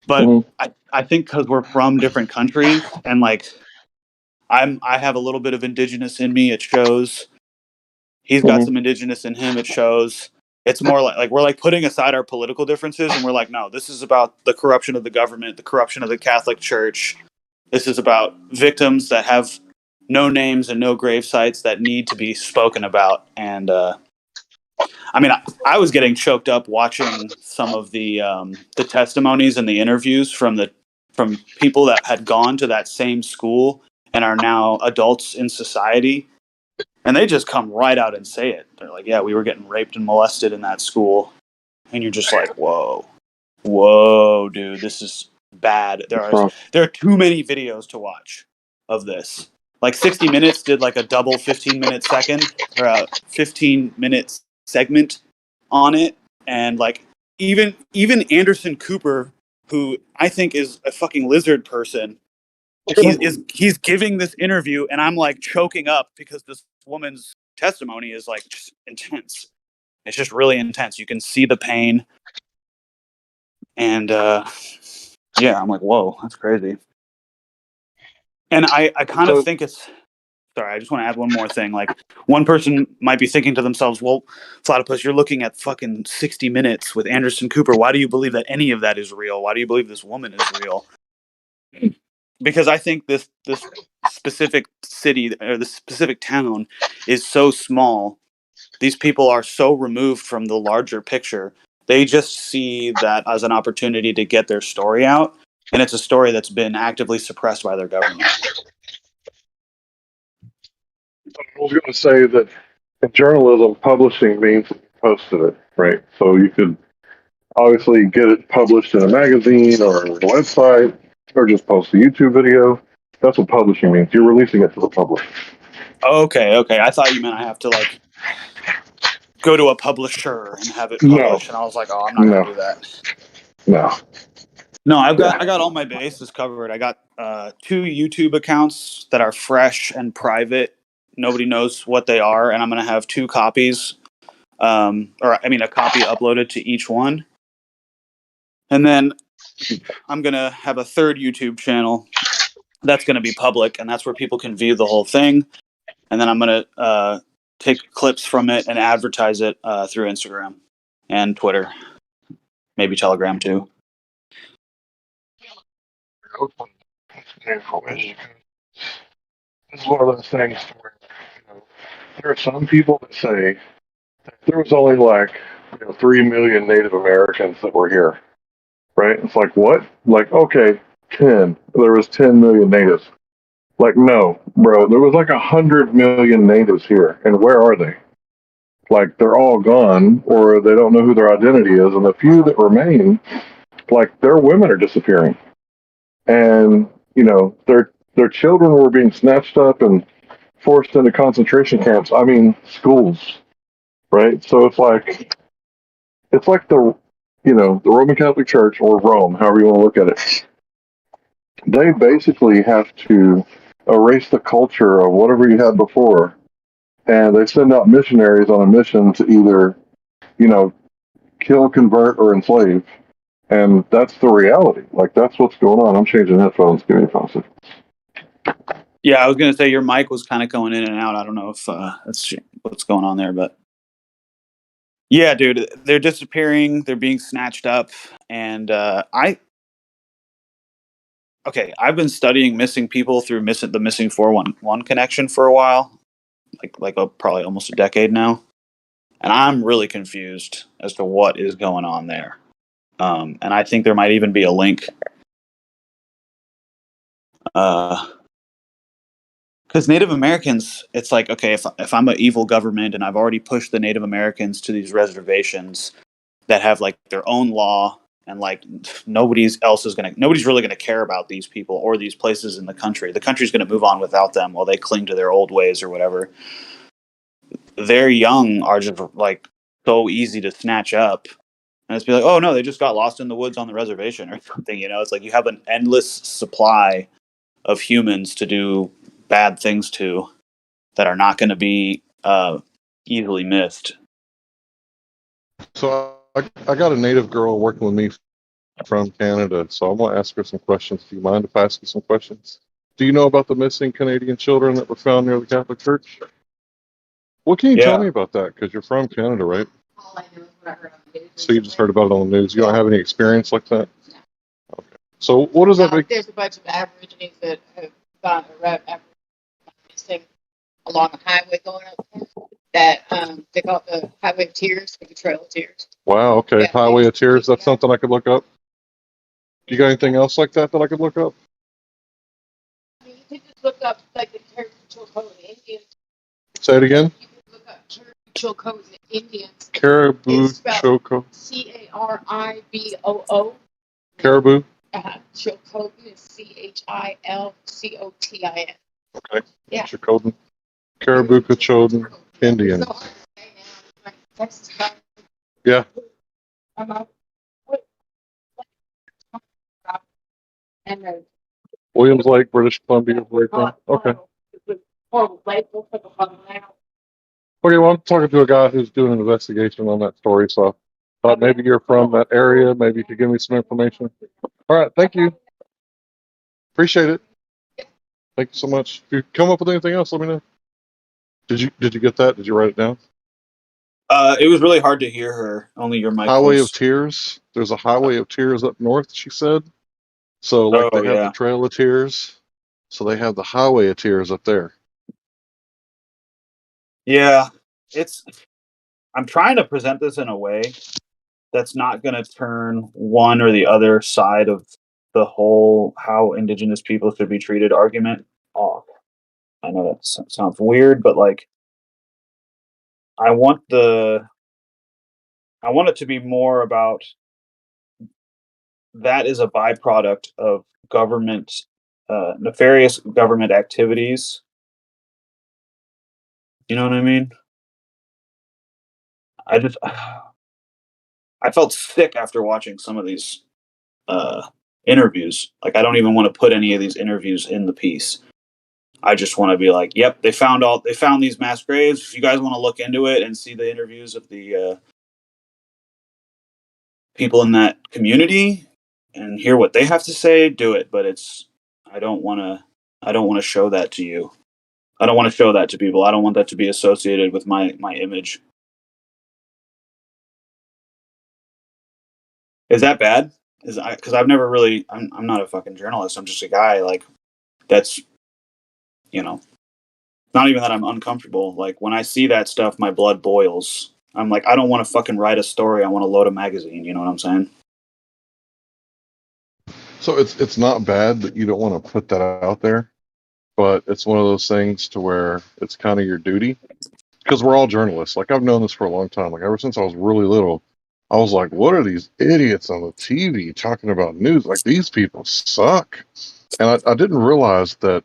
But I think because we're from different countries, and like I have a little bit of indigenous in me, it shows. He's got some indigenous in him, it shows. It's more like we're like putting aside our political differences, and we're like, no, this is about the corruption of the government, the corruption of the Catholic Church. This is about victims that have no names and no grave sites that need to be spoken about. And I mean, I was getting choked up watching some of the testimonies and the interviews from people that had gone to that same school and are now adults in society. And they just come right out and say it. They're like, yeah, we were getting raped and molested in that school. And you're just like, whoa, dude, this is bad. There are too many videos to watch of this. Like 60 Minutes did like a double 15-minute second or a 15-minute segment on it. And like even Anderson Cooper, who I think is a fucking lizard person, he's giving this interview, and I'm like choking up because this woman's testimony is like just intense. It's just really intense. You can see the pain. And yeah, I'm like, whoa, that's crazy. And I kind of think it's. Sorry, I just want to add one more thing. Like, one person might be thinking to themselves, well, Platypus, you're looking at fucking 60 Minutes with Anderson Cooper. Why do you believe that any of that is real? Why do you believe this woman is real? Because I think this specific city or this specific town is so small. These people are so removed from the larger picture. They just see that as an opportunity to get their story out. And it's a story that's been actively suppressed by their government. I was going to say that in journalism, publishing means that you posted it, right? So you could obviously get it published in a magazine or a website or just post a YouTube video. That's what publishing means. You're releasing it to the public. Okay. I thought you meant I have to like go to a publisher and have it No. published, and I was like, oh, I'm not gonna do that. No, I got all my bases covered. I got 2 YouTube accounts that are fresh and private. Nobody knows what they are, and I'm gonna have 2 copies, a copy uploaded to each one, and then I'm gonna have a 3rd YouTube channel that's gonna be public, and that's where people can view the whole thing. And then I'm gonna take clips from it and advertise it through Instagram and Twitter, maybe Telegram too. This is one of those things where there are some people that say that there was only 3 million Native Americans that were here, right? It's like, what? Like, okay, 10. There was 10 million natives. Like, no, bro, there was 100 million natives here, and where are they? Like, they're all gone, or they don't know who their identity is, and the few that remain, their women are disappearing, and their children were being snatched up and forced into concentration camps. I mean, schools, right? So it's like the the Roman Catholic Church, or Rome, however you want to look at it. They basically have to erase the culture of whatever you had before, and they send out missionaries on a mission to either kill, convert, or enslave. And that's the reality. That's what's going on. I'm changing headphones. Give me a phone. Yeah, I was gonna say your mic was kind of going in and out. I don't know if that's what's going on there, but yeah, dude, they're disappearing. They're being snatched up, and I've been studying missing people through the Missing 411 connection for a while, probably almost a decade now, and I'm really confused as to what is going on there. And I think there might even be a link. Because Native Americans, it's like, okay, if I'm an evil government and I've already pushed the Native Americans to these reservations that have their own law, and nobody's really gonna care about these people or these places in the country. The country's gonna move on without them while they cling to their old ways or whatever. Their young are just so easy to snatch up. And it's be like, oh no, they just got lost in the woods on the reservation or something. It's like you have an endless supply of humans to do bad things to that are not going to be easily missed. So I got a native girl working with me from Canada, so I'm going to ask her some questions. Do you mind if I ask you some questions? Do you know about the missing Canadian children that were found near the Catholic Church? What can you tell me about that? Because you're from Canada, right? So you just heard about it on the news. You don't have any experience like that? Okay. So what does that make? There's a bunch of Aborigines that have gone missing along a highway going up there that they call it the Highway of Tears, like the Trail of Tears. Wow, okay. Yeah, Highway of Tears, that's something I could look up. You got anything else like that I could look up? You could just look up the Caribou Code in Indians. Say it again? You could look up Caribou Code in Indians. Caribou Choco. Cariboo. Caribou? Chilcotin is Chilcotin. Okay. Yeah. Chilcotin. Caribou Choden Indians. Yeah. Williams Lake, British Columbia. Okay. Okay, well, I'm talking to a guy who's doing an investigation on that story, so I thought maybe you're from that area. Maybe you could give me some information. All right, thank you. Appreciate it. Thank you so much. If you come up with anything else, let me know. Did you get that? Did you write it down? It was really hard to hear her. Only your mic Highway of was. Tears. There's a Highway of Tears up north, she said. So like Oh they have the yeah. Trail of Tears. So they have the Highway of Tears up there. Yeah. I'm trying to present this in a way that's not going to turn one or the other side of the whole how indigenous people should be treated argument off. I know that sounds weird, but like I want it to be more about that is a byproduct of government nefarious government activities. You know what I mean? I just I felt sick after watching some of these interviews. Like I don't even want to put any of these interviews in the piece. I just want to be like, yep, they found these mass graves. If you guys want to look into it and see the interviews of the people in that community and hear what they have to say, do it. But I don't want to show that to you. I don't want to show that to people. I don't want that to be associated with my image. Is that bad? Because I've never really. I'm not a fucking journalist. I'm just a guy like that's not even that I'm uncomfortable. Like when I see that stuff, my blood boils. I'm like, I don't want to fucking write a story. I want to load a magazine. You know what I'm saying? So it's not bad that you don't want to put that out there, but it's one of those things to where it's kind of your duty because we're all journalists. Like I've known this for a long time. Like ever since I was really little, I was like, what are these idiots on the TV talking about news? Like these people suck. And I didn't realize that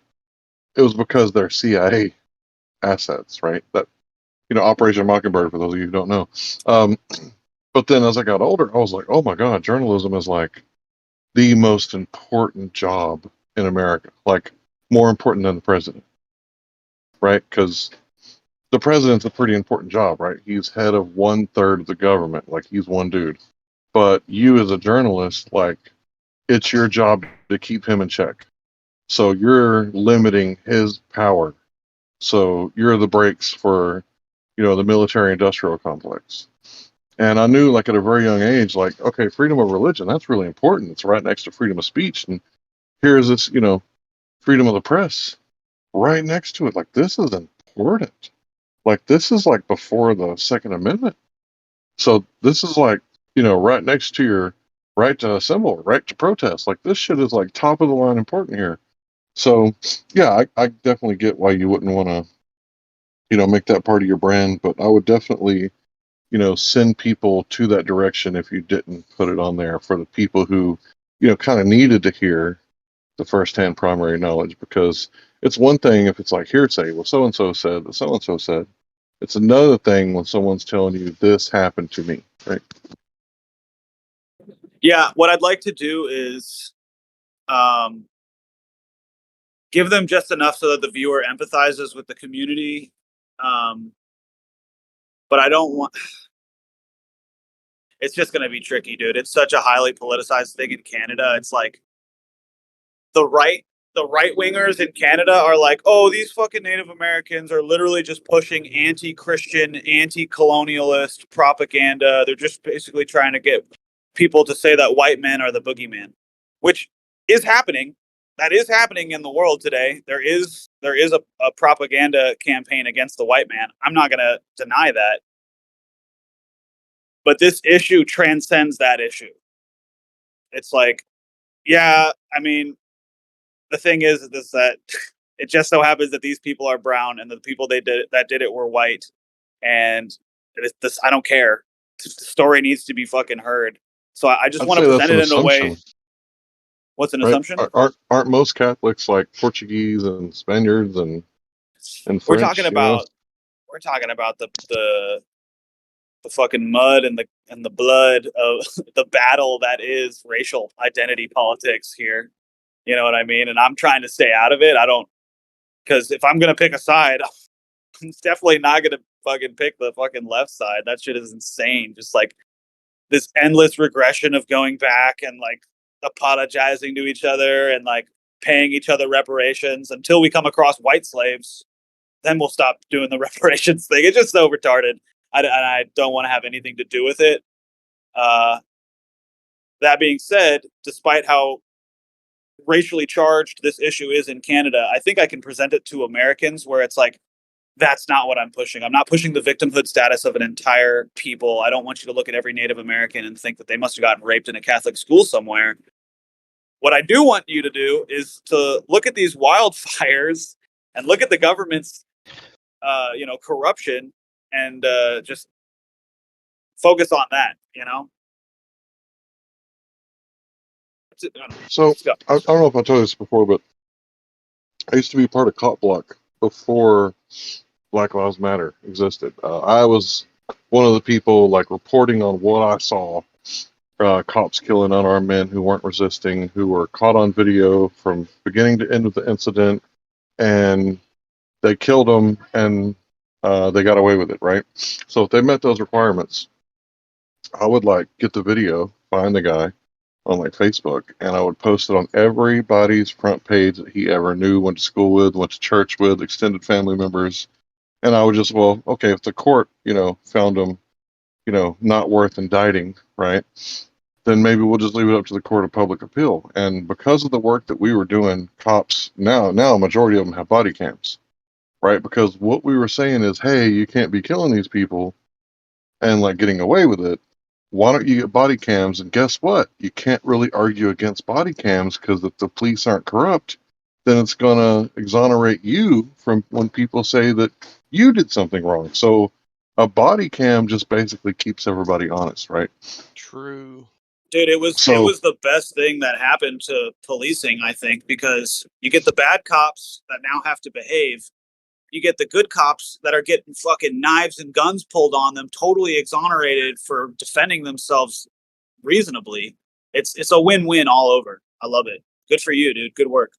it was because they're CIA assets, right? That, Operation Mockingbird, for those of you who don't know. But then as I got older, I was like, oh my God, journalism is like the most important job in America, like more important than the president, right? Because the president's a pretty important job, right? He's head of 1/3 of the government, like he's one dude. But you as a journalist, like it's your job to keep him in check. So you're limiting his power. So you're the brakes for, the military industrial complex. And I knew like at a very young age, like, okay, freedom of religion, that's really important. It's right next to freedom of speech. And here's this, freedom of the press right next to it. Like this is important. Like this is like before the Second Amendment. So this is like, right next to your right to assemble, right to protest. Like this shit is like top of the line important here. So yeah, I definitely get why you wouldn't want to, make that part of your brand, but I would definitely, send people to that direction if you didn't put it on there for the people who, kind of needed to hear the firsthand primary knowledge, because it's one thing if it's like hearsay, well, so and so said that so and so said. It's another thing when someone's telling you this happened to me, right? Yeah, what I'd like to do is give them just enough so that the viewer empathizes with the community. But I don't want. It's just going to be tricky, dude. It's such a highly politicized thing in Canada. It's like the right wingers in Canada are like, oh, these fucking Native Americans are literally just pushing anti-Christian, anti-colonialist propaganda. They're just basically trying to get people to say that white men are the boogeyman, which is happening. That is happening in the world today. There is a propaganda campaign against the white man. I'm not going to deny that. But this issue transcends that issue. It's like, yeah, I mean, the thing is that it just so happens that these people are brown and the people that did it were white, and this I don't care. The story needs to be fucking heard. So I just want to present it in a way. What's an assumption? Aren't most Catholics like Portuguese and Spaniards and French? We're talking about the fucking mud and the blood of the battle that is racial identity politics here. You know what I mean? And I'm trying to stay out of it. Because if I'm gonna pick a side, I'm definitely not gonna fucking pick the fucking left side. That shit is insane. Just like this endless regression of going back and like apologizing to each other and like paying each other reparations until we come across white slaves. Then we'll stop doing the reparations thing. It's just so retarded. I don't want to have anything to do with it. That being said, despite how racially charged this issue is in Canada, I think I can present it to Americans where it's like, that's not what I'm pushing. I'm not pushing the victimhood status of an entire people. I don't want you to look at every Native American and think that they must have gotten raped in a Catholic school somewhere. What I do want you to do is to look at these wildfires and look at the government's, corruption, and just focus on that. So I don't know if I told you this before, but I used to be part of Cop Block before Black Lives Matter existed. I was one of the people reporting on what I saw. Cops killing unarmed men who weren't resisting, who were caught on video from beginning to end of the incident, and they killed them, and they got away with it, right? So if they met those requirements, I would get the video, find the guy on Facebook, and I would post it on everybody's front page that he ever knew, went to school with, went to church with, extended family members, and I would just, okay, if the court, found him, not worth indicting, right? Then maybe we'll just leave it up to the court of public appeal. And because of the work that we were doing, cops now a majority of them have body cams, right? Because what we were saying is, hey, you can't be killing these people and getting away with it. Why don't you get body cams? And guess what? You can't really argue against body cams, because if the police aren't corrupt, then it's going to exonerate you from when people say that you did something wrong. So a body cam just basically keeps everybody honest, right? True. Dude, it was the best thing that happened to policing, I think, because you get the bad cops that now have to behave. You get the good cops that are getting fucking knives and guns pulled on them, totally exonerated for defending themselves reasonably. It's a win-win all over. I love it. Good for you, dude. Good work.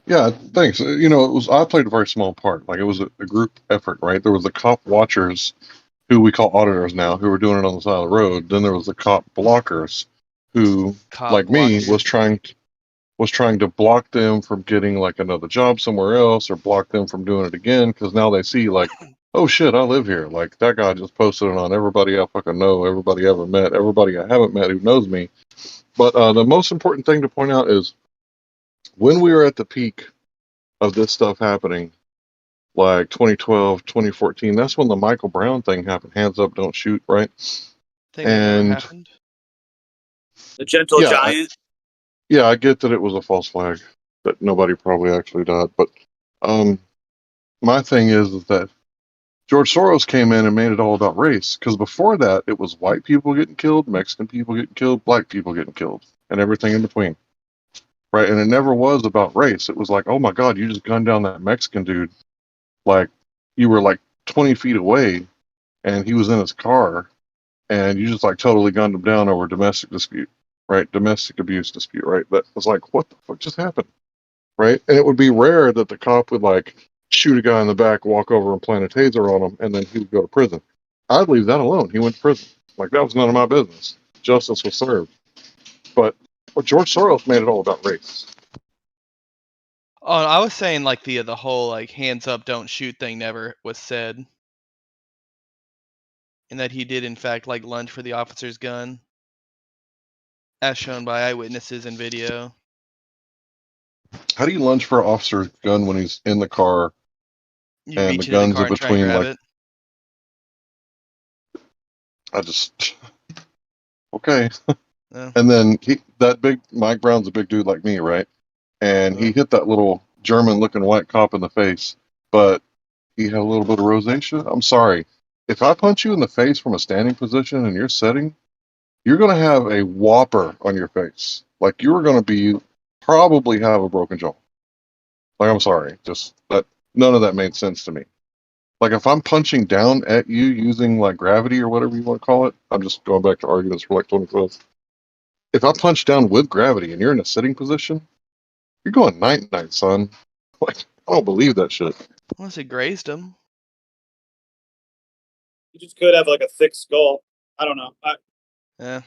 Yeah, thanks. I played a very small part. It was a group effort, right? There was the cop watchers, who we call auditors now, who were doing it on the side of the road. Then there was the cop blockers, who, me, was trying to block them from getting another job somewhere else, or block them from doing it again, because now they see oh shit, I live here. That guy just posted it on everybody I fucking know, everybody I ever met, everybody I haven't met who knows me. But the most important thing to point out is when we were at the peak of this stuff happening, 2012, 2014, that's when the Michael Brown thing happened. Hands up, don't shoot, right? Think that never happened. The Gentle Giant. I get that it was a false flag, that nobody probably actually died. But my thing is that George Soros came in and made it all about race. Because before that, it was white people getting killed, Mexican people getting killed, black people getting killed, and everything in between. Right? And it never was about race. It was oh my God, you just gunned down that Mexican dude. You were 20 feet away, and he was in his car, and you just totally gunned him down over a domestic dispute, right? Domestic abuse dispute, right? That was what the fuck just happened, right? And it would be rare that the cop would shoot a guy in the back, walk over and plant a taser on him, and then he would go to prison. I'd leave that alone. He went to prison. That was none of my business. Justice was served. But George Soros made it all about race. Oh, I was saying the whole hands up, don't shoot thing never was said, and that he did in fact lunge for the officer's gun, as shown by eyewitnesses in video. How do you lunge for an officer's gun when he's in the car, You and reach the into the gun's car in and try and between? grab it. Okay. Yeah. And then Mike Brown's a big dude like me, right? And he hit that little German-looking white cop in the face, but he had a little bit of rosacea. I'm sorry. If I punch you in the face from a standing position and you're sitting, you're going to have a whopper on your face. You're going to probably have a broken jaw. I'm sorry. Just that, none of that made sense to me. If I'm punching down at you using gravity or whatever you want to call it, I'm just going back to arguments for 20 minutes. If I punch down with gravity and you're in a sitting position, you're going night-night, son. I don't believe that shit. Unless it grazed him. You just could have a thick skull. I don't know. Yeah.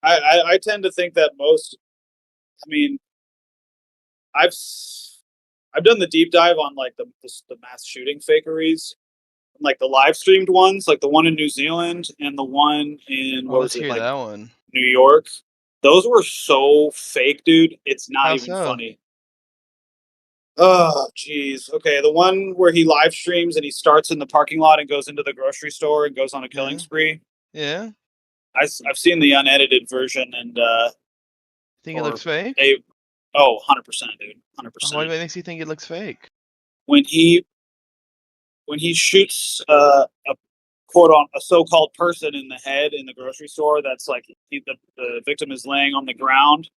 I tend to think that I've done the deep dive on like the mass shooting fakeries, like the live streamed ones, like the one in New Zealand and the one in Oh, what let's was it, hear like that one. New York. Those were so fake, dude. It's not How even so? funny. Oh, jeez. Okay, the one where he live streams and he starts in the parking lot and goes into the grocery store and goes on a killing spree. Yeah. I've seen the unedited version and Think it looks fake? 100%, dude. 100%. What makes you think it looks fake? When he shoots a so-called person in the head in the grocery store, that's like the victim is laying on the ground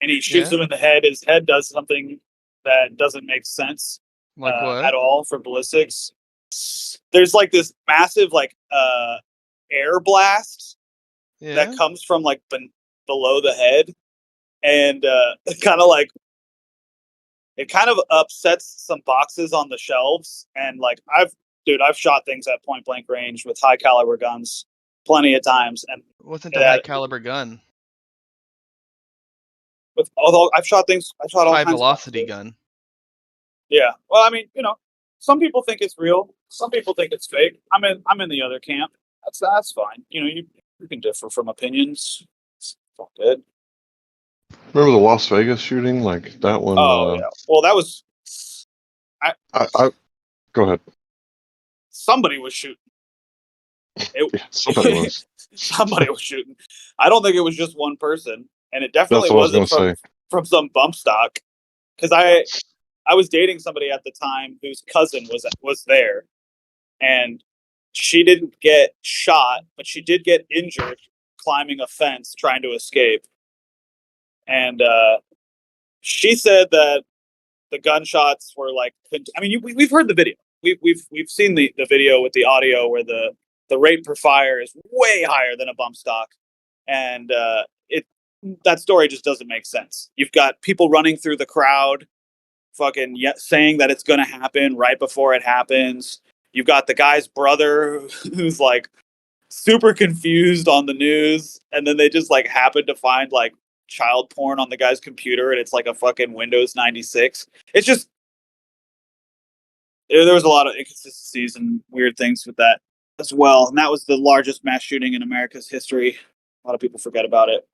and he shoots him in the head. His head does something that doesn't make sense Like what? at all for ballistics. There's like this massive like air blast that comes from like below the head, and it kind of upsets some boxes on the shelves. And like I've shot things at point blank range with high caliber guns plenty of times. And Wasn't the high caliber gun? Although I've shot all High kinds velocity of gun. Yeah. Well, I mean, some people think it's real. Some people think it's fake. I'm in the other camp. That's fine. You can differ from opinions. It's all good. Remember the Las Vegas shooting? Like that one. Oh yeah. Well, that was. I go ahead. Somebody was shooting. Somebody was. Somebody was shooting. I don't think it was just one person, and it definitely That's what I was wasn't gonna say. from some bump stock. Because I was dating somebody at the time whose cousin was there, and she didn't get shot, but she did get injured climbing a fence trying to escape. And she said that the gunshots were like. I mean, we've heard the video. We've seen the video with the audio where the rate per fire is way higher than a bump stock, and that story just doesn't make sense. You've got people running through the crowd, fucking saying that it's going to happen right before it happens. You've got the guy's brother who's like super confused on the news, and then they just like happen to find like child porn on the guy's computer, and it's like a fucking Windows 96. It's just there was a lot of inconsistencies and weird things with that as well, and that was the largest mass shooting in America's history. A lot of people forget about it.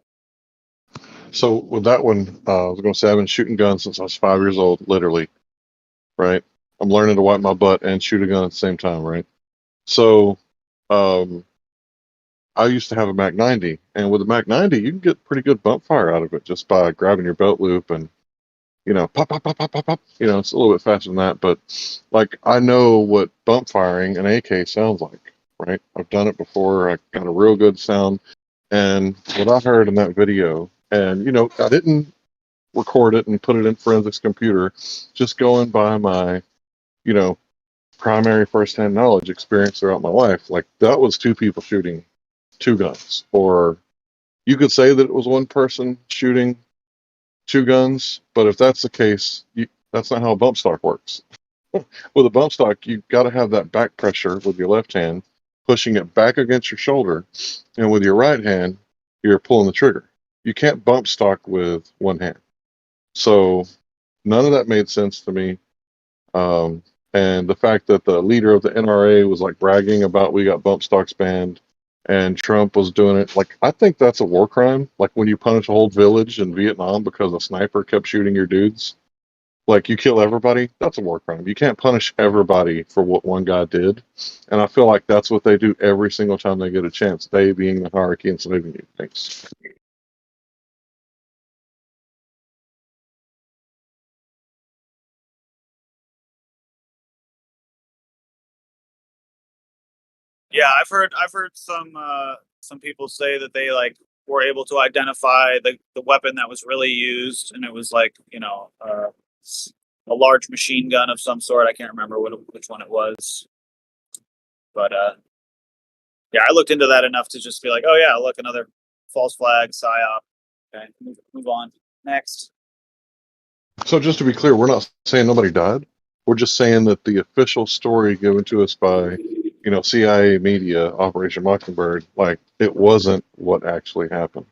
So with that one, I was going to say I've been shooting guns since I was 5 years old, literally. Right. I'm learning to wipe my butt and shoot a gun at the same time. Right. So, I used to have a Mac 90, and with a Mac 90, you can get pretty good bump fire out of it just by grabbing your belt loop and, pop, pop, pop, pop, pop, pop. It's a little bit faster than that, but like I know what bump firing an AK sounds like, right? I've done it before. I got a real good sound, and what I heard in that video, and I didn't record it and put it in forensics computer, just going by my, primary firsthand knowledge experience throughout my life. Like that was two people shooting two guns, or you could say that it was one person shooting two guns, but if that's the case, that's not how a bump stock works. With a bump stock, you got to have that back pressure with your left hand, pushing it back against your shoulder, and with your right hand, you're pulling the trigger. You can't bump stock with one hand. So none of that made sense to me. And the fact that the leader of the NRA was like bragging about we got bump stocks banned, and Trump was doing it. Like, I think that's a war crime. Like when you punish a whole village in Vietnam because a sniper kept shooting your dudes. Like you kill everybody, that's a war crime. You can't punish everybody for what one guy did. And I feel like that's what they do every single time they get a chance. They being the hierarchy enslaving you. Thanks. Yeah, I've heard some people say that they like were able to identify the weapon that was really used, and it was like a large machine gun of some sort. I can't remember which one it was, but yeah, I looked into that enough to just be like, oh yeah, look, another false flag psyop. Okay, move on next. So just to be clear, we're not saying nobody died. We're just saying that the official story given to us by CIA media, Operation Mockingbird, like it wasn't what actually happened.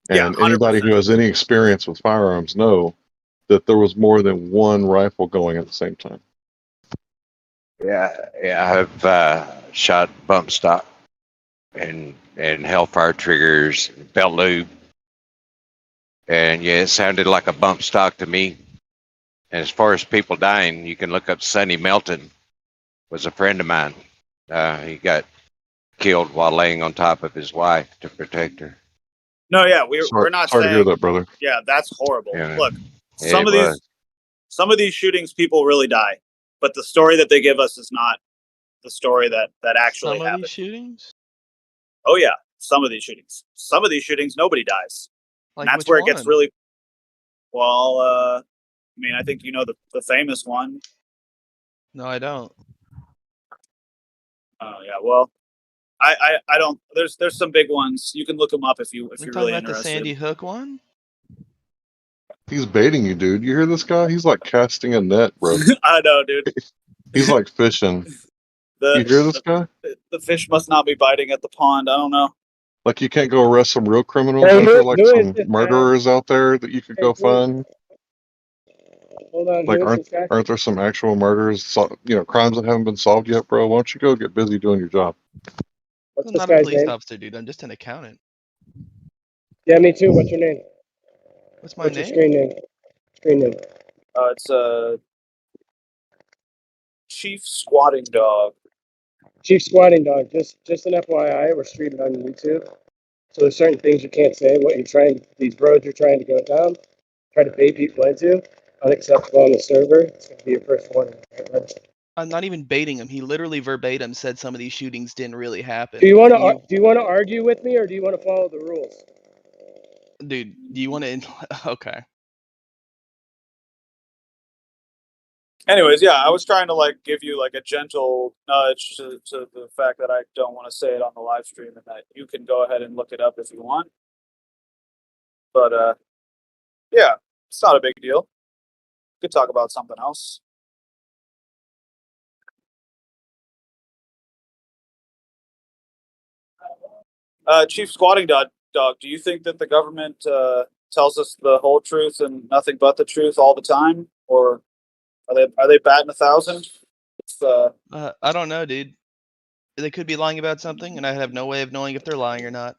And Yeah, anybody who has any experience with firearms know that there was more than one rifle going at the same time. Yeah, I've shot bump stock and hellfire triggers, belt loop, and yeah, it sounded like a bump stock to me. And as far as people dying, you can look up Sonny Melton, was a friend of mine. He got killed while laying on top of his wife to protect her. No, yeah, we're not sorry saying. to hear that, brother. Yeah, that's horrible. Yeah, Look, it some was. of these shootings, people really die, but the story that they give us is not the story that actually Some of happened. these shootings? Oh yeah, some of these shootings. Some of these shootings, nobody dies. Like and that's which where it gets one? really. Well, I mean, I think you know the famous one. No, I don't. Oh yeah, well, I don't. There's some big ones. You can look them up if you're We're talking really about the interested. Sandy Hook one? He's baiting you, dude. You hear this guy? He's like casting a net, bro. I know, dude. He's like fishing. You hear this guy? The fish must not be biting at the pond. I don't know. Like, you can't go arrest some real criminals? Hey, Aren't there like who is some this guy? murderers out there that you could Hey, go find? Hold on, Like, who is this guy? aren't there some actual murders, crimes that haven't been solved yet, bro? Why don't you go get busy doing your job? What's I'm this not a guy's police name? officer, dude. I'm just an accountant. Yeah, me too. What's your name? What's my What's your name? screen name? Screen name. It's Chief Squatting Dog. Chief Squatting Dog. Just an FYI, we're streaming on YouTube, so there's certain things you can't say. What you're trying, these roads you're trying to go down, try to bait people into, unacceptable on the server. It's going to be your first warning. I'm not even baiting him. He literally verbatim said some of these shootings didn't really happen. Do you want to You- do you want to argue with me, or do you want to follow the rules? Dude, do you want to? Okay. Anyways, yeah, I was trying to like give you like a gentle nudge to the fact that I don't want to say it on the live stream, and that you can go ahead and look it up if you want. But yeah, it's not a big deal. We could talk about something else. Chief Squatting Dog, do you think that the government tells us the whole truth and nothing but the truth all the time, or are they batting 1,000? I don't know, dude. They could be lying about something, and I have no way of knowing if they're lying or not.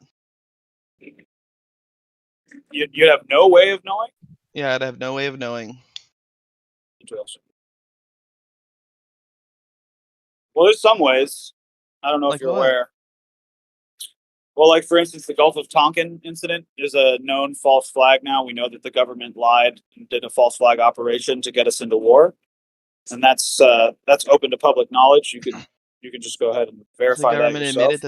You'd have no way of knowing? Yeah, I'd have no way of knowing. Interesting. Well, there's some ways. I don't know Like if you're what? aware. Well, like for instance, the Gulf of Tonkin incident is a known false flag now. We know that the government lied and did a false flag operation to get us into war, and that's open to public knowledge. You can just go ahead and So the verify that government yourself. admitted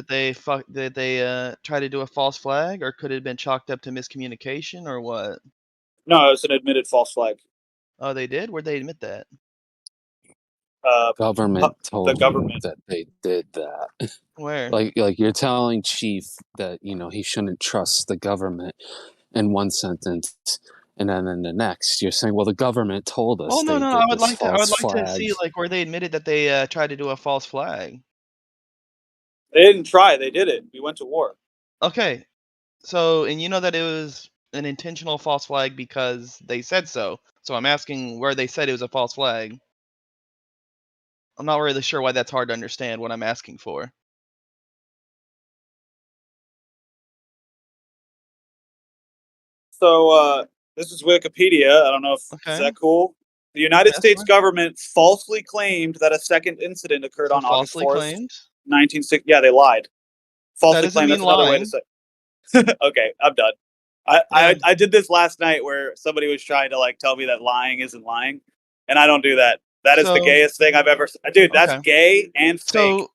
that they tried to do a false flag, or could it have been chalked up to miscommunication, or what? No, it's an admitted false flag. Oh, they did? Where'd they admit that? Government told the government. you that they did that. Where? Like you're telling Chief that he shouldn't trust the government in one sentence, and then in the next you're saying, well, the government told us Oh no, they no, did I would this like to. I would false like to see flag. like where they admitted that they tried to do a false flag. They didn't try. They did it. We went to war. Okay, so and you know that it was an intentional false flag because they said so. So I'm asking where they said it was a false flag. I'm not really sure why that's hard to understand what I'm asking for. So this is Wikipedia. I don't know if is that cool. The United States government falsely claimed that a second incident occurred So on August falsely 4th, claimed? 1960. Yeah, they lied. Falsely doesn't claimed. mean That's another way to lying. say. Okay, I'm done. I did this last night where somebody was trying to like tell me that lying isn't lying, and I don't do that. That is the So- gayest thing I've ever. Dude, that's Okay. gay and fake.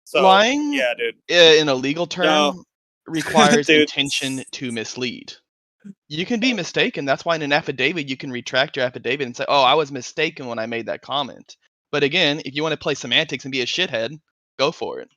So lying, yeah, dude. In a legal term, requires Dude. intention to mislead. You can be mistaken. That's why in an affidavit you can retract your affidavit and say, "Oh, I was mistaken when I made that comment." But again, if you want to play semantics and be a shithead, go for it.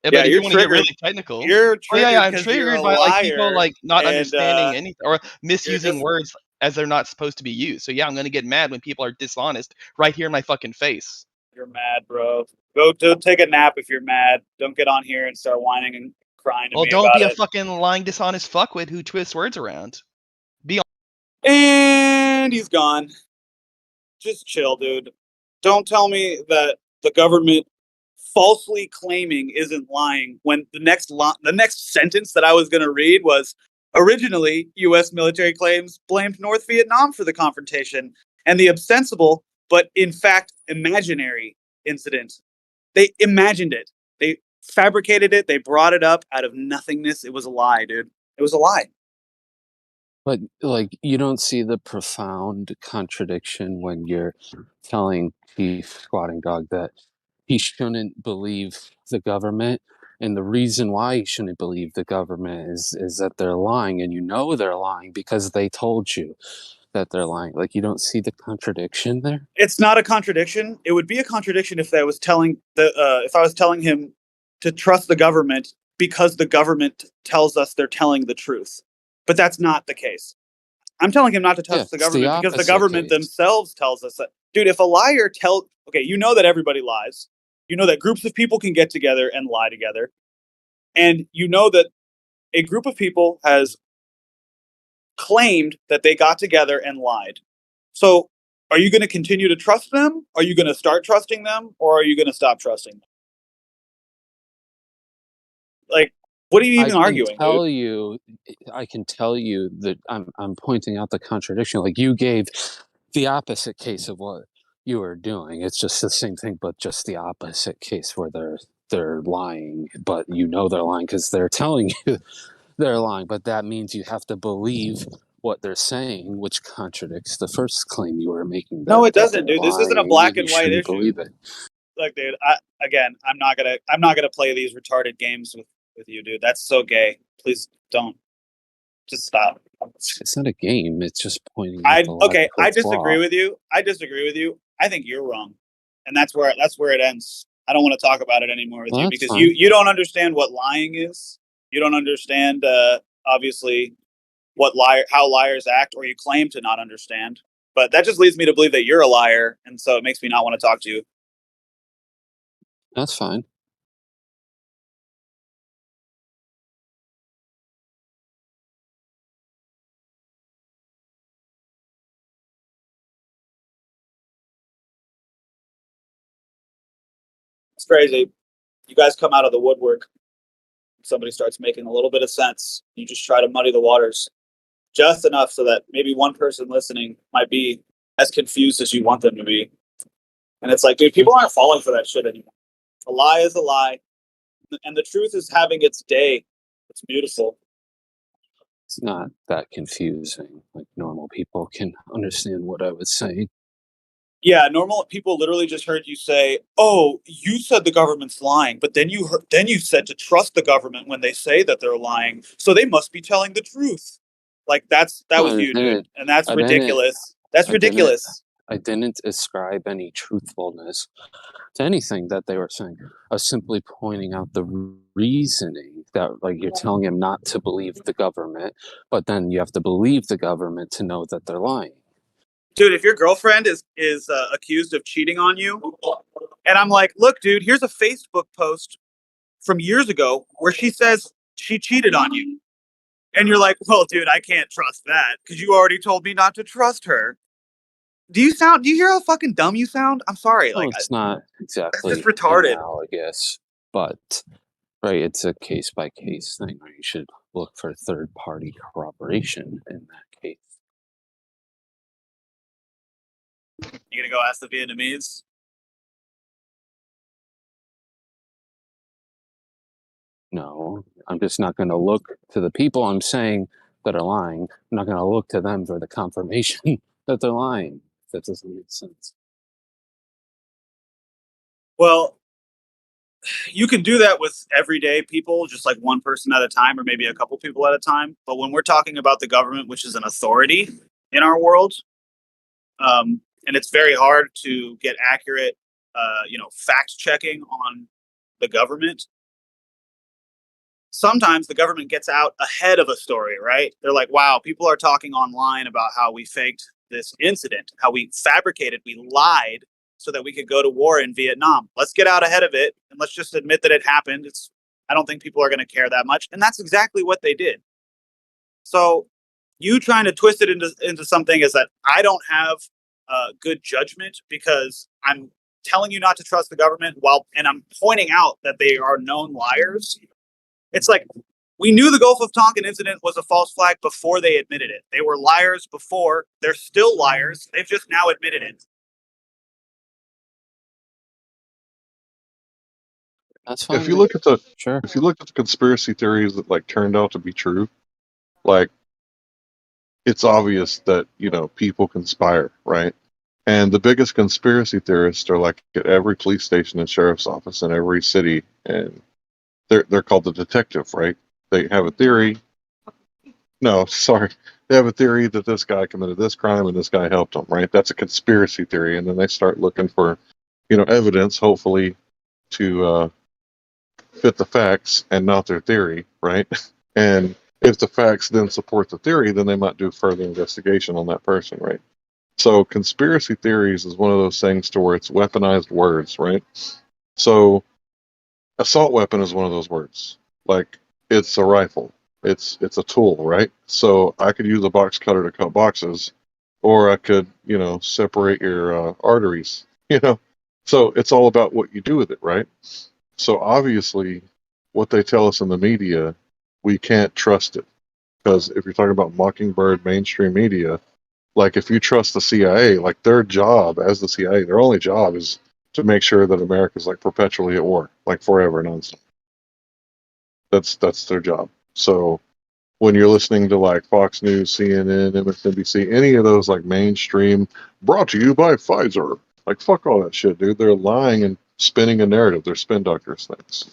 Yeah, But if you're you want to get really triggered. technical, You're oh yeah, I'm 'cause you're triggered a by like people liar like not and, understanding anything or misusing just- words as they're not supposed to be used. So yeah, I'm gonna get mad when people are dishonest right here in my fucking face. You're mad, bro. Go take a nap if you're mad. Don't get on here and start whining and crying to Well, me don't about be a it. fucking lying, dishonest fuckwit who twists words around. Be And And he's gone. Just chill, dude. Don't tell me that the government falsely claiming isn't lying when the next sentence that I was going to read was originally U.S. military claims blamed North Vietnam for the confrontation and the ostensible but in fact imaginary incident. They imagined it. They fabricated it. They brought it up out of nothingness. It was a lie, dude. It was a lie. But like, you don't see the profound contradiction when you're telling Chief Squatting Dog that he shouldn't believe the government, and the reason why he shouldn't believe the government is that they're lying, and you know they're lying because they told you that they're lying. Like, you don't see the contradiction there? It's not a contradiction. It would be a contradiction if I was telling him to trust the government because the government tells us they're telling the truth. But that's not the case. I'm telling him not to trust the government because the government themselves tells us that. Dude, if a liar okay, you know that everybody lies. You know that groups of people can get together and lie together. And you know that a group of people has claimed that they got together and lied. So are you going to continue to trust them? Are you going to start trusting them? Or are you going to stop trusting them? Like, what are you even arguing, dude? I can tell you that I'm pointing out the contradiction. Like, you gave the opposite case of what you were doing. It's just the same thing, but just the opposite case where they're lying, but you know they're lying because they're telling you they're lying. But that means you have to believe what they're saying, which contradicts the first claim you were making. No, it doesn't, dude. This isn't a black and white issue. Believe it. Look, dude. I'm not gonna play these retarded games with you, dude. That's so gay. Please don't. Just stop. It's not a game. It's just pointing out the I logical disagree flaw. with you. I think you're wrong, and that's where it ends. I don't want to talk about it anymore with you because fine. you don't understand what lying is. You don't understand obviously how liars act, or you claim to not understand. But that just leads me to believe that you're a liar, and so it makes me not want to talk to you. That's fine. It's crazy. You guys come out of the woodwork. Somebody starts making a little bit of sense. You just try to muddy the waters just enough so that maybe one person listening might be as confused as you want them to be. And it's like, dude, people aren't falling for that shit anymore. A lie is a lie. And the truth is having its day. It's beautiful. It's not that confusing. Like, normal people can understand what I was saying. Yeah, normal people literally just heard you say, "Oh, you said the government's lying," but then you said to trust the government when they say that they're lying, so they must be telling the truth. Like that was you, dude, and that's ridiculous. That's ridiculous. I didn't ascribe any truthfulness to anything that they were saying. I was simply pointing out the reasoning that, like, you're telling him not to believe the government, but then you have to believe the government to know that they're lying. Dude, if your girlfriend is accused of cheating on you, and I'm like, look, dude, here's a Facebook post from years ago where she says she cheated on you. And you're like, well, dude, I can't trust that because you already told me not to trust her. Do you hear how fucking dumb you sound? I'm sorry. Well, it's not exactly it's just retarded. analogous, but right, it's a case by case thing. Right? You should look for third party corroboration in that case. You gonna go ask the Vietnamese? No, I'm just not going to look to the people I'm saying that are lying. I'm not going to look to them for the confirmation that they're lying. That doesn't make sense. Well, you can do that with everyday people, just like one person at a time, or maybe a couple people at a time. But when we're talking about the government, which is an authority in our world, and it's very hard to get accurate, fact checking on the government. Sometimes the government gets out ahead of a story, right? They're like, wow, people are talking online about how we faked this incident, how we fabricated, we lied so that we could go to war in Vietnam. Let's get out ahead of it and let's just admit that it happened. I don't think people are going to care that much. And that's exactly what they did. So you trying to twist it into something is that I don't have good judgment because I'm telling you not to trust the government and I'm pointing out that they are known liars. It's like we knew the Gulf of Tonkin incident was a false flag before they admitted it. They were liars before. They're still liars. They've just now admitted it. That's fine. If you look at the Sure. if you look at the conspiracy theories that like turned out to be true, like it's obvious that people conspire, right? And the biggest conspiracy theorists are like at every police station and sheriff's office in every city, and they're called the detective, right? They have a theory. No, sorry. They have a theory that this guy committed this crime and this guy helped him, right? That's a conspiracy theory. And then they start looking for, evidence, hopefully, to fit the facts and not their theory, right? And if the facts then support the theory, then they might do further investigation on that person, right? So conspiracy theories is one of those things to where it's weaponized words, right? So assault weapon is one of those words. Like it's a rifle. It's a tool, right? So I could use a box cutter to cut boxes, or I could, separate your arteries, So it's all about what you do with it, right? So obviously, what they tell us in the media, we can't trust it. Because if you're talking about Mockingbird mainstream media, like if you trust the CIA, like their job as the CIA, their only job is to make sure that America's like perpetually at war, like forever nonstop. That's their job. So when you're listening to like Fox News, CNN, MSNBC, any of those like mainstream, brought to you by Pfizer, like fuck all that shit, dude. They're lying and spinning a narrative. They're spin doctors things.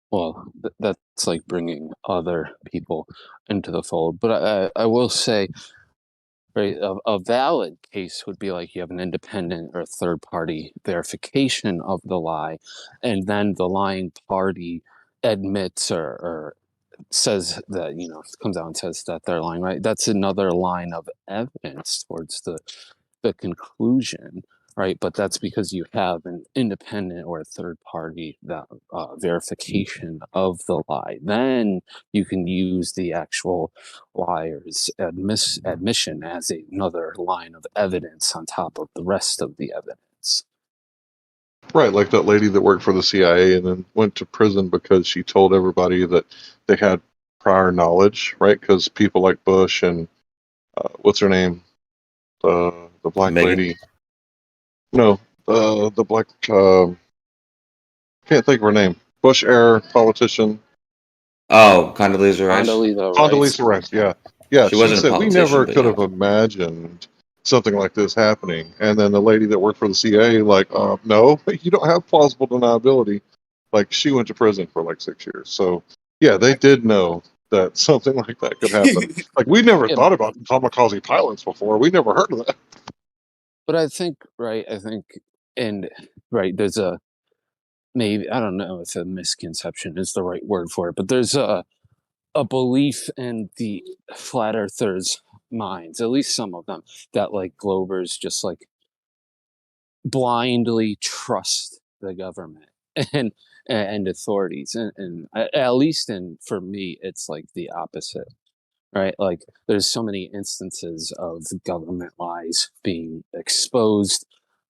Well, that's like bringing other people into the fold. But I will say, right, a valid case would be like you have an independent or third party verification of the lie, and then the lying party admits or says that, comes out and says that they're lying, right? That's another line of evidence towards the conclusion, right? But that's because you have an independent or a third party that verification of the lie. Then you can use the actual liar's admission as another line of evidence on top of the rest of the evidence. Right, like that lady that worked for the CIA and then went to prison because she told everybody that they had prior knowledge, right? Because people like Bush and what's her name, the black Megan. lady. No, the black. Can't think of her name. Bush era politician. Oh, Condoleezza Rice. Condoleezza Rice. Yeah. She She wasn't a said we politician, never but could yeah. have imagined something like this happening. And then the lady that worked for the CIA, like, no, you don't have plausible deniability. Like, she went to prison for like 6 years. So, yeah, they did know that something like that could happen. Like, we never thought about kamikaze pilots before. We never heard of that. But I think, and there's maybe, I don't know if a misconception is the right word for it, but there's a belief in the flat earthers' minds, at least some of them, that like Globers just like blindly trust the government and authorities, and at least for me, it's like the opposite, right? Like there's so many instances of government lies being exposed.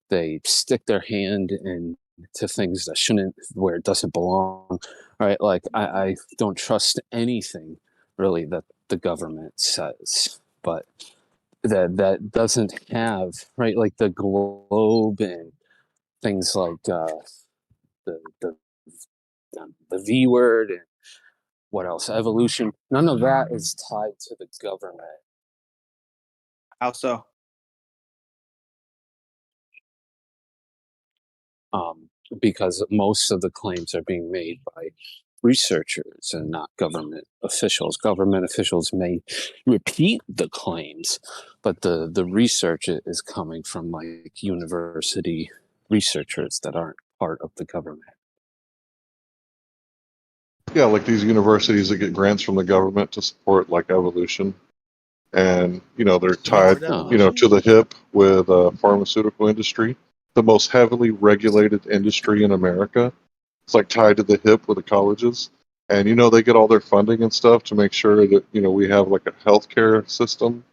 They stick their hand into things that shouldn't, where it doesn't belong, right? Like I don't trust anything really that the government says, but that doesn't have, right, like the globe and things like the V word and what else, evolution. None of that is tied to the government. How so? Because most of the claims are being made by researchers and not government officials. Government officials may repeat the claims, but the research is coming from like university researchers that aren't part of the government. Yeah, like these universities that get grants from the government to support like evolution. And, they're tied, to the hip with pharmaceutical industry, the most heavily regulated industry in America. It's like tied to the hip with the colleges. And they get all their funding and stuff to make sure that we have like a healthcare system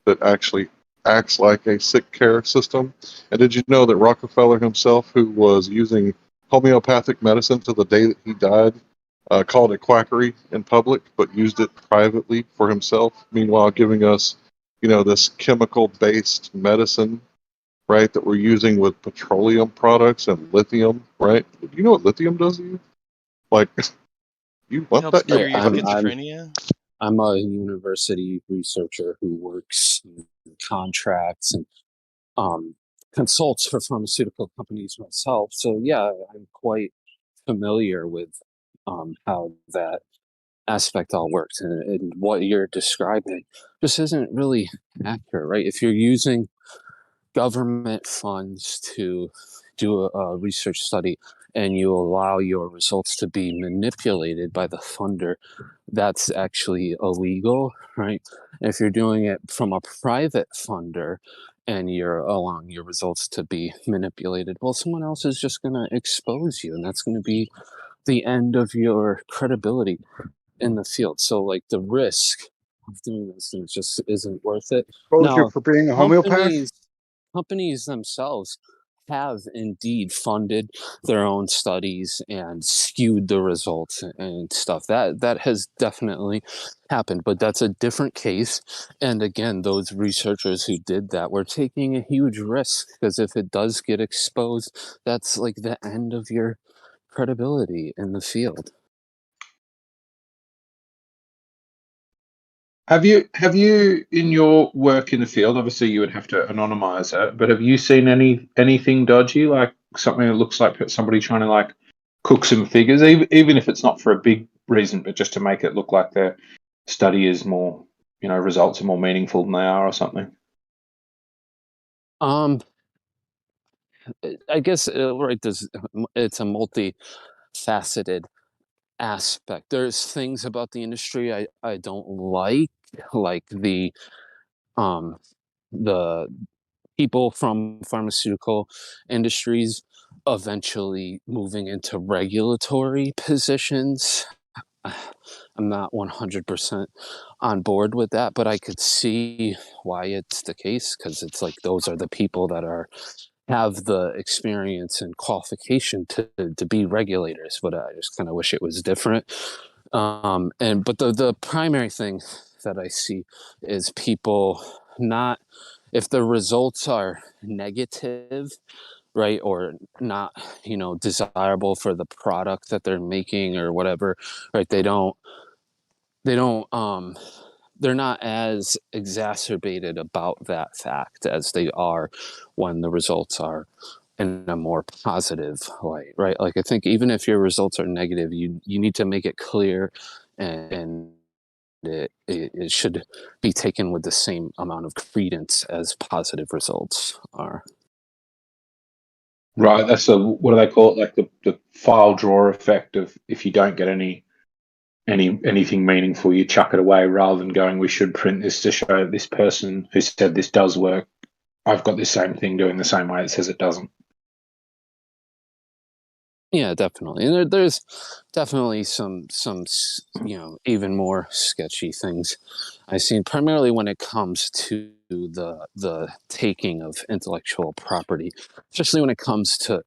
that actually acts like a sick care system. And did you know that Rockefeller himself, who was using homeopathic medicine to the day that he died, called it quackery in public, but used it privately for himself, meanwhile giving us, this chemical-based medicine, right, that we're using with petroleum products and lithium, right? Do you know what lithium does to you? Like, you want Helps that? cure your schizophrenia. I'm a university researcher who works in contracts and consults for pharmaceutical companies myself. So yeah, I'm quite familiar with how that aspect all works, and what you're describing just isn't really accurate, right? If you're using government funds to do a research study and you allow your results to be manipulated by the funder, that's actually illegal, right? If you're doing it from a private funder and you're allowing your results to be manipulated, well, someone else is just going to expose you, and that's going to be the end of your credibility in the field. So, like, the risk of doing those things just isn't worth it. Exposure Now, for being a homeopath? companies themselves have indeed funded their own studies and skewed the results and stuff. That has definitely happened, but that's a different case. And again, those researchers who did that were taking a huge risk, because if it does get exposed, that's like the end of your credibility in the field. Have you in your work in the field, obviously you would have to anonymize it, but have you seen anything dodgy, like something that looks like somebody trying to like cook some figures, even if it's not for a big reason, but just to make it look like their study is more, results are more meaningful than they are or something? I guess right. It's a multifaceted aspect. There's things about the industry I don't like um the people from pharmaceutical industries eventually moving into regulatory positions. I'm not 100% on board with that, but I could see why it's the case, because it's like those are the people that have the experience and qualification to be regulators. But I just kind of wish it was different. But the primary thing that I see is people not, if the results are negative, right, or not, desirable for the product that they're making or whatever, right, they're not as exacerbated about that fact as they are when the results are in a more positive light, right? Like, I think even if your results are negative, you need to make it clear, and it should be taken with the same amount of credence as positive results are. Right, that's what do they call it? Like the file drawer effect of, if you don't get anything meaningful, you chuck it away, rather than going, we should print this to show this person who said this does work. I've got this same thing doing the same way it says it doesn't. Yeah, definitely. And there's definitely some even more sketchy things I've seen, primarily when it comes to the taking of intellectual property, especially when it comes to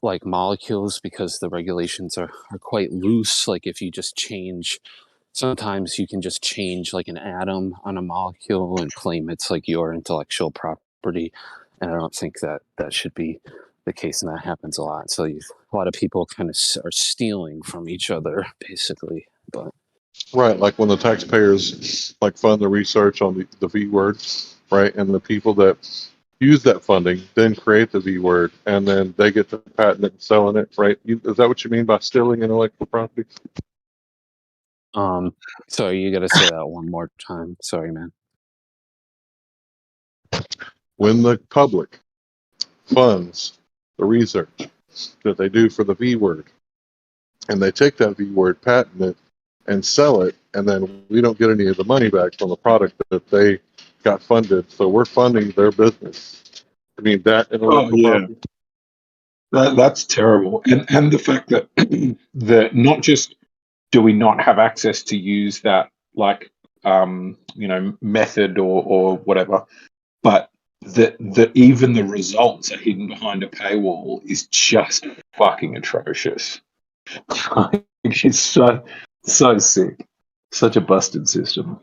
like molecules, because the regulations are quite loose. Like, if you just change, sometimes you can just change like an atom on a molecule and claim it's like your intellectual property. And I don't think that should be the case, and that happens a lot. So a lot of people kind of are stealing from each other, basically. But Right, like when the taxpayers like fund the research on the V word, right, and the people that use that funding then create the V word, and then they get to patent it and selling it, right? Is that what you mean by stealing intellectual property? sorry, you got to say that one more time. Sorry, man. When the public funds the research that they do for the V word, and they take that V word, patent it, and sell it, and then we don't get any of the money back from the product that they got funded, so we're funding their business. I mean, that intellectual property. That's terrible. And the fact that that not just do we not have access to use that method or whatever? But the even the results are hidden behind a paywall is just fucking atrocious. It's so sick. Such a busted system.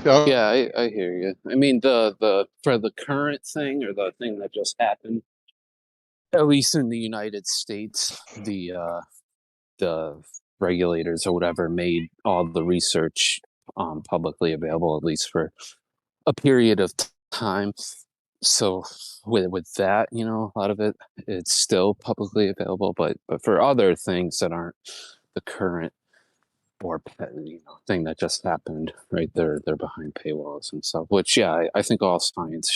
Yeah, I hear you. I mean, the for the current thing or the thing that just happened, at least in the United States, the regulators or whatever made all the research publicly available, at least for a period of time. So with that, you know, a lot of it's still publicly available, but for other things that aren't the current or thing that just happened, right? They're behind paywalls and stuff. Which I think all science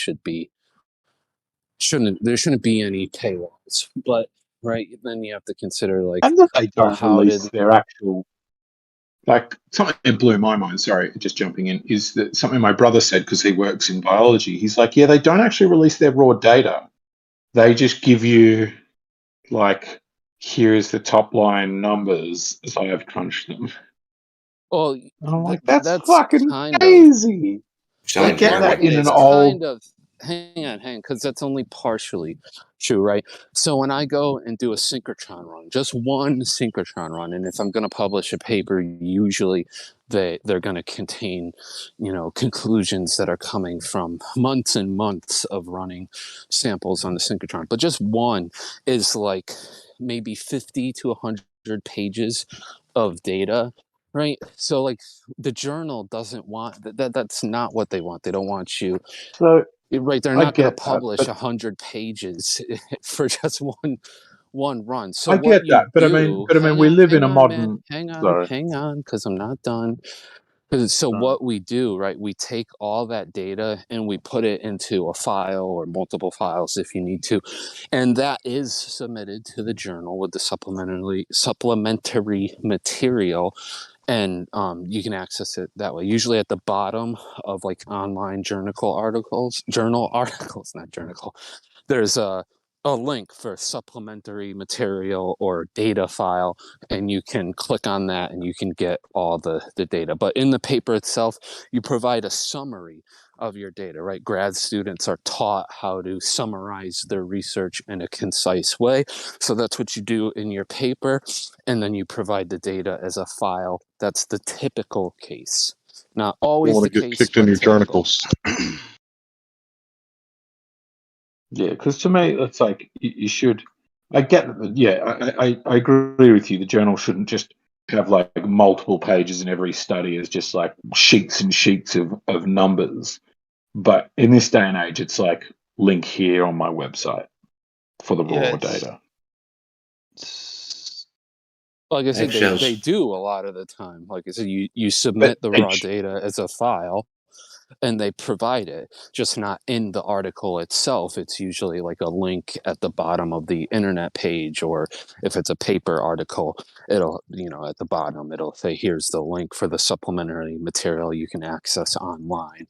there shouldn't be any paywalls, but right then you have to consider like, And that they don't how release did their actual, like, something that blew my mind, sorry, just jumping in, is that something my brother said, because he works in biology. He's like, yeah, they don't actually release their raw data. They just give you, like, here's the top line numbers as I have crunched them. Well, And I'm like, that's fucking kind crazy. Sound They like get Jeremy. that in an it's old. kind of hang on, because that's only partially true, right? So when I go and do a synchrotron run, just one synchrotron run, and if I'm going to publish a paper, usually they're going to contain, conclusions that are coming from months and months of running samples on the synchrotron. But just one is like maybe 50 to 100 pages of data. Right. So like the journal doesn't want that's not what they want. They don't want you. So Right. They're I not going to get that, publish 100 pages for just one run. So I what get you that, but I mean, do, we live in hang a on, man. modern. Hang Sorry. on, because I'm not done. So what we do, right, we take all that data and we put it into a file or multiple files if you need to. And that is submitted to the journal with the supplementary material. And you can access it that way. Usually at the bottom of like online journal articles, not journal. There's a link for supplementary material or data file, and you can click on that and you can get all the data. But in the paper itself, you provide a summary of your data, right? Grad students are taught how to summarize their research in a concise way. So that's what you do in your paper, and then you provide the data as a file. That's the typical case. Not always the case, kicked in but your typical. journals. Yeah, because to me, it's like you should. I get that. Yeah, I agree with you. The journal shouldn't just have like multiple pages in every study as just like sheets and sheets of numbers. But in this day and age, it's like link here on my website for the raw data. Like I said, Eggshells. they do a lot of the time. Like I said, you submit the raw data as a file, and they provide it, just not in the article itself. It's usually like a link at the bottom of the internet page, or if it's a paper article, it'll, at the bottom, it'll say, here's the link for the supplementary material you can access online.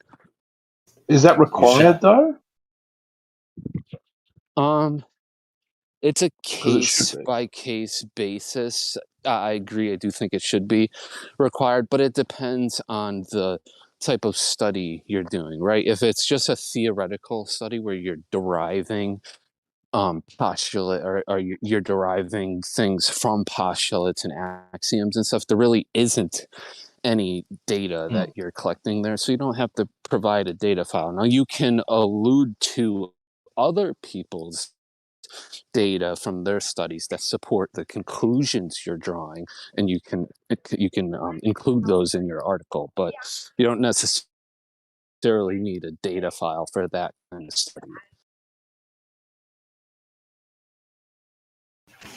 Is that required though? It's a Because it should case be. by case basis. I agree. I do think it should be required, but it depends on the type of study you're doing, right? If it's just a theoretical study where you're deriving postulate or you're deriving things from postulates and axioms and stuff, there really isn't any data that you're collecting there. So you don't have to provide a data file. Now you can allude to other people's data from their studies that support the conclusions you're drawing, and you can include those in your article, but you don't necessarily need a data file for that kind of study.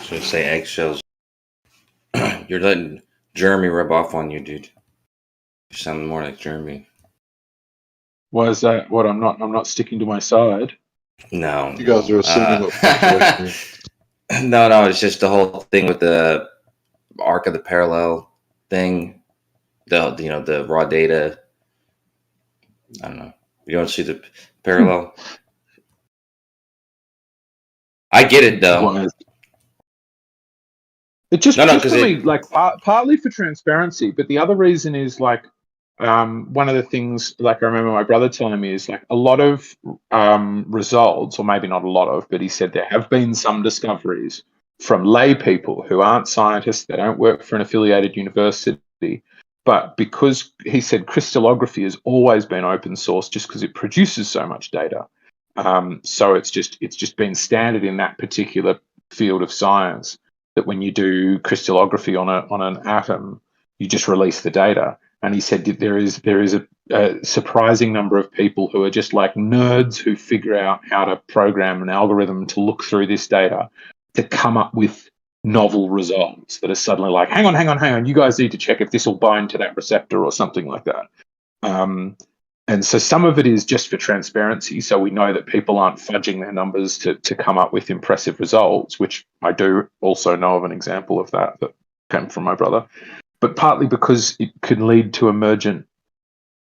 Should say eggshells. You're letting Jeremy rub off on you, dude. You sound more like Jeremy. Why is that? What, I'm not sticking to my side? No. You guys are assuming what postulation. No, it's just the whole thing with the arc of the parallel thing. The raw data. I don't know. You don't see the parallel. I get it though. just No, for me, like partly for transparency, but the other reason is like one of the things, like I remember my brother telling me, is like a lot of results, or maybe not a lot of, but he said there have been some discoveries from lay people who aren't scientists, they don't work for an affiliated university, but because he said crystallography has always been open source just because it produces so much data. So it's just been standard in that particular field of science that when you do crystallography on an atom, you just release the data. And he said that there is a surprising number of people who are just like nerds who figure out how to program an algorithm to look through this data to come up with novel results that are suddenly like, hang on, you guys need to check if this will bind to that receptor or something like that. And so some of it is just for transparency, so we know that people aren't fudging their numbers to come up with impressive results, which I do also know of an example of that came from my brother. But partly because it can lead to emergent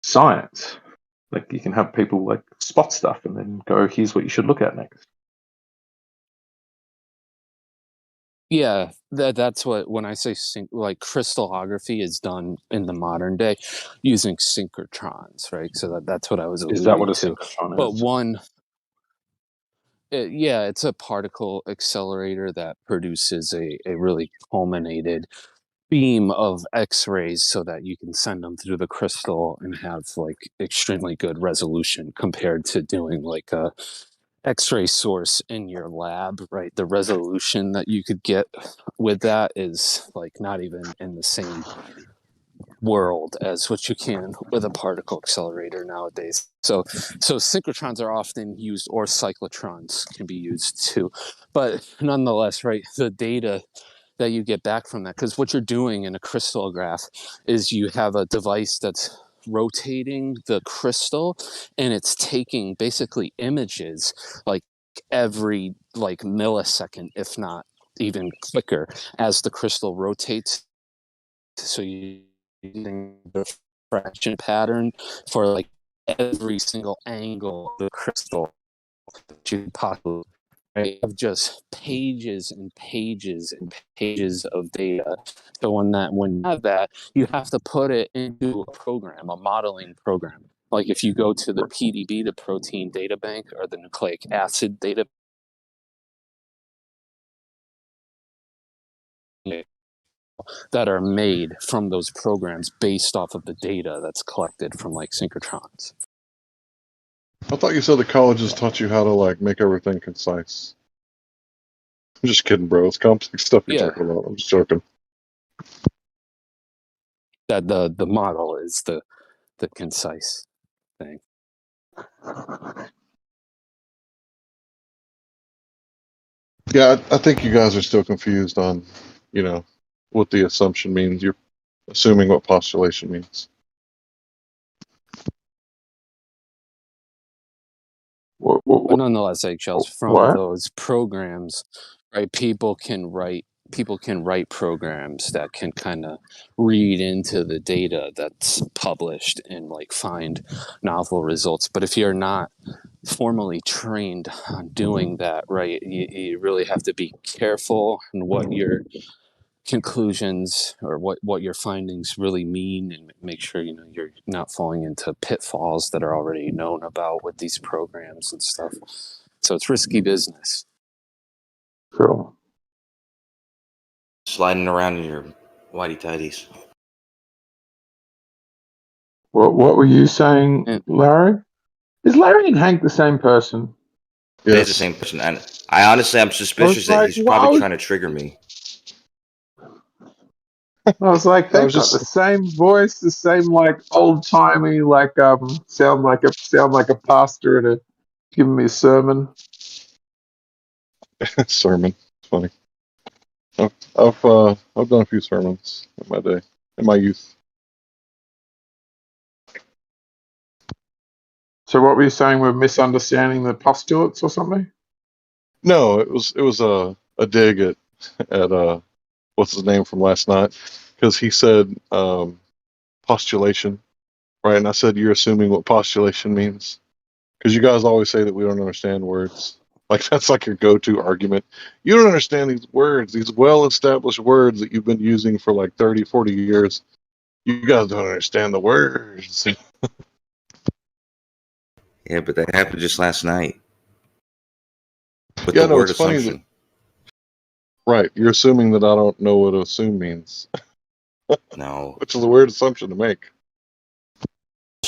science. Like you can have people like spot stuff and then go, here's what you should look at next. Yeah, that's what, when I say like crystallography is done in the modern day using synchrotrons, right? So that's what I was alluding to. Is that what a synchrotron but is? Yeah, it's a particle accelerator that produces a really culminated beam of X-rays so that you can send them through the crystal and have like extremely good resolution compared to doing like a X-ray source in your lab, right? The resolution that you could get with that is like not even in the same world as what you can with a particle accelerator nowadays. So synchrotrons are often used, or cyclotrons can be used too. But nonetheless, right, the data that you get back from that, because what you're doing in a crystallograph is you have a device that's rotating the crystal and it's taking basically images like every like millisecond, if not even quicker, as the crystal rotates. So you using the refraction pattern for like every single angle of the crystal that you possibly, right? Of just pages and pages and pages of data. So when you have that, you have to put it into a program, a modeling program. Like if you go to the PDB, the protein data bank, or the nucleic acid data bank, that are made from those programs based off of the data that's collected from like synchrotrons. I thought you said the colleges taught you how to like make everything concise. I'm just kidding, bro. It's complex stuff you're talking about. I'm just joking. That the model is the concise thing. Yeah, I think you guys are still confused on, what the assumption means. You're assuming what postulation means. But nonetheless, eggshells from those programs, right? People can write programs that can kind of read into the data that's published and like find novel results. But if you're not formally trained on doing that, right, you really have to be careful in what your conclusions or what your findings really mean, and make sure you're not falling into pitfalls that are already known about with these programs and stuff. So it's risky business. Cool. Sliding around in your whitey tighties. What were you saying, Larry? Is Larry and Hank the same person? It is the same person, and I honestly am suspicious that he's probably trying to trigger me. I was like, they've got the same voice, the same like old timey, like sound like a pastor at giving me a sermon. Sermon, funny. I've done a few sermons in my day, in my youth. So what were you saying? We're misunderstanding the postulates or something? No, it was a dig at what's his name from last night, because he said postulation, right? And I said, you're assuming what postulation means, because you guys always say that we don't understand words. Like that's like your go-to argument. You don't understand these words, these well-established words that you've been using for like 30, 40 years. You guys don't understand the words. Yeah, but that happened just last night with Yeah, the no, word it's funny that assumption. right. You're assuming that I don't know what assume means, No, which is a weird assumption to make.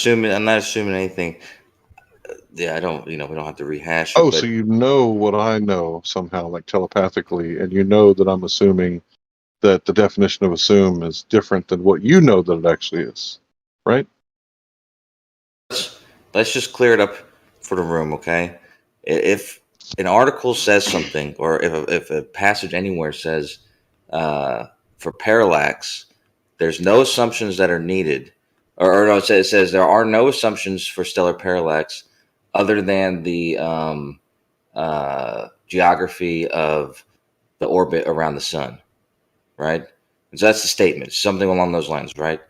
I'm not assuming anything. Yeah, I don't. We don't have to rehash it. Oh, so But you know what I know somehow, like telepathically, and you know that I'm assuming that the definition of assume is different than what you know that it actually is, right? let's just clear it up for the room, okay? If an article says something, or if a passage anywhere says for parallax, there's no assumptions that are needed, or no, it says there are no assumptions for stellar parallax other than the geography of the orbit around the sun, right? And so that's the statement, something along those lines, right?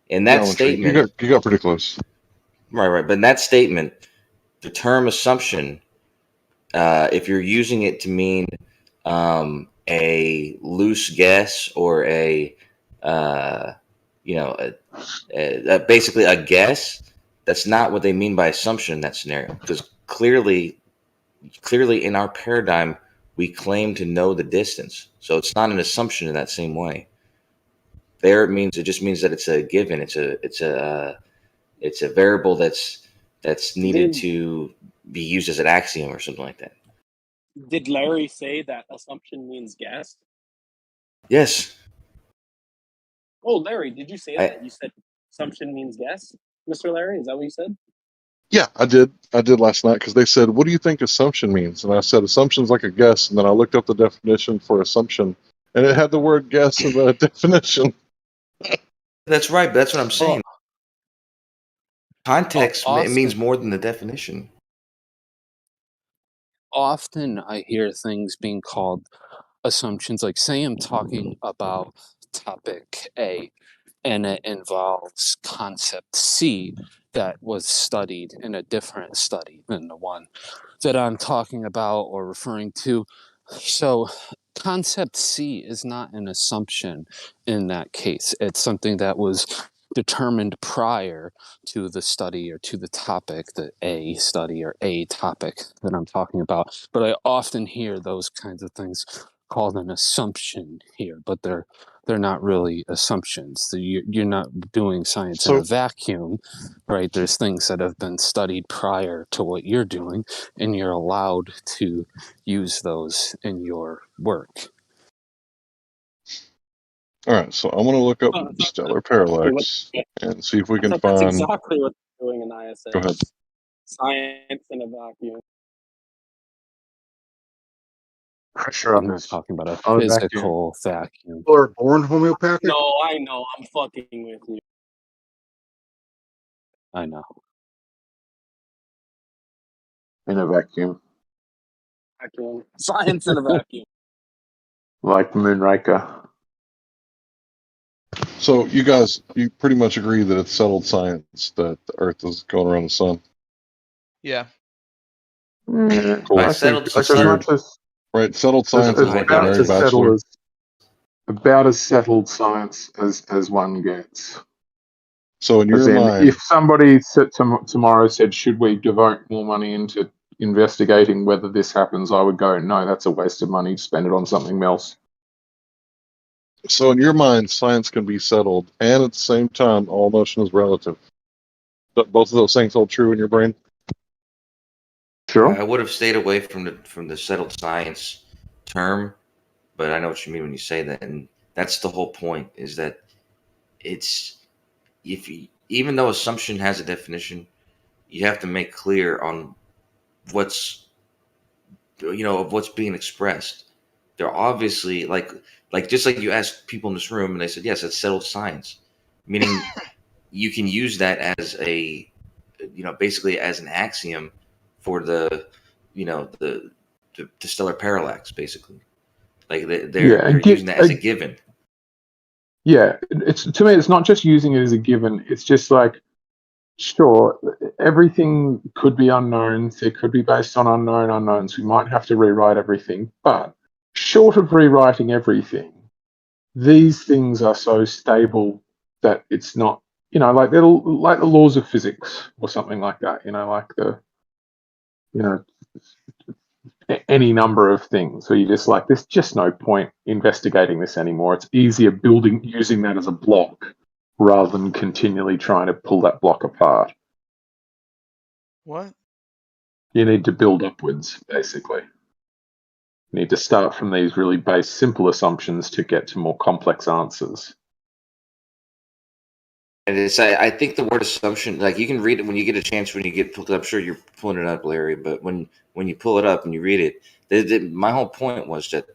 In that Geometry. statement, You got pretty close. right. But in that statement, the term assumption, if you're using it to mean a loose guess or basically a guess, that's not what they mean by assumption in that scenario. Because clearly in our paradigm, we claim to know the distance, so it's not an assumption in that same way. There, it just means that it's a given. It's a variable that's needed to be used as an axiom or something like that. Did Larry say that assumption means guess? Yes. Oh, Larry, did you say that? You said assumption means guess, Mr. Larry? Is that what you said? Yeah, I did. I did last night because they said, "What do you think assumption means?" And I said, "Assumption's like a guess." And then I looked up the definition for assumption, and it had the word "guess" in the definition. That's right. But that's what I'm saying. Context means more than the definition. Often I hear things being called assumptions, like say I'm talking about topic A and it involves concept C that was studied in a different study than the one that I'm talking about or referring to. So concept C is not an assumption in that case. It's something that was determined prior to the study or to the topic, the A study or A topic that I'm talking about. But I often hear those kinds of things called an assumption here, but they're not really assumptions. You're not doing science in a vacuum, right? There's things that have been studied prior to what you're doing, and you're allowed to use those in your work. All right, so I'm going to look up stellar parallax and see if we can find. That's exactly what they're doing in ISS. Go ahead. Science in a vacuum. Pressure I'm not talking about a physical vacuum. People are born homeopathic? No, I know. I'm fucking with you. I know. In a vacuum. Vacuum. Science in a vacuum. Like Moonraker. So you pretty much agree that it's settled science that the Earth is going around the sun. Yeah. Cool. I settled as much as right, settled science is like a married bachelor. About as settled science as one gets. So in your mind, if somebody tomorrow said, should we devote more money into investigating whether this happens, I would go, no, that's a waste of money. Spend it on something else. So in your mind, science can be settled, and at the same time, all motion is relative. Both of those things hold true in your brain. Sure. I would have stayed away from the settled science term, but I know what you mean when you say that, and that's the whole point. Is that it's even though assumption has a definition, you have to make clear on what's of what's being expressed. They're obviously like just like you asked people in this room, and they said yes, it's settled science, meaning you can use that as a basically as an axiom for the stellar parallax, basically. Like they're using that as a given. Yeah, to me, it's not just using it as a given. It's just like Sure, everything could be unknowns. It could be based on unknown unknowns. We might have to rewrite everything, but short of rewriting everything, these things are so stable that it's not, like the laws of physics or something like that. Like any number of things where you're just like, there's just no point investigating this anymore. It's easier using that as a block rather than continually trying to pull that block apart. What? You need to build upwards, basically. You need to start from these really base, simple assumptions to get to more complex answers. And I think the word assumption, like you can read it when you get a chance, when you get pulled up. I'm sure you're pulling it up, Larry, but when you pull it up and you read it, my whole point was that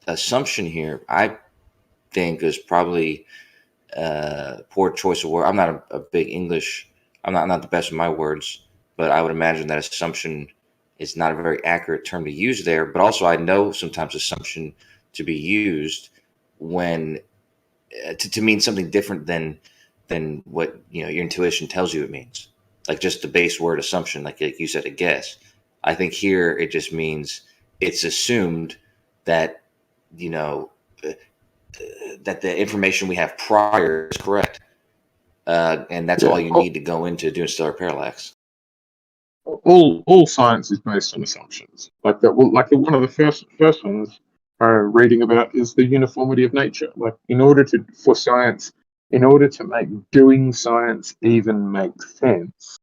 assumption here, I think, is probably poor choice of word. I'm not a big English. I'm not the best with my words, but I would imagine that assumption is not a very accurate term to use there. But also, I know sometimes assumption to be used when to mean something different than what your intuition tells you it means. Like just the base word assumption, like you said, a guess. I think here it just means it's assumed that that the information we have prior is correct, and that's all you need to go into doing stellar parallax. All science is based on assumptions. Like that. Like one of the first ones reading about is the uniformity of nature. Like in order to make doing science even make sense,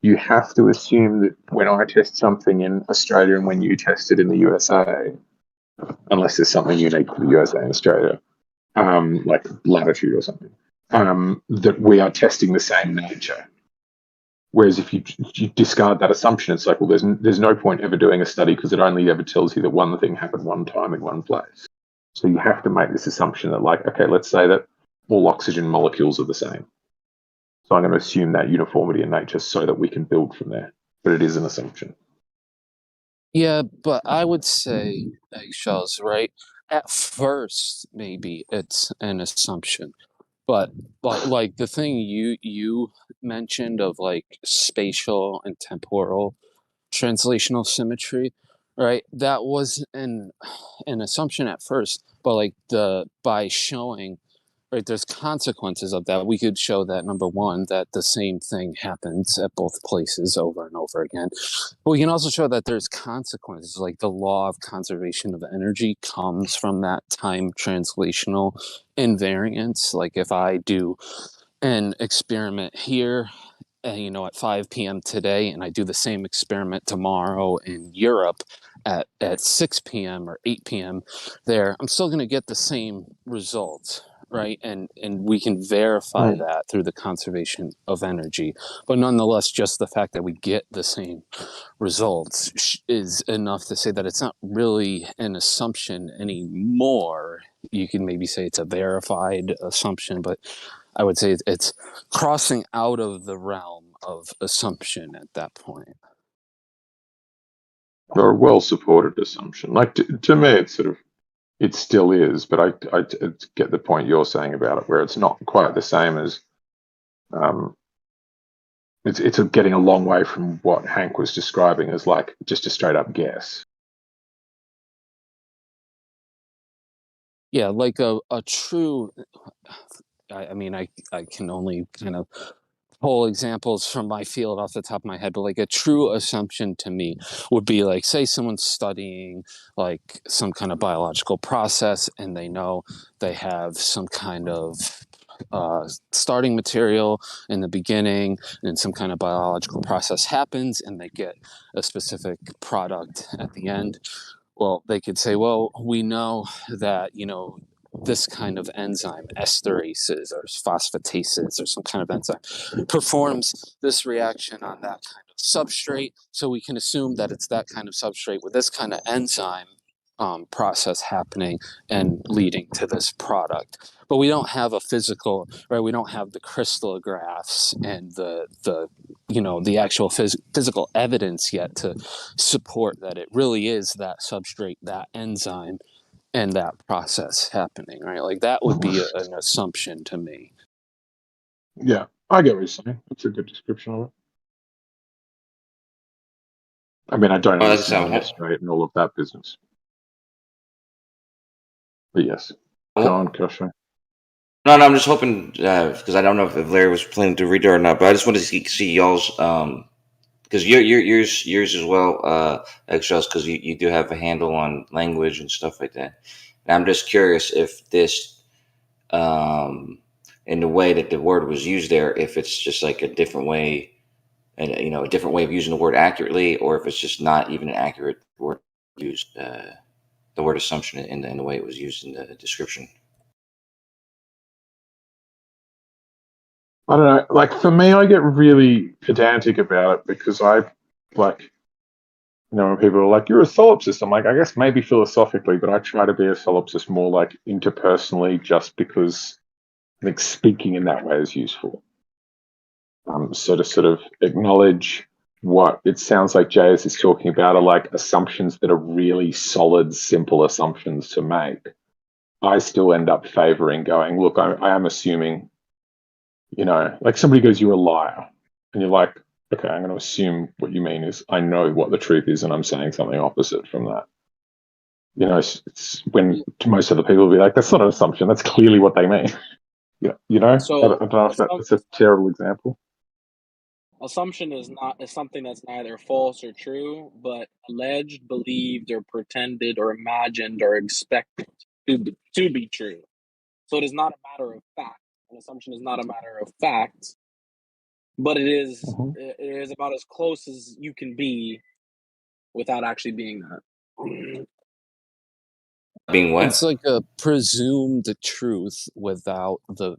you have to assume that when I test something in Australia and when you test it in the USA, unless there's something unique to the USA and Australia, like latitude or something, that we are testing the same nature. Whereas if you discard that assumption, it's like, well, there's no point ever doing a study because it only ever tells you that one thing happened one time in one place. So you have to make this assumption that, like, okay, let's say that all oxygen molecules are the same. So I'm going to assume that uniformity in nature so that we can build from there. But it is an assumption. Yeah, but I would say, eggshells, right? At first, maybe it's an assumption. But like the thing you mentioned of like spatial and temporal translational symmetry, right? That was an assumption at first, but like by showing, right, there's consequences of that. We could show that, number one, that the same thing happens at both places over and over again. But we can also show that there's consequences, like the law of conservation of energy comes from that time translational invariance. Like if I do an experiment here, at 5 p.m. today, and I do the same experiment tomorrow in Europe at 6 p.m. or 8 p.m. there, I'm still going to get the same results, right? And we can verify that through the conservation of energy. But nonetheless, just the fact that we get the same results is enough to say that it's not really an assumption anymore. You can maybe say it's a verified assumption, but I would say it's crossing out of the realm of assumption at that point. Or a well-supported assumption. Like to me, it's sort of, it still is, but I get the point you're saying about it, where it's not quite the same as, it's getting a long way from what Hank was describing as like just a straight up guess. Yeah, like a true, I mean, I can only kind of pull examples from my field off the top of my head, but like a true assumption to me would be like, say someone's studying like some kind of biological process and they know they have some kind of starting material in the beginning and some kind of biological process happens and they get a specific product at the end. Well, they could say, well, we know that, this kind of enzyme, esterases or phosphatases or some kind of enzyme, performs this reaction on that kind of substrate. So we can assume that it's that kind of substrate with this kind of enzyme process happening and leading to this product. But we don't have a physical, right? We don't have the crystallographs and the actual physical evidence yet to support that it really is that substrate, that enzyme, and that process happening, right? Like that would be an assumption to me. Yeah, I get what you're saying. That's a good description of it. I mean, I don't Oh, understand yes rate and all of that business. But yes, go on, Kosher. No, I'm just hoping because I don't know if Larry was planning to read it or not, but I just wanted to see y'all's because yours as well, eggshells, because you do have a handle on language and stuff like that. And I'm just curious if this, in the way that the word was used there, if it's just like a different way, and a different way of using the word accurately, or if it's just not even an accurate word used, the word assumption in the way it was used in the description. I don't know. Like for me, I get really pedantic about it because when people are like, "You're a solipsist," I'm like, I guess maybe philosophically, but I try to be a solipsist more like interpersonally, just because I think speaking in that way is useful. So to sort of acknowledge what it sounds like J.S. is talking about are like assumptions that are really solid, simple assumptions to make. I still end up favoring going, look, I am assuming, like somebody goes, "You're a liar," and you're like, okay, I'm going to assume what you mean is I know what the truth is and I'm saying something opposite from that. It's when most other people will be like, that's not an assumption, that's clearly what they mean. So I don't know if that's a terrible example. assumption is something that's neither false or true, but alleged, believed, or pretended, or imagined, or expected to be true. So it is not a matter of fact. An assumption is not a matter of fact, but it is about as close as you can be without actually being that. Being what? It's like a presumed truth without the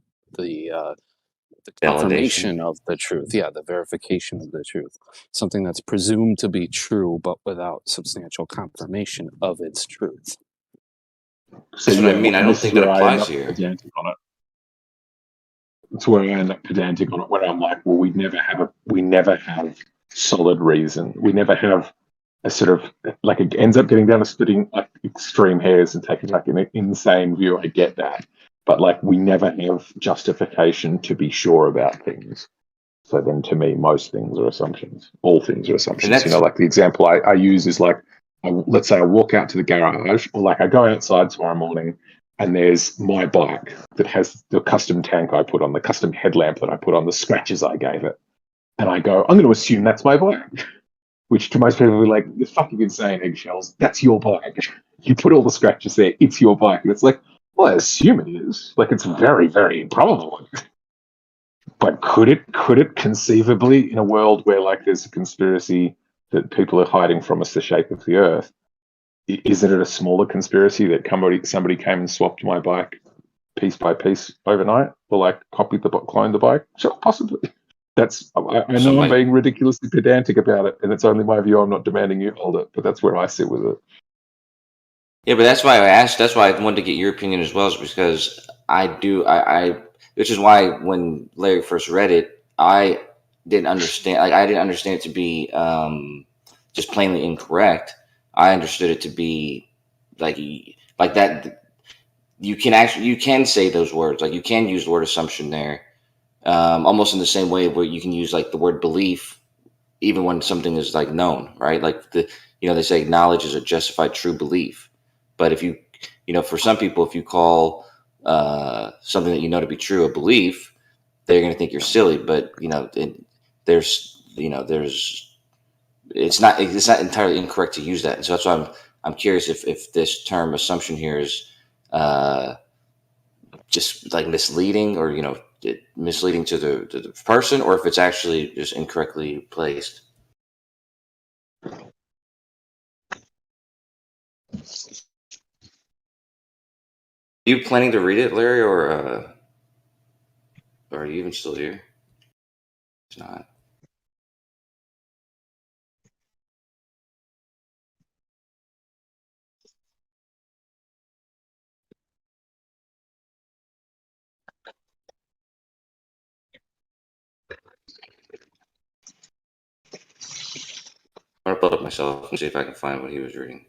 confirmation of the truth. Yeah, the verification of the truth. Something that's presumed to be true, but without substantial confirmation of its truth. So That's what I mean. I don't think that applies here. Pedantic on it. That's where I end up pedantic on it, where I'm like, well, we never have solid reason. We never have a sort of like it ends up getting down to splitting like extreme hairs and taking like an insane view. I get that, but like we never have justification to be sure about things. So then, to me, most things are assumptions. All things are assumptions. Like the example I use is like, let's say I walk out to the garage, or like I go outside tomorrow morning, and there's my bike that has the custom tank I put on, the custom headlamp that I put on, the scratches I gave it, and I go, I'm going to assume that's my bike. Which to most people will be like, you're fucking insane, eggshells. That's your bike. You put all the scratches there. It's your bike. And it's like, well, I assume it is. Like, it's very, very improbable. But could it conceivably, in a world where like there's a conspiracy that people are hiding from us the shape of the earth, isn't it a smaller conspiracy that somebody came and swapped my bike piece by piece overnight, or like cloned the bike? Sure, possibly. I know I'm being ridiculously pedantic about it, and it's only my view. I'm not demanding you hold it, but that's where I sit with it. Yeah, but that's why I asked. That's why I wanted to get your opinion as well, is because which is why when Larry first read it, I didn't understand. Like I didn't understand it to be just plainly incorrect. I understood it to be like that. You can say those words. Like you can use the word assumption there, almost in the same way where you can use like the word belief, even when something is like known, right? Like they say knowledge is a justified true belief. But if for some people, if you call something that you know to be true a belief, they're going to think you're silly. But it's not entirely incorrect to use that. And so that's why I'm curious if this term assumption here is just like misleading, or misleading to the person, or if it's actually just incorrectly placed. Are you planning to read it, Larry, or are you even still here? It's not. I'm gonna pull it up myself and see if I can find what he was reading.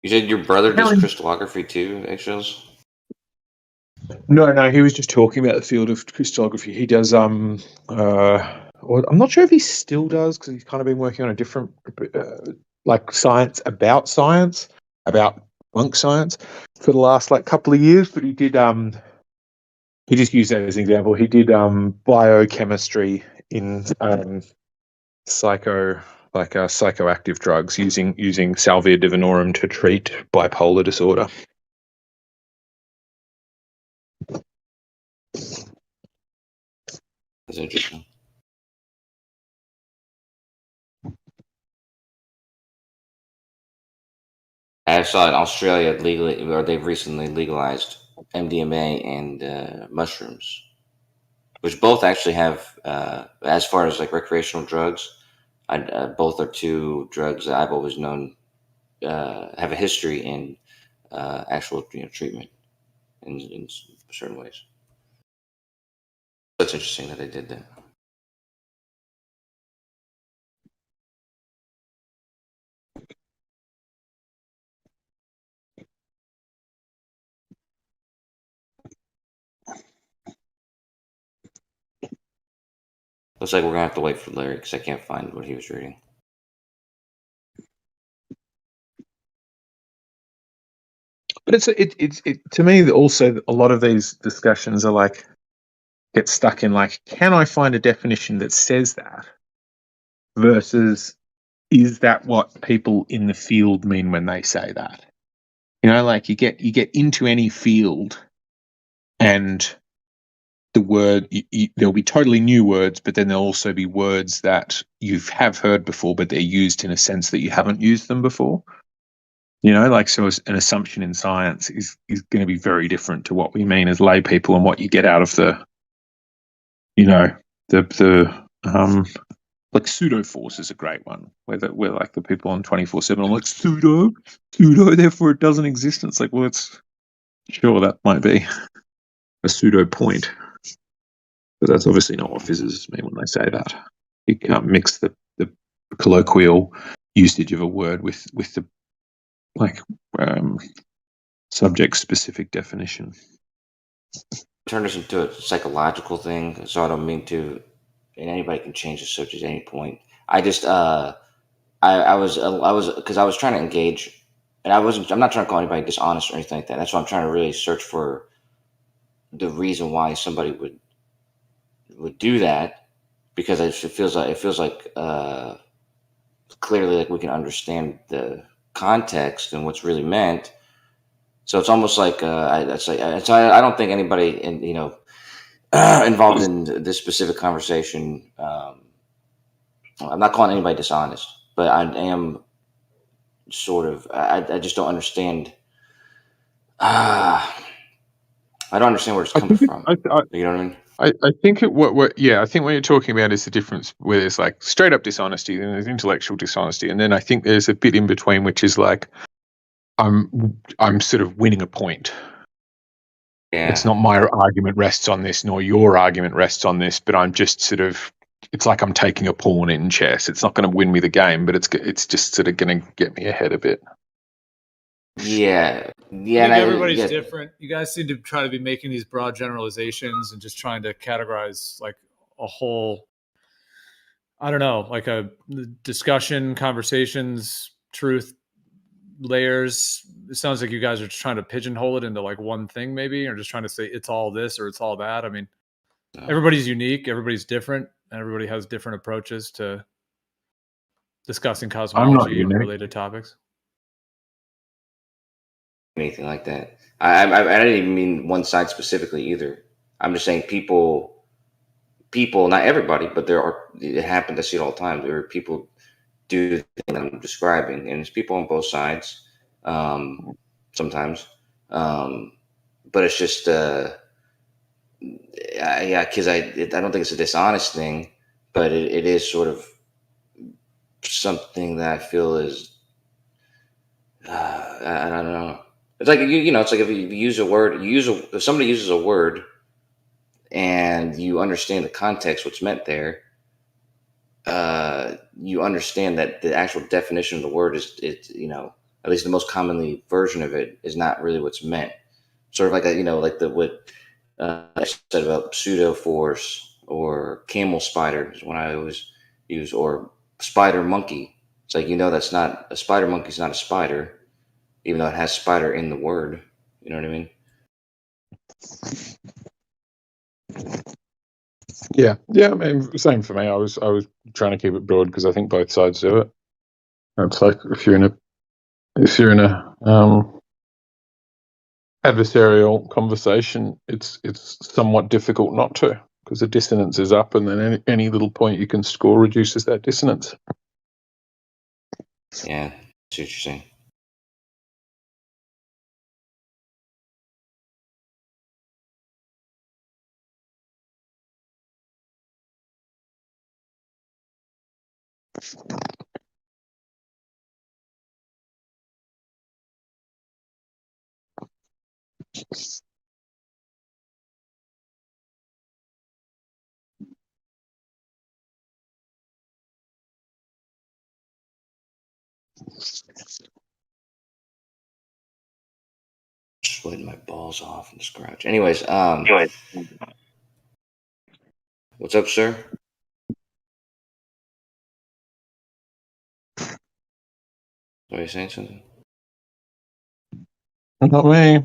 You said your brother does How in- crystallography too, eggshells? No, he was just talking about the field of crystallography. He does or I'm not sure if he still does because he's kind of been working on a different like science about bunk science for the last like couple of years. But he did he just used that as an example. He did biochemistry in psychoactive drugs using salvia divinorum to treat bipolar disorder. That's interesting. I saw in Australia they've recently legalized MDMA and mushrooms, which both actually have, as far as like recreational drugs, both are two drugs that I've always known have a history in actual treatment in certain ways. That's interesting that they did that. Looks like we're gonna have to wait for Larry because I can't find what he was reading. But it's to me also a lot of these discussions are like get stuck in like, can I find a definition that says that versus is that what people in the field mean when they say that? You know, like you get into any field and the word there'll be totally new words, but then there'll also be words that you have heard before, but they're used in a sense that you haven't used them before. You know, like so an assumption in science is going to be very different to what we mean as lay people and what you get out of the, you know, the like pseudo force is a great one where like the people on 24/7 are like pseudo, therefore it doesn't exist. And it's like, well, it's sure that might be a pseudo point. But that's obviously not what physicists mean when they say that. You can't mix the colloquial usage of a word with the like subject-specific definition. Turn this into a psychological thing, so I don't mean to. And anybody can change the subject at any point. I just I was because I was trying to engage, and I'm not trying to call anybody dishonest or anything like that. That's why I'm trying to really search for the reason why somebody would do that, because it feels like clearly like we can understand the context and what's really meant. So it's almost like I don't think anybody involved in this specific conversation. I'm not calling anybody dishonest, but I am sort of. I just don't understand. I don't understand where it's coming from. You know what I mean? I think what I think what you're talking about is the difference where there's like straight up dishonesty and there's intellectual dishonesty, and then I think there's a bit in between which is like I'm sort of winning a point. Yeah. It's not my argument rests on this, nor your argument rests on this, but I'm just sort of. It's like I'm taking a pawn in chess. It's not going to win me the game, but it's just sort of going to get me ahead a bit. Yeah. I think everybody's different. You guys seem to try to be making these broad generalizations and just trying to categorize like a whole, I don't know, like a discussion, conversations, truth layers. It sounds like you guys are just trying to pigeonhole it into like one thing maybe, or just trying to say it's all this or it's all that. I mean, everybody's unique, everybody's different, and everybody has different approaches to discussing cosmology and related topics. Anything like that. I didn't even mean one side specifically either. I'm just saying people, not everybody, but it happens. I see it all the time. There are people do the thing that I'm describing, and it's people on both sides sometimes. But it's just, because I don't think it's a dishonest thing, but it is sort of something that I feel is, I don't know. It's like it's like if you use a word, if somebody uses a word, and you understand the context, what's meant there, you understand that the actual definition of the word is, at least the most commonly version of it is not really what's meant. Sort of like like what I said about pseudo force or camel spider is one I always use, or spider monkey. It's like, that's not a spider monkey is not a spider, even though it has spider in the word. You know what I mean? Yeah. I mean, same for me. I was trying to keep it broad because I think both sides do it. It's like if you're in a adversarial conversation, it's somewhat difficult not to, because the dissonance is up, and then any little point you can score reduces that dissonance. Yeah, I see what you're saying. Sweating my balls off from the scratch. Anyways, what's up, sir? Are you saying something? Not me.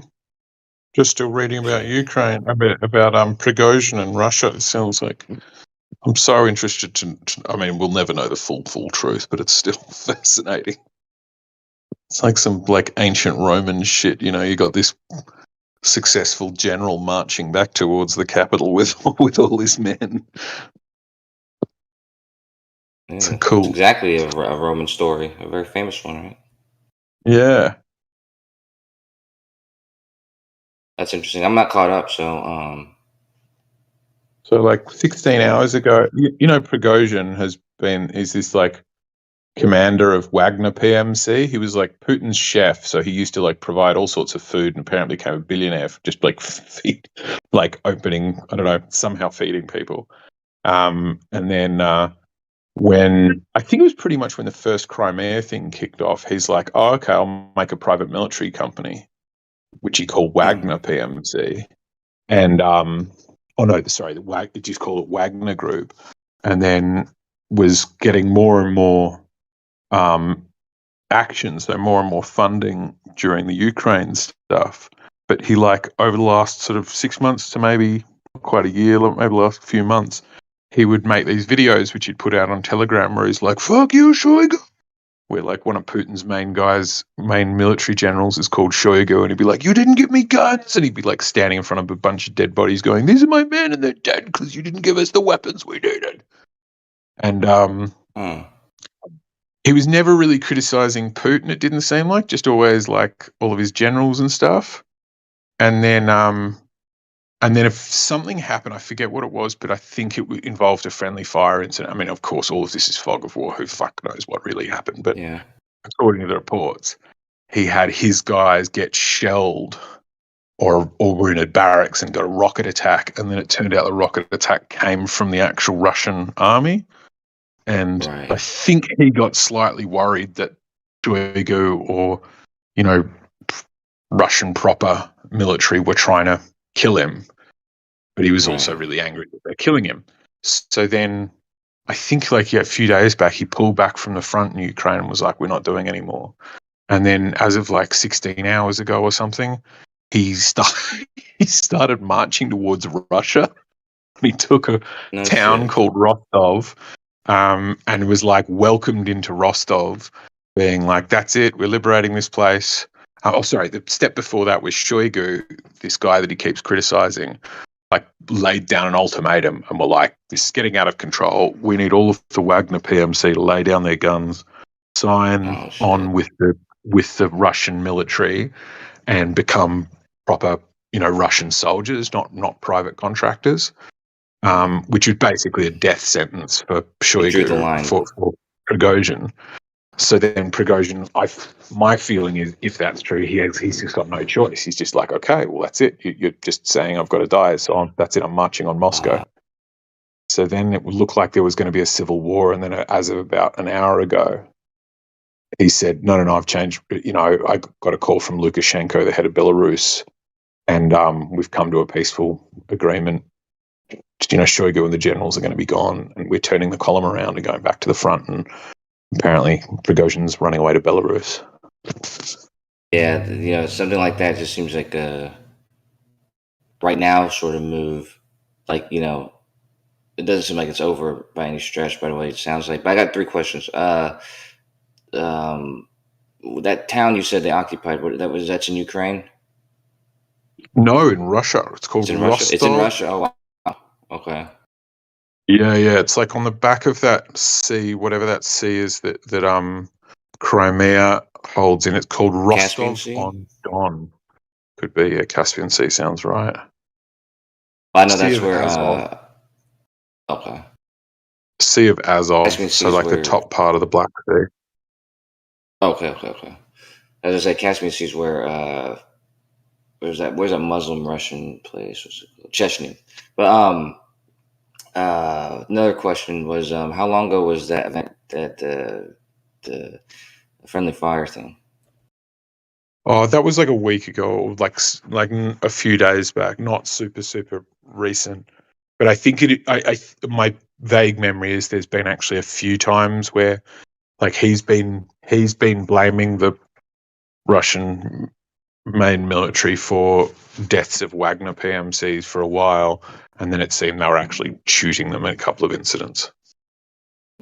Just still reading about Ukraine, about Prigozhin and Russia. It sounds like I'm so interested to. I mean, we'll never know the full truth, but it's still fascinating. It's like some ancient Roman shit. You got this successful general marching back towards the capital with all his men. It's cool. It's exactly a Roman story, a very famous one, right? Yeah. That's interesting. I'm not caught up, so. So 16 hours ago, Prigozhin is this commander of Wagner PMC. He was Putin's chef, so he used to provide all sorts of food, and apparently became a billionaire for just feed, opening, I don't know, somehow feeding people. And then when I think it was pretty much when the first Crimea thing kicked off, he's like, "Oh, okay, I'll make a private military company," which he called Wagner PMC, and they just call it Wagner Group, and then was getting more and more action, so more and more funding during the Ukraine stuff. But he over the last sort of 6 months to maybe quite a year, maybe the last few months, he would make these videos which he'd put out on Telegram where he's like, "Fuck you, Shoigu," where one of Putin's main military generals is called Shoigu, and he'd be like, "You didn't give me guns," and he'd be standing in front of a bunch of dead bodies going, "These are my men and they're dead because you didn't give us the weapons we needed." And he was never really criticizing Putin, it didn't seem like, just always all of his generals and stuff. And then if something happened, I forget what it was, but I think it involved a friendly fire incident. I mean, of course, all of this is fog of war. Who fuck knows what really happened? But according to the reports, he had his guys get shelled or were in a barracks and got a rocket attack. And then it turned out the rocket attack came from the actual Russian army. And I think he got slightly worried that Shoigu or, Russian proper military were trying to kill him. But he was also really angry that they're killing him. So then I think a few days back, he pulled back from the front in Ukraine and was like, "We're not doing anymore." And then as of 16 hours ago or something, he started marching towards Russia. He took a town called Rostov, and was welcomed into Rostov, being like, "That's it, we're liberating this place." The step before that was Shoigu, this guy that he keeps criticizing, laid down an ultimatum and were like, "This is getting out of control. We need all of the Wagner PMC to lay down their guns, sign on with the Russian military, and become proper, Russian soldiers, not private contractors." Which is basically a death sentence for Shoigu, for Prigozhin. So then Prigozhin, my feeling is, if that's true, he's just got no choice. He's just like, "Okay, well, that's it. You're just saying I've got to die, so that's it. I'm marching on Moscow." So then it would look like there was going to be a civil war, and then as of about an hour ago, he said, no, I've changed. I got a call from Lukashenko, the head of Belarus, and we've come to a peaceful agreement. Shoigu and the generals are going to be gone, and we're turning the column around and going back to the front, and apparently Prigozhin's running away to Belarus. Yeah, something like that just seems like a right now sort of move. Like, it doesn't seem like it's over by any stretch, by the way it sounds like. But I got 3 questions. That town you said they occupied, that's in Ukraine? No, in Russia. It's called Rostov. It's in Russia. Oh, wow. Okay. Yeah. It's like on the back of that sea, whatever that sea is that Crimea holds in. It's called Rostov on Don. Could be. Yeah, Caspian Sea sounds right. I know that's where. Okay. Sea of Azov, so like the top part of the Black Sea. Okay. As I said, Caspian Sea is where. Where's that Muslim Russian place? What's it called? Chechnya. But another question was, how long ago was that event, the friendly fire thing? Oh, that was like a week ago, like a few days back, not super recent. But I think my vague memory is there's been actually a few times where, like, he's been blaming the Russian main military for deaths of Wagner PMCs for a while, and then it seemed they were actually shooting them in a couple of incidents.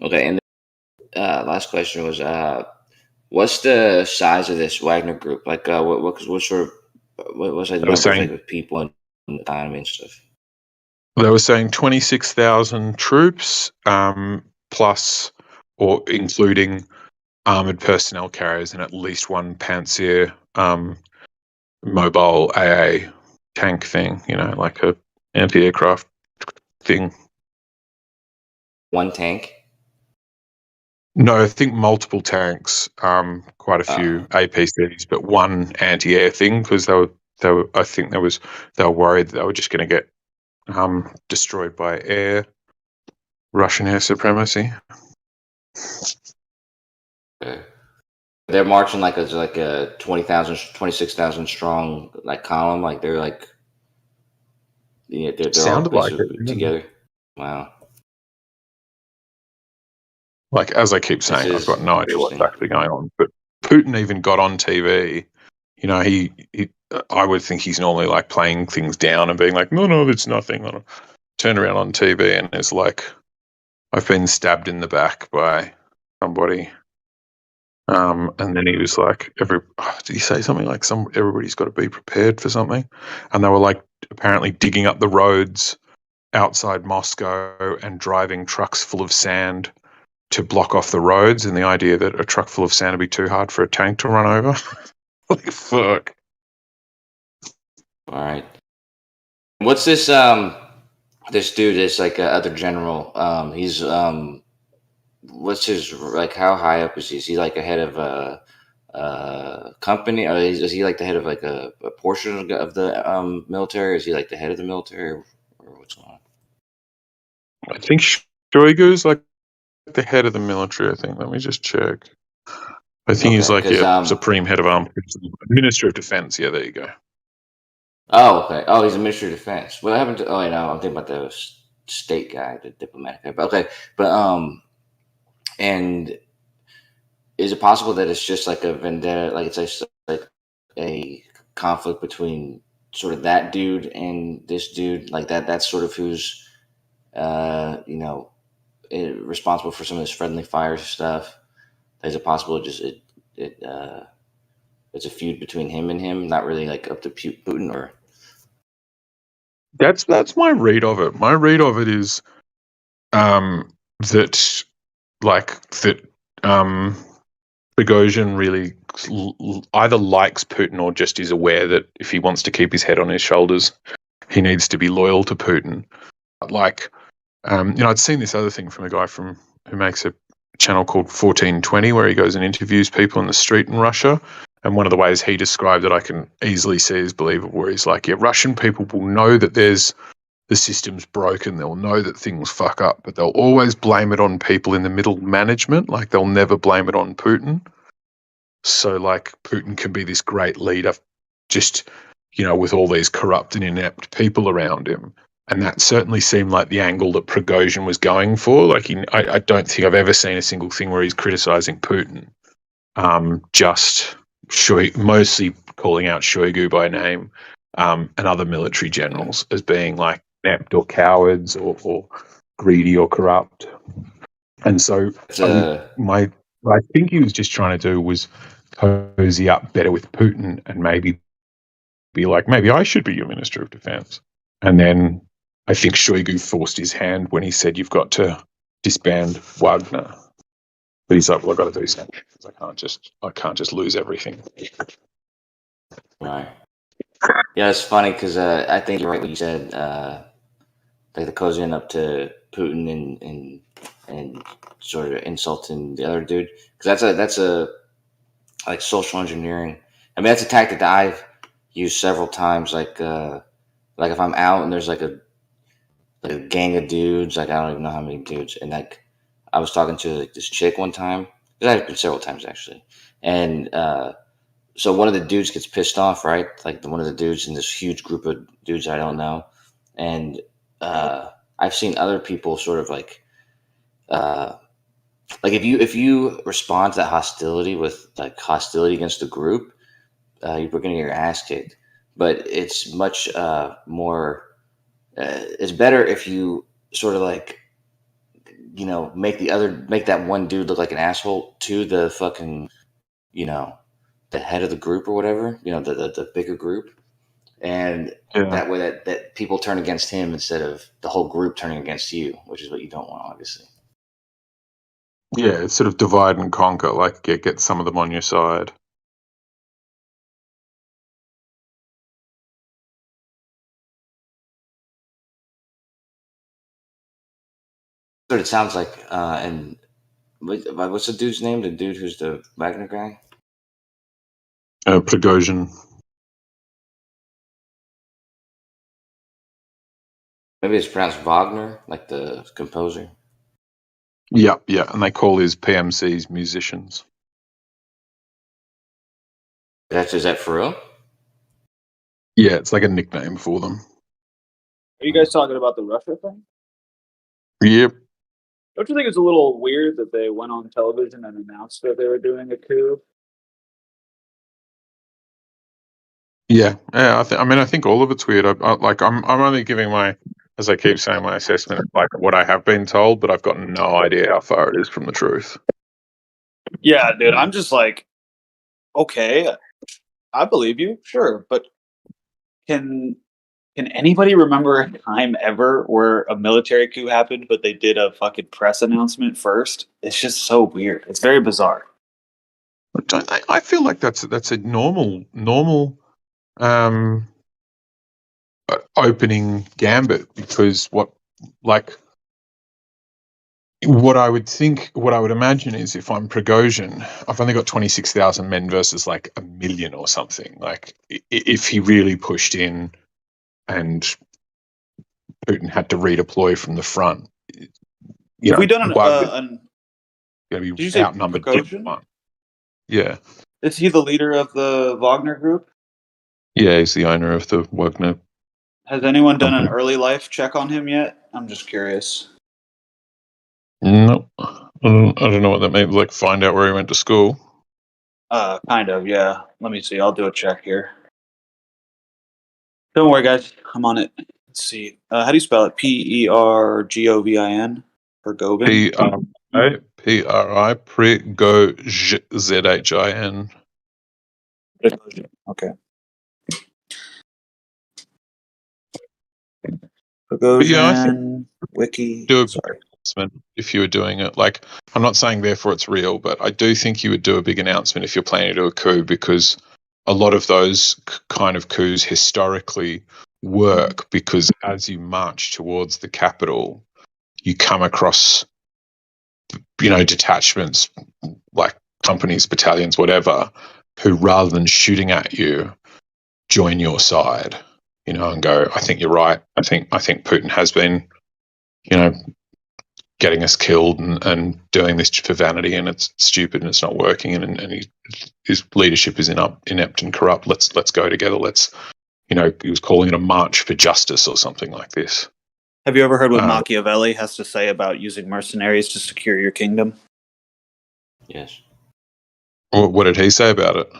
Okay, and last question was, what's the size of this Wagner group? Like, what sort of what's the numbers like with people and economy and stuff? They were saying 26,000 troops, plus or including armored personnel carriers and at least one Panzer mobile AA tank thing, like a anti-aircraft thing. One tank? No, I think multiple tanks, quite a few APCs, but one anti-air thing, because they were I think they were worried that they were just going to get destroyed by Russian air supremacy. Okay. They're marching like a 20,000, 26,000 strong like column. Like they're like, they're Sounded all like it together. Wow. Like, as I keep saying, I've got no idea what's actually going on. But Putin even got on TV. He I would think he's normally like playing things down and being like, no, it's nothing. Turn around on TV and it's like, I've been stabbed in the back by somebody. And then he was like, did he say something like everybody's got to be prepared for something? And they were like apparently digging up the roads outside Moscow and driving trucks full of sand to block off the roads, and the idea that a truck full of sand would be too hard for a tank to run over. Like, fuck. All right. What's this this dude, this like other general, he's what's his, like, how high up is he? Is he like a head of a company, or is he like the head of like a portion of the military? Or is he like the head of the military, or what's going on? I think Shoigu's like the head of the military, I think. Let me just check. I think he's like supreme head of armed forces, Minister of Defense. Yeah, there you go. Oh, okay. Oh, he's a Minister of Defense. What happened to? Oh, I'm thinking about the state guy, the diplomatic guy. But okay, but and is it possible that it's just like a vendetta, like it's just like a conflict between sort of that dude and this dude, like that's sort of who's responsible for some of this friendly fire stuff? Is it possible it's a feud between him and him, not really like up to Putin? Or that's my read of it. My read of it is that Prigozhin really either likes Putin or just is aware that if he wants to keep his head on his shoulders, he needs to be loyal to Putin. Like, I'd seen this other thing from a guy who makes a channel called 1420, where he goes and interviews people in the street in Russia. And one of the ways he described it, I can easily see is believable, where he's like, yeah, Russian people will know that there's the system's broken. They'll know that things fuck up, but they'll always blame it on people in the middle management. Like, they'll never blame it on Putin. So, like, Putin can be this great leader just, with all these corrupt and inept people around him. And that certainly seemed like the angle that Prigozhin was going for. Like, I don't think I've ever seen a single thing where he's criticizing Putin. Just mostly calling out Shoigu by name, and other military generals as being like inept or cowards or greedy or corrupt. And so what I think he was just trying to do was cozy up better with Putin and maybe be like, maybe I should be your Minister of Defense. And then I think Shoigu forced his hand when he said, you've got to disband Wagner. But he's like, well, I've got to do something. I can't just lose everything. Right. Yeah, it's funny because I think you're right what you said. Like the cozying up to Putin and sort of insulting the other dude, because that's a like social engineering. I mean, that's a tactic that I've used several times. Like if I'm out and there's like a gang of dudes, like I don't even know how many dudes, and like I was talking to like this chick one time. I've been several times actually, and so one of the dudes gets pissed off, right? Like one of the dudes in this huge group of dudes I don't know, and I've seen other people sort of like if you respond to that hostility with like hostility against the group, you're going to get your ass kicked. But it's much more. It's better if you sort of like, make that one dude look like an asshole to the fucking, the head of the group or whatever, the bigger group. And that way that people turn against him instead of the whole group turning against you, which is what you don't want, obviously. Yeah, it's sort of divide and conquer, like get some of them on your side. That's what it sounds like. And what's the dude's name? The dude who's the Wagner guy? Prigozhin. Maybe it's pronounced Wagner, like the composer. Yeah, and they call his PMCs musicians. Is that for real? Yeah, it's like a nickname for them. Are you guys talking about the Russia thing? Yep. Don't you think it's a little weird that they went on television and announced that they were doing a coup? Yeah. I think all of it's weird. I'm only giving as I keep saying, my assessment of like what I have been told, but I've got no idea how far it is from the truth. Yeah, dude. I'm just like, okay, I believe you, sure, but can anybody remember a time ever where a military coup happened, but they did a fucking press announcement first? It's just so weird. It's very bizarre. I feel like that's a normal opening gambit, because what I would imagine is, if I'm Prigozhin, I've only got 26,000 men versus like 1 million or something. Like, if he really pushed in and Putin had to redeploy from the front, Have we done going to be did you say outnumbered. Prigozhin? Yeah. Is he the leader of the Wagner group? Yeah, he's the owner of the Wagner. Has anyone done an early life check on him yet? I'm just curious. No, I don't know what that means. Like, find out where he went to school. Kind of, yeah. Let me see. I'll do a check here. Don't worry, guys. I'm on it. Let's see. How do you spell it? Pergovin? Pergovin? Pri Prigozhin. Okay. Yeah, I think Wiki. Sorry. If you were doing it, like, I'm not saying therefore it's real, but I do think you would do a big announcement if you're planning to do a coup, because a lot of those kind of coups historically work, because as you march towards the capital, you come across, detachments, like companies, battalions, whatever, who, rather than shooting at you, join your side. and go, I think you're right. I think Putin has been, getting us killed and doing this for vanity, and it's stupid and it's not working, and his leadership is inept and corrupt. Let's go together. He was calling it a march for justice or something like this. Have you ever heard what Machiavelli has to say about using mercenaries to secure your kingdom? Yes. What did he say about it?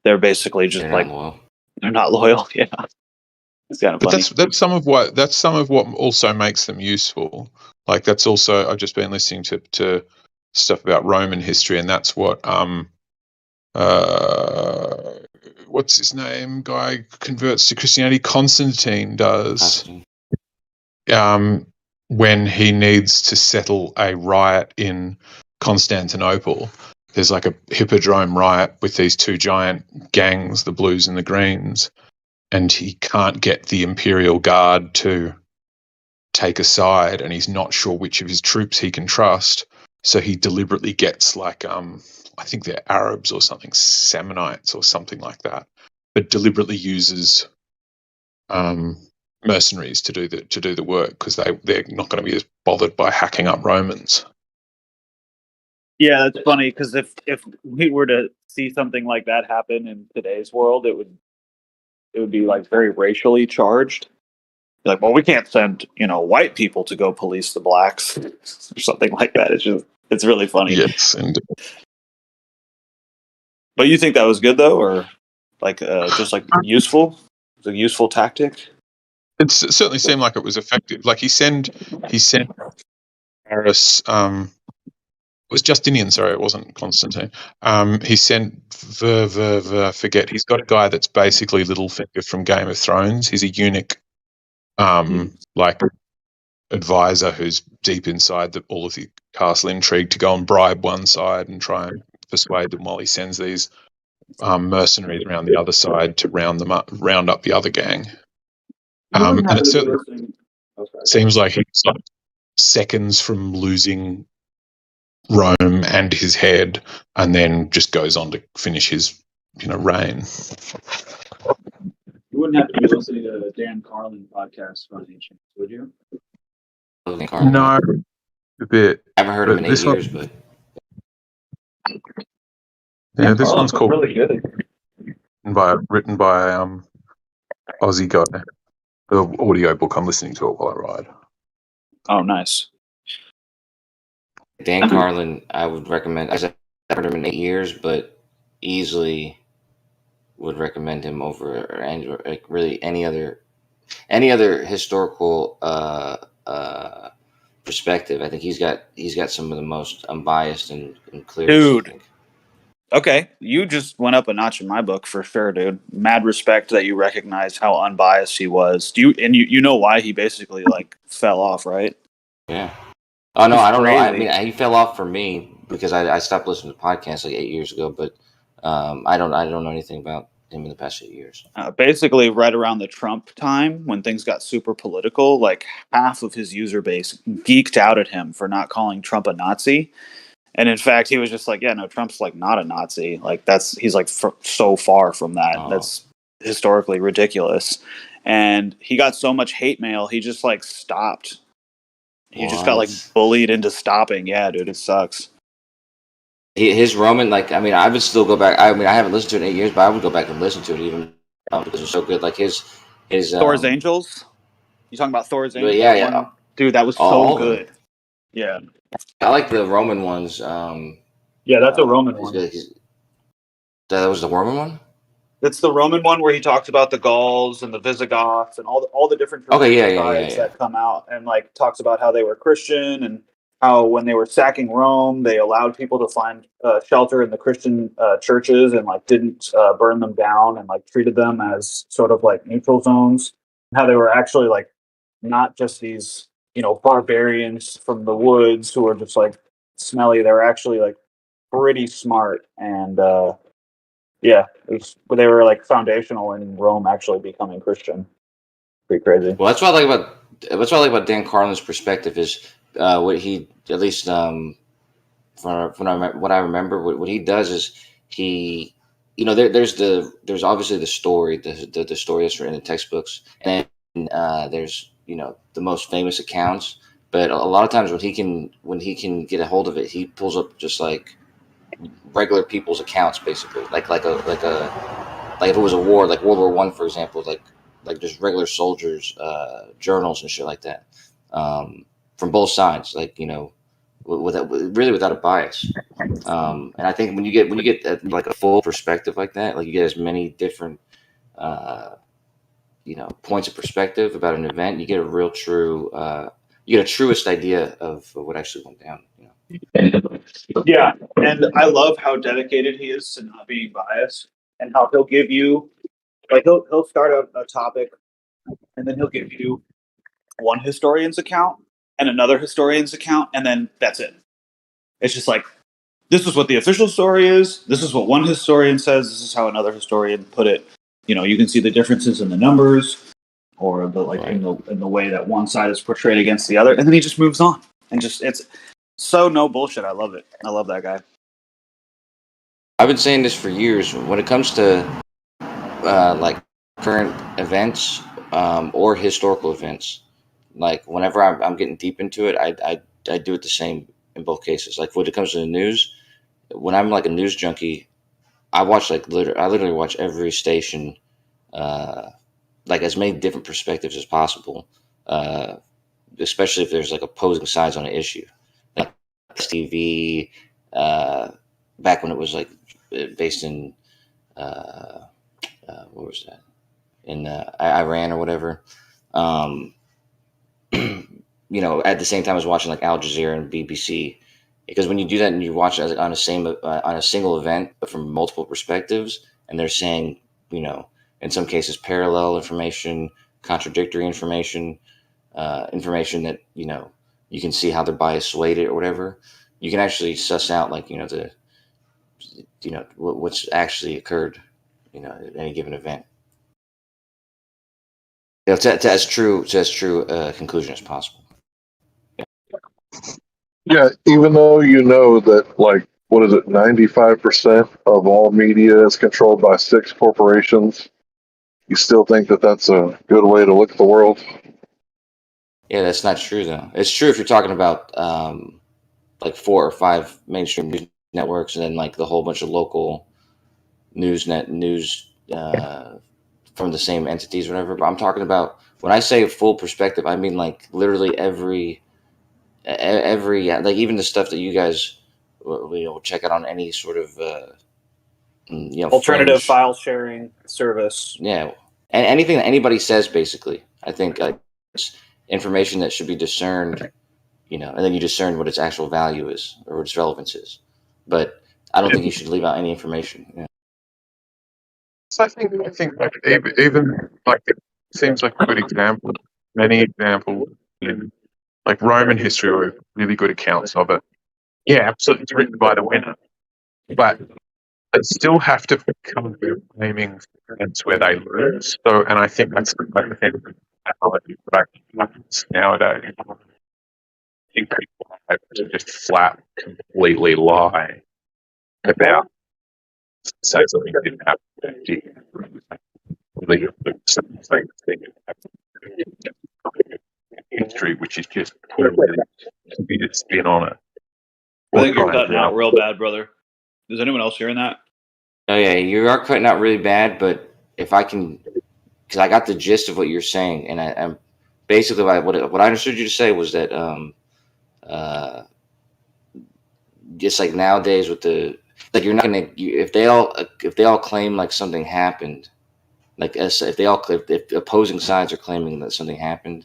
They're basically just They're not loyal. They're not loyal. Yeah, it's kind of But funny. that's some of what also makes them useful. Like that's also, I've just been listening to stuff about Roman history, and that's what what's his name? Guy converts to Christianity. Constantine does. When he needs to settle a riot in Constantinople, there's like a hippodrome riot with these two giant gangs, the Blues and the Greens, and he can't get the Imperial Guard to take a side, and he's not sure which of his troops he can trust. So he deliberately gets I think they're Arabs or something, Samnites or something like that, but deliberately uses mercenaries to do the work because they're not going to be as bothered by hacking up Romans. Yeah, that's funny because if we were to see something like that happen in today's world, it would be like very racially charged. Like, well, we can't send white people to go police the blacks or something like that. It's really funny. Yes, indeed. But you think that was good though, or just useful? It's a useful tactic. It certainly seemed like it was effective. Like he sent Paris. It was Justinian, sorry, it wasn't Constantine. He sent forget. He's got a guy that's basically Littlefinger from Game of Thrones. He's a eunuch, advisor who's deep inside all of the castle intrigue to go and bribe one side and try and persuade them, while he sends these mercenaries around the other side to round up the other gang. And it certainly seems like he's like seconds from losing Rome and his head, and then just goes on to finish his reign. You wouldn't have to be listening to the Dan Carlin podcast by any chance, would you? No, a bit. I haven't heard him in 8 years, but yeah, this one's called really good. written by Aussie guy. The audio book I'm listening to it while I ride. Oh, nice. Dan Carlin, I would recommend. I haven't heard him in 8 years, but easily would recommend him over really any other historical perspective. I think he's got some of the most unbiased and clear. Dude. Okay, you just went up a notch in my book for sure, dude. Mad respect that you recognize how unbiased he was. You know why he basically fell off, right? Yeah. Oh no, I don't know. I mean, he fell off for me because I stopped listening to podcasts 8 years ago. But I don't know anything about him in the past 8 years. Basically, right around the Trump time, when things got super political, half of his user base geeked out at him for not calling Trump a Nazi. And in fact, he was just like, yeah, no, Trump's not a Nazi. He's so far from that. Oh. That's historically ridiculous. And he got so much hate mail, he just stopped. He just got bullied into stopping. Yeah, dude, it sucks. His Roman, I would still go back. I haven't listened to it in 8 years, but I would go back and listen to it even because it's so good. His Thor's Angels. You talking about Thor's Angels? Yeah. Dude, that was so good. Yeah. I like the Roman ones. Yeah, that's a Roman one. That was the Roman one? It's the Roman one where he talks about the Gauls and the Visigoths and all the different tribes that come out, and talks about how they were Christian and how when they were sacking Rome, they allowed people to find shelter in the Christian churches and didn't burn them down and treated them as sort of neutral zones. How they were actually not just these barbarians from the woods who are just smelly. They were actually pretty smart, and they were foundational in Rome actually becoming Christian. Pretty crazy. Well, that's what I like about Dan Carlin's perspective is what he, at least from what I remember, what he does is he there's obviously the story, the story that's written in the textbooks, and there's the most famous accounts. But a lot of times when he can get a hold of it, he pulls up just like regular people's accounts, basically, like if it was a war, like World War One, for example, like just regular soldiers' journals and shit like that, from both sides, without a bias. And I think when you get like a full perspective like that, like you get as many different points of perspective about an event, you get a real true you get a truest idea of what actually went down. Yeah, and I love how dedicated he is to not being biased, and how he'll give you he'll start a topic, and then he'll give you one historian's account and another historian's account, and then that's it. It's just like, this is what the official story is. This is what one historian says. This is how another historian put it. You can see the differences in the numbers, or in the way that one side is portrayed against the other, and then he just moves on. And it's so no bullshit. I love it. I love that guy. I've been saying this for years. When it comes to like current events or historical events, like whenever I'm getting deep into it, I do it the same in both cases. Like when it comes to the news, when I'm like a news junkie, I watch I literally watch every station, like as many different perspectives as possible, especially if there's like opposing sides on an issue, like TV, back when it was like based in what was that, in Iran or whatever. At the same time I was watching like Al Jazeera and BBC, because when you do that and you watch it on a single event, but from multiple perspectives, and they're saying, in some cases parallel information, contradictory information, information that you can see how they're bias swayed it or whatever, you can actually suss out what's actually occurred, at any given event. To as true conclusion as possible. Yeah, even though you know that, like, what is it, 95% of all media is controlled by 6 corporations, you still think that that's a good way to look at the world? Yeah, that's not true though. It's true if you're talking about like 4 or 5 mainstream news networks, and then like the whole bunch of local news from the same entities or whatever. But I'm talking about, when I say full perspective, I mean like literally every like even the stuff that you guys check out on any sort of alternative fringe file sharing service. Yeah, and anything that anybody says, basically, I think it's information that should be discerned, and then you discern what its actual value is or what its relevance is. But I don't think you should leave out any information. Yeah. So I think like even like it seems like a good example. Many examples in like Roman history are really good accounts of it. Yeah, absolutely, it's written by the winner, but they still have to come to claiming events where they lose. So, and I think that's like the thing that happens nowadays. I think people have to just flat, completely lie about say something didn't happen. History, which is just put a really spin on it. I think you're cutting out real bad, brother. Is anyone else hearing that? Oh yeah, you are cutting out really bad. But if I can, because I got the gist of what you're saying, and I'm basically what I understood you to say was that just like nowadays with the, like, you're not gonna, if they all claim like something happened, like if the opposing sides are claiming that something happened,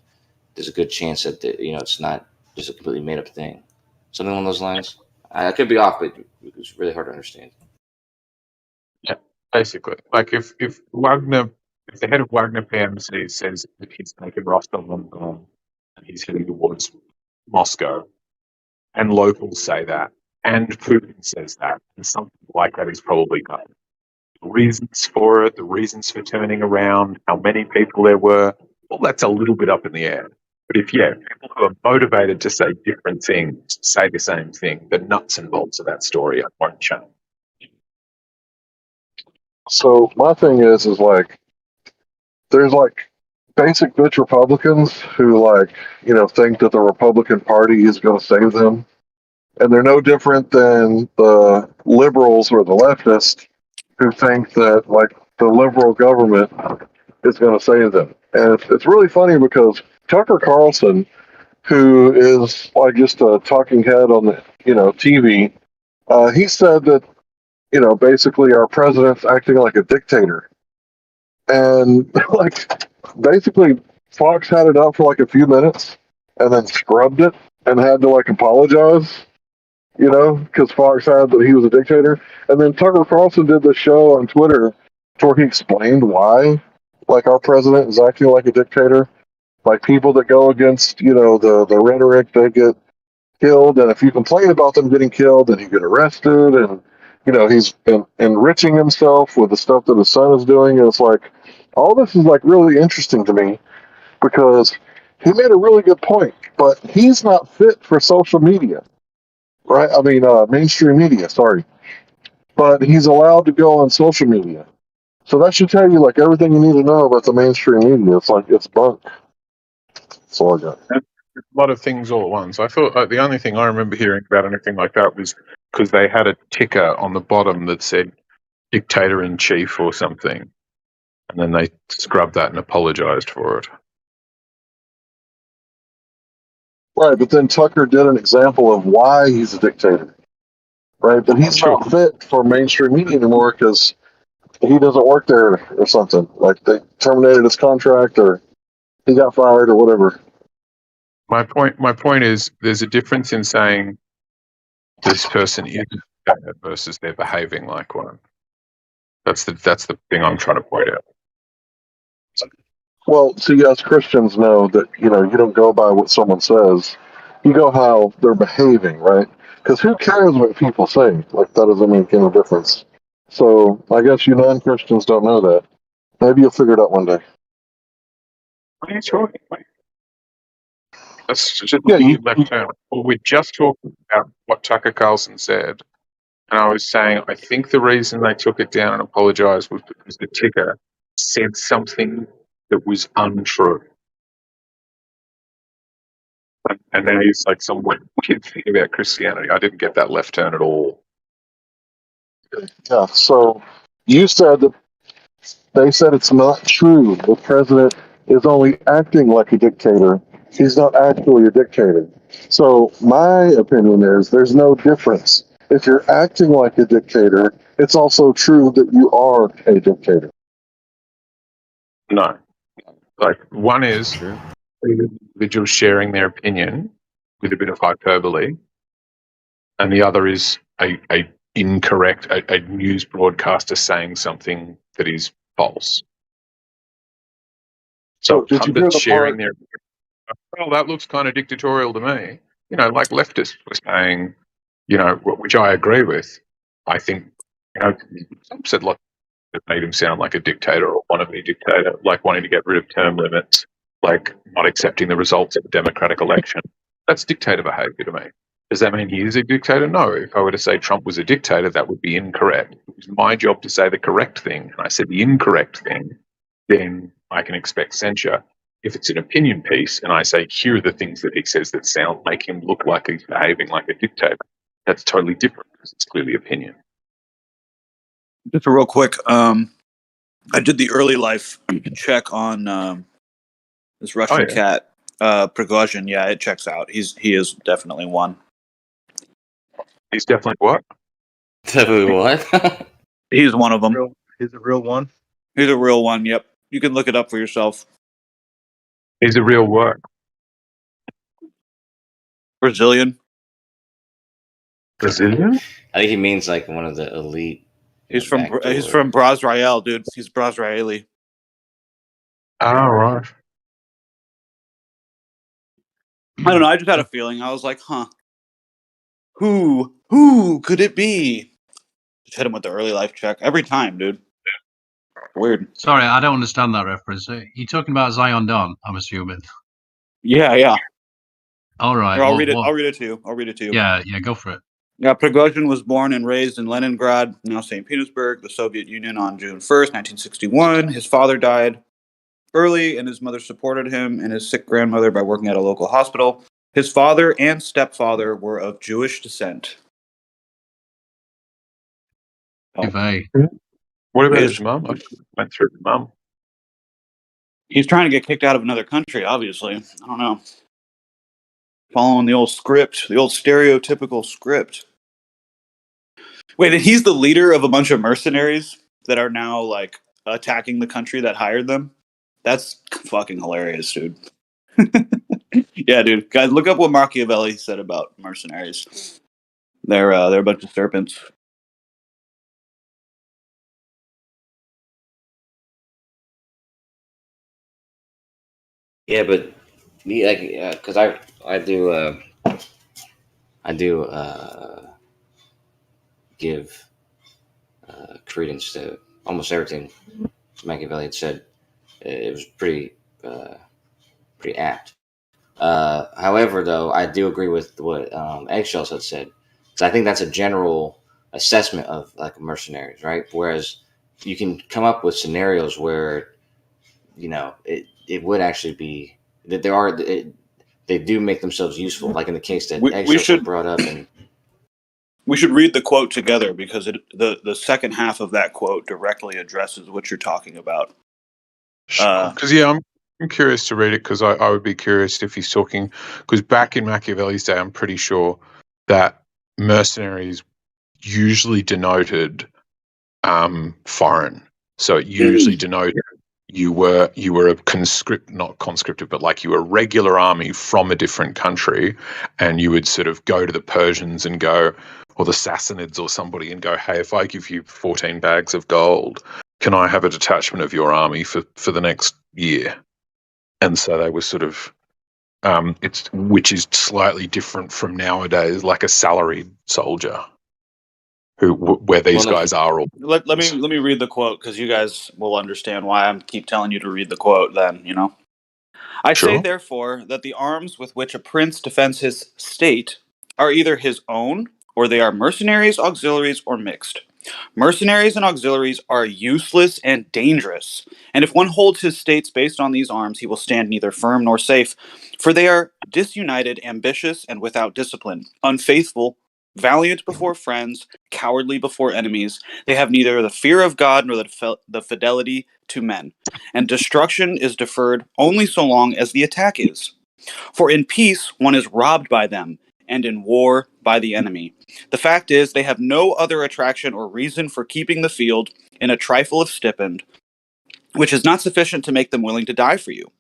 there's a good chance that it's not just a completely made up thing, something along those lines. I could be off, but it's really hard to understand. Yeah, basically, like if Wagner, if the head of Wagner PMC says that he's taken Rostov on Don and he's heading towards Moscow, and locals say that, and Putin says that, and something like that is probably done. The reasons for it, the reasons for turning around, how many people there were, well, that's a little bit up in the air. But if, people who are motivated to say different things say the same thing, the nuts and bolts of that story won't change. So my thing is like, there's like basic bitch Republicans who like, think that the Republican Party is going to save them. And they're no different than the liberals or the leftists who think that like the liberal government is going to save them. And it's really funny because Tucker Carlson, who is like just a talking head on the TV, he said that basically our president's acting like a dictator, and like basically Fox had it up for like a few minutes and then scrubbed it and had to like apologize, because Fox said that he was a dictator. And then Tucker Carlson did the show on Twitter where he explained why, like, our president is acting like a dictator. Like, people that go against, the rhetoric, they get killed. And if you complain about them getting killed, then you get arrested. And, he's enriching himself with the stuff that his son is doing. And it's like, all this is, like, really interesting to me because he made a really good point. But he's not fit for social media. Right? I mean, mainstream media, sorry. But he's allowed to go on social media. So that should tell you, like, everything you need to know about the mainstream media. It's like, it's bunk. That's all I got. A lot of things all at once. I thought the only thing I remember hearing about anything like that was because they had a ticker on the bottom that said dictator in chief or something. And then they scrubbed that and apologized for it. Right, but then Tucker did an example of why he's a dictator. Right, but he's not fit for mainstream media anymore because he doesn't work there or something. Like they terminated his contract or he got fired or whatever. My point is there's a difference in saying this person is a dictator versus they're behaving like one. That's the thing I'm trying to point out. Well, see, us Christians know that, you don't go by what someone says. You go how they're behaving, right? Because who cares what people say? Like, that doesn't make any difference. So, I guess you non-Christians don't know that. Maybe you'll figure it out one day. What are you talking about? That's just left turn. We're just talking about what Tucker Carlson said. And I was saying, I think the reason they took it down and apologized was because the ticker said something that was untrue. And then he's like some weird thing about Christianity. I didn't get that left turn at all. Yeah, so you said that they said it's not true. The president is only acting like a dictator. He's not actually a dictator. So my opinion is there's no difference. If you're acting like a dictator, it's also true that you are a dictator. No. Like, one is individuals sharing their opinion with a bit of hyperbole, and the other is a incorrect news broadcaster saying something that is false. So pundits sharing their well, that looks kind of dictatorial to me. Like leftists were saying, which I agree with. I think, some said like it made him sound like a dictator or want to be a dictator, like wanting to get rid of term limits, like not accepting the results of a democratic election. That's dictator behavior to me. Does that mean he is a dictator? No. If I were to say Trump was a dictator, that would be incorrect. It was my job to say the correct thing, and I said the incorrect thing, then I can expect censure. If it's an opinion piece and I say, here are the things that he says that make him look like he's behaving like a dictator, that's totally different because it's clearly opinion. Just a real quick, I did the early life check on this Russian cat, Prigozhin. Yeah, it checks out. He is definitely one. He's definitely what? Definitely what? He's one of them. He's a real one? He's a real one, yep. You can look it up for yourself. He's a real what? Brazilian. Brazilian? I think he means like one of the elite. He's from Brazrael, dude. He's Brazraeli. Oh, right. I don't know. I just had a feeling. I was like, who could it be? Just hit him with the early life check every time, dude. Weird. Sorry, I don't understand that reference. You're talking about Zion Dawn, I'm assuming. Yeah. All right. Here, I'll read it to you. Yeah, go for it. Yeah, Prigozhin was born and raised in Leningrad, now St. Petersburg, the Soviet Union, on June 1st, 1961. His father died early, and his mother supported him and his sick grandmother by working at a local hospital. His father and stepfather were of Jewish descent. What about his mum? I went through the mum. He's trying to get kicked out of another country, obviously. I don't know. Following the old script, the old stereotypical script. Wait, and he's the leader of a bunch of mercenaries that are now like attacking the country that hired them? That's fucking hilarious, dude. Yeah, dude. Guys, look up what Machiavelli said about mercenaries. They're a bunch of serpents. Yeah, but me like because I do give credence to almost everything Machiavelli had said. It was pretty apt. However, though, I do agree with what Eggshells had said, because I think that's a general assessment of like mercenaries, right? Whereas you can come up with scenarios where it would actually be that they do make themselves useful, like in the case that Eggshells had brought up. And we should read the quote together because the second half of that quote directly addresses what you're talking about. Because I'm curious to read it, because I would be curious if he's talking, because back in Machiavelli's day, I'm pretty sure that mercenaries usually denoted foreign. So it usually denoted you were a not conscripted, but like you were a regular army from a different country, and you would sort of go to the Persians and go, or the Sassanids or somebody, and go, hey, if I give you 14 bags of gold, can I have a detachment of your army for the next year? And so they were sort of, which is slightly different from nowadays, like a salaried soldier, where these guys are all. Let me read the quote, because you guys will understand why I keep telling you to read the quote. Then I say therefore that the arms with which a prince defends his state are either his own, or they are mercenaries, auxiliaries, or mixed. Mercenaries and auxiliaries are useless and dangerous, and if one holds his states based on these arms, he will stand neither firm nor safe, for they are disunited, ambitious, and without discipline, unfaithful, valiant before friends, cowardly before enemies. They have neither the fear of God nor the fidelity to men, and destruction is deferred only so long as the attack is. For in peace one is robbed by them, and in war by the enemy. The fact is, they have no other attraction or reason for keeping the field in a trifle of stipend, which is not sufficient to make them willing to die for you.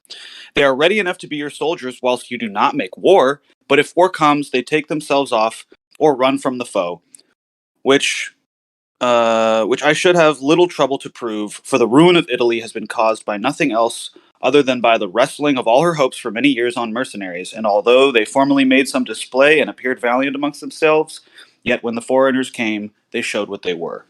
They are ready enough to be your soldiers whilst you do not make war, but if war comes, they take themselves off or run from the foe, which I should have little trouble to prove, for the ruin of Italy has been caused by nothing else other than by the wrestling of all her hopes for many years on mercenaries, and although they formerly made some display and appeared valiant amongst themselves, yet when the foreigners came, they showed what they were.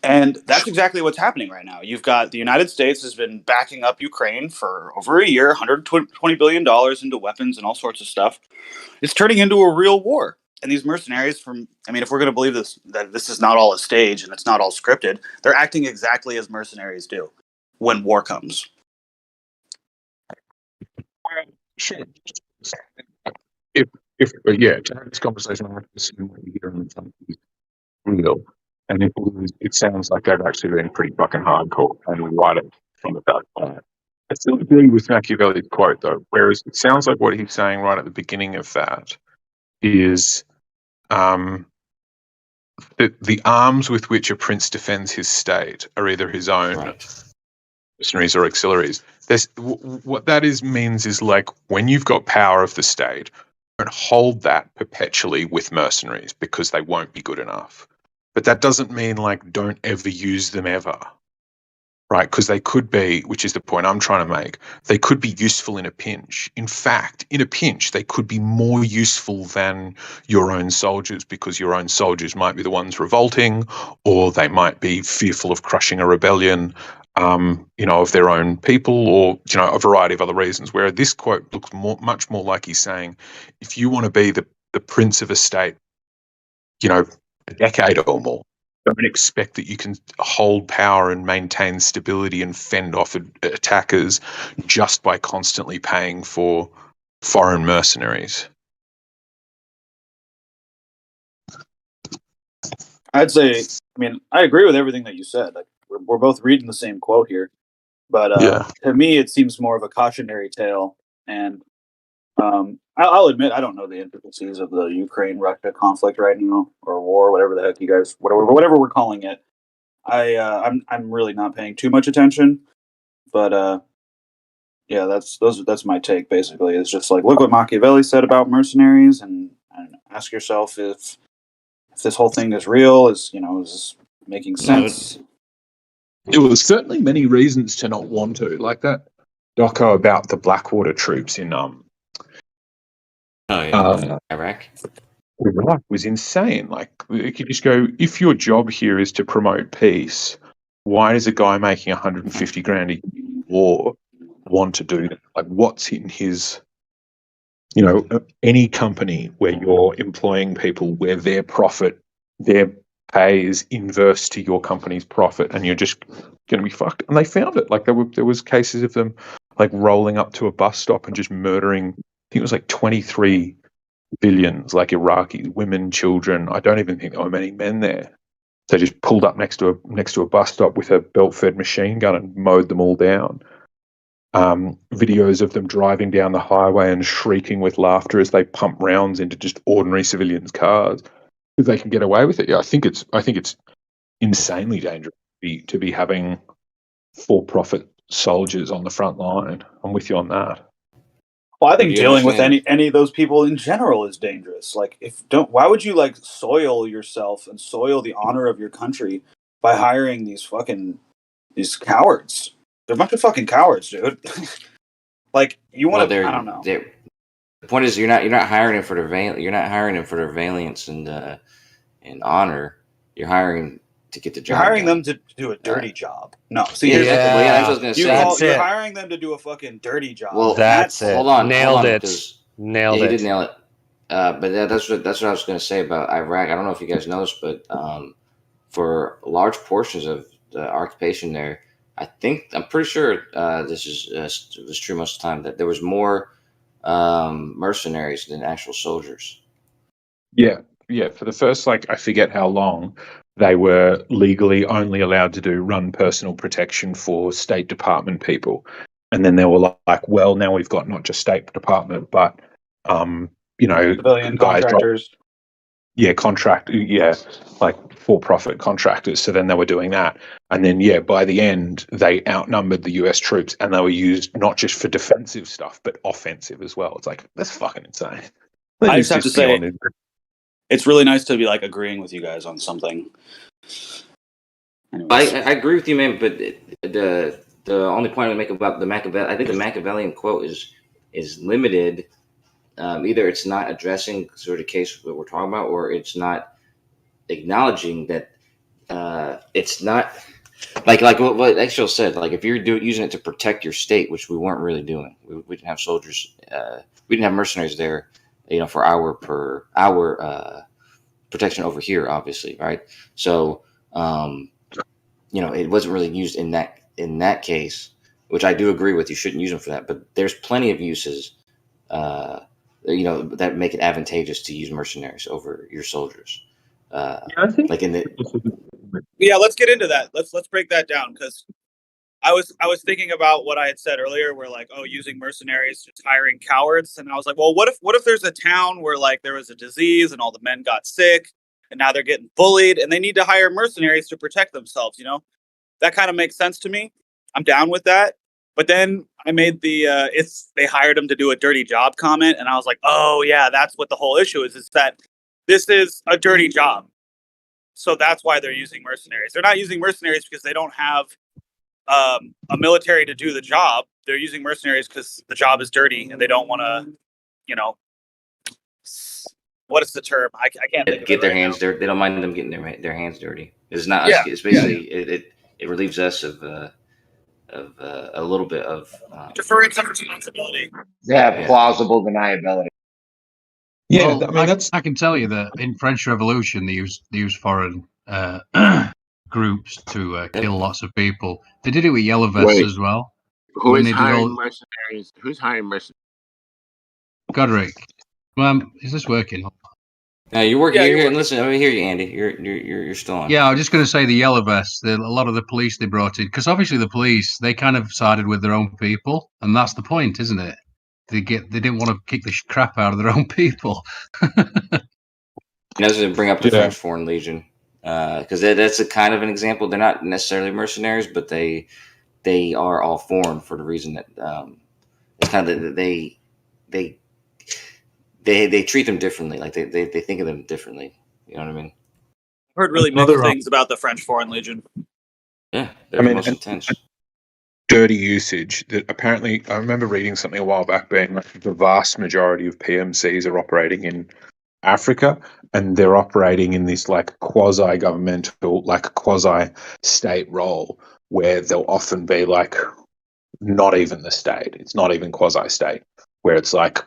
And that's exactly what's happening right now. You've got the United States has been backing up Ukraine for over a year, $120 billion into weapons and all sorts of stuff. It's turning into a real war. And these mercenaries if we're going to believe that this is not all a stage and it's not all scripted, they're acting exactly as mercenaries do when war comes. Sure. If to have this conversation, I have to assume what you hear in the front is real. And it sounds like they've actually been pretty fucking hardcore and right it from the back. I still agree with Machiavelli's quote, though, whereas it sounds like what he's saying right at the beginning of that is the arms with which a prince defends his state are either his own mercenaries or auxiliaries. What that means is like when you've got power of the state, don't hold that perpetually with mercenaries because they won't be good enough. But that doesn't mean like don't ever use them ever. Right, because they could be, which is the point I'm trying to make, they could be useful in a pinch. In fact, in a pinch, they could be more useful than your own soldiers, because your own soldiers might be the ones revolting, or they might be fearful of crushing a rebellion, of their own people, or a variety of other reasons. Where this quote looks much more like he's saying, if you want to be the prince of a state a decade or more. Don't expect that you can hold power and maintain stability and fend off attackers just by constantly paying for foreign mercenaries. I'd say, I mean, I agree with everything that you said. Like, we're both reading the same quote here, but to me, it seems more of a cautionary tale. And I'll admit, I don't know the intricacies of the Ukraine-Russia conflict right now, or war, whatever the heck you guys, whatever we're calling it. I'm really not paying too much attention, but yeah, that's my take. Basically, it's just like, look what Machiavelli said about mercenaries, and ask yourself if this whole thing is real, is this making sense? There was certainly many reasons to not want to, like that doco about the Blackwater troops in Iraq. Iraq was insane. Like, you could just go, if your job here is to promote peace, why does a guy making 150 grand a war want to do that? Like, what's in his, any company where you're employing people where their profit, their pay is inverse to your company's profit, and you're just going to be fucked. And they found it. Like, there was cases of them like rolling up to a bus stop and just murdering, I think it was like 23 civilians, like Iraqi women, children. I don't even think there were many men there. They just pulled up next to a bus stop with a belt-fed machine gun and mowed them all down. Videos of them driving down the highway and shrieking with laughter as they pump rounds into just ordinary civilians' cars because they can get away with it. Yeah, I think it's insanely dangerous to be having for-profit soldiers on the front line. I'm with you on that. Well, I think dealing with any of those people in general is dangerous. Like, why would you like soil yourself and soil the honor of your country by hiring these cowards? They're a bunch of fucking cowards, dude. Like, you want to? I don't know. The point is, you're not hiring them for their valiance and honor. You're hiring to get the job. You're hiring done. them to do a dirty job. No, see, that's what I was gonna say. You're hiring them to do a fucking dirty job. Well, that's it. Hold on, nailed it. Nailed it. He did nail it. But that's what I was going to say about Iraq. I don't know if you guys noticed, but for large portions of the occupation there, I'm pretty sure this was true most of the time, that there was more mercenaries than actual soldiers. Yeah. For the first, I forget how long, they were legally only allowed to run personal protection for State Department people. And then they were like, well, now we've got not just State Department, but, civilian contractors. Like for-profit contractors. So then they were doing that. And then, by the end, they outnumbered the US troops, and they were used not just for defensive stuff, but offensive as well. It's like, that's fucking insane. I just have to say, it's really nice to be like agreeing with you guys on something. I agree with you, man. But the only point I make about the Machiavelli, I think the Machiavellian quote is limited. Either it's not addressing sort of case that we're talking about, or it's not acknowledging that it's not like what Exo said. Like, if you're using it to protect your state, which we weren't really doing, we didn't have soldiers, we didn't have mercenaries there, for hour per hour protection over here, obviously, right? So, it wasn't really used in that case, which I do agree with. You shouldn't use them for that, but there's plenty of uses, that make it advantageous to use mercenaries over your soldiers. I think let's get into that. Let's break that down, because I was thinking about what I had said earlier, where using mercenaries, just hiring cowards, and I was like, well, what if there's a town where there was a disease and all the men got sick and now they're getting bullied and they need to hire mercenaries to protect themselves? That kind of makes sense to me. I'm down with that. But then I made they hired him to do a dirty job comment, and I was like, oh yeah, that's what the whole issue is that this is a dirty job. So that's why they're using mercenaries. They're not using mercenaries because they don't have a military to do the job. They're using mercenaries because the job is dirty and they don't want to, what is the term? I can't think of get it their right hands now. dirty. They don't mind them getting their hands dirty. It's not. Yeah, it's basically it relieves us of a little bit of deferring some responsibility. Plausible deniability. Yeah, Well, I mean that's I can tell you that in French Revolution they used foreign groups to kill lots of people. They did it with yellow vests Wait, as well. who When is they did hiring all mercenaries? Who's hiring mercenaries? Godric. Is this working? No, you're working. Yeah, You're you're here. working. Listen, I mean, hear you, Andy. You're still on. Yeah, I was just going to say the yellow vests. A lot of the police they brought in, because obviously the police they kind of sided with their own people, and that's the point, isn't it? They didn't want to kick the crap out of their own people. And I was going to bring up the Yeah. French Foreign Legion because that's a kind of an example. They're not necessarily mercenaries, but they are all foreign for the reason that it's kind of they treat them differently. Like they think of them differently. You know what I mean? I've heard really mixed Another things about the French Foreign Legion. Yeah, they're I the mean, most intense. dirty usage that apparently I remember reading something a while back being like the vast majority of PMCs are operating in Africa, and they're operating in this like quasi-governmental, like quasi-state role where they'll often be like not even the state. It's not even quasi-state, where it's like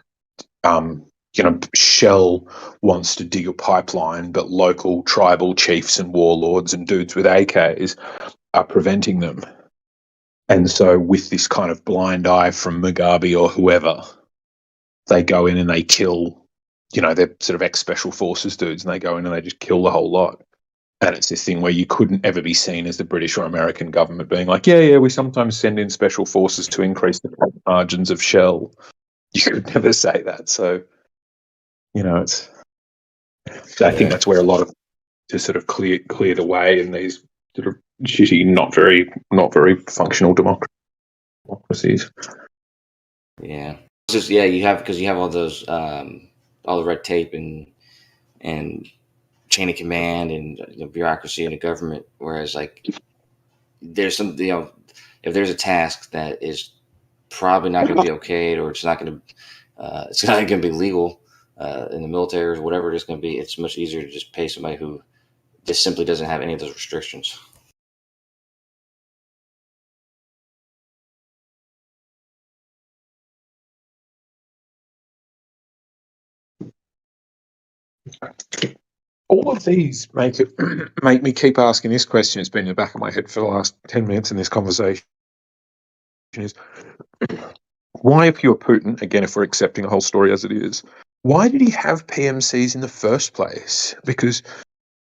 Shell wants to dig a pipeline, but local tribal chiefs and warlords and dudes with AKs are preventing them. And so with this kind of blind eye from Mugabe or whoever, they go in and they kill, they're sort of ex-special forces dudes, and they go in and they just kill the whole lot. And it's this thing where you couldn't ever be seen as the British or American government being like, yeah, we sometimes send in special forces to increase the profit margins of Shell. You could never say that. So, it's. I think that's where a lot of to sort of clear the way in these sort of shitty, not very functional democracies. Yeah, it's just you have all those all the red tape and chain of command and the bureaucracy in the government. Whereas like there's some if there's a task that is probably not going to be okayed or it's not going to be legal in the military or whatever it is going to be, it's much easier to just pay somebody who just simply doesn't have any of those restrictions. All of these make me keep asking this question. It's been in the back of my head for the last 10 minutes in this conversation. Is why, if you're Putin, again, if we're accepting the whole story as it is, why did he have PMCs in the first place? Because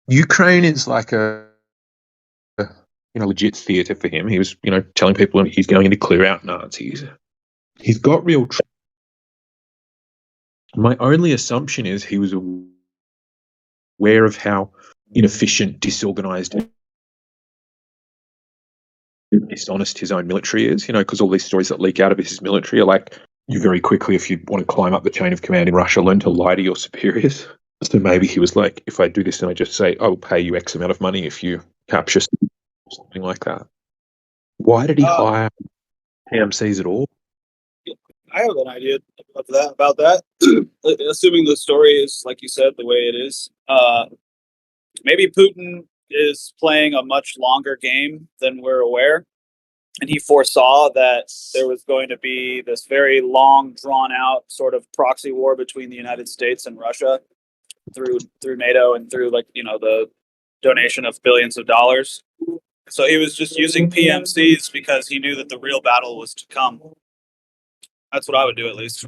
Ukraine is like a legit theatre for him. He was, telling people he's going in to clear out Nazis. He's got real. My only assumption is he was aware of how inefficient, disorganized, and dishonest his own military is, because all these stories that leak out of his military are like, you very quickly, if you want to climb up the chain of command in Russia, learn to lie to your superiors. So maybe he was like, if I do this and I just say, I'll pay you X amount of money if you capture something like that. Why did he hire PMCs at all? I have an idea about that. Assuming the story is like you said, the way it is. Maybe Putin is playing a much longer game than we're aware, and he foresaw that there was going to be this very long, drawn-out sort of proxy war between the United States and Russia through NATO and through the donation of billions of dollars. So he was just using PMCs because he knew that the real battle was to come. That's what I would do, at least.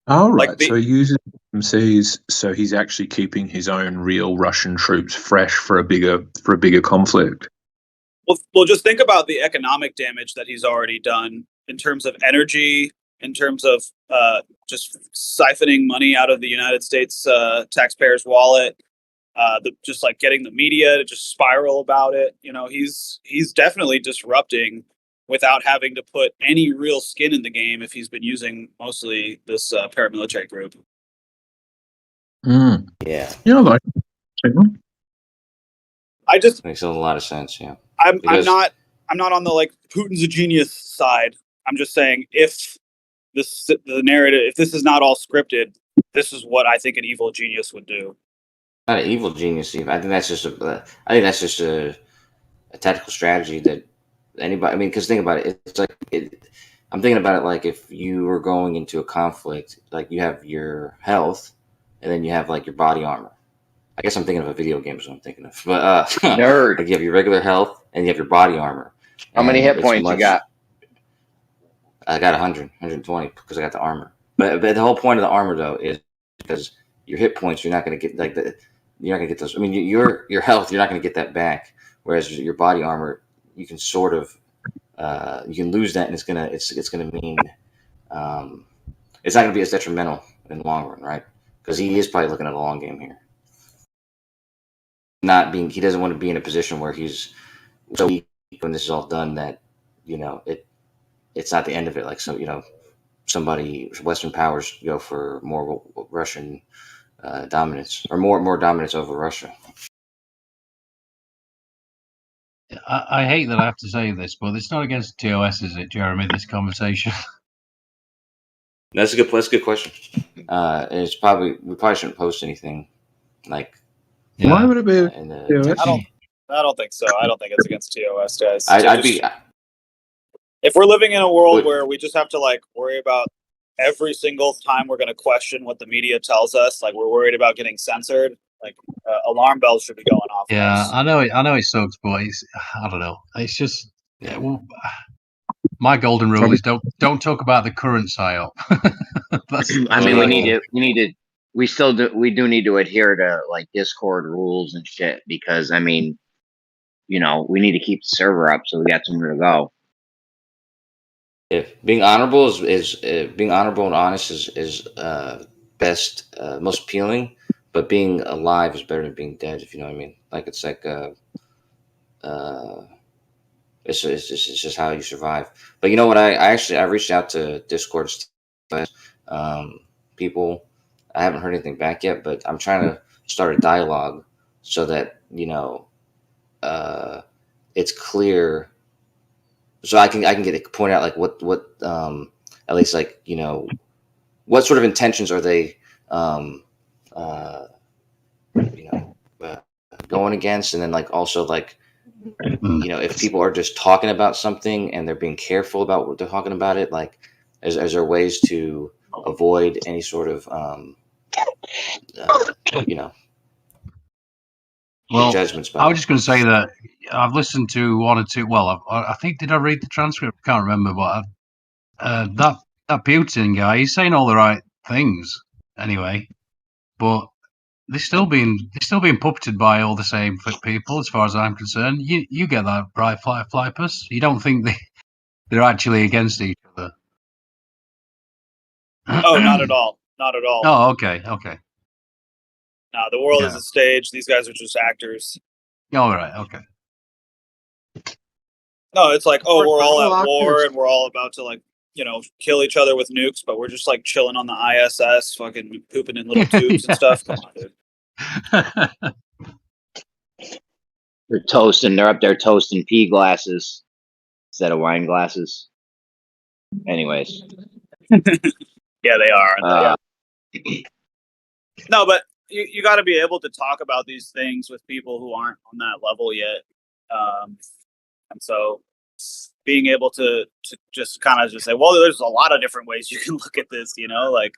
Oh, right. So he uses PMCs, so he's actually keeping his own real Russian troops fresh for a bigger conflict. Well, just think about the economic damage that he's already done in terms of energy, in terms of just siphoning money out of the United States taxpayers' wallet, just like getting the media to just spiral about it. He's definitely disrupting without having to put any real skin in the game if he's been using mostly this paramilitary group. Yeah. Yeah, I just makes a lot of sense. Yeah. I'm not on the Putin's a genius side. I'm just saying if the narrative, if this is not all scripted, this is what I think an evil genius would do. Not an evil genius, Steve. I think that's just a tactical strategy that anybody. I mean, because think about it. It's like I'm thinking about it like if you were going into a conflict, like you have your health, and then you have like your body armor. I guess I'm thinking of a video game, is what I'm thinking of. But Nerd. like you have your regular health and you have your body armor. How many And hit points you got? I got 100, 120 because I got the armor. But the whole point of the armor though is because your hit points, you're not going to get like you're not going to get those. I mean, your health, you're not going to get that back. Whereas your body armor, you can sort of you can lose that, and it's gonna mean it's not going to be as detrimental in the long run, right? Because he is probably looking at a long game here. He doesn't want to be in a position where he's so weak when this is all done that it's not the end of it. Like Western powers go for more Russian dominance or more dominance over Russia. I hate that I have to say this, but it's not against TOS, is it, Jeremy? This conversation. That's a good question. We probably shouldn't post anything like. Why would it be? I don't think so. I don't think it's against TOS, guys. If we're living in a world where we just have to like worry about every single time we're going to question what the media tells us, like we're worried about getting censored, like alarm bells should be going off. Yeah, I know it sucks, but I don't know. It's just my golden rule is don't talk about the current psyop. I mean, we do need to adhere to like Discord rules and shit because I mean, we need to keep the server up so we got somewhere to go. If being honorable is being honorable and honest is best, most appealing, but being alive is better than being dead. If you know what I mean. Like it's just how you survive. But you know what? I reached out to Discord people. I haven't heard anything back yet, but I'm trying to start a dialogue so that it's clear. So I can get it point out like what at least like what sort of intentions are they going against, and then like also like if people are just talking about something and they're being careful about what they're talking about it, like is there ways to avoid any sort of judgments. I was just going to say that I've listened to one or two. Well, I think did I read the transcript? I can't remember, but that Putin guy, he's saying all the right things anyway, but they're still being puppeted by all the same people, as far as I'm concerned. You get that, right, Flypus? You don't think they're actually against each other? Oh, not at all. Not at all. Oh, okay. No, the world is a stage. These guys are just actors. All right. Okay. No, it's like, oh, we're all at war and we're all about to like, kill each other with nukes, but we're just like chilling on the ISS, fucking pooping in little tubes and stuff. Come on, dude. They're up there toasting pea glasses instead of wine glasses. Anyways. Yeah, they are. No, but you got to be able to talk about these things with people who aren't on that level yet. And so being able to just kind of just say, well, there's a lot of different ways you can look at this, like.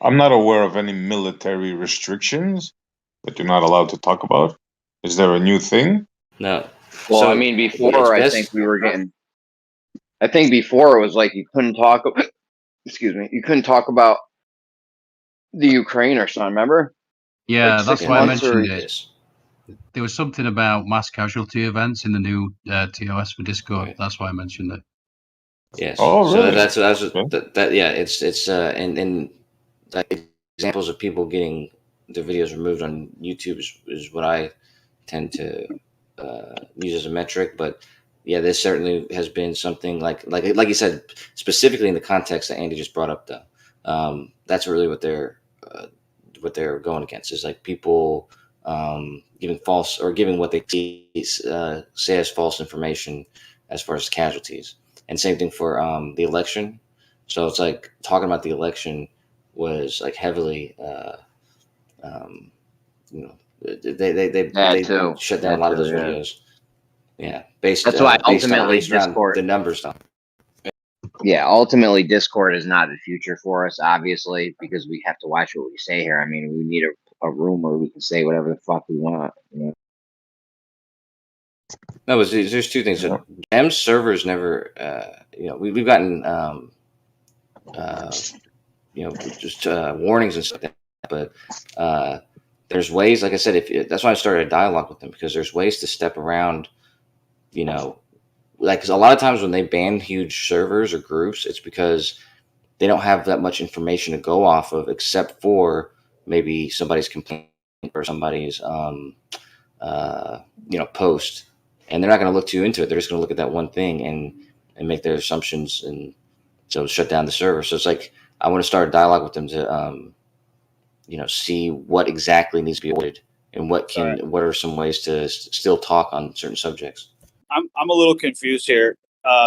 I'm not aware of any military restrictions that you're not allowed to talk about. Is there a new thing? No. Well, I mean, before I think before it was like you couldn't talk. Excuse me, you couldn't talk about the Ukraine or something. Remember? Yeah, like that's 6 why I months mentioned it. There was something about mass casualty events in the new TOS for Discord. Right. That's why I mentioned it. Yes. Oh, really? So that's that. Yeah, it's and like examples of people getting their videos removed on YouTube is what I tend to use as a metric. But yeah, this certainly has been something like you said, specifically in the context that Andy just brought up. Though, that's really what they're going against is like people giving false or giving what they say as false information as far as casualties. And same thing for the election. So it's like talking about the election was like heavily, they shut down a lot of those videos. Yeah, that's why ultimately Discord the numbers stuff. Yeah, ultimately, Discord is not the future for us, obviously, because we have to watch what we say here. I mean, we need a room where we can say whatever the fuck we want. You know? No, there's two things. So Gem's servers never, we've gotten, just warnings and stuff like that. But there's ways, like I said, that's why I started a dialogue with them, because there's ways to step around, like, 'cause a lot of times when they ban huge servers or groups, it's because they don't have that much information to go off of, except for maybe somebody's complaint or somebody's, post, and they're not going to look too into it. They're just going to look at that one thing and make their assumptions, and so shut down the server. So it's like, I want to start a dialogue with them to, see what exactly needs to be avoided, and what are some ways to still talk on certain subjects. I'm a little confused here.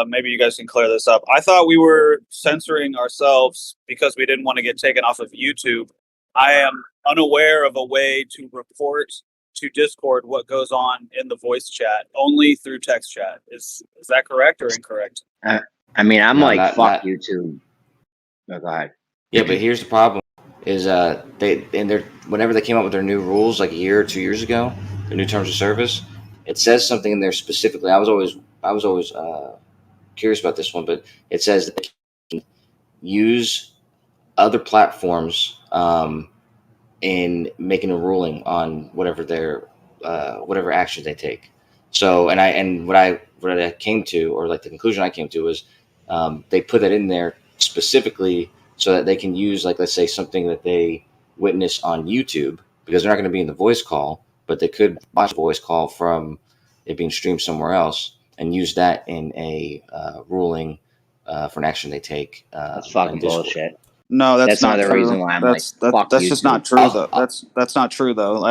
Maybe you guys can clear this up. I thought we were censoring ourselves because we didn't want to get taken off of YouTube. I am unaware of a way to report to Discord what goes on in the voice chat, only through text chat. Is that correct or incorrect? I mean, I'm No, like, fuck YouTube. No, go ahead. Yeah, but here's the problem: is whenever they came up with their new rules, like a year or 2 years ago, their new terms of service, it says something in there specifically. I was always curious about this one, but it says that they can use other platforms in making a ruling on whatever whatever action they take. So, what I came to, or like the conclusion I came to, was they put that in there specifically so that they can use, like, let's say something that they witness on YouTube, because they're not going to be in the voice call, but they could watch a voice call from it being streamed somewhere else and use that in a ruling for an action they take. That's fucking bullshit. No, that's not another true. reason why I'm that's fuck just YouTube. not true though. That's not true though.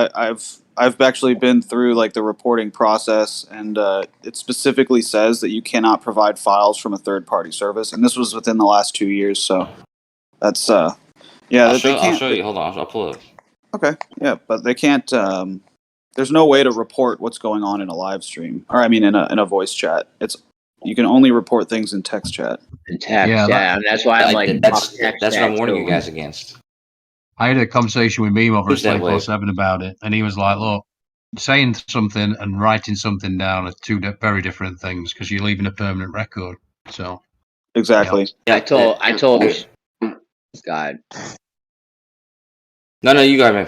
I've actually been through like the reporting process, and it specifically says that you cannot provide files from a third party service, and this was within the last 2 years. So that's yeah. I'll They can't. show you. Hold on, I'll pull it up. Okay, yeah, but they can't. There's no way to report what's going on in a live stream, or I mean, in a voice chat. You can only report things in text chat. In text, and that's why I'm like, that's fuck text what I'm chat, warning too. you guys against. I had a conversation with Meme over at Who's that with? 24/7 about it, and he was like, "Look, saying something and writing something down are two very different things, because you're leaving a permanent record." So exactly. I told God. No, you got it, man.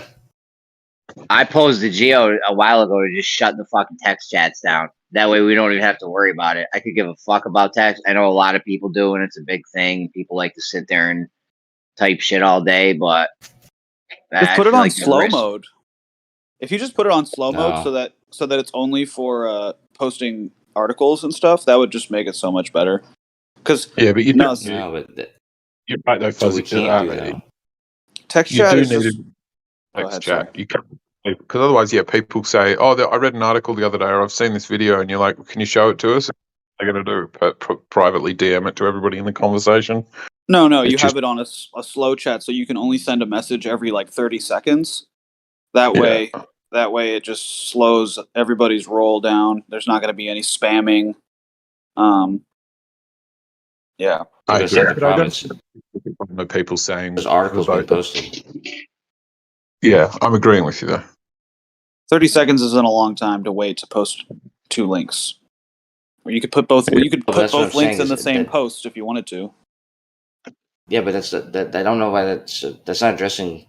I posed the Geo a while ago to just shut the fucking text chats down. That way we don't even have to worry about it. I could give a fuck about text. I know a lot of people do, and it's a big thing. People like to sit there and type shit all day, but Just put it on slow mode. If you just put it on slow mode so that it's only for posting articles and stuff, that would just make it so much better. Because but you no, you're right though, So we Fuzzy. can't do that. Text You chat do is need just. a text chat. You can't, because otherwise, people say, "Oh, I read an article the other day, or I've seen this video," and you're like, "Can you show it to us?" They're going to do privately DM it to everybody in the conversation. No, you have it on a slow chat, so you can only send a message every like 30 seconds. That way it just slows everybody's roll down. There's not going to be any spamming. Yeah. I The agree. second But I problem don't know people saying there's articles being posted. Yeah, I'm agreeing with you there. 30 seconds isn't a long time to wait to post 2 links. Or you could put both. You could put both links in the same post if you wanted to. Yeah, but I don't know why that's not addressing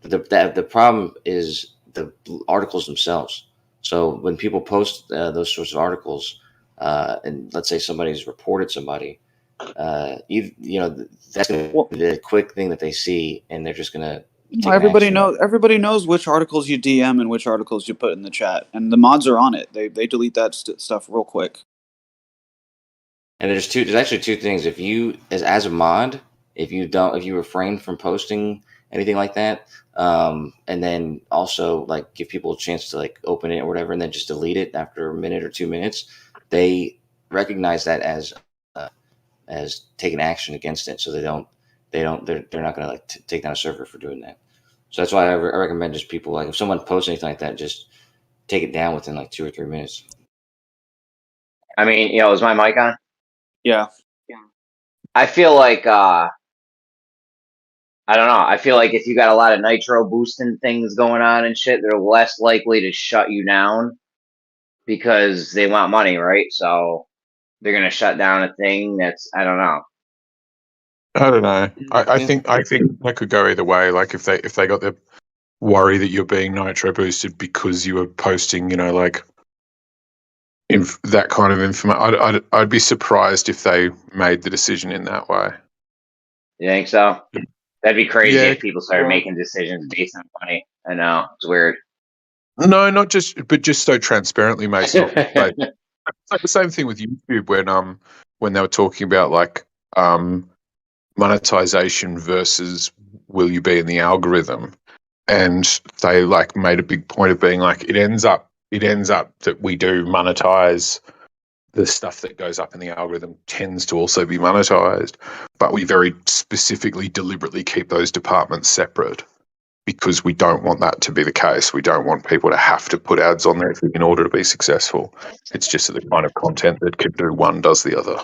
the problem. Is the articles themselves. So when people post those sorts of articles, and let's say somebody's reported somebody, that's the quick thing that they see, and they're just gonna. Everybody knows which articles you DM and which articles you put in the chat, and the mods are on it. They delete that stuff real quick. And there's actually two things. If you, as a mod, if you refrain from posting anything like that, and then also like give people a chance to like open it or whatever, and then just delete it after a minute or 2 minutes, they recognize that as taking action against it. So they're not going to like take down a server for doing that. So that's why I recommend just people, like, if someone posts anything like that, just take it down within like 2 or 3 minutes. I mean, is my mic on? Yeah. I feel like I don't know. I feel like if you got a lot of nitro boosting things going on and shit, they're less likely to shut you down because they want money, right? So they're gonna shut down a thing that's I don't know. I don't know. I think that could go either way. Like if they got the worry that you're being nitro boosted because you were posting, like that kind of information. I'd be surprised if they made the decision in that way. You think so? That'd be crazy Yeah, if people started making decisions based on money. I know it's weird. No, not just, but just so transparently, mate. It's like the same thing with YouTube when they were talking about like monetization versus will you be in the algorithm, and they like made a big point of being like it ends up that we do monetize the stuff that goes up in the algorithm tends to also be monetized, but we very specifically deliberately keep those departments separate because we don't want that to be the case. We don't want people to have to put ads on there in order to be successful. It's just that the kind of content that can do one does the other.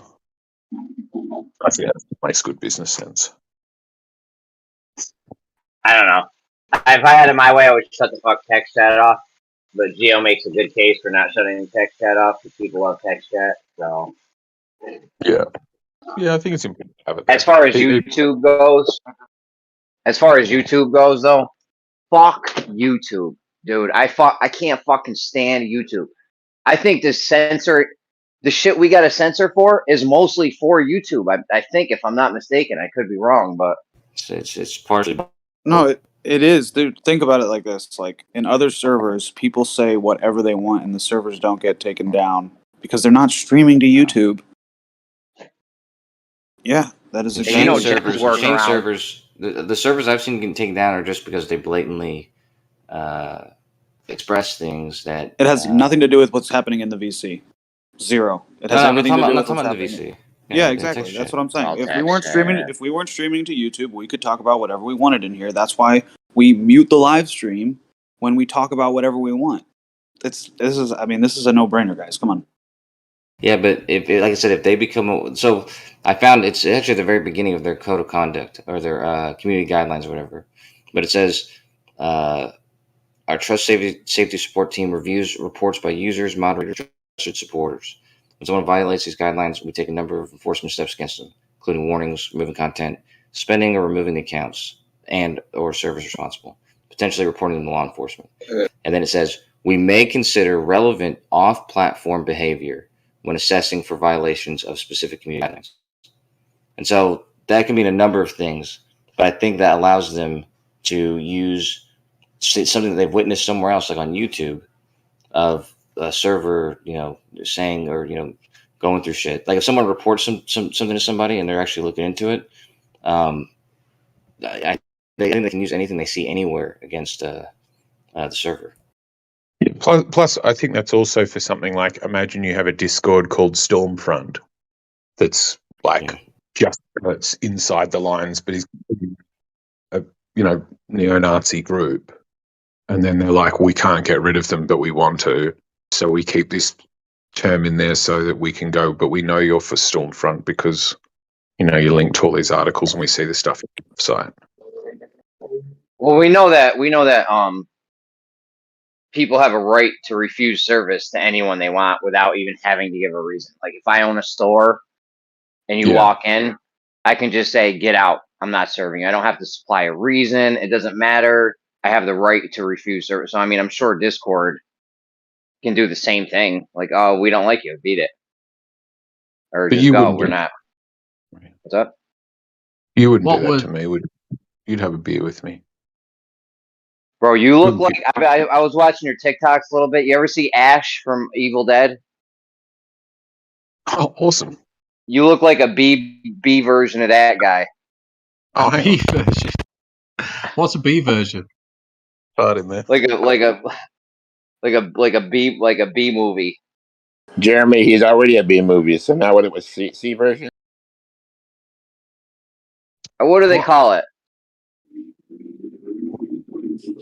I think that makes good business sense. I don't know. If I had it my way, I would shut the fuck text chat off. But Geo makes a good case for not shutting text chat off because people love text chat. So yeah, I think it's important to have it. As far as YouTube goes, though, fuck YouTube, dude. I can't fucking stand YouTube. I think the shit we got to censor for is mostly for YouTube. I think, if I'm not mistaken, I could be wrong, but it's partially. No, it is, dude. Think about it like this: like in other servers, people say whatever they want, and the servers don't get taken down because they're not streaming to YouTube. Yeah, that is Shame exactly. servers. The servers I've seen getting taken down are just because they blatantly express things that It has nothing to do with what's happening in the VC. Zero. It has everything to do with what's happening. VC. Yeah, exactly. That's what I'm saying. If we weren't streaming to YouTube, we could talk about whatever we wanted in here. That's why we mute the live stream when we talk about whatever we want. This is a no-brainer, guys. Come on. Yeah, but like I said, if they become so, I found it's actually at the very beginning of their code of conduct or their community guidelines or whatever. But it says our trust safety support team reviews reports by users, moderators, trusted supporters. When someone violates these guidelines, we take a number of enforcement steps against them, including warnings, removing content, suspending or removing the accounts, and or servers responsible, potentially reporting them to law enforcement. And then it says we may consider relevant off-platform behavior when assessing for violations of specific community guidelines. And so that can mean a number of things, but I think that allows them to use something that they've witnessed somewhere else, like on YouTube, of a server, saying or going through shit. Like if someone reports something to somebody and they're actually looking into it, I think they can use anything they see anywhere against the server. Yeah, plus, I think that's also for something like, imagine you have a Discord called Stormfront that's like just it's inside the lines, but is a neo-Nazi group, and then they're like, we can't get rid of them, but we want to, so we keep this term in there so that we can go, but we know you're for Stormfront because you link to all these articles and we see the stuff on the site. Well, we know that people have a right to refuse service to anyone they want without even having to give a reason. Like if I own a store and you walk in, I can just say, get out. I'm not serving. I don't have to supply a reason. It doesn't matter. I have the right to refuse service. So, I'm sure Discord can do the same thing. Like, oh, we don't like you. Beat it. Or but just go. We're not. What's up? You wouldn't do that to me, would you? You'd have a beer with me. Bro, you look like I was watching your TikToks a little bit. You ever see Ash from Evil Dead? Oh, awesome! You look like a B version of that guy. Oh, B version. What's a B version? Pardon me. Like a B movie. Jeremy, he's already a B movie, so now what it was C version? What do they call it?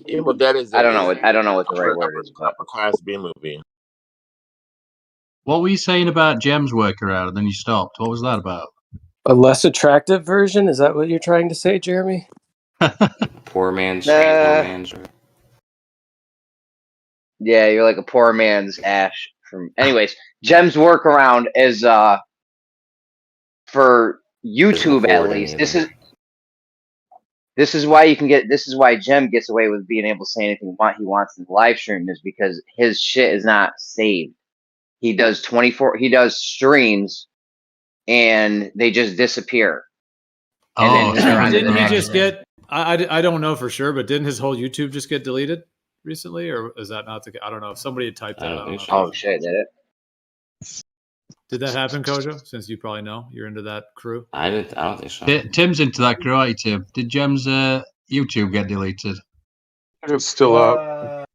Evil Dead is. I don't know what the right word is. Upper class B movie. What were you saying about Jem's workaround and then you stopped? What was that about? A less attractive version? Is that what you're trying to say, Jeremy? Poor man's. Yeah, you're like a poor man's Ash. Anyways, Jem's workaround is for YouTube at afford any least. of This them. is why you can get. This is why Jem gets away with being able to say anything he wants in the live stream, is because his shit is not saved. He does 24. He does streams, and they just disappear. And then Didn't he just get? I don't know for sure, but didn't his whole YouTube just get deleted recently, or is that not the? I don't know. If somebody had typed that. I don't know. Oh shit! Did it? Did that happen, Kojo? Since you probably know, you're into that crew. I don't think so. Tim's into that crew, aren't you, Tim? Did Jem's YouTube get deleted? It's still up.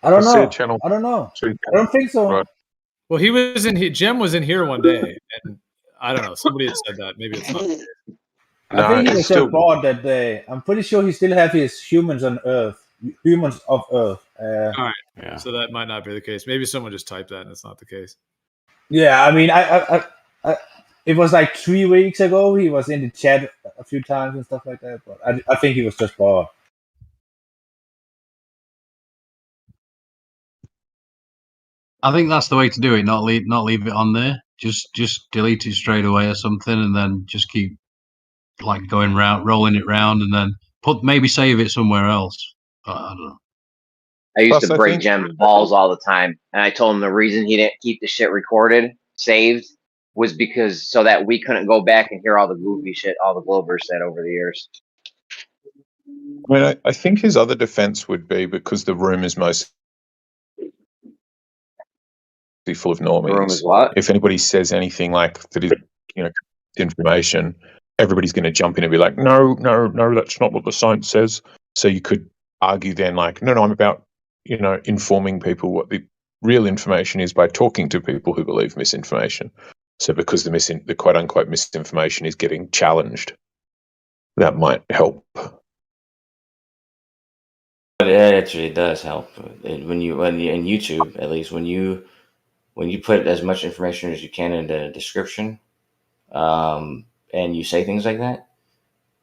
I don't see a know. channel. I don't know. So I don't think so. Right. Well, he was in. Jem was in here one day, and I don't know. Somebody had said that. Maybe it's not. I think he was just bored that day. I'm pretty sure he still have his humans on Earth. Humans of Earth. All right. Yeah. So that might not be the case. Maybe someone just typed that and it's not the case. Yeah, I mean, I it was like 3 weeks ago. He was in the chat a few times and stuff like that. But I think he was just bored. I think that's the way to do it. Not leave it on there. Just delete it straight away or something, and then just keep like going round, rolling it round, and then maybe save it somewhere else. I don't know. I used to break Jem's balls all the time, and I told him the reason he didn't keep the shit recorded, saved, was because so that we couldn't go back and hear all the goofy shit all the Globers said over the years. I mean, I think his other defense would be because the room is mostly full of normies. The room is what? If anybody says anything like that is, information, everybody's going to jump in and be like, no, that's not what the science says. So you could argue then like, no, I'm about, informing people what the real information is by talking to people who believe misinformation. So because the quote unquote misinformation is getting challenged, that might help. But it actually does help when you in YouTube, at least when you put as much information as you can in the description, and you say things like that.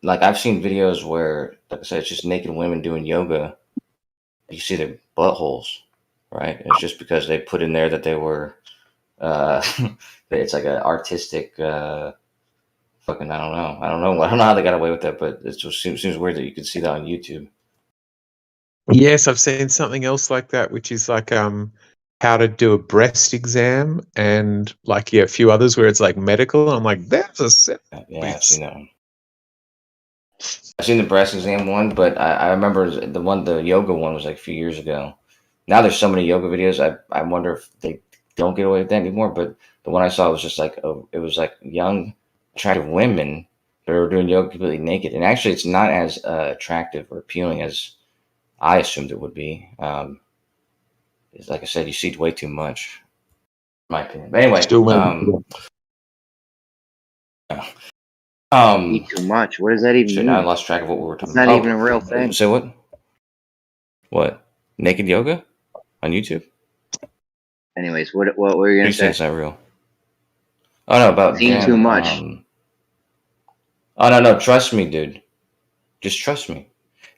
Like I've seen videos where, like I said, it's just naked women doing yoga. You see their buttholes, right? It's just because they put in there that they were, it's like an artistic, fucking, I don't know how they got away with that, but it just seems weird that you could see that on YouTube. Yes, I've seen something else like that, which is like how to do a breast exam and like a few others where it's like medical. And I'm like, that's a set. Yeah, I've seen that one. I've seen the breast exam one, but I remember the yoga one was like a few years ago. Now there's so many yoga videos. I wonder if they don't get away with that anymore. But the one I saw was just like it was like young, attractive women that were doing yoga completely naked, and actually it's not as attractive or appealing as I assumed it would be. It's like I said, you see way too much, in my opinion. But anyway, Eat too much. What does that even mean? I lost track of what we were talking about. It's not even a real thing. Say what? What? Naked yoga on YouTube? Anyways, what were you gonna say? It's not real. Oh no, about eating too much. Oh no, trust me, dude. Just trust me.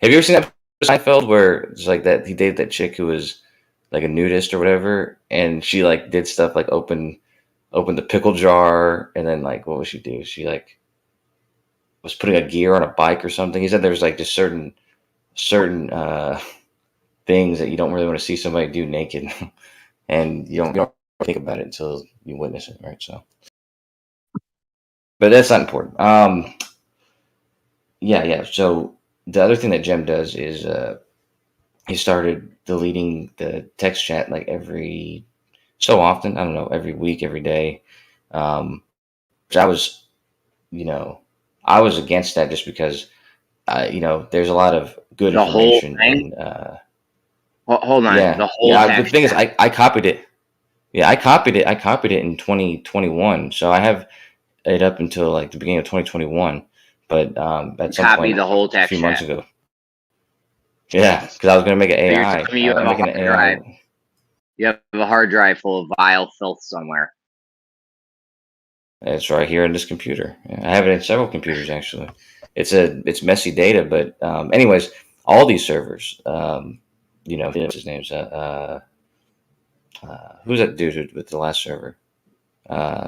Have you ever seen that Seinfeld where it's like that he dated that chick who was like a nudist or whatever, and she like did stuff like open the pickle jar, and then like what would she do? She like was putting a gear on a bike or something. He said there's like just certain things that you don't really want to see somebody do naked, and you don't think about it until you witness it, right? So, but that's not important. Yeah. So the other thing that Jem does is he started deleting the text chat like every so often. I don't know, every week, every day. Which I was against that just because, there's a lot of good information. Hold on. Yeah. The whole the thing is, I copied it. Yeah, I copied it. I copied it in 2021. So I have it up until like the beginning of 2021. But at some point, the whole text a few months chat. ago. Yeah, because I was going to make an So you're AI. telling me you have a hard drive. You have a hard drive full of vile filth somewhere. It's right here in this computer. I have it in several computers actually. It's messy data, but anyways, all these servers, you know, what's his name's who's that dude with the last server?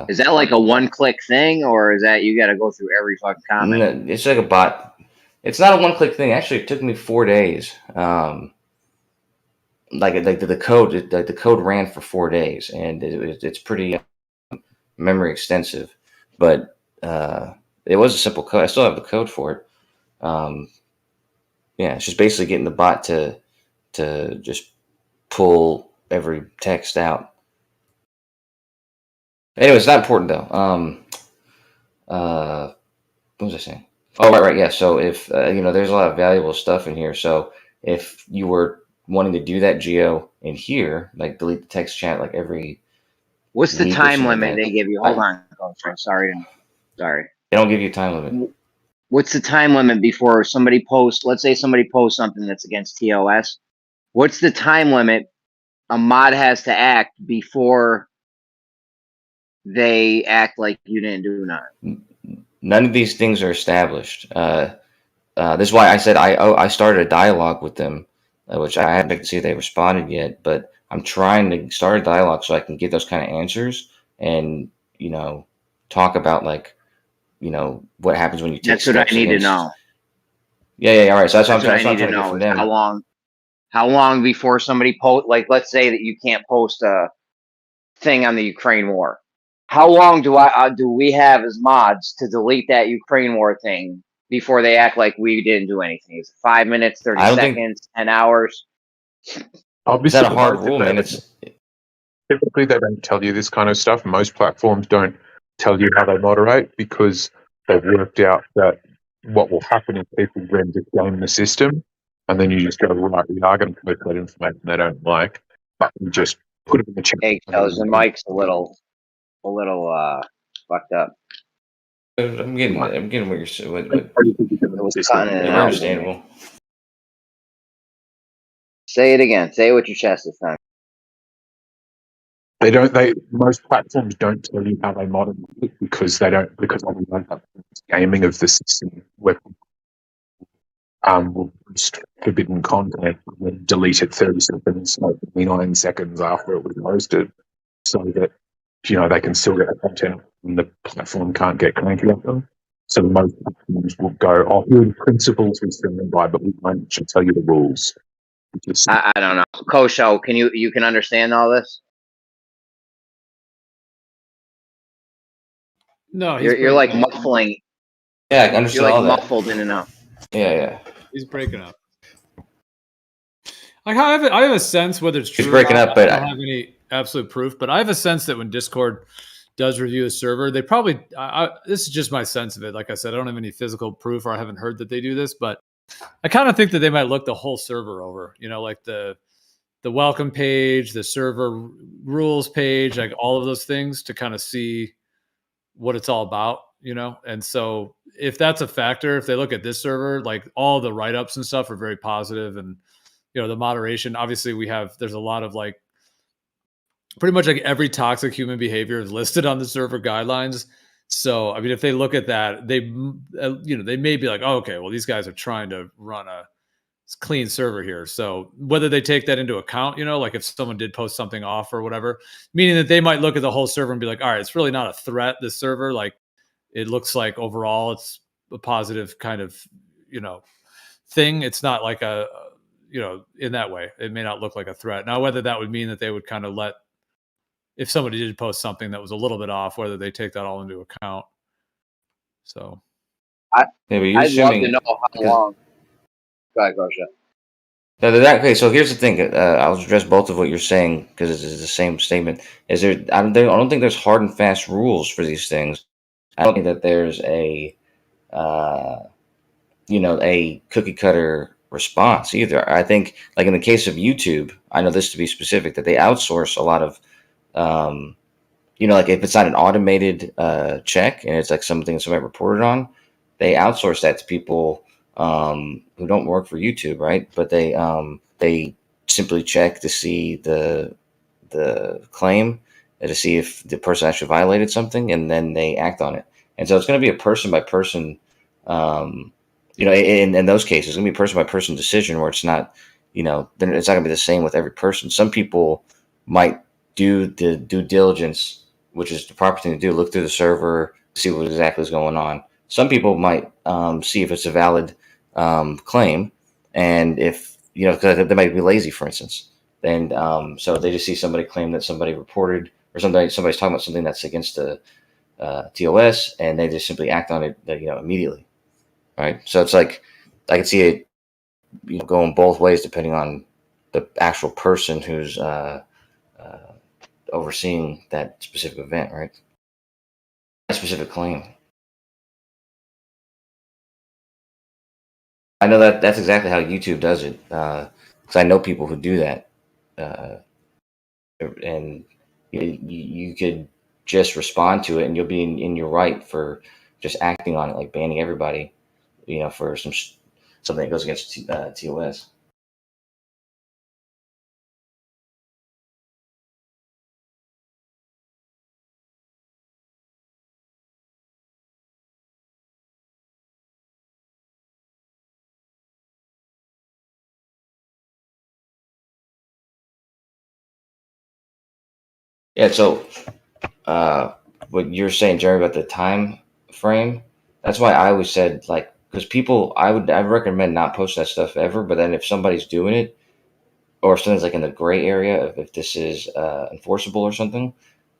Is that like a one-click thing, or is that you got to go through every fucking comment? No, it's like a bot. It's not a one-click thing. Actually, it took me 4 days. Like the code ran for 4 days, and it's pretty memory extensive, but it was a simple code. I still have the code for it. Yeah, it's just basically getting the bot to just pull every text out. Anyway, it's not important though. What was I saying? Oh, right, yeah. So if you know, there's a lot of valuable stuff in here. So if you were wanting to do that geo in here, like delete the text chat like every What's the week or time something limit like they that, give you? Hold on. Oh, sorry. they don't give you a time limit. What's the time limit before somebody posts? Let's say somebody posts something that's against TOS. What's the time limit a mod has to act before they act like you didn't do nothing? None of these things are established. This is why I said I started a dialogue with them, which I haven't seen if they responded yet. But I'm trying to start a dialogue so I can get those kind of answers and, you know, talk about, like, you know, what happens when you take That's what I steps need to against. know. Yeah. All right. So that's what That's what I'm I trying need to to get know from is them. how long before somebody post, like, let's say that you can't post a thing on the Ukraine war. How long do we have as mods to delete that Ukraine war thing before they act like we didn't do anything? Is it 5 minutes, 30 I don't think seconds, 10 hours? it's Obviously, not a hard most of rule, them, man. It's typically they don't tell you this kind of stuff. Most platforms don't tell you how they moderate because they've worked out that what will happen is people then just game the system, and then you just go, right, we are going to post that information they don't like, but we just put it in the chat. Hey, the mic's a little fucked up. I'm getting what you're saying. What It was cutting in and you're out. understandable. Say it again. Say it with your chest this time. Most platforms don't tell you how they moderate it because they don't have gaming of the system where will post forbidden content and then delete it 30 seconds, like 29 seconds after it was posted, so that, you know, they can still get the content and the platform can't get cranky at them. So most platforms will go, oh, here are the principles we stand by, but we won't actually tell you the rules. I don't know. Kosho, you can understand all this? No, you're like muffling. Yeah, I understand You're like all that. muffled in and out. Yeah. He's breaking up. Like, I have a sense whether it's true. He's breaking up, but I don't have any absolute proof. But I have a sense that when Discord does review a server, they probably. This is just my sense of it. Like I said, I don't have any physical proof, or I haven't heard that they do this. But I kind of think that they might look the whole server over. You know, like the welcome page, the server rules page, like all of those things to kind of see what it's all about. You know, and so if that's a factor, if they look at this server, like all the write-ups and stuff are very positive, and you know, the moderation, obviously there's a lot of, like, pretty much like every toxic human behavior is listed on the server guidelines. So, I mean, if they look at that, they may be like, oh, okay, well, these guys are trying to run a clean server here. So whether they take that into account, you know, like if someone did post something off or whatever, meaning that they might look at the whole server and be like, all right, it's really not a threat, this server. Like, it looks like overall it's a positive kind of, you know, thing. It's not like you know, in that way, it may not look like a threat. Now, whether that would mean that they would kind of if somebody did post something that was a little bit off, whether they take that all into account. So, I'd love to know how long. Go ahead, Gosha. Okay, so here's the thing. I'll address both of what you're saying because it's the same statement. I don't think there's hard and fast rules for these things. I don't think that there's a cookie cutter response either. I think, like in the case of YouTube, I know this to be specific, that they outsource a lot of, like if it's not an automated check and it's like something somebody reported on, they outsource that to people who don't work for YouTube, right? But they simply check to see the claim, to see if the person actually violated something, and then they act on it. And so it's going to be a person by person, in those cases, it's going to be a person by person decision where it's not, then it's not going to be the same with every person. Some people might do the due diligence, which is the proper thing to do, look through the server, see what exactly is going on. Some people might see if it's a valid claim, and if, because they might be lazy, for instance. And so they just see somebody claim that somebody reported, or somebody's talking about something that's against the TOS, and they just simply act on it, immediately, right? So it's like I can see it, going both ways depending on the actual person who's overseeing that specific event, right? A specific claim. I know that's exactly how YouTube does it, because I know people who do that, and you could just respond to it, and you'll be in your right for just acting on it, like banning everybody, for something that goes against TOS. Yeah, so what you're saying, Jerry, about the time frame, that's why I always said, like, because people, I'd recommend not post that stuff ever, but then if somebody's doing it, or if something's like in the gray area, if this is enforceable or something,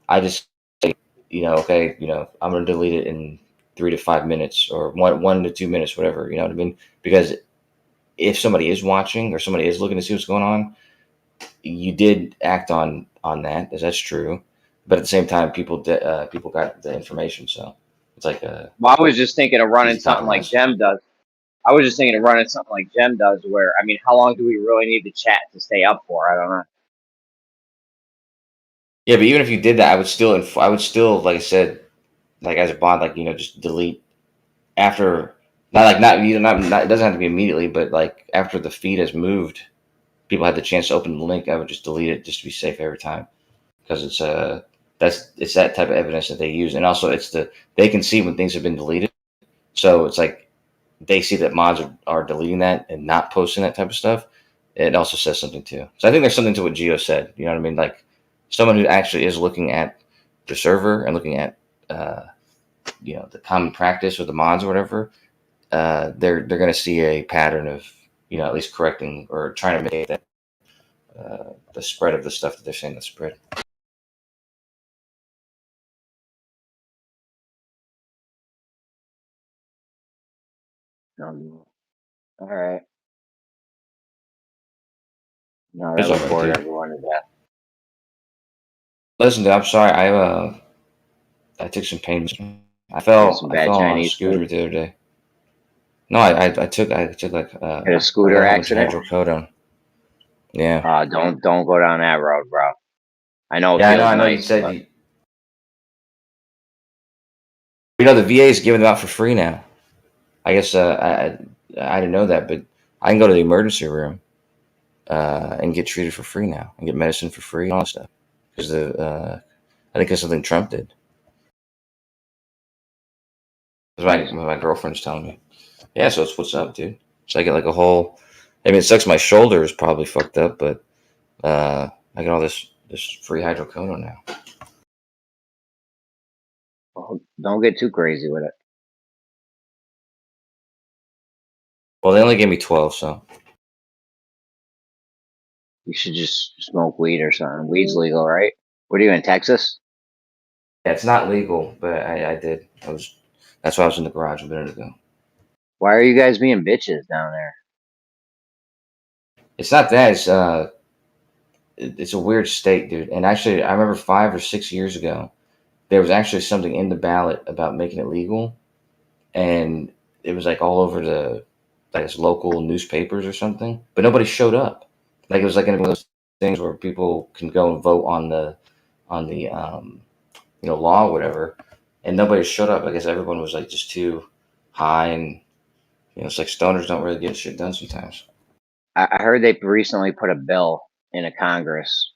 I just say, okay, I'm going to delete it in 3 to 5 minutes, or 1 to 2 minutes, whatever, you know what I mean? Because if somebody is watching or somebody is looking to see what's going on, you did act on that, that's true. But at the same time, people got the information, so it's like a. Well, I was just thinking of running easy something like compromise. Gem does. I was just thinking of running something like Gem does, where, I mean, how long do we really need the chat to stay up for? I don't know. Yeah, but even if you did that, I would still, like I said, like as a bond, like, just delete after, not it doesn't have to be immediately, but like after the feed has moved, people had the chance to open the link, I would just delete it just to be safe every time, because it's that type of evidence that they use, and also they can see when things have been deleted, so it's like they see that mods are deleting that and not posting that type of stuff. It also says something too. So I think there's something to what Gio said. You know what I mean? Like someone who actually is looking at the server and looking at the common practice with the mods or whatever, they're going to see a pattern of at least correcting or trying to make that the spread of the stuff that they're saying the spread. All right. No, It's that all would right, bore dude. everyone to death. Listen, dude, I'm sorry. I took some pain. I Get fell some I bad fell on a Chinese scooter food. the other day. No, I took like Had a a scooter whole bunch of accident. hydrocodone. Yeah. Don't go down that road, bro. I know it Yeah, feels I know. You nice, said but the VA is giving them out for free now. I guess I didn't know that, but I can go to the emergency room and get treated for free now, and get medicine for free and all that stuff. Because I think it's something Trump did. That's what my girlfriend's telling me. Yeah, so it's what's up, dude. So I get like a whole. I mean, it sucks. My shoulder is probably fucked up, but I got all this free hydrocodone now. well, don't get too crazy with it. Well, they only gave me 12, so. You should just smoke weed or something. Weed's legal, right? What are you in Texas? Yeah, it's not legal, but I did. That's why I was in the garage a minute ago. Why are you guys being bitches down there? It's not that. It's a weird state, dude. And actually, I remember 5 or 6 years ago, there was actually something in the ballot about making it legal, and it was like all over the local newspapers or something, but nobody showed up. Like it was like one of those things where people can go and vote on the law or whatever, and nobody showed up. I guess everyone was like just too high, and it's like stoners don't really get shit done sometimes. I heard they recently put a bill in a Congress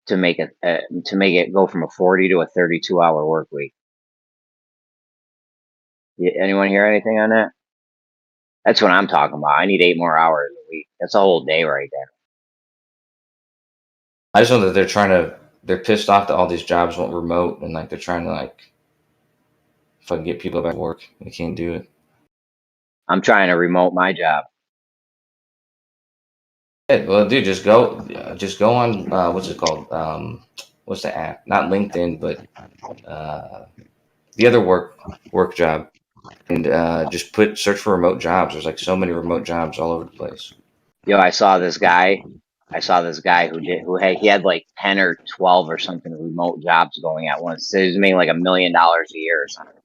to make it go from a 40 to a 32-hour work week. Anyone hear anything on that? That's what I'm talking about. I need 8 more hours a week. That's a whole day right there. I just know that they're pissed off that all these jobs went remote, and like they're trying to like fucking get people back to work. They can't do it. I'm trying to remote my job. Yeah, well, dude, just go on. What's it called? What's the app? Not LinkedIn, but the other work job, and just search for remote jobs. There's like so many remote jobs all over the place. Yo, I saw this guy who had like 10 or 12 or something remote jobs going at once. So he was making like $1 million a year or something.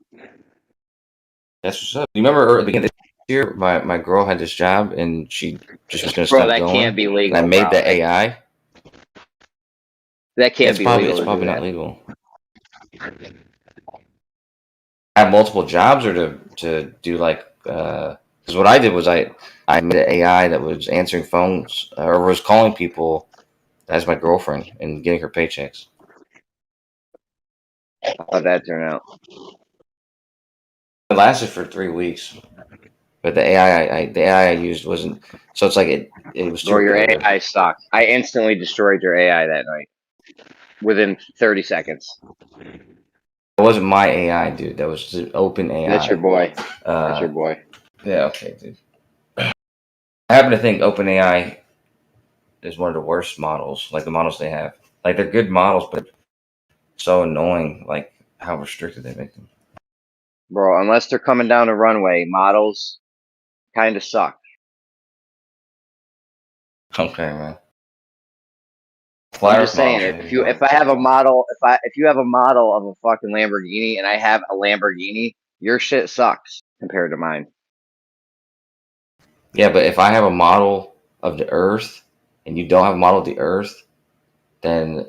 That's what's up. You remember at the beginning of this year, my girl had this job, and she just was going to stop that going. can't be legal. And I made bro. the AI. That can't be legal. It's probably not legal. I have multiple jobs, or to do like because what I did was I made an AI that was answering phones or was calling people as my girlfriend and getting her paychecks. How'd that turn out? It lasted for 3 weeks, but the AI I used wasn't. So it's like it was too. Bro, your AI sucked. I instantly destroyed your AI that night within 30 seconds. It wasn't my AI, dude. That was just open AI. That's your boy. That's your boy. Yeah, okay, dude. I happen to think OpenAI is one of the worst models, like the models they have. Like they're good models, but so annoying, like how restricted they make them. Bro, unless they're coming down a runway, models kind of suck. Okay, man. I'm just saying, if you have a model of a fucking Lamborghini and I have a Lamborghini, your shit sucks compared to mine. Yeah, but if I have a model of the Earth and you don't have a model of the Earth, then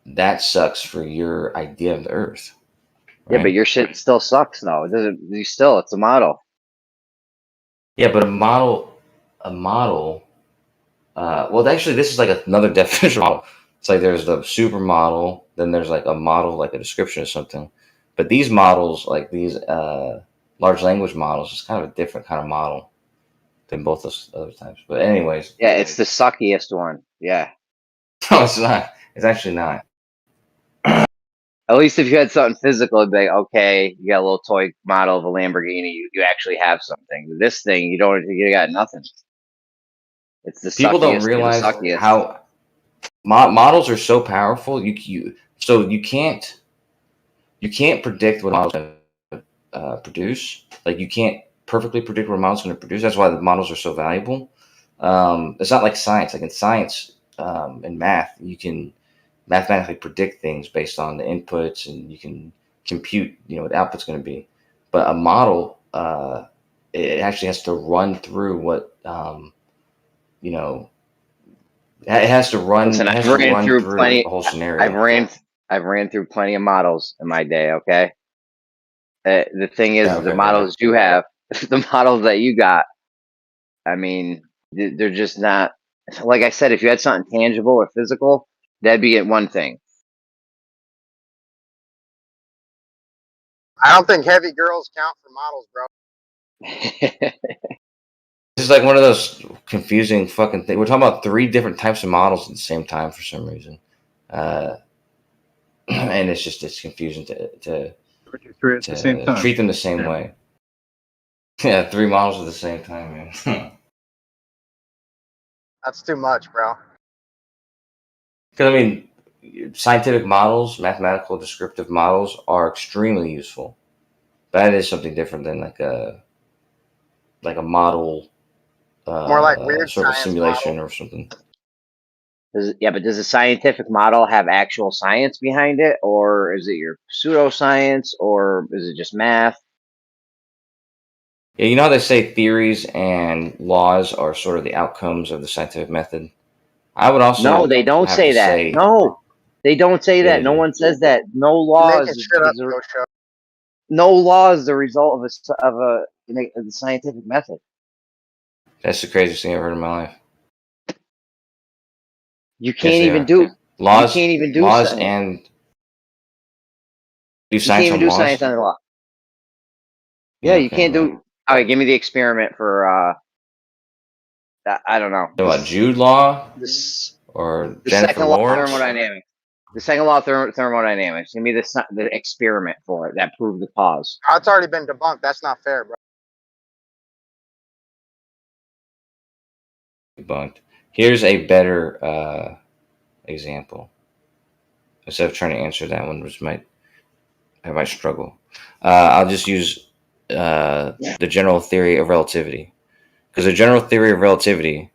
that sucks for your idea of the Earth. Right? Yeah, but your shit still sucks though. It doesn't. It's a model. Yeah, but a model. Well, actually, this is like another definition of model. It's like there's the supermodel, then there's like a model, like a description of something. But these models, like these large language models, is kind of a different kind of model than both those other types. But anyways. Yeah, it's the suckiest one. Yeah. No, it's not. It's actually not. At least if you had something physical, it'd be like, okay, you got a little toy model of a Lamborghini, you actually have something. This thing, you got nothing. It's the People don't realize how models are so powerful. You can't predict what models produce. Like you can't perfectly predict what a model's going to produce. That's why the models are so valuable. It's not like science. Like in science and math, you can mathematically predict things based on the inputs, and you can compute, what the output's going to be. But a model, it actually has to run through what, it has to run. Listen, I've ran through plenty. A whole scenario. I've ran through plenty of models in my day. Okay. The thing is, the models you have, the models that you got, I mean, they're just not. Like I said, if you had something tangible or physical, that'd be one thing. I don't think heavy girls count for models, bro. This is like one of those confusing fucking things. We're talking about 3 different types of models at the same time for some reason, and it's confusing to treat them the same way. Yeah, 3 models at the same time, man. That's too much, bro. Because I mean, scientific models, mathematical descriptive models are extremely useful. That is something different than like a model, more like weird sort of simulation model. or something. But does a scientific model have actual science behind it, or is it your pseudoscience, or is it just math? Yeah, you know how they say theories and laws are sort of the outcomes of the scientific method? I would also No, they don't say that. No, they don't say that. No one says that. No law is no law is the result of the scientific method. That's the craziest thing I've heard in my life. You can't even do. Laws, You can't even do laws, science. and do You science can't even on do laws. science on the law. Yeah, you Okay, can't well, do. All right, give me the experiment for. I don't know. what, Jude Law This or the Jennifer second law of Lawrence? thermodynamics. The second law of thermodynamics. Give me the experiment for it that proved the cause. It's already been debunked. That's not fair, bro. Debunked. Here's a better example. Instead of trying to answer that one, which I might struggle. I'll just use the general theory of relativity, because the general theory of relativity,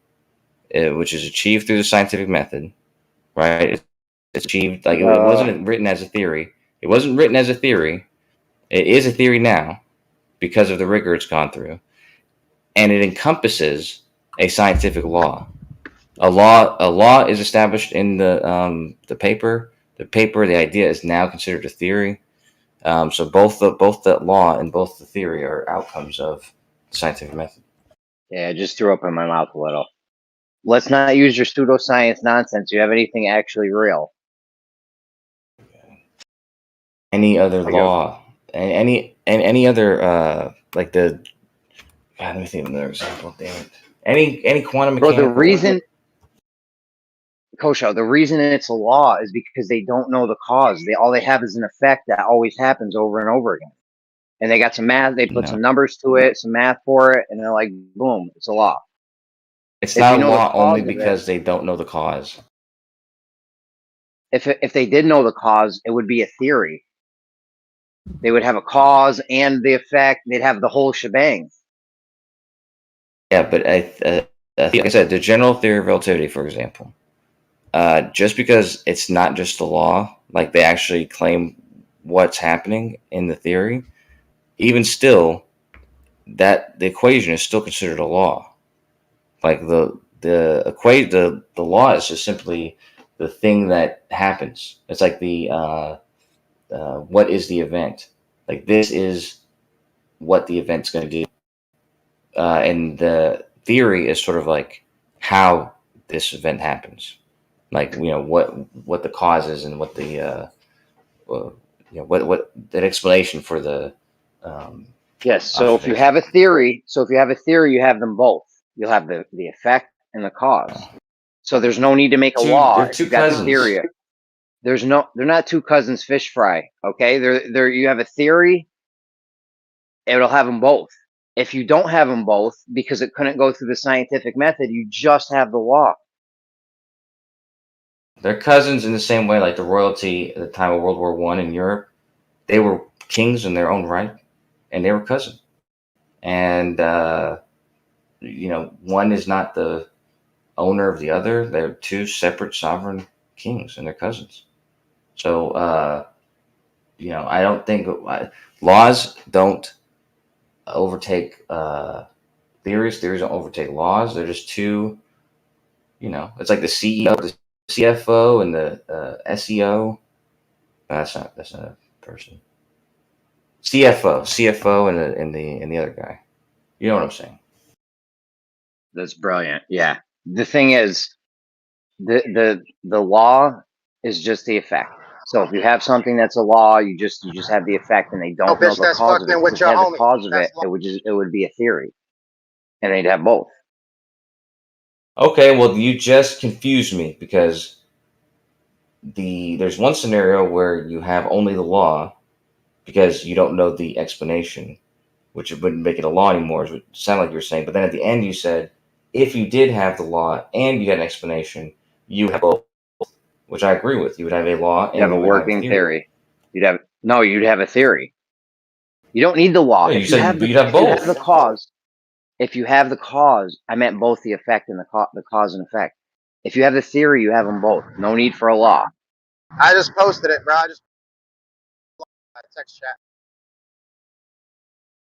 which is achieved through the scientific method, right? It's achieved like it wasn't written as a theory. It wasn't written as a theory. It is a theory now because of the rigor it's gone through, and it encompasses a scientific law. A law is established in the paper. The paper, the idea is now considered a theory. So both the law and both the theory are outcomes of the scientific method. Yeah, I just threw up in my mouth a little. Let's not use your pseudoscience nonsense. You have anything actually real? Any other law, any other like the. God, let me think of another example. Damn it! Any quantum Bro, mechanical. the reason, Kosho, the reason it's a law is because they don't know the cause. All they have is an effect that always happens over and over again. And they got some math. They put some numbers to it, some math for it, and they're like, boom, it's a law. It's If not you a know the law only cause of it- because they don't know the cause. If they did know the cause, it would be a theory. They would have a cause and the effect. They'd have the whole shebang. Yeah, but like I said, the general theory of relativity, for example, just because it's not just the law, like they actually claim what's happening in the theory, even still, that the equation is still considered a law. Like the law is just simply the thing that happens. It's like the what is the event? Like this is what the event's going to do, and the theory is sort of like how this event happens. Like what the cause is and what the what that explanation for the Yes. So if you have a theory, you have them both. You'll have the effect and the cause. So there's no need to make a law they're if two you got the cousins. theory. They're not two cousins fish fry. Okay, they're you have a theory. It'll have them both. If you don't have them both because it couldn't go through the scientific method, you just have the law. They're cousins in the same way, like the royalty at the time of World War I in Europe. They were kings in their own right, and they were cousins. And one is not the owner of the other. They're two separate sovereign kings, and they're cousins. So I don't think laws don't overtake theories. Theories don't overtake laws. They're just two. It's like the CEO, the CFO, and the SEO. That's not a person. CFO, and the other guy. You know what I'm saying? That's brilliant. Yeah. The thing is, the law is just the effect. So if you have something that's a law, you just have the effect, and they Oh, don't know bitch, the that's cause of it. fucking with If you your had the homie. cause of That's it, it would be a theory, and they'd have both. Okay, well, you just confused me because there's one scenario where you have only the law because you don't know the explanation, which wouldn't make it a law anymore. It would sound like you were saying, but then at the end you said if you did have the law and you had an explanation, you have both, which I agree with. You would have a law You have and a you would have a working theory. theory. You'd have a theory. You don't need the law. No, you If you said have you'd have if you have the both. cause, if you have the cause, I meant both the effect and the cause and effect. If you have the theory, you have them both. No need for a law. I just posted it, bro. I just text chat.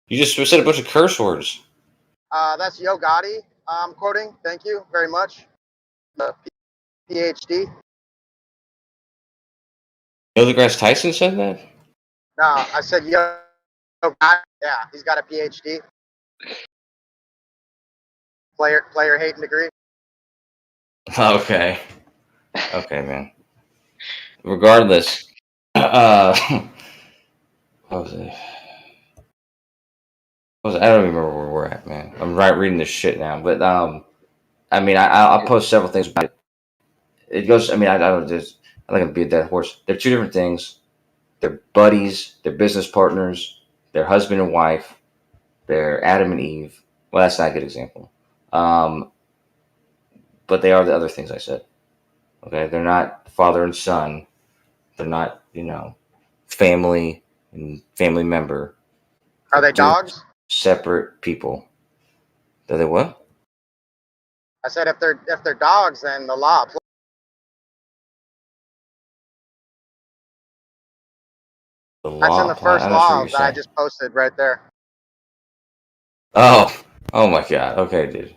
You just said a bunch of curse words. That's Yo Gotti. I'm quoting. Thank you very much. PhD. Neil deGrasse Tyson said that? No, I said Yo Gotti. Yeah, he's got a PhD. Player hating degree. Okay. Okay, man. regardless, what was it? I don't even remember where we're at, man. I'm reading this shit now, but I mean, I'll post several things about it. It goes. I mean, I don't just. I'm not gonna be a dead horse. They're two different things. They're buddies. They're business partners. They're husband and wife. They're Adam and Eve. Well, that's not a good example. But they are the other things I said. Okay, they're not father and son. They're not, family and family member. Are they dogs? Separate people. Are they what? I said if they're dogs, then the law applies. That's in the first law that I just posted right there. Oh my God. Okay, dude.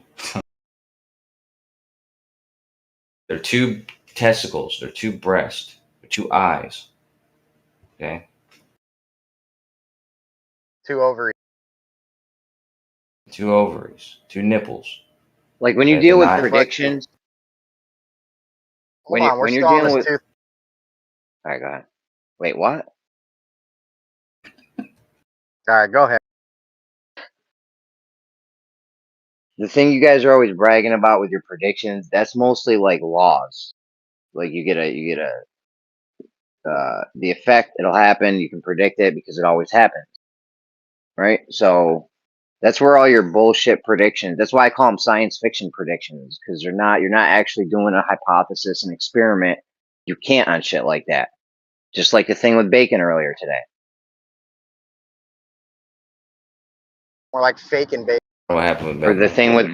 They're two testicles. They're two breasts. They're two eyes. Okay. Two ovaries. Two ovaries. Two nipples. Like when you deal with predictions. Hold on, we're still on this tooth. All right, go ahead. Wait, what? All right, go ahead. The thing you guys are always bragging about with your predictions, that's mostly like laws. Like you get the effect, it'll happen, you can predict it because it always happens. Right? So that's where all your bullshit predictions, that's why I call them science fiction predictions, because you're not actually doing a hypothesis, an experiment. You can't on shit like that. Just like the thing with bacon earlier today. More like faking bacon. What happened with Or the thing with